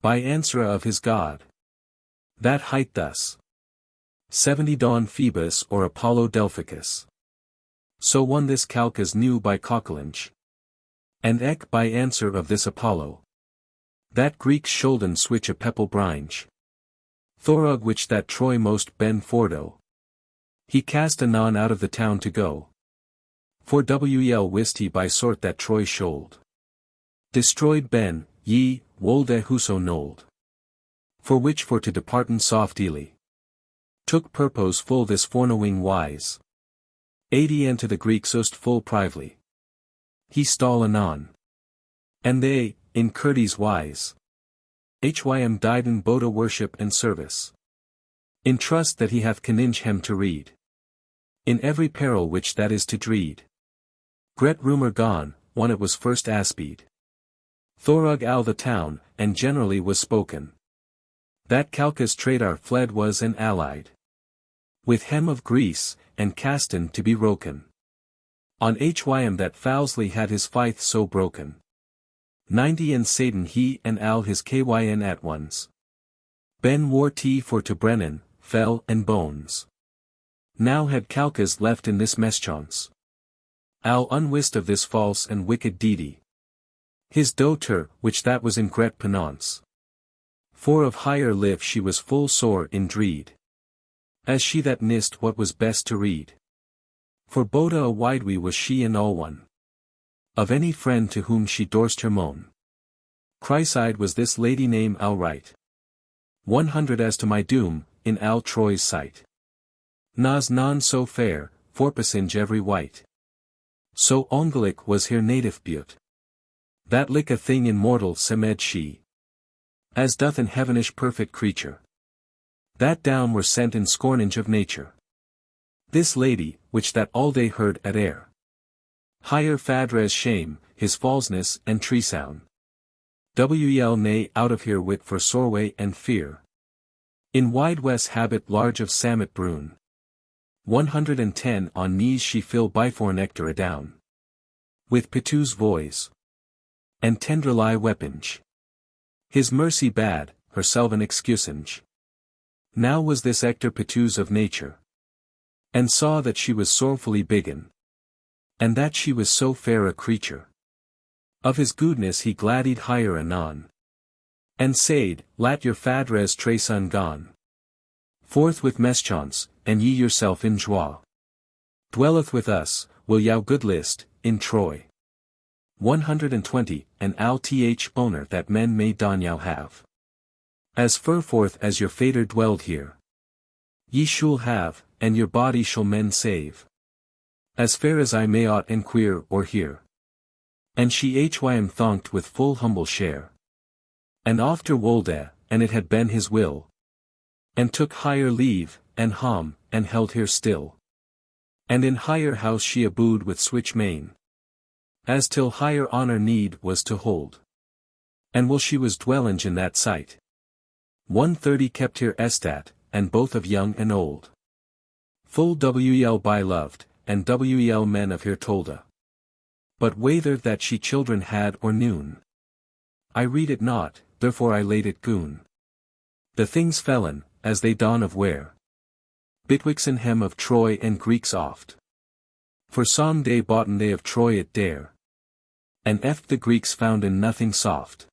By answer of his god. That hight thus. 70 Dawn Phoebus or Apollo Delphicus. So one this Calchas knew by Coquelinge. And eke by answer of this Apollo. That Greek shoulden switch a pepple bringe. Thorug which that Troy most ben fordo. He cast anon out of the town to go. For wel wist he by sort that Troy should. Destroyed ben, ye, wolde whoso nold. For which for to departen softly. Took purpose full this fornowing wise. 80 And to the Greeks ust full prively. He stall anon. And they, in courteous wise. Hym died in Boda worship and service. In trust that he hath conninge him to read. In every peril which that is to dread. Gret rumour gone, when it was first aspied. Thorug al the town, and generally was spoken. That Calchas Tradar fled was and allied. With hem of Greece, and Castan to be roken. On hym that foulsly had his fight so broken. 90 And Satan he and al his kyn at ones. Ben war t for to Brennan, fell and bones. Now had Calchas left in this meschance. Al unwist of this false and wicked deedy. His daughter, which that was in Gret penance. For of higher live she was full sore in dread. As she that nist what was best to read. For Boda a widely was she in all one. Of any friend to whom she dorst her moan. CRISEYDE was this lady name al right. 100 As to my doom, in al Troy's sight. Nas non so fair, forpasinge every white. So ongelic was her native beaut. That like a thing immortal semed she. As doth an heavenish perfect creature. That down were sent in scorninge of nature. This lady, which that all day heard at air. Higher fadres shame, his falseness and tree sound. Wel nay out of here wit for sorway and fear. In wide west habit large of samit brune. 110 On knees she fill bifor nectar adown. With Pitu's voice. And tenderly weaponge. His mercy bad, herself an excusinge. Now was this Hector Pitu's of nature. And saw that she was sorrowfully biggen. And that she was so fair a creature. Of his goodness he gladied higher anon. And said, Lat your fadres trace ungone. Forth with meschance, and ye yourself in joie. Dwelleth with us, will yow good list, in Troy. 120 And al th owner that men may don yow have. As fur forth as your fader dwelled here. Ye shall have, and your body shall men save. As fair as I may aught enquire or hear. And she hym thanked with full humble share. And after wolde, and it had been his will. And took higher leave, and and held here still. And in higher house she abode with switch main. As till higher honour need was to hold. And while she was dwelling in that sight. 130 kept here estat, and both of young and old. Full wel by loved, and wel men of here tolda. But whether that she children had or noon. I read it not, therefore I laid it goon. The things fellen, as they dawn of where. Bitwixen hem of Troy and Greeks oft. For some day botten they of Troy it dare. And eft the Greeks found in nothing soft.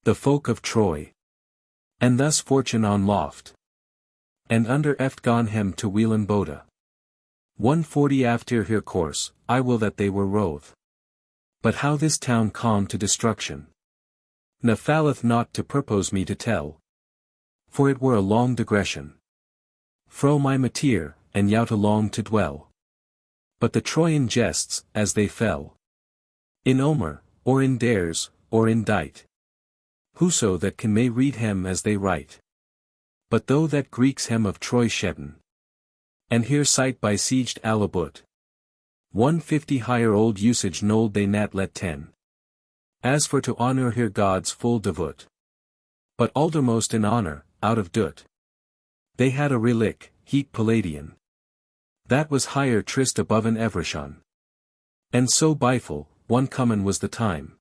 The folk of Troy. And thus fortune on loft. And under eft gone hem to Whelan Boda. 140 after here course, I will that they were rove. But how this town calm to destruction. Ne falleth not to purpose me to tell. For it were a long digression. Fro my mateer, and yout along to dwell. But the Troyan jests, as they fell. In Omer, or in Dares, or in Dite. Whoso that can may read hem as they write. But though that Greeks hem of Troy shedden. And here cite by sieged Alabut. 150 higher old usage nold they nat let 10. As for to honour here gods full devout. But aldermost in honour, out of doot. They had a relic, heat Palladian. That was higher trist above an Evershon. And so biful, one common was the time.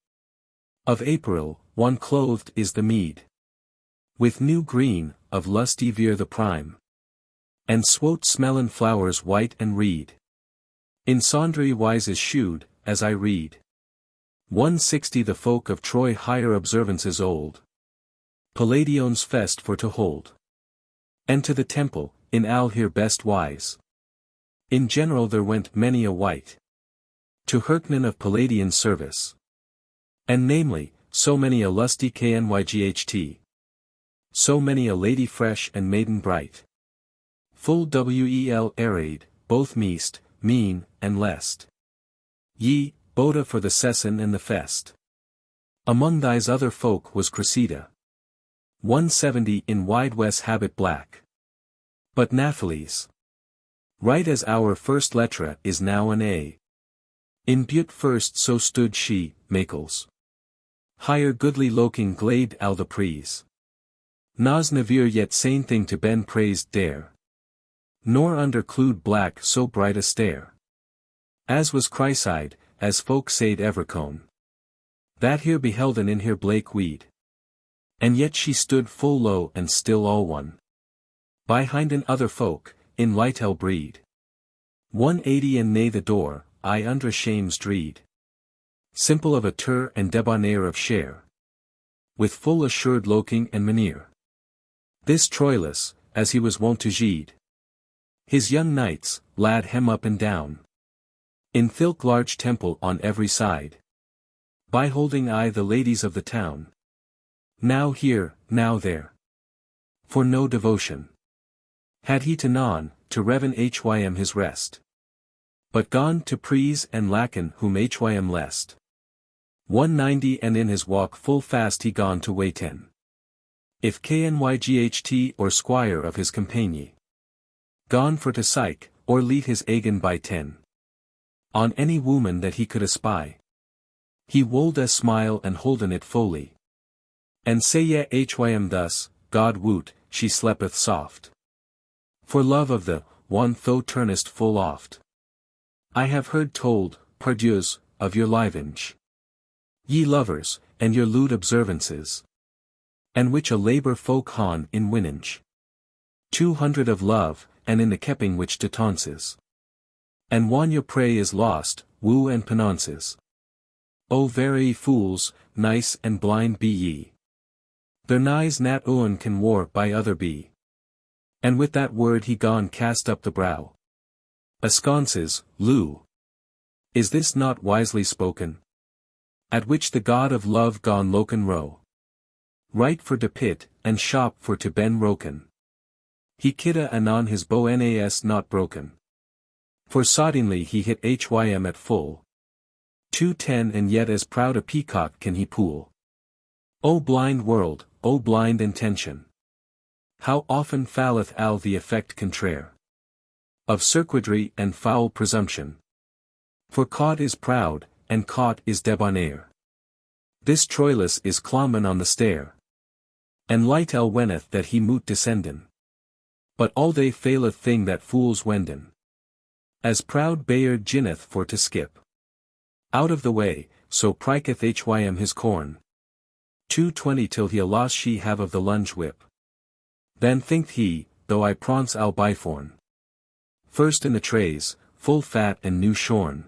Of April, one clothed is the mead. With new green, of lusty veer the prime. And swote smellin' flowers white and reed. In sundry wises shewed, as I read. 160 the folk of Troy higher observances old. Palladion's fest for to hold. And to the temple, in all here best wise. In general there went many a wight. To Herknan of Palladian service. And namely, so many a lusty knyght. So many a lady fresh and maiden bright. Full wel arrayed, both meest, mean, and lest. Ye, Boda for the session and the fest. Among these other folk was CRISEYDE. 170 in wide west habit black. But Naphtali's. Right as our first letra is now an A. In Butte first so stood she, Makels. Higher goodly loking glade al the prees. Nas never yet sane thing to ben praised dare. Nor under clued black so bright a stare. As was CRISEYDE, as folk said Evercone. That here behelden in here Blake weed. And yet she stood full low and still all one. Behinden other folk, in Lytel breed. 180 and nae the door, I under shame's dreed. Simple of a tur and debonair of share. With full assured loking and maneer. This TROILUS, as he was wont to jeed. His young knights, lad hem up and down. In thilk large temple on every side. By holding I the ladies of the town. Now here, now there. For no devotion. Had he to none, to reven hym his rest. But gone to prease and lacken whom hym lest. 190 and in his walk full fast he gone to waiten. If knyght or squire of his compagnie. Gone for to psych, or lead his agen by 10. On any woman that he could espy. He wold a smile and holden it fully. And say ye hym thus, God woot, she sleepeth soft. For love of the, one thou turnest full oft. I have heard told, pardieux, of your livenage. Ye lovers, and your lewd observances. And which a labour folk han in winninge. 200 of love, and in the keeping which detonces. And one your prey is lost, woo and penances. O very fools, nice and blind be ye. Their nighs nat owen can war by other be. And with that word he gone cast up the brow. Asconces, Lou. Is this not wisely spoken? At which the god of love gone loken row. Right for to pit, and shop for to ben roken. He kidda anon his bow nas not broken. For soddenly he hit hym at full. 210 And yet as proud a peacock can he pool. O blind world, O blind intention! How often faileth al the effect contraire of circuitry and foul presumption. For caught is proud, and caught is debonair. This TROILUS is clommen on the stair. And light el wenneth that he moot descenden. But all they faileth thing that fools wenden. As proud Bayard ginneth for to skip out of the way, so priketh hym his corn. 220 Till he a loss she have of the lunge whip. Then thinked he, though I praunce al biforn. First in the trays, full fat and new shorn.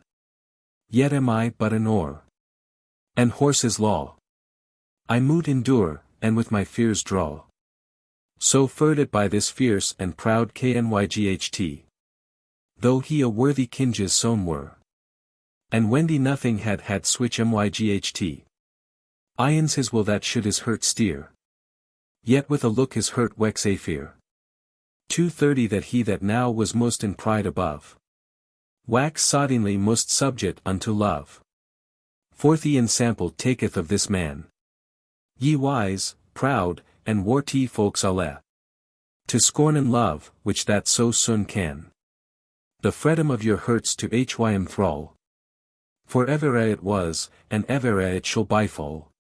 Yet am I but an oar. And horse's law. I moot endure, and with my fears draw. So furred it by this fierce and proud Knyght. Though he a worthy kinge's son were. And Wendy nothing had switch myght. Ions his will that should his hurt steer. Yet with a look his hurt wex a fear. 230 That he that now was most in pride above. Wax soddingly most subject unto love. Forth he in sample taketh of this man. Ye wise, proud, and warty folks alle. To scorn and love, which that so soon can. The freedom of your hurts to hym thrall. For ever it was, and ever it shall befall.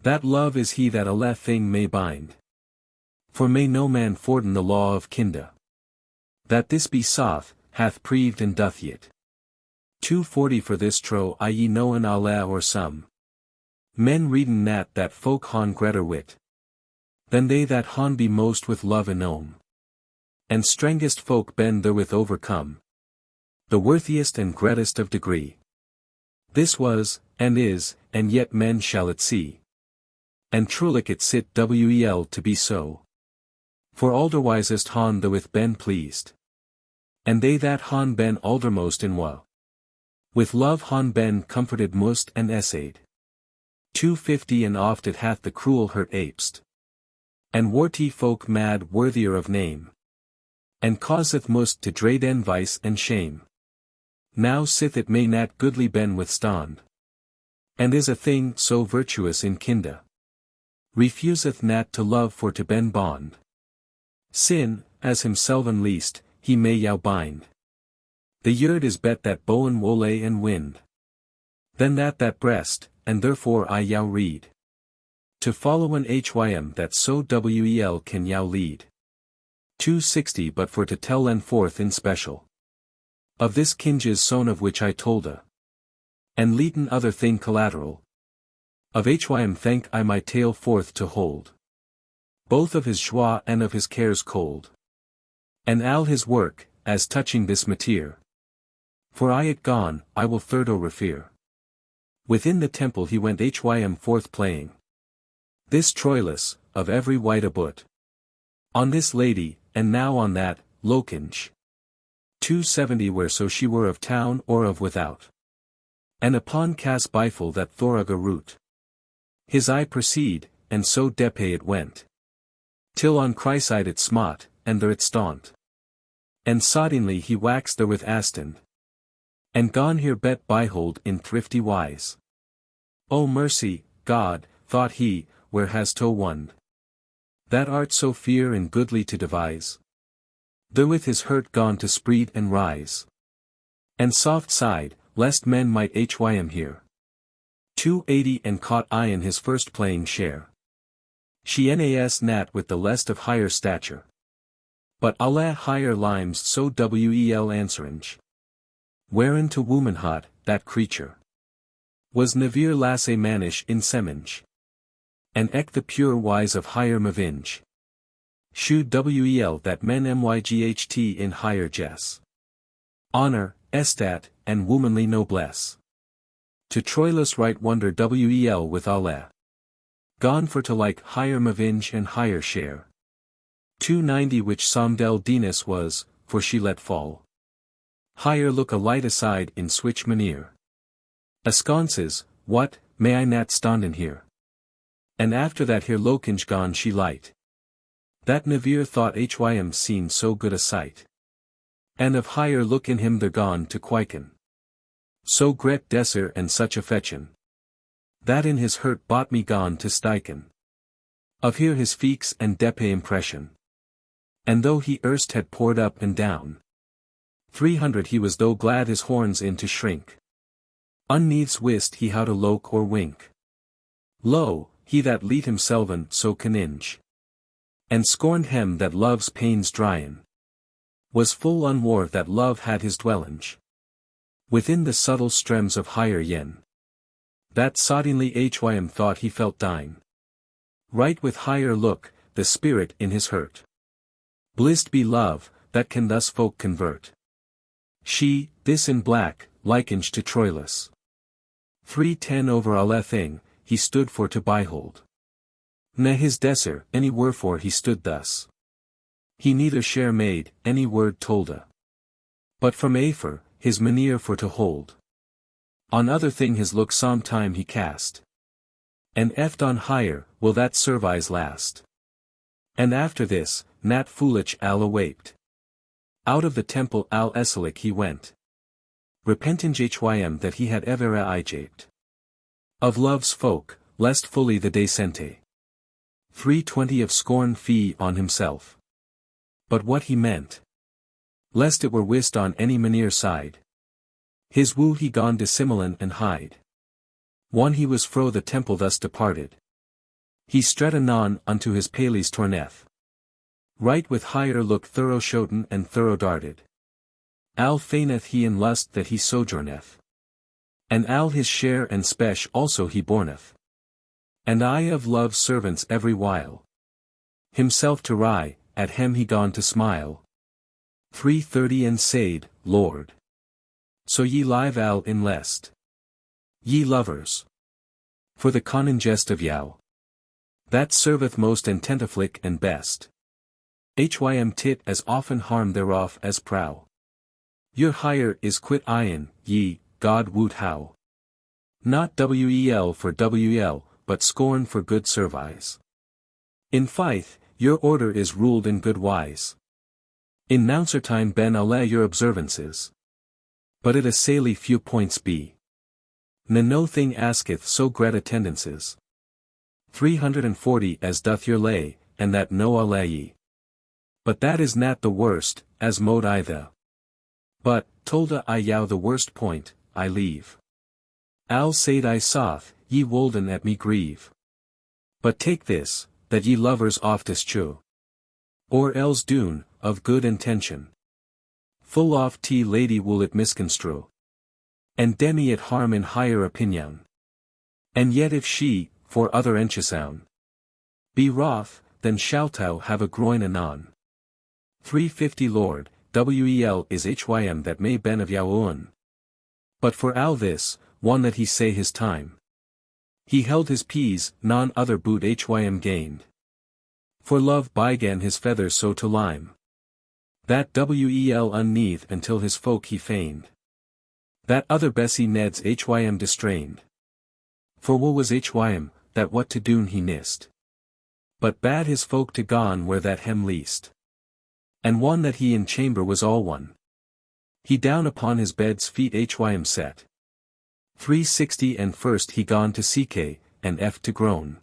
That love is he that alle thing may bind. For may no man forden the law of kinda. That this be soth, hath preved and doth yet. 240 For this tro I ye knowen alle or some. Men readin that folk hon greater wit. Than they that hon be most with love enome. And strangest folk ben therewith overcome. The worthiest and greatest of degree. This was, and is, and yet men shall it see. And trulich it sit wel to be so. For alderwisest hon therewith ben pleased. And they that hon ben aldermost in woe. With love hon ben comforted most and essayed. 250 And oft it hath the cruel hurt apest. And warty folk mad worthier of name. And causeth most to dread envice and shame. Now sith it may not goodly ben withstand. And is a thing so virtuous in kinda. Refuseth not to love for to ben bond. Sin, as himselven least, he may yow bind. The yerd is bet that bowen wole and wind. Then that breast, and therefore I yow read. To follow an hym that so wel can yow lead. 260 But for to tell and forth in special. Of this kinge's son of which I tolda. And leeton other thing collateral. Of hym thank I my tale forth to hold. Both of his joie and of his cares cold. And al his work, as touching this mateer. For I it gone, I will thirdo refer. Within the temple he went hym forth playing. This TROILUS, of every white abut. On this lady, and now on that, lokinge. 270 Whereso she were of town or of without. And upon cas bifle that thorug a root. His eye proceed, and so depe it went. Till on CRISEYDE it smote, and there it staunt. And soddingly he waxed therewith aston. And gone here bet behold in thrifty wise. O mercy, God, thought he, where has to wond. That art so fair and goodly to devise. Therewith his hurt gone to spread and rise. And soft sighed, lest men might hym hear. 280 And caught I in his first playing share. She nas nat with the lest of higher stature. But alle higher limes so wel answeringe. Wherein to womanhood, that creature. Was never lasse manish in seminge. And eke the pure wise of higher mavinge. Should wel that men myght in higher jess. Honor, estat, and womanly noblesse. To TROILUS right wonder wel with alle. Gone for to like higher mavinge and higher share. 290 Which Somdel Dinas was, for she let fall. Higher look a light aside in switch maneer. Asconces, what, may I not stand in here? And after that here lokinge gone she light. That never thought hym seen so good a sight. And of higher look in him they're gone to quiken. So gret desser and such affection. That in his hurt bought me gone to steichen. Of here his feeks and depe impression. And though he erst had poured up and down 300 he was though glad his horns in to shrink. Unneaths wist he how to loke or wink. Lo, he that leat himselven so caninge. And scorned him that love's pains dryen. Was full unwar that love had his dwellinge. Within the subtle streams of higher yen. That soddenly hym thought he felt dine. Right with higher look, the spirit in his hurt. Blissed be love, that can thus folk convert. She, this in black, likened to TROILUS. 310 over alle thing, he stood for to behold. Ne his desser, any wherefore he stood thus. He neither share made, any word tolda. But from afer, his manier for to hold. On other thing his look some time he cast. And eft on higher, will that service last. And after this, nat foolish al awaped. Out of the temple al eselic he went. Repenting hym that he had evera ijaped. Of love's folk, lest fully the descente. 320 of scorn fee on himself. But what he meant. Lest it were wist on any manier side. His woo he gone dissimulan and hide. One he was fro the temple thus departed. He stret anon unto his pales torneth. Right with higher look thorough shoten and thorough darted. Al feigneth he in lust that he sojourneth. And al his share and spesh also he borneth. And I of love's servants every while. Himself to rie, at hem he gone to smile. 330 and said, Lord. So ye live al in lest. Ye lovers. For the coningest of yow. That serveth most intentiflic and best. Hym tit as often harm thereof as prow. Your higher is quit iron, ye, God woot how. Not wel for wel, but scorn for good service. In fife, your order is ruled in good wise. In nouncertime ben alle your observances. But it assayly few points be. Ne no thing asketh so great attendances. 340 as doth your lay, and that no alle ye. But that is not the worst, as mode I the. But, tolda I yow the worst point, I leave. Al said I soth, ye wolden at me grieve. But take this, that ye lovers oftest chew. Or else doon, of good intention. Full oft t lady will it misconstrue. And demi it harm in higher opinion. And yet if she, for other enchisoun, be wroth, then shalt thou have a groin anon. 350 Lord, wel is hym that may ben of yaoun. But for al this, one that he say his time. He held his peas, none other boot hym gained. For love bygan his feathers so to lime. That wel unneath until his folk he feigned. That other Bessie Ned's hym distrained. For wo was hym, that what to doon he nist. But bade his folk to gone where that hem least. And one that he in chamber was all one. He down upon his bed's feet hym set. 360 and first he gone to ck, and f to groan.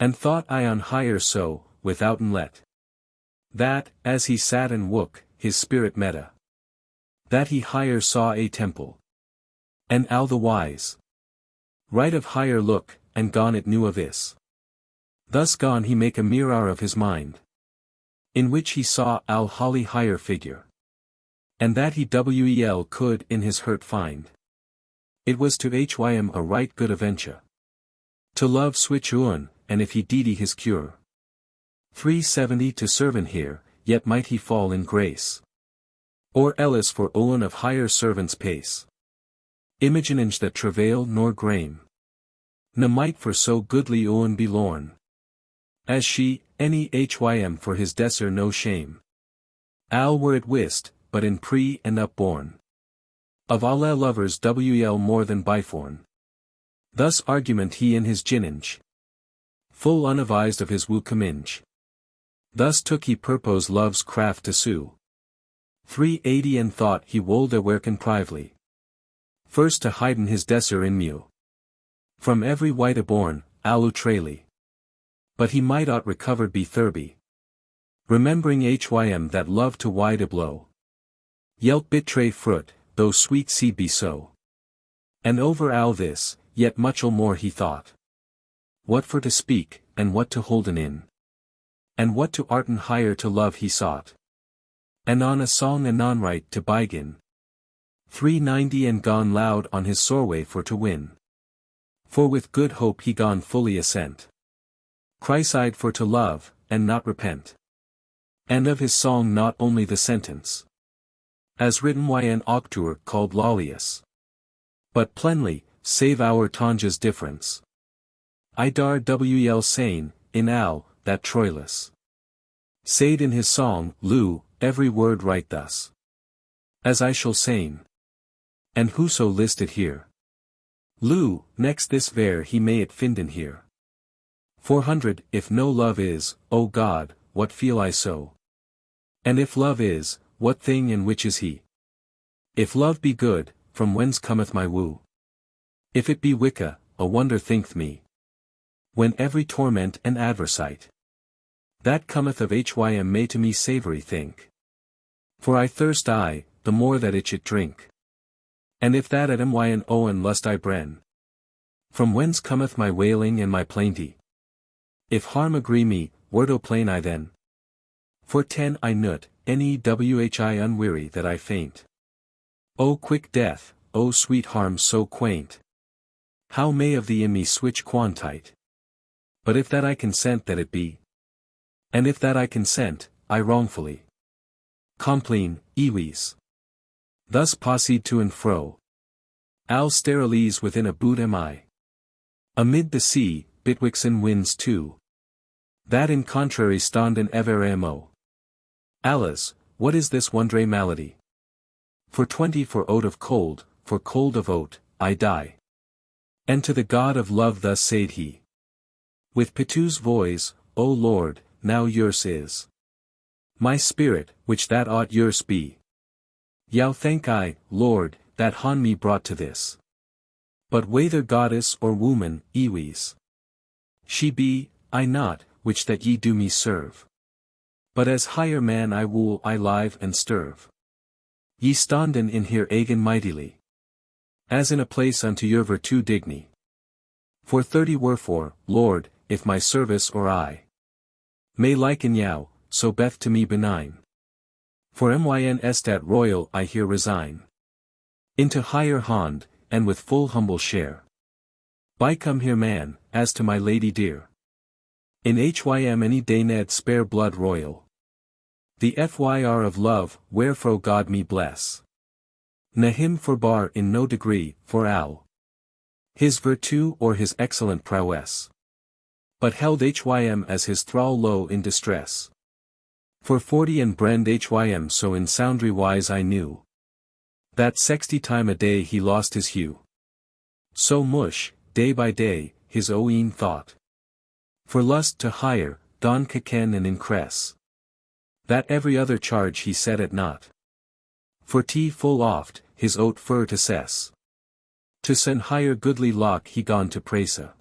And thought I on higher so, withouten let. That, as he sat and wook, his spirit meta. That he higher saw a temple. And al the wise. Right of higher look, and gone it knew of this. Thus gone he make a mirror of his mind. In which he saw al holly higher figure. And that he wel could in his hurt find. It was to hym a right good aventure. To love switch un, and if he deedy his cure. 370 to servant here, yet might he fall in grace. Or else for un of higher servant's pace. Imaginage that travail nor grame. Ne might for so goodly un be lorn. As she, any hym for his desser no shame. Al were it wist, but in pre and upborn. Of alle lovers wel more than byforn. Thus argument he in his ginninge. Full unavised of his woo comminge. Thus took he purpose love's craft to sue. 380 and thought he wolde werken prively. First to hiden his desser in mew. From every white aborn, alu trayli. But he might ought recovered be thurby. Remembering hym that love to wide a blow. Yelp betray fruit, though sweet seed be so. And over all this, yet muchel more he thought. What for to speak, and what to holden in. And what to arten higher to love he sought. And on a song anon right to begin. 390 and gone loud on his soreway for to win. For with good hope he gone fully assent. CRISEYDE for to love, and not repent. And of his song not only the sentence. As written yn octur called lawlius. But plenly, save our tonja's difference. Idar wel sane, in al, that TROILUS. Said in his song, Lu, every word right thus. As I shall sane. And whoso listed here. Lu, next this ver he may it finden here. 400 If no love is, O God, what feel I so? And if love is, what thing and which is he? If love be good, from whence cometh my woo? If it be wicca, a wonder thinkth me. When every torment and adversite. That cometh of hym may to me savory think. For I thirst the more that it should drink. And if that at myn owen lust I bren. From whence cometh my wailing and my plainty? If harm agree me, wordo plain I then. For 10 I nut, newhi unweary that I faint. O quick death, O sweet harm so quaint. How may of thee in me switch quantite? But if that I consent that it be. And if that I consent, I wrongfully. Compline, iwis. Thus posseed to and fro. Al steriles within a boot am I. Amid the sea, bitwix and winds too. That in contrary standen everemo. Alas, what is this wondre malady? For 20 for oat of cold, for cold of oat, I die. And to the God of love thus said he. With piteous voice, O Lord, now yours is. My spirit, which that ought yours be. Yow thank I, Lord, that han me brought to this. But whether goddess or woman, iwis. She be, I not, which that ye do me serve. But as higher man I wool I live and stirve. Ye standen in here eigen mightily. As in a place unto your virtue digni. For 30 wherefore, Lord, if my service or I may liken yow, so beth to me benign. For myn estat royal I here resign. Into higher hond, and with full humble share. By come here man, as to my lady dear. In hym any day ned spare blood royal. The fyr of love, wherefore God me bless. Na him forbar in no degree, for al. His virtue or his excellent prowess. But held hym as his thrall low in distress. For 40 and brand hym so in soundry wise I knew. That 60 time a day he lost his hue. So mush, day by day, his own thought. For lust to hire, don kaken and increase. That every other charge he set at naught. For full oft, his oat fur to cess. To send higher goodly lock he gone to presa.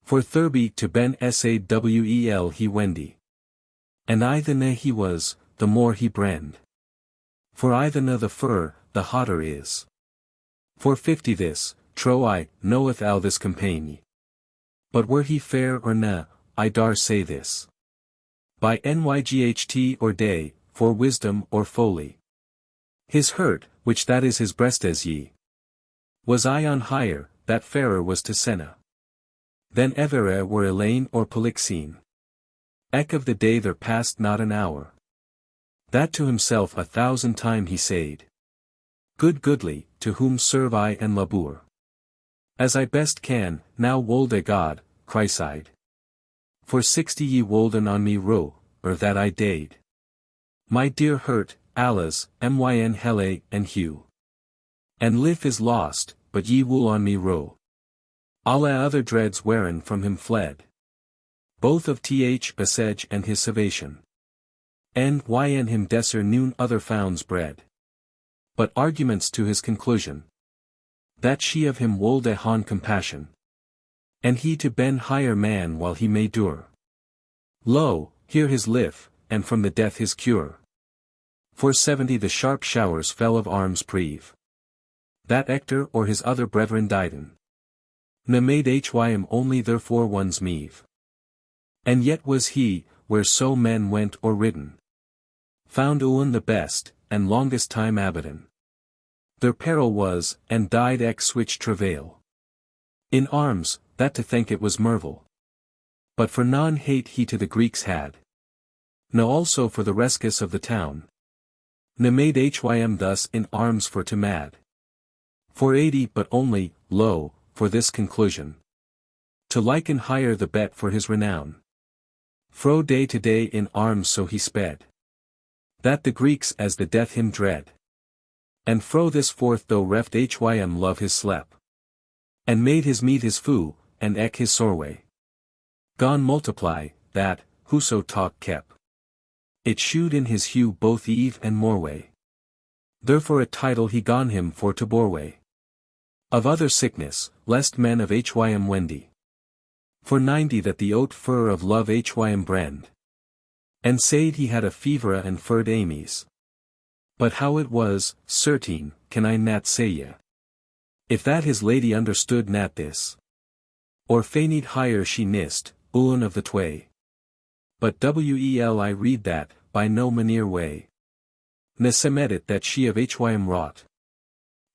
For thurby to ben sawel he wendy. And I the ne he was, the more he brand. For I the ne the fur, the hotter is. For 50 this, troi, knoweth al this company. But were he fair or na, I dar say this. By nyght or day, for wisdom or folly. His hurt, which that is his breast as ye. Was I on higher, that fairer was to senna. Then evere were Elaine or Polixene. Ec of the day there passed not an hour. That to himself 1,000 time he said. Good goodly, to whom serve I and labour. As I best can, now wolde God, CRISEYDE. For 60 ye wolden on me ro, or that I dade. My dear hurt, alas, myn hele and hue. And life is lost, but ye wool on me ro. Alla other dreads wherein from him fled. Both of besiege and his salvation. And yn him desser noon other founds bred. But arguments to his conclusion. that she of him wolde han compassion. And he to ben higher man while he may dure. Lo, here his life, and from the death his cure. For 70 the sharp showers fell of arms prieve. That Ector or his other brethren dieden. Ne made hym only therefore one's meave. And yet was he, where so men went or ridden. Found Uan the best, and longest time abidden. Their peril was, and died ex which travail. In arms, that to think it was mervel. But for none hate he to the Greeks had. Ne also for the rescue of the town. Ne made hym thus in arms for to mad. For 80 but only, lo, for this conclusion. To liken higher the bet for his renown. Fro day to day in arms so he sped. That the Greeks as the death him dread. And fro this forth though reft hym love his slep. And made his meat his foo, and eke his soreway. Gone multiply, that, whoso talk kep. It shewed in his hue both eve and moreway. Therefore a title he gone him for to boreway. Of other sickness, lest men of hym wendy. For 90 that the oat fur of love hym brand. And said he had a fever and furred amies. But how it was, certain, can I nat say ye. If that his lady understood nat this. Or feigned higher she nist, uan of the tway. But well I read that, by no maneer way. Ne semedit that she of hym wrought.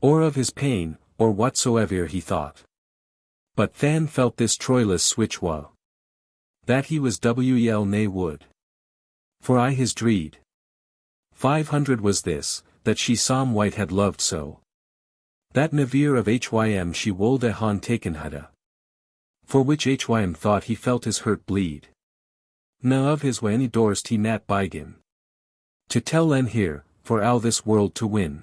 Or of his pain, or whatsoever he thought. But than felt this TROILUS switch wa. That he was well ne would. For I his dreed. 500 was this, that she Sam White had loved so. That Navir of hym she wolde han taken hadde. For which hym thought he felt his hurt bleed. Na of his way any dorst he nat bygin. To tell len here, for all this world to win.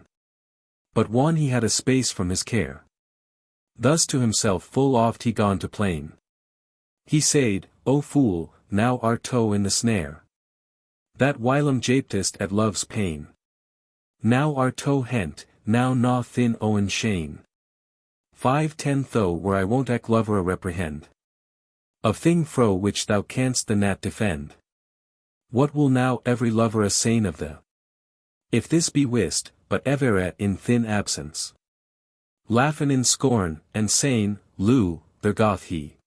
But one he had a space from his care. Thus to himself full oft he gone to plain. He said, O fool, now art toe in the snare. That whilom japedest at love's pain. Now art toe hent, now na thin owen shane. 510 Though where I won't ec lover a reprehend. Of thing fro which thou canst the nat defend. What will now every lover a saying of the? If this be wist, but evere in thin absence. Laughin in scorn, and saying, Lou, there goth he.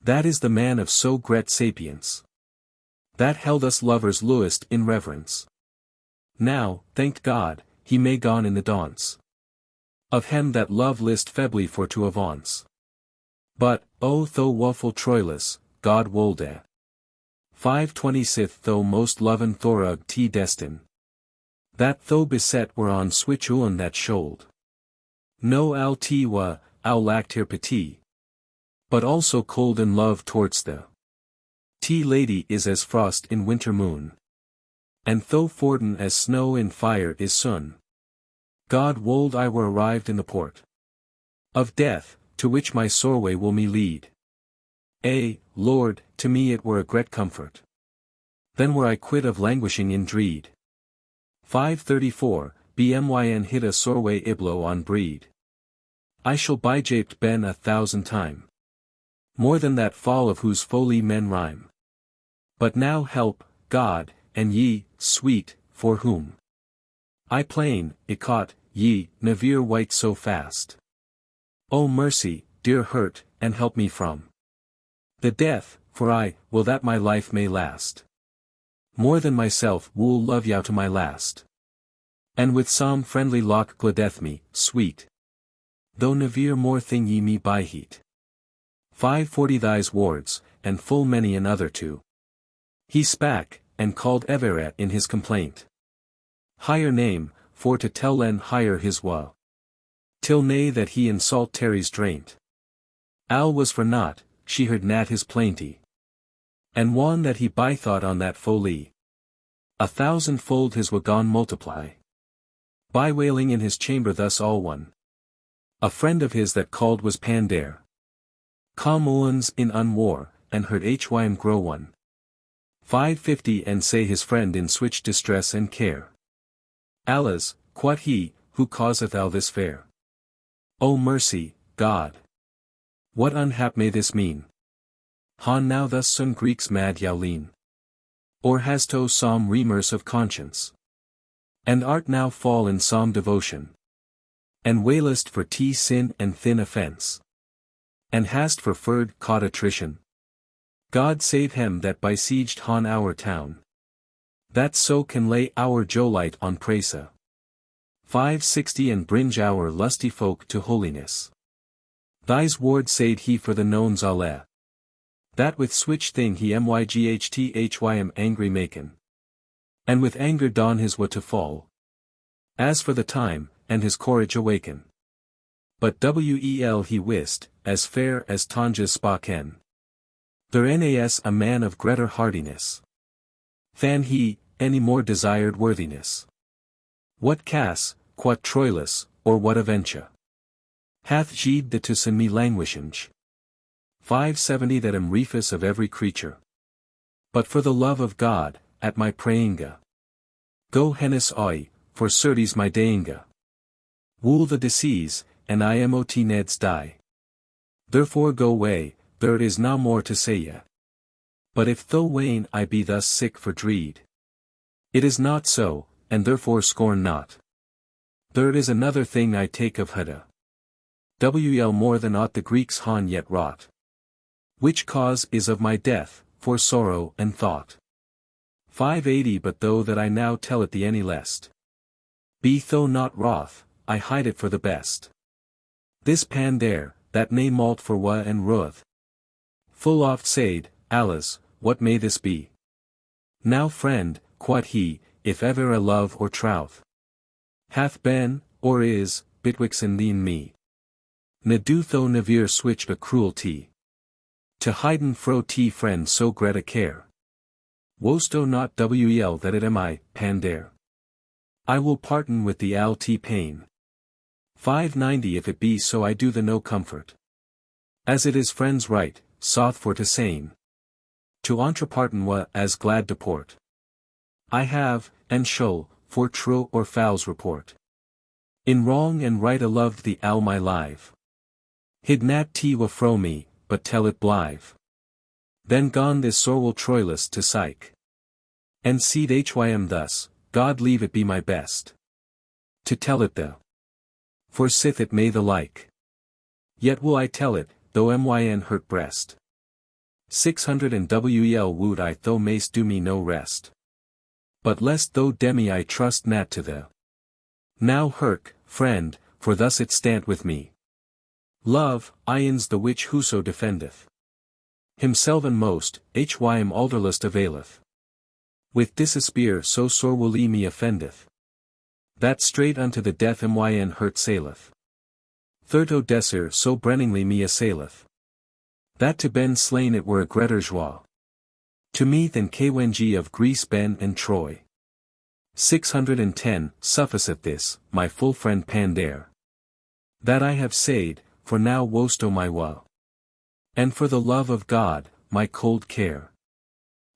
That is the man of so great sapience. That held us lovers lowest in reverence. Now, thanked God, he may gone in the daunce. Of him that love list febly for to avance. But, O though woeful TROILUS, God wolde. 526 Though most loven Thorug t destin. That though beset were on switch uan that should. No al t wa, al lacked here petit. But also cold in love towards the. T lady is as frost in winter moon. And though forden as snow in fire is sun. God wold I were arrived in the port. Of death, to which my soreway will me lead. Lord, to me it were a great comfort. Then were I quit of languishing in dread. 534, bmyn hit a soreway iblo on breed. I shall by japed ben 1,000 time. More than that fall of whose folly men rhyme. But now help, God, and ye, sweet, for whom? I plain, caught, ye, Navir white so fast. O mercy, dear hurt, and help me from the death, for I, will that my life may last. More than myself wool love you to my last. And with some friendly lock gladeth me, sweet. Though Navir more thing ye me by heat. 540 Thys wards, and full many another too. He spak, and called Everet in his complaint. Higher name, for to tell len higher his woe. Till nay that he in salt Terry's draint. Al was for naught, she heard nat his plainty. And one that he by thought on that folly. 1,000-fold his wagon multiply. By wailing in his chamber thus all one. A friend of his that called was Pandare. Com uans in unwar, and heard hym grow one. 550 And say his friend in switch distress and care. Alas, quot he, who causeth all this fair? O mercy, God! What unhap may this mean? Han now thus sun Greeks mad Yaulin? Or hast to some remorse of conscience? And art now fall in psalm devotion? And wailest for sin and thin offence? And hast for furred caught attrition? God save him that besieged Han our town. That so can lay our Jolite on presa. 560 and bringe our lusty folk to holiness. Thy's ward said he for the knowns alle. That with switch thing he myghthm angry maken. And with anger don his wa to fall. As for the time, and his courage awaken. But wel he wist, as fair as Tanja's spaken. There nas a man of greater hardiness. Than he, any more desired worthiness. What cas, quot TROILUS, or what aventure? Hath Gede the to send me languishinge? 570 that am reefus of every creature. But for the love of God, at my prayinga. Go hennis oi, for certes my dayinga. Wool the disease, and I mot neds die. Therefore go way, there is now more to say ye. But if though wane I be thus sick for dread. It is not so, and therefore scorn not. There is another thing I take of Huda. More than aught the Greeks han yet wrought. Which cause is of my death, for sorrow and thought. 580 But though that I now tell it the any lest. Be though not wroth, I hide it for the best. This pan there, that nay malt for wa and ruth. Full oft said, Alas, what may this be? Now friend, quod he, if ever a love or troth hath been, or is, betwixt thee and me. Ne do tho never switch a cruelty. To hiden fro t friend so great a care. Wosto not wel that it am I, pander. I will parton with the al t pain. 590 If it be so I do the no comfort. As it is friends right, soth for to sane. To entreparton wa as glad deport. I have, and shall, for tro or fowls report. In wrong and right I loved thee all my life. Hid nat t wa fro me, but tell it blive. Then gone this sorrel TROILUS to psych. And seed hym thus, God leave it be my best. To tell it the. For sith it may the like. Yet will I tell it, though myn hurt breast. 600 and would I though mayst do me no rest. But lest though demi I trust nat to the. Now herk, friend, for thus it stand with me. Love, ions the which whoso defendeth himself and most, hym alderlust availeth. With disespear so sore will me offendeth. That straight unto the death myn hurt saileth. Thirto desir so brenningly me assaileth. That to ben slain it were a greater joie. To me than kweng of Greece ben and Troy. 610 Sufficeth this, my full friend Pander. That I have said, for now wosto my woe. And for the love of God, my cold care.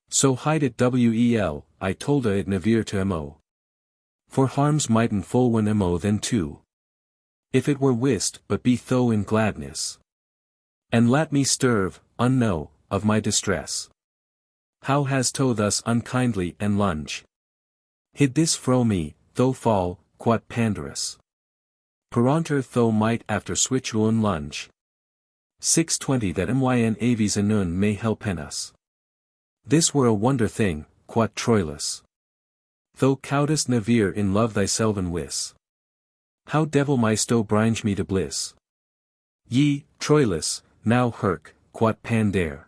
So hide it I told it never to mo. For harms mightn't full when mo then too. If it were wist but be tho in gladness. And let me stirve, unknow, of my distress. How has to thus unkindly and lunge? Hid this fro me, though fall, quot pandarus. Peranter though might after switch un lunge. 620 That myn aves anun may helpen us. This were a wonder thing, quot TROILUS. Though couldest never in love thyself and wis. How devil mysto bringe me to bliss. Ye, TROILUS, now herk, quot pander.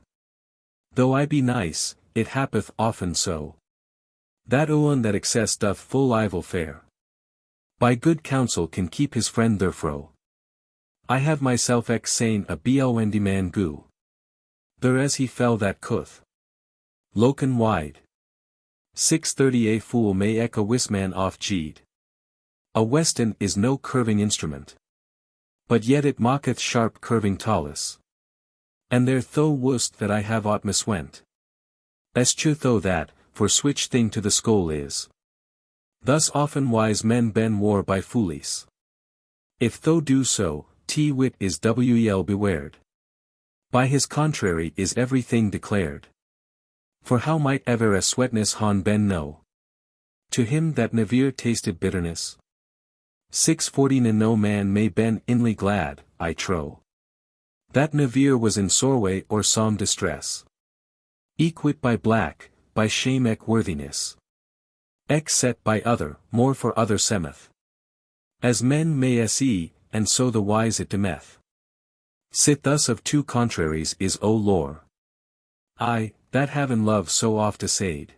Though I be nice, it happeth often so. That one that excess doth full evil fare. By good counsel can keep his friend therefro. I have myself sane a blnd man goo. There as he fell that cuth. Loken wide. 630 A fool may ek a wisman off Gede. A weston is no curving instrument. But yet it mocketh sharp curving talus. And there tho wust that I have aught miswent. Eschew tho that, for switch thing to the skull is. Thus often wise men ben war by foolies. If tho do so, T wit is wel bewared. By his contrary is everything declared. For how might ever a sweetness han ben know? To him that never tasted bitterness. 640 no man may ben inly glad, I trow. That never was in sorway or some distress. Equit by black, by shame worthiness. Set by other, more for other semeth. As men may se, and so the wise it demeth. Sit thus of two contraries is O lore. I, that have in love so oft essayed.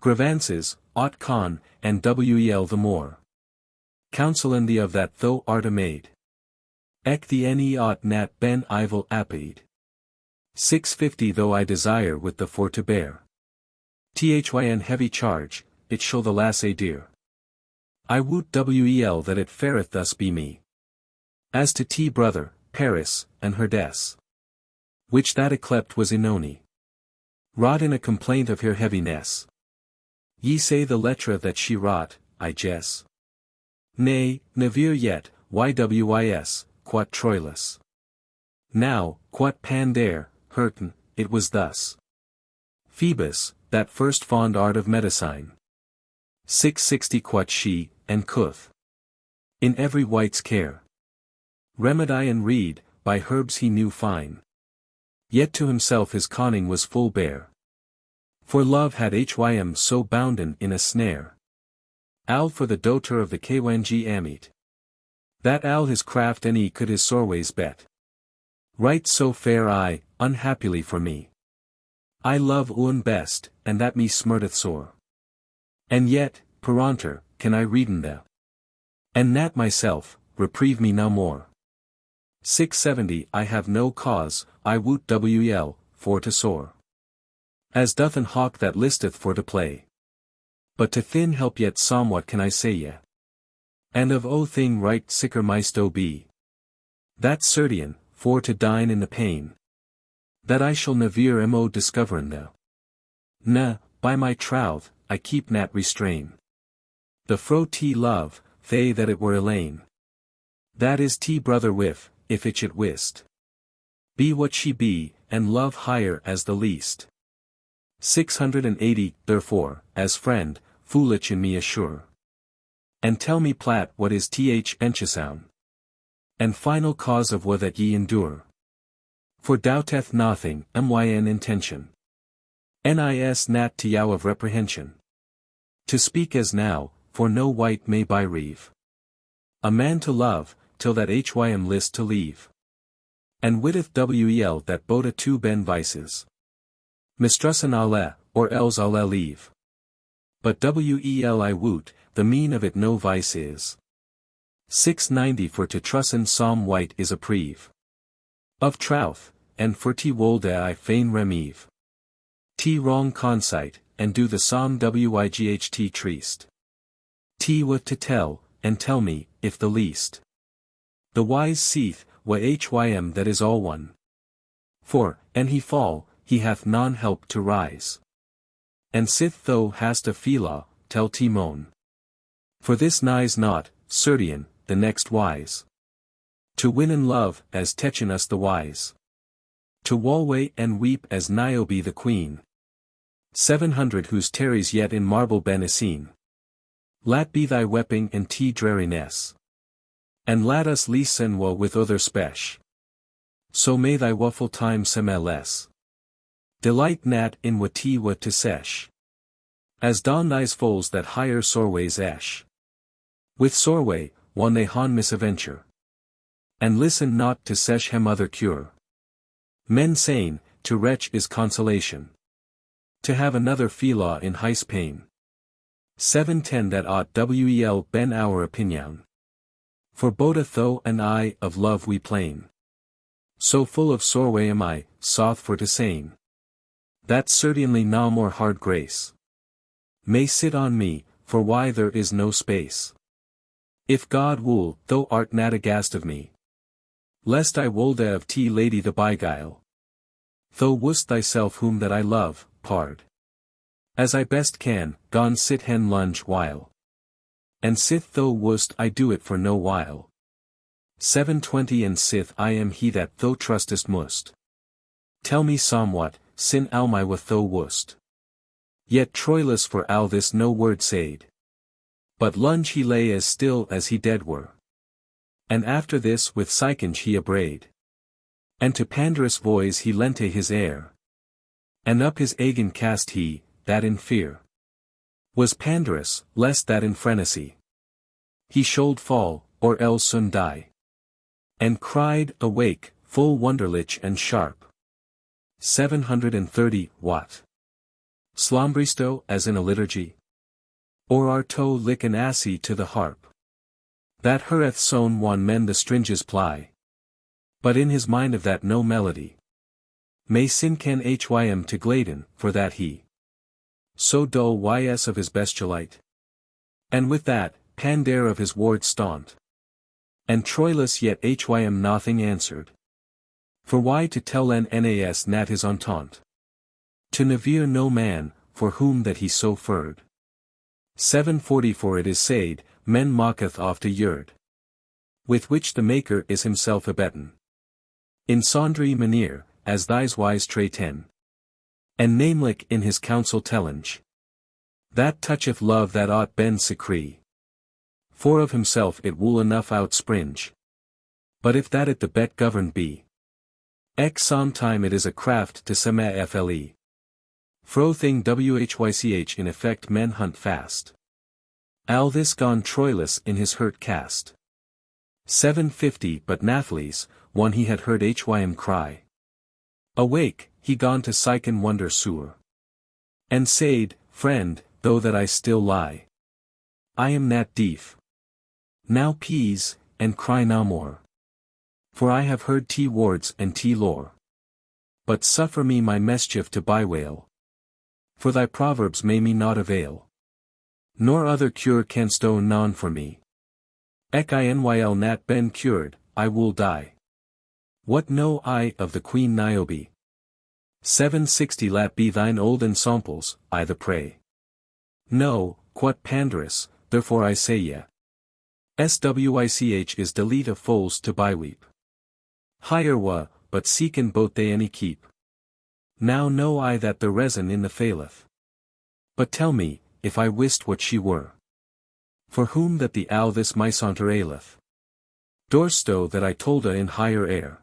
Grievances, ought con, and wel the more. Counsellin thee of that thou art a maid. The ne ought nat ben evil apid. 650 though I desire with the for to bear. Thyn heavy charge, it shall the lass dear. I woot wel that it fareth thus be me. As to T brother, Paris, and her des. Which that yclept was Inoni. Wrought in a complaint of her heaviness. Ye say the lettre that she wrought, I guess. Nay, never yet, ywis, quot TROILUS. Now, quot pandare, hurten, it was thus. Phoebus, that first fond art of medicine. 660 quot she, and cuth. In every wight's care. Remedy and reed, by herbs he knew fine. Yet to himself his conning was full bare. For love had hym so bounden in a snare. Al for the doter of the kwng amit. That al his craft and could his sorways bet. Right so fair I, unhappily for me. I love un best, and that me smirteth sore. And yet, peranter, can I read'n the. And nat myself, reprieve me no more. 670 I have no cause, I woot wel, for to soar. As doth an hawk that listeth for to play. But to thin help yet somewhat can I say ye. And of o thing right sicker might o be. That's certain, for to dine in the pain. That I shall never mo discoverin the. Na, by my troth, I keep nat restrain. The fro T love, they that it were Elaine. That is T brother with, if it should wist. Be what she be, and love higher as the least. 680, therefore, as friend, foolish in me assure. And tell me plat what is enchisoun. And final cause of what that ye endure. For doubteth nothing, myn intention. Nis nat to yow of reprehension. To speak as now, for no wight may by reeve. A man to love, till that hym list to leave. And witteth wel that boda two ben vices. Mistrussin ale, or else ale leave. But wel I woot, the mean of it no vice is. 690 for to trussin som white is a preve. Of trouth, and for T wolde I fain remeve. T wrong concite, and do the som wight treast. T what to tell, and tell me, if the least. The wise seeth, hym that is all one. For, an he fall, he hath non help to rise. And sith thou hast a phila, tell Timon. For this nighs not, certain, the next wise. To win and love, as techen us the wise. To walway and weep as Niobe the queen. 700 whose tarries yet in marble benicene. Lat be thy wepping and T dreariness. And lat us leesen wo with other spesh. So may thy waffle time semeles. Delight nat in what to sesh. As dawn thy's foals that higher sorways esh. With sorway, one they han misadventure. And listen not to sesh hem other cure. Men sane, to wretch is consolation. To have another phila in heis pain. 710 that ought wel ben our opinion. For both thou and I of love we plain. So full of sorway am I, soth for to sane. That certainly no more hard grace. May sit on me, for why there is no space. If God wool, thou art not aghast of me. Lest I wolde of T lady the beguile. Thou wouldst thyself whom that I love, pard. As I best can, gone sit hen lunge while. And sith thou wouldst I do it for no while. 720 And sith I am he that thou trustest must. Tell me somewhat, sin al my what thou wust. Yet TROILUS for al this no word said. But lunge he lay as still as he dead were. And after this with Syconge he abraid. And to Pandarus voice he lente his air. And up his agen cast he, that in fear was Pandarus, lest that in frenesy he should fall, or else soon die. And cried, awake, full wonderlich and sharp. 730 What? Slombristo as in a liturgy? Or arto lick an assy to the harp? That hereth sown one men the stringes ply. But in his mind of that no melody. May sin can hym to gladen, for that he so dull ys of his bestialite. And with that, Pandare of his ward staunt. And TROILUS yet hym nothing answered. For why to tell nas nat his entente? To nevere no man, for whom that he so furred. 744 It is said, men mocketh oft a yerd. With which the maker is himself abetten. In sundry manier, as thys wise tray ten. And namelijk in his counsel tellinge. That toucheth love that ought ben secree. For of himself it will enough outspringe. But if that it the bet governed be. Sometime it is a craft to sema fle. Fro thing whych in effect men hunt fast. Al this gone TROILUS in his hurt cast. 750 But Nathlys, one he had heard hym cry. Awake, he gone to Sycon wonder sure. And said, friend, though that I still lie. I am nat deef. Now pease, and cry no more. For I have heard wards and lore. But suffer me my mischief to bewail. For thy proverbs may me not avail. Nor other cure canst thou none for me. Inyl nat ben cured, I will die. What know I of the Queen Niobe? 760 Lat be thine old ensamples, I the pray. No, quot Pandarus, therefore I say ye. Swich is delete of foals to byweep. Higher wa, but seeken both they any keep. Now know I that the resin in the faileth. But tell me, if I wist what she were. For whom that the owl this misanter aileth. Dorsto that I told in higher air.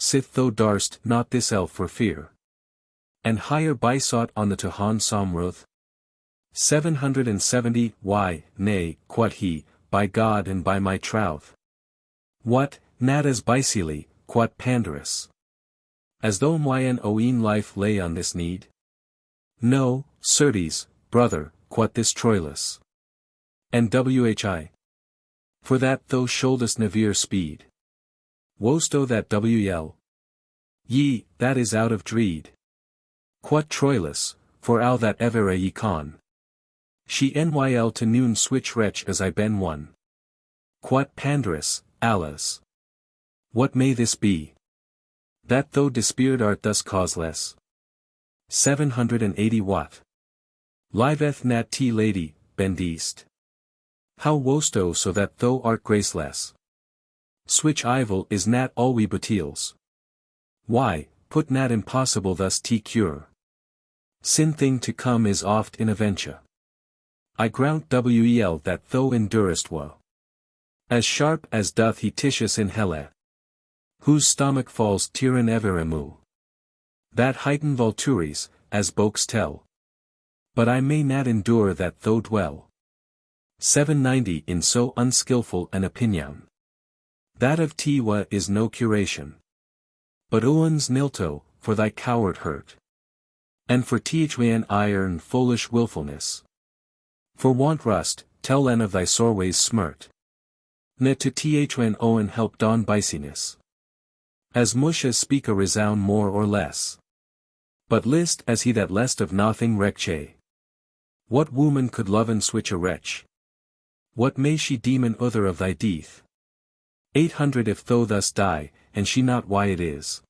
Sith thou darst not this elf for fear. And higher bysought on the Tahan Somruth. 770 Why, nay, quot he, by God and by my troth. What, nat as bicely, quot Pandarus. As though myn own life lay on this need? No, certes, brother, quot this TROILUS. And whi. For that thou shouldest nevere speed. Wosto that wl. Ye, that is out of dreed. Quot TROILUS, for al that evere ye con. She nyl to noon switch wretch as I ben one. Quot Pandarus, alas. What may this be? That thou despaired art thus causeless. 780 What? Liveth nat lady, bendist. How wosto so that thou art graceless? Switch evil is nat all we beteals. Why, put nat impossible thus cure. Sin thing to come is oft in aventure. I grant wel that thou endurest woe. As sharp as doth he Titius in Hele. Whose stomach falls tyran everemu. That heighten vultures, as BOECE tell. But I may not endure that thou dwell. 790 In so unskilful an opinion. That of Tiwa is no curation. But uans nilto, for thy coward hurt. And for Tihwan iron foolish wilfulness. For want rust, tell en of thy soreways smirt. Ne to Thwan owen help don biciness. As much as speak a resound more or less. But list as he that lest of nothing recche. What woman could love and switch a wretch? What may she demon other of thy death? 800 If thou thus die, and she not why it is.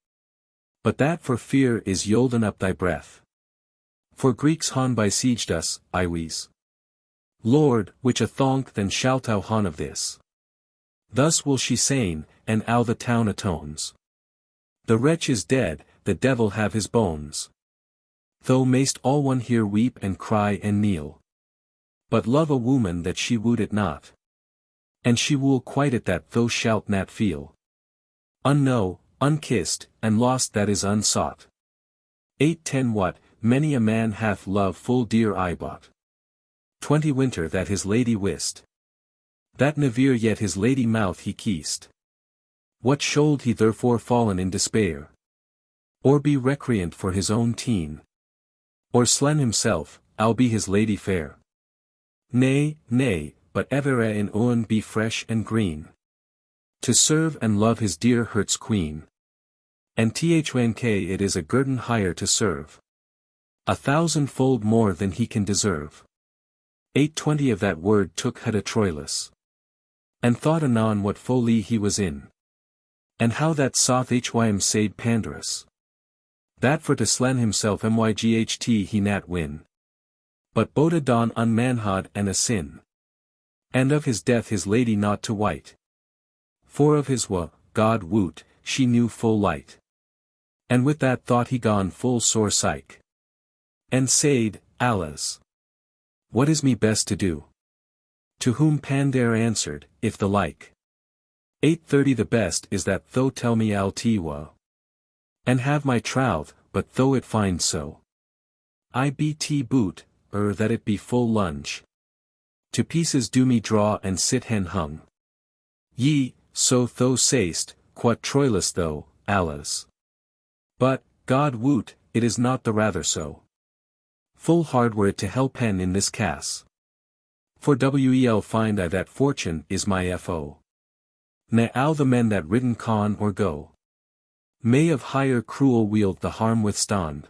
But that for fear is yolden up thy breath. For Greeks han besieged us, Iwes. Lord, which a thonk then shalt thou han of this. Thus will she sain, and all the town atones. The wretch is dead, the devil have his bones. Thou mayst all one here weep and cry and kneel. But love a woman that she wooed it not. And she will quite it that thou shalt not feel. Unknow, unkissed, and lost that is unsought. 8:10 What, many a man hath love full dear I bought. 20 Winter that his lady wist. That never yet his lady mouth he kissed. What should he therefore fallen in despair? Or be recreant for his own teen? Or slen himself, I'll be his lady fair? Nay, nay, but ever in owen be fresh and green. To serve and love his dear Hert's queen. And THNK it is a guerdon higher to serve. 1,000-fold more than he can deserve. 8:20 Of that word took head a TROILUS. And thought anon what folly he was in. And how that soth hym said Pandarus. That for to slen himself myght he nat win. But boded don unmanhood and a sin. And of his death his lady not to wite. For of his God woot, she knew full light. And with that thought he gone full sore psych. And said, Alas! What is me best to do? To whom Pandar answered, If the like. 8:30 The best is that thou tell me I'll and have my troth, but though it find so. I be boot, that it be full lunge. To pieces do me draw and sit hen hung. Ye, so thou sayst, quot TROILUS though, alas. But, God woot, it is not the rather so. Full hard were it to help pen in this case. For wel find I that fortune is my fo. Ne all the men that ridden con or go. May of higher cruel wield the harm withstand.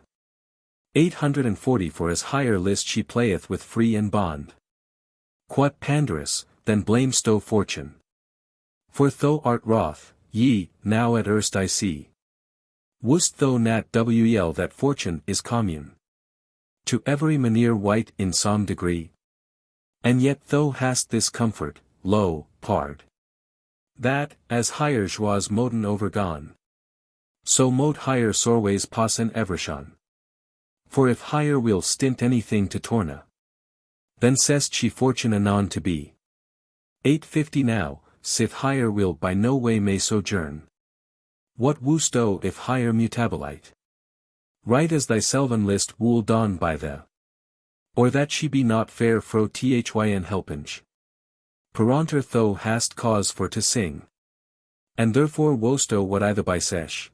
840 For as higher list she playeth with free and bond. Quot Pandarus, then blamesto fortune. For thou art wroth, ye, now at erst I see. Wouldst thou nat wel that fortune is commune. To every manere white in some degree. And yet thou hast this comfort, lo, pard. That, as higher joies moden overgone. So mote higher sorways passen evershon. For if higher will stint anything to torna. Then sest she fortune anon to be. 8:50 Now, sith higher will by no way may sojourn. What wouldst thou if higher mutabilite? Right as thyselven list wool dawn by the. Or that she be not fair fro thyn helpinge. Peranter thou hast cause for to sing. And therefore wosto what I the bisesh.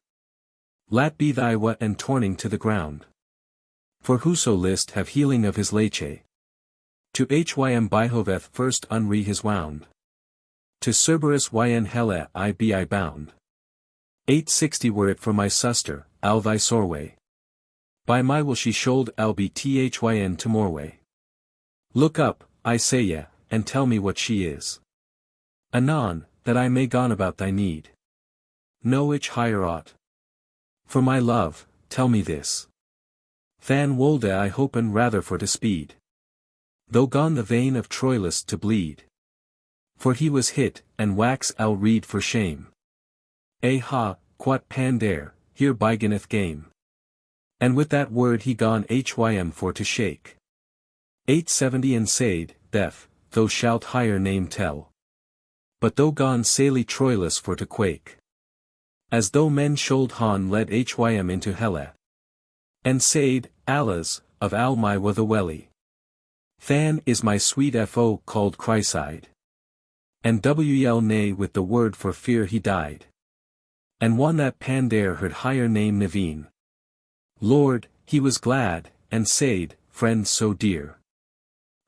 Lat be thy what and torning to the ground. For whoso list have healing of his leche. To hym bihoveth first unre his wound. To Cerberus yn hella I be I bound. 860 Were it for my suster, al thy sorway. By my will she should al be thyn to morway. Look up, I say ye, and tell me what she is. Anon, that I may gone about thy need. No ich higher aught. For my love, tell me this. Than wolde I hopen rather for to speed. Though gone the vein of TROILUS to bleed. For he was hit, and wax I'll read for shame. Ha, quot Pandar, here beginneth game. And with that word he gone hym for to shake. 870 And said, Deaf, thou shalt higher name tell. But thou gone saily TROILUS for to quake. As though men should han led hym into hella. And said, Alas, of al my wathawelli. Than is my sweet fo called CRISEYDE. And wel nay with the word for fear he died. And one that Pandar heard higher name Naveen. Lord, he was glad, and said, Friend so dear.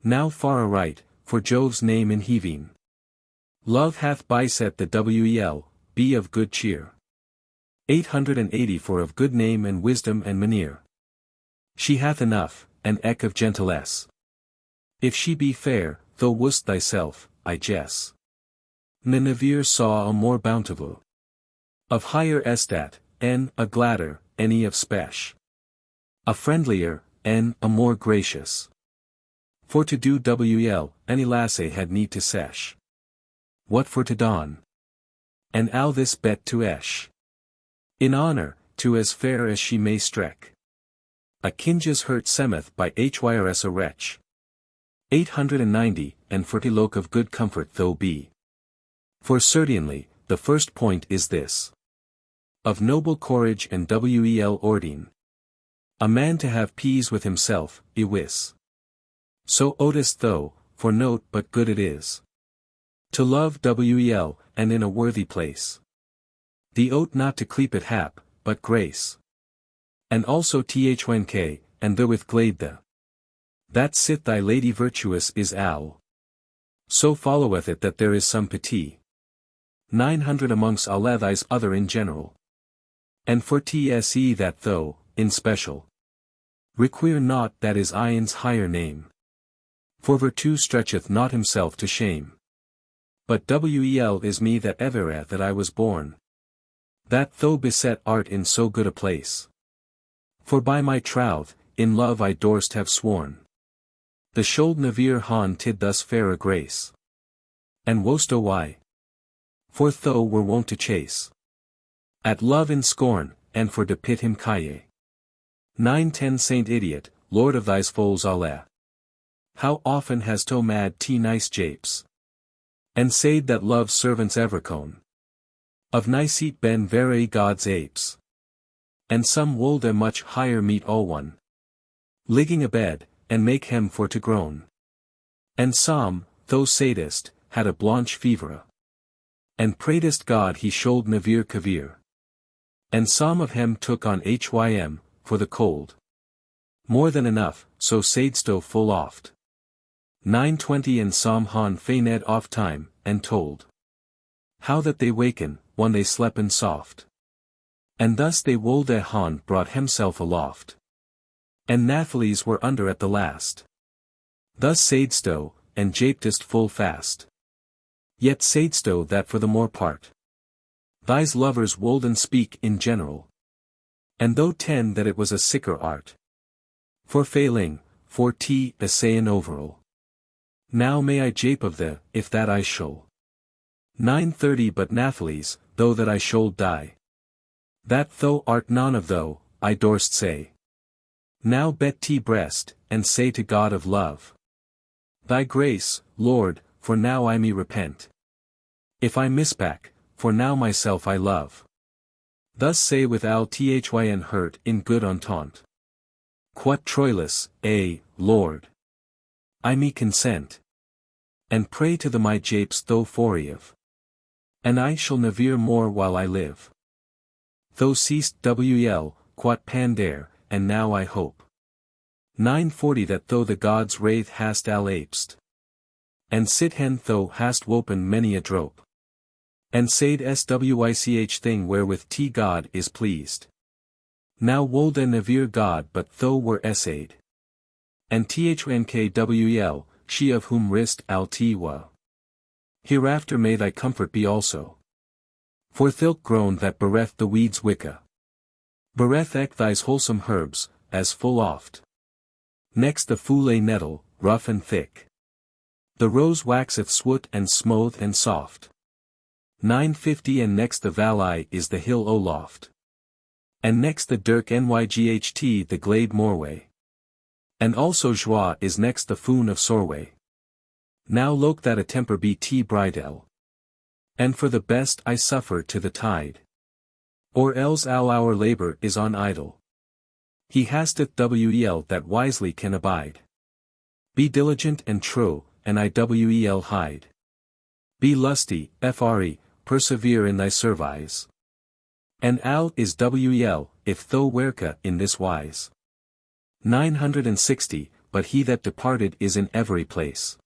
Now far aright, for Jove's name in heaving. Love hath biset the wel, be of good cheer. 880 For of good name and wisdom and manere. She hath enough, and eke of gentilesse. If she be fair, thou wouldst thyself, I guess. Ninevere saw a more bountiful. Of higher estat, a gladder, any of spesh. A friendlier, a more gracious. For to do wel, any lasse had need to sesh. What for to don? And al this bet to esh. In honor, to as fair as she may streck. A kinges hurt semeth by hyrs a wretch. 890, and fertiloque of good comfort though be. For certainly, the first point is this. Of noble courage and wel ordine. A man to have peace with himself, wis. So otis though, for note but good it is. To love wel, and in a worthy place. The oat not to cleep it hap, but grace. And also thwnk, and therewith glade the. That sith thy lady virtuous is al. So followeth it that there is some pity. 900 amongst alle thys other in general. And for tse that though, in special. Require not that is Ian's higher name. For virtue stretcheth not himself to shame. But wel is me that evera that I was born. That though beset art in so good a place. For by my troth, in love I dorst have sworn. The should nevere han tid thus fair a grace. And wosto why? For though were wont to chase. At love in scorn, and for to pit him calle. 910 Saint Idiot, Lord of thys foes alle. How often has to mad t nice japes. And said that love's servants evercone. Of nicete ben vere God's apes. And some wold a much higher meet all one. Ligging abed, and make hem for to groan. And some, though sadist, had a blanche fevre. And praydest God he should nevere cavere. And some of hem took on hym, for the cold. More than enough, so saidsto full oft. 920 and some han fained oft time, and told. How that they waken, when they slepen soft. And thus they wold a han brought himself aloft. And Nathalie's were under at the last. Thus saidsto, and japedest full fast. Yet saidsto that for the more part. Thys lovers wolden speak in general. And though 10 that it was a sicker art. For failing, for essayin overall. Now may I jape of the, if that I shall. 930 but Nathalie's, though that I should die. That thou art none of though, I dorst say. Now bet breast, and say to God of love. Thy grace, Lord, for now I me repent. If I misback, for now myself I love. Thus say with al thyn hurt in good entente. Quot TROILUS, Lord. I me consent. And pray to the my japes though foriev. And I shall nevere more while I live. Though ceased quot pandare, and now I hope. 940 that though the gods wraith hast al apest. And sit hen though hast wopen many a drope. And said swich thing wherewith God is pleased. Now wold a nevere God but though were essayed. And thnkwel, she of whom rist al wa. Hereafter may thy comfort be also. For thilk grown that bereth the weeds wicca. Bereth ek thys wholesome herbs, as full oft. Next the foule nettle, rough and thick. The rose waxeth swoot and smooth and soft. 950 and next the valley is the hill o loft. And next the dirk nyght the glade moreway. And also joie is next the foon of sorway. Now loke that a temper be bridel. And for the best I suffer to the tide. Or else all our labor is on idle. He hasteth wel that wisely can abide. Be diligent and true, and iwel hide. Be lusty, persevere in thy service. And al is wel, if thou werka in this wise. 960, but he that departed is in every place.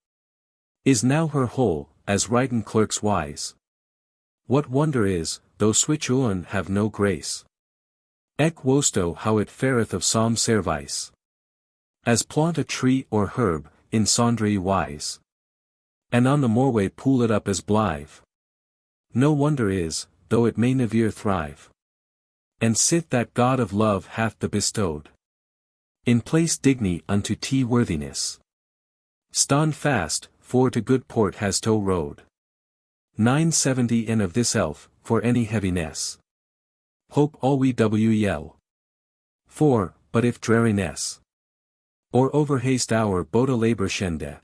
Is now her whole, as writing clerks wise. What wonder is, though switch have no grace. Ec wosto how it fareth of some service. As plant a tree or herb, in sundry wise. And on the moorway pool it up as blithe. No wonder is, though it may nevere thrive. And sith that God of love hath the bestowed. In place digny unto worthiness. Stand fast, for to good port has to rowed. 970 and of this elf, for any heaviness. Hope all we wel. For, but if dreariness, or overhaste our bode labor shende,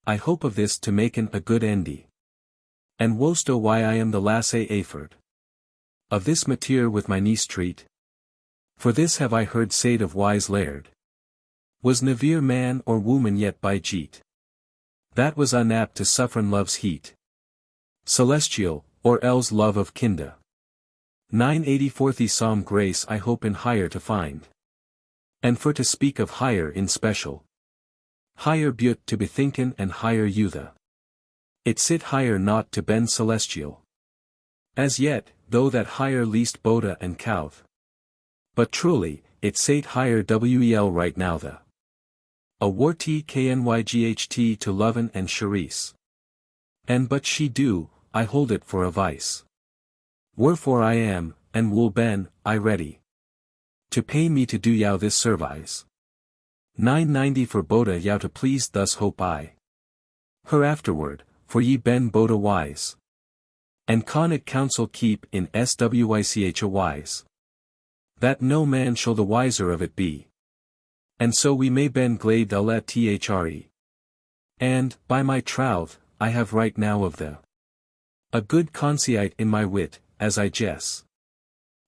I hope of this to maken a good endi. And wosto why I am the lasse aford. Of this mateer with my niece treat. For this have I heard said of wise laird. Was never man or woman yet by jeet, that was unapt to suffren love's heat. Celestial, or else love of kinda. 984 Psalm grace I hope in higher to find. And for to speak of higher in special. Higher but to bethinken and higher youthe. It sit higher not to ben celestial. As yet, though that higher least boda and couth. But truly, it sate higher wel right now the. A war tknyght to loven and charisse. And but she do, I hold it for a vice. Wherefore I am, and will ben, I ready. To pay me to do yow this service. 990 for boda yow to please thus hope I. Her afterward, for ye ben boda wise. And con it counsel keep in swych a wise. That no man shall the wiser of it be. And so we may ben glade la thre. And, by my troth, I have right now of the. A good conceit in my wit, as I guess.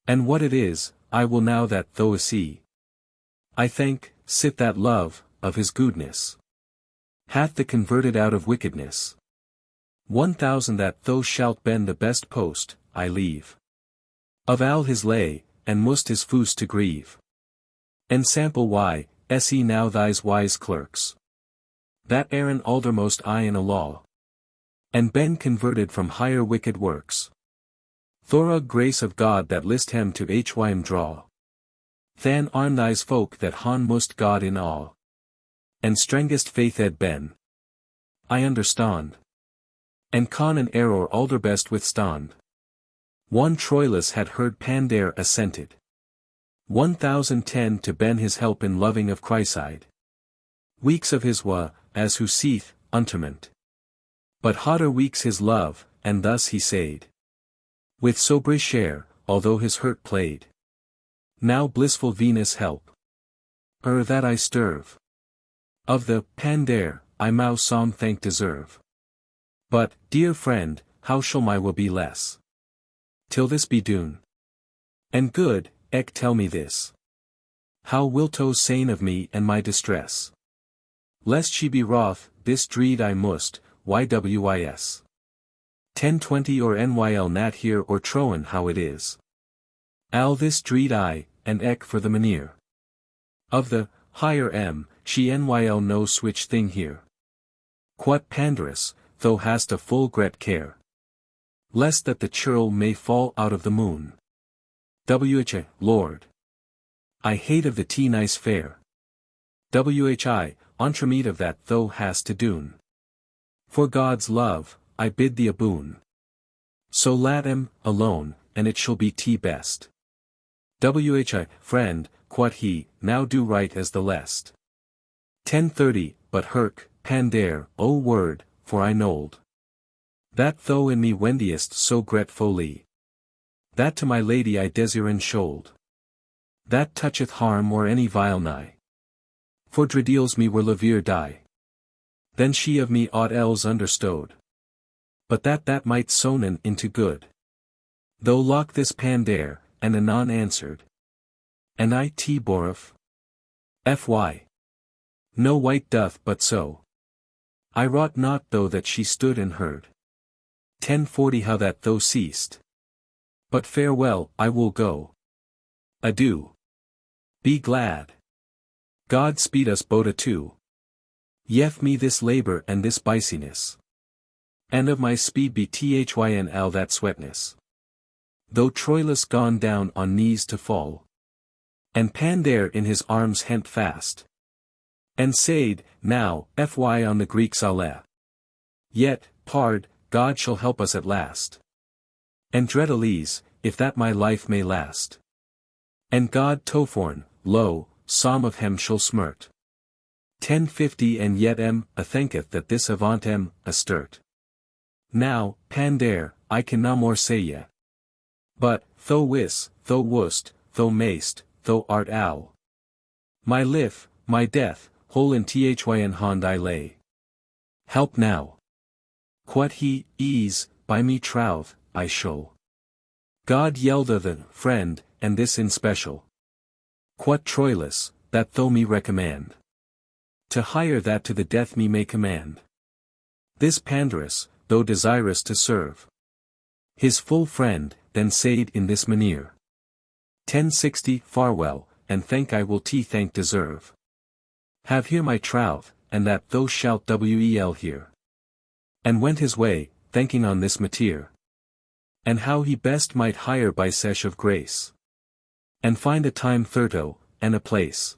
And what it is, I will now that though see. I thank, sit that love, of his goodness. Hath the converted out of wickedness. 1000 that thou shalt ben the best post, I leave. Of all his lay, and must his foos to grieve. And sample why, se now thys wise clerks. That Aaron aldermost I in a law. And ben converted from higher wicked works. Thorug grace of God that list him to hym draw. Than arm thys folk that han must God in awe. And strengest faith ed ben. I understand. And con an error alderbest withstand. One TROILUS had heard Pandare assented. 1010 to ben his help in loving of CRISEYDE. Weeks of his as who seeth, unterment. But hotter weeks his love, and thus he said. With sobre share, although his hurt played. Now blissful Venus help. That I sterve. Of the Pandare, I mow some thank deserve. But, dear friend, how shall my will be less? Till this be done. And good, eke tell me this. How wilto sain of me and my distress? Lest she be wroth, this dreed I must, ywis. 1020 or nyl nat here or troen how it is. Al this dreed I, and eke for the maneer. Of the, higher she nyl no switch thing here. Quat pandarus, thou hast a full gret care. Lest that the churl may fall out of the moon. Lord. I hate of the tea nice fair. Entremeat of that thou hast to doon. For God's love, I bid thee a boon. So lat alone, and it shall be tea best. Friend, quot he, now do right as the lest. 1030, but herk, Pandare, O word, for I knold. That thou in me wendiest so gretfully. That to my lady I desiren should. That toucheth harm or any vile nigh. For dredeals me were levier die. Then she of me aught else understowed. But that might sonen into good. Though lock this Pandare, and anon answered. And I borif. Fy. No white doth but so. I wrought not though that she stood and heard. 1040 how that thou ceased. But farewell, I will go. Adieu. Be glad. God speed us both too. Yef me this labor and this biciness. And of my speed be thynl that sweatness. Though TROILUS gone down on knees to fall. And Pandare in his arms hent fast. And said, now, fy on the Greeks alle. Yet, pard, God shall help us at last. And dreadalese, if that my life may last. And God toforn, lo, some of hem shall smirt. 1050 and yet a thanketh that this avant a sturt. Now, Pandare, I can no more say yet. But, thou wis, thou wust, thou mayst, thou art owl. My life, my death, whole in thyn hand I lay. Help now. Quod he is, by me troth, I show. God yelder the friend, and this in special. Quod TROILUS, that thou me recommend. To hire that to the death me may command. This Pandarus, though desirous to serve his full friend, then said in this manere. 1060 Farewell, and thank I will te thank deserve. Have here my troth, and that thou shalt wel hear. And went his way, thanking on this matter. And how he best might hire by sesh of grace. And find a time thirto, and a place.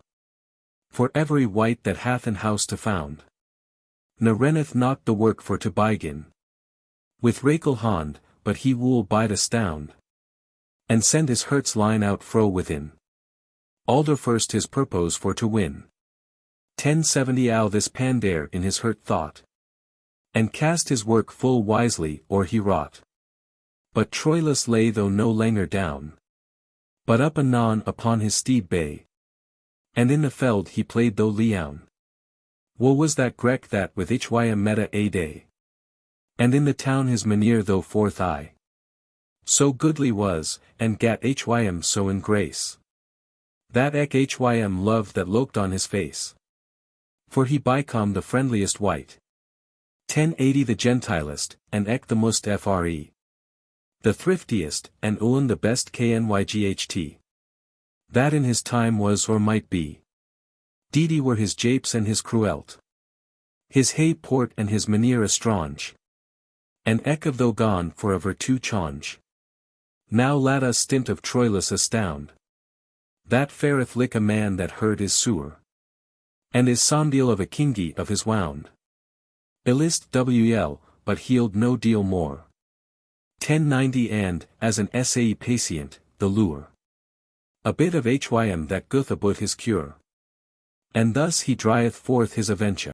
For every wight that hath an house to found. Ne renneth not the work for to begin. With rakel hand, but he will bide astound. And send his hurts line out fro within. Alder first his purpose for to win. 1070 Ow this Pandare in his hurt thought. And cast his work full wisely or he wrought. But TROILUS lay though no langer down. But up anon upon his steed bay. And in the feld he played though leoun. Woe was that Grek that with hym meta a day. And in the town his manere though forth I. So goodly was, and gat hym so in grace. That eke hym loved that looked on his face. For he bycom the friendliest wight. 1080 the gentilest, and eke the most fre. The thriftiest, and ulen the best knyght. That in his time was or might be. Deedy were his japes and his cruelt. His hay port and his manere estrange. And eke of though gone for a virtue change. Now let us stint of TROILUS astound. That fareth like a man that heard is sewer. And is some deal of a kingy of his wound. Illist wl, but healed no deal more. 1090 And, as an sae patient, the lure. A bit of hym that goeth about his cure. And thus he drieth forth his adventure.